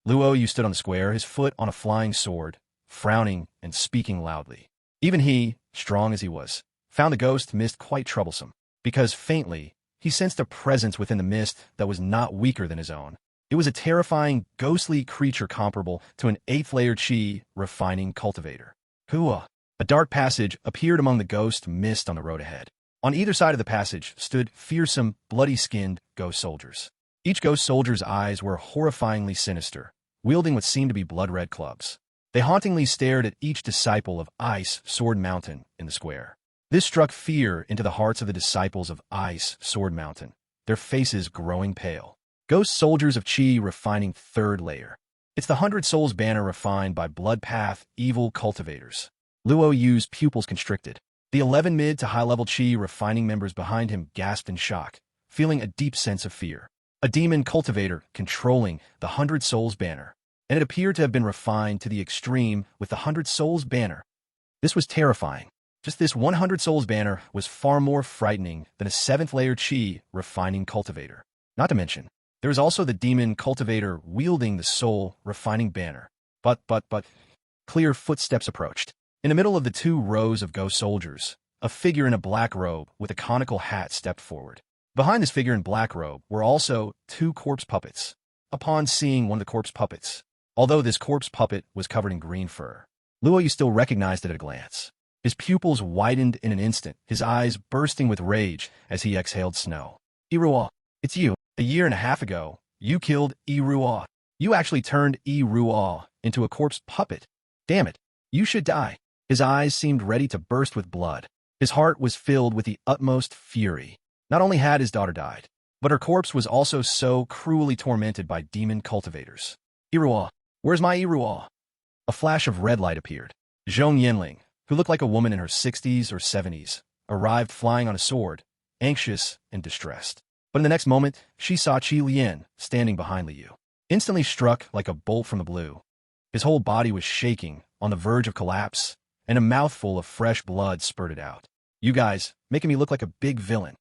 Speaker 1: Luo stood on the square, his foot on a flying sword, frowning and speaking loudly. Even he, strong as he was, found the ghost mist quite troublesome, because faintly, he sensed a presence within the mist that was not weaker than his own. It was a terrifying, ghostly creature comparable to an 8th-layer Qi refining cultivator. Hua! A dark passage appeared among the ghost mist on the road ahead. On either side of the passage stood fearsome, bloody-skinned ghost soldiers. Each ghost soldier's eyes were horrifyingly sinister, wielding what seemed to be blood-red clubs. They hauntingly stared at each disciple of Ice Sword Mountain in the square. This struck fear into the hearts of the disciples of Ice Sword Mountain, their faces growing pale. Ghost soldiers of Qi refining 3rd layer. It's the 100 Souls banner refined by Blood Path evil cultivators. Luo Yu's pupils constricted. The 11 mid to high-level Qi refining members behind him gasped in shock, feeling a deep sense of fear. A demon cultivator controlling the 100 Souls banner, and it appeared to have been refined to the extreme with the 100 Souls banner. This was terrifying. Just this 100 Souls banner was far more frightening than a 7th-layer Qi refining cultivator. Not to mention, there was also the demon cultivator wielding the soul refining banner. But, clear footsteps approached. In the middle of the 2 rows of ghost soldiers, a figure in a black robe with a conical hat stepped forward. Behind this figure in black robe were also 2 corpse puppets. Upon seeing one of the corpse puppets, although this corpse puppet was covered in green fur, Luo still recognized it at a glance. His pupils widened in an instant, his eyes bursting with rage as he exhaled snow. Iruo, it's you. A year and a half ago, you killed Iruo. You actually turned Iruo into a corpse puppet. Damn it, you should die. His eyes seemed ready to burst with blood. His heart was filled with the utmost fury. Not only had his daughter died, but her corpse was also so cruelly tormented by demon cultivators. Iruo, where's my Iruo? A flash of red light appeared. Zhong Yanling, who looked like a woman in her 60s or 70s, arrived flying on a sword, anxious and distressed. But in the next moment, she saw Qi Lian standing behind Liu. Instantly struck like a bolt from the blue. His whole body was shaking, on the verge of collapse, and a mouthful of fresh blood spurted out. You guys, making me look like a big villain.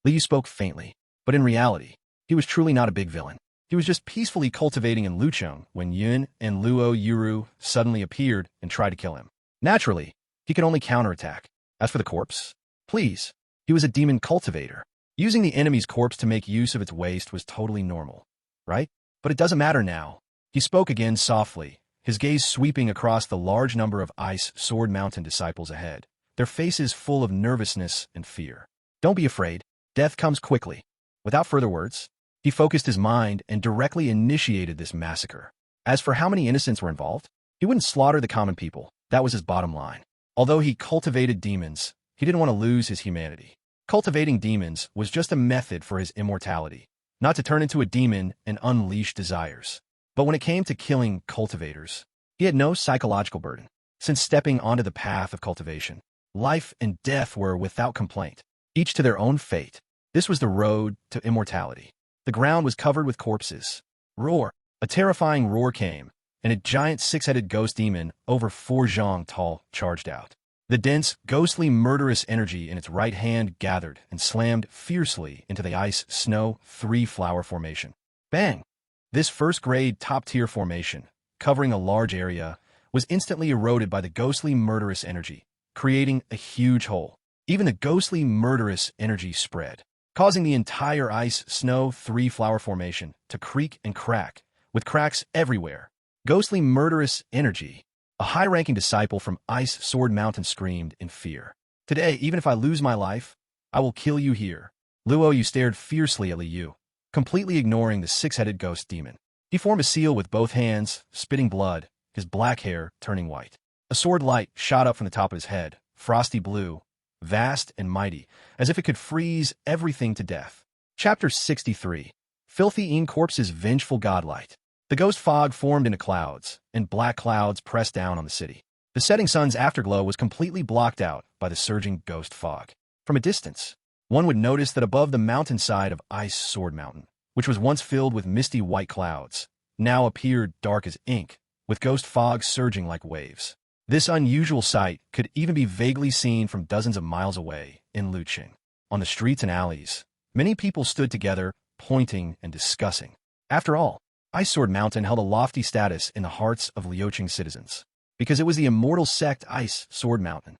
Speaker 1: Liu spoke faintly, but in reality, he was truly not a big villain. He was just peacefully cultivating in Lucheng when Yun and Luo Yuru suddenly appeared and tried to kill him. Naturally, he could only counterattack. As for the corpse, please, he was a demon cultivator. Using the enemy's corpse to make use of its waste was totally normal, right? But it doesn't matter now. He spoke again softly, his gaze sweeping across the large number of Ice Sword Mountain disciples ahead, their faces full of nervousness and fear. Don't be afraid. Death comes quickly. Without further words, he focused his mind and directly initiated this massacre. As for how many innocents were involved, he wouldn't slaughter the common people. That was his bottom line. Although he cultivated demons, He didn't want to lose his humanity. Cultivating demons was just a method for his immortality, not to turn into a demon and unleash desires. But when it came to killing cultivators, he had no psychological burden. Since stepping onto the path of cultivation, life and death were without complaint, each to their own fate. This was the road to immortality. The ground was covered with corpses. Roar! A terrifying roar came, and a giant six-headed ghost demon over 4 zhang tall charged out. The dense, ghostly, murderous energy in its right hand gathered and slammed fiercely into the ice-snow 3-flower formation. Bang! This first-grade, top-tier formation, covering a large area, was instantly eroded by the ghostly, murderous energy, creating a huge hole. Even the ghostly, murderous energy spread, causing the entire ice-snow 3-flower formation to creak and crack, with cracks everywhere. Ghostly, murderous energy. A high-ranking disciple from Ice Sword Mountain screamed in fear. Today, even if I lose my life, I will kill you here. Luo Yu stared fiercely at Li Yu, completely ignoring the six-headed ghost demon. He formed a seal with both hands, spitting blood, his black hair turning white. A sword light shot up from the top of his head, frosty blue, vast and mighty, as if it could freeze everything to death. Chapter 63. Filthy Een Corpse's Vengeful Godlight. The ghost fog formed into clouds, and black clouds pressed down on the city. The setting sun's afterglow was completely blocked out by the surging ghost fog. From a distance, one would notice that above the mountainside of Ice Sword Mountain, which was once filled with misty white clouds, now appeared dark as ink, with ghost fog surging like waves. This unusual sight could even be vaguely seen from dozens of miles away in Luqing. On the streets and alleys, many people stood together, pointing and discussing. After all, Ice Sword Mountain held a lofty status in the hearts of Liuqing's citizens, because it was the immortal sect Ice Sword Mountain.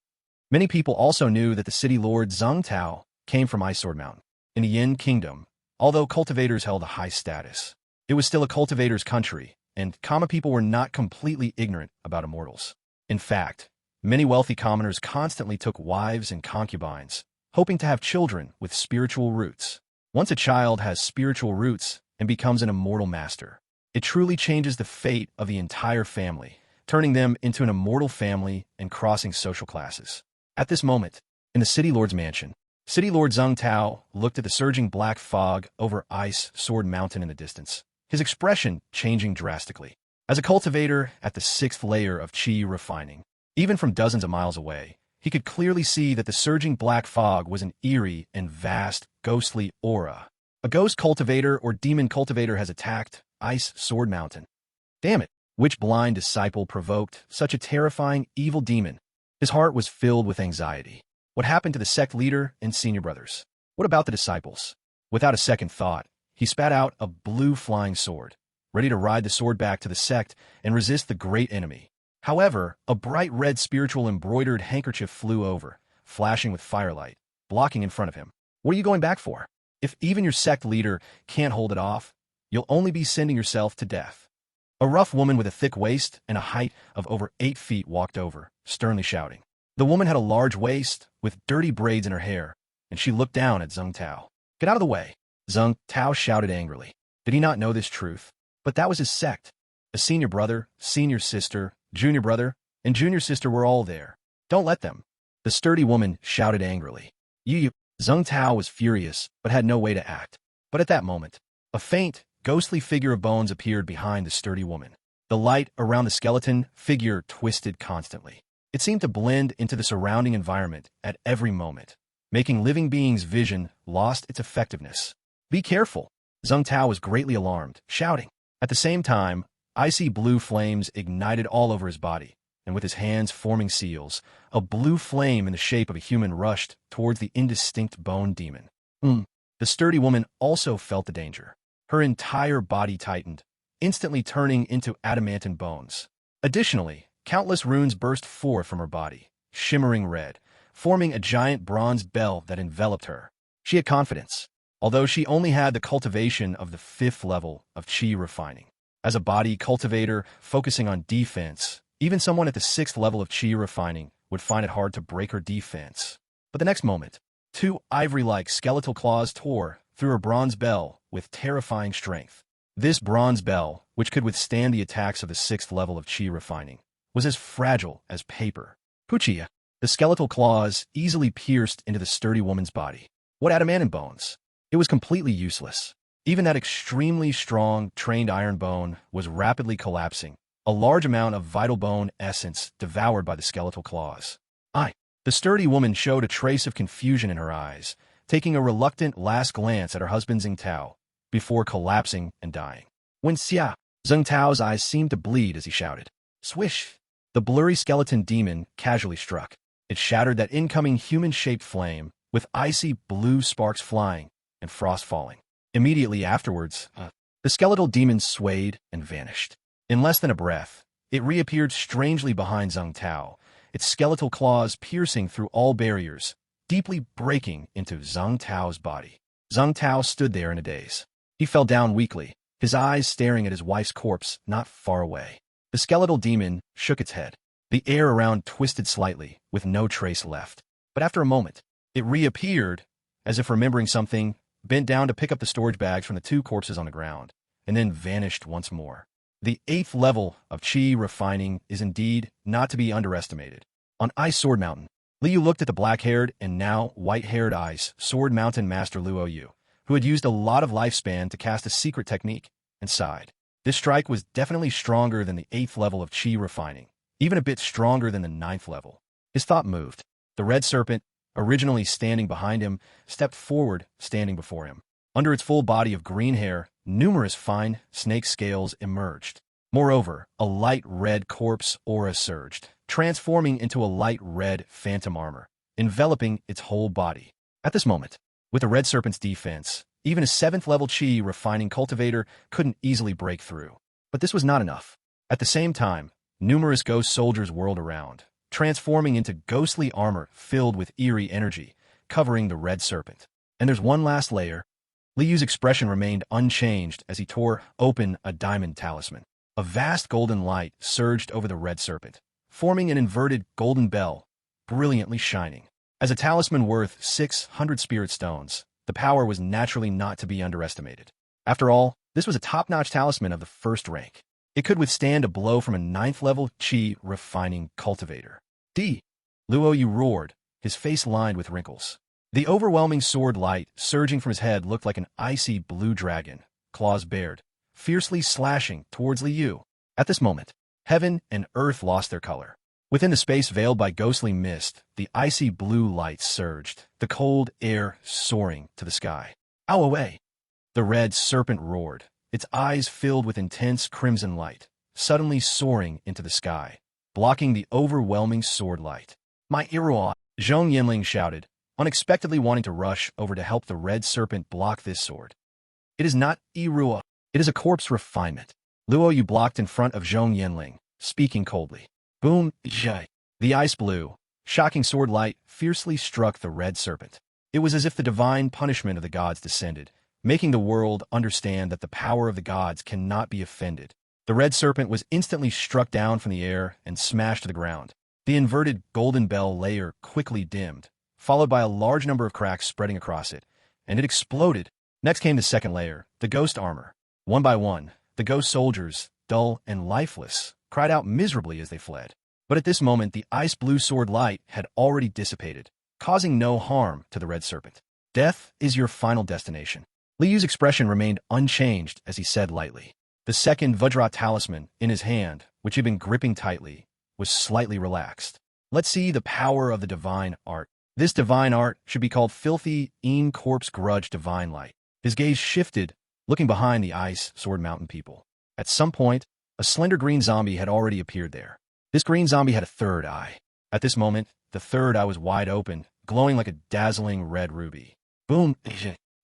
Speaker 1: Many people also knew that the city lord Zheng Tao came from Ice Sword Mountain. In the Yin Kingdom, although cultivators held a high status, it was still a cultivator's country, and common people were not completely ignorant about immortals. In fact, many wealthy commoners constantly took wives and concubines, hoping to have children with spiritual roots. Once a child has spiritual roots and becomes an immortal master, it truly changes the fate of the entire family, turning them into an immortal family and crossing social classes. At this moment, in the City Lord's mansion, City Lord Zheng Tao looked at the surging black fog over Ice Sword Mountain in the distance, his expression changing drastically. As a cultivator at the 6th layer of qi refining, even from dozens of miles away, he could clearly see that the surging black fog was an eerie and vast, ghostly aura. A ghost cultivator or demon cultivator has attacked Ice Sword Mountain. Damn it! Which blind disciple provoked such a terrifying, evil demon? His heart was filled with anxiety. What happened to the sect leader and senior brothers? What about the disciples? Without a second thought, he spat out a blue flying sword, ready to ride the sword back to the sect and resist the great enemy. However, a bright red spiritual embroidered handkerchief flew over, flashing with firelight, blocking in front of him. What are you going back for? If even your sect leader can't hold it off, you'll only be sending yourself to death. A rough woman with a thick waist and a height of over 8 feet walked over, sternly shouting. The woman had a large waist with dirty braids in her hair, and she looked down at Zheng Tao. Get out of the way! Zheng Tao shouted angrily. Did he not know this truth? But that was his sect. A senior brother, senior sister, junior brother, and junior sister were all there. Don't let them. The sturdy woman shouted angrily. You. Zheng Tao was furious, but had no way to act. But at that moment, a faint, ghostly figure of bones appeared behind the sturdy woman. The light around the skeleton figure twisted constantly. It seemed to blend into the surrounding environment at every moment, making living beings' vision lost its effectiveness. Be careful! Zheng Tao was greatly alarmed, shouting. At the same time, icy blue flames ignited all over his body, and with his hands forming seals, a blue flame in the shape of a human rushed towards the indistinct bone demon. The sturdy woman also felt the danger. Her entire body tightened, instantly turning into adamantine bones. Additionally, countless runes burst forth from her body, shimmering red, forming a giant bronze bell that enveloped her. She had confidence, although she only had the cultivation of the 5th level of qi refining. As a body cultivator focusing on defense, even someone at the 6th level of qi refining would find it hard to break her defense. But the next moment, 2 ivory-like skeletal claws tore through her bronze bell with terrifying strength. This bronze bell, which could withstand the attacks of the 6th level of qi refining, was as fragile as paper. Puchia! The skeletal claws easily pierced into the sturdy woman's body. What adamant bones? It was completely useless. Even that extremely strong, trained iron bone was rapidly collapsing, a large amount of vital bone essence devoured by the skeletal claws. The sturdy woman showed a trace of confusion in her eyes, taking a reluctant last glance at her husband Zheng Tao, before collapsing and dying. When Xia, Zheng Tao's eyes seemed to bleed as he shouted, "Swish!" The blurry skeleton demon casually struck. It shattered that incoming human-shaped flame, with icy blue sparks flying and frost falling. Immediately afterwards, the skeletal demon swayed and vanished. In less than a breath, it reappeared strangely behind Zheng Tao, its skeletal claws piercing through all barriers, deeply breaking into Zheng Tao's body. Zheng Tao stood there in a daze. He fell down weakly, his eyes staring at his wife's corpse not far away. The skeletal demon shook its head. The air around twisted slightly, with no trace left. But after a moment, it reappeared, as if remembering something, bent down to pick up the storage bags from the two corpses on the ground, and then vanished once more. The 8th level of Qi refining is indeed not to be underestimated. On Ice Sword Mountain, Liu looked at the black-haired and now white-haired Ice Sword Mountain Master Luo Yu, who had used a lot of lifespan to cast a secret technique, and sighed. This strike was definitely stronger than the 8th level of Qi refining, even a bit stronger than the 9th level. His thought moved. The red serpent, originally standing behind him, stepped forward, standing before him. Under its full body of green hair, numerous fine snake scales emerged. Moreover, a light red corpse aura surged, transforming into a light red phantom armor, enveloping its whole body. At this moment, with the red serpent's defense, even a 7th level Qi refining cultivator couldn't easily break through. But this was not enough. At the same time, numerous ghost soldiers whirled around, transforming into ghostly armor filled with eerie energy, covering the red serpent. And there's one last layer. Liu's expression remained unchanged as he tore open a diamond talisman. A vast golden light surged over the red serpent, forming an inverted golden bell, brilliantly shining. As a talisman worth 600 spirit stones, the power was naturally not to be underestimated. After all, this was a top-notch talisman of the first rank. It could withstand a blow from a 9th level Qi refining cultivator. Luo Yu roared, his face lined with wrinkles. The overwhelming sword light surging from his head looked like an icy blue dragon, claws bared, fiercely slashing towards Liu. At this moment, heaven and earth lost their color. Within the space veiled by ghostly mist, the icy blue light surged, the cold air soaring to the sky. Ow away! The red serpent roared, its eyes filled with intense crimson light, suddenly soaring into the sky, blocking the overwhelming sword light. My Iruo! Zhong Yinling shouted, unexpectedly wanting to rush over to help the red serpent block this sword. It is not Iruo. It is a corpse refinement. Luo Yu blocked in front of Zhong Yinling, speaking coldly. Boom! Zhai! The ice blue, shocking sword light fiercely struck the red serpent. It was as if the divine punishment of the gods descended, making the world understand that the power of the gods cannot be offended. The red serpent was instantly struck down from the air and smashed to the ground. The inverted golden bell layer quickly dimmed, followed by a large number of cracks spreading across it, and it exploded. Next came the second layer, the ghost armor. One by one, the ghost soldiers, dull and lifeless, cried out miserably as they fled. But at this moment, the ice blue sword light had already dissipated, causing no harm to the red serpent. Death is your final destination. Liu's expression remained unchanged as he said lightly. The second Vajra talisman in his hand, which he'd been gripping tightly, was slightly relaxed. Let's see the power of the divine art. This divine art should be called Filthy Een Corpse Grudge Divine Light. His gaze shifted, looking behind the Ice Sword Mountain people. At some point, a slender green zombie had already appeared there. This green zombie had a third eye. At this moment, the third eye was wide open, glowing like a dazzling red ruby. Boom!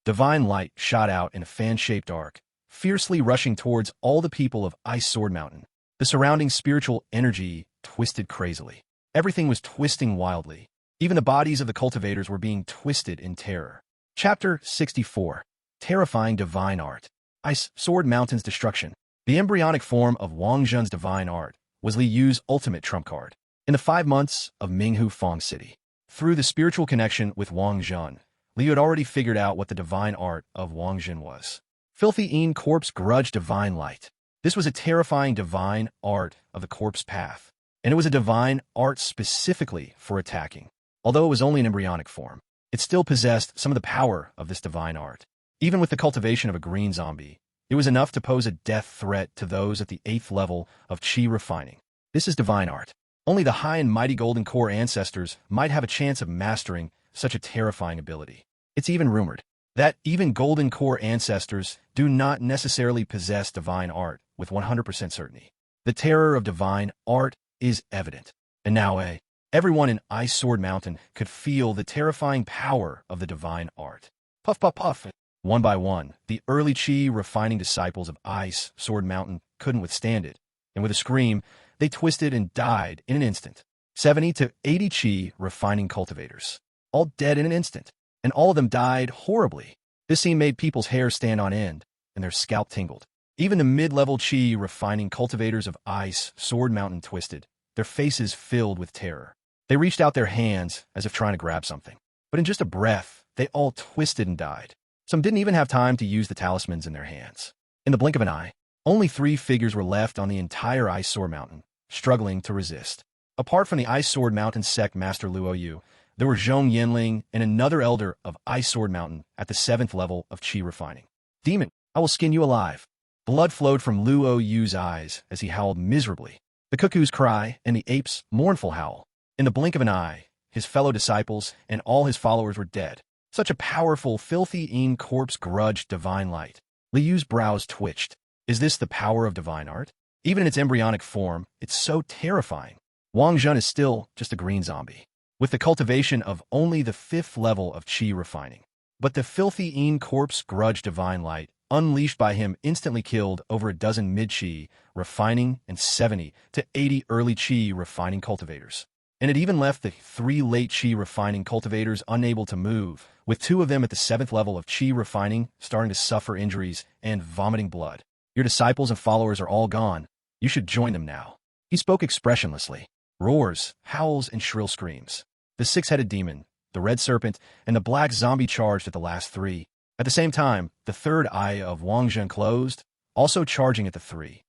Speaker 1: Divine light shot out in a fan-shaped arc, fiercely rushing towards all the people of Ice Sword Mountain. The surrounding spiritual energy twisted crazily. Everything was twisting wildly. Even the bodies of the cultivators were being twisted in terror. Chapter 64. Terrifying Divine Art. Ice Sword Mountain's Destruction. The embryonic form of Wang Zhen's divine art was Li Yu's ultimate trump card. In the 5 months of Minghu Fong City, through the spiritual connection with Wang Zhen, Li Yu had already figured out what the divine art of Wang Zhen was. Filthy Een Corpse Grudge Divine Light. This was a terrifying divine art of the corpse path, and it was a divine art specifically for attacking. Although it was only an embryonic form, it still possessed some of the power of this divine art. Even with the cultivation of a green zombie, it was enough to pose a death threat to those at the 8th level of chi refining. This is divine art. Only the high and mighty Golden Core ancestors might have a chance of mastering such a terrifying ability. It's even rumored that even Golden Core ancestors do not necessarily possess divine art with 100% certainty. The terror of divine art is evident. And now, everyone in Ice Sword Mountain could feel the terrifying power of the divine art. Puff, puff, puff. One by one, the early chi refining disciples of Ice Sword Mountain couldn't withstand it, and with a scream, they twisted and died in an instant. 70 to 80 chi refining cultivators, all dead in an instant, and all of them died horribly. This scene made people's hair stand on end, and their scalp tingled. Even the mid-level chi refining cultivators of Ice Sword Mountain twisted, their faces filled with terror. They reached out their hands as if trying to grab something, but in just a breath, they all twisted and died. Some didn't even have time to use the talismans in their hands. In the blink of an eye, only 3 figures were left on the entire Ice Sword Mountain, struggling to resist. Apart from the Ice Sword Mountain sect Master Luo Yu, there were Zhong Yinling and another elder of Ice Sword Mountain at the 7th level of chi refining. Demon, I will skin you alive. Blood flowed from Luo Yu's eyes as he howled miserably. The cuckoo's cry and the ape's mournful howl. In the blink of an eye, his fellow disciples and all his followers were dead. Such a powerful, filthy corpse grudged divine light. Liu's brows twitched. Is this the power of divine art? Even in its embryonic form, it's so terrifying. Wang Zhen is still just a green zombie, with the cultivation of only the 5th level of chi refining. But the filthy corpse grudged divine light, unleashed by him, instantly killed over a dozen mid-chi refining and 70 to 80 early chi refining cultivators. And it even left the 3 late chi refining cultivators unable to move, with 2 of them at the 7th level of chi refining starting to suffer injuries and vomiting blood. Your disciples and followers are all gone. You should join them now. He spoke expressionlessly. Roars, howls, and shrill screams. The 6-headed demon, the red serpent, and the black zombie charged at the last 3. At the same time, the 3rd eye of Wang Zhen closed, also charging at the 3.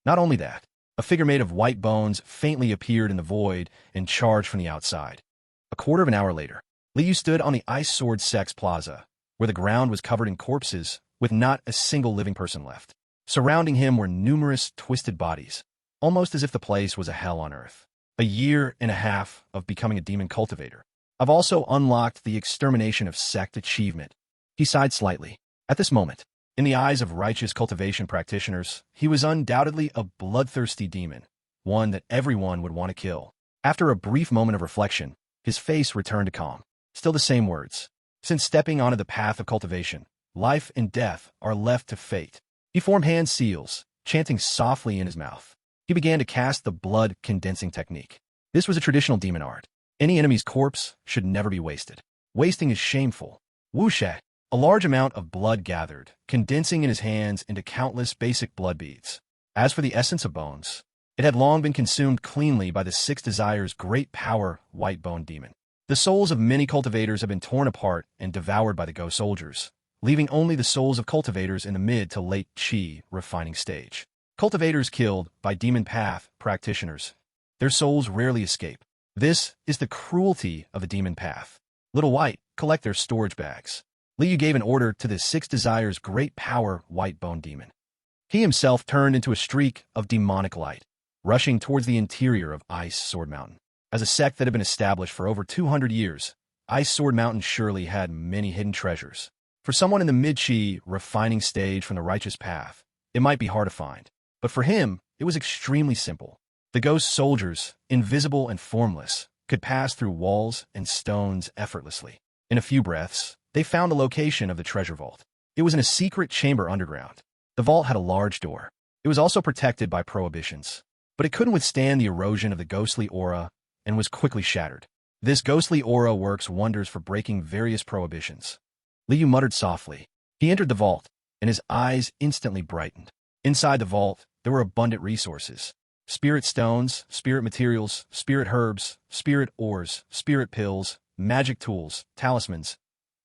Speaker 1: Not only that, a figure made of white bones faintly appeared in the void and charged from the outside. A quarter of an hour later, Liu stood on the Ice Sword Sect's plaza, where the ground was covered in corpses, with not a single living person left. Surrounding him were numerous twisted bodies, almost as if the place was a hell on earth. A year and a half of becoming a demon cultivator. I've also unlocked the extermination of sect achievement. He sighed slightly. At this moment, in the eyes of righteous cultivation practitioners, he was undoubtedly a bloodthirsty demon, one that everyone would want to kill. After a brief moment of reflection, his face returned to calm. Still the same words. Since stepping onto the path of cultivation, life and death are left to fate. He formed hand seals, chanting softly in his mouth. He began to cast the blood condensing technique. This was a traditional demon art. Any enemy's corpse should never be wasted. Wasting is shameful. Wuxia. A large amount of blood gathered, condensing in his hands into countless basic blood beads. As for the essence of bones, it had long been consumed cleanly by the 6 Desires' great power white bone demon. The souls of many cultivators have been torn apart and devoured by the ghost soldiers, leaving only the souls of cultivators in the mid to late chi refining stage. Cultivators killed by demon path practitioners. Their souls rarely escape. This is the cruelty of the demon path. Little White, collect their storage bags. Liu gave an order to the 6 Desires' great power white bone demon. He himself turned into a streak of demonic light, rushing towards the interior of Ice Sword Mountain. As a sect that had been established for over 200 years, Ice Sword Mountain surely had many hidden treasures. For someone in the mid-chi refining stage from the righteous path, it might be hard to find. But for him, it was extremely simple. The ghost soldiers, invisible and formless, could pass through walls and stones effortlessly. In a few breaths, they found the location of the treasure vault. It was in a secret chamber underground. The vault had a large door. It was also protected by prohibitions, but it couldn't withstand the erosion of the ghostly aura and was quickly shattered. This ghostly aura works wonders for breaking various prohibitions. Liu muttered softly. He entered the vault, and his eyes instantly brightened. Inside the vault, there were abundant resources. Spirit stones, spirit materials, spirit herbs, spirit ores, spirit pills, magic tools, talismans,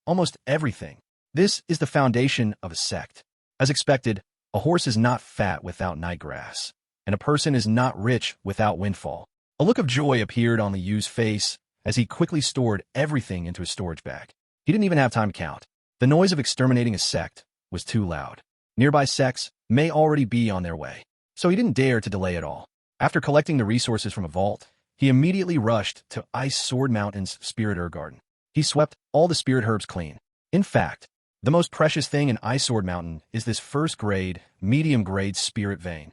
Speaker 1: almost everything. This is the foundation of a sect. As expected, a horse is not fat without nightgrass, and a person is not rich without windfall. A look of joy appeared on Li Yu's face as he quickly stored everything into his storage bag. He didn't even have time to count. The noise of exterminating a sect was too loud. Nearby sects may already be on their way, so he didn't dare to delay at all. After collecting the resources from a vault, he immediately rushed to Ice Sword Mountain's Spirit Herb Garden. He swept all the spirit herbs clean. In fact, the most precious thing in Ice Sword Mountain is this first-grade, medium-grade spirit vein.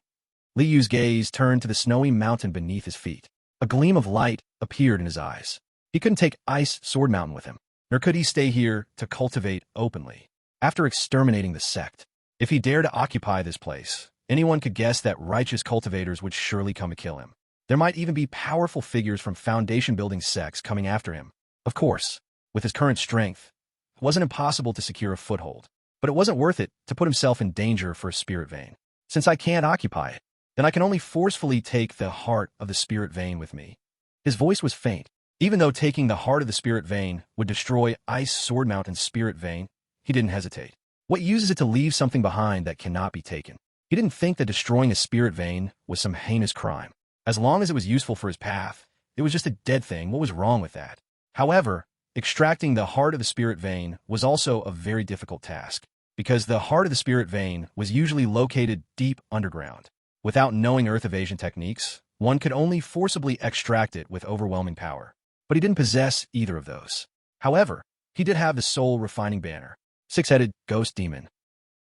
Speaker 1: Li Yu's gaze turned to the snowy mountain beneath his feet. A gleam of light appeared in his eyes. He couldn't take Ice Sword Mountain with him, nor could he stay here to cultivate openly. After exterminating the sect, if he dared to occupy this place, anyone could guess that righteous cultivators would surely come to kill him. There might even be powerful figures from foundation-building sects coming after him. Of course, with his current strength, it wasn't impossible to secure a foothold, but it wasn't worth it to put himself in danger for a spirit vein. Since I can't occupy it, then I can only forcefully take the heart of the spirit vein with me. His voice was faint. Even though taking the heart of the spirit vein would destroy Ice Sword Mountain's spirit vein, he didn't hesitate. What use is it to leave something behind that cannot be taken? He didn't think that destroying a spirit vein was some heinous crime. As long as it was useful for his path, it was just a dead thing. What was wrong with that? However, extracting the heart of the spirit vein was also a very difficult task, because the heart of the spirit vein was usually located deep underground. Without knowing earth evasion techniques, one could only forcibly extract it with overwhelming power. But he didn't possess either of those. However, he did have the soul refining banner. Six-headed ghost demon.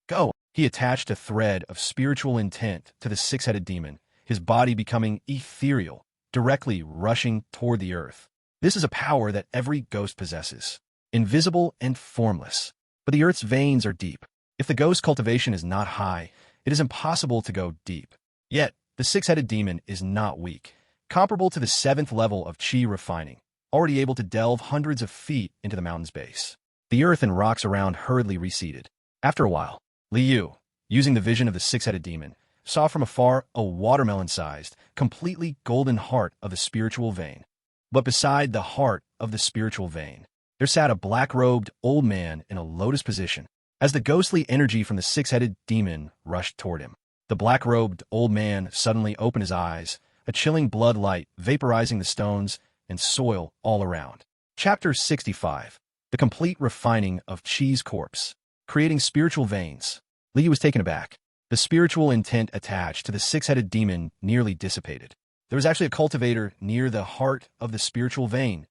Speaker 1: Go! He attached a thread of spiritual intent to the six-headed demon, his body becoming ethereal, directly rushing toward the earth. This is a power that every ghost possesses, invisible and formless. But the earth's veins are deep. If the ghost cultivation is not high, it is impossible to go deep. Yet, the six-headed demon is not weak, comparable to the 7th level of chi refining, already able to delve hundreds of feet into the mountain's base. The earth and rocks around hurriedly receded. After a while, Li Yu, using the vision of the six-headed demon, saw from afar a watermelon-sized, completely golden heart of the spiritual vein. But beside the heart of the spiritual vein, there sat a black-robed old man in a lotus position. As the ghostly energy from the six-headed demon rushed toward him, the black-robed old man suddenly opened his eyes, a chilling blood light vaporizing the stones and soil all around. Chapter 65. The Complete Refining of Chi's Corpse. Creating Spiritual Veins. Li was taken aback. The spiritual intent attached to the six-headed demon nearly dissipated. There was actually a cultivator near the heart of the spiritual vein,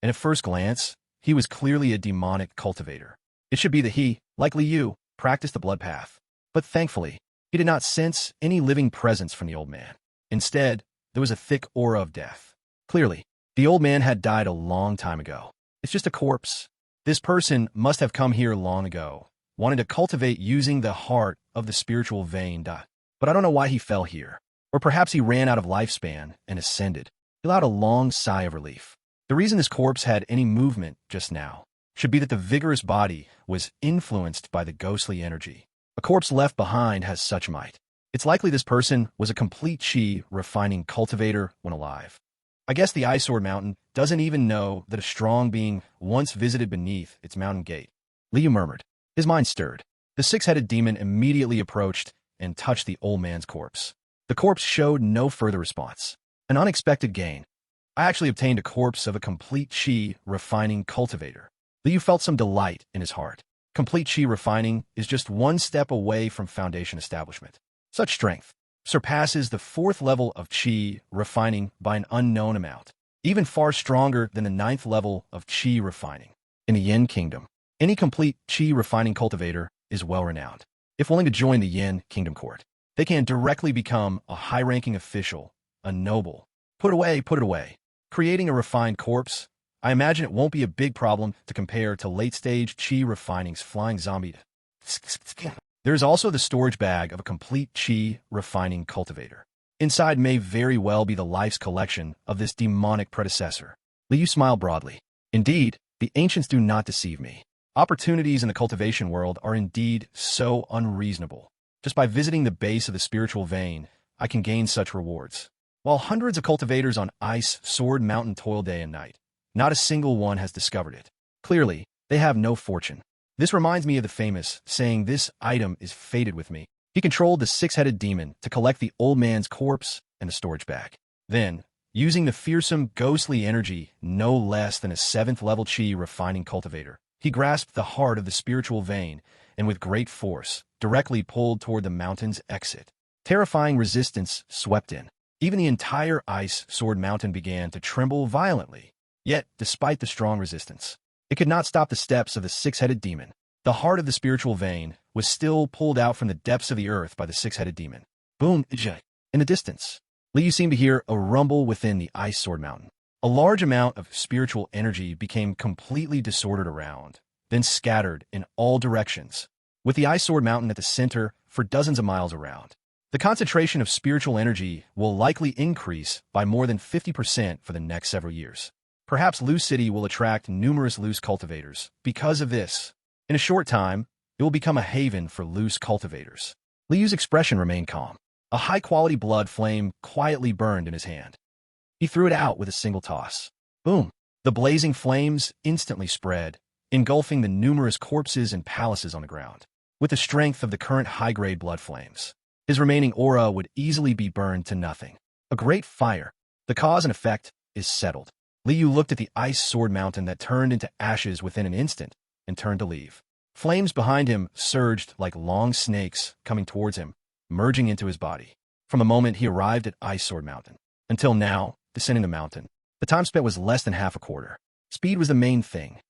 Speaker 1: and at first glance, he was clearly a demonic cultivator. It should be that he, like Li Yu, practiced the blood path. But thankfully, he did not sense any living presence from the old man. Instead, there was a thick aura of death. Clearly, the old man had died a long time ago. It's just a corpse. This person must have come here long ago, wanted to cultivate using the heart of the spiritual vein. But I don't know why he fell here. Or perhaps he ran out of lifespan and ascended. He allowed a long sigh of relief. The reason this corpse had any movement just now should be that the vigorous body was influenced by the ghostly energy. A corpse left behind has such might. It's likely this person was a complete chi refining cultivator when alive. I guess the Ice Sword Mountain doesn't even know that a strong being once visited beneath its mountain gate. Li Yu murmured. His mind stirred. The six-headed demon immediately approached and touched the old man's corpse. The corpse showed no further response. An unexpected gain. I actually obtained a corpse of a complete chi refining cultivator. Li Yu felt some delight in his heart. Complete chi refining is just one step away from foundation establishment. Such strength surpasses the 4th level of chi refining by an unknown amount, even far stronger than the 9th level of chi refining. In the Yin Kingdom, any complete chi refining cultivator is well-renowned. If willing to join the Yin Kingdom Court, they can directly become a high-ranking official, a noble. Put it away. Creating a refined corpse, I imagine it won't be a big problem to compare to late-stage chi refining's flying zombie. There is also the storage bag of a complete chi refining cultivator. Inside may very well be the life's collection of this demonic predecessor. Li Yu smiled broadly. Indeed, the ancients do not deceive me. Opportunities in the cultivation world are indeed so unreasonable. Just by visiting the base of the spiritual vein, I can gain such rewards. While hundreds of cultivators on Ice Sword Mountain toil day and night, not a single one has discovered it. Clearly, they have no fortune. This reminds me of the famous saying, "This item is fated with me." He controlled the six-headed demon to collect the old man's corpse and the storage bag. Then, using the fearsome, ghostly energy no less than a 7th-level chi refining cultivator. He grasped the heart of the spiritual vein and with great force, directly pulled toward the mountain's exit. Terrifying resistance swept in. Even the entire ice sword mountain began to tremble violently. Yet, despite the strong resistance, it could not stop the steps of the six-headed demon. The heart of the spiritual vein was still pulled out from the depths of the earth by the six-headed demon. Boom! In the distance, Liu seemed to hear a rumble within the ice sword mountain. A large amount of spiritual energy became completely disordered around, then scattered in all directions, with the ice sword mountain at the center for dozens of miles around. The concentration of spiritual energy will likely increase by more than 50% for the next several years. Perhaps Lu City will attract numerous loose cultivators. Because of this, in a short time, it will become a haven for loose cultivators. Liu's expression remained calm. A high-quality blood flame quietly burned in his hand. He threw it out with a single toss. Boom! The blazing flames instantly spread, engulfing the numerous corpses and palaces on the ground. With the strength of the current high-grade blood flames, his remaining aura would easily be burned to nothing. A great fire. The cause and effect is settled. Liu looked at the ice sword mountain that turned into ashes within an instant and turned to leave. Flames behind him surged like long snakes coming towards him, merging into his body. From the moment he arrived at Ice Sword Mountain until now, descending the mountain, the time spent was less than half a quarter. Speed was the main thing.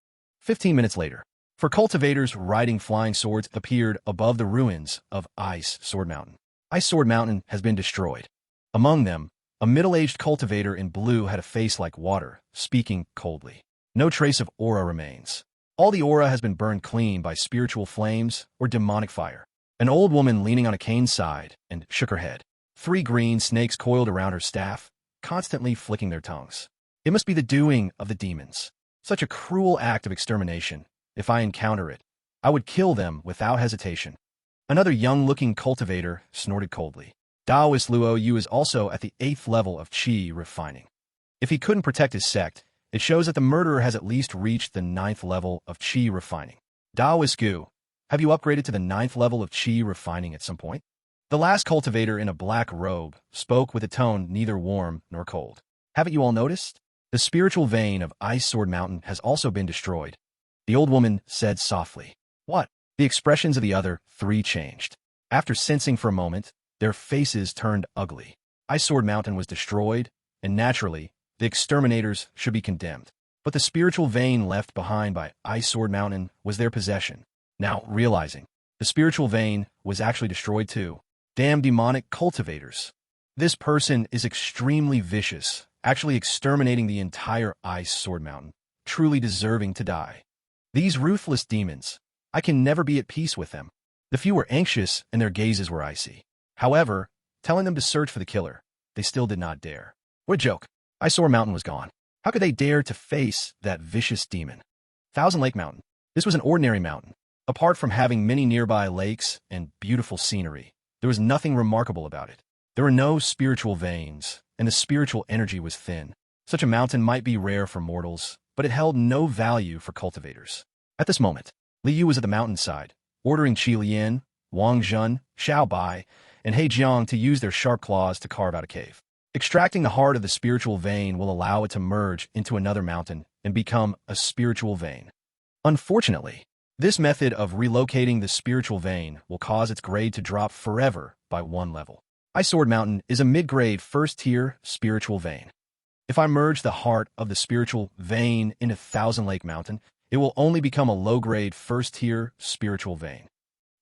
Speaker 1: 15 minutes later, four cultivators riding flying swords appeared above the ruins of Ice Sword Mountain. Ice Sword Mountain has been destroyed. Among them, a middle-aged cultivator in blue had a face like water, speaking coldly. No trace of aura remains. All the aura has been burned clean by spiritual flames or demonic fire. An old woman leaning on a cane sighed and shook her head. 3 green snakes coiled around her staff, constantly flicking their tongues. It must be the doing of the demons. Such a cruel act of extermination. If I encounter it, I would kill them without hesitation. Another young-looking cultivator snorted coldly. Taoist Luo Yu is also at the 8th level of Qi refining. If he couldn't protect his sect, it shows that the murderer has at least reached the 9th level of Qi refining. Taoist Gu, have you upgraded to the 9th level of Qi refining at some point? The last cultivator in a black robe spoke with a tone neither warm nor cold. Haven't you all noticed? The spiritual vein of Ice Sword Mountain has also been destroyed. The old woman said softly. What? The expressions of the other 3 changed. After sensing for a moment, their faces turned ugly. Ice Sword Mountain was destroyed, and naturally, the exterminators should be condemned. But the spiritual vein left behind by Ice Sword Mountain was their possession. Now, realizing, the spiritual vein was actually destroyed too. Damn demonic cultivators. This person is extremely vicious, actually exterminating the entire Ice Sword Mountain, truly deserving to die. These ruthless demons, I can never be at peace with them. The few were anxious and their gazes were icy. However, telling them to search for the killer, they still did not dare. What a joke. Ice Sword Mountain was gone. How could they dare to face that vicious demon? Thousand Lake Mountain. This was an ordinary mountain. Apart from having many nearby lakes and beautiful scenery, there was nothing remarkable about it. There were no spiritual veins, and the spiritual energy was thin. Such a mountain might be rare for mortals, but it held no value for cultivators. At this moment, Liu was at the mountainside, ordering Qi Lian, Wang Zhen, Xiao Bai, and He Jiang to use their sharp claws to carve out a cave. Extracting the heart of the spiritual vein will allow it to merge into another mountain and become a spiritual vein. Unfortunately, this method of relocating the spiritual vein will cause its grade to drop forever by 1 level. Ice Sword Mountain is a mid-grade first-tier spiritual vein. If I merge the heart of the spiritual vein into Thousand Lake Mountain, it will only become a low-grade first-tier spiritual vein.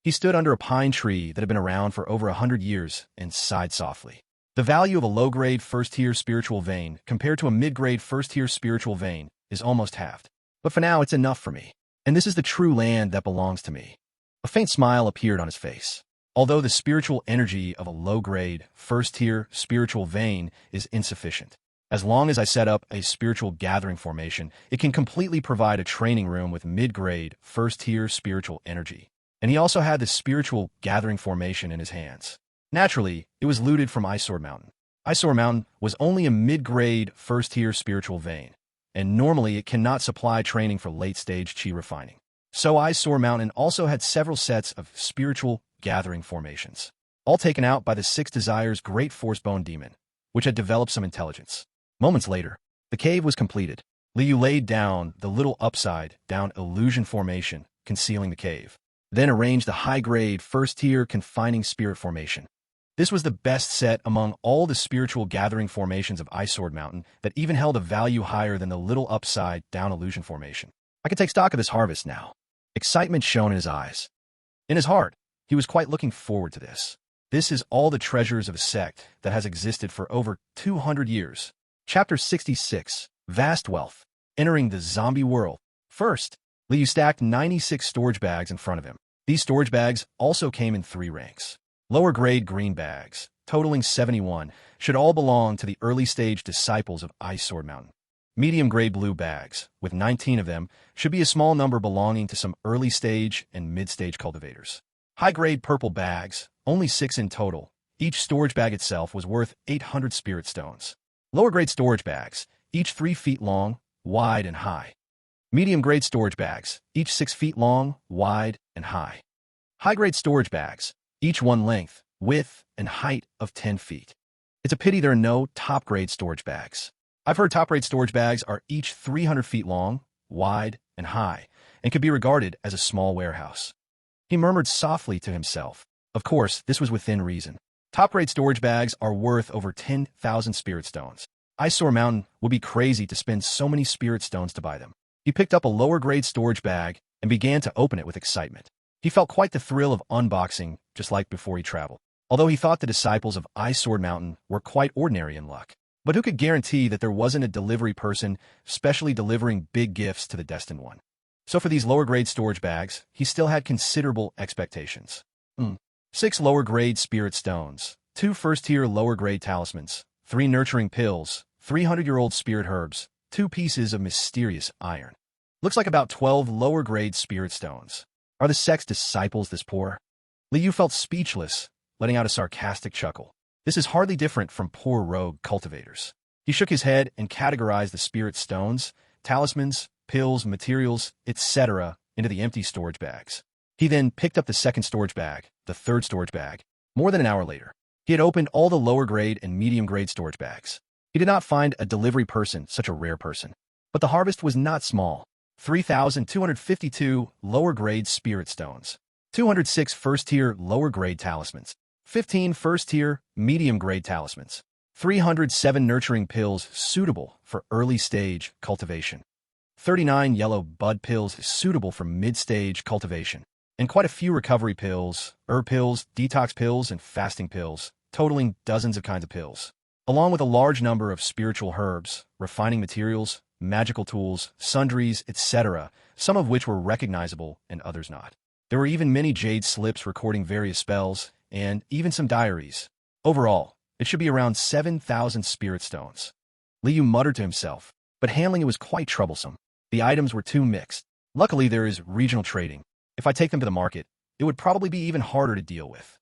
Speaker 1: He stood under a pine tree that had been around for over 100 years and sighed softly. The value of a low-grade first-tier spiritual vein compared to a mid-grade first-tier spiritual vein is almost halved. But for now, it's enough for me. And this is the true land that belongs to me. A faint smile appeared on his face. Although the spiritual energy of a low-grade, first-tier spiritual vein is insufficient. As long as I set up a spiritual gathering formation, it can completely provide a training room with mid-grade, first-tier spiritual energy. And he also had the spiritual gathering formation in his hands. Naturally, it was looted from Ice Sword Mountain. Ice Sword Mountain was only a mid-grade, first-tier spiritual vein, and normally it cannot supply training for late-stage Qi refining. So Ice Sword Mountain also had several sets of spiritual gathering formations, all taken out by the 6 Desires Great Force Bone Demon, which had developed some intelligence. Moments later, the cave was completed. Liu laid down the little upside-down illusion formation, concealing the cave, then arranged the high-grade first-tier confining spirit formation. This was the best set among all the spiritual gathering formations of Ice Sword Mountain that even held a value higher than the little upside-down illusion formation. I could take stock of this harvest now. Excitement shone in his eyes. In his heart, he was quite looking forward to this. This is all the treasures of a sect that has existed for over 200 years. Chapter 66, Vast Wealth. Entering the zombie world. First, Liu stacked 96 storage bags in front of him. These storage bags also came in 3 ranks. Lower-grade green bags, totaling 71, should all belong to the early-stage disciples of Ice Sword Mountain. Medium-grade blue bags, with 19 of them, should be a small number belonging to some early-stage and mid-stage cultivators. High-grade purple bags, only 6 in total. Each storage bag itself was worth 800 spirit stones. Lower-grade storage bags, each 3 feet long, wide and high. Medium-grade storage bags, each 6 feet long, wide and high. High-grade storage bags, each one length, width, and height of 10 feet. It's a pity there are no top-grade storage bags. I've heard top-grade storage bags are each 300 feet long, wide, and high, and could be regarded as a small warehouse. He murmured softly to himself. Of course, this was within reason. Top-grade storage bags are worth over 10,000 spirit stones. Ice Sword Mountain would be crazy to spend so many spirit stones to buy them. He picked up a lower-grade storage bag and began to open it with excitement. He felt quite the thrill of unboxing, just like before he traveled. Although he thought the disciples of Ice Sword Mountain were quite ordinary in luck. But who could guarantee that there wasn't a delivery person specially delivering big gifts to the destined one? So for these lower-grade storage bags, he still had considerable expectations. 6 lower-grade spirit stones, 2 first-tier lower-grade talismans, 3 nurturing pills, 300-year-old spirit herbs, 2 pieces of mysterious iron. Looks like about 12 lower-grade spirit stones. Are the sect's disciples this poor? Liu felt speechless, letting out a sarcastic chuckle. This is hardly different from poor rogue cultivators. He shook his head and categorized the spirit stones, talismans, pills, materials, etc. into the empty storage bags. He then picked up the second storage bag, the third storage bag. More than an hour later, he had opened all the lower-grade and medium-grade storage bags. He did not find a delivery person such a rare person. But the harvest was not small. 3,252 lower-grade spirit stones, 206 first-tier lower-grade talismans, 15 first-tier medium-grade talismans, 307 nurturing pills suitable for early-stage cultivation, 39 yellow bud pills suitable for mid-stage cultivation, and quite a few recovery pills, herb pills, detox pills, and fasting pills, totaling dozens of kinds of pills, along with a large number of spiritual herbs, refining materials, magical tools, sundries, etc., some of which were recognizable and others not. There were even many jade slips recording various spells, and even some diaries. Overall, it should be around 7,000 spirit stones. Liu muttered to himself, but handling it was quite troublesome. The items were too mixed. Luckily, there is regional trading. If I take them to the market, it would probably be even harder to deal with.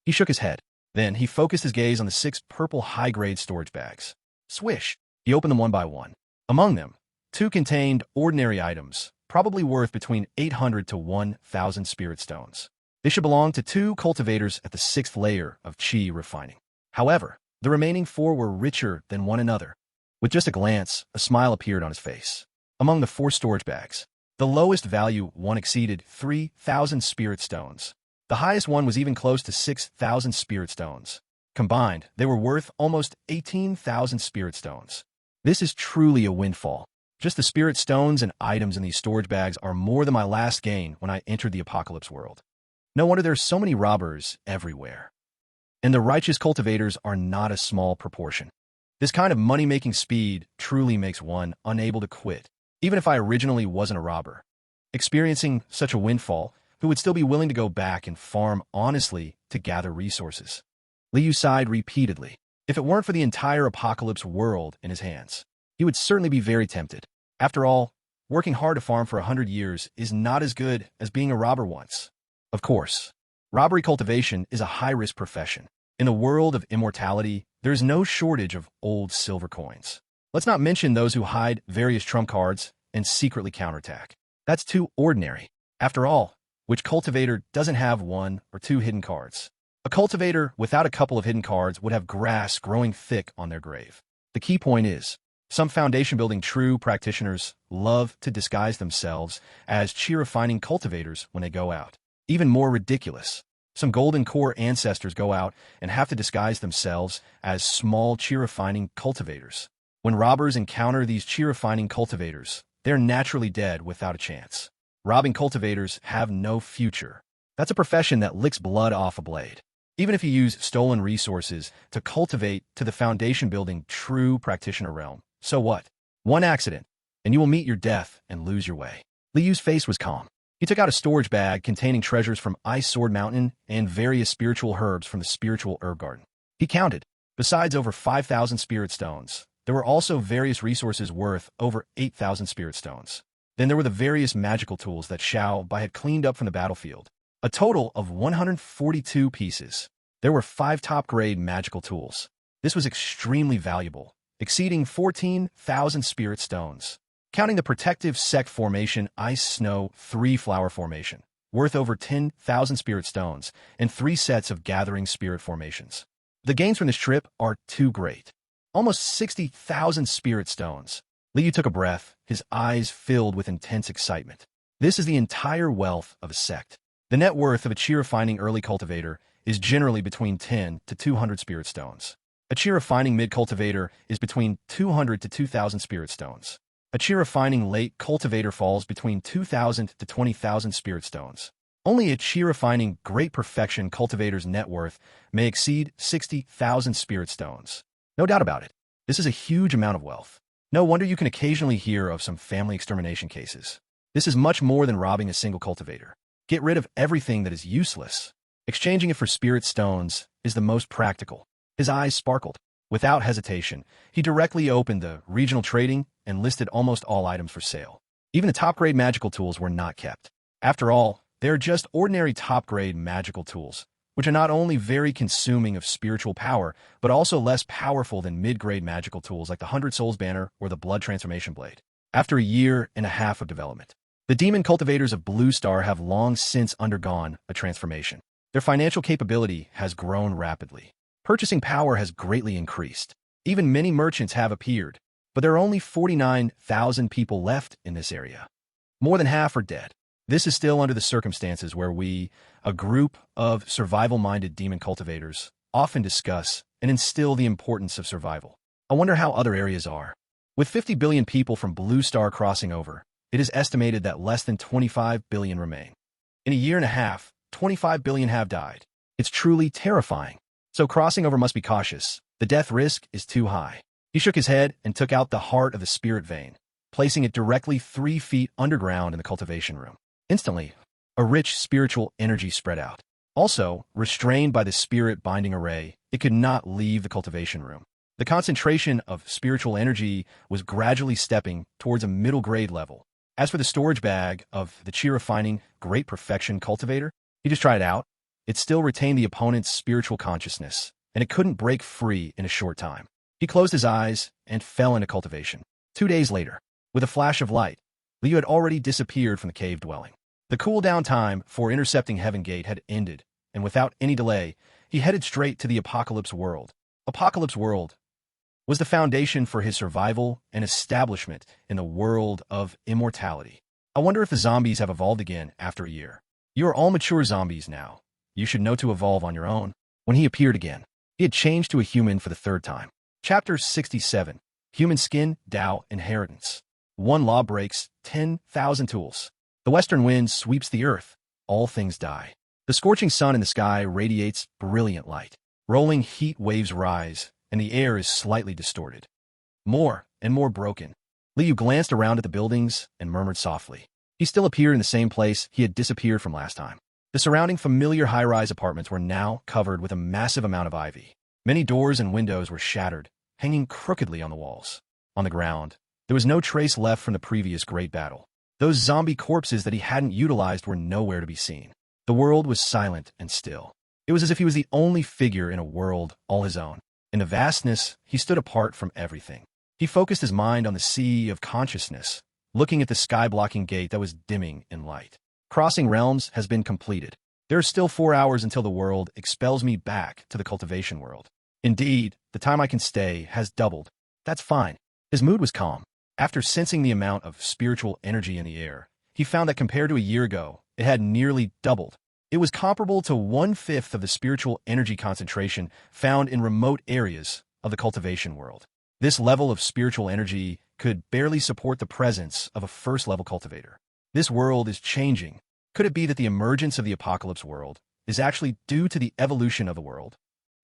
Speaker 1: He shook his head. Then he focused his gaze on the 6 purple high-grade storage bags. Swish! He opened them one by one. Among them, 2 contained ordinary items, probably worth between 800 to 1,000 spirit stones. They should belong to 2 cultivators at the 6th layer of qi refining. However, the remaining 4 were richer than one another. With just a glance, a smile appeared on his face. Among the 4 storage bags, the lowest value one exceeded 3,000 spirit stones. The highest one was even close to 6,000 spirit stones. Combined, they were worth almost 18,000 spirit stones. This is truly a windfall. Just the spirit stones and items in these storage bags are more than my last gain when I entered the apocalypse world. No wonder there are so many robbers everywhere. And the righteous cultivators are not a small proportion. This kind of money-making speed truly makes one unable to quit, even if I originally wasn't a robber. Experiencing such a windfall, who would still be willing to go back and farm honestly to gather resources? Liu sighed repeatedly. If it weren't for the entire apocalypse world in his hands, he would certainly be very tempted. After all, working hard to farm for 100 years is not as good as being a robber once. Of course, robbery cultivation is a high-risk profession. In the world of immortality, there is no shortage of old silver coins. Let's not mention those who hide various trump cards and secretly counterattack. That's too ordinary. After all, which cultivator doesn't have 1 or 2 hidden cards? A cultivator without a couple of hidden cards would have grass growing thick on their grave. The key point is, some foundation-building true practitioners love to disguise themselves as chi-refining cultivators when they go out. Even more ridiculous, some golden core ancestors go out and have to disguise themselves as small chi-refining cultivators. When robbers encounter these chi-refining cultivators, they're naturally dead without a chance. Robbing cultivators have no future. That's a profession that licks blood off a blade. Even if you use stolen resources to cultivate to the foundation-building true practitioner realm, so what? One accident, and you will meet your death and lose your way. Liu's face was calm. He took out a storage bag containing treasures from Ice Sword Mountain and various spiritual herbs from the spiritual herb garden. He counted. Besides over 5,000 spirit stones, there were also various resources worth over 8,000 spirit stones. Then there were the various magical tools that Xiao Bai had cleaned up from the battlefield. A total of 142 pieces. There were 5 top-grade magical tools. This was extremely valuable, exceeding 14,000 spirit stones. Counting the protective sect formation Ice Snow 3 flower formation, worth over 10,000 spirit stones, and 3 sets of gathering spirit formations. The gains from this trip are too great. Almost 60,000 spirit stones. Liu took a breath, his eyes filled with intense excitement. This is the entire wealth of a sect. The net worth of a chi-refining early cultivator is generally between 10 to 200 spirit stones. A chi-refining mid-cultivator is between 200 to 2,000 spirit stones. A chi-refining late cultivator falls between 2,000 to 20,000 spirit stones. Only a chi-refining great perfection cultivator's net worth may exceed 60,000 spirit stones. No doubt about it. This is a huge amount of wealth. No wonder you can occasionally hear of some family extermination cases. This is much more than robbing a single cultivator. Get rid of everything that is useless. Exchanging it for spirit stones is the most practical. His eyes sparkled. Without hesitation, he directly opened the regional trading and listed almost all items for sale. Even the top-grade magical tools were not kept. After all, they are just ordinary top-grade magical tools, which are not only very consuming of spiritual power, but also less powerful than mid-grade magical tools like the 100 Souls Banner or the Blood Transformation Blade. After a year and a half of development, the demon cultivators of Blue Star have long since undergone a transformation. Their financial capability has grown rapidly. Purchasing power has greatly increased. Even many merchants have appeared, but there are only 49,000 people left in this area. More than half are dead. This is still under the circumstances where we, a group of survival-minded demon cultivators, often discuss and instill the importance of survival. I wonder how other areas are. With 50 billion people from Blue Star crossing over, it is estimated that less than 25 billion remain. In a year and a half, 25 billion have died. It's truly terrifying. So crossing over must be cautious. The death risk is too high. He shook his head and took out the heart of the spirit vein, placing it directly 3 feet underground in the cultivation room. Instantly, a rich spiritual energy spread out. Also, restrained by the spirit binding array, it could not leave the cultivation room. The concentration of spiritual energy was gradually stepping towards a middle grade level. As for the storage bag of the chi-refining great perfection cultivator, he just tried it out. It still retained the opponent's spiritual consciousness, and it couldn't break free in a short time. He closed his eyes and fell into cultivation. 2 days later, with a flash of light, Liu had already disappeared from the cave dwelling. The cool-down time for intercepting Heaven Gate had ended, and without any delay, he headed straight to the Apocalypse World. Apocalypse World was the foundation for his survival and establishment in the world of immortality. I wonder if the zombies have evolved again after a year. You are all mature zombies now. You should know to evolve on your own. When he appeared again, he had changed to a human for the 3rd time. Chapter 67. Human Skin, Tao, Inheritance. 1 law breaks, 10,000 tools. The western wind sweeps the earth. All things die. The scorching sun in the sky radiates brilliant light. Rolling heat waves rise, and the air is slightly distorted. More and more broken. Liu glanced around at the buildings and murmured softly. He still appeared in the same place he had disappeared from last time. The surrounding familiar high-rise apartments were now covered with a massive amount of ivy. Many doors and windows were shattered, hanging crookedly on the walls. On the ground, there was no trace left from the previous great battle. Those zombie corpses that he hadn't utilized were nowhere to be seen. The world was silent and still. It was as if he was the only figure in a world all his own. In the vastness, he stood apart from everything. He focused his mind on the sea of consciousness, looking at the sky-blocking gate that was dimming in light. Crossing realms has been completed. There are still 4 hours until the world expels me back to the cultivation world. Indeed, the time I can stay has doubled. That's fine. His mood was calm. After sensing the amount of spiritual energy in the air, he found that compared to a year ago, it had nearly doubled. It was comparable to 1/5 of the spiritual energy concentration found in remote areas of the cultivation world. This level of spiritual energy could barely support the presence of a first-level cultivator. This world is changing. Could it be that the emergence of the apocalypse world is actually due to the evolution of the world?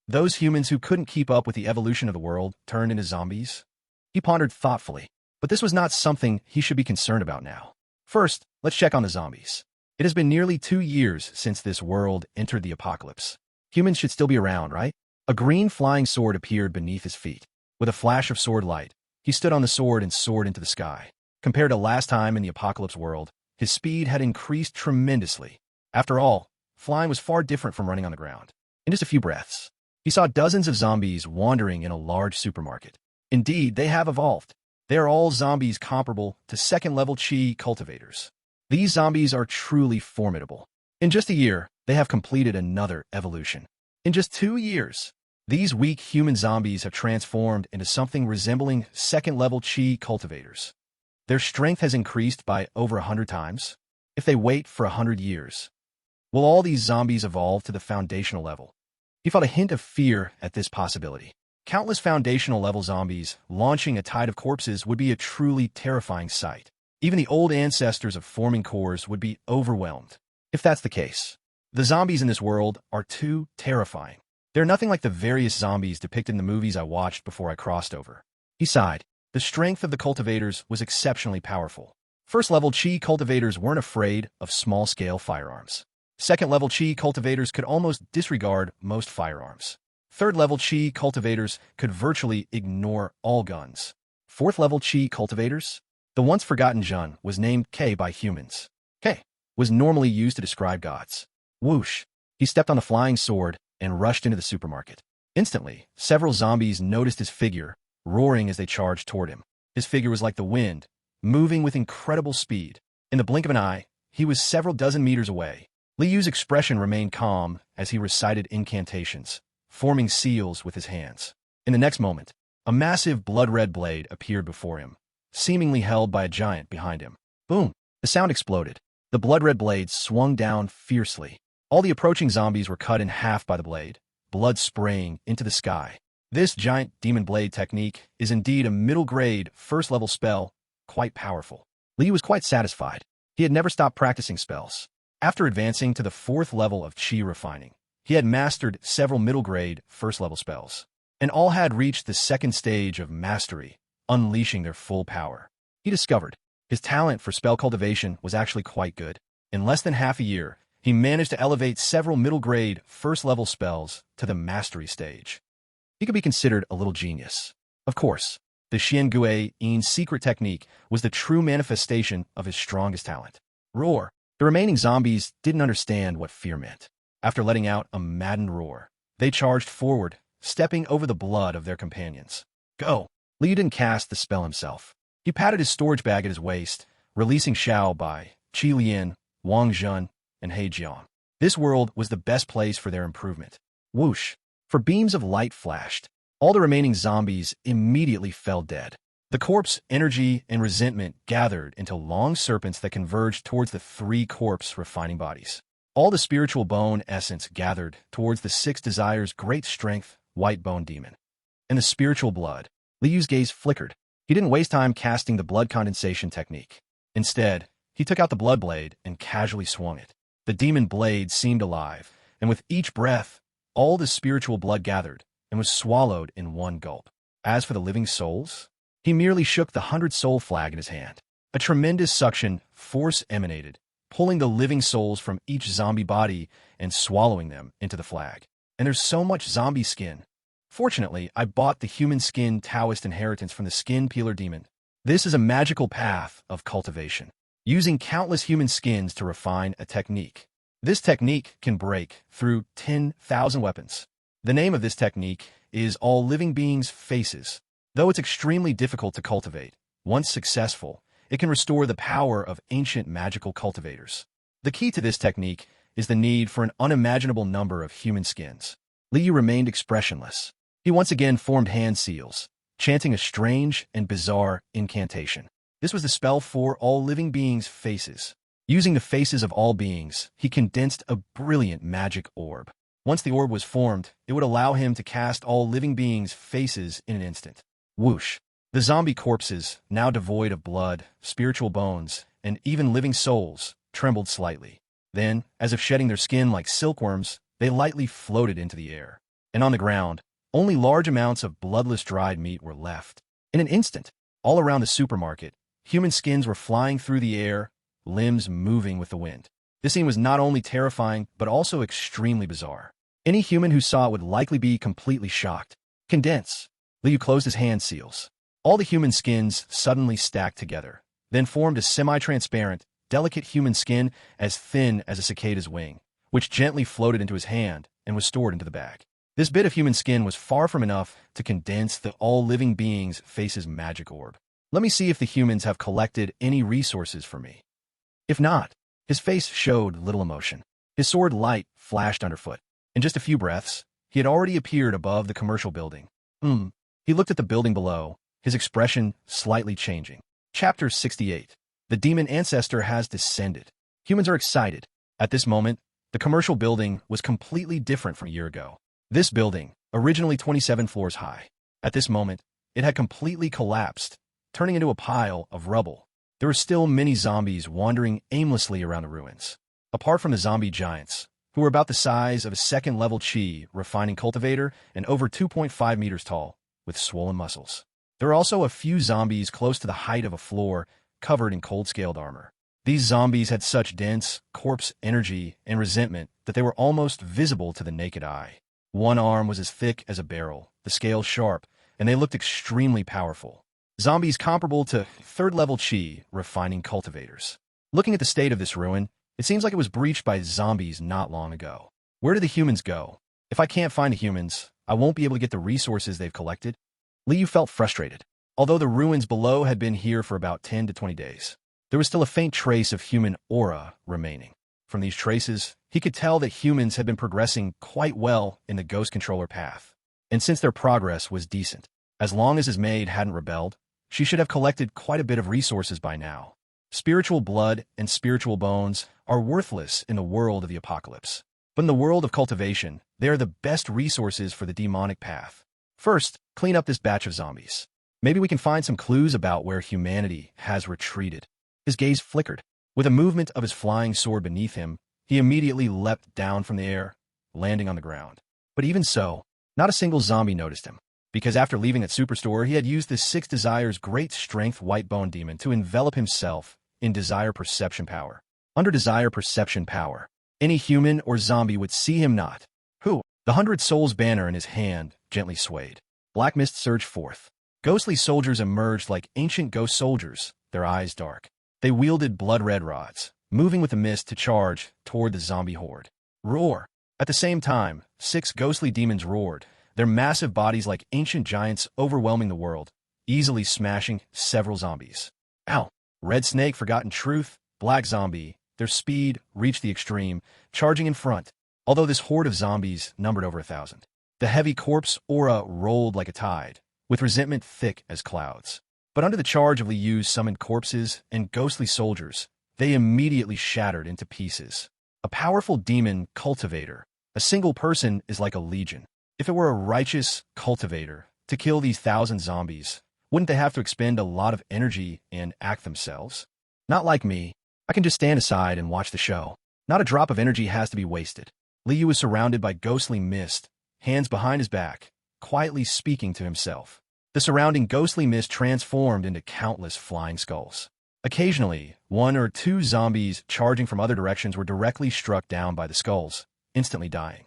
Speaker 1: Those humans who couldn't keep up with the evolution of the world turned into zombies? He pondered thoughtfully, but this was not something he should be concerned about now. First, let's check on the zombies. It has been nearly 2 years since this world entered the apocalypse. Humans should still be around, right? A green flying sword appeared beneath his feet. With a flash of sword light, he stood on the sword and soared into the sky. Compared to last time in the apocalypse world, his speed had increased tremendously. After all, flying was far different from running on the ground. In just a few breaths, he saw dozens of zombies wandering in a large supermarket. Indeed, they have evolved. They are all zombies comparable to second-level chi cultivators. These zombies are truly formidable. In just a year, they have completed another evolution. In just 2 years, these weak human zombies have transformed into something resembling second-level chi cultivators. Their strength has increased by over 100 times. If they wait for 100 years, will all these zombies evolve to the foundational level? He felt a hint of fear at this possibility. Countless foundational-level zombies launching a tide of corpses would be a truly terrifying sight. Even the old ancestors of forming cores would be overwhelmed. If that's the case, the zombies in this world are too terrifying. They're nothing like the various zombies depicted in the movies I watched before I crossed over. He sighed. The strength of the cultivators was exceptionally powerful. First-level chi cultivators weren't afraid of small-scale firearms. Second-level chi cultivators could almost disregard most firearms. Third-level chi cultivators could virtually ignore all guns. Fourth-level chi cultivators? The once-forgotten Jun was named K by humans. K was normally used to describe gods. Whoosh! He stepped on the flying sword and rushed into the supermarket. Instantly, several zombies noticed his figure, roaring as they charged toward him. His figure was like the wind, moving with incredible speed. In the blink of an eye, he was several dozen meters away. Liu's expression remained calm as he recited incantations, forming seals with his hands. In the next moment, a massive blood-red blade appeared before him, seemingly held by a giant behind him. Boom! The sound exploded. The blood-red blade swung down fiercely. All the approaching zombies were cut in half by the blade, blood spraying into the sky. This giant demon blade technique is indeed a middle-grade, first-level spell, quite powerful. Liu was quite satisfied. He had never stopped practicing spells. After advancing to the 4th level of chi refining, he had mastered several middle-grade, first-level spells, and all had reached the 2nd stage of mastery, unleashing their full power. He discovered his talent for spell cultivation was actually quite good. In less than half a year, he managed to elevate several middle-grade, first-level spells to the mastery stage. He could be considered a little genius. Of course, the Xiangui Yin's secret technique was the true manifestation of his strongest talent. Roar! The remaining zombies didn't understand what fear meant. After letting out a maddened roar, they charged forward, stepping over the blood of their companions. Go! Liu didn't cast the spell himself. He patted his storage bag at his waist, releasing Xiao Bai, Qi Lian, Wang Zhen, and He Jiang. This world was the best place for their improvement. Whoosh! For beams of light flashed. All the remaining zombies immediately fell dead. The corpse, energy, and resentment gathered into long serpents that converged towards the 3 corpse refining bodies. All the spiritual bone essence gathered towards the 6 desires great strength, white bone demon. And the spiritual blood. Liu's gaze flickered. He didn't waste time casting the blood condensation technique. Instead, he took out the blood blade and casually swung it. The demon blade seemed alive, and with each breath, all the spiritual blood gathered and was swallowed in one gulp. As for the living souls, he merely shook the 100-soul flag in his hand. A tremendous suction force emanated, pulling the living souls from each zombie body and swallowing them into the flag. And there's so much zombie skin. Fortunately, I bought the human skin Taoist inheritance from the skin peeler demon. This is a magical path of cultivation, using countless human skins to refine a technique. This technique can break through 10,000 weapons. The name of this technique is All Living Beings' Faces. Though it's extremely difficult to cultivate, once successful, it can restore the power of ancient magical cultivators. The key to this technique is the need for an unimaginable number of human skins. Liu remained expressionless. He once again formed hand seals, chanting a strange and bizarre incantation. This was the spell for all living beings' faces. Using the faces of all beings, he condensed a brilliant magic orb. Once the orb was formed, it would allow him to cast all living beings' faces in an instant. Whoosh! The zombie corpses, now devoid of blood, spiritual bones, and even living souls, trembled slightly. Then, as if shedding their skin like silkworms, they lightly floated into the air. And on the ground, only large amounts of bloodless dried meat were left. In an instant, all around the supermarket, human skins were flying through the air, limbs moving with the wind. This scene was not only terrifying, but also extremely bizarre. Any human who saw it would likely be completely shocked. Condense. Liu closed his hand seals. All the human skins suddenly stacked together, then formed a semi-transparent, delicate human skin as thin as a cicada's wing, which gently floated into his hand and was stored into the bag. This bit of human skin was far from enough to condense the all-living being's face's magic orb. Let me see if the humans have collected any resources for me. If not, his face showed little emotion. His sword light flashed underfoot. In just a few breaths, he had already appeared above the commercial building. He looked at the building below, his expression slightly changing. Chapter 68. The demon ancestor has descended. Humans are excited. At this moment, the commercial building was completely different from a year ago. This building, originally 27 floors high, at this moment, it had completely collapsed, turning into a pile of rubble. There were still many zombies wandering aimlessly around the ruins. Apart from the zombie giants, who were about the size of a second-level chi refining cultivator and over 2.5 meters tall, with swollen muscles. There were also a few zombies close to the height of a floor, covered in cold-scaled armor. These zombies had such dense corpse energy and resentment that they were almost visible to the naked eye. One arm was as thick as a barrel, the scales sharp, and they looked extremely powerful. Zombies comparable to third-level chi refining cultivators. Looking at the state of this ruin, it seems like it was breached by zombies not long ago. Where do the humans go? If I can't find the humans, I won't be able to get the resources they've collected. Liu felt frustrated. Although the ruins below had been here for about 10 to 20 days, there was still a faint trace of human aura remaining. From these traces, he could tell that humans had been progressing quite well in the ghost controller path. And since their progress was decent, as long as his maid hadn't rebelled, she should have collected quite a bit of resources by now. Spiritual blood and spiritual bones are worthless in the world of the apocalypse. But in the world of cultivation, they are the best resources for the demonic path. First, clean up this batch of zombies. Maybe we can find some clues about where humanity has retreated. His gaze flickered. With a movement of his flying sword beneath him, he immediately leapt down from the air, landing on the ground. But even so, not a single zombie noticed him, because after leaving that superstore, he had used the Six Desires Great Strength White Bone Demon to envelop himself in Desire Perception Power. Under Desire Perception Power, any human or zombie would see him not. Who? The 100 Souls banner in his hand gently swayed. Black mist surged forth. Ghostly soldiers emerged like ancient ghost soldiers, their eyes dark. They wielded blood-red rods, moving with the mist to charge toward the zombie horde. Roar! At the same time, 6 ghostly demons roared, their massive bodies like ancient giants overwhelming the world, easily smashing several zombies. Ow! Red Snake, Forgotten Truth, Black Zombie, their speed reached the extreme, charging in front, although this horde of zombies numbered over 1,000. The heavy corpse aura rolled like a tide, with resentment thick as clouds. But under the charge of Liu's summoned corpses and ghostly soldiers, they immediately shattered into pieces. A powerful demon cultivator. A single person is like a legion. If it were a righteous cultivator to kill these 1,000 zombies, wouldn't they have to expend a lot of energy and act themselves? Not like me. I can just stand aside and watch the show. Not a drop of energy has to be wasted. Liu was surrounded by ghostly mist, hands behind his back, quietly speaking to himself. The surrounding ghostly mist transformed into countless flying skulls. Occasionally, 1 or 2 zombies charging from other directions were directly struck down by the skulls, instantly dying.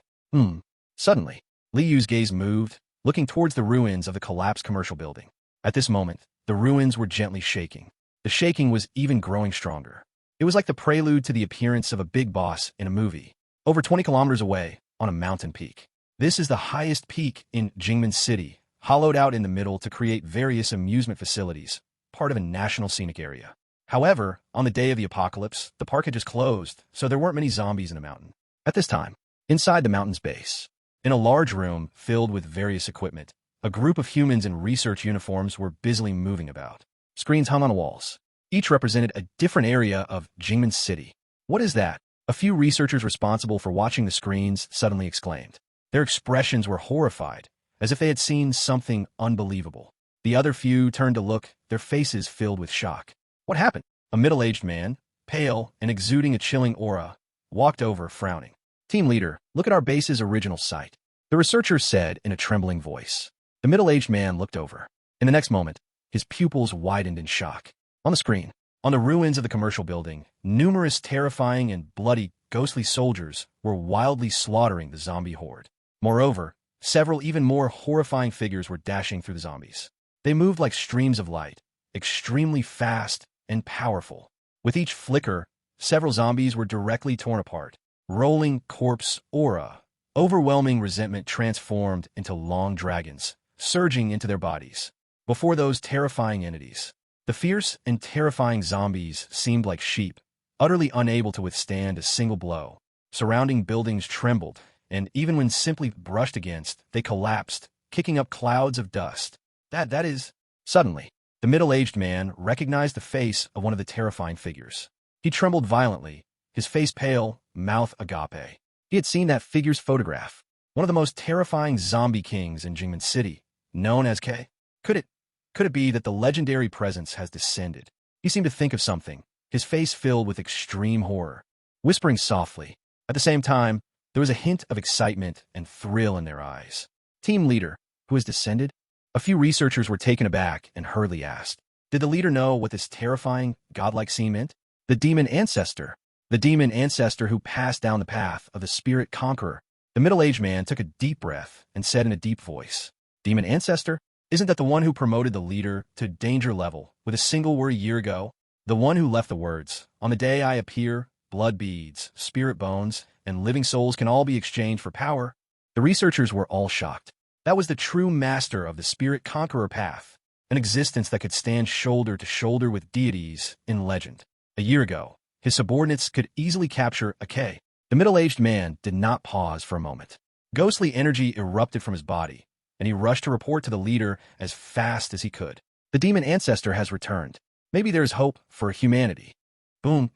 Speaker 1: Suddenly, Liu's gaze moved, looking towards the ruins of the collapsed commercial building. At this moment, the ruins were gently shaking. The shaking was even growing stronger. It was like the prelude to the appearance of a big boss in a movie, over 20 kilometers away, on a mountain peak. This is the highest peak in Jingmen City, hollowed out in the middle to create various amusement facilities, part of a national scenic area. However, on the day of the apocalypse, the park had just closed, so there weren't many zombies in the mountain. At this time, inside the mountain's base, in a large room filled with various equipment, a group of humans in research uniforms were busily moving about. Screens hung on walls. Each represented a different area of Jingmen City. "What is that?" A few researchers responsible for watching the screens suddenly exclaimed. Their expressions were horrified, as if they had seen something unbelievable. The other few turned to look, their faces filled with shock. "What happened?" A middle-aged man, pale and exuding a chilling aura, walked over, frowning. "Team leader, look at our base's original site," the researcher said in a trembling voice. The middle-aged man looked over. In the next moment, his pupils widened in shock. On the screen, on the ruins of the commercial building, numerous terrifying and bloody, ghostly soldiers were wildly slaughtering the zombie horde. Moreover, several even more horrifying figures were dashing through the zombies. They moved like streams of light, extremely fast and powerful. With each flicker, several zombies were directly torn apart. Rolling corpse aura. Overwhelming resentment transformed into long dragons, surging into their bodies. Before those terrifying entities, the fierce and terrifying zombies seemed like sheep, utterly unable to withstand a single blow. Surrounding buildings trembled, and even when simply brushed against, they collapsed, kicking up clouds of dust. That is... Suddenly, the middle-aged man recognized the face of one of the terrifying figures. He trembled violently, his face pale, mouth agape. He had seen that figure's photograph. One of the most terrifying zombie kings in Jingmen City, known as K. Could it be that the legendary presence has descended? He seemed to think of something, his face filled with extreme horror. Whispering softly, at the same time, there was a hint of excitement and thrill in their eyes. "Team leader, who has descended?" A few researchers were taken aback and hurriedly asked. Did the leader know what this terrifying, godlike scene meant? The demon ancestor. The demon ancestor who passed down the path of the spirit conqueror. The middle-aged man took a deep breath and said in a deep voice, "Demon ancestor? Isn't that the one who promoted the leader to danger level with a single word a year ago? The one who left the words, 'On the day I appear, blood beads, spirit bones, and living souls can all be exchanged for power'?" The researchers were all shocked. That was the true master of the spirit conqueror path, an existence that could stand shoulder to shoulder with deities in legend. A year ago, his subordinates could easily capture a K. The middle-aged man did not pause for a moment. Ghostly energy erupted from his body, and he rushed to report to the leader as fast as he could. "The demon ancestor has returned. Maybe there is hope for humanity." Boom!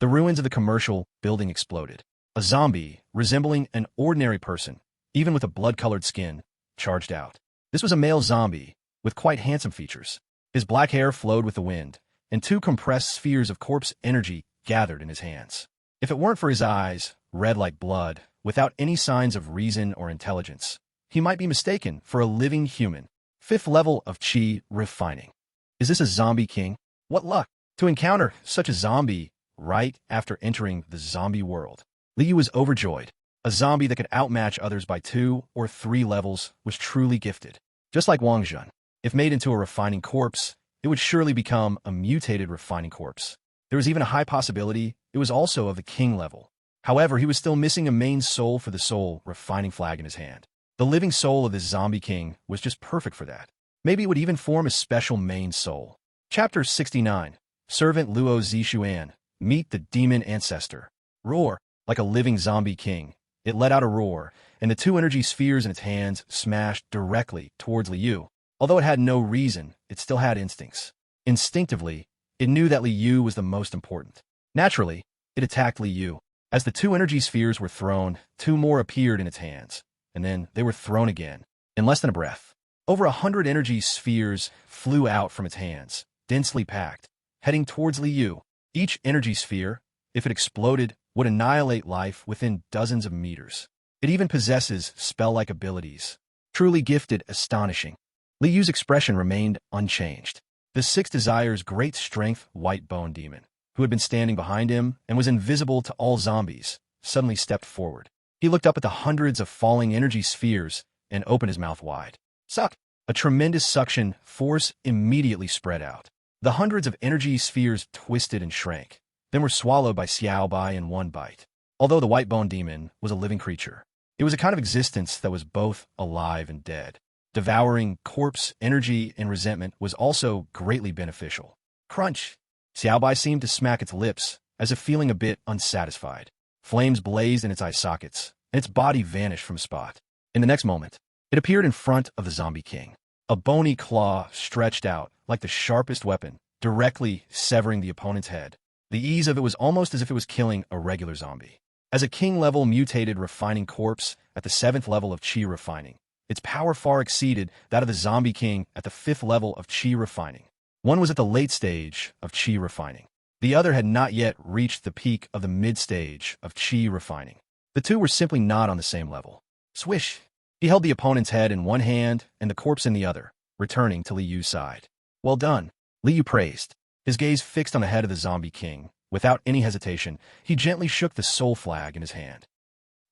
Speaker 1: The ruins of the commercial building exploded. A zombie, resembling an ordinary person, even with a blood-colored skin, charged out. This was a male zombie, with quite handsome features. His black hair flowed with the wind, and two compressed spheres of corpse energy gathered in his hands. If it weren't for his eyes, red like blood, without any signs of reason or intelligence, he might be mistaken for a living human. 5th level of Qi refining. Is this a zombie king? What luck to encounter such a zombie right after entering the zombie world. Liu was overjoyed. A zombie that could outmatch others by 2 or 3 levels was truly gifted. Just like Wang Zhen, if made into a refining corpse, it would surely become a mutated refining corpse. There was even a high possibility it was also of the king level. However, he was still missing a main soul for the soul refining flag in his hand. The living soul of this zombie king was just perfect for that. Maybe it would even form a special main soul. Chapter 69. Servant Luo Zishuan. Meet the demon ancestor. Roar. Like a living zombie king, it let out a roar, and the 2 energy spheres in its hands smashed directly towards Liu. Although it had no reason, it still had instincts. Instinctively, it knew that Liu was the most important. Naturally, it attacked Liu. As the 2 energy spheres were thrown, 2 more appeared in its hands, and then they were thrown again. In less than a breath, over 100 energy spheres flew out from its hands, densely packed, heading towards Liu. Each energy sphere, if it exploded, would annihilate life within dozens of meters. It even possesses spell-like abilities. Truly gifted, astonishing. Liu's expression remained unchanged. The 6 Desire's great strength white bone demon, who had been standing behind him and was invisible to all zombies, suddenly stepped forward. He looked up at the hundreds of falling energy spheres and opened his mouth wide. Suck! A tremendous suction force immediately spread out. The hundreds of energy spheres twisted and shrank, then were swallowed by Xiao Bai in one bite. Although the white bone demon was a living creature, it was a kind of existence that was both alive and dead. Devouring corpse energy and resentment was also greatly beneficial. Crunch! Xiao Bai seemed to smack its lips, as if feeling a bit unsatisfied. Flames blazed in its eye sockets, and its body vanished from a spot. In the next moment, It appeared in front of the zombie king. A bony claw stretched out like the sharpest weapon, directly severing the opponent's head. The ease of it was almost as if it was killing a regular zombie. As a king-level mutated refining corpse at the 7th level of chi refining, its power far exceeded that of the zombie king at the 5th level of chi refining. One was at the late stage of chi refining. The other had not yet reached the peak of the mid-stage of chi refining. The two were simply not on the same level. Swish! He held the opponent's head in one hand and the corpse in the other, returning to Li Yu's side. Well done, Li Yu praised. His gaze fixed on the head of the zombie king. Without any hesitation, he gently shook the soul flag in his hand.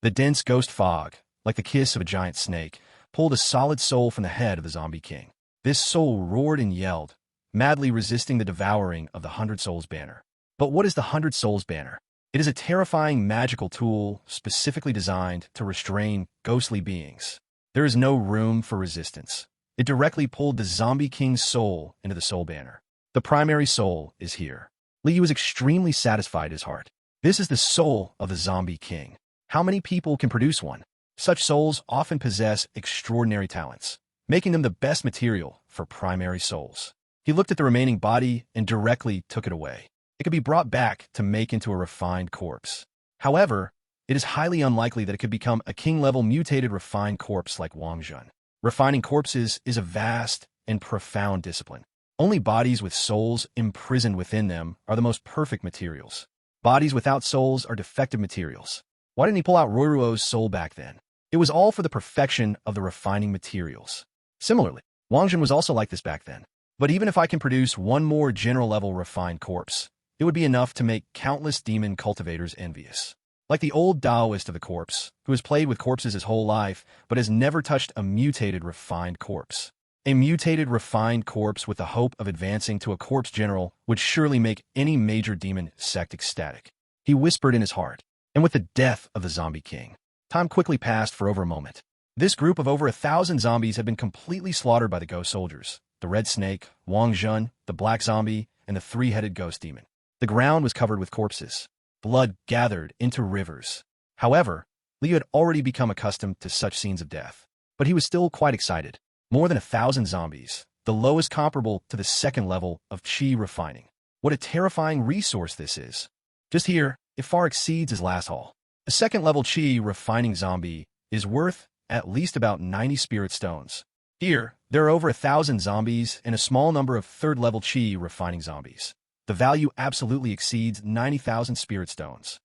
Speaker 1: The dense ghost fog, like the kiss of a giant snake, pulled a solid soul from the head of the zombie king. This soul roared and yelled, madly resisting the devouring of the 100 Souls banner. But what is the 100 Souls banner? It is a terrifying magical tool specifically designed to restrain ghostly beings. There is no room for resistance. It directly pulled the zombie king's soul into the soul banner. The primary soul is here. Li Yu was extremely satisfied in his heart. This is the soul of the zombie king. How many people can produce one? Such souls often possess extraordinary talents, making them the best material for primary souls. He looked at the remaining body and directly took it away. It could be brought back to make into a refined corpse. However, it is highly unlikely that it could become a king-level mutated refined corpse like Wang Jun. Refining corpses is a vast and profound discipline. Only bodies with souls imprisoned within them are the most perfect materials. Bodies without souls are defective materials. Why didn't he pull out Ruiruo's soul back then? It was all for the perfection of the refining materials. Similarly, Wang Jun was also like this back then. But even if I can produce one more general-level refined corpse, it would be enough to make countless demon cultivators envious. Like the old Taoist of the corpse, who has played with corpses his whole life, but has never touched a mutated refined corpse. A mutated refined corpse with the hope of advancing to a corpse general would surely make any major demon sect ecstatic. He whispered in his heart. And with the death of the zombie king, time quickly passed for over a moment. This group of over 1,000 zombies had been completely slaughtered by the ghost soldiers, the red snake, Wang Jun, the black zombie, and the 3-headed ghost demon. The ground was covered with corpses. Blood gathered into rivers. However, Li Yu had already become accustomed to such scenes of death. But he was still quite excited. More than 1,000 zombies, the lowest comparable to the 2nd level of chi refining. What a terrifying resource this is. Just here, it far exceeds his last haul. A 2nd level chi refining zombie is worth at least about 90 spirit stones. Here, there are over 1,000 zombies and a small number of 3rd level chi refining zombies. The value absolutely exceeds 90,000 spirit stones.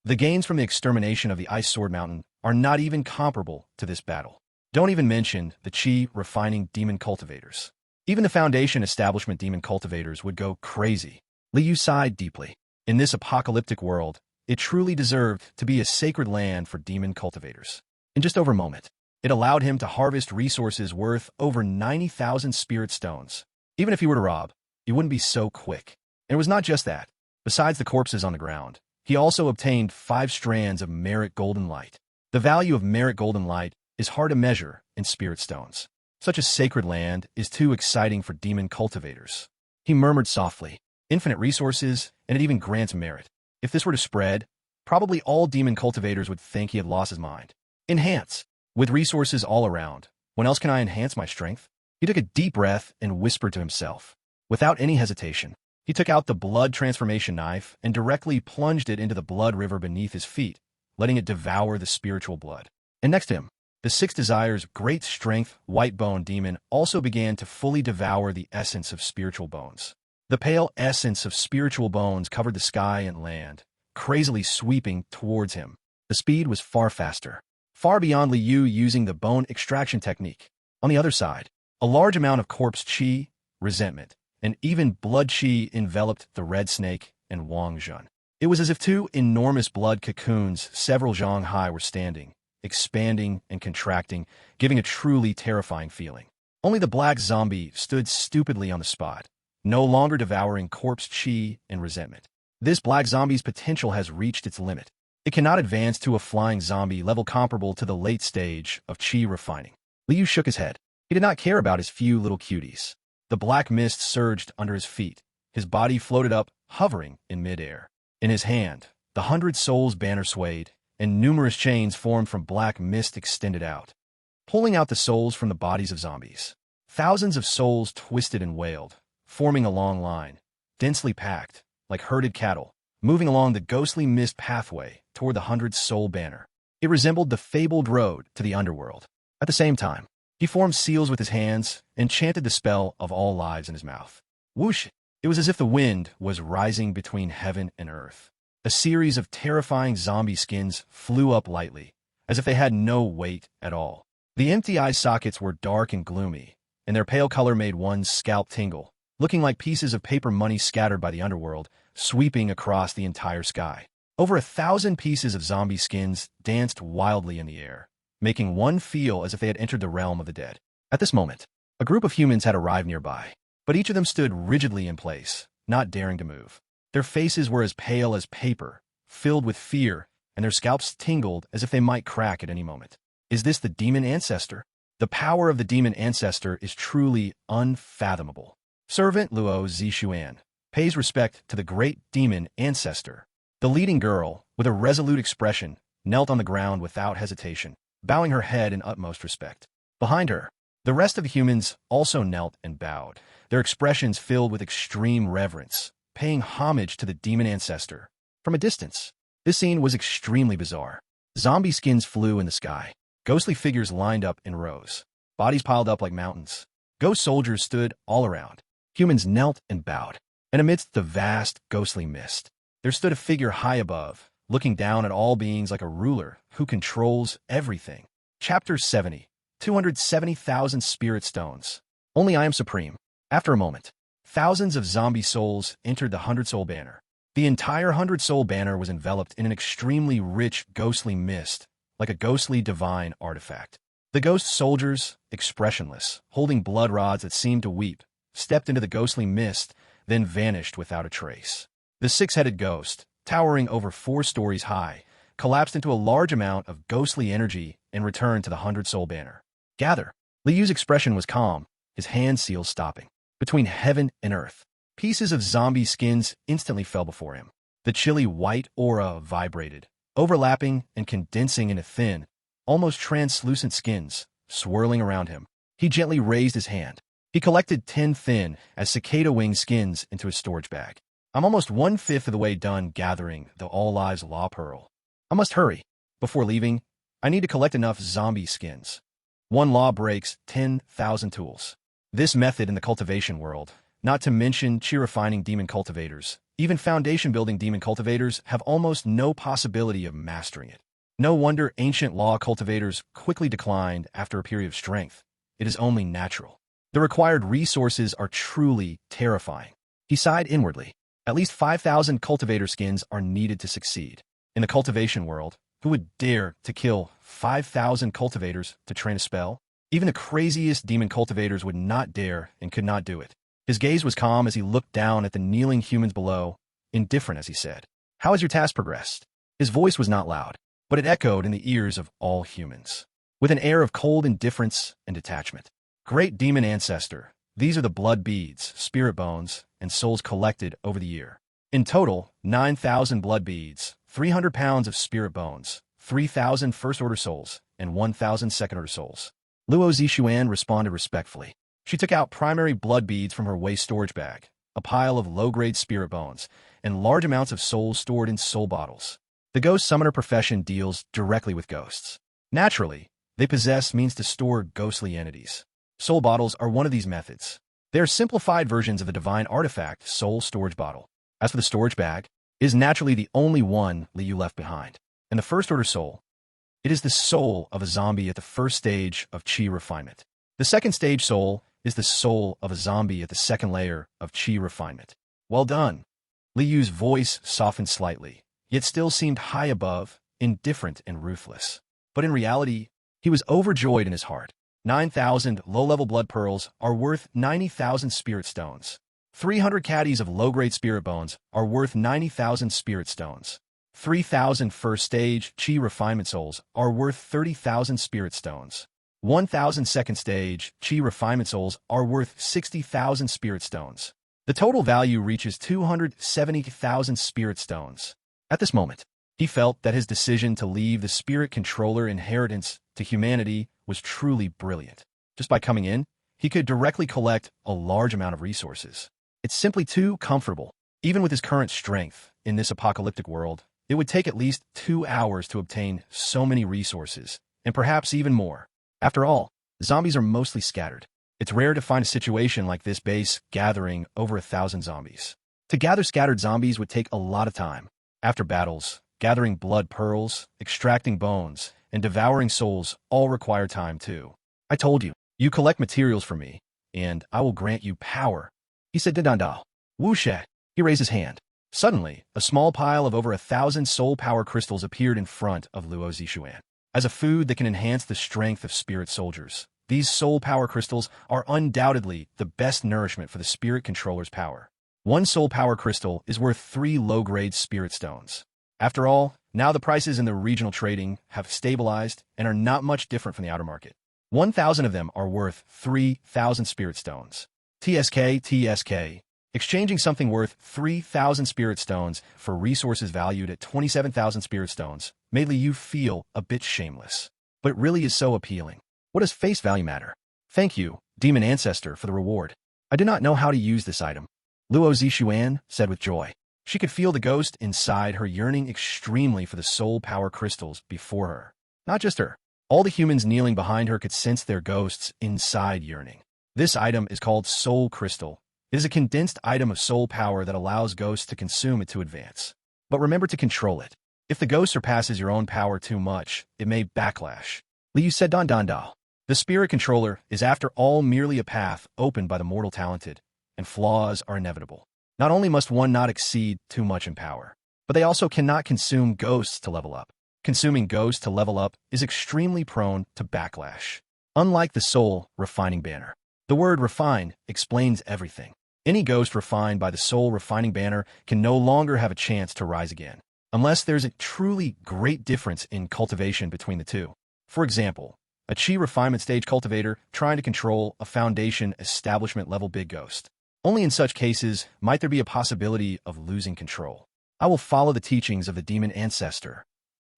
Speaker 1: The gains from the extermination of the Ice Sword Mountain are not even comparable to this battle. Don't even mention the chi refining demon cultivators. Even the Foundation establishment demon cultivators would go crazy. Li Yu sighed deeply. In this apocalyptic world, it truly deserved to be a sacred land for demon cultivators. In just over a moment, it allowed him to harvest resources worth over 90,000 spirit stones. Even if he were to rob, it wouldn't be so quick. And it was not just that. Besides the corpses on the ground, he also obtained 5 strands of merit golden light. The value of merit golden light is hard to measure in spirit stones. Such a sacred land is too exciting for demon cultivators. He murmured softly, infinite resources, and it even grants merit. If this were to spread, probably all demon cultivators would think he had lost his mind. Enhance. With resources all around, when else can I enhance my strength? He took a deep breath and whispered to himself. Without any hesitation, he took out the blood transformation knife and directly plunged it into the blood river beneath his feet, letting it devour the spiritual blood. And next to him, the 6 Desires great strength white bone demon also began to fully devour the essence of spiritual bones. The pale essence of spiritual bones covered the sky and land, crazily sweeping towards him. The speed was far faster, far beyond Li Yu using the bone extraction technique. On the other side, a large amount of corpse chi, resentment, and even blood chi enveloped the red snake and Wang Jun. It was as if 2 enormous blood cocoons several zhang high were standing, expanding and contracting, giving a truly terrifying feeling. Only the black zombie stood stupidly on the spot, no longer devouring corpse chi and resentment. This black zombie's potential has reached its limit. It cannot advance to a flying zombie level comparable to the late stage of chi refining. Li Yu shook his head. He did not care about his few little cuties. The black mist surged under his feet. His body floated up, hovering in midair. In his hand, the 100 Souls banner swayed, and numerous chains formed from black mist extended out. pulling out the souls from the bodies of zombies. Thousands of souls twisted and wailed, forming a long line, densely packed, like herded cattle, moving along the ghostly mist pathway toward the 100-soul banner. It resembled the fabled road to the underworld. At the same time, he formed seals with his hands and chanted the spell of all lives in his mouth. Whoosh! It was as if the wind was rising between heaven and earth. A series of terrifying zombie skins flew up lightly, as if they had no weight at all. The empty eye sockets were dark and gloomy, and their pale color made one's scalp tingle, looking like pieces of paper money scattered by the underworld, sweeping across the entire sky. Over 1,000 pieces of zombie skins danced wildly in the air, making one feel as if they had entered the realm of the dead. At this moment, a group of humans had arrived nearby, but each of them stood rigidly in place, not daring to move. Their faces were as pale as paper, filled with fear, and their scalps tingled as if they might crack at any moment. Is this the demon ancestor? The power of the demon ancestor is truly unfathomable. Servant Luo Zixuan pays respect to the great demon ancestor. The leading girl, with a resolute expression, knelt on the ground without hesitation, bowing her head in utmost respect. Behind her, the rest of the humans also knelt and bowed, their expressions filled with extreme reverence, paying homage to the demon ancestor. From a distance, this scene was extremely bizarre. Zombie skins flew in the sky. Ghostly figures lined up in rows. Bodies piled up like mountains. Ghost soldiers stood all around. Humans knelt and bowed. And amidst the vast, ghostly mist, there stood a figure high above, looking down at all beings like a ruler who controls everything. Chapter 70. 270,000 Spirit Stones. Only I am supreme. After a moment, thousands of zombie souls entered the 100-soul banner. The entire 100-soul banner was enveloped in an extremely rich, ghostly mist, like a ghostly divine artifact. The ghost soldiers, expressionless, holding blood rods that seemed to weep, stepped into the ghostly mist, then vanished without a trace. The six-headed ghost, towering over 4 stories high, collapsed into a large amount of ghostly energy and returned to the 100-soul banner. Gather. Liu's expression was calm, his hand seals stopping. Between heaven and earth, pieces of zombie skins instantly fell before him. The chilly white aura vibrated, overlapping and condensing into thin, almost translucent skins, swirling around him. He gently raised his hand. He collected 10 thin, as cicada wing skins into his storage bag. I'm almost 1/5 of the way done gathering the All Lives Law Pearl. I must hurry. Before leaving, I need to collect enough zombie skins. 1 law breaks 10,000 tools. This method in the cultivation world, not to mention chi-refining demon cultivators, even foundation-building demon cultivators have almost no possibility of mastering it. No wonder ancient law cultivators quickly declined after a period of strength. It is only natural. The required resources are truly terrifying. He sighed inwardly. At least 5,000 cultivator skins are needed to succeed. In the cultivation world, who would dare to kill 5,000 cultivators to train a spell? Even the craziest demon cultivators would not dare and could not do it. His gaze was calm as he looked down at the kneeling humans below, indifferent as he said, "How has your task progressed?" His voice was not loud, but it echoed in the ears of all humans, with an air of cold indifference and detachment. Great demon ancestor, these are the blood beads, spirit bones, and souls collected over the year. In total, 9,000 blood beads, 300 pounds of spirit bones, 3,000 first-order souls, and 1,000 second-order souls. Luo Zixuan responded respectfully. She took out primary blood beads from her waste storage bag, a pile of low-grade spirit bones, and large amounts of souls stored in soul bottles. The ghost summoner profession deals directly with ghosts. Naturally, they possess means to store ghostly entities. Soul bottles are one of these methods. They are simplified versions of the divine artifact soul storage bottle. As for the storage bag, it is naturally the only one Liu left behind. And the first-order soul, it is the soul of a zombie at the first stage of chi refinement. The second stage soul is the soul of a zombie at the second layer of chi refinement. Well done. Liu's voice softened slightly, yet still seemed high above, indifferent and ruthless. But in reality, he was overjoyed in his heart. 9,000 low-level blood pearls are worth 90,000 spirit stones. 300 caddies of low-grade spirit bones are worth 90,000 spirit stones. 3,000 first-stage chi refinement souls are worth 30,000 spirit stones. 1,000 second-stage chi refinement souls are worth 60,000 spirit stones. The total value reaches 270,000 spirit stones. At this moment, he felt that his decision to leave the spirit controller inheritance to humanity was was truly brilliant. Just by coming in, he could directly collect a large amount of resources. It's simply too comfortable. Even with his current strength, in this apocalyptic world, it would take at least 2 hours to obtain so many resources, and perhaps even more. After all, zombies are mostly scattered. It's rare to find a situation like this base gathering over 1,000 zombies. To gather scattered zombies would take a lot of time. After battles, gathering blood pearls, extracting bones, and devouring souls all require time too. I told you, you collect materials for me, and I will grant you power, he said to Dandao. Wu She. He raised his hand. Suddenly, a small pile of over 1,000 soul power crystals appeared in front of Luo Zixuan. As a food that can enhance the strength of spirit soldiers, these soul power crystals are undoubtedly the best nourishment for the spirit controller's power. One soul power crystal is worth 3 low-grade spirit stones. After all, now the prices in the regional trading have stabilized and are not much different from the outer market. 1,000 of them are worth 3,000 spirit stones. TSK. Exchanging something worth 3,000 spirit stones for resources valued at 27,000 spirit stones may leave you feel a bit shameless. But it really is so appealing. What does face value matter? Thank you, Demon Ancestor, for the reward. I did not know how to use this item, Luo Zixuan said with joy. She could feel the ghost inside her yearning extremely for the soul power crystals before her. Not just her. All the humans kneeling behind her could sense their ghosts inside yearning. This item is called Soul Crystal. It is a condensed item of soul power that allows ghosts to consume it to advance. But remember to control it. If the ghost surpasses your own power too much, it may backlash. Liu said Dandao. The spirit controller is after all merely a path opened by the mortal talented, and flaws are inevitable. Not only must one not exceed too much in power, but they also cannot consume ghosts to level up. Consuming ghosts to level up is extremely prone to backlash. Unlike the soul refining banner. The word refine explains everything. Any ghost refined by the soul refining banner can no longer have a chance to rise again, unless there's a truly great difference in cultivation between the two. For example, a chi refinement stage cultivator trying to control a foundation establishment level big ghost. Only in such cases might there be a possibility of losing control. I will follow the teachings of the demon ancestor,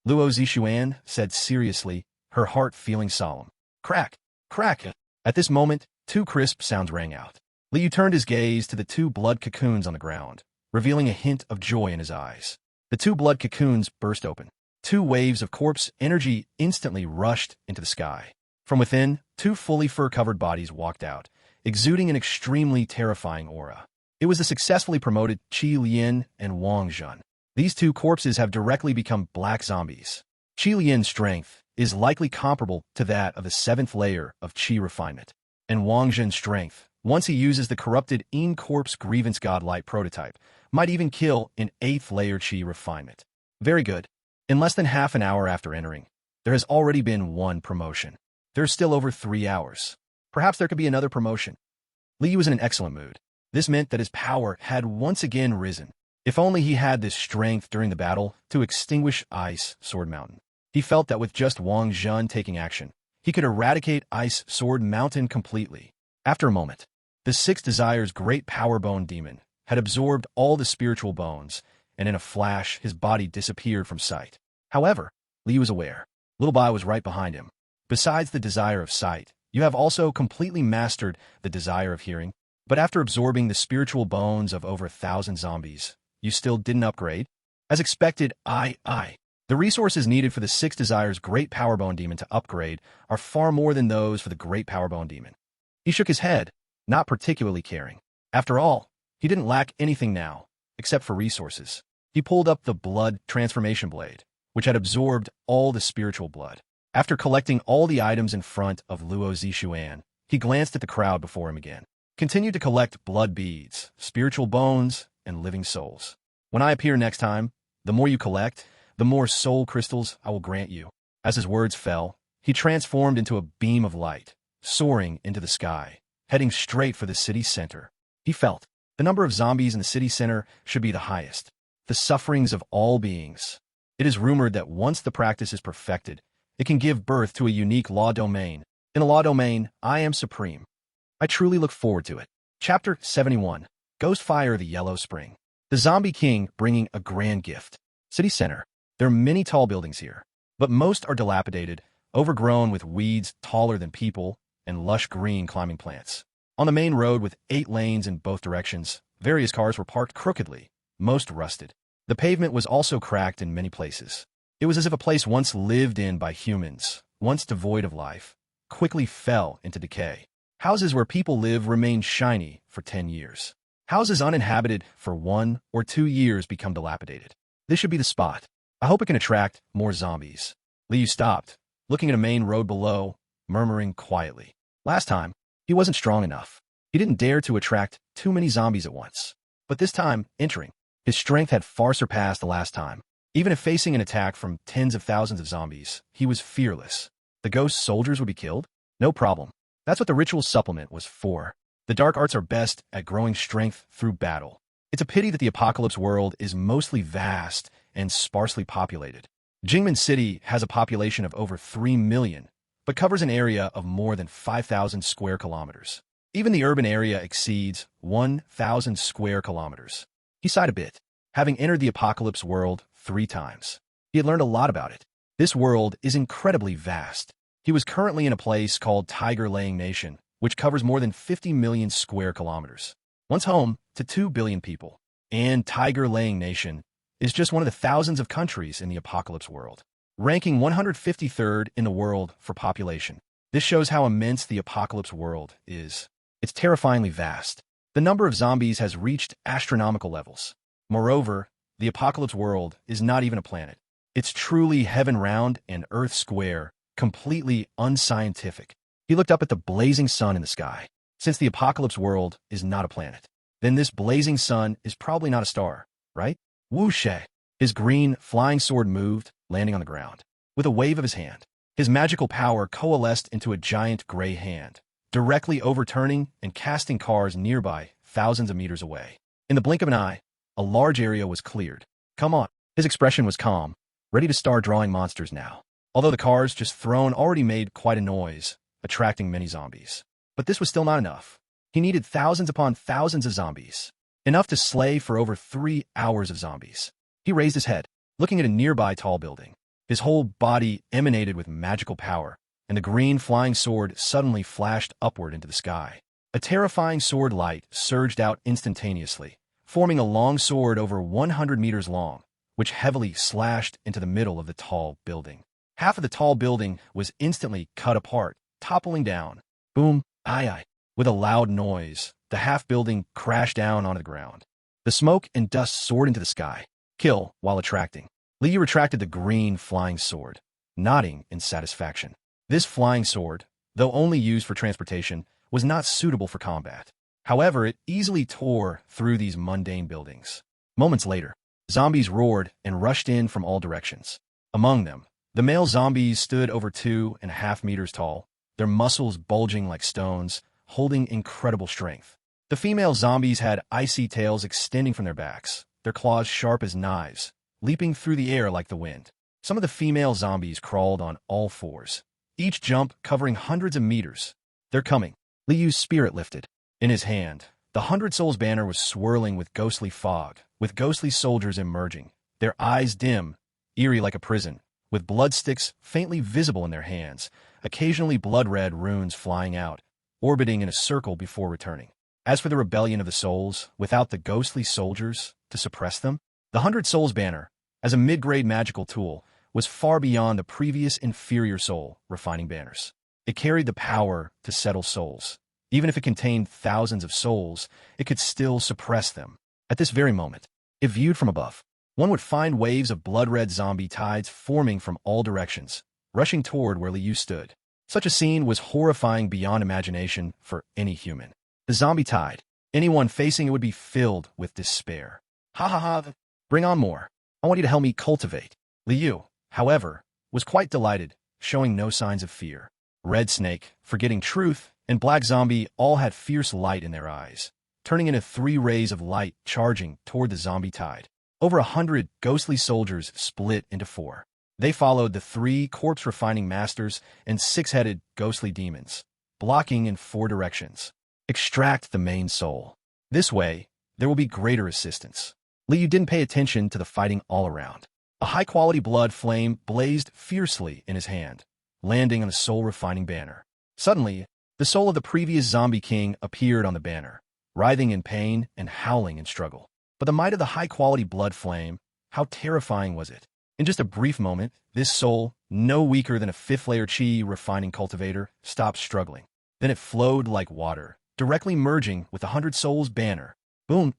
Speaker 1: Luo Zixuan said seriously, her heart feeling solemn. Crack! Crack! At this moment, 2 crisp sounds rang out. Liu turned his gaze to the 2 blood cocoons on the ground, revealing a hint of joy in his eyes. The 2 blood cocoons burst open. 2 waves of corpse energy instantly rushed into the sky. From within, 2 fully fur-covered bodies walked out, exuding an extremely terrifying aura. It was the successfully promoted Qi Lian and Wang Zhen. These 2 corpses have directly become black zombies. Qi Lian's strength is likely comparable to that of the 7th layer of Qi refinement, and Wang Zhen's strength, once he uses the corrupted In Corpse Grievance Godlight prototype, might even kill an 8th layer Qi refinement. Very good. In less than half an hour after entering, there has already been 1 promotion. There's still over 3 hours. Perhaps there could be another promotion. Li was in an excellent mood. This meant that his power had once again risen. If only he had this strength during the battle to extinguish Ice Sword Mountain. He felt that with just Wang Zhen taking action, he could eradicate Ice Sword Mountain completely. After a moment, the 6 Desires Great Power Bone Demon had absorbed all the spiritual bones, and in a flash his body disappeared from sight. However, Li was aware. Little Bai was right behind him. Besides the desire of sight, you have also completely mastered the desire of hearing. But after absorbing the spiritual bones of over 1,000 zombies, you still didn't upgrade? As expected, the resources needed for the 6 Desires Great Power Bone Demon to upgrade are far more than those for the Great Power Bone Demon. He shook his head, not particularly caring. After all, he didn't lack anything now, except for resources. He pulled up the blood transformation blade, which had absorbed all the spiritual blood. After collecting all the items in front of Luo Zixuan, he glanced at the crowd before him again. Continue to collect blood beads, spiritual bones, and living souls. When I appear next time, the more you collect, the more soul crystals I will grant you. As his words fell, he transformed into a beam of light, soaring into the sky, heading straight for the city center. He felt the number of zombies in the city center should be the highest. The sufferings of all beings. It is rumored that once the practice is perfected, it can give birth to a unique law domain. In a law domain, I am supreme. I truly look forward to it. Chapter 71. Ghostfire of the Yellow Spring. The Zombie King bringing a grand gift. City Center. There are many tall buildings here, but most are dilapidated, overgrown with weeds taller than people and lush green climbing plants. On the main road with 8 lanes in both directions, various cars were parked crookedly, most rusted. The pavement was also cracked in many places. It was as if a place once lived in by humans, once devoid of life, quickly fell into decay. Houses where people live remain shiny for 10 years. Houses uninhabited for 1 or 2 years become dilapidated. This should be the spot. I hope it can attract more zombies. Liu stopped, looking at a main road below, murmuring quietly. Last time, he wasn't strong enough. He didn't dare to attract too many zombies at once. But this time, entering, his strength had far surpassed the last time. Even if facing an attack from tens of thousands of zombies, he was fearless. The ghost soldiers would be killed? No problem. That's what the ritual supplement was for. The dark arts are best at growing strength through battle. It's a pity that the apocalypse world is mostly vast and sparsely populated. Jingmen City has a population of over 3 million, but covers an area of more than 5,000 square kilometers. Even the urban area exceeds 1,000 square kilometers. He sighed a bit, having entered the apocalypse world 3 times. He had learned a lot about it. This world is incredibly vast. He was currently in a place called Tiger Laying Nation, which covers more than 50 million square kilometers. Once home to 2 billion people. And Tiger Laying Nation is just one of the thousands of countries in the apocalypse world, ranking 153rd in the world for population. This shows how immense the apocalypse world is. It's terrifyingly vast. The number of zombies has reached astronomical levels. Moreover, the apocalypse world is not even a planet. It's truly heaven round and earth square, completely unscientific. He looked up at the blazing sun in the sky. Since the apocalypse world is not a planet, then this blazing sun is probably not a star, right? Whoosh! His green, flying sword moved, landing on the ground. With a wave of his hand, his magical power coalesced into a giant gray hand, directly overturning and casting cars nearby, thousands of meters away. In the blink of an eye, a large area was cleared. Come on. His expression was calm, ready to start drawing monsters now. Although the cars just thrown already made quite a noise, attracting many zombies. But this was still not enough. He needed thousands upon thousands of zombies. Enough to slay for over 3 hours of zombies. He raised his head, looking at a nearby tall building. His whole body emanated with magical power, and the green flying sword suddenly flashed upward into the sky. A terrifying sword light surged out instantaneously, forming a long sword over 100 meters long, which heavily slashed into the middle of the tall building. Half of the tall building was instantly cut apart, toppling down. Boom, aye. With a loud noise, the half-building crashed down onto the ground. The smoke and dust soared into the sky. Kill while attracting. Liu retracted the green flying sword, nodding in satisfaction. This flying sword, though only used for transportation, was not suitable for combat. However, it easily tore through these mundane buildings. Moments later, zombies roared and rushed in from all directions. Among them, the male zombies stood over 2.5 meters tall, their muscles bulging like stones, holding incredible strength. The female zombies had icy tails extending from their backs, their claws sharp as knives, leaping through the air like the wind. Some of the female zombies crawled on all fours, each jump covering hundreds of meters. They're coming. Liu's spirit lifted. In his hand, the 100 Souls banner was swirling with ghostly fog, with ghostly soldiers emerging, their eyes dim, eerie like a prison, with blood sticks faintly visible in their hands, occasionally blood-red runes flying out, orbiting in a circle before returning. As for the rebellion of the souls, without the ghostly soldiers to suppress them, the 100 Souls banner, as a mid-grade magical tool, was far beyond the previous inferior soul refining banners. It carried the power to settle souls. Even if it contained thousands of souls, it could still suppress them. At this very moment, if viewed from above, one would find waves of blood-red zombie tides forming from all directions, rushing toward where Liu stood. Such a scene was horrifying beyond imagination for any human. The zombie tide, anyone facing it would be filled with despair. Ha ha ha, bring on more. I want you to help me cultivate. Liu, however, was quite delighted, showing no signs of fear. Red Snake, forgetting truth, and Black Zombie all had fierce light in their eyes, turning into 3 rays of light charging toward the zombie tide. Over 100 ghostly soldiers split into 4. They followed the 3 corpse-refining masters and 6-headed ghostly demons, blocking in 4 directions. Extract the main soul. This way, there will be greater assistance. Liu didn't pay attention to the fighting all around. A high-quality blood flame blazed fiercely in his hand, landing on the soul-refining banner. Suddenly, the soul of the previous zombie king appeared on the banner, writhing in pain and howling in struggle. But the might of the high-quality blood flame, how terrifying was it? In just a brief moment, this soul, no weaker than a fifth-layer chi refining cultivator, stopped struggling. Then it flowed like water, directly merging with the 100 Souls banner. Boom!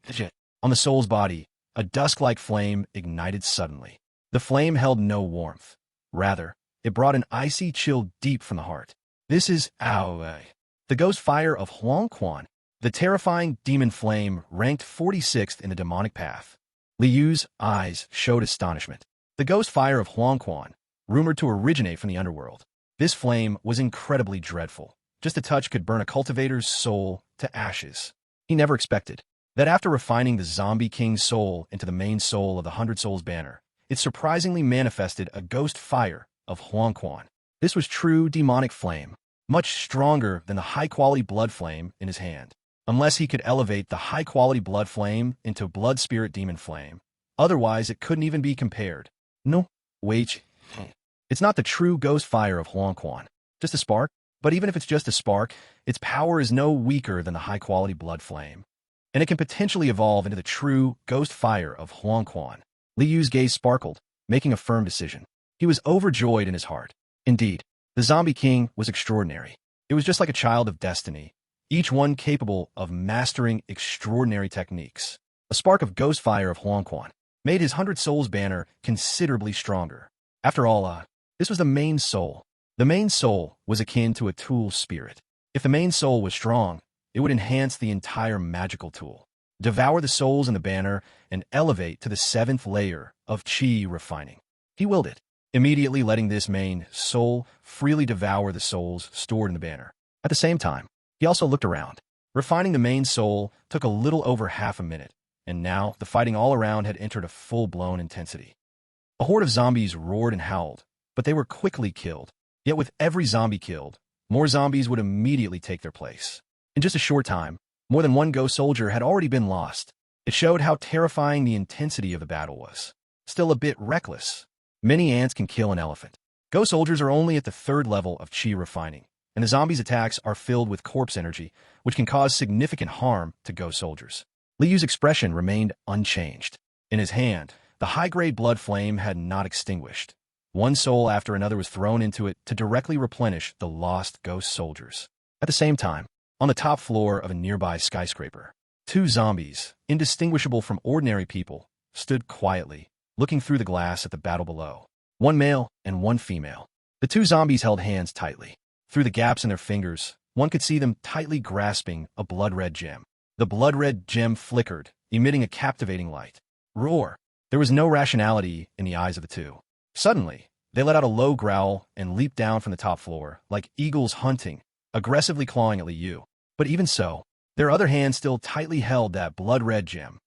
Speaker 1: On the soul's body, a dusk-like flame ignited suddenly. The flame held no warmth. Rather, it brought an icy chill deep from the heart. This is Aoi, the ghost fire of Huang Quan. The terrifying demon flame ranked 46th in the demonic path. Liu's eyes showed astonishment. The ghost fire of Huang Quan, rumored to originate from the underworld. This flame was incredibly dreadful. Just a touch could burn a cultivator's soul to ashes. He never expected that after refining the zombie king's soul into the main soul of the 100 Souls banner, it surprisingly manifested a ghost fire of Huang Quan. This was true demonic flame, much stronger than the high-quality blood flame in his hand. Unless he could elevate the high-quality blood flame into blood spirit demon flame. Otherwise, it couldn't even be compared. No, wait. It's not the true ghost fire of Huang Quan. Just a spark? But even if it's just a spark, its power is no weaker than the high-quality blood flame. And it can potentially evolve into the true ghost fire of Huang Quan. Liu's gaze sparkled, making a firm decision. He was overjoyed in his heart. Indeed, the zombie king was extraordinary. It was just like a child of destiny, each one capable of mastering extraordinary techniques. A spark of ghost fire of Huang Quan made his 100 Souls banner considerably stronger. After all, this was the main soul. The main soul was akin to a tool spirit. If the main soul was strong, it would enhance the entire magical tool, devour the souls in the banner, and elevate to the 7th layer of chi refining. He willed it, immediately letting this main soul freely devour the souls stored in the banner. At the same time, he also looked around. Refining the main soul took a little over half a minute, and now the fighting all around had entered a full-blown intensity. A horde of zombies roared and howled, but they were quickly killed. Yet with every zombie killed, more zombies would immediately take their place. In just a short time, more than one ghost soldier had already been lost. It showed how terrifying the intensity of the battle was. Still a bit reckless. Many ants can kill an elephant. Ghost soldiers are only at the 3rd level of chi refining, and the zombies' attacks are filled with corpse energy, which can cause significant harm to ghost soldiers. Liu's expression remained unchanged. In his hand, the high-grade blood flame had not extinguished. One soul after another was thrown into it to directly replenish the lost ghost soldiers. At the same time, on the top floor of a nearby skyscraper, 2 zombies, indistinguishable from ordinary people, stood quietly, looking through the glass at the battle below. One male and one female. The 2 zombies held hands tightly. Through the gaps in their fingers, one could see them tightly grasping a blood-red gem. The blood-red gem flickered, emitting a captivating light. Roar! There was no rationality in the eyes of the 2. Suddenly, they let out a low growl and leaped down from the top floor, like eagles hunting, aggressively clawing at Liu. But even so, their other hand still tightly held that blood-red gem.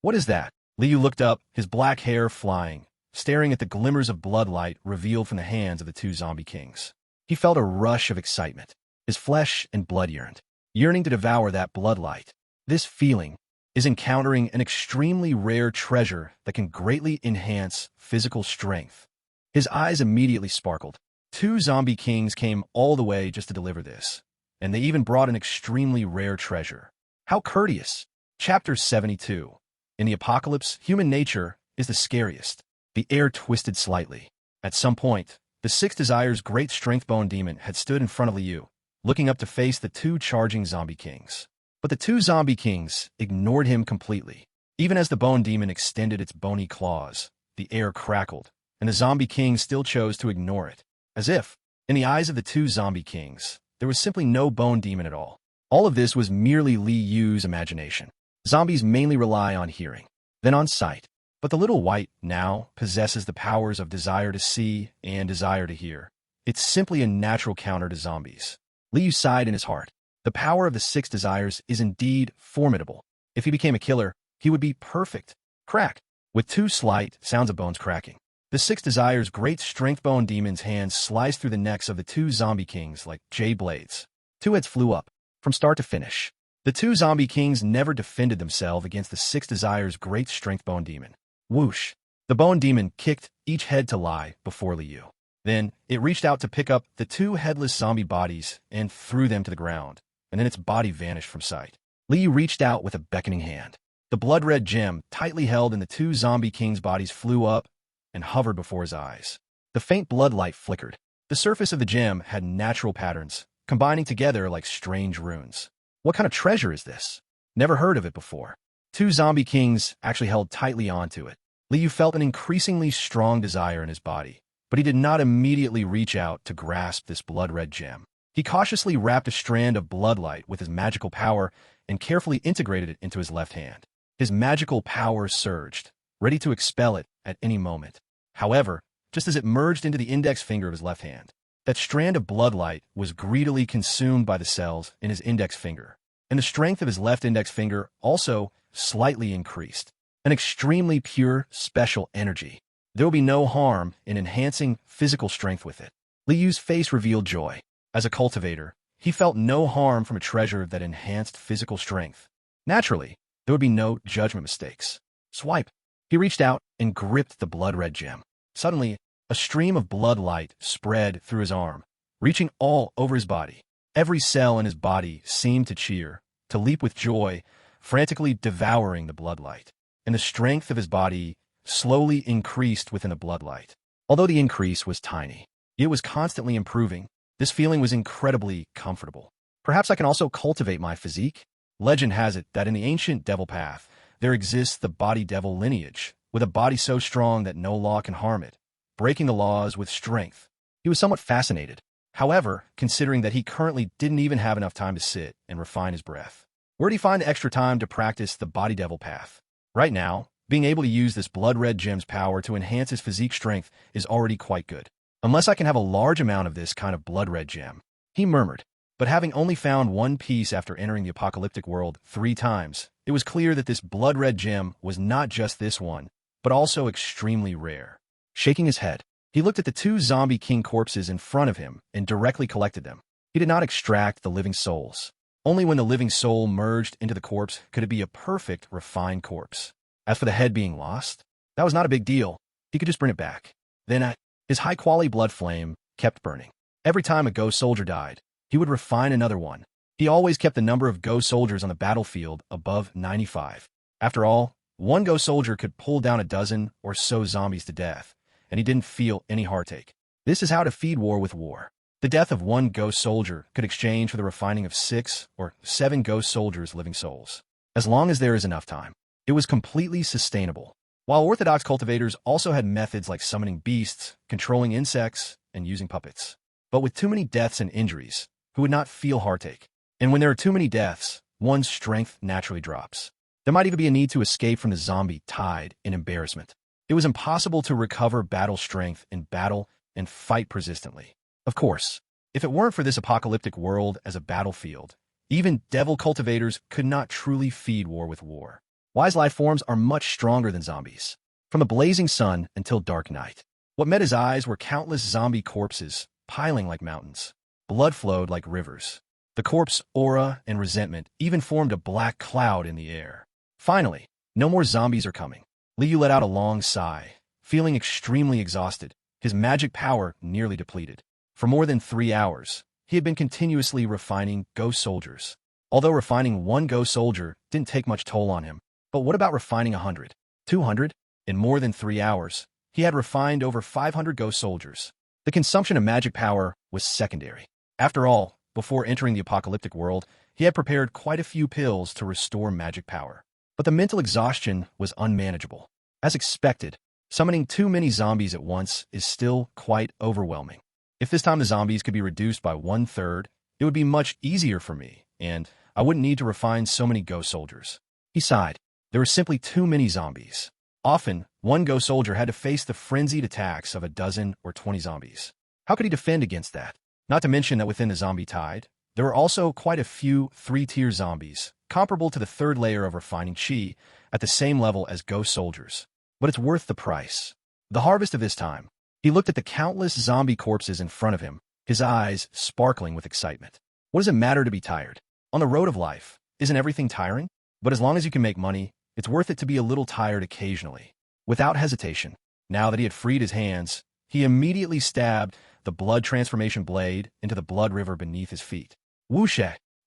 Speaker 1: What is that? Liu looked up, his black hair flying, staring at the glimmers of bloodlight revealed from the hands of the 2 zombie kings. He felt a rush of excitement. His flesh and blood yearned, yearning to devour that bloodlight. This feeling is encountering an extremely rare treasure that can greatly enhance physical strength. His eyes immediately sparkled. 2 zombie kings came all the way just to deliver this, and they even brought an extremely rare treasure. How courteous! Chapter 72. In the apocalypse, human nature is the scariest. The air twisted slightly. At some point, the 6 Desire's great strength bone demon had stood in front of Liu, looking up to face the 2 charging zombie kings. But the 2 zombie kings ignored him completely. Even as the bone demon extended its bony claws, the air crackled, and the zombie king still chose to ignore it. As if, in the eyes of the 2 zombie kings, there was simply no bone demon at all. All of this was merely Liu's imagination. Zombies mainly rely on hearing, then on sight. But the little white now possesses the powers of desire to see and desire to hear. It's simply a natural counter to zombies. Liu sighed in his heart. The power of the 6 Desires is indeed formidable. If he became a killer, he would be perfect. Crack! With 2 slight sounds of bones cracking, the 6 Desires' great strength bone demon's hands sliced through the necks of the 2 zombie kings like jade blades. 2 heads flew up, from start to finish. The 2 zombie kings never defended themselves against the 6 Desires' great strength bone demon. Whoosh! The bone demon kicked each head to lie before Liu. Then it reached out to pick up the two headless zombie bodies and threw them to the ground, and then its body vanished from sight. Liu reached out with a beckoning hand. The blood-red gem, tightly held in the two zombie kings' bodies, flew up and hovered before his eyes. The faint blood light flickered. The surface of the gem had natural patterns, combining together like strange runes. What kind of treasure is this? Never heard of it before. Two zombie kings actually held tightly onto it. Liu felt an increasingly strong desire in his body, but he did not immediately reach out to grasp this blood-red gem. He cautiously wrapped a strand of bloodlight with his magical power and carefully integrated it into his left hand. His magical power surged, ready to expel it at any moment. However, just as it merged into the index finger of his left hand, that strand of bloodlight was greedily consumed by the cells in his index finger, and the strength of his left index finger also slightly increased. An extremely pure, special energy. There will be no harm in enhancing physical strength with it. Liu's face revealed joy. As a cultivator, he felt no harm from a treasure that enhanced physical strength. Naturally, there would be no judgment mistakes. Swipe. He reached out and gripped the blood-red gem. Suddenly, a stream of blood light spread through his arm, reaching all over his body. Every cell in his body seemed to cheer, to leap with joy, frantically devouring the blood light. And the strength of his body slowly increased within the bloodlight. Although the increase was tiny, it was constantly improving. This feeling was incredibly comfortable. Perhaps I can also cultivate my physique? Legend has it that in the ancient devil path, there exists the body devil lineage, with a body so strong that no law can harm it, breaking the laws with strength. He was somewhat fascinated. However, considering that he currently didn't even have enough time to sit and refine his breath, where did he find the extra time to practice the body devil path? Right now, being able to use this blood-red gem's power to enhance his physique strength is already quite good. Unless I can have a large amount of this kind of blood-red gem, he murmured. But having only found one piece after entering the apocalyptic world 3 times, it was clear that this blood-red gem was not just this one, but also extremely rare. Shaking his head, he looked at the 2 zombie king corpses in front of him and directly collected them. He did not extract the living souls. Only when the living soul merged into the corpse could it be a perfect, refined corpse. As for the head being lost, that was not a big deal. He could just bring it back. Then his high-quality blood flame kept burning. Every time a ghost soldier died, he would refine another one. He always kept the number of ghost soldiers on the battlefield above 95. After all, one ghost soldier could pull down a dozen or so zombies to death, and he didn't feel any heartache. This is how to feed war with war. The death of one ghost soldier could exchange for the refining of 6 or 7 ghost soldiers' living souls. As long as there is enough time, it was completely sustainable. While orthodox cultivators also had methods like summoning beasts, controlling insects, and using puppets. But with too many deaths and injuries, who would not feel heartache? And when there are too many deaths, one's strength naturally drops. There might even be a need to escape from the zombie tide in embarrassment. It was impossible to recover battle strength in battle and fight persistently. Of course, if it weren't for this apocalyptic world as a battlefield, even devil cultivators could not truly feed war with war. Wise life forms are much stronger than zombies. From the blazing sun until dark night, what met his eyes were countless zombie corpses, piling like mountains. Blood flowed like rivers. The corpse aura and resentment even formed a black cloud in the air. Finally, no more zombies are coming. Liu let out a long sigh, feeling extremely exhausted, his magic power nearly depleted. For more than 3 hours, he had been continuously refining ghost soldiers. Although refining one ghost soldier didn't take much toll on him, but what about refining 100? 200? In more than 3 hours, he had refined over 500 ghost soldiers. The consumption of magic power was secondary. After all, before entering the apocalyptic world, he had prepared quite a few pills to restore magic power. But the mental exhaustion was unmanageable. As expected, summoning too many zombies at once is still quite overwhelming. If this time the zombies could be reduced by 1/3, it would be much easier for me, and I wouldn't need to refine so many ghost soldiers. He sighed. There were simply too many zombies. Often, one ghost soldier had to face the frenzied attacks of a dozen or 20 zombies. How could he defend against that? Not to mention that within the zombie tide, there were also quite a few 3-tier zombies, comparable to the 3rd layer of refining chi, at the same level as ghost soldiers. But it's worth the price. The harvest of this time. He looked at the countless zombie corpses in front of him, his eyes sparkling with excitement. What does it matter to be tired? On the road of life, isn't everything tiring? But as long as you can make money, it's worth it to be a little tired occasionally. Without hesitation, now that he had freed his hands, he immediately stabbed the blood transformation blade into the blood river beneath his feet. Whoosh!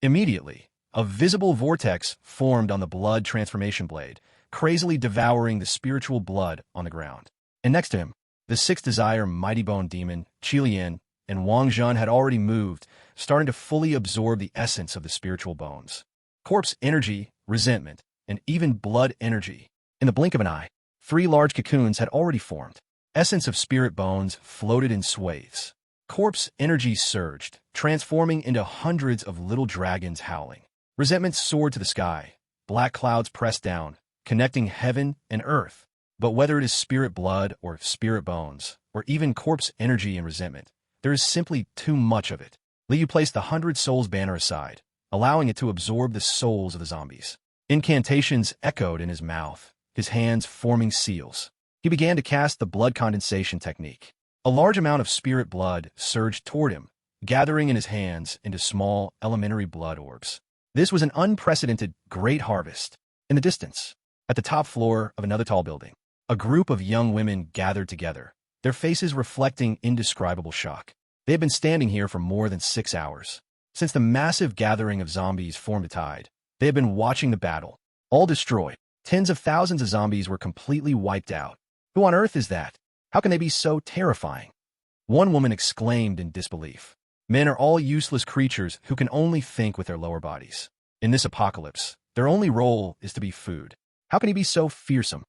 Speaker 1: Immediately, a visible vortex formed on the blood transformation blade, crazily devouring the spiritual blood on the ground. And next to him, the sixth desire mighty bone demon, Qilian, and Wang Zhen had already moved, starting to fully absorb the essence of the spiritual bones. Corpse energy, resentment, and even blood energy. In the blink of an eye, 3 large cocoons had already formed. Essence of spirit bones floated in swathes. Corpse energy surged, transforming into hundreds of little dragons howling. Resentment soared to the sky. Black clouds pressed down, connecting heaven and earth. But whether it is spirit blood or spirit bones, or even corpse energy and resentment, there is simply too much of it. Liu placed the 100 Souls banner aside, allowing it to absorb the souls of the zombies. Incantations echoed in his mouth, his hands forming seals. He began to cast the blood condensation technique. A large amount of spirit blood surged toward him, gathering in his hands into small, elementary blood orbs. This was an unprecedented great harvest. In the distance, at the top floor of another tall building, a group of young women gathered together, their faces reflecting indescribable shock. They had been standing here for more than 6 hours. Since the massive gathering of zombies formed a tide, they had been watching the battle. All destroyed. Tens of thousands of zombies were completely wiped out. Who on earth is that? How can they be so terrifying? One woman exclaimed in disbelief. Men are all useless creatures who can only think with their lower bodies. In this apocalypse, their only role is to be food. How can he be so fearsome?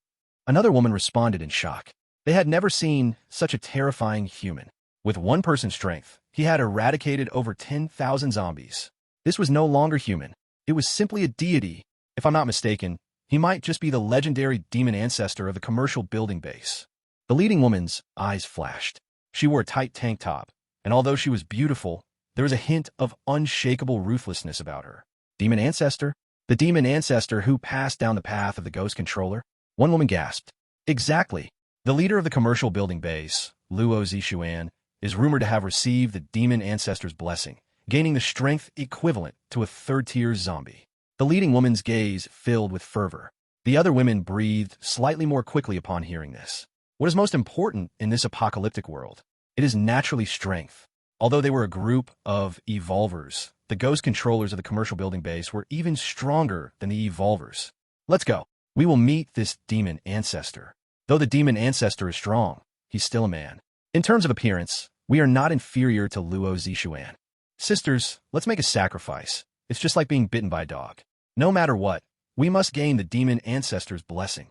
Speaker 1: Another woman responded in shock. They had never seen such a terrifying human. With one person's strength, he had eradicated over 10,000 zombies. This was no longer human. It was simply a deity. If I'm not mistaken, he might just be the legendary demon ancestor of the commercial building base. The leading woman's eyes flashed. She wore a tight tank top, and although she was beautiful, there was a hint of unshakable ruthlessness about her. Demon ancestor? The demon ancestor who passed down the path of the ghost controller? One woman gasped. Exactly. The leader of the commercial building base, Luo Zixuan, is rumored to have received the demon ancestor's blessing, gaining the strength equivalent to a third-tier zombie. The leading woman's gaze filled with fervor. The other women breathed slightly more quickly upon hearing this. What is most important in this apocalyptic world? It is naturally strength. Although they were a group of evolvers, the ghost controllers of the commercial building base were even stronger than the evolvers. Let's go. We will meet this demon ancestor. Though the demon ancestor is strong, he's still a man. In terms of appearance, we are not inferior to Luo Zixuan. Sisters, let's make a sacrifice. It's just like being bitten by a dog. No matter what, we must gain the demon ancestor's blessing.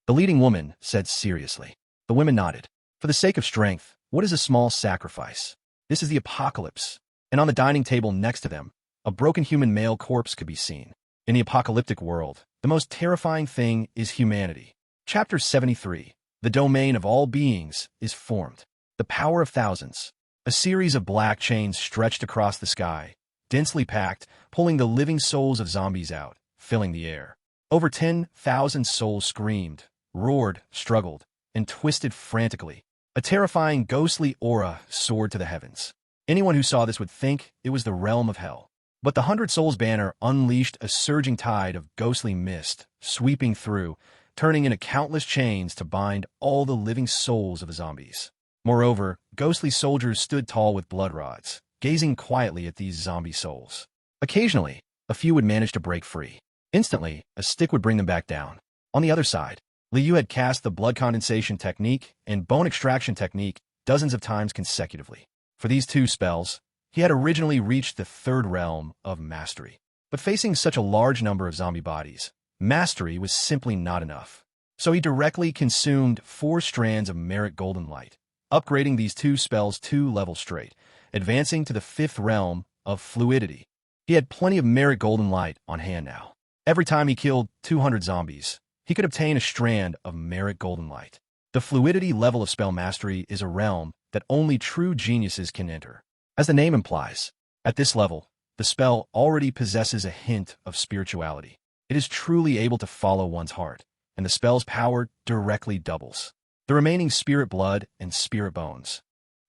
Speaker 1: The leading woman said seriously. The women nodded. For the sake of strength, what is a small sacrifice? This is the apocalypse. And on the dining table next to them, a broken human male corpse could be seen. In the apocalyptic world, the most terrifying thing is humanity. Chapter 73. The domain of all beings is formed. The power of thousands. A series of black chains stretched across the sky, densely packed, pulling the living souls of zombies out, filling the air. Over 10,000 souls screamed, roared, struggled, and twisted frantically. A terrifying, ghostly aura soared to the heavens. Anyone who saw this would think it was the realm of hell. But the 100 Souls banner unleashed a surging tide of ghostly mist, sweeping through, turning into countless chains to bind all the living souls of the zombies. Moreover, ghostly soldiers stood tall with blood rods, gazing quietly at these zombie souls. Occasionally, a few would manage to break free. Instantly, a stick would bring them back down. On the other side, Liu had cast the blood condensation technique and bone extraction technique dozens of times consecutively. For these 2 spells, he had originally reached the 3rd realm of mastery. But facing such a large number of zombie bodies, mastery was simply not enough. So he directly consumed 4 strands of merit golden light, upgrading these 2 spells 2 levels straight, advancing to the 5th realm of fluidity. He had plenty of merit golden light on hand now. Every time he killed 200 zombies, he could obtain a strand of merit golden light. The fluidity level of spell mastery is a realm that only true geniuses can enter. As the name implies, at this level, the spell already possesses a hint of spirituality. It is truly able to follow one's heart, and the spell's power directly doubles. The remaining spirit blood and spirit bones.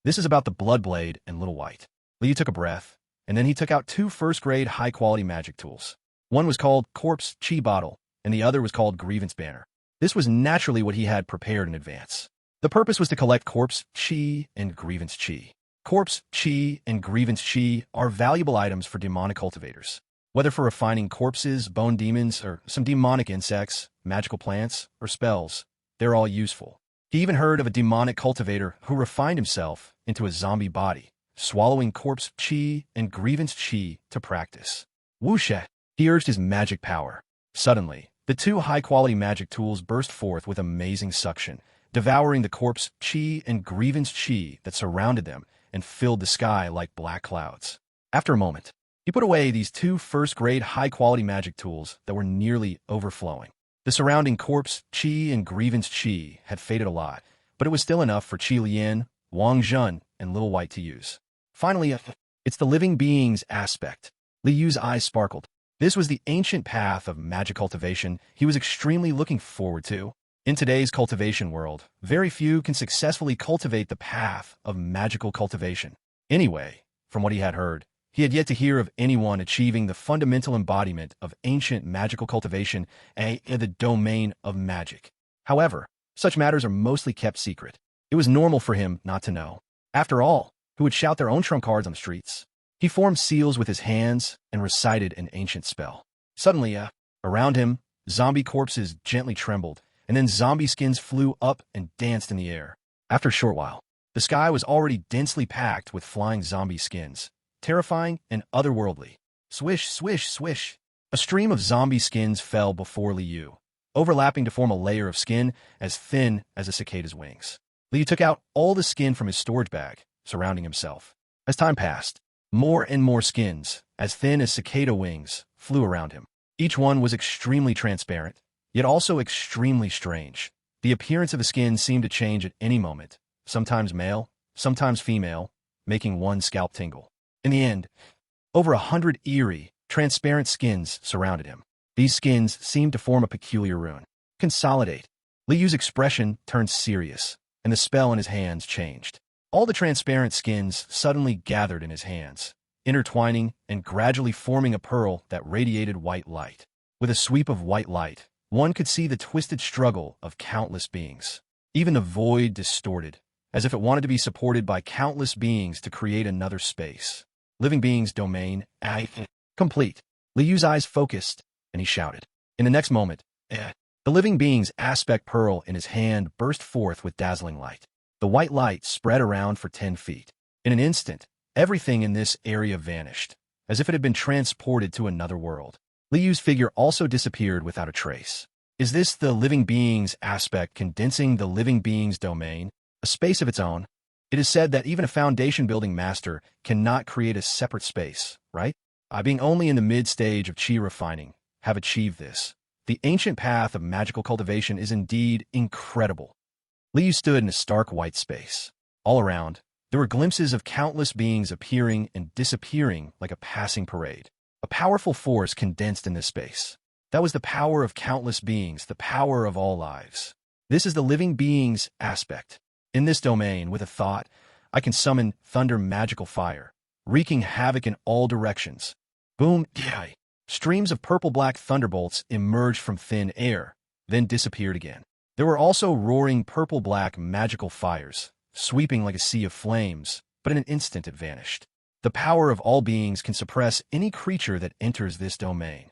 Speaker 1: This is about the blood blade and little white. Liu took a breath, and then he took out 2 first-grade high-quality magic tools. One was called Corpse Chi Bottle, and the other was called Grievance Banner. This was naturally what he had prepared in advance. The purpose was to collect corpse chi and grievance chi. Corpse chi and grievance chi are valuable items for demonic cultivators. Whether for refining corpses, bone demons, or some demonic insects, magical plants, or spells, they're all useful. He even heard of a demonic cultivator who refined himself into a zombie body, swallowing corpse chi and grievance chi to practice. Wuxia, he urged his magic power. Suddenly, the two high-quality magic tools burst forth with amazing suction, devouring the corpse chi and grievance chi that surrounded them and filled the sky like black clouds. After a moment, he put away these two first-grade high-quality magic tools that were nearly overflowing. The surrounding corpse chi and grievance chi had faded a lot, but it was still enough for Qi Lian, Wang Zhen, and Little White to use. Finally, it's the living beings aspect. Li Yu's eyes sparkled. This was the ancient path of magic cultivation he was extremely looking forward to. In today's cultivation world, very few can successfully cultivate the path of magical cultivation. Anyway, from what he had heard, he had yet to hear of anyone achieving the fundamental embodiment of ancient magical cultivation in the domain of magic. However, such matters are mostly kept secret. It was normal for him not to know. After all, who would shout their own trump cards on the streets? He formed seals with his hands and recited an ancient spell. Suddenly, around him, zombie corpses gently trembled, and then zombie skins flew up and danced in the air. After a short while, the sky was already densely packed with flying zombie skins, terrifying and otherworldly. Swish, swish, swish. A stream of zombie skins fell before Li Yu, overlapping to form a layer of skin as thin as a cicada's wings. Li Yu took out all the skin from his storage bag, surrounding himself. As time passed, more and more skins, as thin as cicada wings, flew around him. Each one was extremely transparent, yet also extremely strange. The appearance of the skin seemed to change at any moment, sometimes male, sometimes female, making one's scalp tingle. In the end, over 100 eerie, transparent skins surrounded him. These skins seemed to form a peculiar rune. Consolidate. Li Yu's expression turned serious, and the spell in his hands changed. All the transparent skins suddenly gathered in his hands, intertwining and gradually forming a pearl that radiated white light. With a sweep of white light, one could see the twisted struggle of countless beings. Even the void distorted, as if it wanted to be supported by countless beings to create another space. Living beings domain, complete. Li Yu's eyes focused, and he shouted. In the next moment, the living being's aspect pearl in his hand burst forth with dazzling light. The white light spread around for 10 feet. In an instant, everything in this area vanished, as if it had been transported to another world. Li Yu's figure also disappeared without a trace. Is this the living being's aspect condensing the living being's domain, a space of its own? It is said that even a foundation-building master cannot create a separate space, right? I, being only in the mid-stage of chi refining, have achieved this. The ancient path of magical cultivation is indeed incredible. Li Yu stood in a stark white space. All around, there were glimpses of countless beings appearing and disappearing like a passing parade. A powerful force condensed in this space. That was the power of countless beings, the power of all lives. This is the living being's aspect. In this domain, with a thought, I can summon thunder magical fire, wreaking havoc in all directions. Boom, yai. Streams of purple-black thunderbolts emerged from thin air, then disappeared again. There were also roaring purple-black magical fires, sweeping like a sea of flames, but in an instant it vanished. The power of all beings can suppress any creature that enters this domain.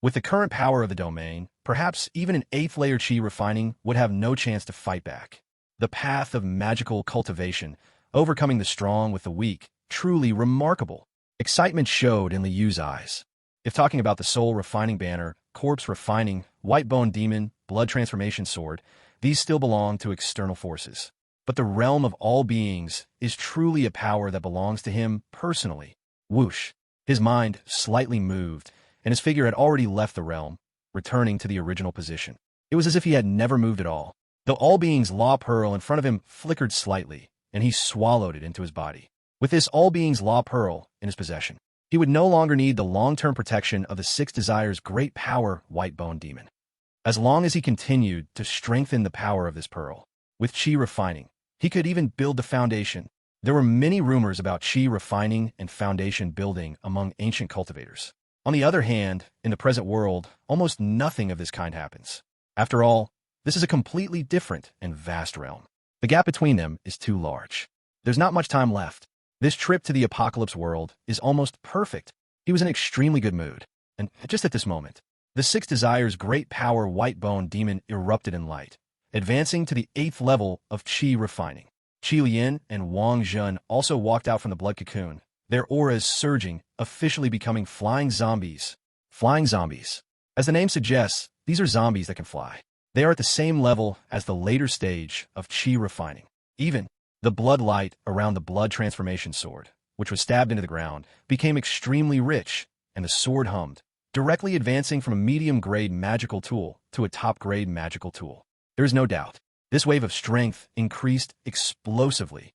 Speaker 1: With the current power of the domain, perhaps even an 8th layer chi refining would have no chance to fight back. The path of magical cultivation, overcoming the strong with the weak, truly remarkable. Excitement showed in Li Yu's eyes. If talking about the soul refining banner, corpse refining, white bone demon, blood transformation sword, these still belong to external forces. But the realm of all beings is truly a power that belongs to him personally. Whoosh. His mind slightly moved, and his figure had already left the realm, returning to the original position. It was as if he had never moved at all. Though all beings' law pearl in front of him flickered slightly, and he swallowed it into his body. With this all beings' law pearl in his possession, he would no longer need the long-term protection of the 6 Desires' great power white bone demon. As long as he continued to strengthen the power of this pearl, with chi refining, he could even build the foundation. There were many rumors about chi refining and foundation building among ancient cultivators. On the other hand, in the present world, almost nothing of this kind happens. After all, this is a completely different and vast realm. The gap between them is too large. There's not much time left. This trip to the apocalypse world is almost perfect. He was in extremely good mood. And just at this moment, the Six Desires' great power white bone demon erupted in light, advancing to the 8th level of Qi refining. Qi Lian and Wang Zhen also walked out from the blood cocoon, their auras surging, officially becoming flying zombies. Flying zombies. As the name suggests, these are zombies that can fly. They are at the same level as the later stage of Qi refining. Even the blood light around the blood transformation sword, which was stabbed into the ground, became extremely rich, and the sword hummed, directly advancing from a medium-grade magical tool to a top-grade magical tool. There is no doubt. This wave of strength increased explosively.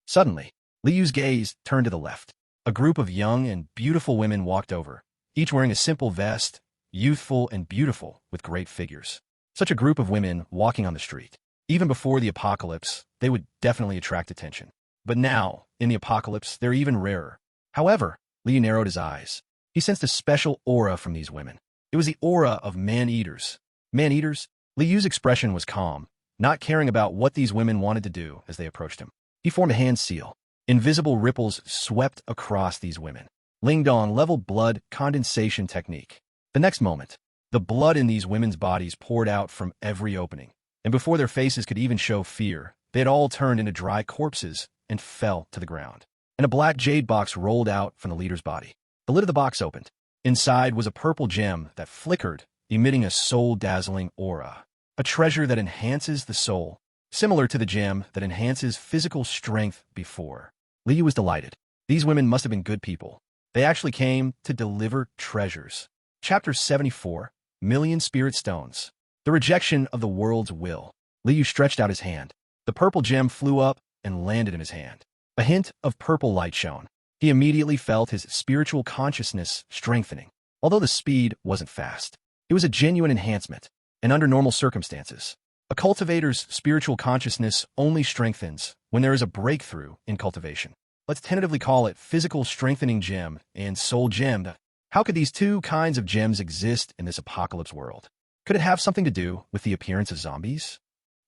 Speaker 1: Suddenly, Liu's gaze turned to the left. A group of young and beautiful women walked over, each wearing a simple vest, youthful and beautiful, with great figures. Such a group of women walking on the street. Even before the apocalypse, they would definitely attract attention. But now, in the apocalypse, they're even rarer. However, Liu narrowed his eyes. He sensed a special aura from these women. It was the aura of man-eaters. Man-eaters? Liu's expression was calm, not caring about what these women wanted to do as they approached him. He formed a hand seal. Invisible ripples swept across these women. Lingdong leveled blood condensation technique. The next moment, the blood in these women's bodies poured out from every opening, and before their faces could even show fear, they had all turned into dry corpses and fell to the ground. And a black jade box rolled out from the leader's body. The lid of the box opened. Inside was a purple gem that flickered, emitting a soul-dazzling aura. A treasure that enhances the soul, similar to the gem that enhances physical strength before. Liu was delighted. These women must have been good people. They actually came to deliver treasures. Chapter 74, Million Spirit Stones. The rejection of the world's will. Liu stretched out his hand. The purple gem flew up and landed in his hand. A hint of purple light shone. He immediately felt his spiritual consciousness strengthening. Although the speed wasn't fast, it was a genuine enhancement, and under normal circumstances. A cultivator's spiritual consciousness only strengthens when there is a breakthrough in cultivation. Let's tentatively call it physical strengthening gem and soul gem. How could these two kinds of gems exist in this apocalypse world? Could it have something to do with the appearance of zombies?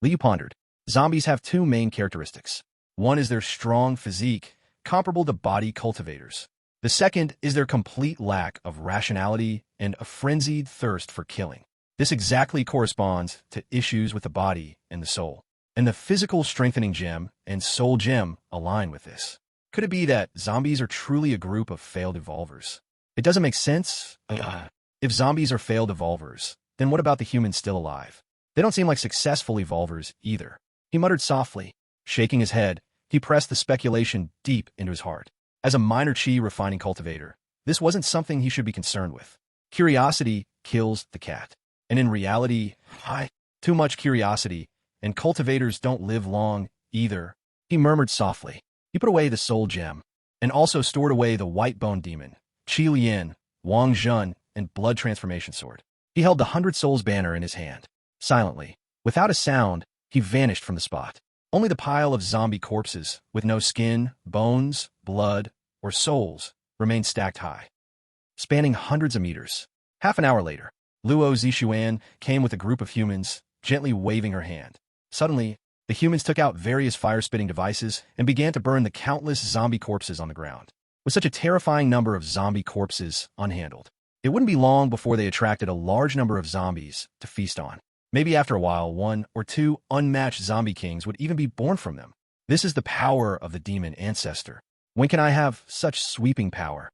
Speaker 1: Liu pondered. Zombies have two main characteristics. One is their strong physique, comparable to body cultivators. The second is their complete lack of rationality and a frenzied thirst for killing. This exactly corresponds to issues with the body and the soul. And the physical strengthening gem and soul gem align with this. Could it be that zombies are truly a group of failed evolvers? It doesn't make sense. If zombies are failed evolvers, then what about the humans still alive? They don't seem like successful evolvers either. He muttered softly. Shaking his head, he pressed the speculation deep into his heart. As a minor Qi refining cultivator, this wasn't something he should be concerned with. Curiosity kills the cat. And in reality, too much curiosity, and cultivators don't live long either. He murmured softly. He put away the soul gem, and also stored away the white bone demon, Qi Lian, Wang Zhen, and blood transformation sword. He held the 100 Souls banner in his hand. Silently, without a sound, he vanished from the spot. Only the pile of zombie corpses, with no skin, bones, blood, or souls, remained stacked high, spanning hundreds of meters. Half an hour later, Luo Zixuan came with a group of humans, gently waving her hand. Suddenly, the humans took out various fire-spitting devices and began to burn the countless zombie corpses on the ground. With such a terrifying number of zombie corpses unhandled, it wouldn't be long before they attracted a large number of zombies to feast on. Maybe after a while, 1 or 2 unmatched zombie kings would even be born from them. This is the power of the demon ancestor. When can I have such sweeping power?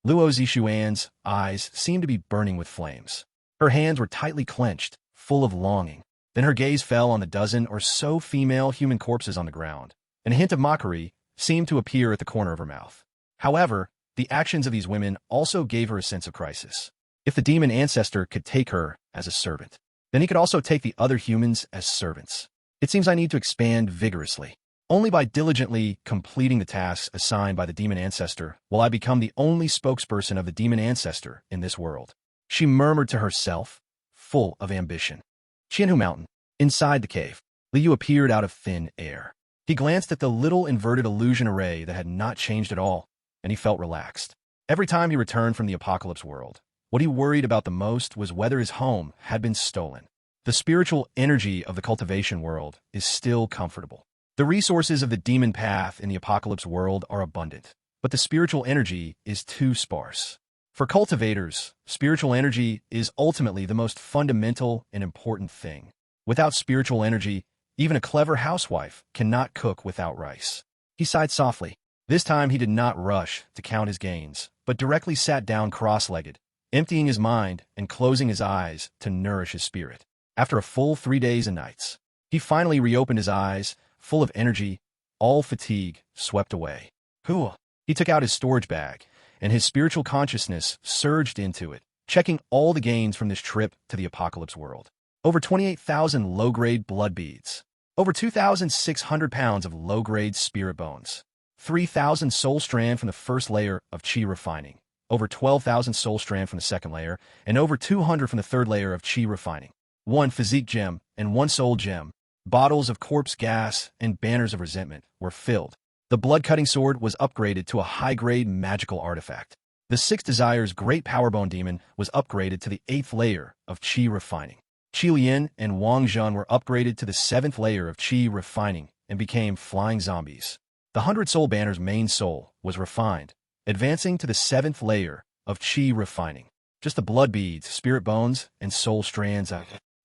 Speaker 1: Luo Zixuan's eyes seemed to be burning with flames. Her hands were tightly clenched, full of longing. Then her gaze fell on the dozen or so female human corpses on the ground, and a hint of mockery seemed to appear at the corner of her mouth. However, the actions of these women also gave her a sense of crisis. If the demon ancestor could take her as a servant, then he could also take the other humans as servants. It seems I need to expand vigorously. Only by diligently completing the tasks assigned by the demon ancestor will I become the only spokesperson of the demon ancestor in this world. She murmured to herself, full of ambition. Qianhu Mountain. Inside the cave, Liu appeared out of thin air. He glanced at the little inverted illusion array that had not changed at all, and he felt relaxed. Every time he returned from the apocalypse world, what he worried about the most was whether his home had been stolen. The spiritual energy of the cultivation world is still comfortable. The resources of the demon path in the apocalypse world are abundant, but the spiritual energy is too sparse. For cultivators, spiritual energy is ultimately the most fundamental and important thing. Without spiritual energy, even a clever housewife cannot cook without rice. He sighed softly. This time he did not rush to count his gains, but directly sat down cross-legged, emptying his mind and closing his eyes to nourish his spirit. After a full 3 days and nights, he finally reopened his eyes, full of energy, all fatigue swept away. Hooah! He took out his storage bag, and his spiritual consciousness surged into it, checking all the gains from this trip to the apocalypse world. Over 28,000 low-grade blood beads, over 2,600 pounds of low-grade spirit bones, 3,000 soul strand from the first layer of chi refining, over 12,000 soul strand from the second layer, and over 200 from the third layer of chi refining. 1 physique gem and 1 soul gem, bottles of corpse gas and banners of resentment were filled. The blood-cutting sword was upgraded to a high-grade magical artifact. The 6 Desires Great Powerbone Demon was upgraded to the 8th layer of chi refining. Qi Lian and Wang Zhen were upgraded to the 7th layer of chi refining and became flying zombies. The 100 Soul Banner's main soul was refined, advancing to the 7th layer of chi refining. Just the blood beads, spirit bones, and soul strands.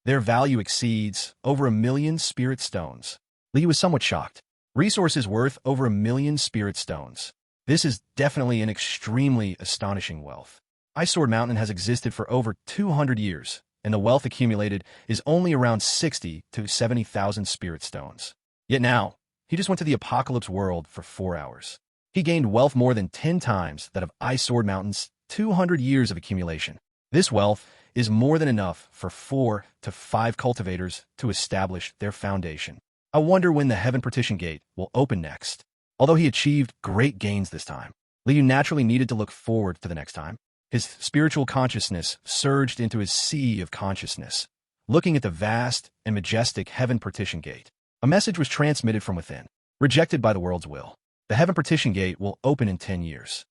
Speaker 1: Their value exceeds over 1 million spirit stones. Li was somewhat shocked. Resources worth over 1 million spirit stones. This is definitely an extremely astonishing wealth. Ice Sword Mountain has existed for over 200 years, and the wealth accumulated is only around 60 to 70,000 spirit stones. Yet now, he just went to the apocalypse world for 4 hours. He gained wealth more than 10 times that of Ice Sword Mountain's 200 years of accumulation. This wealth is more than enough for 4 to 5 cultivators to establish their foundation. I wonder when the Heaven Partition Gate will open next. Although he achieved great gains this time, Liu naturally needed to look forward to the next time. His spiritual consciousness surged into his sea of consciousness, looking at the vast and majestic Heaven Partition Gate. A message was transmitted from within. Rejected by the world's will. The Heaven Partition Gate will open in 10 years.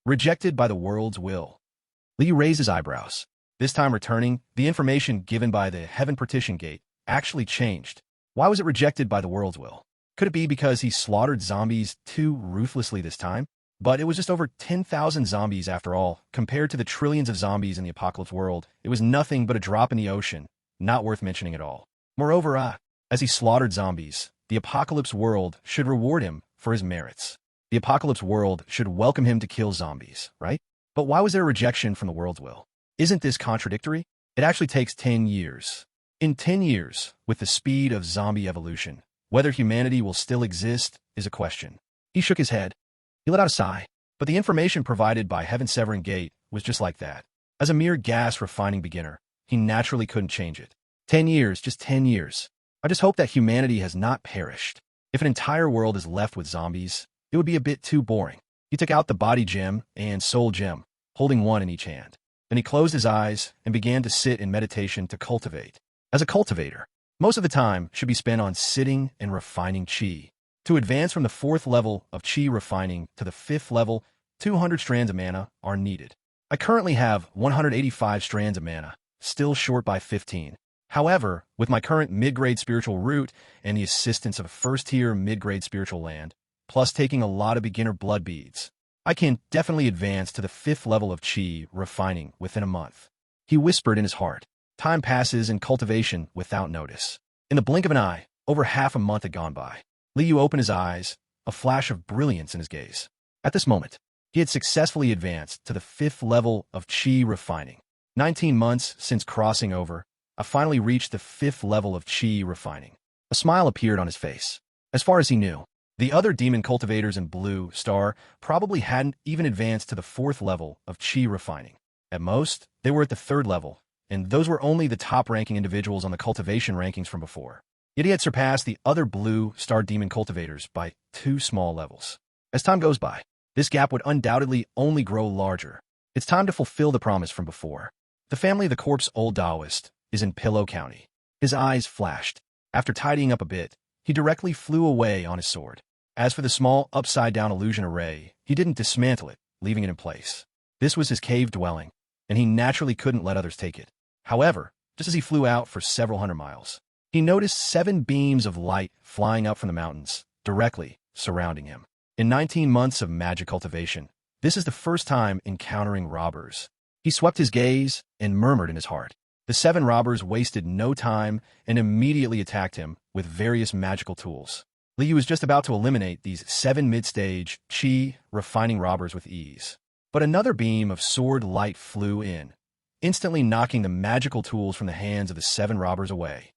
Speaker 1: Rejected by the world's will. Liu raised his eyebrows. This time returning, the information given by the Heaven Partition Gate actually changed. Why was it rejected by the world's will? Could it be because he slaughtered zombies too ruthlessly this time? But it was just over 10,000 zombies after all. Compared to the trillions of zombies in the apocalypse world, it was nothing but a drop in the ocean, not worth mentioning at all. Moreover, as he slaughtered zombies, the apocalypse world should reward him for his merits. The apocalypse world should welcome him to kill zombies, right? But why was there a rejection from the world's will? Isn't this contradictory? It actually takes 10 years. In 10 years, with the speed of zombie evolution, whether humanity will still exist is a question. He shook his head. He let out a sigh. But the information provided by Heaven Severing Gate was just like that. As a mere gas refining beginner, he naturally couldn't change it. 10 years, just 10 years. I just hope that humanity has not perished. If an entire world is left with zombies, it would be a bit too boring. He took out the body gem and soul gem, holding one in each hand. Then he closed his eyes and began to sit in meditation to cultivate. As a cultivator, most of the time should be spent on sitting and refining chi. To advance from the 4th level of chi refining to the 5th level, 200 strands of mana are needed. I currently have 185 strands of mana, still short by 15. However, with my current mid-grade spiritual root and the assistance of a first-tier mid-grade spiritual land, plus taking a lot of beginner blood beads, I can definitely advance to the 5th level of chi refining within a month. He whispered in his heart. Time passes in cultivation without notice. In the blink of an eye, over half a month had gone by. Liu opened his eyes, a flash of brilliance in his gaze. At this moment, he had successfully advanced to the 5th level of chi refining. 19 months since crossing over, I finally reached the 5th level of chi refining. A smile appeared on his face. As far as he knew, the other demon cultivators in Blue Star probably hadn't even advanced to the 4th level of chi refining. At most, they were at the 3rd level, and those were only the top-ranking individuals on the cultivation rankings from before. Yet he had surpassed the other Blue Star demon cultivators by 2 small levels. As time goes by, this gap would undoubtedly only grow larger. It's time to fulfill the promise from before. The family of the corpse old Taoist is in Pillow County. His eyes flashed. After tidying up a bit, he directly flew away on his sword. As for the small upside-down illusion array, he didn't dismantle it, leaving it in place. This was his cave dwelling, and he naturally couldn't let others take it. However, just as he flew out for several hundred miles. He noticed 7 beams of light flying up from the mountains, directly surrounding him. In 19 months of magic cultivation, this is the first time encountering robbers. He swept his gaze and murmured in his heart. The 7 robbers wasted no time and immediately attacked him with various magical tools. Liu was just about to eliminate these 7 mid-stage qi refining robbers with ease. But another beam of sword light flew in, instantly knocking the magical tools from the hands of the 7 robbers away.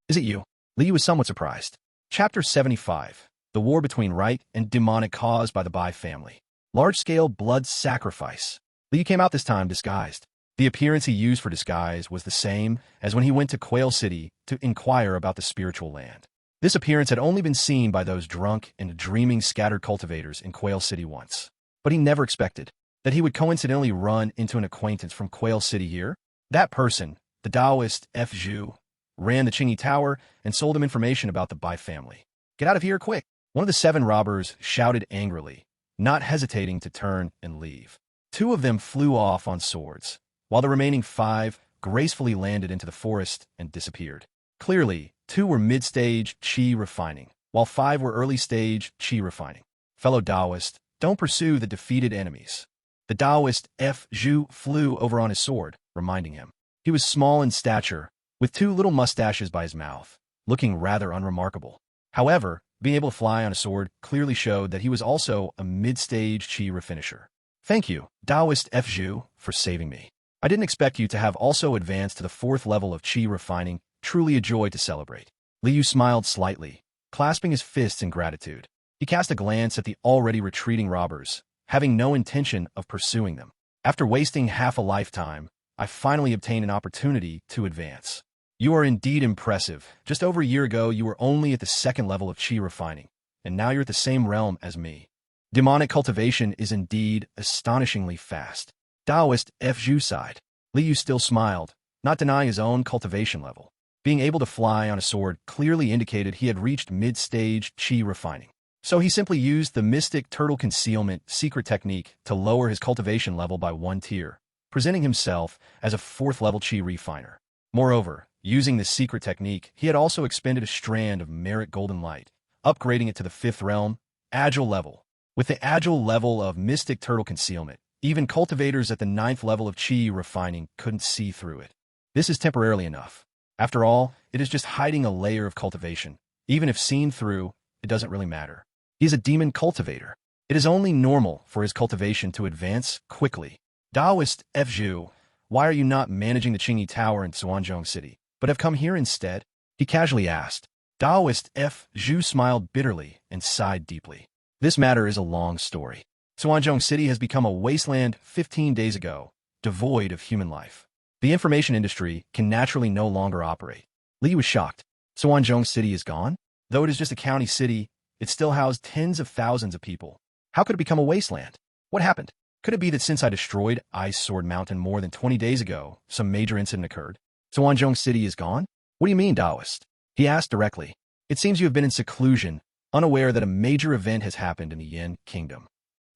Speaker 1: Is it you? Liu was somewhat surprised. Chapter 75. The War Between Right and Demonic Caused by the Bai Family. Large-scale blood sacrifice. Liu came out this time disguised. The appearance he used for disguise was the same as when he went to Quail City to inquire about the spiritual land. This appearance had only been seen by those drunk and dreaming scattered cultivators in Quail City once. But he never expected that he would coincidentally run into an acquaintance from Quail City here. That person, the Taoist F. Zhu, ran the Qingyi Tower and sold him information about the Bai family. Get out of here quick! One of the 7 robbers shouted angrily, not hesitating to turn and leave. 2 of them flew off on swords, while the remaining 5 gracefully landed into the forest and disappeared. Clearly, 2 were mid-stage qi refining, while 5 were early-stage qi refining. Fellow Taoist, don't pursue the defeated enemies. The Taoist F. Zhu flew over on his sword, reminding him. He was small in stature, with 2 little mustaches by his mouth, looking rather unremarkable. However, being able to fly on a sword clearly showed that he was also a mid-stage qi refinisher. Thank you, Taoist F. Zhu, for saving me. I didn't expect you to have also advanced to the 4th level of qi refining, truly a joy to celebrate. Liu smiled slightly, clasping his fists in gratitude. He cast a glance at the already retreating robbers, having no intention of pursuing them. After wasting half a lifetime, I finally obtained an opportunity to advance. You are indeed impressive. Just over a year ago, you were only at the 2nd level of qi refining, and now you're at the same realm as me. Demonic cultivation is indeed astonishingly fast. Taoist F. Zhu sighed. Liu still smiled, not denying his own cultivation level. Being able to fly on a sword clearly indicated he had reached mid-stage qi refining. So he simply used the Mystic Turtle Concealment secret technique to lower his cultivation level by 1 tier, presenting himself as a 4th level qi refiner. Moreover, using this secret technique, he had also expended a strand of merit golden light, upgrading it to the 5th realm, agile level. With the agile level of Mystic Turtle Concealment, even cultivators at the 9th level of qi refining couldn't see through it. This is temporarily enough. After all, it is just hiding a layer of cultivation. Even if seen through, it doesn't really matter. He is a demon cultivator. It is only normal for his cultivation to advance quickly. Taoist F. Zhu, why are you not managing the Qingyi Tower in Suanzhong City, but have come here instead? He casually asked. Taoist F. Zhu smiled bitterly and sighed deeply. This matter is a long story. Suanzhong City has become a wasteland 15 days ago, devoid of human life. The information industry can naturally no longer operate. Li was shocked. Suanzhong City is gone? Though it is just a county city, it still housed tens of thousands of people. How could it become a wasteland? What happened? Could it be that since I destroyed Ice Sword Mountain more than 20 days ago, some major incident occurred? Suanzhong City is gone? What do you mean, Taoist? He asked directly. It seems you have been in seclusion, unaware that a major event has happened in the Yin Kingdom.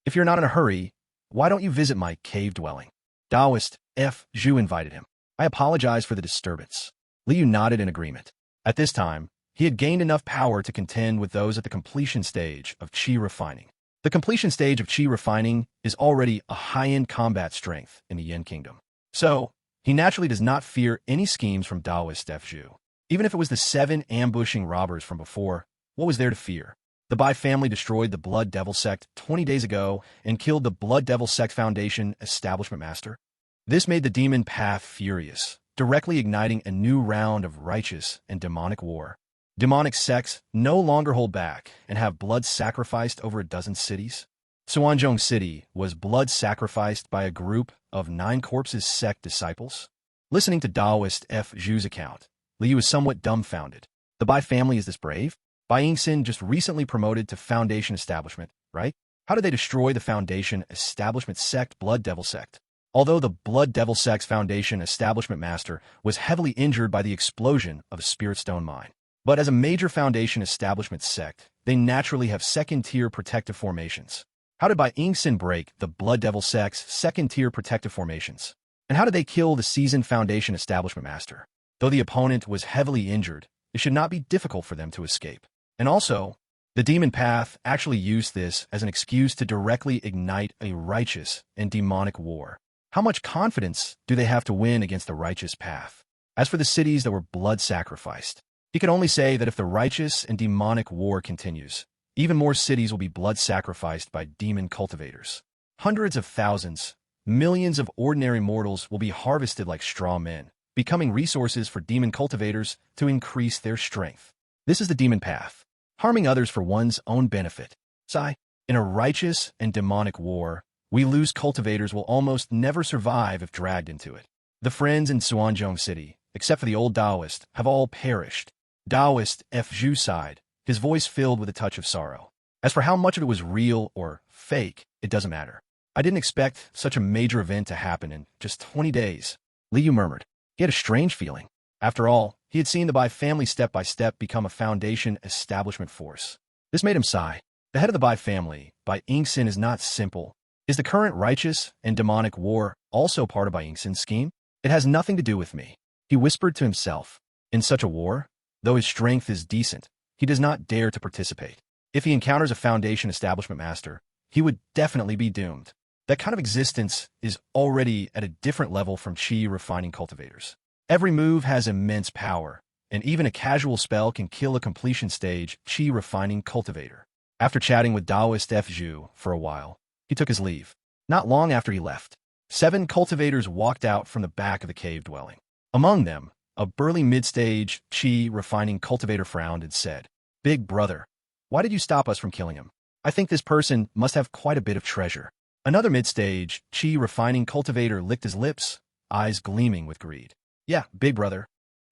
Speaker 1: If you're not in a hurry, why don't you visit my cave dwelling? Taoist F. Zhu invited him. I apologize for the disturbance. Liu nodded in agreement. At this time, he had gained enough power to contend with those at the completion stage of qi refining. The completion stage of qi refining is already a high-end combat strength in the Yin Kingdom. So, he naturally does not fear any schemes from Taoist F. Zhu. Even if it was the 7 ambushing robbers from before, what was there to fear? The Bai family destroyed the Blood Devil sect 20 days ago and killed the Blood Devil sect Foundation establishment master. This made the demon path furious, directly igniting a new round of righteous and demonic war. Demonic sects no longer hold back and have blood sacrificed over a dozen cities. Suanzhong City was blood sacrificed by a group of 9 corpses sect disciples. Listening to Taoist F. Zhu's account, Liu was somewhat dumbfounded. The Bai family is this brave? Bai Yingxin just recently promoted to Foundation Establishment, right? How did they destroy the Foundation Establishment sect Blood Devil sect? Although the Blood Devil sect's Foundation Establishment master was heavily injured by the explosion of a Spirit Stone mine. But as a major Foundation Establishment sect, they naturally have second-tier protective formations. How did Bai Yingxin break the Blood Devil sect's second-tier protective formations? And how did they kill the seasoned Foundation Establishment master? Though the opponent was heavily injured, it should not be difficult for them to escape. And also, the demon path actually used this as an excuse to directly ignite a righteous and demonic war. How much confidence do they have to win against the righteous path? As for the cities that were blood sacrificed, he could only say that if the righteous and demonic war continues, even more cities will be blood sacrificed by demon cultivators. Hundreds of thousands, millions of ordinary mortals will be harvested like straw men, becoming resources for demon cultivators to increase their strength. This is the demon path, harming others for one's own benefit. Sigh. In a righteous and demonic war, we lose cultivators will almost never survive if dragged into it. The friends in Suanzhong City, except for the old Taoist, have all perished. Taoist F. Zhu sighed, his voice filled with a touch of sorrow. As for how much of it was real or fake, it doesn't matter. I didn't expect such a major event to happen in just 20 days. Liu murmured. He had a strange feeling. After all, he had seen the Bai family step by step become a foundation establishment force. This made him sigh. The head of the Bai family, Bai Yingxin, is not simple. Is the current righteous and demonic war also part of Bai Yingxin's scheme? It has nothing to do with me. He whispered to himself. In such a war, though his strength is decent, he does not dare to participate. If he encounters a foundation establishment master, he would definitely be doomed. That kind of existence is already at a different level from qi refining cultivators. Every move has immense power, and even a casual spell can kill a completion stage qi refining cultivator. After chatting with Taoist F. Zhu for a while, he took his leave. Not long after he left, 7 cultivators walked out from the back of the cave dwelling. Among them, a burly mid-stage qi refining cultivator frowned and said, "Big brother, why did you stop us from killing him? I think this person must have quite a bit of treasure." Another mid-stage qi refining cultivator licked his lips, eyes gleaming with greed. "Yeah, big brother."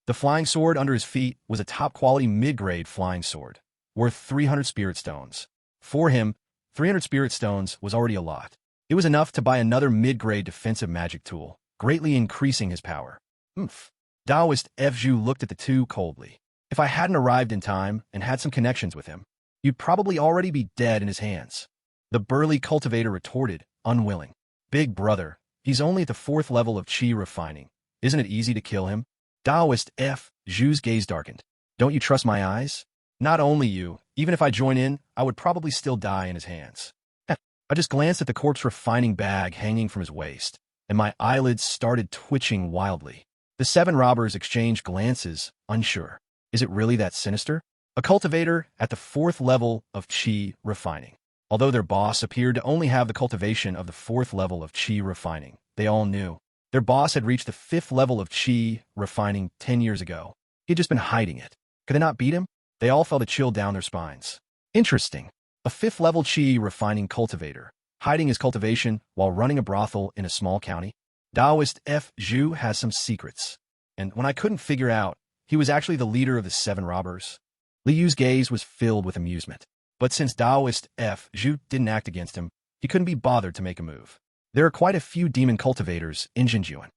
Speaker 1: The flying sword under his feet was a top-quality mid-grade flying sword, worth 300 spirit stones. For him, 300 spirit stones was already a lot. It was enough to buy another mid-grade defensive magic tool, greatly increasing his power. Taoist F. Zhu looked at the two coldly. If I hadn't arrived in time and had some connections with him, you'd probably already be dead in his hands. The burly cultivator retorted, unwilling. "Big brother, he's only at the 4th level of qi refining. Isn't it easy to kill him?" Taoist F. Zhu's gaze darkened. "Don't you trust my eyes? Not only you, even if I join in, I would probably still die in his hands." I just glanced at the corpse refining bag hanging from his waist, and my eyelids started twitching wildly. The 7 robbers exchanged glances, unsure. Is it really that sinister? A cultivator at the 4th level of qi refining. Although their boss appeared to only have the cultivation of the 4th level of qi refining, they all knew. Their boss had reached the 5th level of qi refining 10 years ago. He had just been hiding it. Could they not beat him? They all felt a chill down their spines. Interesting. A 5th level qi refining cultivator, hiding his cultivation while running a brothel in a small county. Taoist F. Zhu has some secrets. And when I couldn't figure out, he was actually the leader of the 7 robbers. Liu's gaze was filled with amusement. But since Taoist F. Zhu didn't act against him, he couldn't be bothered to make a move. There are quite a few demon cultivators in Jinjuan.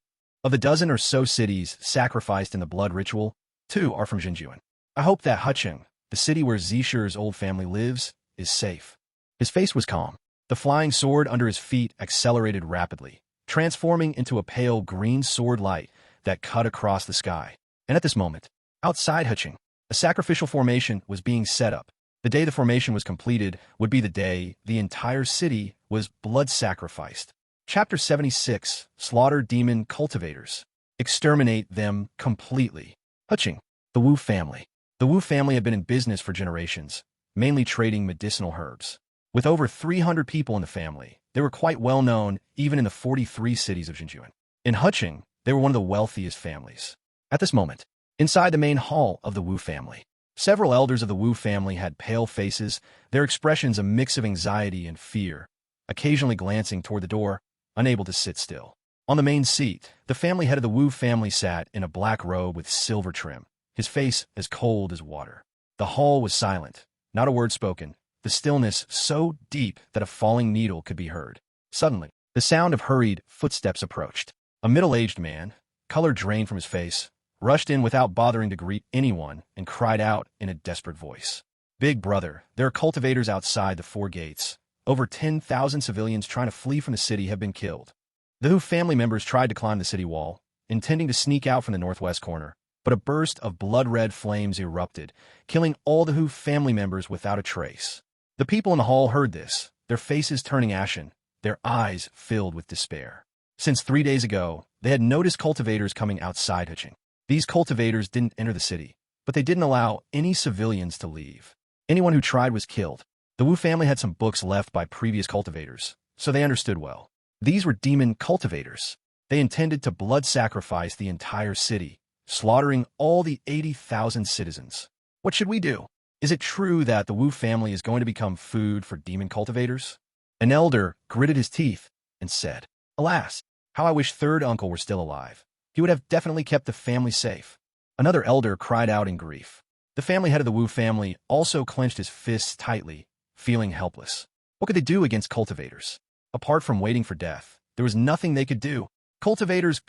Speaker 1: Of the dozen or so cities sacrificed in the blood ritual, 2 are from Jinjuan. I hope that Hucheng, the city where Zishir's old family lives, is safe. His face was calm. The flying sword under his feet accelerated rapidly, transforming into a pale green sword light that cut across the sky. And at this moment, outside Hucheng, a sacrificial formation was being set up. The day the formation was completed would be the day the entire city was blood sacrificed. Chapter 76, Slaughter Demon Cultivators. Exterminate them completely. Hucheng, the Wu family. The Wu family had been in business for generations, mainly trading medicinal herbs. With over 300 people in the family, they were quite well known even in the 43 cities of Jinjuan. In Hucheng, they were one of the wealthiest families. At this moment, inside the main hall of the Wu family, several elders of the Wu family had pale faces, their expressions a mix of anxiety and fear, occasionally glancing toward the door, unable to sit still. On the main seat, the family head of the Wu family sat in a black robe with silver trim, his face as cold as water. The hall was silent, not a word spoken, the stillness so deep that a falling needle could be heard. Suddenly, the sound of hurried footsteps approached. A middle-aged man, color drained from his face, rushed in without bothering to greet anyone and cried out in a desperate voice. "Big brother, there are cultivators outside the 4 gates. Over 10,000 civilians trying to flee from the city have been killed." The Hu family members tried to climb the city wall, intending to sneak out from the northwest corner, but a burst of blood-red flames erupted, killing all the Hu family members without a trace. The people in the hall heard this, their faces turning ashen, their eyes filled with despair. Since 3 days ago, they had noticed cultivators coming outside Huqing. These cultivators didn't enter the city, but they didn't allow any civilians to leave. Anyone who tried was killed. The Wu family had some books left by previous cultivators, so they understood well. These were demon cultivators. They intended to blood sacrifice the entire city, slaughtering all the 80,000 citizens. What should we do? Is it true that the Wu family is going to become food for demon cultivators? An elder gritted his teeth and said, "Alas, how I wish third uncle were still alive. He would have definitely kept the family safe." Another elder cried out in grief. The family head of the Wu family also clenched his fists tightly, feeling helpless. What could they do against cultivators? Apart from waiting for death, there was nothing they could do. Cultivators.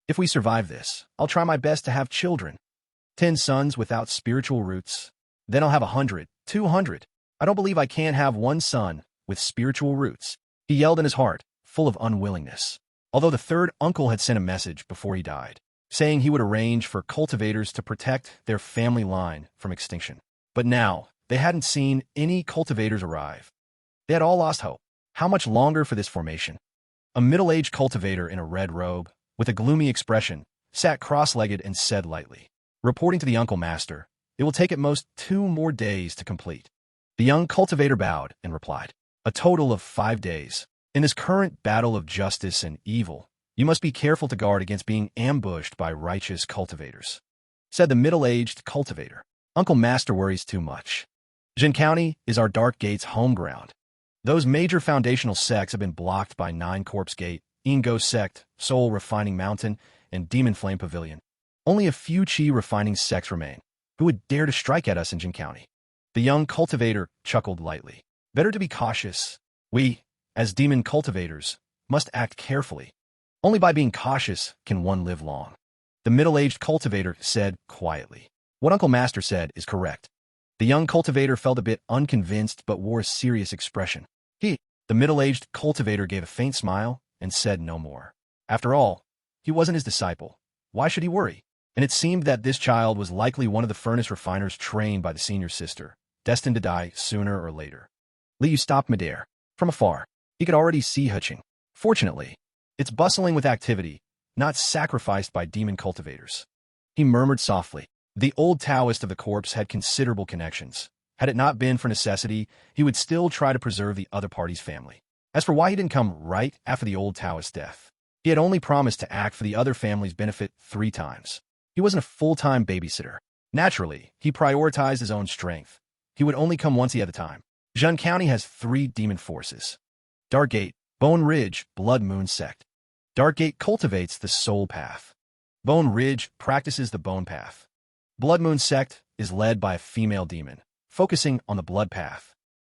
Speaker 1: If we survive this, I'll try my best to have children. 10 sons without spiritual roots. Then I'll have 100, 200. I don't believe I can't have one son with spiritual roots. He yelled in his heart, full of unwillingness. Although the third uncle had sent a message before he died, saying he would arrange for cultivators to protect their family line from extinction. But now, they hadn't seen any cultivators arrive. They had all lost hope. How much longer for this formation? A middle-aged cultivator in a red robe, with a gloomy expression, sat cross-legged and said lightly, reporting to the uncle master, "It will take at most 2 more days to complete." The young cultivator bowed and replied, "A total of 5 days. In this current battle of justice and evil, you must be careful to guard against being ambushed by righteous cultivators," said the middle-aged cultivator. "Uncle Master worries too much. Jin County is our Dark Gate's home ground. Those major foundational sects have been blocked by 9 Corpse Gate, Ingo Sect, Soul Refining Mountain, and Demon Flame Pavilion. Only a few Qi refining sects remain. Who would dare to strike at us in Jin County?" The young cultivator chuckled lightly. "Better to be cautious. We, as demon cultivators, must act carefully. Only by being cautious can one live long." The middle-aged cultivator said quietly, "What Uncle Master said is correct." The young cultivator felt a bit unconvinced but wore a serious expression. The middle-aged cultivator gave a faint smile and said no more. After all, he wasn't his disciple. Why should he worry? And it seemed that this child was likely one of the furnace refiners trained by the senior sister, destined to die sooner or later. Liu stopped midair. From afar, he could already see Huqing. Fortunately, it's bustling with activity, not sacrificed by demon cultivators. He murmured softly. The old Taoist of the corpse had considerable connections. Had it not been for necessity, he would still try to preserve the other party's family. As for why he didn't come right after the old Taoist's death, he had only promised to act for the other family's benefit 3 times. He wasn't a full-time babysitter. Naturally, he prioritized his own strength. He would only come once at a time. Jin County has 3 demon forces. Dark Gate, Bone Ridge, Blood Moon Sect. Dark Gate cultivates the soul path. Bone Ridge practices the bone path. Blood Moon Sect is led by a female demon, focusing on the blood path.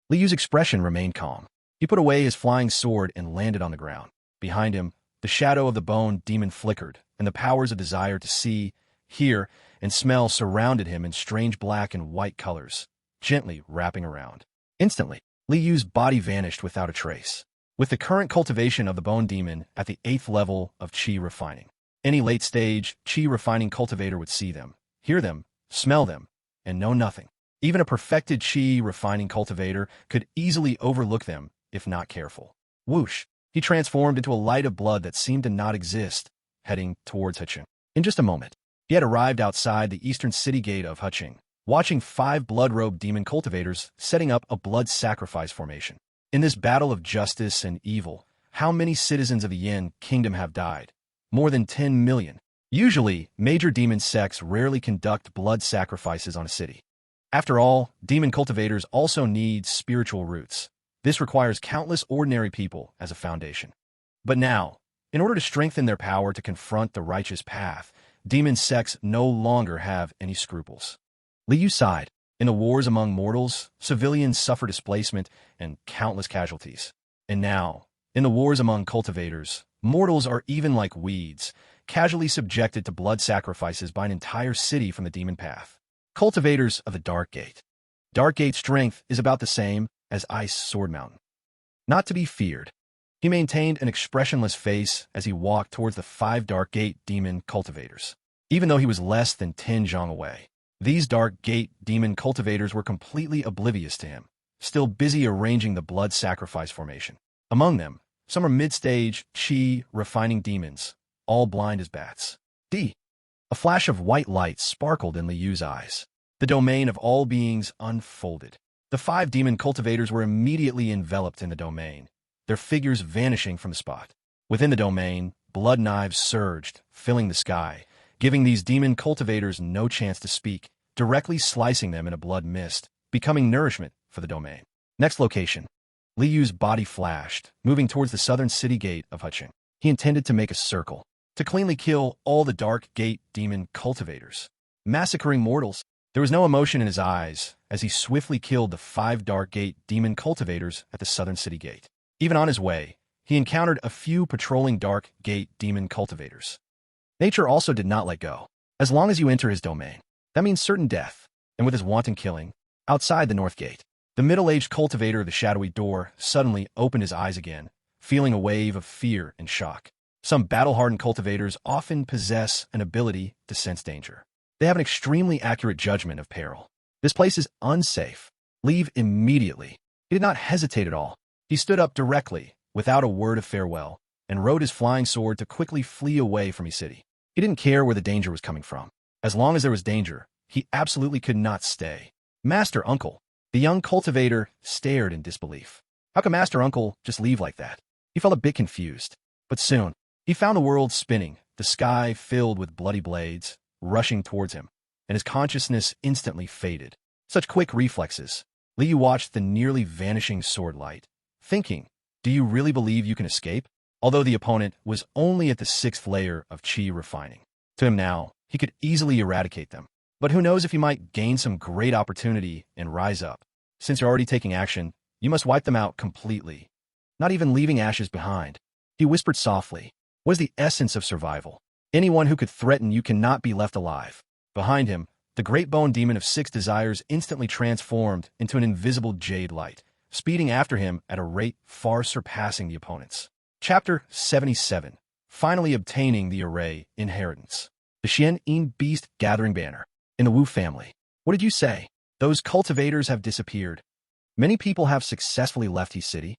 Speaker 1: Liu's expression remained calm. He put away his flying sword and landed on the ground. Behind him, the shadow of the bone demon flickered, and the powers of desire to see, hear, and smell surrounded him in strange black and white colors, gently wrapping around. Instantly, Liu's body vanished without a trace. With the current cultivation of the bone demon at the 8th level of Qi refining, any late-stage Qi refining cultivator would see them, hear them, smell them, and know nothing. Even a perfected Qi refining cultivator could easily overlook them if not careful. Whoosh! He transformed into a light of blood that seemed to not exist, heading towards Huqing. In just a moment, he had arrived outside the eastern city gate of Huqing, watching 5 blood-robed demon cultivators setting up a blood sacrifice formation. In this battle of justice and evil, how many citizens of the Yin Kingdom have died? More than 10 million. Usually, major demon sects rarely conduct blood sacrifices on a city. After all, demon cultivators also need spiritual roots. This requires countless ordinary people as a foundation. But now, in order to strengthen their power to confront the righteous path, demon sects no longer have any scruples. Liu sighed. In the wars among mortals, civilians suffer displacement and countless casualties. And now, in the wars among cultivators, mortals are even like weeds, casually subjected to blood sacrifices by an entire city from the demon path. Cultivators of the Dark Gate. Dark Gate's strength is about the same as Ice Sword Mountain. Not to be feared. He maintained an expressionless face as he walked towards the 5 Dark Gate demon cultivators. even though he was less than 10 zhang away. These dark gate demon cultivators were completely oblivious to him, still busy arranging the blood sacrifice formation. Among them, some are mid-stage qi refining demons, all blind as bats. A flash of white light sparkled in Liu's eyes. The domain of all beings unfolded. The 5 demon cultivators were immediately enveloped in the domain, their figures vanishing from the spot. Within the domain, blood knives surged, filling the sky, giving these demon cultivators no chance to speak, directly slicing them in a blood mist, becoming nourishment for the domain. Next location. Liu's body flashed, moving towards the southern city gate of Huqing. He intended to make a circle, to cleanly kill all the dark gate demon cultivators. Massacring mortals. There was no emotion in his eyes as he swiftly killed the 5 dark gate demon cultivators at the southern city gate. Even on his way, he encountered a few patrolling dark gate demon cultivators. Nature also did not let go. As long as you enter his domain, that means certain death, and with his wanton killing, outside the north gate, the middle-aged cultivator of the shadowy door suddenly opened his eyes again, feeling a wave of fear and shock. Some battle-hardened cultivators often possess an ability to sense danger. They have an extremely accurate judgment of peril. This place is unsafe. Leave immediately. He did not hesitate at all. He stood up directly, without a word of farewell, and rode his flying sword to quickly flee away from his city. He didn't care where the danger was coming from. As long as there was danger, he absolutely could not stay. Master Uncle. The young cultivator stared in disbelief. How could Master Uncle just leave like that? He felt a bit confused. But soon, he found the world spinning, the sky filled with bloody blades, rushing towards him, and his consciousness instantly faded. Such quick reflexes. Liu watched the nearly vanishing sword light, thinking, do you really believe you can escape? Although the opponent was only at the 6th layer of qi refining. To him now, he could easily eradicate them. But who knows if he might gain some great opportunity and rise up. Since you're already taking action, you must wipe them out completely, not even leaving ashes behind. He whispered softly, what is the essence of survival? Anyone who could threaten you cannot be left alive. Behind him, the great bone demon of 6 desires instantly transformed into an invisible jade light, speeding after him at a rate far surpassing the opponent's. Chapter 77. Finally obtaining the array inheritance. The Xian Yin Beast Gathering Banner. In the Wu family. What did you say? Those cultivators have disappeared. Many people have successfully left his city.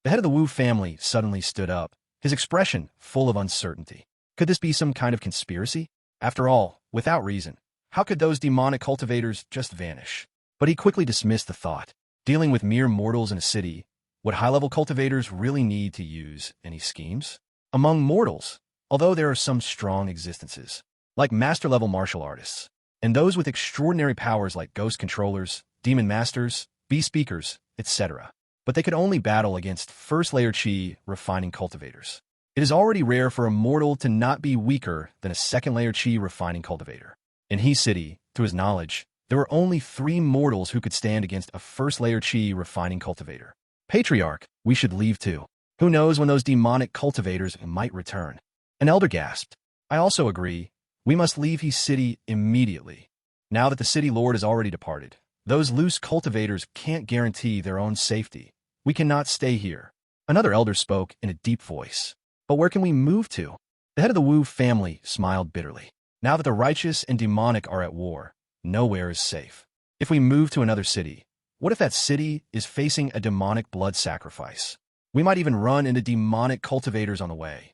Speaker 1: The head of the Wu family suddenly stood up, his expression full of uncertainty. Could this be some kind of conspiracy? After all, without reason, how could those demonic cultivators just vanish? But he quickly dismissed the thought. Dealing with mere mortals in a city, would high-level cultivators really need to use any schemes? Among mortals, although there are some strong existences, like master-level martial artists, and those with extraordinary powers like ghost controllers, demon masters, bee speakers, etc. But they could only battle against first-layer qi refining cultivators. It is already rare for a mortal to not be weaker than a second-layer qi refining cultivator. In his city, to his knowledge, there were only 3 mortals who could stand against a first-layer qi refining cultivator. Patriarch, we should leave too. Who knows when those demonic cultivators might return? An elder gasped. I also agree. We must leave his city immediately. Now that the city lord has already departed, those loose cultivators can't guarantee their own safety. We cannot stay here. Another elder spoke in a deep voice. But where can we move to? The head of the Wu family smiled bitterly. Now that the righteous and demonic are at war, nowhere is safe. If we move to another city, what if that city is facing a demonic blood sacrifice? We might even run into demonic cultivators on the way.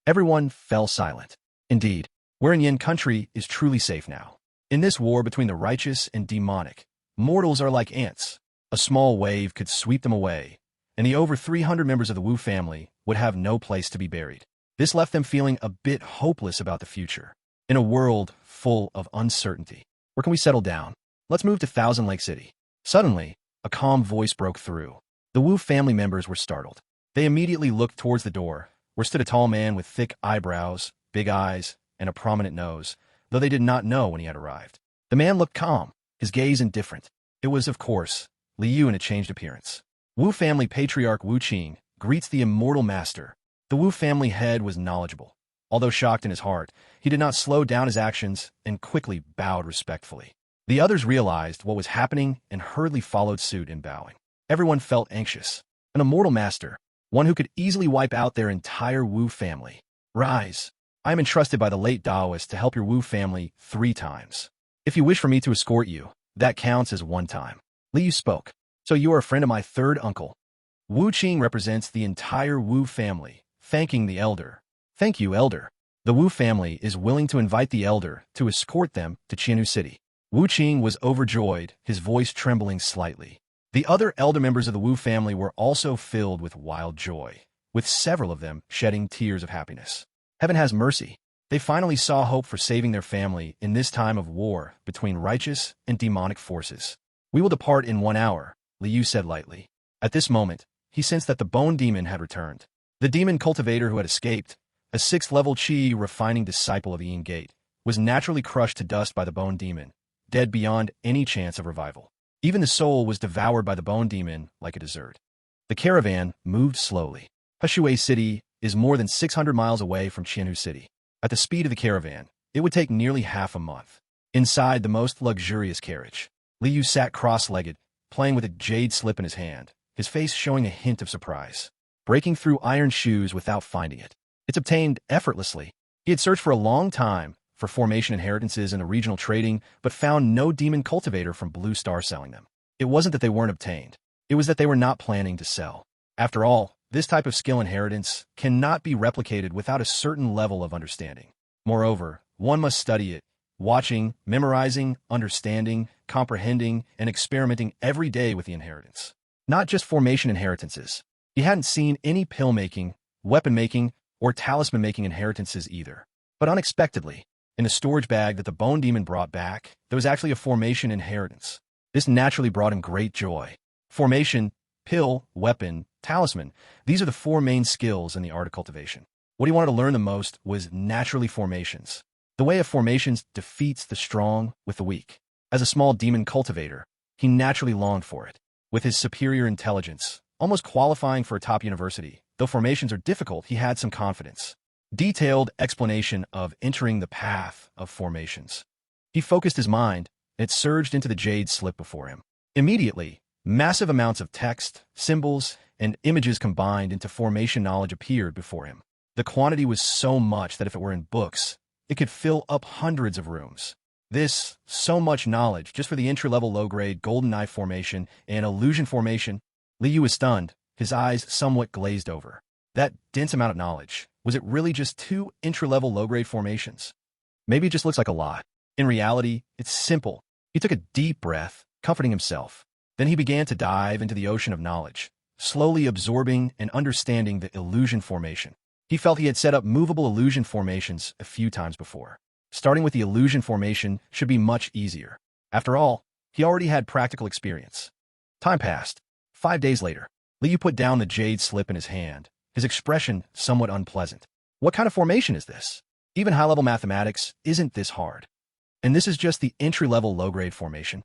Speaker 1: Everyone fell silent. Indeed, We're in Yin country is truly safe now. In this war between the righteous and demonic, mortals are like ants. A small wave could sweep them away, and the over 300 members of the Wu family would have no place to be buried. This left them feeling a bit hopeless about the future. In a world full of uncertainty, where can we settle down? Let's move to Thousand Lake City. Suddenly, a calm voice broke through. The Wu family members were startled. They immediately looked towards the door, where stood a tall man with thick eyebrows, big eyes, and a prominent nose, though they did not know when he had arrived. The man looked calm, his gaze indifferent. It was, of course, Liu in a changed appearance. Wu family patriarch Wu Qing greets the immortal master. The Wu family head was knowledgeable. Although shocked in his heart, he did not slow down his actions and quickly bowed respectfully. The others realized what was happening and hurriedly followed suit in bowing. Everyone felt anxious. An immortal master, one who could easily wipe out their entire Wu family. Rise. I am entrusted by the late Taoist to help your Wu family 3 times. If you wish for me to escort you, that counts as 1 time. Liu spoke. So you are a friend of my 3rd uncle. Wu Qing represents the entire Wu family, thanking the elder. Thank you, elder. The Wu family is willing to invite the elder to escort them to Qianhu City. Wu Qing was overjoyed, his voice trembling slightly. The other elder members of the Wu family were also filled with wild joy, with several of them shedding tears of happiness. Heaven has mercy. They finally saw hope for saving their family in this time of war between righteous and demonic forces. We will depart in 1 hour, Liu said lightly. At this moment, he sensed that the bone demon had returned. The demon cultivator who had escaped, a 6th-level Qi refining disciple of Yin Gate, was naturally crushed to dust by the bone demon, dead beyond any chance of revival. Even the soul was devoured by the bone demon like a dessert. The caravan moved slowly. Heshui City is more than 600 miles away from Qianhu City. At the speed of the caravan, it would take nearly half a month. Inside the most luxurious carriage, Liu sat cross-legged, playing with a jade slip in his hand, his face showing a hint of surprise. Breaking through iron shoes without finding it. It's obtained effortlessly. He had searched for a long time for formation inheritances in the regional trading, but found no demon cultivator from Blue Star selling them. It wasn't that they weren't obtained. It was that they were not planning to sell. After all, this type of skill inheritance cannot be replicated without a certain level of understanding. Moreover, one must study it, watching, memorizing, understanding, comprehending, and experimenting every day with the inheritance. Not just formation inheritances. He hadn't seen any pill-making, weapon-making, or talisman-making inheritances either. But unexpectedly, in the storage bag that the bone demon brought back, there was actually a formation inheritance. This naturally brought him great joy. Formation, pill, weapon, talisman, these are the 4 main skills in the art of cultivation. What he wanted to learn the most was naturally formations. The way of formations defeats the strong with the weak. As a small demon cultivator, he naturally longed for it. With his superior intelligence, almost qualifying for a top university, though formations are difficult, he had some confidence. Detailed explanation of entering the path of formations. He focused his mind, and it surged into the jade slip before him. Immediately, massive amounts of text, symbols, and images combined into formation knowledge appeared before him. The quantity was so much that if it were in books, it could fill up hundreds of rooms. This, so much knowledge, just for the entry-level low-grade golden knife formation and illusion formation. Liu was stunned, his eyes somewhat glazed over. That dense amount of knowledge, was it really just 2 entry-level low-grade formations? Maybe it just looks like a lot. In reality, it's simple. He took a deep breath, comforting himself. Then he began to dive into the ocean of knowledge, slowly absorbing and understanding the illusion formation. He felt he had set up movable illusion formations a few times before. Starting with the illusion formation should be much easier. After all, he already had practical experience. Time passed. 5 days later, Liu put down the jade slip in his hand, his expression somewhat unpleasant. What kind of formation is this? Even high-level mathematics isn't this hard. And this is just the entry-level low-grade formation.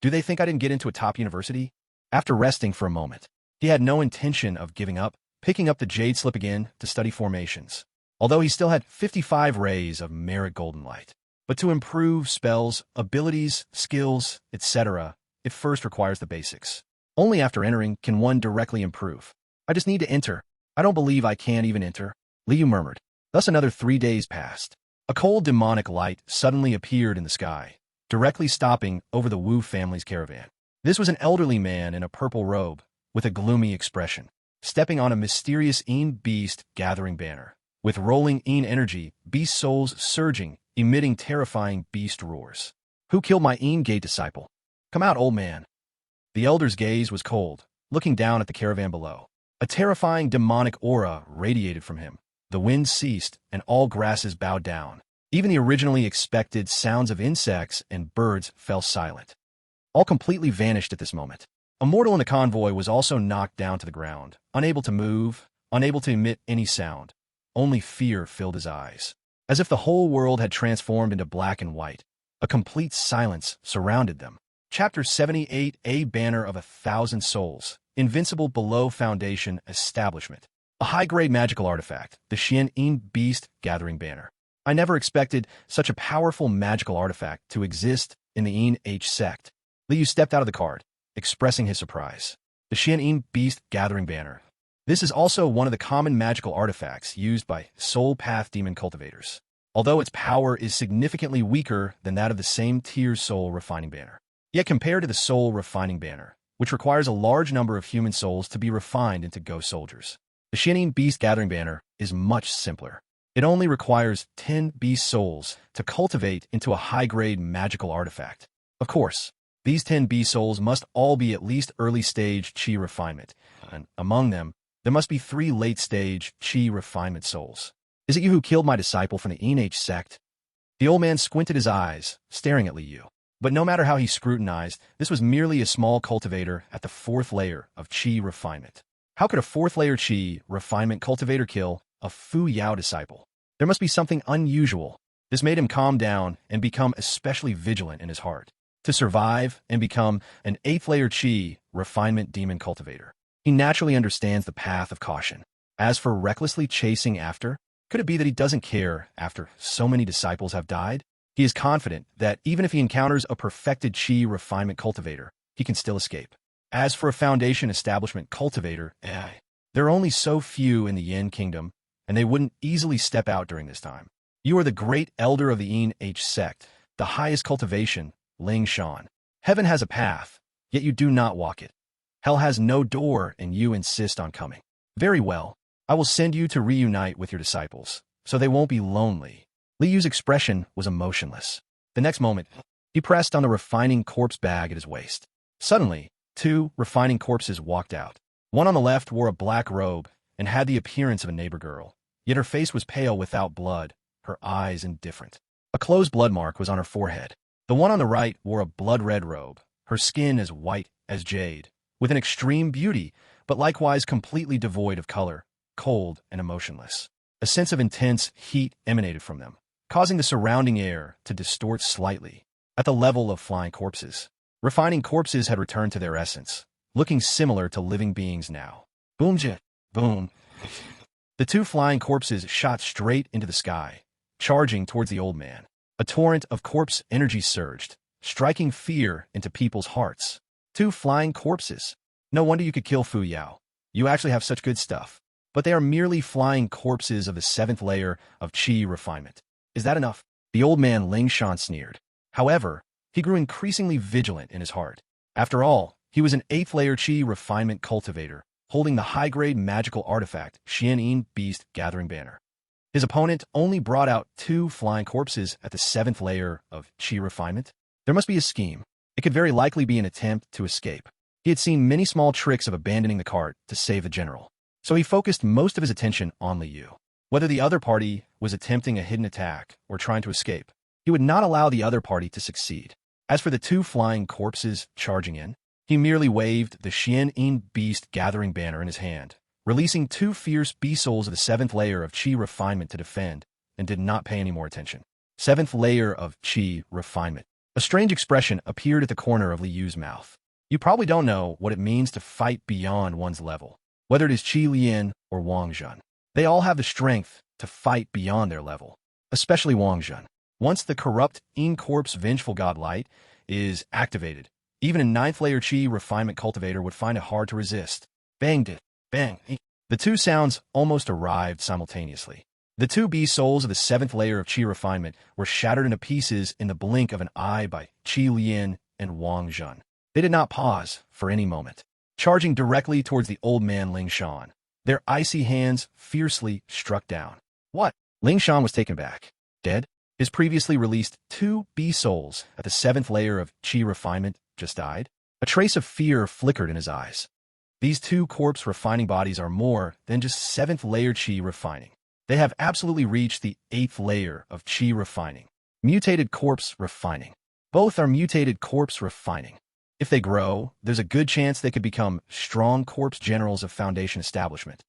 Speaker 1: Do they think I didn't get into a top university? After resting for a moment, he had no intention of giving up, picking up the jade slip again to study formations. Although he still had 55 rays of merit golden light. But to improve spells, abilities, skills, etc., it first requires the basics. Only after entering can one directly improve. I just need to enter. I don't believe I can even enter, Liu murmured. Thus another 3 days passed. A cold demonic light suddenly appeared in the sky, directly stopping over the Wu family's caravan. This was an elderly man in a purple robe, with a gloomy expression, stepping on a mysterious Yin beast gathering banner. With rolling Yin energy, beast souls surging, emitting terrifying beast roars. Who killed my Yin Gate disciple? Come out, old man. The elder's gaze was cold, looking down at the caravan below. A terrifying demonic aura radiated from him. The wind ceased, and all grasses bowed down. Even the originally expected sounds of insects and birds fell silent. All completely vanished at this moment. A mortal in the convoy was also knocked down to the ground, unable to move, unable to emit any sound. Only fear filled his eyes. As if the whole world had transformed into black and white. A complete silence surrounded them. Chapter 78, A Banner of 1,000 Souls. Invincible Below Foundation Establishment. A high-grade magical artifact, the Xian Yin Beast Gathering Banner. I never expected such a powerful magical artifact to exist in the Yin H sect. Liu stepped out of the cart, expressing his surprise. The Xian Yin Beast Gathering Banner. This is also one of the common magical artifacts used by soul path demon cultivators, although its power is significantly weaker than that of the same tier's soul refining banner. Yet compared to the soul refining banner, which requires a large number of human souls to be refined into ghost soldiers, the Shining Beast Gathering banner is much simpler. It only requires 10 beast souls to cultivate into a high-grade magical artifact. Of course, these 10 beast souls must all be at least early-stage chi refinement, and among them, there must be 3 late-stage chi refinement souls. Is it you who killed my disciple from the Nh sect? The old man squinted his eyes, staring at Liu. But no matter how he scrutinized, this was merely a small cultivator at the 4th layer of chi refinement. How could a 4th layer chi refinement cultivator kill a Fu Yao disciple? There must be something unusual. This made him calm down and become especially vigilant in his heart. To survive and become an 8th layer chi refinement demon cultivator, he naturally understands the path of caution. As for recklessly chasing after, could it be that he doesn't care after so many disciples have died? He is confident that even if he encounters a perfected chi refinement cultivator, he can still escape. As for a foundation establishment cultivator, there are only so few in the Yin Kingdom, and they wouldn't easily step out during this time. You are the great elder of the Nh sect, the highest cultivation, Ling Shan. Heaven has a path, yet you do not walk it. Hell has no door, and you insist on coming. Very well, I will send you to reunite with your disciples, so they won't be lonely. Liyu's expression was emotionless. The next moment, he pressed on the refining corpse bag at his waist. Suddenly, 2 refining corpses walked out. One on the left wore a black robe and had the appearance of a neighbor girl, yet her face was pale without blood, her eyes indifferent. A closed blood mark was on her forehead. The one on the right wore a blood-red robe, her skin as white as jade, with an extreme beauty, but likewise completely devoid of color, cold and emotionless. A sense of intense heat emanated from them, causing the surrounding air to distort slightly. At the level of flying corpses, refining corpses had returned to their essence, looking similar to living beings now. Boom-jet, boom. The 2 flying corpses shot straight into the sky, charging towards the old man. A torrent of corpse energy surged, striking fear into people's hearts. 2 flying corpses. No wonder you could kill Fu Yao. You actually have such good stuff. But they are merely flying corpses of the 7th layer of chi refinement. Is that enough? The old man Ling Shan sneered. However, he grew increasingly vigilant in his heart. After all, he was an 8th layer chi refinement cultivator, holding the high-grade magical artifact Shining Beast Gathering banner. His opponent only brought out 2 flying corpses at the 7th layer of chi refinement. There must be a scheme. It could very likely be an attempt to escape. He had seen many small tricks of abandoning the cart to save the general, so he focused most of his attention on Liu. Whether the other party was attempting a hidden attack or trying to escape, he would not allow the other party to succeed. As for the 2 flying corpses charging in, he merely waved the Shining Beast Gathering banner in his hand, releasing 2 fierce beast souls of the 7th layer of chi refinement to defend, and did not pay any more attention. 7th layer of chi refinement. A strange expression appeared at the corner of Liu's mouth. You probably don't know what it means to fight beyond one's level, whether it is Qi Lian or Wang Zhen. They all have the strength to fight beyond their level, especially Wang Zhen. Once the corrupt In Corpse Vengeful God Light is activated, even a 9th layer Qi refinement cultivator would find it hard to resist. Banged it. Bang. The 2 sounds almost arrived simultaneously. The 2 beast souls of the 7th layer of Qi refinement were shattered into pieces in the blink of an eye by Qi Lian and Wang Zhen. They did not pause for any moment, charging directly towards the old man Ling Shan. Their icy hands fiercely struck down. What? Ling Shan was taken back. Dead? His previously released 2 beast souls at the 7th layer of Qi refinement just died? A trace of fear flickered in his eyes. These 2 corpse refining bodies are more than just 7th layer Qi refining. They have absolutely reached the 8th layer of Qi refining. Mutated corpse refining. Both are mutated corpse refining. If they grow, there's a good chance they could become strong corpse generals of Foundation establishment.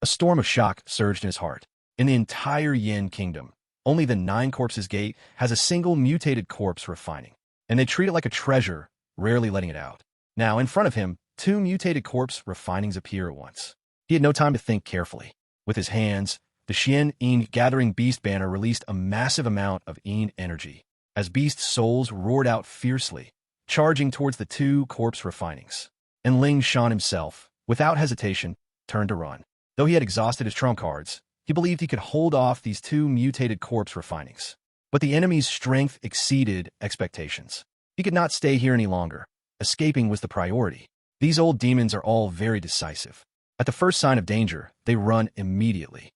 Speaker 1: A storm of shock surged in his heart. In the entire Yin Kingdom, only the 9 Corpses Gate has a single mutated corpse refining, and they treat it like a treasure, rarely letting it out. Now, in front of him, 2 mutated corpse refinings appear at once. He had no time to think carefully. With his hands, the Shining Gathering Beast banner released a massive amount of Yin energy, as beast souls roared out fiercely, charging towards the 2 corpse refinings. And Ling Shan himself, without hesitation, turned to run. Though he had exhausted his trump cards, he believed he could hold off these two mutated corpse refinings. But the enemy's strength exceeded expectations. He could not stay here any longer. Escaping was the priority. These old demons are all very decisive. At the first sign of danger, they run immediately.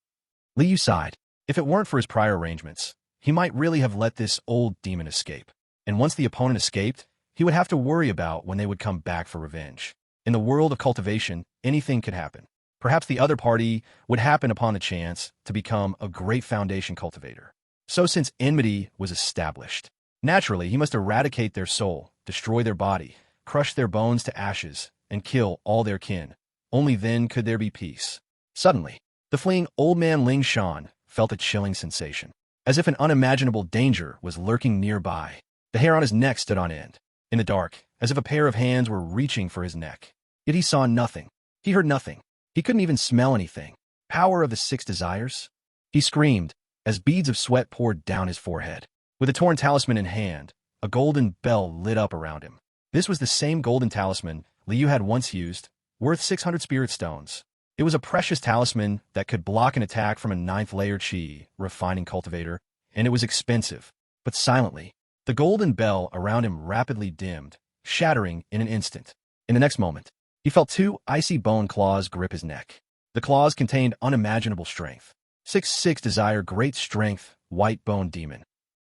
Speaker 1: Liu sighed. If it weren't for his prior arrangements, he might really have let this old demon escape. And once the opponent escaped, he would have to worry about when they would come back for revenge. In the world of cultivation, anything could happen. Perhaps the other party would happen upon the chance to become a great foundation cultivator. So since enmity was established, naturally he must eradicate their soul, destroy their body, crush their bones to ashes, and kill all their kin. Only then could there be peace. Suddenly, the fleeing old man Ling Shan felt a chilling sensation, as if an unimaginable danger was lurking nearby. The hair on his neck stood on end, in the dark, as if a pair of hands were reaching for his neck. Yet he saw nothing. He heard nothing. He couldn't even smell anything. Power of the six desires? He screamed, as beads of sweat poured down his forehead. With a torn talisman in hand, a golden bell lit up around him. This was the same golden talisman Liu had once used, worth 600 spirit stones. It was a precious talisman that could block an attack from a 9th-layer Qi refining cultivator, and it was expensive. But silently, the golden bell around him rapidly dimmed, shattering in an instant. In the next moment, he felt two icy bone claws grip his neck. The claws contained unimaginable strength. 6-6 desire great strength, white bone demon.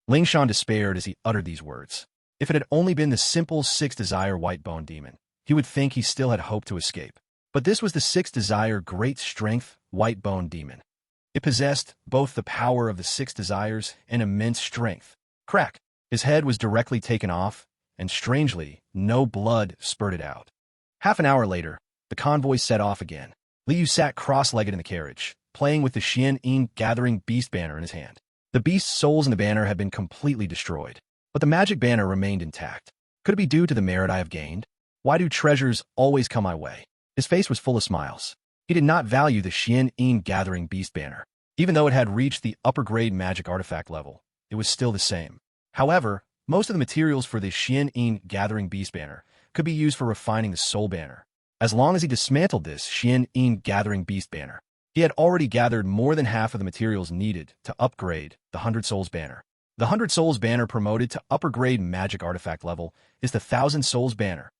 Speaker 1: Ling Shan despaired as he uttered these words. If it had only been the simple 6 desire white bone demon, he would think he still had hope to escape. But this was the 6 desire great strength, white bone demon. It possessed both the power of the 6 desires and immense strength. Crack! His head was directly taken off, and strangely, no blood spurted out. Half an hour later, the convoy set off again. Liu sat cross-legged in the carriage, playing with the Xian Yin gathering beast banner in his hand. The beast's souls in the banner had been completely destroyed, but the magic banner remained intact. Could it be due to the merit I have gained? Why do treasures always come my way? His face was full of smiles. He did not value the Xian Yin gathering beast banner. Even though it had reached the upper-grade magic artifact level, it was still the same. However, most of the materials for the Xian Yin gathering beast banner could be used for refining the soul banner. As long as he dismantled this Xian Yin gathering beast banner, he had already gathered more than half of the materials needed to upgrade the 100 Souls banner. The 100 Souls banner promoted to upper-grade magic artifact level is the 1,000 Souls banner.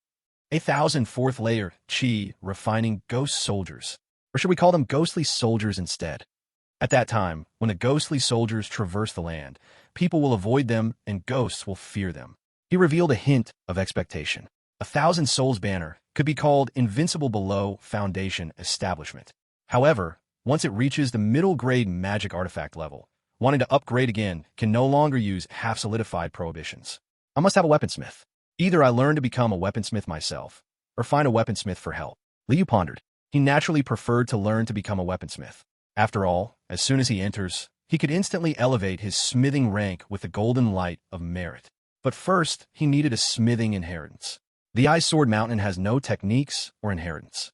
Speaker 1: 1,000 4th-layer Qi refining ghost soldiers. Or should we call them ghostly soldiers instead? At that time, when the ghostly soldiers traverse the land, people will avoid them and ghosts will fear them. He revealed a hint of expectation. 1,000 Souls banner could be called invincible below foundation establishment. However, once it reaches the middle-grade magic artifact level, wanting to upgrade again can no longer use half-solidified prohibitions. I must have a weaponsmith. Either I learn to become a weaponsmith myself, or find a weaponsmith for help. Liu pondered. He naturally preferred to learn to become a weaponsmith. After all, as soon as he enters, he could instantly elevate his smithing rank with the golden light of merit. But first, he needed a smithing inheritance. The Ice Sword Mountain has no techniques or inheritance.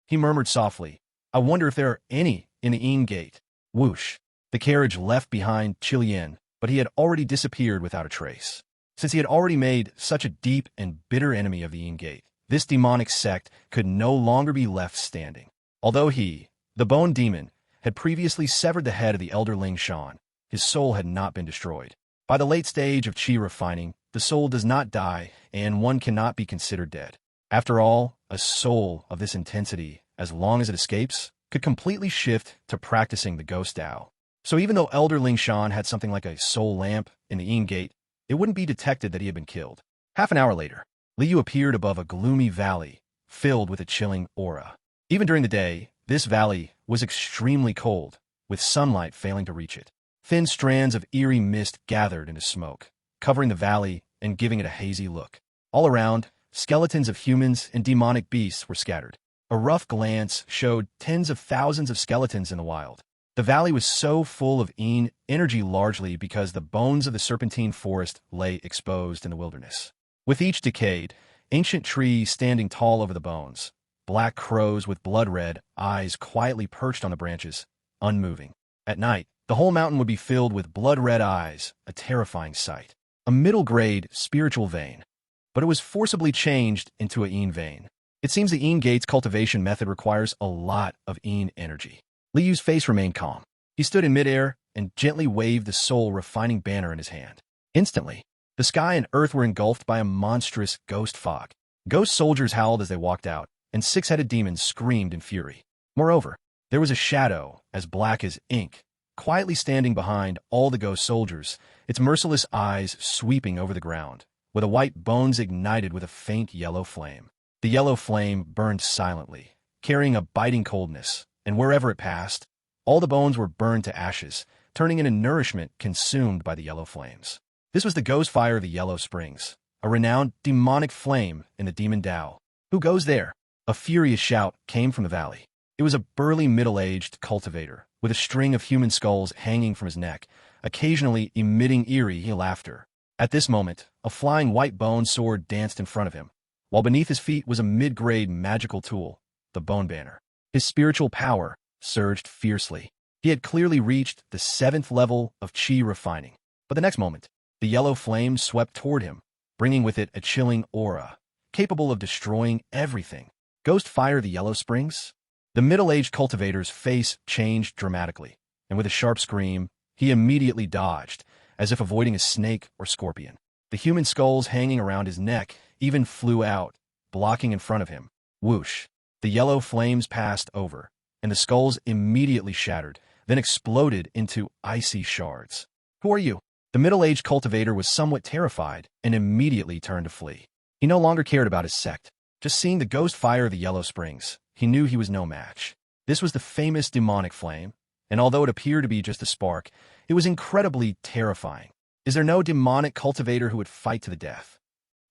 Speaker 1: He murmured softly, I wonder if there are any in the Yin Gate. Whoosh. The carriage left behind Chilian, but he had already disappeared without a trace. Since he had already made such a deep and bitter enemy of the Yin Gate, this demonic sect could no longer be left standing. Although he, the Bone Demon, had previously severed the head of the elder Ling Shan, his soul had not been destroyed. By the late stage of Qi refining, the soul does not die, and one cannot be considered dead. After all, a soul of this intensity, as long as it escapes, could completely shift to practicing the Ghost Tao. So even though Elder Ling Shan had something like a soul lamp in the Yin Gate, it wouldn't be detected that he had been killed. Half an hour later, Liu appeared above a gloomy valley, filled with a chilling aura. Even during the day, this valley was extremely cold, with sunlight failing to reach it. Thin strands of eerie mist gathered into smoke, covering the valley and giving it a hazy look. All around, skeletons of humans and demonic beasts were scattered. A rough glance showed tens of thousands of skeletons in the wild. The valley was so full of Yin energy largely because the bones of the serpentine forest lay exposed in the wilderness. With each decayed, ancient tree standing tall over the bones, black crows with blood-red eyes quietly perched on the branches, unmoving. At night, the whole mountain would be filled with blood-red eyes, a terrifying sight. A middle-grade spiritual vein, but it was forcibly changed into a Yin vein. It seems the Yin Gate's cultivation method requires a lot of Yin energy. Liyu's face remained calm. He stood in midair and gently waved the soul-refining banner in his hand. Instantly, the sky and earth were engulfed by a monstrous ghost fog. Ghost soldiers howled as they walked out, and six-headed demons screamed in fury. Moreover, there was a shadow, as black as ink, quietly standing behind all the ghost soldiers, its merciless eyes sweeping over the ground, with the white bones ignited with a faint yellow flame. The yellow flame burned silently, carrying a biting coldness, and wherever it passed, all the bones were burned to ashes, turning into nourishment consumed by the yellow flames. This was the ghost fire of the Yellow Springs, a renowned demonic flame in the demon Tao. Who goes there? A furious shout came from the valley. It was a burly middle-aged cultivator, with a string of human skulls hanging from his neck, occasionally emitting eerie laughter. At this moment, a flying white bone sword danced in front of him, while beneath his feet was a mid-grade magical tool, the bone banner. His spiritual power surged fiercely. He had clearly reached the 7th level of chi refining. But the next moment, the yellow flame swept toward him, bringing with it a chilling aura, capable of destroying everything. Ghost fire the Yellow Springs? The middle-aged cultivator's face changed dramatically, and with a sharp scream, he immediately dodged, as if avoiding a snake or scorpion. The human skulls hanging around his neck even flew out, blocking in front of him. Whoosh! The yellow flames passed over, and the skulls immediately shattered, then exploded into icy shards. Who are you? The middle-aged cultivator was somewhat terrified and immediately turned to flee. He no longer cared about his sect. Just seeing the ghost fire of the Yellow Springs, he knew he was no match. This was the famous demonic flame, and although it appeared to be just a spark, it was incredibly terrifying. Is there no demonic cultivator who would fight to the death?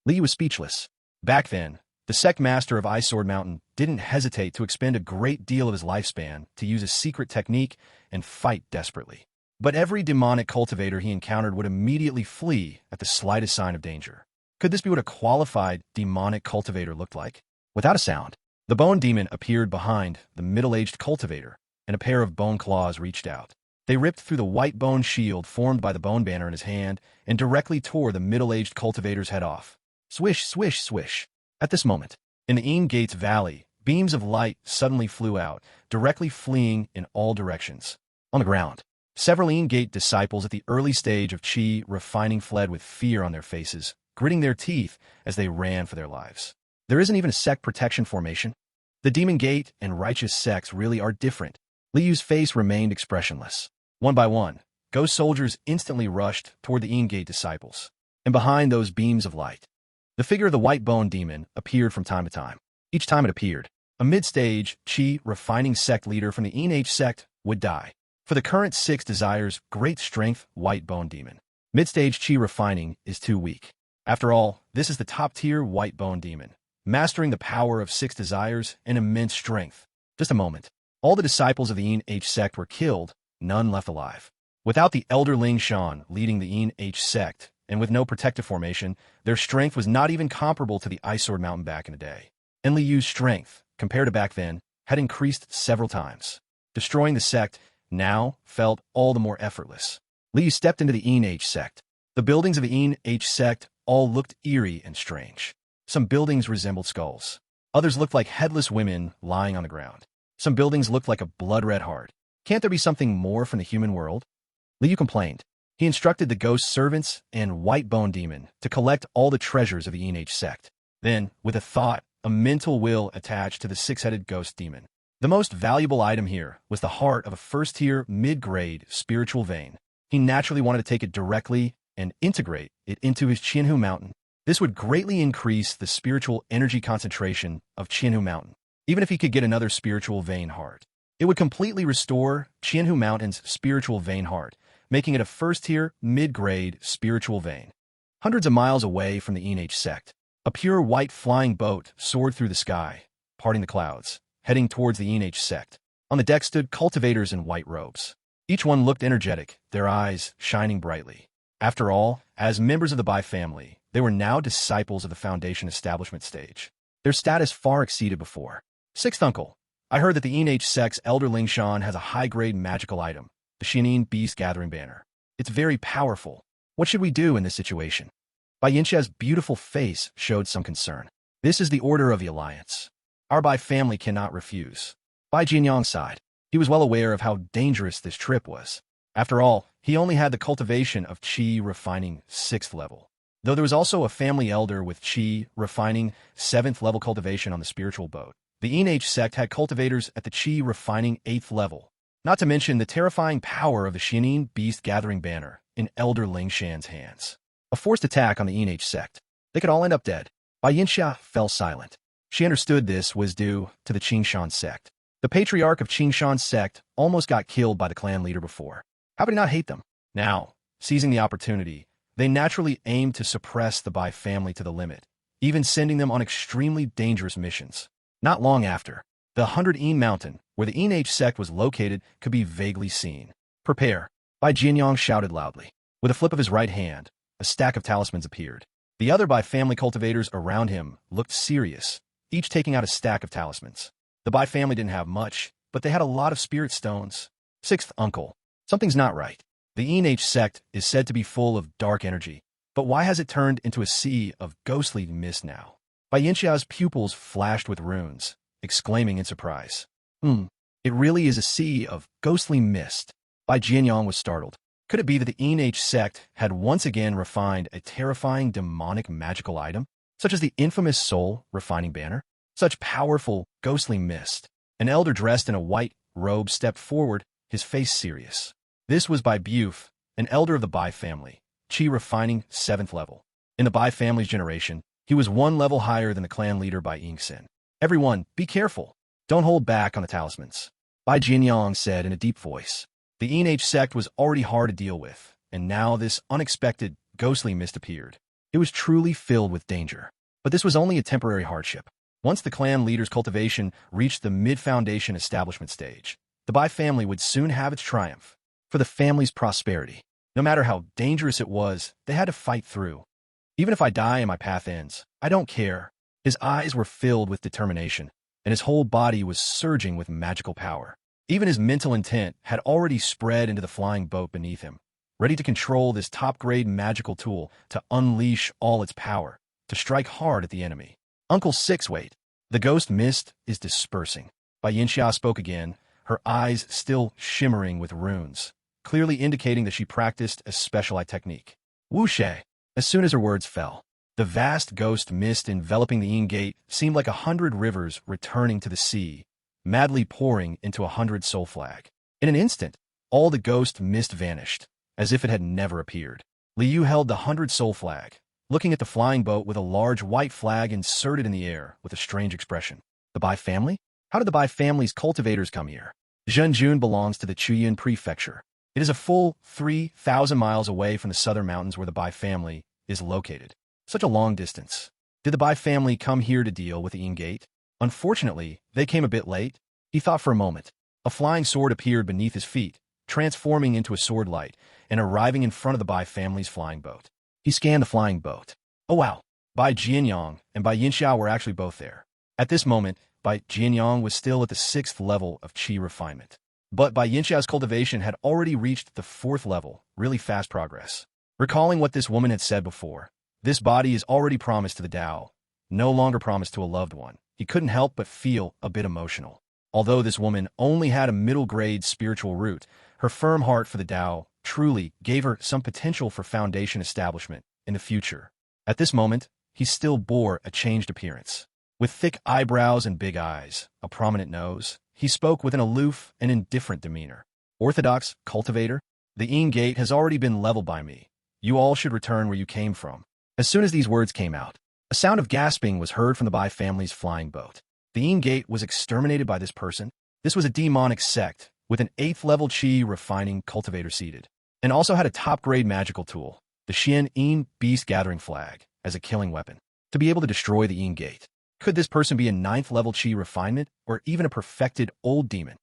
Speaker 1: Li was speechless. Back then, the sect master of Ice Sword Mountain didn't hesitate to expend a great deal of his lifespan to use a secret technique and fight desperately. But every demonic cultivator he encountered would immediately flee at the slightest sign of danger. Could this be what a qualified demonic cultivator looked like? Without a sound, the bone demon appeared behind the middle-aged cultivator, and a pair of bone claws reached out. They ripped through the white bone shield formed by the bone banner in his hand and directly tore the middle-aged cultivator's head off. Swish, swish, swish. At this moment, in the Yin Gate's valley, beams of light suddenly flew out, directly fleeing in all directions. On the ground, several Yin Gate disciples at the early stage of Qi refining fled with fear on their faces, gritting their teeth as they ran for their lives. There isn't even a sect protection formation. The Demon Gate and righteous sects really are different. Liyu's face remained expressionless. One by one, ghost soldiers instantly rushed toward the Yin Gate disciples, and behind those beams of light, the figure of the white bone demon appeared from time to time. Each time it appeared, a mid-stage Qi refining sect leader from the Yin H sect would die. For the current 6 desires, great strength, white bone demon. Mid-stage Qi refining is too weak. After all, this is the top-tier white bone demon, mastering the power of 6 desires and immense strength. Just a moment. All the disciples of the Yin H sect were killed, none left alive. Without the elder Ling Shan leading the Yin H sect, and with no protective formation, their strength was not even comparable to the Ice Sword Mountain back in the day. And Liyu's strength, compared to back then, had increased several times. Destroying the sect now felt all the more effortless. Liyu stepped into the Yin H sect. The buildings of the Yin H sect all looked eerie and strange. Some buildings resembled skulls. Others looked like headless women lying on the ground. Some buildings looked like a blood-red heart. Can't there be something more from the human world? Liyu complained. He instructed the ghost servants and white bone demon to collect all the treasures of the Yin H sect. Then, with a thought, a mental will attached to the 6-headed ghost demon. The most valuable item here was the heart of a first-tier, mid-grade spiritual vein. He naturally wanted to take it directly and integrate it into his Qianhu Mountain. This would greatly increase the spiritual energy concentration of Qianhu Mountain, even if he could get another spiritual vein heart. It would completely restore Qianhu Mountain's spiritual vein heart, making it a first-tier, mid-grade spiritual vein. Hundreds of miles away from the Yin H sect, a pure white flying boat soared through the sky, parting the clouds, heading towards the Yin H sect. On the deck stood cultivators in white robes. Each one looked energetic, their eyes shining brightly. After all, as members of the Bai family, they were now disciples of the Foundation establishment stage. Their status far exceeded before. Sixth uncle, I heard that the Yin H sect's elder Ling Shan has a high-grade magical item, the Xianin Beast Gathering Banner. It's very powerful. What should we do in this situation? Bai Yinxia's beautiful face showed some concern. This is the order of the Alliance. Our Bai family cannot refuse. Bai Jianyang sighed. He was well aware of how dangerous this trip was. After all, he only had the cultivation of qi refining 6th level. Though there was also a family elder with qi refining 7th level cultivation on the spiritual boat. The Yin sect had cultivators at the qi refining 8th level. Not to mention the terrifying power of the Xianin beast gathering banner in Elder Ling Shan's hands. A forced attack on the Yin sect. They could all end up dead. Bai Yinxia fell silent. She understood this was due to the Qingshan sect. The patriarch of Qingshan's sect almost got killed by the clan leader before. How could he not hate them? Now, seizing the opportunity, they naturally aimed to suppress the Bai family to the limit, even sending them on extremely dangerous missions. Not long after, the 100 Yin mountain, where the Yin sect was located, could be vaguely seen. Prepare. Bai Jianyang shouted loudly. With a flip of his right hand, a stack of talismans appeared. The other Bai family cultivators around him looked serious, each taking out a stack of talismans. The Bai family didn't have much, but they had a lot of spirit stones. 6th uncle. Something's not right. The Yin sect is said to be full of dark energy, but why has it turned into a sea of ghostly mist now? Bai Yinxia's pupils flashed with runes, exclaiming in surprise. It really is a sea of ghostly mist. Bai Jianyang was startled. Could it be that the Yin sect had once again refined a terrifying demonic magical item, such as the infamous soul refining banner? Such powerful, ghostly mist. An elder dressed in a white robe stepped forward, his face serious. This was Bai Buf, an elder of the Bai family, qi refining 7th level. In the Bai family's generation, he was 1 level higher than the clan leader Bai Yingxin. Everyone, be careful. Don't hold back on the talismans. Bai Jianyang said in a deep voice. The Yin sect was already hard to deal with, and now this unexpected, ghostly mist appeared. It was truly filled with danger. But this was only a temporary hardship. Once the clan leader's cultivation reached the mid-foundation establishment stage, the Bai family would soon have its triumph. For the family's prosperity. No matter how dangerous it was, they had to fight through. Even if I die and my path ends, I don't care. His eyes were filled with determination, and his whole body was surging with magical power. Even his mental intent had already spread into the flying boat beneath him, ready to control this top-grade magical tool to unleash all its power, to strike hard at the enemy. Uncle Six, wait. The ghost mist is dispersing. Bai Yinxia spoke again, her eyes still shimmering with runes, clearly indicating that she practiced a specialized technique. Wuxie. As soon as her words fell, the vast ghost mist enveloping the Yin Gate seemed like 100 rivers returning to the sea, madly pouring into 100 soul flag. In an instant, all the ghost mist vanished, as if it had never appeared. Liu held the 100 soul flag, looking at the flying boat with a large white flag inserted in the air with a strange expression. The Bai family? How did the Bai family's cultivators come here? Zhenjun belongs to the Chuyin prefecture. It is a full 3,000 miles away from the southern mountains where the Bai family is located. Such a long distance. Did the Bai family come here to deal with the Yin Gate? Unfortunately, they came a bit late. He thought for a moment. A flying sword appeared beneath his feet, transforming into a sword light and arriving in front of the Bai family's flying boat. He scanned the flying boat. Oh wow, Bai Jianyang and Bai Yinxia were actually both there. At this moment, Bai Jianyang was still at the 6th level of qi refinement. But Bai Yinxia's cultivation had already reached the 4th level, really fast progress. Recalling what this woman had said before, this body is already promised to the Tao, no longer promised to a loved one. He couldn't help but feel a bit emotional. Although this woman only had a middle-grade spiritual root, her firm heart for the Tao truly gave her some potential for foundation establishment in the future. At this moment, he still bore a changed appearance. With thick eyebrows and big eyes, a prominent nose, he spoke with an aloof and indifferent demeanor. Orthodox cultivator, the Yin Gate has already been leveled by me. You all should return where you came from. As soon as these words came out, a sound of gasping was heard from the Bai family's flying boat. The Yin Gate was exterminated by this person. This was a demonic sect with an 8th level qi refining cultivator seated, and also had a top-grade magical tool, the Xianin beast gathering flag, as a killing weapon, to be able to destroy the Yin Gate. Could this person be a 9th level qi refinement, or even a perfected old demon?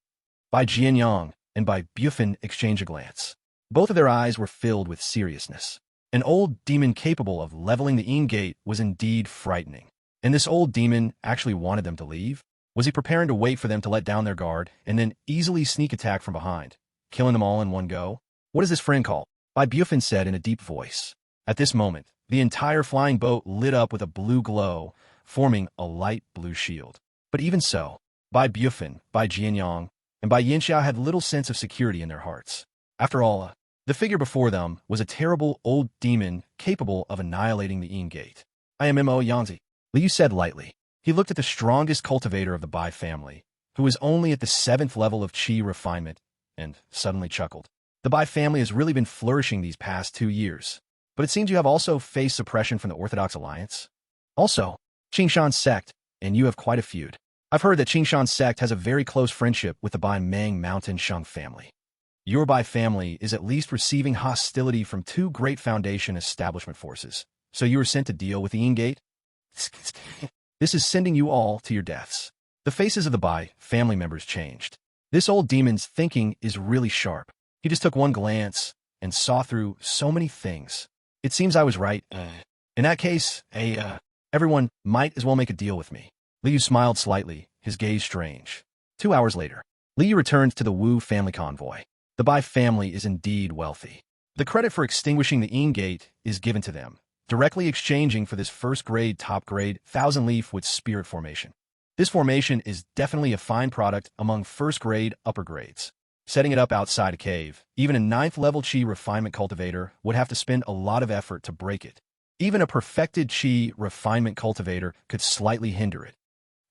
Speaker 1: Bai Jianyang and Bai Bufin exchanged a glance. Both of their eyes were filled with seriousness. An old demon capable of leveling the Yin Gate was indeed frightening. And this old demon actually wanted them to leave? Was he preparing to wait for them to let down their guard and then easily sneak attack from behind, killing them all in one go? What is this friend called? Bai Bufin said in a deep voice. At this moment, the entire flying boat lit up with a blue glow, forming a light blue shield. But even so, Bai Bufin, Bai Jianyang, and Bai Yinxia had little sense of security in their hearts. After all, the figure before them was a terrible old demon capable of annihilating the Yin Gate. I am Mo Yanzi, Liu said lightly. He looked at the strongest cultivator of the Bai family, who was only at the 7th level of qi refinement, and suddenly chuckled. The Bai family has really been flourishing these past 2 years, but it seems you have also faced suppression from the Orthodox Alliance. Also, Qingshan sect, and you have quite a feud. I've heard that Qingshan sect has a very close friendship with the Bai Meng Mountain Sheng family. Your Bai family is at least receiving hostility from 2 great Foundation establishment forces, so you were sent to deal with the Yin Gate? This is sending you all to your deaths. The faces of the Bai family members changed. This old demon's thinking is really sharp. He just took one glance and saw through so many things. It seems I was right. In that case, everyone might as well make a deal with me. Liu smiled slightly, his gaze strange. 2 hours later, Liu returned to the Wu family convoy. The Bai family is indeed wealthy. The credit for extinguishing the Yin Gate is given to them, directly exchanging for this first-grade, top-grade, 1,000-leaf with spirit formation. This formation is definitely a fine product among first-grade, upper grades. Setting it up outside a cave, even a 9th-level qi refinement cultivator would have to spend a lot of effort to break it. Even a perfected qi refinement cultivator could slightly hinder it.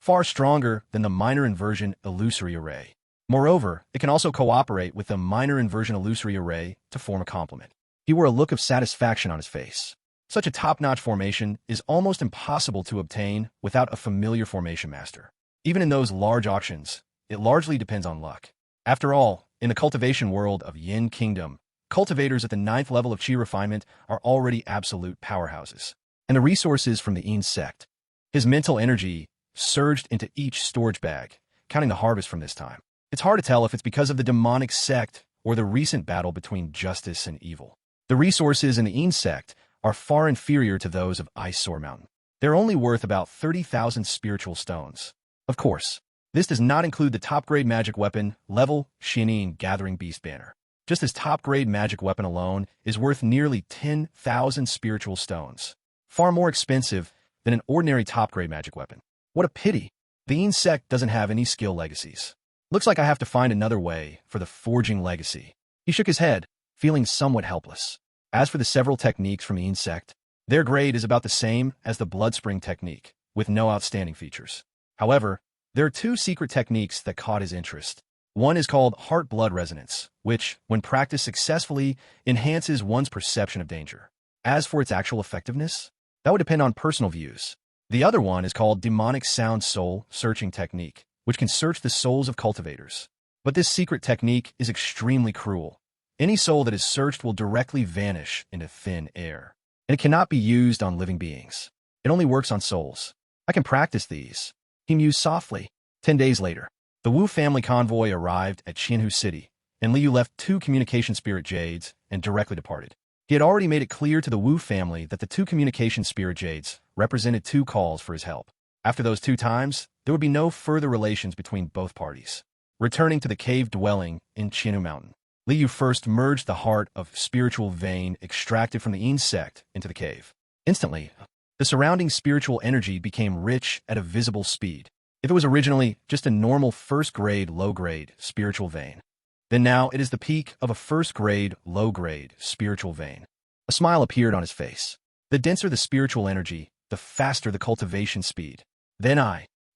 Speaker 1: Far stronger than the minor inversion illusory array. Moreover, it can also cooperate with the minor inversion illusory array to form a complement. He wore a look of satisfaction on his face. Such a top-notch formation is almost impossible to obtain without a familiar formation master. Even in those large auctions, it largely depends on luck. After all, in the cultivation world of Yin Kingdom, cultivators at the 9th level of qi refinement are already absolute powerhouses. And the resources from the Yin sect. His mental energy surged into each storage bag, counting the harvest from this time. It's hard to tell if it's because of the demonic sect or the recent battle between justice and evil. The resources in the Yin sect are far inferior to those of Ice-Sore Mountain. They're only worth about 30,000 spiritual stones. Of course, this does not include the top-grade magic weapon, level Xianin Gathering Beast Banner. Just as top-grade magic weapon alone is worth nearly 10,000 spiritual stones. Far more expensive than an ordinary top-grade magic weapon. What a pity. The Yin sect doesn't have any skill legacies. Looks like I have to find another way for the forging legacy. He shook his head, feeling somewhat helpless. As for the several techniques from the Yin sect, their grade is about the same as the Bloodspring technique, with no outstanding features. However, there are 2 secret techniques that caught his interest. One is called heart-blood resonance, which, when practiced successfully, enhances one's perception of danger. As for its actual effectiveness, that would depend on personal views. The other one is called demonic sound soul searching technique, which can search the souls of cultivators. But this secret technique is extremely cruel. Any soul that is searched will directly vanish into thin air, and it cannot be used on living beings. It only works on souls. I can practice these. He mused softly. 10 days later, the Wu family convoy arrived at Qianhu City, and Liu left 2 communication spirit jades and directly departed. He had already made it clear to the Wu family that the 2 communication spirit jades represented 2 calls for his help. After those 2 times, there would be no further relations between both parties. Returning to the cave dwelling in Qianhu Mountain, Liu first merged the heart of spiritual vein extracted from the Yin sect into the cave. Instantly, the surrounding spiritual energy became rich at a visible speed. If it was originally just a normal first-grade, low-grade spiritual vein, then now it is the peak of a first-grade, low-grade spiritual vein. A smile appeared on his face. The denser the spiritual energy, the faster the cultivation speed. Then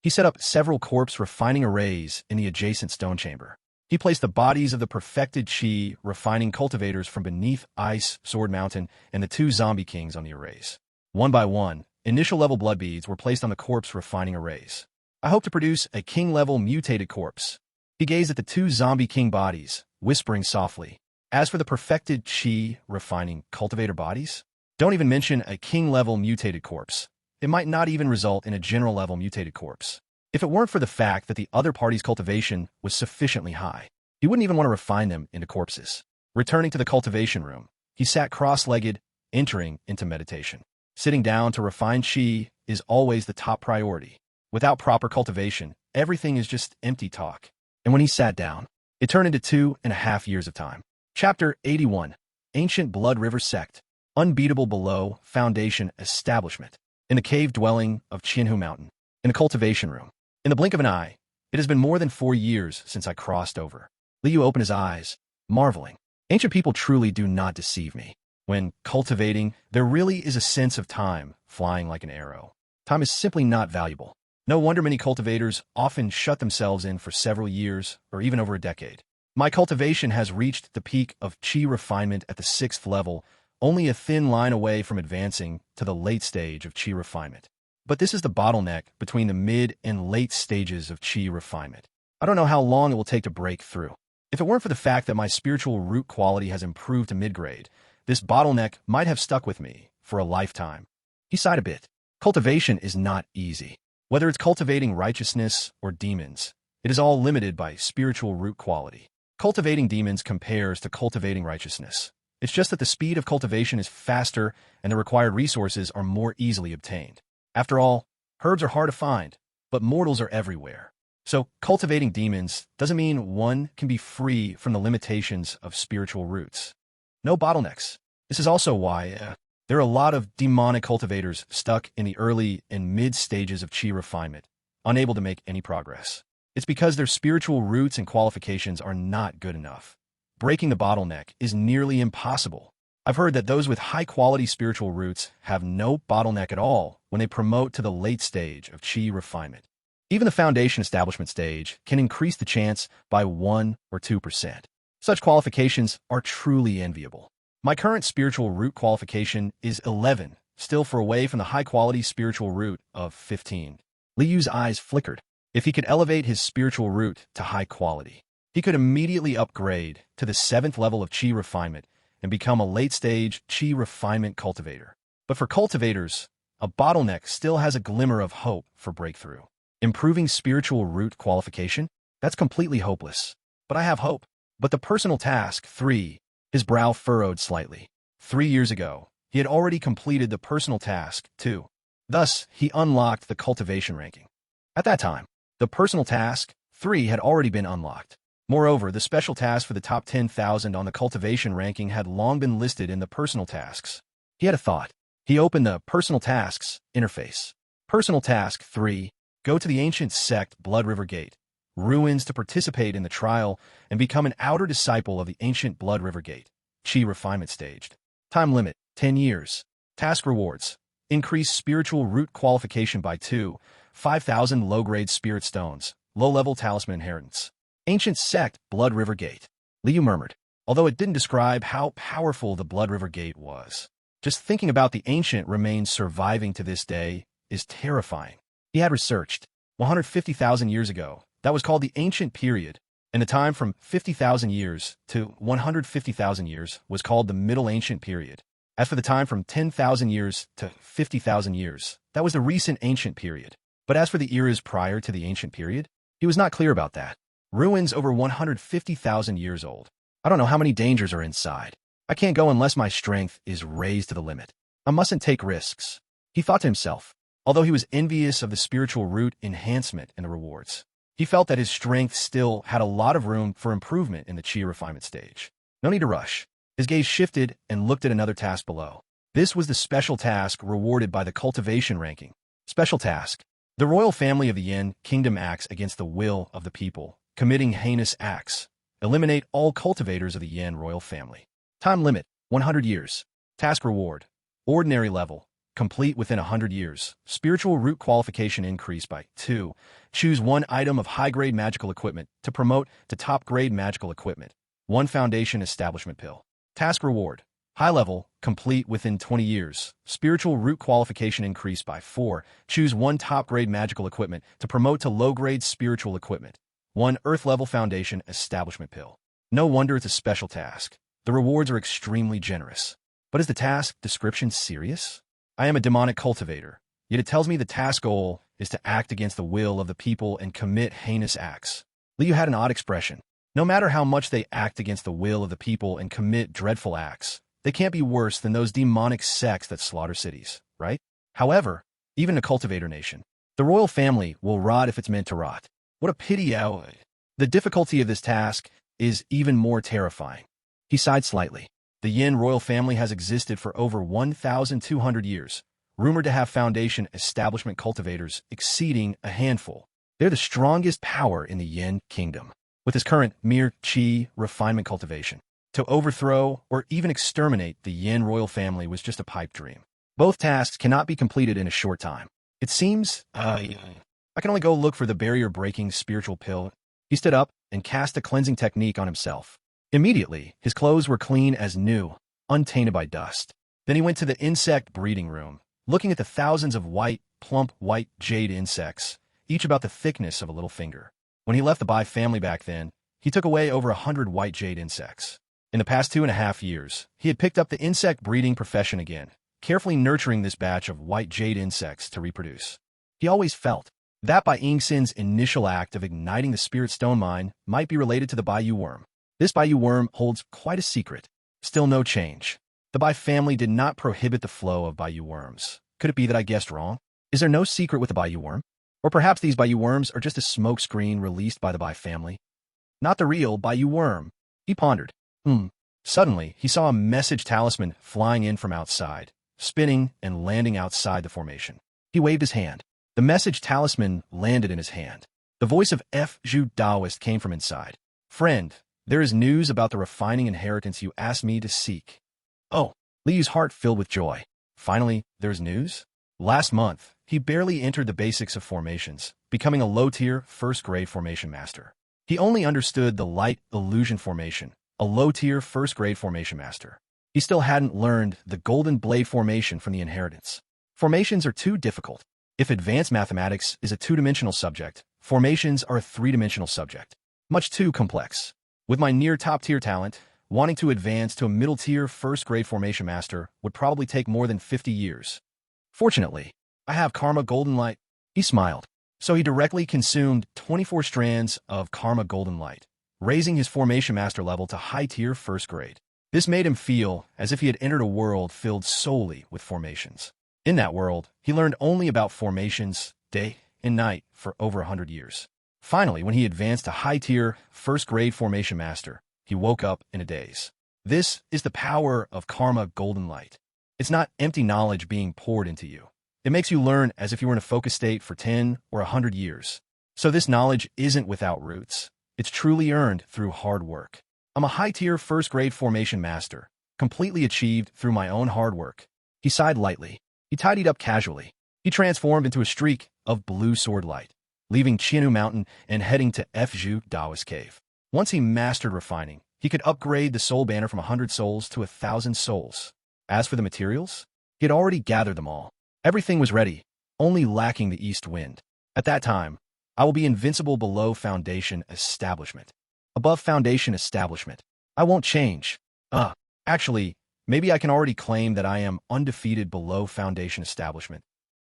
Speaker 1: he set up several corpse refining arrays in the adjacent stone chamber. He placed the bodies of the perfected qi refining cultivators from beneath Ice-Sword Mountain and the 2 zombie kings on the arrays. One by one, initial-level blood beads were placed on the corpse refining arrays. I hope to produce a king-level mutated corpse. He gazed at the 2 zombie king bodies, whispering softly. As for the perfected qi refining cultivator bodies, don't even mention a king-level mutated corpse. It might not even result in a general-level mutated corpse. If it weren't for the fact that the other party's cultivation was sufficiently high, he wouldn't even want to refine them into corpses. Returning to the cultivation room, he sat cross-legged, entering into meditation. Sitting down to refine qi is always the top priority. Without proper cultivation, everything is just empty talk. And when he sat down, it turned into 2.5 years of time. Chapter 81. Ancient Blood River Sect. Unbeatable below Foundation Establishment. In the cave dwelling of Qianhu Mountain. In the cultivation room. In the blink of an eye, it has been more than 4 years since I crossed over. Liu opened his eyes, marveling. Ancient people truly do not deceive me. When cultivating, there really is a sense of time flying like an arrow. Time is simply not valuable. No wonder many cultivators often shut themselves in for several years or even over a decade. My cultivation has reached the peak of qi refinement at the 6th level, only a thin line away from advancing to the late stage of qi refinement. But this is the bottleneck between the mid and late stages of qi refinement. I don't know how long it will take to break through. If it weren't for the fact that my spiritual root quality has improved to mid-grade, this bottleneck might have stuck with me for a lifetime. He sighed a bit. Cultivation is not easy. Whether it's cultivating righteousness or demons, it is all limited by spiritual root quality. Cultivating demons compares to cultivating righteousness. It's just that the speed of cultivation is faster and the required resources are more easily obtained. After all, herbs are hard to find, but mortals are everywhere. So cultivating demons doesn't mean one can be free from the limitations of spiritual roots. No bottlenecks. This is also why there are a lot of demonic cultivators stuck in the early and mid stages of qi refinement, unable to make any progress. It's because their spiritual roots and qualifications are not good enough. Breaking the bottleneck is nearly impossible. I've heard that those with high-quality spiritual roots have no bottleneck at all when they promote to the late stage of qi refinement. Even the foundation establishment stage can increase the chance by 1 or 2%. Such qualifications are truly enviable. My current spiritual root qualification is 11, still far away from the high-quality spiritual root of 15. Liu's eyes flickered. If he could elevate his spiritual root to high quality, he could immediately upgrade to the 7th level of qi refinement and become a late-stage qi refinement cultivator. But for cultivators, a bottleneck still has a glimmer of hope for breakthrough. Improving spiritual root qualification? That's completely hopeless. But I have hope. But the personal task, 3, his brow furrowed slightly. 3 years ago, he had already completed the personal task, 2. Thus, he unlocked the cultivation ranking. At that time, the personal task, 3, had already been unlocked. Moreover, the special task for the top 10,000 on the cultivation ranking had long been listed in the personal tasks. He had a thought. He opened the personal tasks interface. Personal task 3, go to the ancient sect Blood River Gate, ruins to participate in the trial and become an outer disciple of the ancient Blood River Gate, qi refinement staged. Time limit, 10 years. Task rewards, increase spiritual root qualification by 2, 5,000 low-grade spirit stones, low-level talisman inheritance. Ancient sect, Blood River Gate. Liu murmured, although it didn't describe how powerful the Blood River Gate was. Just thinking about the ancient remains surviving to this day is terrifying. He had researched. 150,000 years ago, that was called the Ancient Period, and the time from 50,000 years to 150,000 years was called the Middle Ancient Period. As for the time from 10,000 years to 50,000 years, that was the Recent Ancient Period. But as for the eras prior to the Ancient Period, he was not clear about that. Ruins over 150,000 years old. I don't know how many dangers are inside. I can't go unless my strength is raised to the limit. I mustn't take risks. He thought to himself, although he was envious of the spiritual root enhancement and the rewards. He felt that his strength still had a lot of room for improvement in the qi refinement stage. No need to rush. His gaze shifted and looked at another task below. This was the special task rewarded by the cultivation ranking. Special task. The royal family of the Yin Kingdom acts against the will of the people, committing heinous acts. Eliminate all cultivators of the Yin royal family. Time limit, 100 years. Task reward. Ordinary level. Complete within 100 years. Spiritual root qualification increase by 2. Choose 1 item of high-grade magical equipment to promote to top-grade magical equipment. 1 foundation establishment pill. Task reward. High level. Complete within 20 years. Spiritual root qualification increase by 4. Choose 1 top-grade magical equipment to promote to low-grade spiritual equipment. 1 earth-level foundation establishment pill. No wonder it's a special task. The rewards are extremely generous. But is the task description serious? I am a demonic cultivator, yet it tells me the task goal is to act against the will of the people and commit heinous acts. Liu had an odd expression. No matter how much they act against the will of the people and commit dreadful acts, they can't be worse than those demonic sects that slaughter cities, right? However, even a cultivator nation, the royal family will rot if it's meant to rot. What a pity. The difficulty of this task is even more terrifying. He sighed slightly. The Yin royal family has existed for over 1,200 years, rumored to have foundation establishment cultivators exceeding a handful. They're the strongest power in the Yin kingdom. With his current mere qi refinement cultivation, to overthrow or even exterminate the Yin royal family was just a pipe dream. Both tasks cannot be completed in a short time. It seems, I can only go look for the barrier-breaking spiritual pill. He stood up and cast a cleansing technique on himself. Immediately, his clothes were clean as new, untainted by dust. Then he went to the insect breeding room, looking at the thousands of white, plump white jade insects, each about the thickness of a little finger. When he left the Bai family back then, he took away over 100 white jade insects. In the past 2.5 years, he had picked up the insect breeding profession again, carefully nurturing this batch of white jade insects to reproduce. He always felt that Bai Yingxin's initial act of igniting the spirit stone mine might be related to the Baiyu worm. This Baiyu worm holds quite a secret. Still no change. The Bai family did not prohibit the flow of Baiyu worms. Could it be that I guessed wrong? Is there no secret with the Baiyu worm? Or perhaps these Baiyu worms are just a smokescreen released by the Bai family? Not the real Baiyu worm. He pondered. Suddenly, he saw a message talisman flying in from outside, spinning and landing outside the formation. He waved his hand. The message talisman landed in his hand. The voice of F. Zhu Daoist came from inside. Friend, there is news about the refining inheritance you asked me to seek. Oh, Liu's heart filled with joy. Finally, there's news? Last month, he barely entered the basics of formations, becoming a low-tier, first-grade formation master. He only understood the light illusion formation, a low-tier, first-grade formation master. He still hadn't learned the golden blade formation from the inheritance. Formations are too difficult. If advanced mathematics is a two-dimensional subject, formations are a three-dimensional subject. Much too complex. With my near top-tier talent, wanting to advance to a middle-tier first-grade formation master would probably take more than 50 years. Fortunately, I have Karma Golden Light. He smiled. So he directly consumed 24 strands of Karma Golden Light, raising his formation master level to high-tier first grade. This made him feel as if he had entered a world filled solely with formations. In that world, he learned only about formations, day and night, for over 100 years. Finally, when he advanced to high-tier, first-grade formation master, he woke up in a daze. This is the power of Karma Golden Light. It's not empty knowledge being poured into you. It makes you learn as if you were in a focus state for 10 or 100 years. So this knowledge isn't without roots. It's truly earned through hard work. I'm a high-tier first-grade formation master, completely achieved through my own hard work. He sighed lightly. He tidied up casually. He transformed into a streak of blue sword light, leaving Qianu Mountain and heading to Fzhu Daoist Cave. Once he mastered refining, he could upgrade the soul banner from 100 souls to 1,000 souls. As for the materials, he had already gathered them all. Everything was ready, only lacking the east wind. At that time, I will be invincible below foundation establishment. Above foundation establishment, I won't change. Actually, maybe I can already claim that I am undefeated below foundation establishment.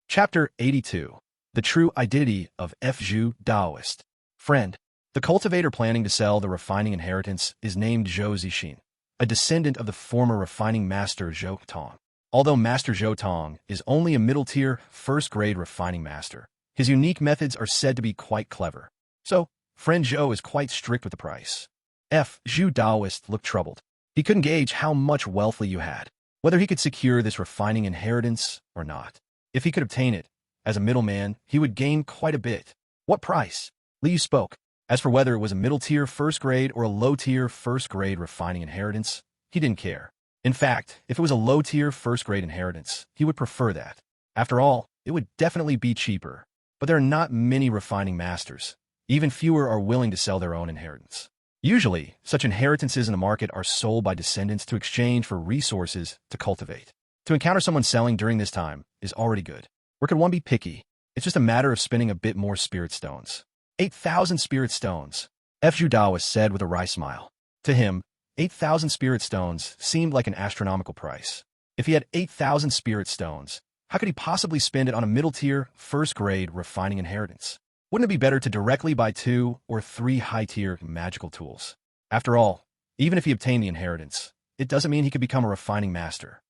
Speaker 1: Chapter 82. The True Identity of Fzhu Daoist. Friend, the cultivator planning to sell the refining inheritance is named Zhou Zixin, a descendant of the former refining master Zhou Tong. Although Master Zhou Tong is only a middle-tier, first-grade refining master, his unique methods are said to be quite clever. So, friend Zhou is quite strict with the price. Zhu Daoist looked troubled. He couldn't gauge how much wealth Liu had, whether he could secure this refining inheritance or not. If he could obtain it, as a middleman, he would gain quite a bit. What price? Liu spoke. As for whether it was a middle-tier first-grade or a low-tier first-grade refining inheritance, he didn't care. In fact, if it was a low-tier first-grade inheritance, he would prefer that. After all, it would definitely be cheaper. But there are not many refining masters. Even fewer are willing to sell their own inheritance. Usually, such inheritances in the market are sold by descendants to exchange for resources to cultivate. To encounter someone selling during this time is already good. Where could one be picky? It's just a matter of spending a bit more spirit stones. 8,000 spirit stones, Fzhu Daoist said with a wry smile. To him, 8,000 spirit stones seemed like an astronomical price. If he had 8,000 spirit stones, how could he possibly spend it on a middle-tier, first-grade refining inheritance? Wouldn't it be better to directly buy 2 or 3 high-tier magical tools? After all, even if he obtained the inheritance, it doesn't mean he could become a refining master.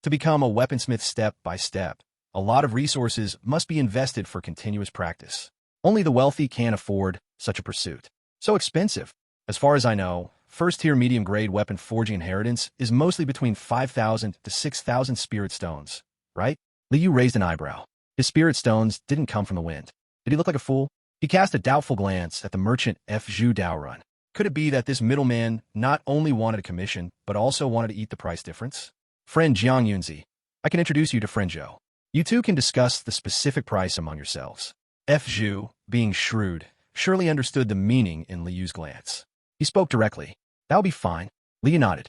Speaker 1: To become a weaponsmith step by step, a lot of resources must be invested for continuous practice. Only the wealthy can afford such a pursuit. So expensive. As far as I know, first-tier medium-grade weapon forging inheritance is mostly between 5,000 to 6,000 spirit stones, right? Liu raised an eyebrow. His spirit stones didn't come from the wind. Did he look like a fool? He cast a doubtful glance at the merchant F. Zhu Daorun. Could it be that this middleman not only wanted a commission, but also wanted to eat the price difference? Friend Jiang Yunzi, I can introduce you to friend Zhou. You two can discuss the specific price among yourselves. F. Zhu, being shrewd, surely understood the meaning in Liu's glance. He spoke directly. That'll be fine. Liu nodded.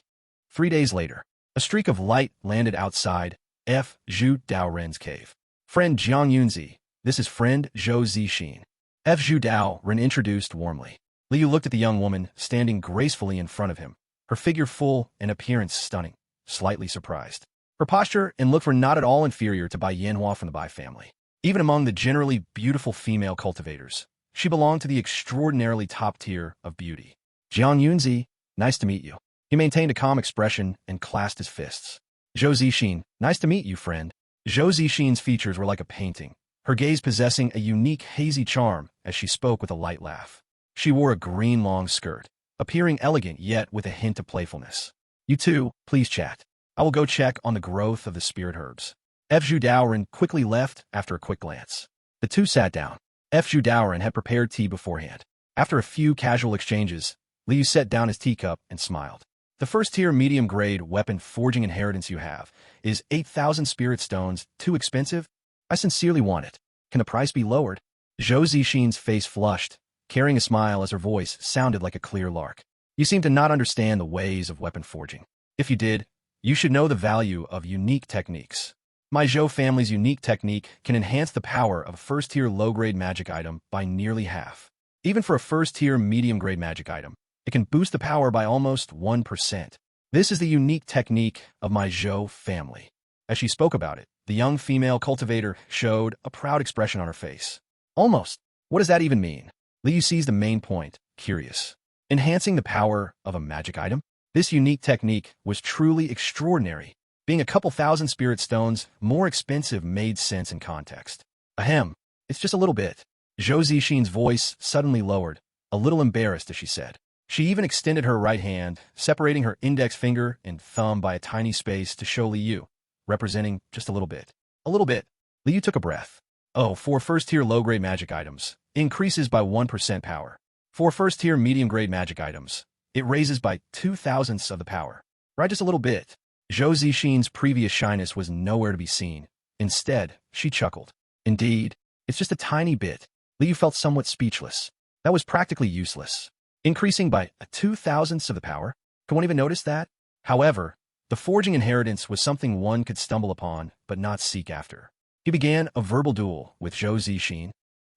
Speaker 1: 3 days later, a streak of light landed outside F. Zhu Daorun's cave. Friend Jiang Yunzi, this is friend Zhou Zixin. F. Zhu Daoren introduced warmly. Liu looked at the young woman standing gracefully in front of him, her figure full and appearance stunning, slightly surprised. Her posture and look were not at all inferior to Bai Yanhua from the Bai family. Even among the generally beautiful female cultivators, she belonged to the extraordinarily top tier of beauty. Jiang Yunzi, nice to meet you. He maintained a calm expression and clasped his fists. Zhou Zixin, nice to meet you, friend. Zhou Zixin's features were like a painting, her gaze possessing a unique hazy charm as she spoke with a light laugh. She wore a green long skirt, appearing elegant yet with a hint of playfulness. You two, please chat. I will go check on the growth of the spirit herbs. F. Zhu Daoren quickly left after a quick glance. The two sat down. F. Zhu Daoren had prepared tea beforehand. After a few casual exchanges, Liu set down his teacup and smiled. The first-tier medium-grade weapon forging inheritance you have is 8,000 spirit stones. Too expensive? I sincerely want it. Can the price be lowered? Zhou Zixin's face flushed, carrying a smile as her voice sounded like a clear lark. You seem to not understand the ways of weapon forging. If you did, you should know the value of unique techniques. My Zhou family's unique technique can enhance the power of a first-tier low-grade magic item by nearly half. Even for a first-tier medium-grade magic item, it can boost the power by almost 1%. This is the unique technique of my Zhou family. As she spoke about it, the young female cultivator showed a proud expression on her face. Almost. What does that even mean? Liu sees the main point, curious. Enhancing the power of a magic item? This unique technique was truly extraordinary. Being a couple thousand spirit stones more expensive made sense in context. Ahem, it's just a little bit. Zhou Zixin's voice suddenly lowered, a little embarrassed as she said. She even extended her right hand, separating her index finger and thumb by a tiny space to show Liu, representing just a little bit. A little bit. Liu took a breath. Oh, for first-tier low-grade magic items, increases by 1% power. For first-tier medium-grade magic items, it raises by 0.02 of the power. Right, just a little bit. Zhou Zixin's previous shyness was nowhere to be seen. Instead, she chuckled. Indeed, it's just a tiny bit. Liu felt somewhat speechless. That was practically useless. Increasing by 0.02 of the power? Can one even notice that? However, the forging inheritance was something one could stumble upon but not seek after. He began a verbal duel with Zhou Zixin.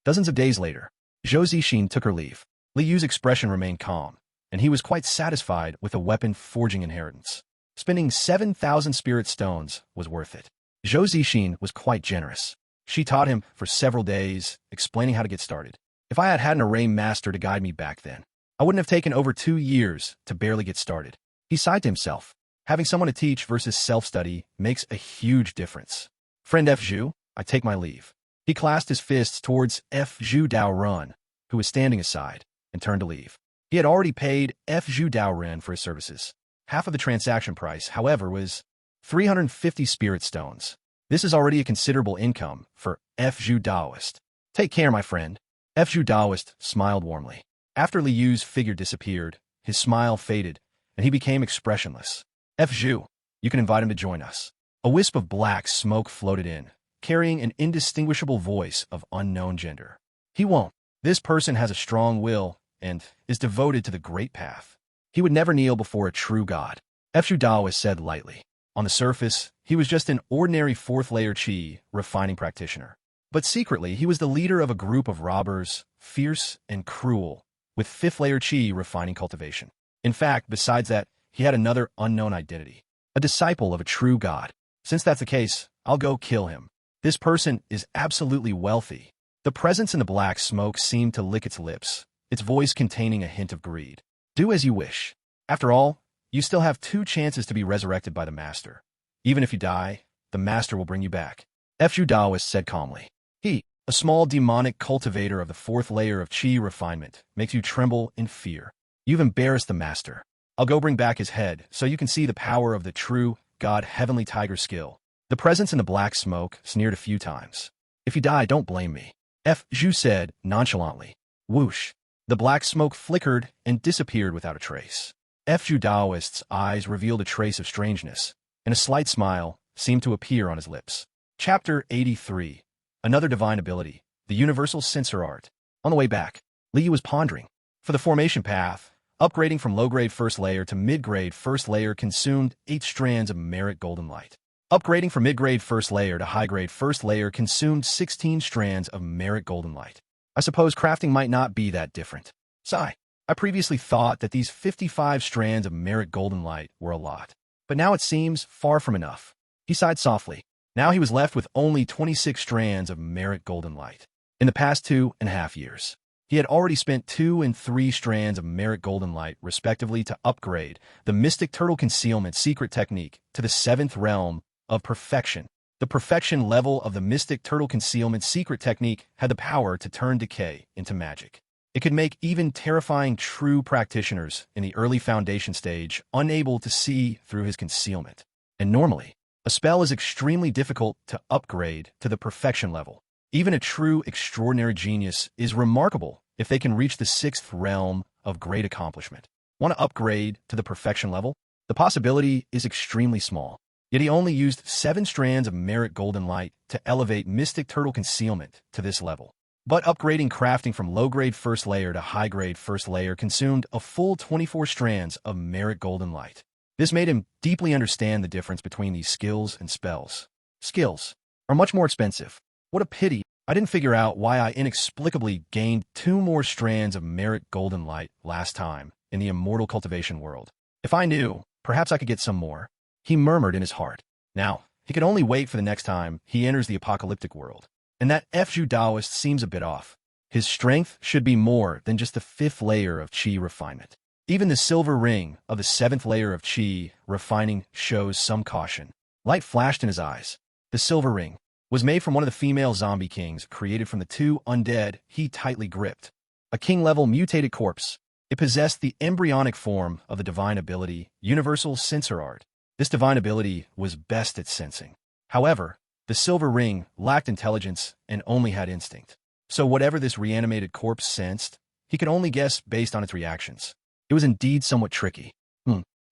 Speaker 1: Dozens of days later, Zhou Zixin took her leave. Liu's expression remained calm, and he was quite satisfied with the weapon forging inheritance. Spending 7,000 spirit stones was worth it. Zhou Zixin was quite generous. She taught him for several days, explaining how to get started. If I had had an array master to guide me back then, I wouldn't have taken over 2 years to barely get started. He sighed to himself. Having someone to teach versus self-study makes a huge difference. Friend F. Zhu, I take my leave. He clasped his fists towards F. Zhu Daoren, who was standing aside, and turned to leave. He had already paid F. Zhu Daoren for his services. Half of the transaction price, however, was 350 spirit stones. This is already a considerable income for F. Zhu Daoist. Take care, my friend. F. Zhu Daoist smiled warmly. After Liu's figure disappeared, his smile faded, and he became expressionless. F. Zhu, you can invite him to join us. A wisp of black smoke floated in, carrying an indistinguishable voice of unknown gender. He won't. This person has a strong will and is devoted to the great path. He would never kneel before a true god. F. Zhu Daoist said lightly. On the surface, he was just an ordinary fourth-layer qi refining practitioner. But secretly, he was the leader of a group of robbers, fierce and cruel, with fifth-layer qi refining cultivation. In fact, besides that, he had another unknown identity, a disciple of a true god. Since that's the case, I'll go kill him. This person is absolutely wealthy. The presence in the black smoke seemed to lick its lips, its voice containing a hint of greed. Do as you wish. After all, you still have 2 chances to be resurrected by the Master. Even if you die, the Master will bring you back. F. Zhu Daoist said calmly. He, a small demonic cultivator of the 4th layer of qi refinement, makes you tremble in fear. You've embarrassed the Master. I'll go bring back his head so you can see the power of the true God Heavenly Tiger skill. The presence in the black smoke sneered a few times. If you die, don't blame me. F. Zhu said nonchalantly. Whoosh. The black smoke flickered and disappeared without a trace. F. Zhu Daoist's eyes revealed a trace of strangeness, and a slight smile seemed to appear on his lips. Chapter 83. Another divine ability, the universal sensor art. On the way back, Liu was pondering. For the formation path, upgrading from low-grade first layer to mid-grade first layer consumed 8 strands of merit golden light. Upgrading from mid-grade first layer to high-grade first layer consumed 16 strands of merit golden light. I suppose crafting might not be that different. Sigh. I previously thought that these 55 strands of merit golden light were a lot, but now it seems far from enough. He sighed softly. Now he was left with only 26 strands of merit golden light. In the past 2.5 years, he had already spent 2 and 3 strands of merit golden light, respectively, to upgrade the Mystic Turtle Concealment secret technique to the 7th realm of perfection. The perfection level of the Mystic Turtle Concealment secret technique had the power to turn decay into magic. It could make even terrifying true practitioners in the early foundation stage unable to see through his concealment. And normally, a spell is extremely difficult to upgrade to the perfection level. Even a true extraordinary genius is remarkable if they can reach the 6th realm of great accomplishment. Want to upgrade to the perfection level? The possibility is extremely small. Yet he only used 7 strands of merit golden light to elevate Mystic Turtle Concealment to this level. But upgrading crafting from low-grade first layer to high-grade first layer consumed a full 24 strands of merit golden light. This made him deeply understand the difference between these skills and spells. Skills are much more expensive. What a pity I didn't figure out why I inexplicably gained 2 more strands of merit golden light last time in the immortal cultivation world. If I knew, perhaps I could get some more, he murmured in his heart. Now, he could only wait for the next time he enters the apocalyptic world. And that F.Zhu Daoist seems a bit off. His strength should be more than just the 5th layer of Qi refinement. Even the silver ring of the 7th layer of Qi refining shows some caution. Light flashed in his eyes. The silver ring was made from one of the female zombie kings created from the 2 undead he tightly gripped. A king-level mutated corpse. It possessed the embryonic form of the divine ability, universal sensor art. This divine ability was best at sensing. However, the silver ring lacked intelligence and only had instinct. So whatever this reanimated corpse sensed, he could only guess based on its reactions. It was indeed somewhat tricky.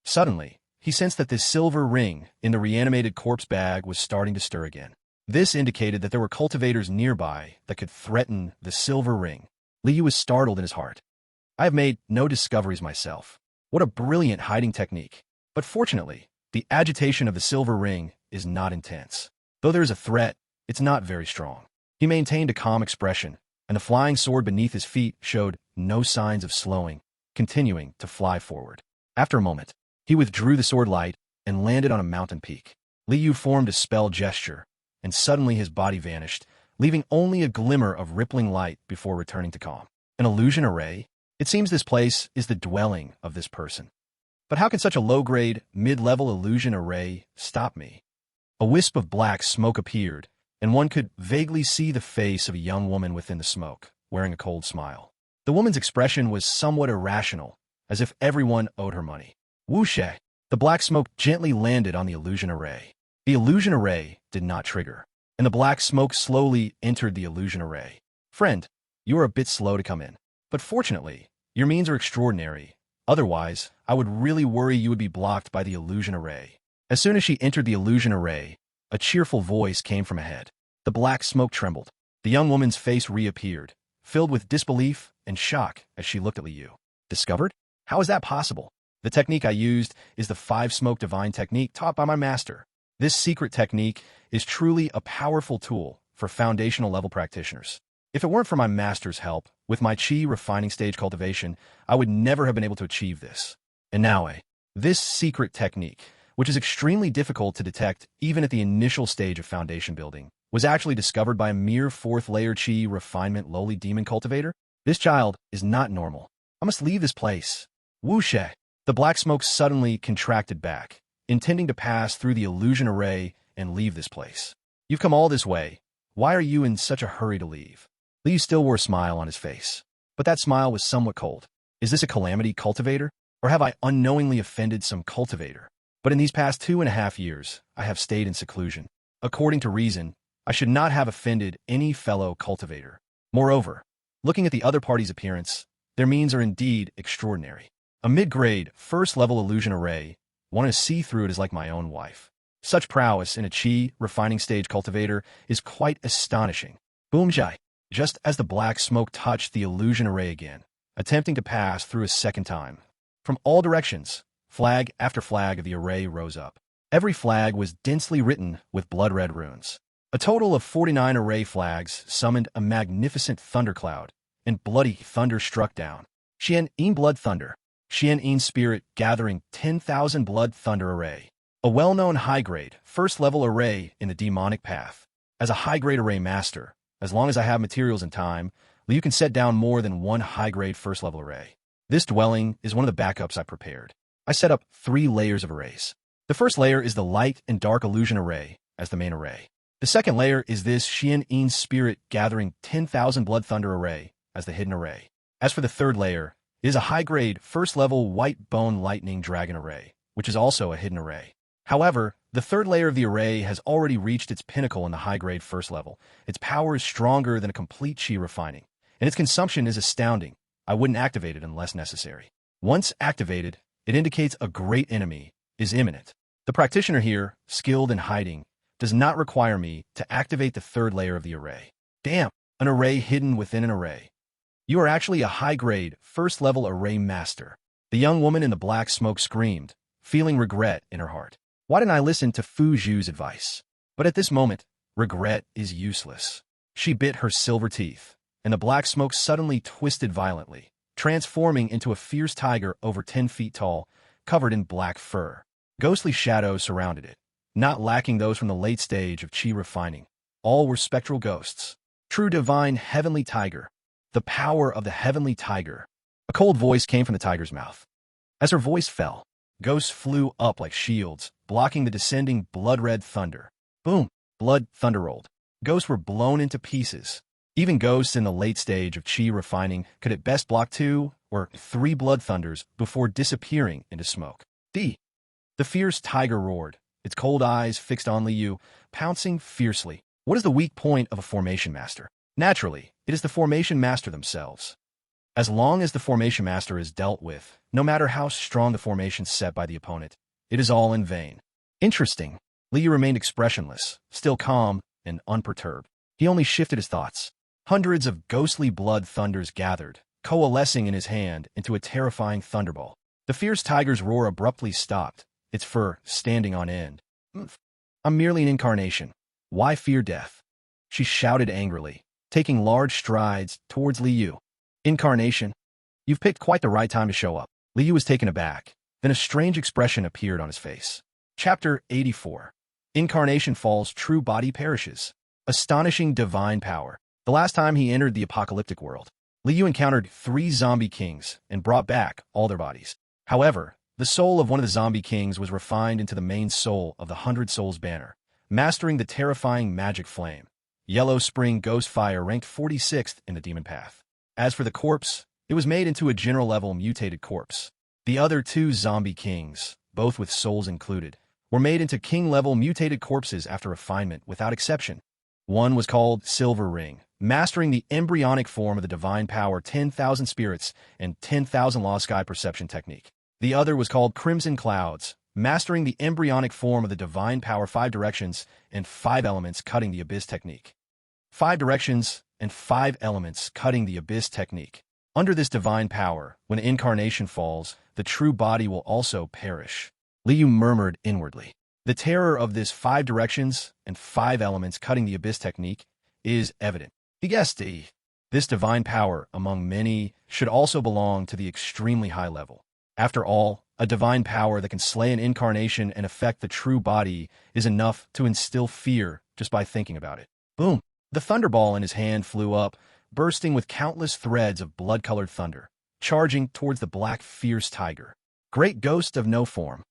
Speaker 1: Suddenly, he sensed that this silver ring in the reanimated corpse bag was starting to stir again. This indicated that there were cultivators nearby that could threaten the silver ring. Liu was startled in his heart. I have made no discoveries myself. What a brilliant hiding technique. But fortunately, the agitation of the silver ring is not intense. Though there is a threat, it's not very strong. He maintained a calm expression, and the flying sword beneath his feet showed no signs of slowing, continuing to fly forward. After a moment, he withdrew the sword light and landed on a mountain peak. Liu formed a spell gesture, and suddenly his body vanished, leaving only a glimmer of rippling light before returning to calm. An illusion array? It seems this place is the dwelling of this person. But how can such a low-grade, mid-level illusion array stop me? A wisp of black smoke appeared, and one could vaguely see the face of a young woman within the smoke, wearing a cold smile. The woman's expression was somewhat irrational, as if everyone owed her money. Whoosh! The black smoke gently landed on the illusion array. The illusion array did not trigger, and the black smoke slowly entered the illusion array. Friend, you are a bit slow to come in. But fortunately, your means are extraordinary. Otherwise, I would really worry you would be blocked by the illusion array. As soon as she entered the illusion array, a cheerful voice came from ahead. The black smoke trembled. The young woman's face reappeared, filled with disbelief and shock as she looked at Liu. Discovered? How is that possible? The technique I used is the 5-smoke divine technique taught by my master. This secret technique is truly a powerful tool for foundational level practitioners. If it weren't for my master's help, with my Qi refining stage cultivation, I would never have been able to achieve this. And now, this secret technique, which is extremely difficult to detect even at the initial stage of foundation building, was actually discovered by a mere 4th layer Qi refinement lowly demon cultivator? This child is not normal. I must leave this place. Whoosh! The black smoke suddenly contracted back, intending to pass through the illusion array and leave this place. You've come all this way. Why are you in such a hurry to leave? Liu still wore a smile on his face, but that smile was somewhat cold. Is this a calamity, cultivator? Or have I unknowingly offended some cultivator? But in these past 2.5 years, I have stayed in seclusion. According to reason, I should not have offended any fellow cultivator. Moreover, looking at the other party's appearance, their means are indeed extraordinary. A mid-grade, first-level illusion array, one to see through it is like my own wife. Such prowess in a chi refining stage cultivator is quite astonishing. Boom jai! Just as the black smoke touched the illusion array again, attempting to pass through a second time. From all directions, flag after flag of the array rose up. Every flag was densely written with blood-red runes. A total of 49 array flags summoned a magnificent thundercloud, and bloody thunder struck down. Xian-in blood thunder. Xian-in spirit gathering 10,000 blood thunder array. A well-known high-grade, first-level array in the demonic path. As a high-grade array master, as long as I have materials and time, you can set down more than one high-grade first-level array. This dwelling is one of the backups I prepared. I set up 3 layers of arrays. The first layer is the light and dark illusion array as the main array. The second layer is this Xian-in spirit gathering 10,000 blood thunder array as the hidden array. As for the third layer, it is a high-grade, first-level white bone lightning dragon array, which is also a hidden array. However, the third layer of the array has already reached its pinnacle in the high-grade first level. Its power is stronger than a complete chi refining, and its consumption is astounding. I wouldn't activate it unless necessary. Once activated, it indicates a great enemy is imminent. The practitioner here, skilled in hiding, does not require me to activate the third layer of the array. Damn, an array hidden within an array. You are actually a high-grade, first-level array master. The young woman in the black smoke screamed, feeling regret in her heart. Why didn't I listen to Fu Zhu's advice? But at this moment, regret is useless. She bit her silver teeth, and the black smoke suddenly twisted violently, transforming into a fierce tiger over 10 feet tall, covered in black fur. Ghostly shadows surrounded it, not lacking those from the late stage of chi refining. All were spectral ghosts. True divine heavenly tiger. The power of the heavenly tiger. A cold voice came from the tiger's mouth. As her voice fell, ghosts flew up like shields, blocking the descending blood-red thunder. Boom! Blood thunder rolled. Ghosts were blown into pieces. Even ghosts in the late stage of chi refining could at best block 2 or 3 blood thunders before disappearing into smoke. The fierce tiger roared, its cold eyes fixed on Liu, pouncing fiercely. What is the weak point of a formation master? Naturally, it is the formation master themselves. As long as the formation master is dealt with, no matter how strong the formation set by the opponent, it is all in vain. Interesting. Liu remained expressionless, still calm and unperturbed. He only shifted his thoughts. Hundreds of ghostly blood thunders gathered, coalescing in his hand into a terrifying thunderball. The fierce tiger's roar abruptly stopped, its fur standing on end. I'm merely an incarnation. Why fear death? She shouted angrily, taking large strides towards Liu. Incarnation? You've picked quite the right time to show up. Liu was taken aback. Then a strange expression appeared on his face. Chapter 84. Incarnation falls, true body perishes. Astonishing divine power. The last time he entered the apocalyptic world, Liu encountered 3 zombie kings and brought back all their bodies. However, the soul of one of the zombie kings was refined into the main soul of the 100 Souls banner, mastering the terrifying magic flame. Yellow Spring Ghost Fire ranked 46th in the demon path. As for the corpse, it was made into a general-level mutated corpse. The other 2 zombie kings, both with souls included, were made into king-level mutated corpses after refinement without exception. One was called Silver Ring, mastering the embryonic form of the divine power 10,000 spirits and 10,000 law sky perception technique. The other was called Crimson Clouds, mastering the embryonic form of the divine power 5 directions and 5 elements cutting the abyss technique. 5 directions and 5 elements cutting the abyss technique. Under this divine power, when incarnation falls, the true body will also perish. Liu murmured inwardly. The terror of this 5 directions and 5 elements cutting the abyss technique is evident. He guessed this divine power, among many, should also belong to the extremely high level. After all, a divine power that can slay an incarnation and affect the true body is enough to instill fear just by thinking about it. Boom! The thunderball in his hand flew up, bursting with countless threads of blood-colored thunder, charging towards the black fierce tiger. Great ghost of no form.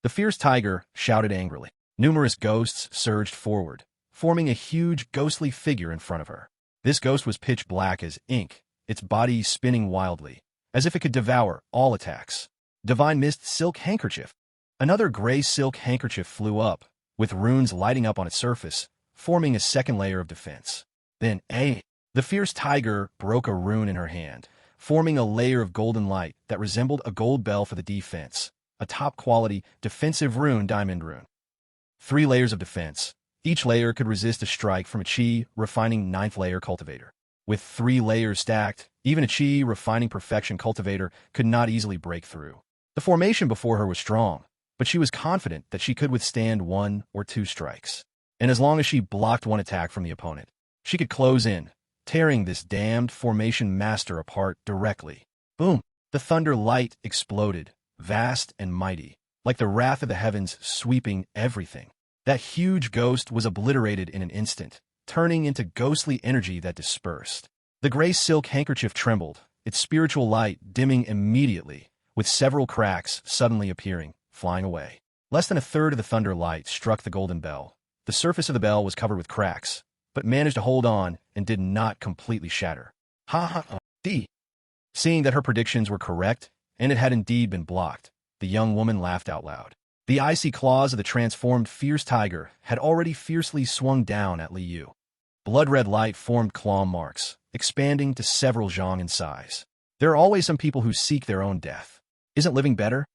Speaker 1: The fierce tiger shouted angrily. Numerous ghosts surged forward, forming a huge ghostly figure in front of her. This ghost was pitch black as ink, its body spinning wildly, as if it could devour all attacks. Divine Mist Silk Handkerchief. Another gray silk handkerchief flew up, with runes lighting up on its surface, forming a second layer of defense. Then, the The fierce tiger broke a rune in her hand, forming a layer of golden light that resembled a gold bell for the defense, a top-quality defensive rune diamond rune. 3 layers of defense. Each layer could resist a strike from a chi refining 9th layer cultivator. With 3 layers stacked, even a chi refining perfection cultivator could not easily break through. The formation before her was strong, but she was confident that she could withstand 1 or 2 strikes. And as long as she blocked 1 attack from the opponent, she could close in, tearing this damned formation master apart directly. Boom! The thunder light exploded, vast and mighty, like the wrath of the heavens sweeping everything. That huge ghost was obliterated in an instant, turning into ghostly energy that dispersed. The gray silk handkerchief trembled, its spiritual light dimming immediately, with several cracks suddenly appearing, flying away. Less than a third of the thunder light struck the golden bell. The surface of the bell was covered with cracks, but managed to hold on and did not completely shatter. Ha ha ha. Seeing that her predictions were correct, and it had indeed been blocked, the young woman laughed out loud. The icy claws of the transformed fierce tiger had already fiercely swung down at Liu. Blood-red light formed claw marks, expanding to several zhang in size. There are always some people who seek their own death. Isn't living better?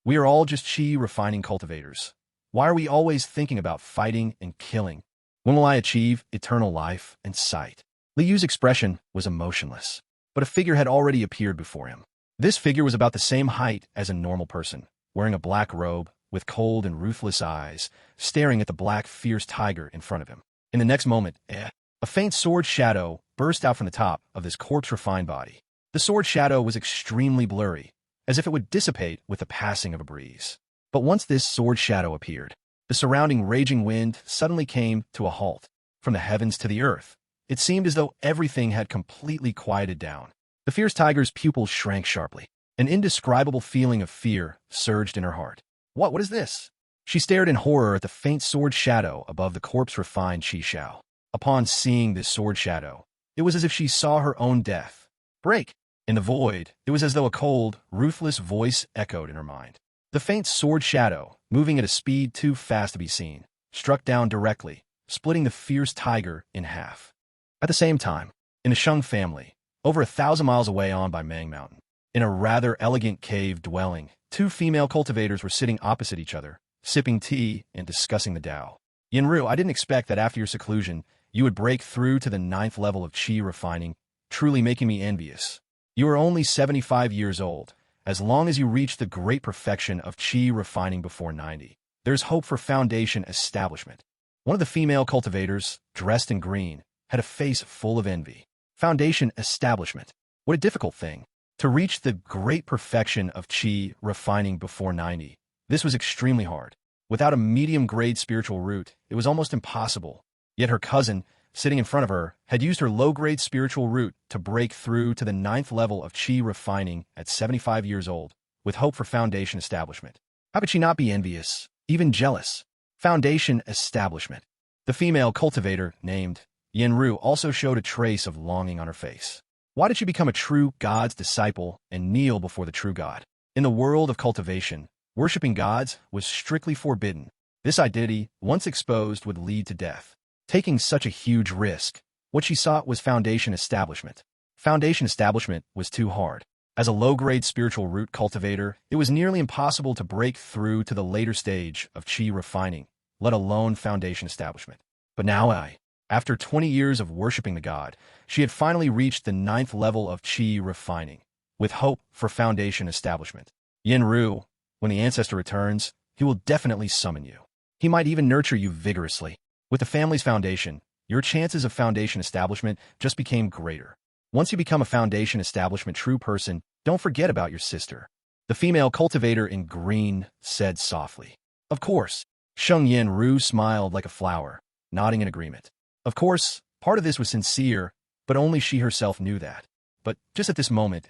Speaker 1: We are all just chi refining cultivators. Why are we always thinking about fighting and killing? When will I achieve eternal life and sight? Liu's expression was emotionless, but a figure had already appeared before him. This figure was about the same height as a normal person, wearing a black robe, with cold and ruthless eyes, staring at the black, fierce tiger in front of him. In the next moment, a faint sword shadow burst out from the top of this corpse-refined body. The sword shadow was extremely blurry, as if it would dissipate with the passing of a breeze. But once this sword shadow appeared, the surrounding raging wind suddenly came to a halt. From the heavens to the earth, it seemed as though everything had completely quieted down. The fierce tiger's pupils shrank sharply. An indescribable feeling of fear surged in her heart. What is this? She stared in horror at the faint sword shadow above the corpse-refined Qi Shao. Upon seeing this sword shadow, it was as if she saw her own death. Break! In the void, it was as though a cold, ruthless voice echoed in her mind. The faint sword shadow, moving at a speed too fast to be seen, struck down directly, splitting the fierce tiger in half. At the same time, in the Sheng family, over 1,000 miles away on by Mang Mountain, in a rather elegant cave dwelling, 2 female cultivators were sitting opposite each other, sipping tea and discussing the Tao. Yinru, I didn't expect that after your seclusion, you would break through to the 9th level of Qi refining, truly making me envious. You are only 75 years old. As long as you reach the great perfection of Qi refining before 90, there's hope for foundation establishment. One of the female cultivators, dressed in green, had a face full of envy. Foundation establishment. What a difficult thing. To reach the great perfection of Qi refining before 90, this was extremely hard. Without a medium-grade spiritual root, it was almost impossible. Yet her cousin, sitting in front of her, had used her low-grade spiritual root to break through to the 9th level of Qi refining at 75 years old, with hope for foundation establishment. How could she not be envious, even jealous? Foundation establishment. The female cultivator, named Yinru, also showed a trace of longing on her face. Why did she become a true God's disciple and kneel before the true God? In the world of cultivation, worshipping gods was strictly forbidden. This identity, once exposed, would lead to death. Taking such a huge risk, what she sought was foundation establishment. Foundation establishment was too hard. As a low-grade spiritual root cultivator, it was nearly impossible to break through to the later stage of Qi refining, let alone foundation establishment. But now after 20 years of worshipping the god, she had finally reached the 9th level of Qi refining, with hope for foundation establishment. Yinru, when the ancestor returns, he will definitely summon you. He might even nurture you vigorously. With the family's foundation, your chances of foundation establishment just became greater. Once you become a foundation establishment true person, don't forget about your sister. The female cultivator in green said softly. Of course. Sheng Yinru smiled like a flower, nodding in agreement. Of course, part of this was sincere, but only she herself knew that. But just at this moment,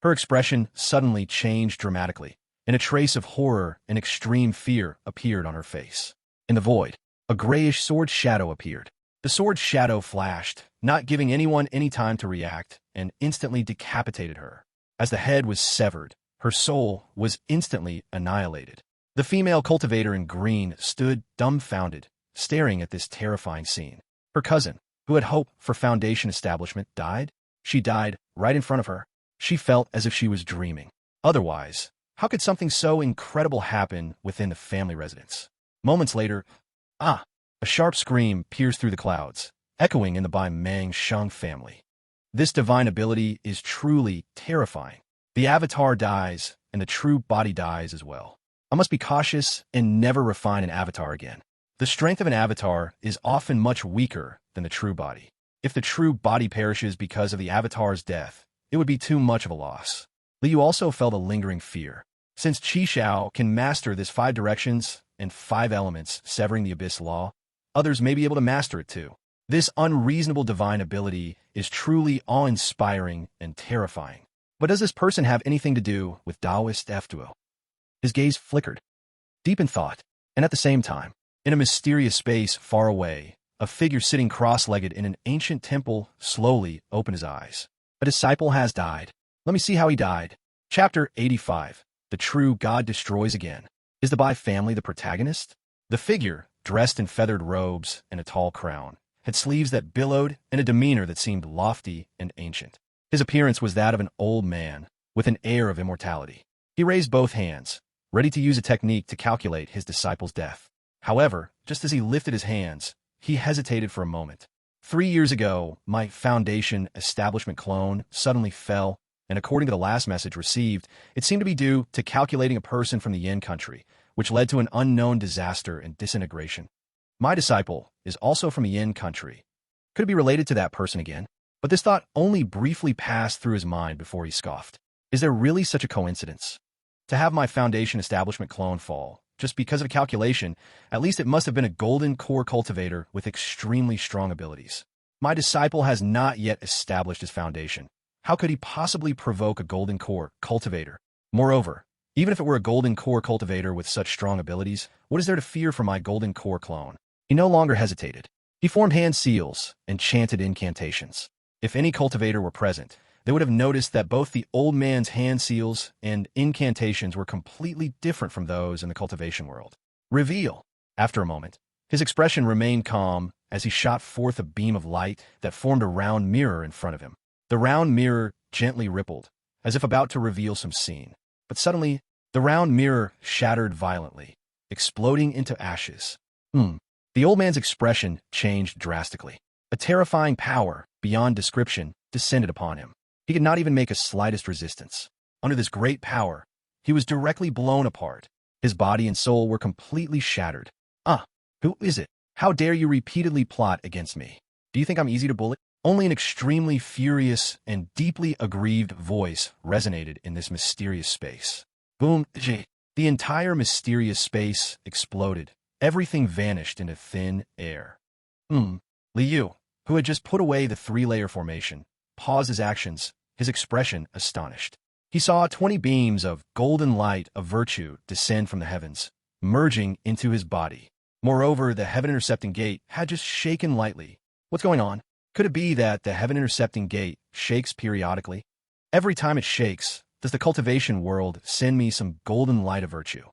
Speaker 1: her expression suddenly changed dramatically, and a trace of horror and extreme fear appeared on her face. In the void, a grayish sword shadow appeared. The sword shadow flashed, not giving anyone any time to react, and instantly decapitated her. As the head was severed, her soul was instantly annihilated. The female cultivator in green stood dumbfounded, staring at this terrifying scene. Her cousin, who had hope for foundation establishment, died? She died right in front of her. She felt as if she was dreaming. Otherwise, how could something so incredible happen within the family residence? Moments later, a sharp scream pierced through the clouds, echoing in the Bai Mang Sheng family. This divine ability is truly terrifying. The avatar dies, and the true body dies as well. I must be cautious and never refine an avatar again. The strength of an avatar is often much weaker than the true body. If the true body perishes because of the avatar's death, it would be too much of a loss. Liu also felt a lingering fear. Since Qi Xiao can master this 5 directions and 5 elements, severing the abyss law, others may be able to master it too. This unreasonable divine ability is truly awe-inspiring and terrifying. But does this person have anything to do with Taoist F2O? His gaze flickered, deep in thought, and at the same time, in a mysterious space far away, a figure sitting cross-legged in an ancient temple slowly opened his eyes. A disciple has died. Let me see how he died. Chapter 85. The True God Destroys Again. Is the Bai family the protagonist? The figure, dressed in feathered robes and a tall crown, had sleeves that billowed and a demeanor that seemed lofty and ancient. His appearance was that of an old man, with an air of immortality. He raised both hands, ready to use a technique to calculate his disciple's death. However, just as he lifted his hands, he hesitated for a moment. 3 years ago, my foundation establishment clone suddenly fell, and according to the last message received, it seemed to be due to calculating a person from the Yin country, which led to an unknown disaster and disintegration. My disciple is also from a Yin country. Could it be related to that person again? But this thought only briefly passed through his mind before he scoffed. Is there really such a coincidence? To have my foundation establishment clone fall, just because of a calculation, at least it must have been a golden core cultivator with extremely strong abilities. My disciple has not yet established his foundation. How could he possibly provoke a golden core cultivator? Moreover, even if it were a golden core cultivator with such strong abilities, what is there to fear from my golden core clone? He no longer hesitated. He formed hand seals and chanted incantations. If any cultivator were present, they would have noticed that both the old man's hand seals and incantations were completely different from those in the cultivation world. Reveal. After a moment, his expression remained calm as he shot forth a beam of light that formed a round mirror in front of him. The round mirror gently rippled, as if about to reveal some scene. But suddenly, the round mirror shattered violently, exploding into ashes. The old man's expression changed drastically. A terrifying power, beyond description, descended upon him. He could not even make a slightest resistance. Under this great power, he was directly blown apart. His body and soul were completely shattered. Who is it? How dare you repeatedly plot against me? Do you think I'm easy to bully? Only an extremely furious and deeply aggrieved voice resonated in this mysterious space. Boom! The entire mysterious space exploded. Everything vanished into thin air. Liu, who had just put away the 3-layer formation, paused his actions, his expression astonished. He saw 20 beams of golden light of virtue descend from the heavens, merging into his body. Moreover, the heaven-intercepting gate had just shaken lightly. What's going on? Could it be that the heaven-intercepting gate shakes periodically? Every time it shakes, does the cultivation world send me some golden light of virtue?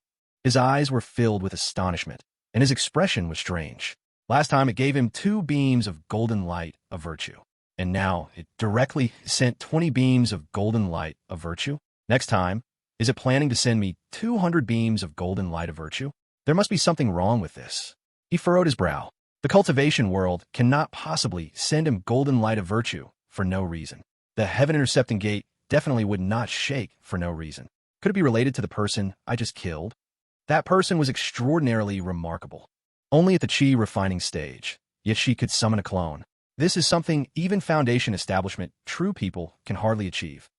Speaker 1: His eyes were filled with astonishment, and his expression was strange. Last time it gave him 2 beams of golden light of virtue, and now it directly sent 20 beams of golden light of virtue. Next time, is it planning to send me 200 beams of golden light of virtue? There must be something wrong with this. He furrowed his brow. The cultivation world cannot possibly send him golden light of virtue for no reason. The heaven-intercepting gate definitely would not shake for no reason. Could it be related to the person I just killed? That person was extraordinarily remarkable. Only at the Qi refining stage, yet she could summon a clone. This is something even Foundation establishment true people can hardly achieve.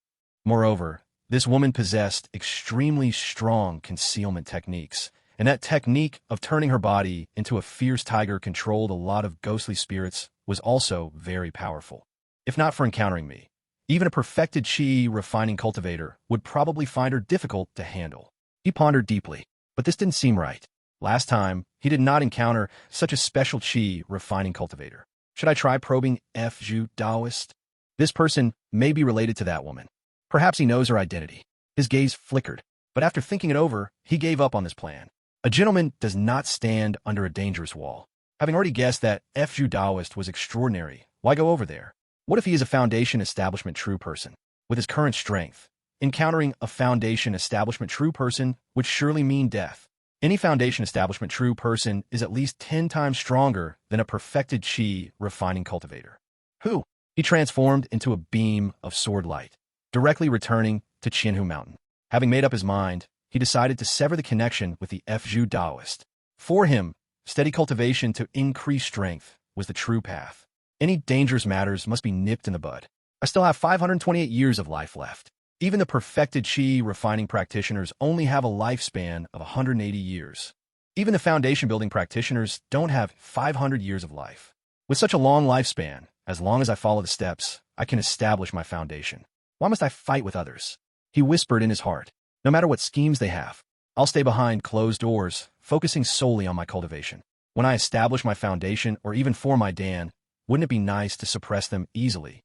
Speaker 1: Moreover, this woman possessed extremely strong concealment techniques, and that technique of turning her body into a fierce tiger controlled a lot of ghostly spirits was also very powerful. If not for encountering me, even a perfected Qi refining cultivator would probably find her difficult to handle. He pondered deeply, but this didn't seem right. Last time, he did not encounter such a special Qi refining cultivator. Should I try probing F.Ju Taoist? This person may be related to that woman. Perhaps he knows her identity. His gaze flickered, but after thinking it over, he gave up on this plan. A gentleman does not stand under a dangerous wall. Having already guessed that F.Ju Taoist was extraordinary Why go over there? What if he is a Foundation Establishment true person? With his current strength, encountering a Foundation Establishment true person would surely mean death. Any Foundation Establishment true person is at least 10 times stronger than a perfected Qi refining cultivator. Who? He transformed into a beam of sword light, directly returning to Qianhu Mountain. Having made up his mind, he decided to sever the connection with the Fzhu Taoist. For him, steady cultivation to increase strength was the true path. Any dangerous matters must be nipped in the bud. I still have 528 years of life left. Even the perfected Qi refining practitioners only have a lifespan of 180 years. Even the foundation-building practitioners don't have 500 years of life. With such a long lifespan, as long as I follow the steps, I can establish my foundation. Why must I fight with others? He whispered in his heart. No matter what schemes they have, I'll stay behind closed doors, focusing solely on my cultivation. When I establish my foundation or even form my Dan, wouldn't it be nice to suppress them easily?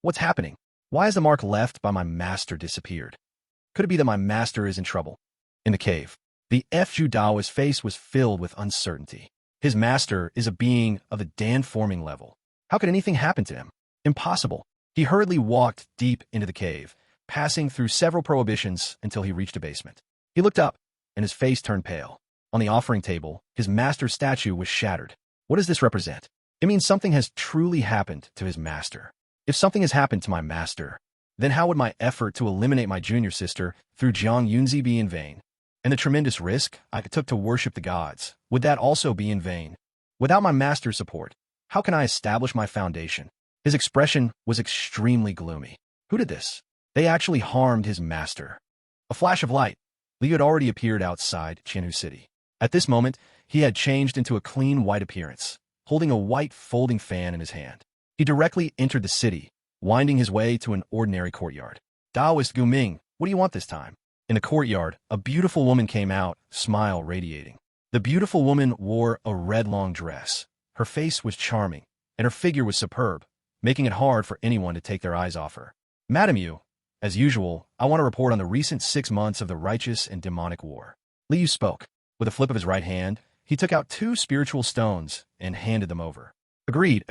Speaker 1: What's happening? Why has the mark left by my master disappeared? Could it be that my master is in trouble? In the cave, the Fzhu Daoist's face was filled with uncertainty. His master is a being of the Dan-forming level. How could anything happen to him? Impossible. He hurriedly walked deep into the cave, passing through several prohibitions until he reached a basement. He looked up, and his face turned pale. On the offering table, his master's statue was shattered. What does this represent? It means something has truly happened to his master. If something has happened to my master, then how would my effort to eliminate my junior sister through Jiang Yunzi be in vain? And the tremendous risk I took to worship the gods, would that also be in vain? Without my master's support, how can I establish my foundation? His expression was extremely gloomy. Who did this? They actually harmed his master. A flash of light. Liu had already appeared outside Qianhu City. At this moment, he had changed into a clean white appearance, holding a white folding fan in his hand. He directly entered the city, winding his way to an ordinary courtyard. Taoist Guming, what do you want this time? In the courtyard, a beautiful woman came out, smile radiating. The beautiful woman wore a red long dress. Her face was charming, and her figure was superb, making it hard for anyone to take their eyes off her. Madam Yu, as usual, I want to report on the recent 6 months of the righteous and demonic war. Liu spoke. With a flip of his right hand, he took out 2 spiritual stones and handed them over. Agreed.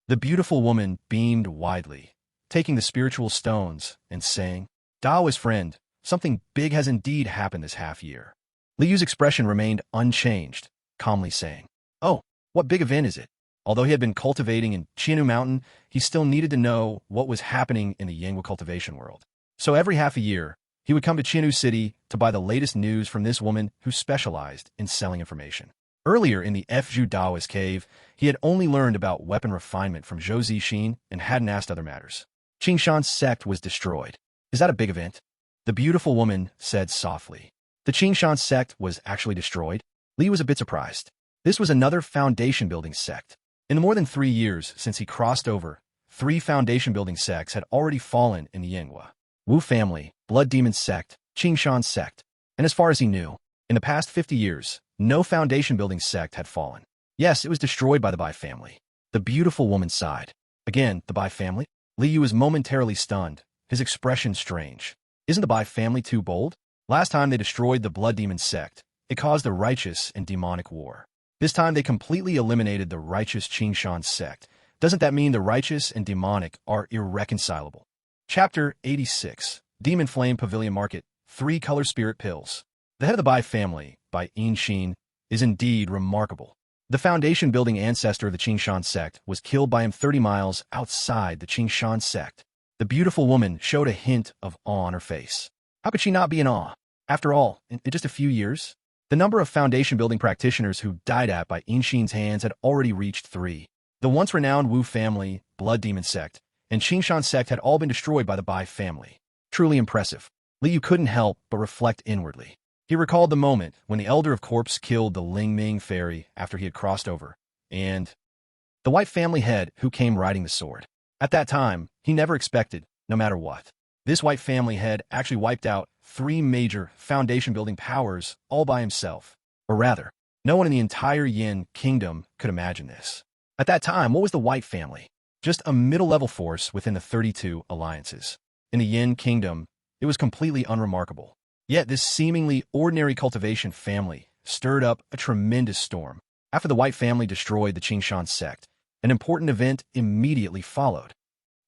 Speaker 1: The beautiful woman beamed widely, taking the spiritual stones and saying, Taoist friend, something big has indeed happened this half-year. Liu's expression remained unchanged, calmly saying, Oh, what big event is it? Although he had been cultivating in Qianhu Mountain, he still needed to know what was happening in the Yanghua cultivation world. So every half a year, he would come to Qianhu City to buy the latest news from this woman who specialized in selling information. Earlier in the Fzhu Daoist cave, he had only learned about weapon refinement from Zhou Zixin and hadn't asked other matters. Qingshan's sect was destroyed. Is that a big event? The beautiful woman said softly. The Qingshan sect was actually destroyed? Li was a bit surprised. This was another foundation-building sect. In the more than 3 years since he crossed over, 3 foundation-building sects had already fallen in the Yanghua. Wu family, Blood Demon sect, Qingshan sect. And as far as he knew, in the past 50 years, no foundation-building sect had fallen. Yes, it was destroyed by the Bai family. The beautiful woman sighed. Again, the Bai family? Li Yu was momentarily stunned, his expression strange. Isn't the Bai family too bold? Last time they destroyed the Blood Demon sect, it caused a righteous and demonic war. This time they completely eliminated the righteous Qingshan sect. Doesn't that mean the righteous and demonic are irreconcilable? Chapter 86. Demon Flame Pavilion Market, 3 Color Spirit Pills. The head of the Bai family, Bai Yinxin, is indeed remarkable. The foundation-building ancestor of the Qingshan sect was killed by him 30 miles outside the Qingshan sect. The beautiful woman showed a hint of awe on her face. How could she not be in awe? After all, in just a few years, the number of foundation-building practitioners who died at Bai Yinxin's hands had already reached 3. The once-renowned Wu family, Blood Demon sect, and Qingshan sect had all been destroyed by the Bai family. Truly impressive. Li Yu couldn't help but reflect inwardly. He recalled the moment when the Elder of Corpse killed the Ling Ming fairy after he had crossed over, and the white family head who came riding the sword. At that time, he never expected, no matter what. This white family head actually wiped out 3 major foundation-building powers all by himself. Or rather, no one in the entire Yin kingdom could imagine this. At that time, what was the white family? Just a middle-level force within the 32 alliances. In the Yin kingdom, it was completely unremarkable. Yet this seemingly ordinary cultivation family stirred up a tremendous storm. After the white family destroyed the Qingshan sect, An important event immediately followed.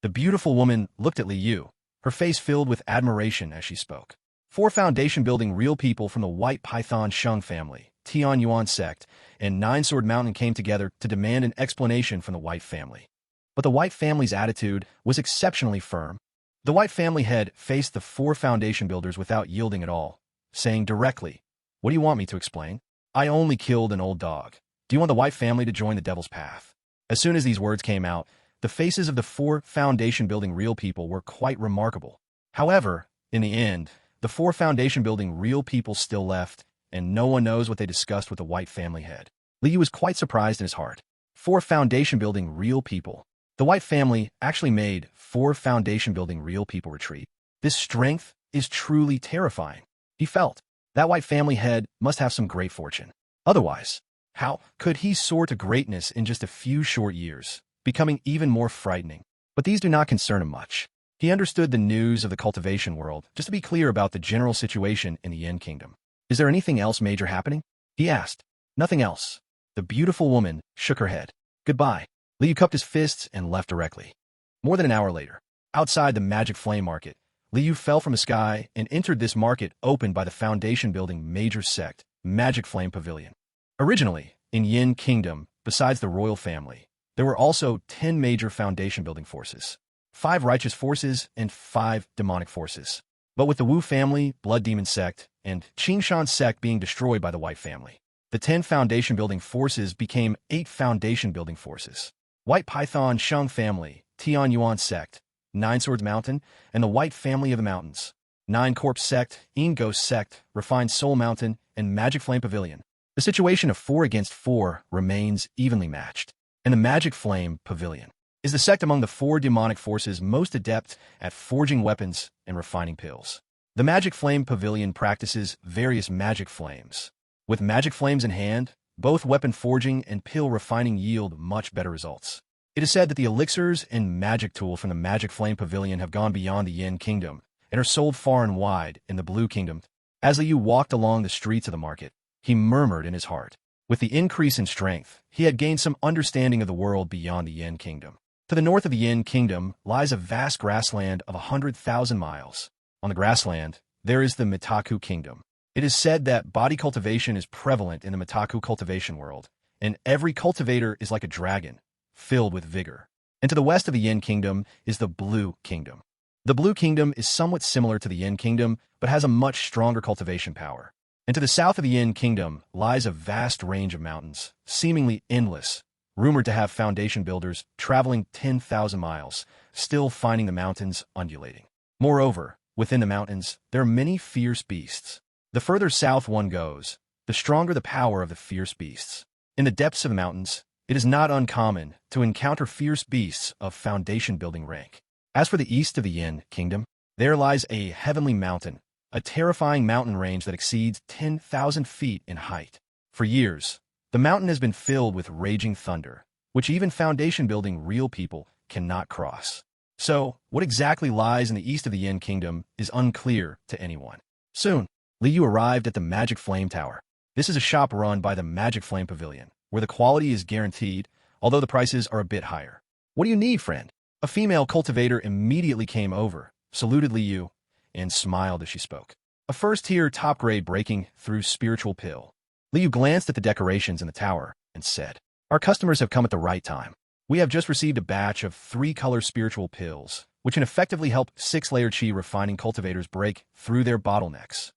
Speaker 1: The beautiful woman looked at Li Yu, her face filled with admiration as she spoke. 4 foundation-building real people from the White Python Sheng family, Tian Yuan sect, and Nine Sword Mountain came together to demand an explanation from the White family. But the White family's attitude was exceptionally firm. The White family head faced the 4 foundation builders without yielding at all, saying directly, "What do you want me to explain? I only killed an old dog. Do you want the White family to join the devil's path?" As soon as these words came out, the faces of the 4 foundation-building real people were quite remarkable. However, in the end, the 4 foundation-building real people still left, and no one knows what they discussed with the White family head. Li Yu was quite surprised in his heart. 4 foundation-building real people. The White family actually made 4 foundation-building real people retreat. This strength is truly terrifying. He felt that White family head must have some great fortune. Otherwise, how could he soar to greatness in just a few short years, becoming even more frightening? But these do not concern him much. He understood the news of the cultivation world, just to be clear about the general situation in the Yin Kingdom. "Is there anything else major happening?" he asked. "Nothing else." The beautiful woman shook her head. "Goodbye." Li Yu cupped his fists and left directly. More than an hour later, outside the Magic Flame Market, Li Yu fell from the sky and entered this market opened by the foundation-building major sect, Magic Flame Pavilion. Originally, in Yin Kingdom, besides the royal family, there were also 10 major foundation-building forces, 5 righteous forces and 5 demonic forces. But with the Wu family, Blood Demon sect, and Qingshan sect being destroyed by the White family, the 10 foundation-building forces became 8 foundation-building forces. White Python Sheng family, Tian Yuan sect, Nine Swords Mountain, and the White family of the mountains, Nine Corpse sect, Yin Ghost sect, Refined Soul Mountain, and Magic Flame Pavilion. The situation of 4 against 4 remains evenly matched. And the Magic Flame Pavilion is the sect among the 4 demonic forces most adept at forging weapons and refining pills. The Magic Flame Pavilion practices various magic flames. With magic flames in hand, both weapon forging and pill refining yield much better results. It is said that the elixirs and magic tools from the Magic Flame Pavilion have gone beyond the Yin Kingdom and are sold far and wide in the Blue Kingdom. As Li Yu walked along the streets of the market, he murmured in his heart. With the increase in strength, he had gained some understanding of the world beyond the Yin Kingdom. To the north of the Yin Kingdom lies a vast grassland of 100,000 miles. On the grassland, there is the Mitaku Kingdom. It is said that body cultivation is prevalent in the Mitaku cultivation world, and every cultivator is like a dragon, filled with vigor. And to the west of the Yin Kingdom is the Blue Kingdom. The Blue Kingdom is somewhat similar to the Yin Kingdom, but has a much stronger cultivation power. And to the south of the Yin Kingdom lies a vast range of mountains, seemingly endless, rumored to have foundation builders traveling 10,000 miles, still finding the mountains undulating. Moreover, within the mountains, there are many fierce beasts. The further south one goes, the stronger the power of the fierce beasts. In the depths of the mountains, it is not uncommon to encounter fierce beasts of foundation-building rank. As for the east of the Yin Kingdom, there lies a heavenly mountain, a terrifying mountain range that exceeds 10,000 feet in height. For years, the mountain has been filled with raging thunder, which even foundation-building real people cannot cross. So, what exactly lies in the east of the Yin Kingdom is unclear to anyone. Soon, Li Yu arrived at the Magic Flame Tower. This is a shop run by the Magic Flame Pavilion, where the quality is guaranteed, although the prices are a bit higher. "What do you need, friend?" A female cultivator immediately came over, saluted Li Yu, and smiled as she spoke. "A first-tier top-grade breaking through spiritual pill." Li Yu glanced at the decorations in the tower and said, "Our customers have come at the right time. We have just received a batch of 3-color spiritual pills, which can effectively help 6-layer chi refining cultivators break through their bottlenecks."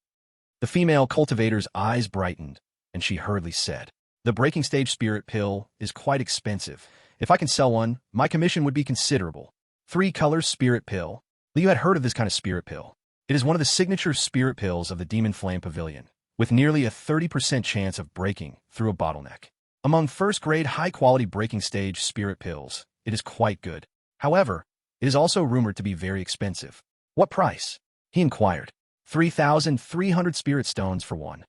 Speaker 1: The female cultivator's eyes brightened, and she hurriedly said, "The breaking stage spirit pill is quite expensive. If I can sell one, my commission would be considerable." 3-color spirit pill? Li Yu had heard of this kind of spirit pill. It is one of the signature spirit pills of the Demon Flame Pavilion, with nearly a 30% chance of breaking through a bottleneck. Among first-grade high-quality breaking stage spirit pills, it is quite good. However, it is also rumored to be very expensive. "What price?" he inquired. 3,300 spirit stones for one.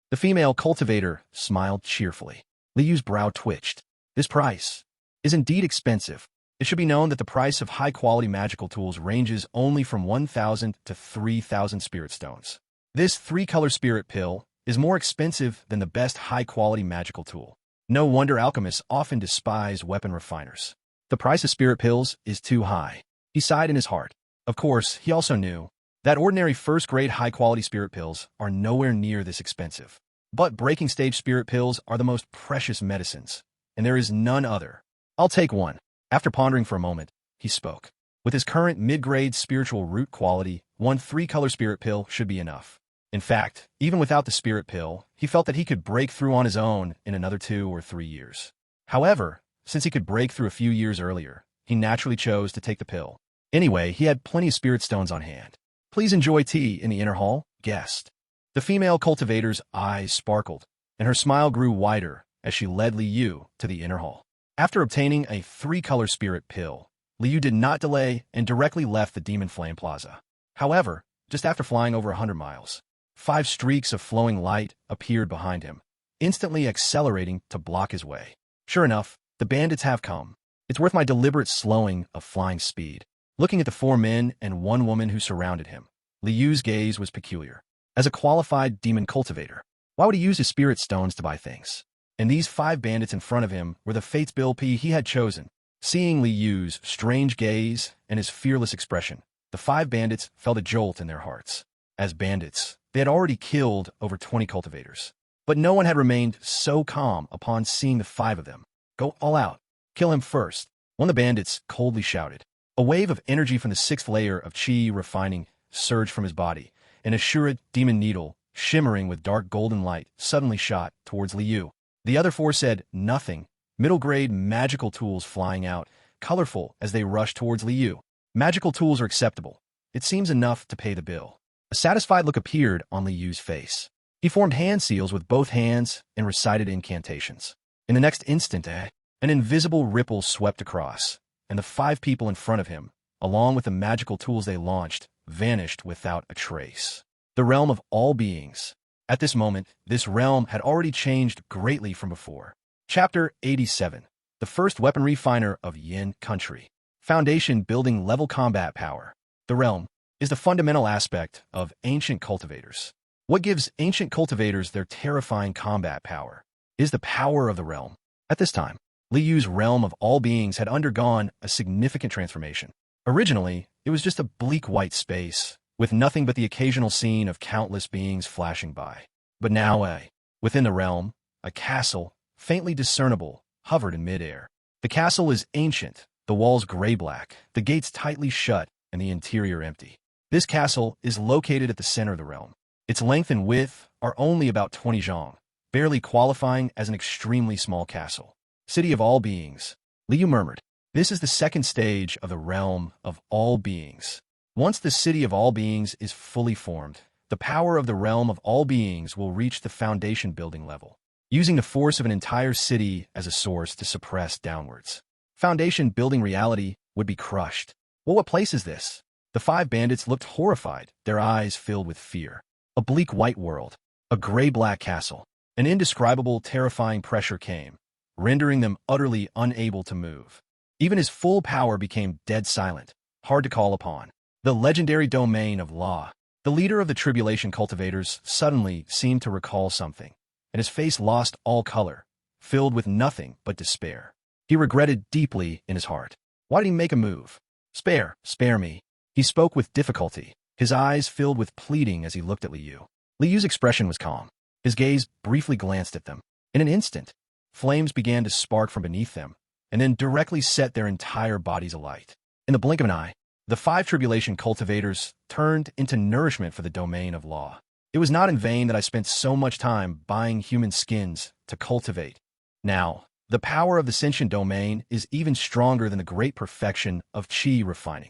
Speaker 1: The female cultivator smiled cheerfully. Li Yu's brow twitched. This price is indeed expensive. It should be known that the price of high-quality magical tools ranges only from 1,000 to 3,000 spirit stones. This 3-color spirit pill is more expensive than the best high-quality magical tool. No wonder alchemists often despise weapon refiners. The price of spirit pills is too high. He sighed in his heart. Of course, he also knew that ordinary first-grade high-quality spirit pills are nowhere near this expensive. But breaking-stage spirit pills are the most precious medicines, and there is none other. I'll take one. After pondering for a moment, he spoke. With his current mid-grade spiritual root quality, one 3-color spirit pill should be enough. In fact, even without the spirit pill, he felt that he could break through on his own in another 2 or 3 years. However, since he could break through a few years earlier, he naturally chose to take the pill. Anyway, he had plenty of spirit stones on hand. Please enjoy tea in the inner hall, guest. The female cultivator's eyes sparkled, and her smile grew wider as she led Liu to the inner hall. After obtaining a 3-color spirit pill, Liu did not delay and directly left the Demon Flame Plaza. However, just after flying over 100 miles, 5 streaks of flowing light appeared behind him, instantly accelerating to block his way. Sure enough, the bandits have come. It's worth my deliberate slowing of flying speed. Looking at the 4 men and 1 woman who surrounded him, Liu's gaze was peculiar. As a qualified demon cultivator, why would he use his spirit stones to buy things? And these 5 bandits in front of him were the Fates Bill P he had chosen. Seeing Liu's strange gaze and his fearless expression, the 5 bandits felt a jolt in their hearts. As bandits, they had already killed over 20 cultivators. But no one had remained so calm upon seeing the 5 of them. Go all out. Kill him first. One of the bandits coldly shouted. A wave of energy from the 6th layer of chi refining surged from his body, and a Shura demon needle, shimmering with dark golden light, suddenly shot towards Liu. The other 4 said nothing, middle-grade magical tools flying out, colorful as they rushed towards Liu. Magical tools are acceptable. It seems enough to pay the bill. A satisfied look appeared on Liu's face. He formed hand seals with both hands and recited incantations. In the next instant, an invisible ripple swept across, and the 5 people in front of him, along with the magical tools they launched, vanished without a trace. The realm of all beings. At this moment, this realm had already changed greatly from before. Chapter 87. The first weapon refiner of Yin Country. Foundation building level combat power. The realm is the fundamental aspect of ancient cultivators. What gives ancient cultivators their terrifying combat power is the power of the realm. At this time, Liu's realm of all beings had undergone a significant transformation. Originally, it was just a bleak white space, with nothing but the occasional scene of countless beings flashing by. But now, within the realm, a castle, faintly discernible, hovered in midair. The castle is ancient, the walls gray-black, the gates tightly shut, and the interior empty. This castle is located at the center of the realm. Its length and width are only about 20 zhong, barely qualifying as an extremely small castle. City of all beings, Liu murmured. This is the second stage of the realm of all beings. Once the city of all beings is fully formed, the power of the realm of all beings will reach the foundation building level, using the force of an entire city as a source to suppress downwards. Foundation building reality would be crushed. Well, what place is this? The 5 bandits looked horrified, their eyes filled with fear. A bleak white world, a gray-black castle. An indescribable, terrifying pressure came, rendering them utterly unable to move. Even his full power became dead silent, hard to call upon. The legendary domain of Law. The leader of the tribulation cultivators suddenly seemed to recall something, and his face lost all color, filled with nothing but despair. He regretted deeply in his heart. Why did he make a move? Spare me. He spoke with difficulty, his eyes filled with pleading as he looked at Liu. Liu's expression was calm. His gaze briefly glanced at them. In an instant, flames began to spark from beneath them, and then directly set their entire bodies alight. In the blink of an eye, the 5 tribulation cultivators turned into nourishment for the domain of Law. It was not in vain that I spent so much time buying human skins to cultivate. Now, the power of the sentient domain is even stronger than the great perfection of chi refining.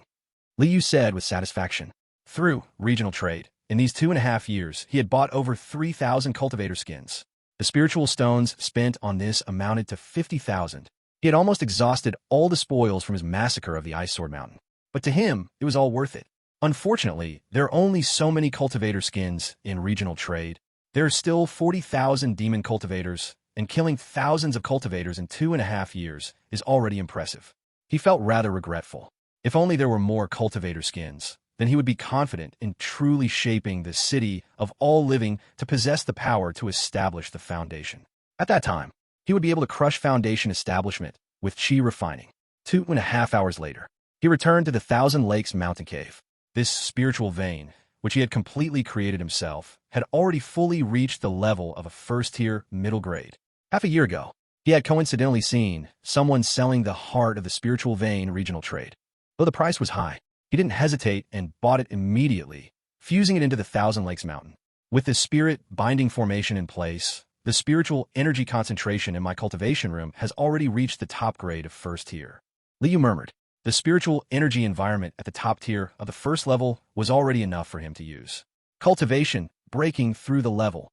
Speaker 1: Liu said with satisfaction. Through regional trade, in these 2.5 years, he had bought over 3,000 cultivator skins. The spiritual stones spent on this amounted to 50,000. He had almost exhausted all the spoils from his massacre of the Ice Sword Mountain. But to him, it was all worth it. Unfortunately, there are only so many cultivator skins in regional trade. There are still 40,000 demon cultivators, and killing thousands of cultivators in 2.5 years is already impressive. He felt rather regretful. If only there were more cultivator skins, then he would be confident in truly shaping the city of all living to possess the power to establish the foundation. At that time, he would be able to crush Foundation establishment with chi refining. 2.5 hours later, he returned to the Thousand Lakes mountain cave. This spiritual vein, which he had completely created himself, had already fully reached the level of a first-tier middle grade. Half a year ago, he had coincidentally seen someone selling the heart of the spiritual vein regional trade. Though the price was high, he didn't hesitate and bought it immediately, fusing it into the Thousand Lakes mountain. With the spirit binding formation in place, the spiritual energy concentration in my cultivation room has already reached the top grade of first tier. Liu murmured. The spiritual energy environment at the top tier of the first level was already enough for him to use. Cultivation, breaking through the level.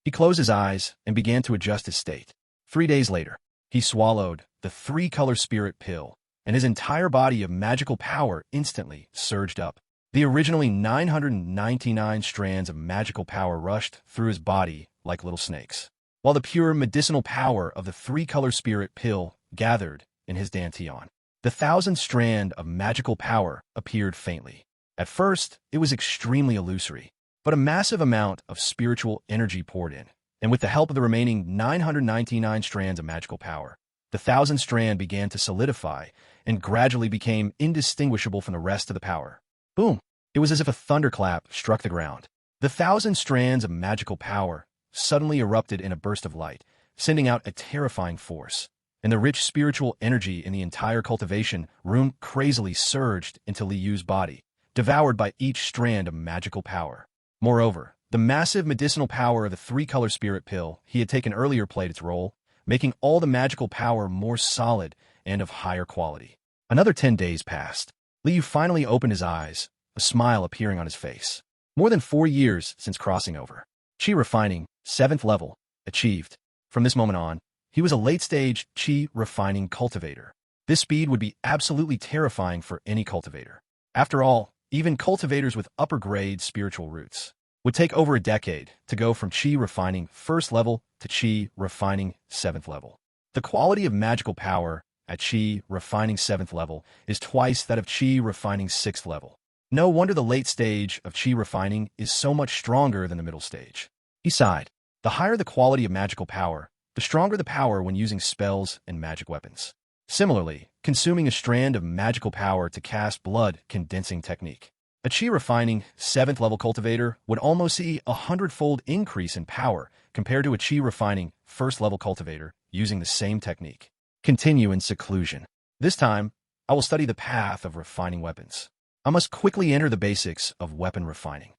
Speaker 1: He closed his eyes and began to adjust his state. 3 days later, he swallowed the 3-color spirit pill, and his entire body of magical power instantly surged up. The originally 999 strands of magical power rushed through his body like little snakes, while the pure medicinal power of the 3-color spirit pill gathered in his dantian. The 1,000th strand of magical power appeared faintly. At first, it was extremely illusory, but a massive amount of spiritual energy poured in, and with the help of the remaining 999 strands of magical power, the 1,000th strand began to solidify and gradually became indistinguishable from the rest of the power. Boom! It was as if a thunderclap struck the ground. The 1,000 strands of magical power suddenly erupted in a burst of light, sending out a terrifying force, and the rich spiritual energy in the entire cultivation room crazily surged into Liu's body, devoured by each strand of magical power. Moreover, the massive medicinal power of the 3-color spirit pill he had taken earlier played its role, making all the magical power more solid and of higher quality. Another 10 days passed. Liu finally opened his eyes, a smile appearing on his face. More than 4 years since crossing over. Chi refining, 7th level, achieved. From this moment on, he was a late-stage chi refining cultivator. This speed would be absolutely terrifying for any cultivator. After all, even cultivators with upper-grade spiritual roots would take over a decade to go from chi refining 1st level to chi refining 7th level. The quality of magical power at chi refining 7th level is twice that of chi refining 6th level. No wonder the late stage of chi refining is so much stronger than the middle stage. He sighed. The higher the quality of magical power, the stronger the power when using spells and magic weapons. Similarly, consuming a strand of magical power to cast blood condensing technique. A chi refining 7th level cultivator would almost see a 100-fold increase in power compared to a chi refining 1st level cultivator using the same technique. Continue in seclusion. This time, I will study the path of refining weapons. I must quickly enter the basics of weapon refining.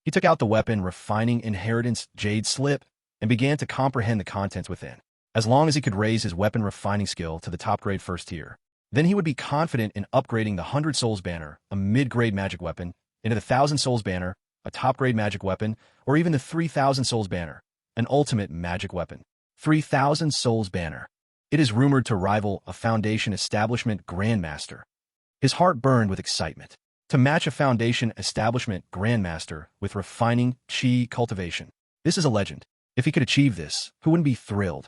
Speaker 1: He took out the weapon refining inheritance jade slip and began to comprehend the contents within. As long as he could raise his weapon refining skill to the top grade first tier, then he would be confident in upgrading the 100 Souls banner, a mid-grade magic weapon, into the 1,000 Souls banner, a top-grade magic weapon, or even the 3,000 Souls banner, an ultimate magic weapon. 3,000 Souls banner. It is rumored to rival a Foundation Establishment Grandmaster. His heart burned with excitement. To match a Foundation Establishment Grandmaster with refining chi cultivation. This is a legend. If he could achieve this, who wouldn't be thrilled?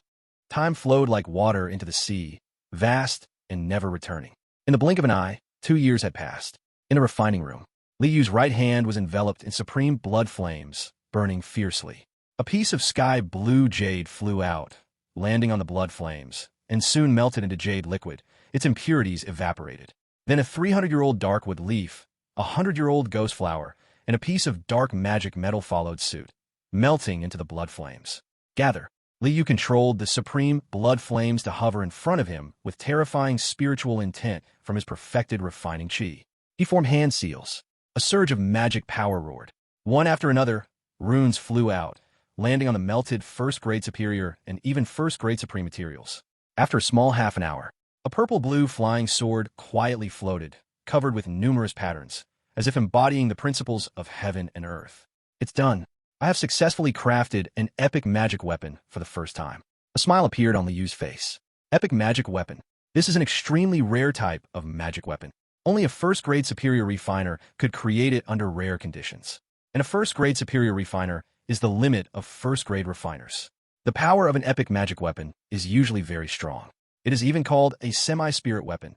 Speaker 1: Time flowed like water into the sea, vast and never returning. In the blink of an eye, 2 years had passed. In a refining room, Liu's right hand was enveloped in supreme blood flames, burning fiercely. A piece of sky blue jade flew out, landing on the blood flames, and soon melted into jade liquid. Its impurities evaporated. Then a 300-year-old darkwood leaf, a 100-year-old ghost flower, and a piece of dark magic metal followed suit, melting into the blood flames. Gather. Liu controlled the supreme blood flames to hover in front of him with terrifying spiritual intent from his perfected refining chi. He formed hand seals. A surge of magic power roared. One after another, runes flew out, landing on the melted first-grade superior and even first-grade supreme materials. After a small half an hour, a purple-blue flying sword quietly floated, covered with numerous patterns, as if embodying the principles of heaven and earth. It's done. I have successfully crafted an epic magic weapon for the first time. A smile appeared on Liu's face. Epic magic weapon. This is an extremely rare type of magic weapon. Only a first-grade superior refiner could create it under rare conditions. And a first-grade superior refiner is the limit of first-grade refiners. The power of an epic magic weapon is usually very strong. It is even called a semi-spirit weapon.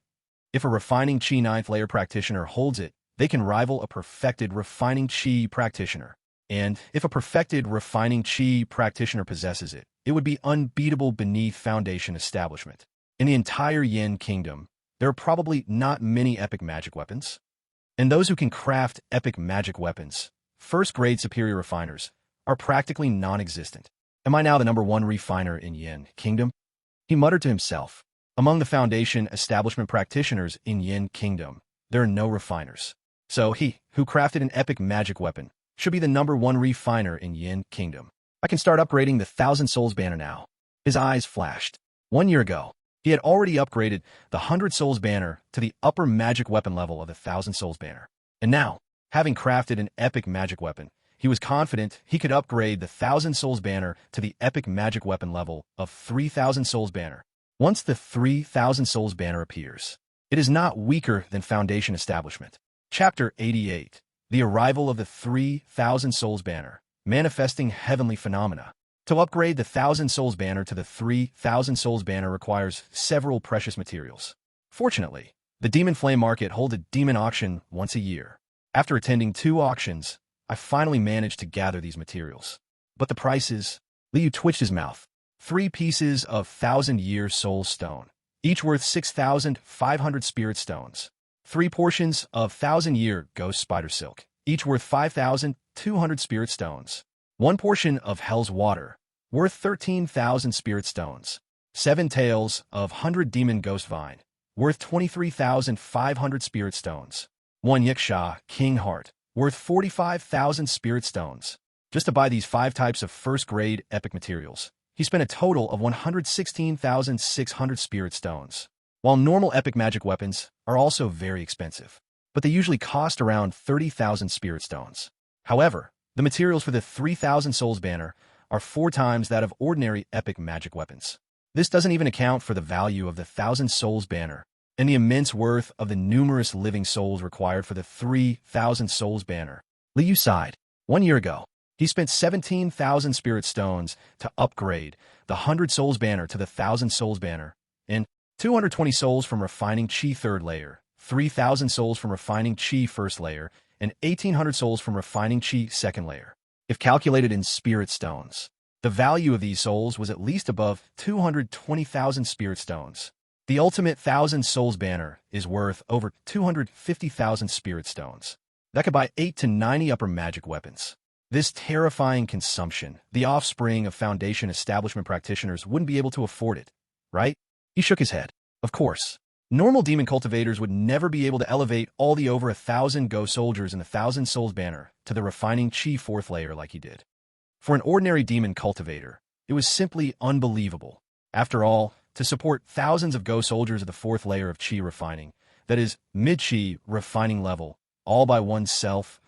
Speaker 1: If a refining chi 9th layer practitioner holds it, they can rival a perfected refining chi practitioner. And if a perfected refining chi practitioner possesses it, it would be unbeatable beneath foundation establishment. In the entire Yin kingdom, there are probably not many epic magic weapons. And those who can craft epic magic weapons, first-grade superior refiners, are practically non-existent. Am I now the #1 refiner in Yin kingdom? He muttered to himself. Among the foundation establishment practitioners in Yin kingdom, there are no refiners. So he, who crafted an epic magic weapon, should be the #1 refiner in Yin kingdom. I can start upgrading the 1,000 Souls banner now. His eyes flashed. 1 year ago, he had already upgraded the 100 Souls banner to the upper magic weapon level of the 1,000 Souls banner. And now, having crafted an epic magic weapon, he was confident he could upgrade the 1,000 Souls banner to the epic magic weapon level of 3,000 Souls banner. Once the 3,000 Souls banner appears, it is not weaker than foundation establishment. Chapter 88. The arrival of the 3,000 Souls banner, manifesting heavenly phenomena. To upgrade the 1,000 Souls banner to the 3,000 Souls banner requires several precious materials. Fortunately, the Demon Flame Market holds a demon auction once a year. After attending 2 auctions, I finally managed to gather these materials. But the prices... Liu twitched his mouth. 3 pieces of 1,000-year soul stone, each worth 6,500 spirit stones. 3 portions of 1,000-year ghost spider silk, each worth 5,200 spirit stones. 1 portion of hell's water, worth 13,000 spirit stones. 7 tails of 100 demon ghost vine, worth 23,500 spirit stones. 1 yiksha king heart, worth 45,000 spirit stones. Just to buy these 5 types of first-grade epic materials, he spent a total of 116,600 spirit stones. While normal epic magic weapons are also very expensive, but they usually cost around 30,000 spirit stones. However, the materials for the 3,000 Souls banner are 4 times that of ordinary epic magic weapons. This doesn't even account for the value of the 1,000 Souls banner and the immense worth of the numerous living souls required for the 3,000 Souls banner. Liu sighed. 1 year ago, he spent 17,000 spirit stones to upgrade the 100 Souls banner to the 1,000 Souls banner, and 220 souls from refining Qi 3rd layer, 3,000 souls from refining Qi 1st layer, and 1,800 souls from refining Qi 2nd layer. If calculated in spirit stones, the value of these souls was at least above 220,000 spirit stones. The ultimate 1,000 Souls banner is worth over 250,000 spirit stones. That could buy 8 to 90 upper magic weapons. This terrifying consumption, the offspring of foundation establishment practitioners wouldn't be able to afford it, right? He shook his head. Of course. Normal demon cultivators would never be able to elevate all the over 1,000 Go soldiers in the 1,000 Souls banner to the refining Qi 4th layer like he did. For an ordinary demon cultivator, it was simply unbelievable. After all, to support thousands of Go soldiers of the 4th layer of Qi refining, that is, mid-Qi refining level, all by oneself,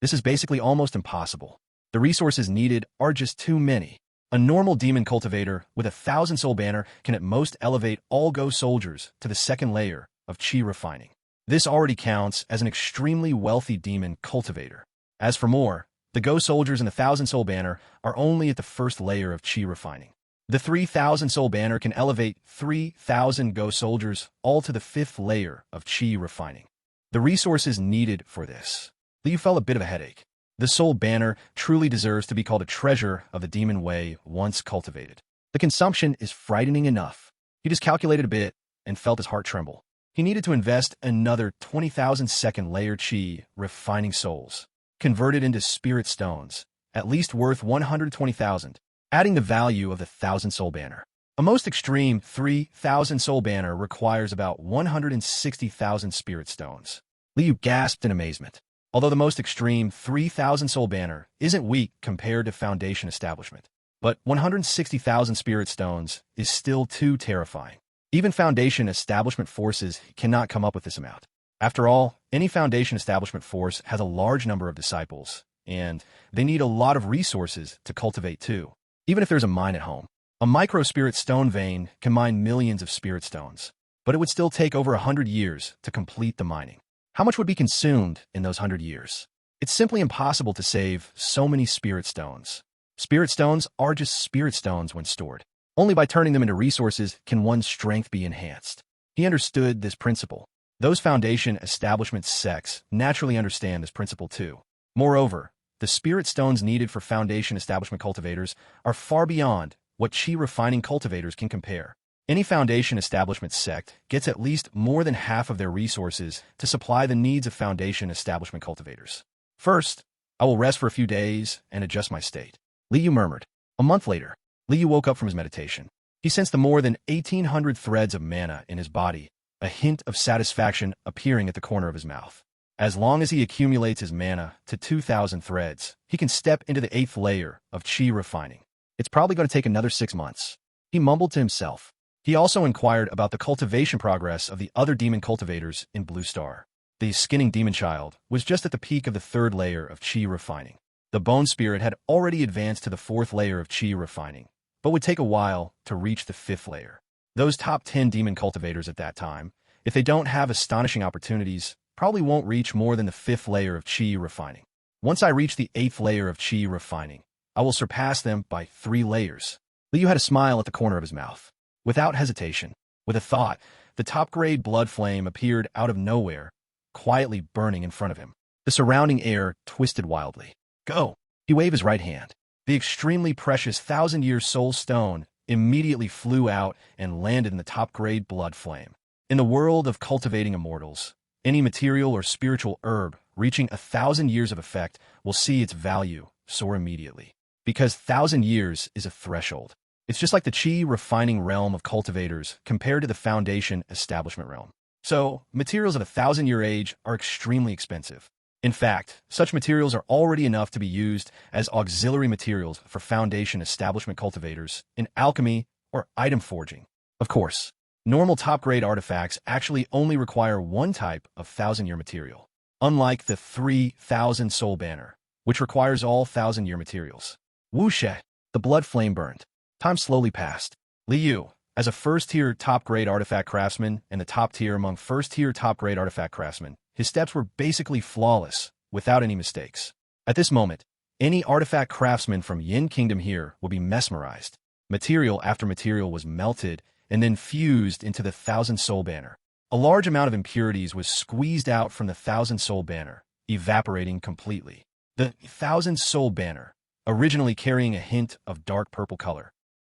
Speaker 1: this is basically almost impossible. The resources needed are just too many. A normal demon cultivator with a 1,000 Soul banner can at most elevate all Go soldiers to the 2nd layer of Qi refining. This already counts as an extremely wealthy demon cultivator. As for more, the Go soldiers in the 1,000 Soul banner are only at the 1st layer of Qi refining. The 3,000 Soul banner can elevate 3,000 Go soldiers all to the 5th layer of Qi refining. The resources needed for this. Liu felt a bit of a headache. The Soul banner truly deserves to be called a treasure of the demon way once cultivated. The consumption is frightening enough. He just calculated a bit and felt his heart tremble. He needed to invest another 20,000 2nd layer Qi refining souls, converted into spirit stones, at least worth 120,000, adding the value of the 1,000 Soul banner. A most extreme 3,000 Soul banner requires about 160,000 spirit stones. Liu gasped in amazement. Although the most extreme 3,000 Soul banner isn't weak compared to foundation establishment, but 160,000 spirit stones is still too terrifying. Even foundation establishment forces cannot come up with this amount. After all, any foundation establishment force has a large number of disciples, and they need a lot of resources to cultivate too. Even if there's a mine at home, a micro-spirit stone vein can mine millions of spirit stones, but it would still take over 100 years to complete the mining. How much would be consumed in those 100 years? It's simply impossible to save so many spirit stones. Spirit stones are just spirit stones when stored. Only by turning them into resources can one's strength be enhanced. He understood this principle. Those foundation establishment sects naturally understand this principle too. Moreover, the spirit stones needed for foundation establishment cultivators are far beyond what qi refining cultivators can compare. Any foundation establishment sect gets at least more than half of their resources to supply the needs of foundation establishment cultivators. First, I will rest for a few days and adjust my state. Liu murmured. A month later, Liu woke up from his meditation. He sensed the more than 1,800 threads of mana in his body, a hint of satisfaction appearing at the corner of his mouth. As long as he accumulates his mana to 2,000 threads, he can step into the 8th layer of qi refining. It's probably going to take another 6 months. He mumbled to himself. He also inquired about the cultivation progress of the other demon cultivators in Blue Star. The skinning demon child was just at the peak of the 3rd layer of qi refining. The bone spirit had already advanced to the 4th layer of qi refining, but would take a while to reach the 5th layer. Those top 10 demon cultivators at that time, if they don't have astonishing opportunities, probably won't reach more than the 5th layer of qi refining. Once I reach the 8th layer of qi refining, I will surpass them by 3 layers. Liu had a smile at the corner of his mouth. Without hesitation, with a thought, the top-grade blood flame appeared out of nowhere, quietly burning in front of him. The surrounding air twisted wildly. Go! He waved his right hand. The extremely precious 1,000-year soul stone immediately flew out and landed in the top-grade blood flame. In the world of cultivating immortals, any material or spiritual herb reaching 1,000 years of effect will see its value soar immediately. Because 1,000 years is a threshold. It's just like the qi refining realm of cultivators compared to the foundation establishment realm. So, materials of 1,000-year age are extremely expensive. In fact, such materials are already enough to be used as auxiliary materials for foundation establishment cultivators in alchemy or item forging. Of course, normal top-grade artifacts actually only require one type of 1,000-year material, unlike the 3,000 soul banner, which requires all 1,000-year materials. Whoosh! The blood flame burned. Time slowly passed. Liu, as a first-tier top-grade artifact craftsman and the top tier among first-tier top-grade artifact craftsmen, his steps were basically flawless, without any mistakes. At this moment, any artifact craftsman from Yin Kingdom here would be mesmerized. Material after material was melted and then fused into the 1,000 soul banner. A large amount of impurities was squeezed out from the 1,000 soul banner, evaporating completely. The 1,000 soul banner, originally carrying a hint of dark purple color,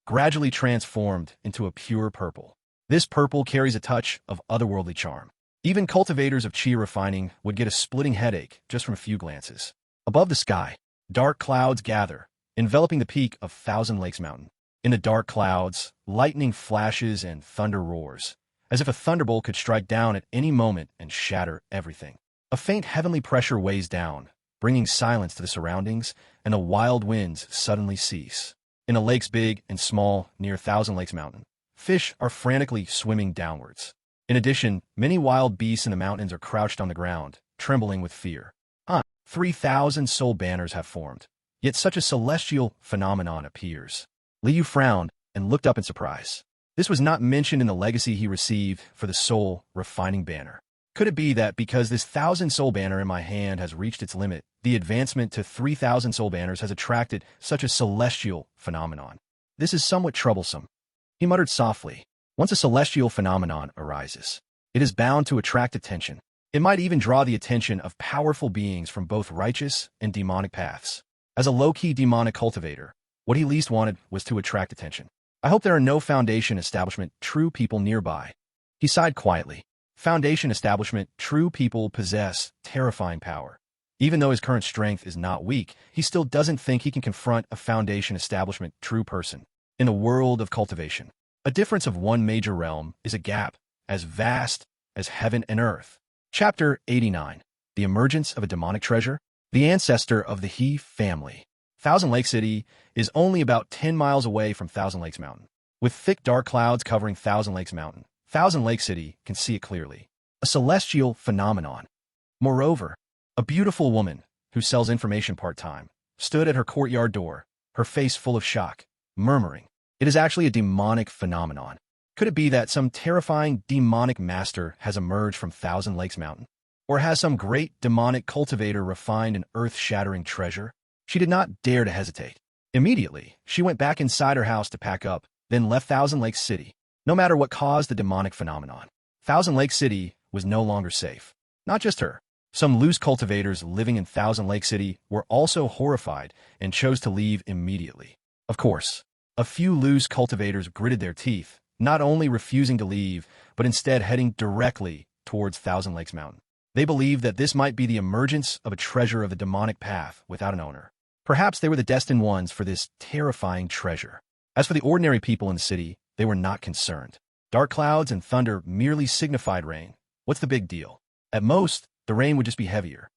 Speaker 1: gradually transformed into a pure purple. This purple carries a touch of otherworldly charm. Even cultivators of qi refining would get a splitting headache just from a few glances. Above the sky, dark clouds gather, enveloping the peak of Thousand Lakes Mountain. In the dark clouds, lightning flashes and thunder roars, as if a thunderbolt could strike down at any moment and shatter everything. A faint heavenly pressure weighs down, bringing silence to the surroundings, and the wild winds suddenly cease. In the lakes big and small near Thousand Lakes Mountain, fish are frantically swimming downwards. In addition, many wild beasts in the mountains are crouched on the ground, trembling with fear. 3,000 soul banners have formed, yet such a celestial phenomenon appears. Liu frowned and looked up in surprise. This was not mentioned in the legacy he received for the soul refining banner. Could it be that because this 1,000 soul banner in my hand has reached its limit, the advancement to 3,000 soul banners has attracted such a celestial phenomenon? This is somewhat troublesome. He muttered softly. Once a celestial phenomenon arises, it is bound to attract attention. It might even draw the attention of powerful beings from both righteous and demonic paths. As a low-key demonic cultivator, what he least wanted was to attract attention. I hope there are no foundation establishment true people nearby. He sighed quietly. Foundation establishment true people possess terrifying power. Even though his current strength is not weak, he still doesn't think he can confront a foundation establishment true person. In the world of cultivation, a difference of one major realm is a gap as vast as heaven and earth. Chapter 89. The Emergence of a Demonic Treasure. The ancestor of the He family. Thousand Lake City is only about 10 miles away from Thousand Lakes Mountain. With thick dark clouds covering Thousand Lakes Mountain, Thousand Lake City can see it clearly. A celestial phenomenon. Moreover, a beautiful woman, who sells information part-time, stood at her courtyard door, her face full of shock, murmuring, "It is actually a demonic phenomenon. Could it be that some terrifying demonic master has emerged from Thousand Lakes Mountain? Or has some great demonic cultivator refined an earth-shattering treasure?" She did not dare to hesitate. Immediately, she went back inside her house to pack up, then left Thousand Lake City. No matter what caused the demonic phenomenon, Thousand Lake City was no longer safe. Not just her. Some loose cultivators living in Thousand Lake City were also horrified and chose to leave immediately. Of course, A few loose cultivators gritted their teeth, not only refusing to leave, but instead heading directly towards Thousand Lakes Mountain. They believed that this might be the emergence of a treasure of the demonic path without an owner. Perhaps they were the destined ones for this terrifying treasure. As for the ordinary people in the city, they were not concerned. Dark clouds and thunder merely signified rain. What's the big deal? At most, the rain would just be heavier.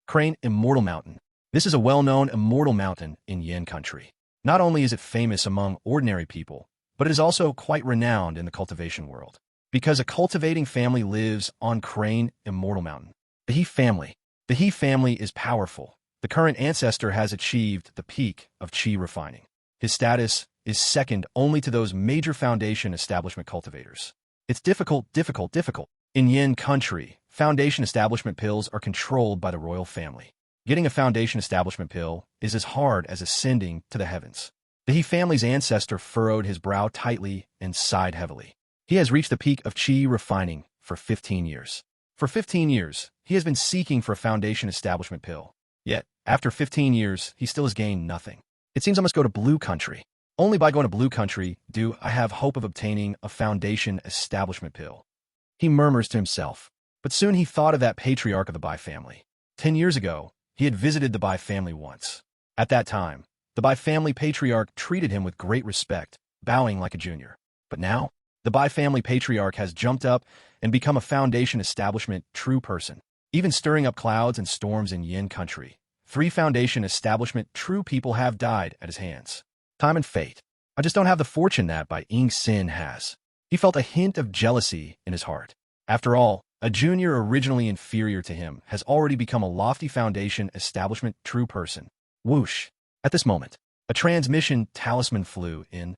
Speaker 1: Crane Immortal Mountain. This is a well-known immortal mountain in Yin country. Not only is it famous among ordinary people, but it is also quite renowned in the cultivation world. Because a cultivating family lives on Crane Immortal Mountain. The He family. The He family is powerful. The current ancestor has achieved the peak of Qi refining. His status is second only to those major foundation establishment cultivators. It's difficult. In Yin country, foundation establishment pills are controlled by the royal family. Getting a foundation establishment pill is as hard as ascending to the heavens. The He family's ancestor furrowed his brow tightly and sighed heavily. He has reached the peak of Qi refining for 15 years. For 15 years, he has been seeking for a foundation establishment pill. Yet, after 15 years, he still has gained nothing. It seems I must go to Blue Country. Only by going to Blue Country do I have hope of obtaining a foundation establishment pill. He murmurs to himself. But soon he thought of that patriarch of the Bai family. 10 years ago, he had visited the Bai family once. At that time, the Bai family patriarch treated him with great respect, bowing like a junior. But now, the Bai family patriarch has jumped up and become a foundation establishment true person, even stirring up clouds and storms in Yin country. 3 foundation establishment true people have died at his hands. Time and fate. I just don't have the fortune that Bai Ying Sin has. He felt a hint of jealousy in his heart. After all, a junior originally inferior to him has already become a lofty foundation establishment true person. Whoosh. At this moment, a transmission talisman flew in,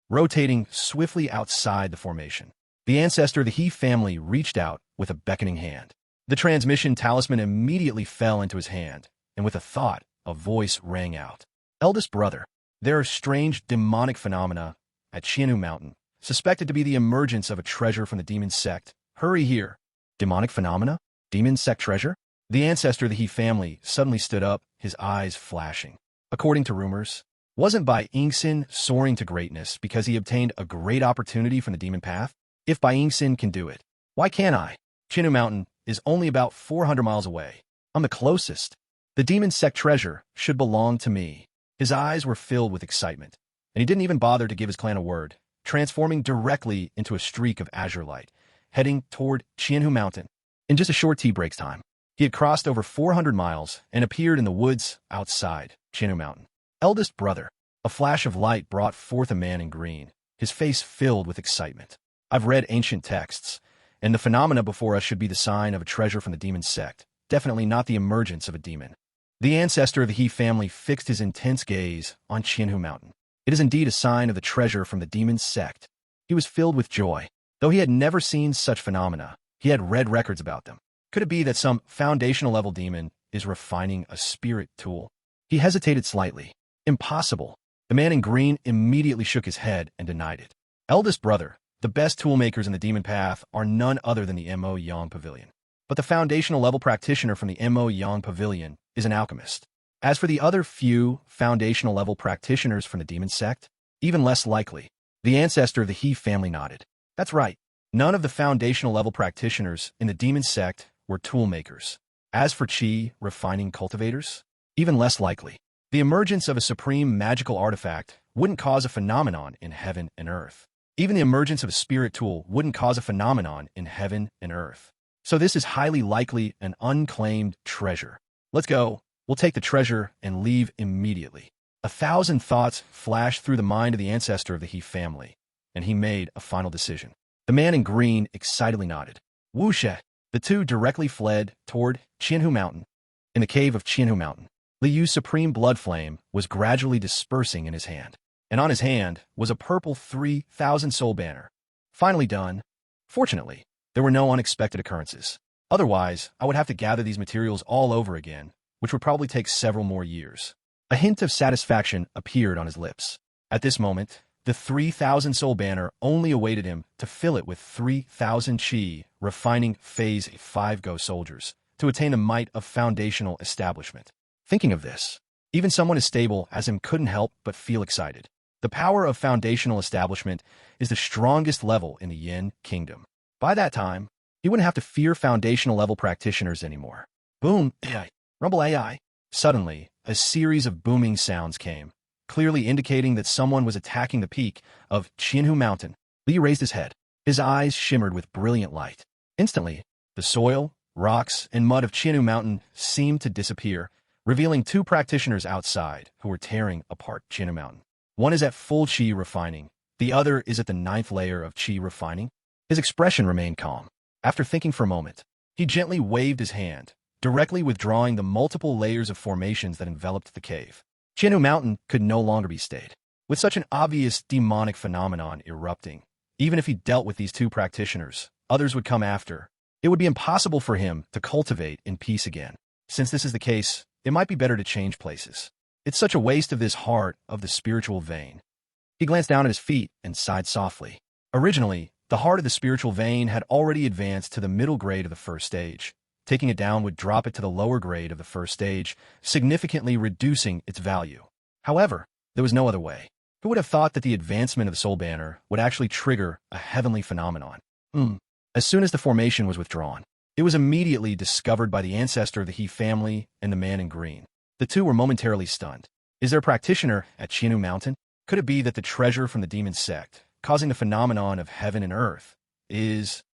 Speaker 1: rotating swiftly outside the formation. The ancestor of the He family reached out with a beckoning hand. The transmission talisman immediately fell into his hand, and with a thought, a voice rang out. Eldest brother, there are strange demonic phenomena at Qianhu Mountain, suspected to be the emergence of a treasure from the demon sect. Hurry here. Demonic phenomena? Demon sect treasure? The ancestor of the He family suddenly stood up, his eyes flashing. According to rumors, wasn't Bai Yingxin soaring to greatness because he obtained a great opportunity from the demon path? If Bai Yingxin can do it, why can't I? Qianhu Mountain is only about 400 miles away. I'm the closest. The demon sect treasure should belong to me. His eyes were filled with excitement, and he didn't even bother to give his clan a word, transforming directly into a streak of azure light, heading toward Qianhu Mountain. In just a short tea break's time, he had crossed over 400 miles and appeared in the woods outside Qianhu Mountain. Eldest brother. A flash of light brought forth a man in green, his face filled with excitement. I've read ancient texts, and the phenomena before us should be the sign of a treasure from the demon sect, definitely not the emergence of a demon. The ancestor of the He family fixed his intense gaze on Qianhu Mountain. It is indeed a sign of the treasure from the demon sect. He was filled with joy. Though he had never seen such phenomena, he had read records about them. Could it be that some foundational level demon is refining a spirit tool? He hesitated slightly. Impossible. The man in green immediately shook his head and denied it. Eldest brother, the best toolmakers in the demon path are none other than the Mo Yang Pavilion. But the foundational level practitioner from the Mo Yang Pavilion is an alchemist. As for the other few foundational level practitioners from the demon sect, even less likely. The ancestor of the He family nodded. That's right. None of the foundational level practitioners in the demon sect were toolmakers. As for Qi refining cultivators, even less likely. The emergence of a supreme magical artifact wouldn't cause a phenomenon in heaven and earth. Even the emergence of a spirit tool wouldn't cause a phenomenon in heaven and earth. So this is highly likely an unclaimed treasure. Let's go. We'll take the treasure and leave immediately. 1,000 thoughts flashed through the mind of the ancestor of the He family, and he made a final decision. The man in green excitedly nodded. Whoosha! The two directly fled toward Qianhu Mountain. In the cave of Qianhu Mountain, Li Yu's supreme blood flame was gradually dispersing in his hand, and on his hand was a purple 3,000 soul banner. Finally done. Fortunately, there were no unexpected occurrences. Otherwise, I would have to gather these materials all over again, which would probably take several more years. A hint of satisfaction appeared on his lips. At this moment, the 3,000 soul banner only awaited him to fill it with 3,000 Qi, refining Phase 5 Go soldiers, to attain the might of foundational establishment. Thinking of this, even someone as stable as him couldn't help but feel excited. The power of foundational establishment is the strongest level in the Yin kingdom. By that time, he wouldn't have to fear foundational level practitioners anymore. Boom, AI, rumble AI. Suddenly, a series of booming sounds came, clearly indicating that someone was attacking the peak of Qianhu Mountain. Li raised his head. His eyes shimmered with brilliant light. Instantly, the soil, rocks, and mud of Qianhu Mountain seemed to disappear, revealing two practitioners outside who were tearing apart Qianhu Mountain. One is at full qi refining. The other is at the 9th layer of qi refining. His expression remained calm. After thinking for a moment, he gently waved his hand, directly withdrawing the multiple layers of formations that enveloped the cave. Qianhu Mountain could no longer be stayed. With such an obvious demonic phenomenon erupting, even if he dealt with these two practitioners, others would come after. It would be impossible for him to cultivate in peace again. Since this is the case, it might be better to change places. It's such a waste of this heart of the spiritual vein. He glanced down at his feet and sighed softly. Originally, the heart of the spiritual vein had already advanced to the middle grade of the first stage. Taking it down would drop it to the lower grade of the first stage, significantly reducing its value. However, there was no other way. Who would have thought that the advancement of the soul banner would actually trigger a heavenly phenomenon? As soon as the formation was withdrawn, it was immediately discovered by the ancestor of the He family and the man in green. The two were momentarily stunned. Is there a practitioner at Qianhu Mountain? Could it be that the treasure from the demon sect, causing the phenomenon of heaven and earth, was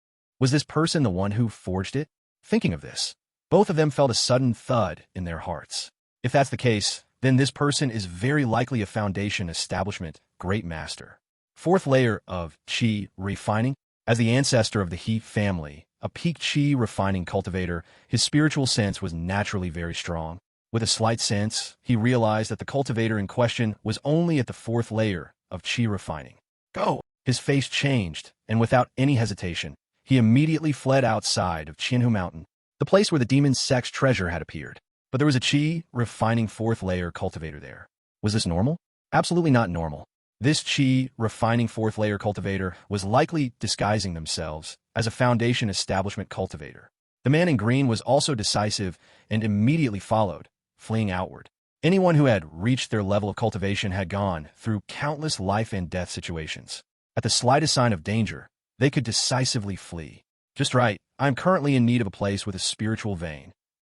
Speaker 1: this person the one who forged it? Thinking of this, both of them felt a sudden thud in their hearts. If that's the case, then this person is very likely a foundation establishment great master. 4th layer of qi refining. As the ancestor of the He family, a peak qi refining cultivator, his spiritual sense was naturally very strong. With a slight sense, he realized that the cultivator in question was only at the 4th layer of qi refining. Go! His face changed, and without any hesitation, he immediately fled outside of Qianhu Mountain, the place where the demon sect's treasure had appeared. But there was a qi refining 4th layer cultivator there. Was this normal? Absolutely not normal. This qi refining 4th layer cultivator was likely disguising themselves as a foundation establishment cultivator. The man in green was also decisive and immediately followed, fleeing outward. Anyone who had reached their level of cultivation had gone through countless life and death situations. At the slightest sign of danger, they could decisively flee. Just right, I am currently in need of a place with a spiritual vein.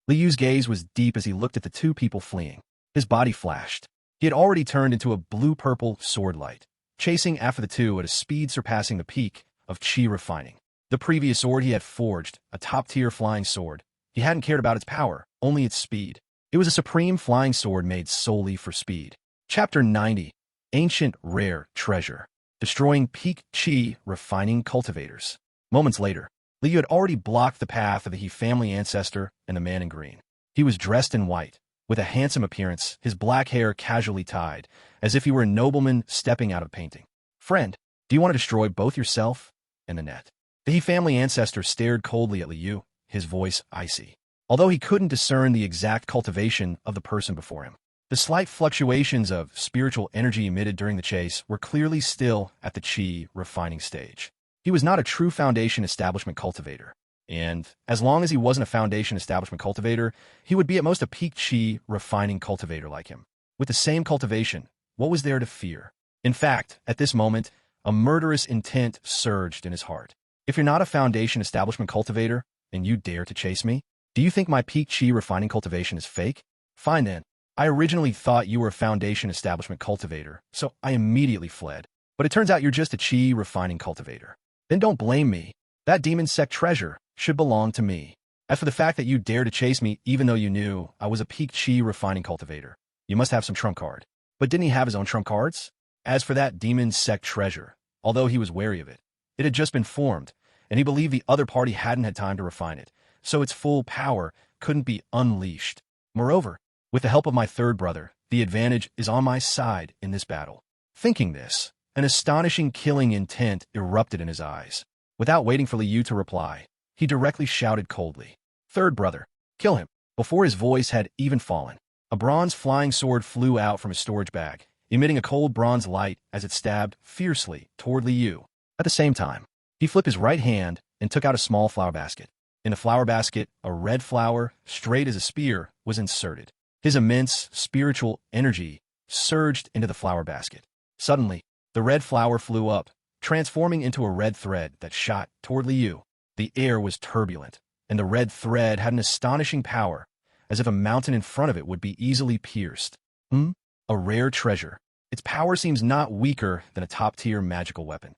Speaker 1: Li Yu's gaze was deep as he looked at the two people fleeing. His body flashed. He had already turned into a blue-purple sword light, chasing after the two at a speed surpassing the peak of qi refining. The previous sword he had forged, a top-tier flying sword. He hadn't cared about its power, only its speed. It was a supreme flying sword made solely for speed. Chapter 90. Ancient Rare Treasure. Destroying peak qi refining cultivators. Moments later, Li Yu had already blocked the path of the He family ancestor and the man in green. He was dressed in white, with a handsome appearance, his black hair casually tied, as if he were a nobleman stepping out of a painting. Friend, do you want to destroy both yourself and the net? The He family ancestor stared coldly at Li Yu, his voice icy. Although he couldn't discern the exact cultivation of the person before him, the slight fluctuations of spiritual energy emitted during the chase were clearly still at the qi refining stage. He was not a true foundation establishment cultivator, and as long as he wasn't a foundation establishment cultivator, he would be at most a peak qi refining cultivator like him. With the same cultivation, what was there to fear? In fact, at this moment, a murderous intent surged in his heart. If you're not a foundation establishment cultivator, and you dare to chase me, do you think my peak qi refining cultivation is fake? Fine then. I originally thought you were a foundation establishment cultivator, so I immediately fled. But it turns out you're just a qi refining cultivator. Then don't blame me. That demon sect treasure should belong to me. As for the fact that you dared to chase me even though you knew I was a peak qi refining cultivator, you must have some trump card. But didn't he have his own trump cards? As for that demon sect treasure, although he was wary of it, it had just been formed, and he believed the other party hadn't had time to refine it, so its full power couldn't be unleashed. Moreover, with the help of my third brother, the advantage is on my side in this battle. Thinking this, an astonishing killing intent erupted in his eyes. Without waiting for Li Yu to reply, he directly shouted coldly, "Third brother, kill him!" Before his voice had even fallen, a bronze flying sword flew out from his storage bag, emitting a cold bronze light as it stabbed fiercely toward Li Yu. At the same time, he flipped his right hand and took out a small flower basket. In the flower basket, a red flower, straight as a spear, was inserted. His immense spiritual energy surged into the flower basket. Suddenly, the red flower flew up, transforming into a red thread that shot toward Liu. The air was turbulent, and the red thread had an astonishing power, as if a mountain in front of it would be easily pierced. A rare treasure. Its power seems not weaker than a top-tier magical weapon.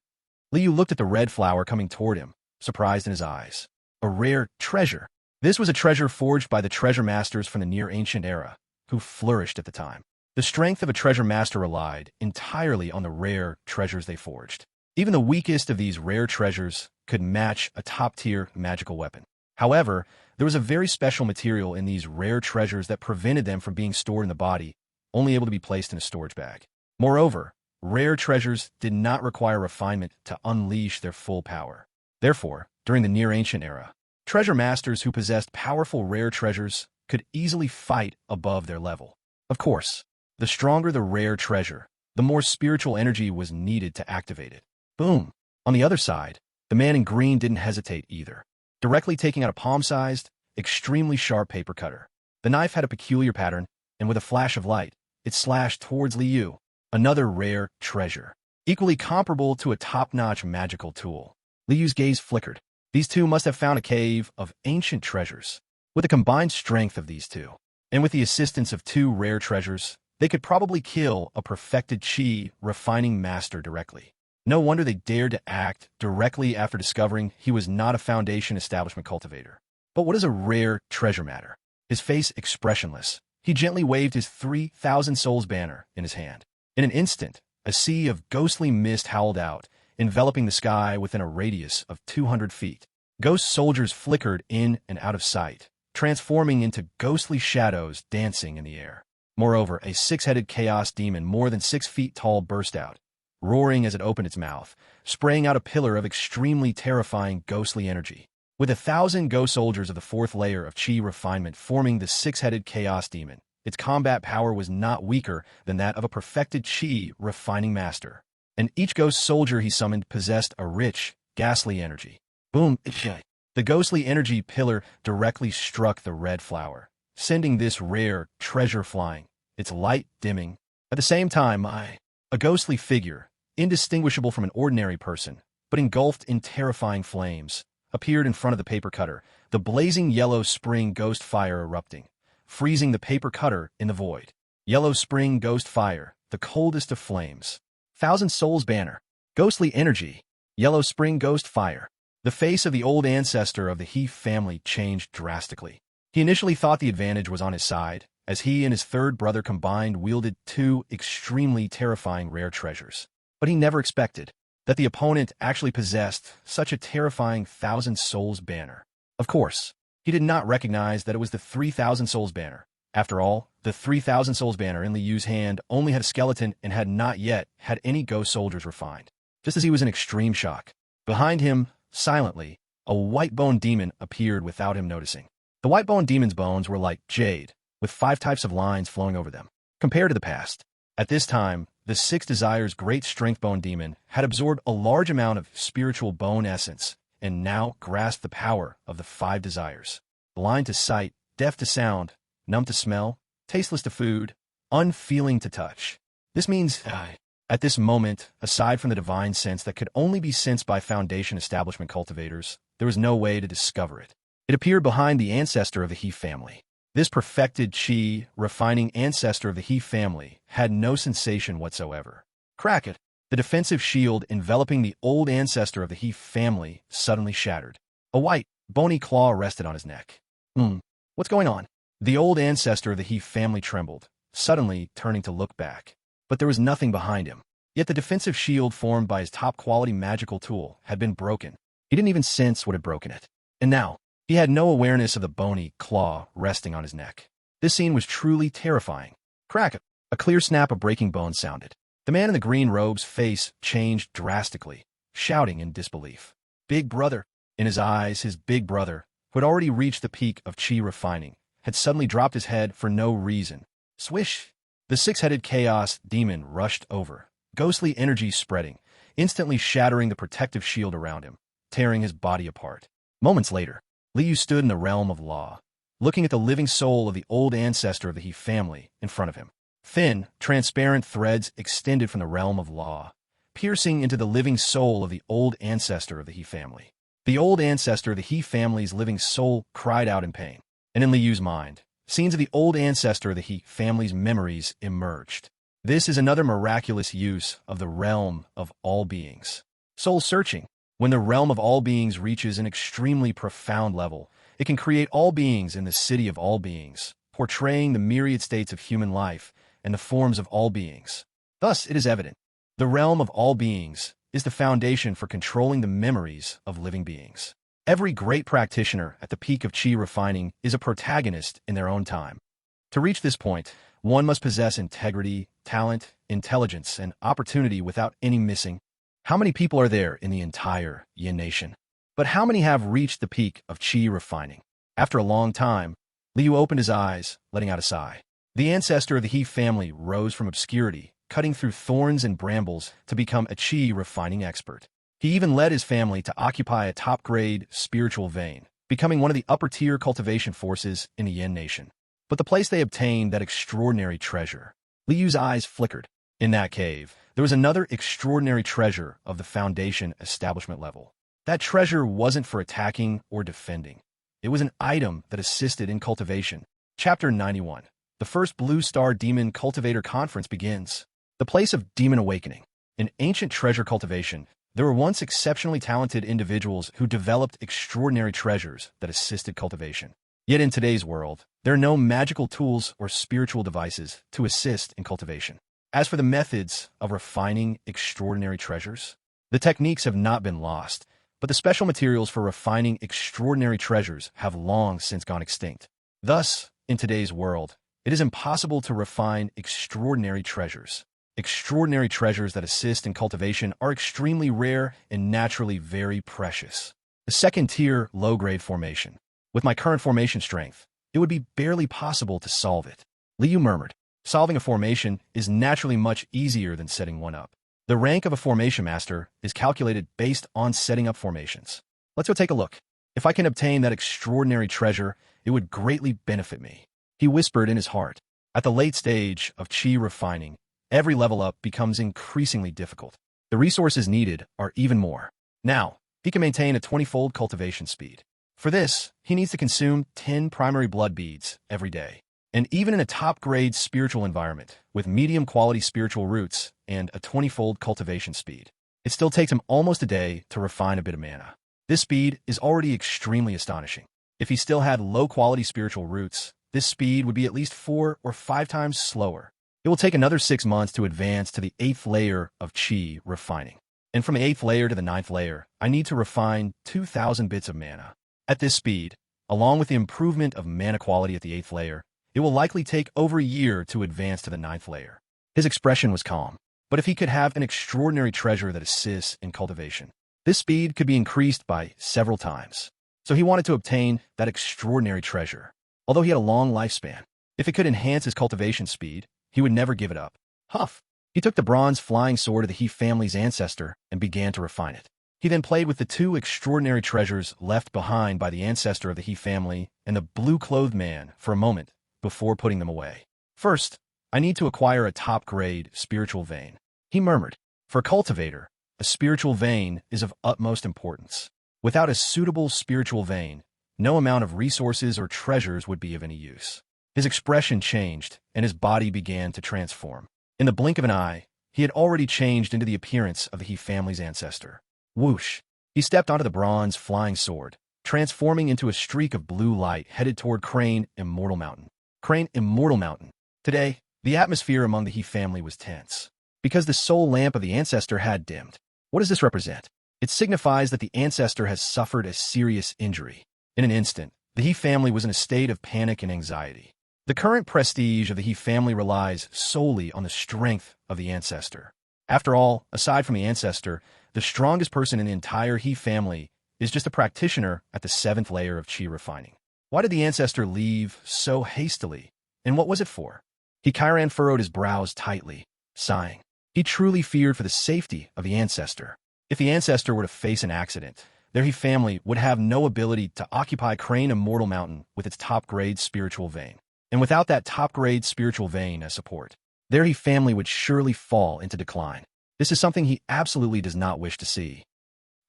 Speaker 1: Liu looked at the red flower coming toward him, surprised in his eyes. A rare treasure. This was a treasure forged by the treasure masters from the near-ancient era, who flourished at the time. The strength of a treasure master relied entirely on the rare treasures they forged. Even the weakest of these rare treasures could match a top-tier magical weapon. However, there was a very special material in these rare treasures that prevented them from being stored in the body, only able to be placed in a storage bag. Moreover, rare treasures did not require refinement to unleash their full power. Therefore, during the near-ancient era, treasure masters who possessed powerful rare treasures could easily fight above their level. Of course, the stronger the rare treasure, the more spiritual energy was needed to activate it. Boom! On the other side, the man in green didn't hesitate either, directly taking out a palm-sized, extremely sharp paper cutter. The knife had a peculiar pattern, and with a flash of light, it slashed towards Liu, another rare treasure, equally comparable to a top-notch magical tool. Liu's gaze flickered. These two must have found a cave of ancient treasures. With the combined strength of these two, and with the assistance of two rare treasures, they could probably kill a perfected chi refining master directly. No wonder they dared to act directly after discovering he was not a Foundation establishment cultivator. But what does a rare treasure matter? His face expressionless, he gently waved his 3,000 souls banner in his hand. In an instant, a sea of ghostly mist howled out, enveloping the sky within a radius of 200 feet. Ghost soldiers flickered in and out of sight, transforming into ghostly shadows dancing in the air. Moreover, a six-headed chaos demon more than 6 feet tall burst out, roaring as it opened its mouth, spraying out a pillar of extremely terrifying ghostly energy. With 1,000 ghost soldiers of the fourth layer of chi refinement forming the six-headed chaos demon, its combat power was not weaker than that of a perfected chi refining master. And each ghost soldier he summoned possessed a rich, ghastly energy. Boom! The ghostly energy pillar directly struck the red flower, sending this rare treasure flying, its light dimming. At the same time, a ghostly figure, indistinguishable from an ordinary person, but engulfed in terrifying flames, appeared in front of the paper cutter, the blazing yellow spring ghost fire erupting, freezing the paper cutter in the void. Yellow spring ghost fire, the coldest of flames. 1,000 souls banner. Ghostly energy. Yellow spring ghost fire. The face of the old ancestor of the He family changed drastically. He initially thought the advantage was on his side, as he and his third brother combined wielded two extremely terrifying rare treasures. But he never expected that the opponent actually possessed such a terrifying 1,000 souls banner. Of course, he did not recognize that it was the 3,000 souls banner. After all, the 3,000 souls banner in Liu's hand only had a skeleton and had not yet had any ghost soldiers refined. Just as he was in extreme shock, behind him, silently, a white-bone demon appeared without him noticing. The white-bone demon's bones were like jade, with 5 types of lines flowing over them. Compared to the past, at this time, the 6 Desires Great Strength Bone Demon had absorbed a large amount of spiritual bone essence and now grasped the power of the 5 desires. Blind to sight, deaf to sound, numb to smell, tasteless to food, unfeeling to touch. This means, at this moment, aside from the divine sense that could only be sensed by Foundation establishment cultivators, there was no way to discover it. It appeared behind the ancestor of the He family. This perfected chi, refining ancestor of the He family had no sensation whatsoever. Crack it! The defensive shield enveloping the old ancestor of the He family suddenly shattered. A white, bony claw rested on his neck. What's going on? The old ancestor of the He family trembled, suddenly turning to look back. But there was nothing behind him. Yet the defensive shield formed by his top-quality magical tool had been broken. He didn't even sense what had broken it. And now, he had no awareness of the bony claw resting on his neck. This scene was truly terrifying. Crack it! A clear snap of breaking bones sounded. The man in the green robe's face changed drastically, shouting in disbelief. Big brother! In his eyes, his big brother, who had already reached the peak of chi refining, had suddenly dropped his head for no reason. Swish! The 6-headed chaos demon rushed over, ghostly energy spreading, instantly shattering the protective shield around him, tearing his body apart. Moments later, Liu stood in the realm of law, looking at the living soul of the old ancestor of the He family in front of him. Thin, transparent threads extended from the realm of law, piercing into the living soul of the old ancestor of the He family. The old ancestor of the He family's living soul cried out in pain. And in Liu's mind, scenes of the old ancestor of the He family's memories emerged. This is another miraculous use of the realm of all beings. Soul searching. When the realm of all beings reaches an extremely profound level, it can create all beings in the city of all beings, portraying the myriad states of human life and the forms of all beings. Thus, it is evident, the realm of all beings is the foundation for controlling the memories of living beings. Every great practitioner at the peak of Qi refining is a protagonist in their own time. To reach this point, one must possess integrity, talent, intelligence, and opportunity without any missing. How many people are there in the entire Yin nation? But how many have reached the peak of Qi refining? After a long time, Liu opened his eyes, letting out a sigh. The ancestor of the He family rose from obscurity, cutting through thorns and brambles to become a Qi refining expert. He even led his family to occupy a top-grade spiritual vein, becoming one of the upper-tier cultivation forces in the Yin nation. But the place they obtained that extraordinary treasure. Liu's eyes flickered. In that cave, there was another extraordinary treasure of the foundation establishment level. That treasure wasn't for attacking or defending. It was an item that assisted in cultivation. Chapter 91. The first Blue Star Demon Cultivator Conference begins. The place of demon awakening. In ancient treasure cultivation, there were once exceptionally talented individuals who developed extraordinary treasures that assisted cultivation. Yet in today's world, there are no magical tools or spiritual devices to assist in cultivation. As for the methods of refining extraordinary treasures, the techniques have not been lost, but the special materials for refining extraordinary treasures have long since gone extinct. Thus, in today's world, it is impossible to refine extraordinary treasures. Extraordinary treasures that assist in cultivation are extremely rare and naturally very precious. The second-tier low-grade formation. With my current formation strength, it would be barely possible to solve it. Liu murmured. Solving a formation is naturally much easier than setting one up. The rank of a formation master is calculated based on setting up formations. Let's go take a look. If I can obtain that extraordinary treasure, it would greatly benefit me. He whispered in his heart. At the late stage of Qi refining, every level up becomes increasingly difficult. The resources needed are even more. Now, he can maintain a 20-fold cultivation speed. For this, he needs to consume 10 primary blood beads every day. And even in a top-grade spiritual environment, with medium-quality spiritual roots and a 20-fold cultivation speed, it still takes him almost a day to refine a bit of mana. This speed is already extremely astonishing. If he still had low-quality spiritual roots, this speed would be at least 4 or 5 times slower. It will take another 6 months to advance to the 8th layer of Qi refining. And from the 8th layer to the 9th layer, I need to refine 2,000 bits of mana. At this speed, along with the improvement of mana quality at the 8th layer, it will likely take over a year to advance to the 9th layer. His expression was calm, but if he could have an extraordinary treasure that assists in cultivation, this speed could be increased by several times. So he wanted to obtain that extraordinary treasure. Although he had a long lifespan, if it could enhance his cultivation speed, he would never give it up. Huff! He took the bronze flying sword of the He family's ancestor and began to refine it. He then played with the 2 extraordinary treasures left behind by the ancestor of the He family and the blue-clothed man for a moment before putting them away. First, I need to acquire a top-grade spiritual vein. He murmured. For a cultivator, a spiritual vein is of utmost importance. Without a suitable spiritual vein, no amount of resources or treasures would be of any use. His expression changed, and his body began to transform. In the blink of an eye, he had already changed into the appearance of the He family's ancestor. Whoosh! He stepped onto the bronze flying sword, transforming into a streak of blue light headed toward Crane Immortal Mountain. Crane Immortal Mountain. Today, the atmosphere among the He family was tense, because the soul lamp of the ancestor had dimmed. What does this represent? It signifies that the ancestor has suffered a serious injury. In an instant, the He family was in a state of panic and anxiety. The current prestige of the He family relies solely on the strength of the ancestor. After all, aside from the ancestor, the strongest person in the entire He family is just a practitioner at the 7th layer of Qi refining. Why did the ancestor leave so hastily? And what was it for? Kiran furrowed his brows tightly, sighing. He truly feared for the safety of the ancestor. If the ancestor were to face an accident, their He family would have no ability to occupy Crane Immortal Mountain with its top-grade spiritual vein. And without that top-grade spiritual vein as support, their family would surely fall into decline. This is something he absolutely does not wish to see.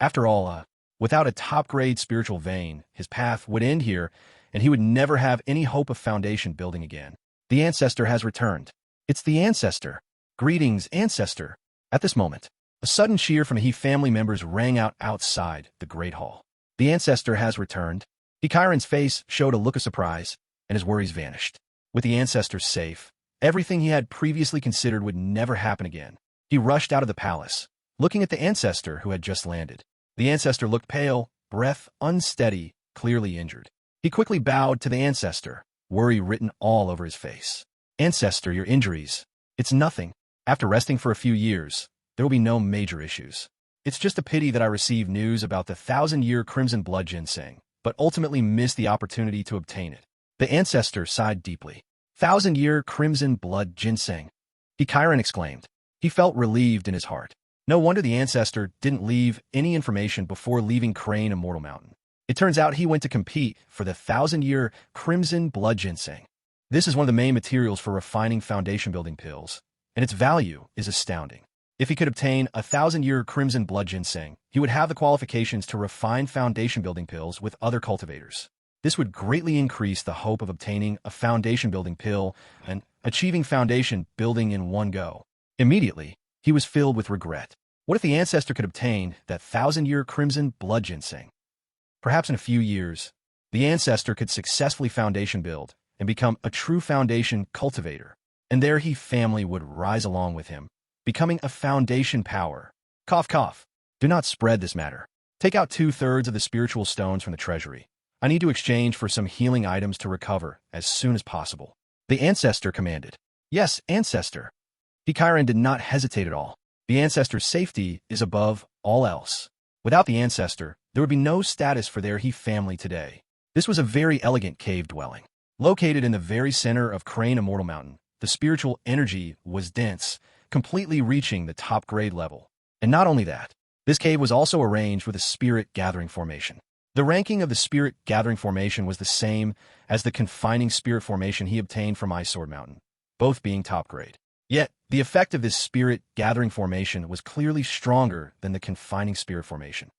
Speaker 1: After all, without a top-grade spiritual vein, his path would end here, and he would never have any hope of foundation building again. The ancestor has returned. It's the ancestor. Greetings, ancestor. At this moment, a sudden cheer from the He family members rang out outside the great hall. The ancestor has returned. Chiron's face showed a look of surprise, and his worries vanished. With the ancestor safe, everything he had previously considered would never happen again. He rushed out of the palace, looking at the ancestor who had just landed. The ancestor looked pale, breath unsteady, clearly injured. He quickly bowed to the ancestor, worry written all over his face. Ancestor, your injuries. It's nothing. After resting for a few years, there will be no major issues. It's just a pity that I received news about the 1,000-year crimson blood ginseng, but ultimately missed the opportunity to obtain it. The ancestor sighed deeply. 1,000-year crimson blood ginseng. Chiron exclaimed. He felt relieved in his heart. No wonder the ancestor didn't leave any information before leaving Crane Immortal Mountain. It turns out he went to compete for the 1,000-year crimson blood ginseng. This is one of the main materials for refining foundation-building pills, and its value is astounding. If he could obtain a 1,000-year crimson blood ginseng, he would have the qualifications to refine foundation-building pills with other cultivators. This would greatly increase the hope of obtaining a foundation-building pill and achieving foundation building in one go. Immediately, he was filled with regret. What if the ancestor could obtain that 1,000-year crimson blood ginseng? Perhaps in a few years, the ancestor could successfully foundation build and become a true foundation cultivator, and there he family would rise along with him, becoming a foundation power. Cough, cough. Do not spread this matter. Take out 2/3 of the spiritual stones from the treasury. I need to exchange for some healing items to recover as soon as possible. The ancestor commanded. Yes, ancestor. Chiron did not hesitate at all. The ancestor's safety is above all else. Without the ancestor, there would be no status for their He family today. This was a very elegant cave dwelling. Located in the very center of Crane Immortal Mountain, the spiritual energy was dense, completely reaching the top grade level. And not only that, this cave was also arranged with a spirit gathering formation. The ranking of the spirit gathering formation was the same as the confining spirit formation he obtained from Ice Sword Mountain, both being top grade. Yet, the effect of this spirit gathering formation was clearly stronger than the confining spirit formation.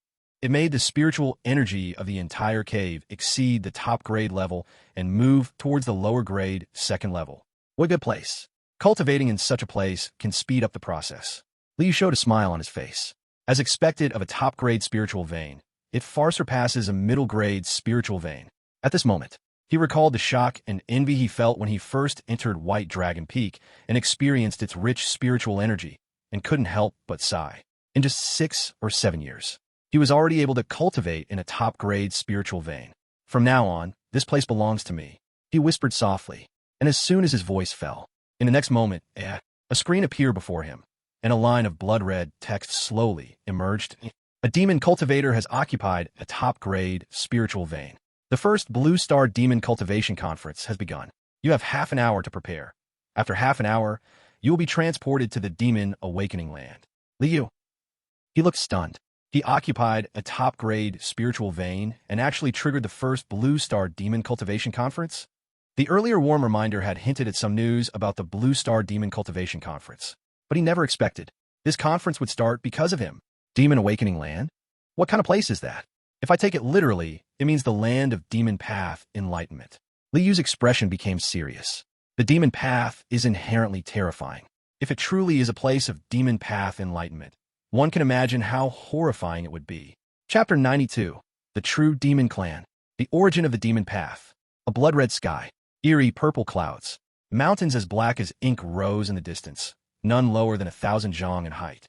Speaker 1: It made the spiritual energy of the entire cave exceed the top grade level and move towards the lower grade second level. What a good place. Cultivating in such a place can speed up the process. Liu showed a smile on his face. As expected of a top grade spiritual vein, it far surpasses a middle grade spiritual vein. At this moment, he recalled the shock and envy he felt when he first entered White Dragon Peak and experienced its rich spiritual energy, and couldn't help but sigh. In just 6 or 7 years, he was already able to cultivate in a top-grade spiritual vein. From now on, this place belongs to me, he whispered softly, and as soon as his voice fell, in the next moment, a screen appeared before him, and a line of blood-red text slowly emerged. A demon cultivator has occupied a top-grade spiritual vein. The first Blue Star Demon Cultivation Conference has begun. You have half an hour to prepare. After half an hour, you will be transported to the Demon Awakening Land. Liu. He looked stunned. He occupied a top-grade spiritual vein and actually triggered the first Blue Star Demon Cultivation Conference. The earlier warm reminder had hinted at some news about the Blue Star Demon Cultivation Conference, but he never expected this conference would start because of him. Demon Awakening Land? What kind of place is that? If I take it literally, it means the land of demon path enlightenment. Liu's expression became serious. The demon path is inherently terrifying. If it truly is a place of demon path enlightenment, one can imagine how horrifying it would be. Chapter 92. The True Demon Clan. The Origin of the Demon Path. A blood-red sky. Eerie purple clouds. Mountains as black as ink rose in the distance, none lower than 1,000 zhang in height.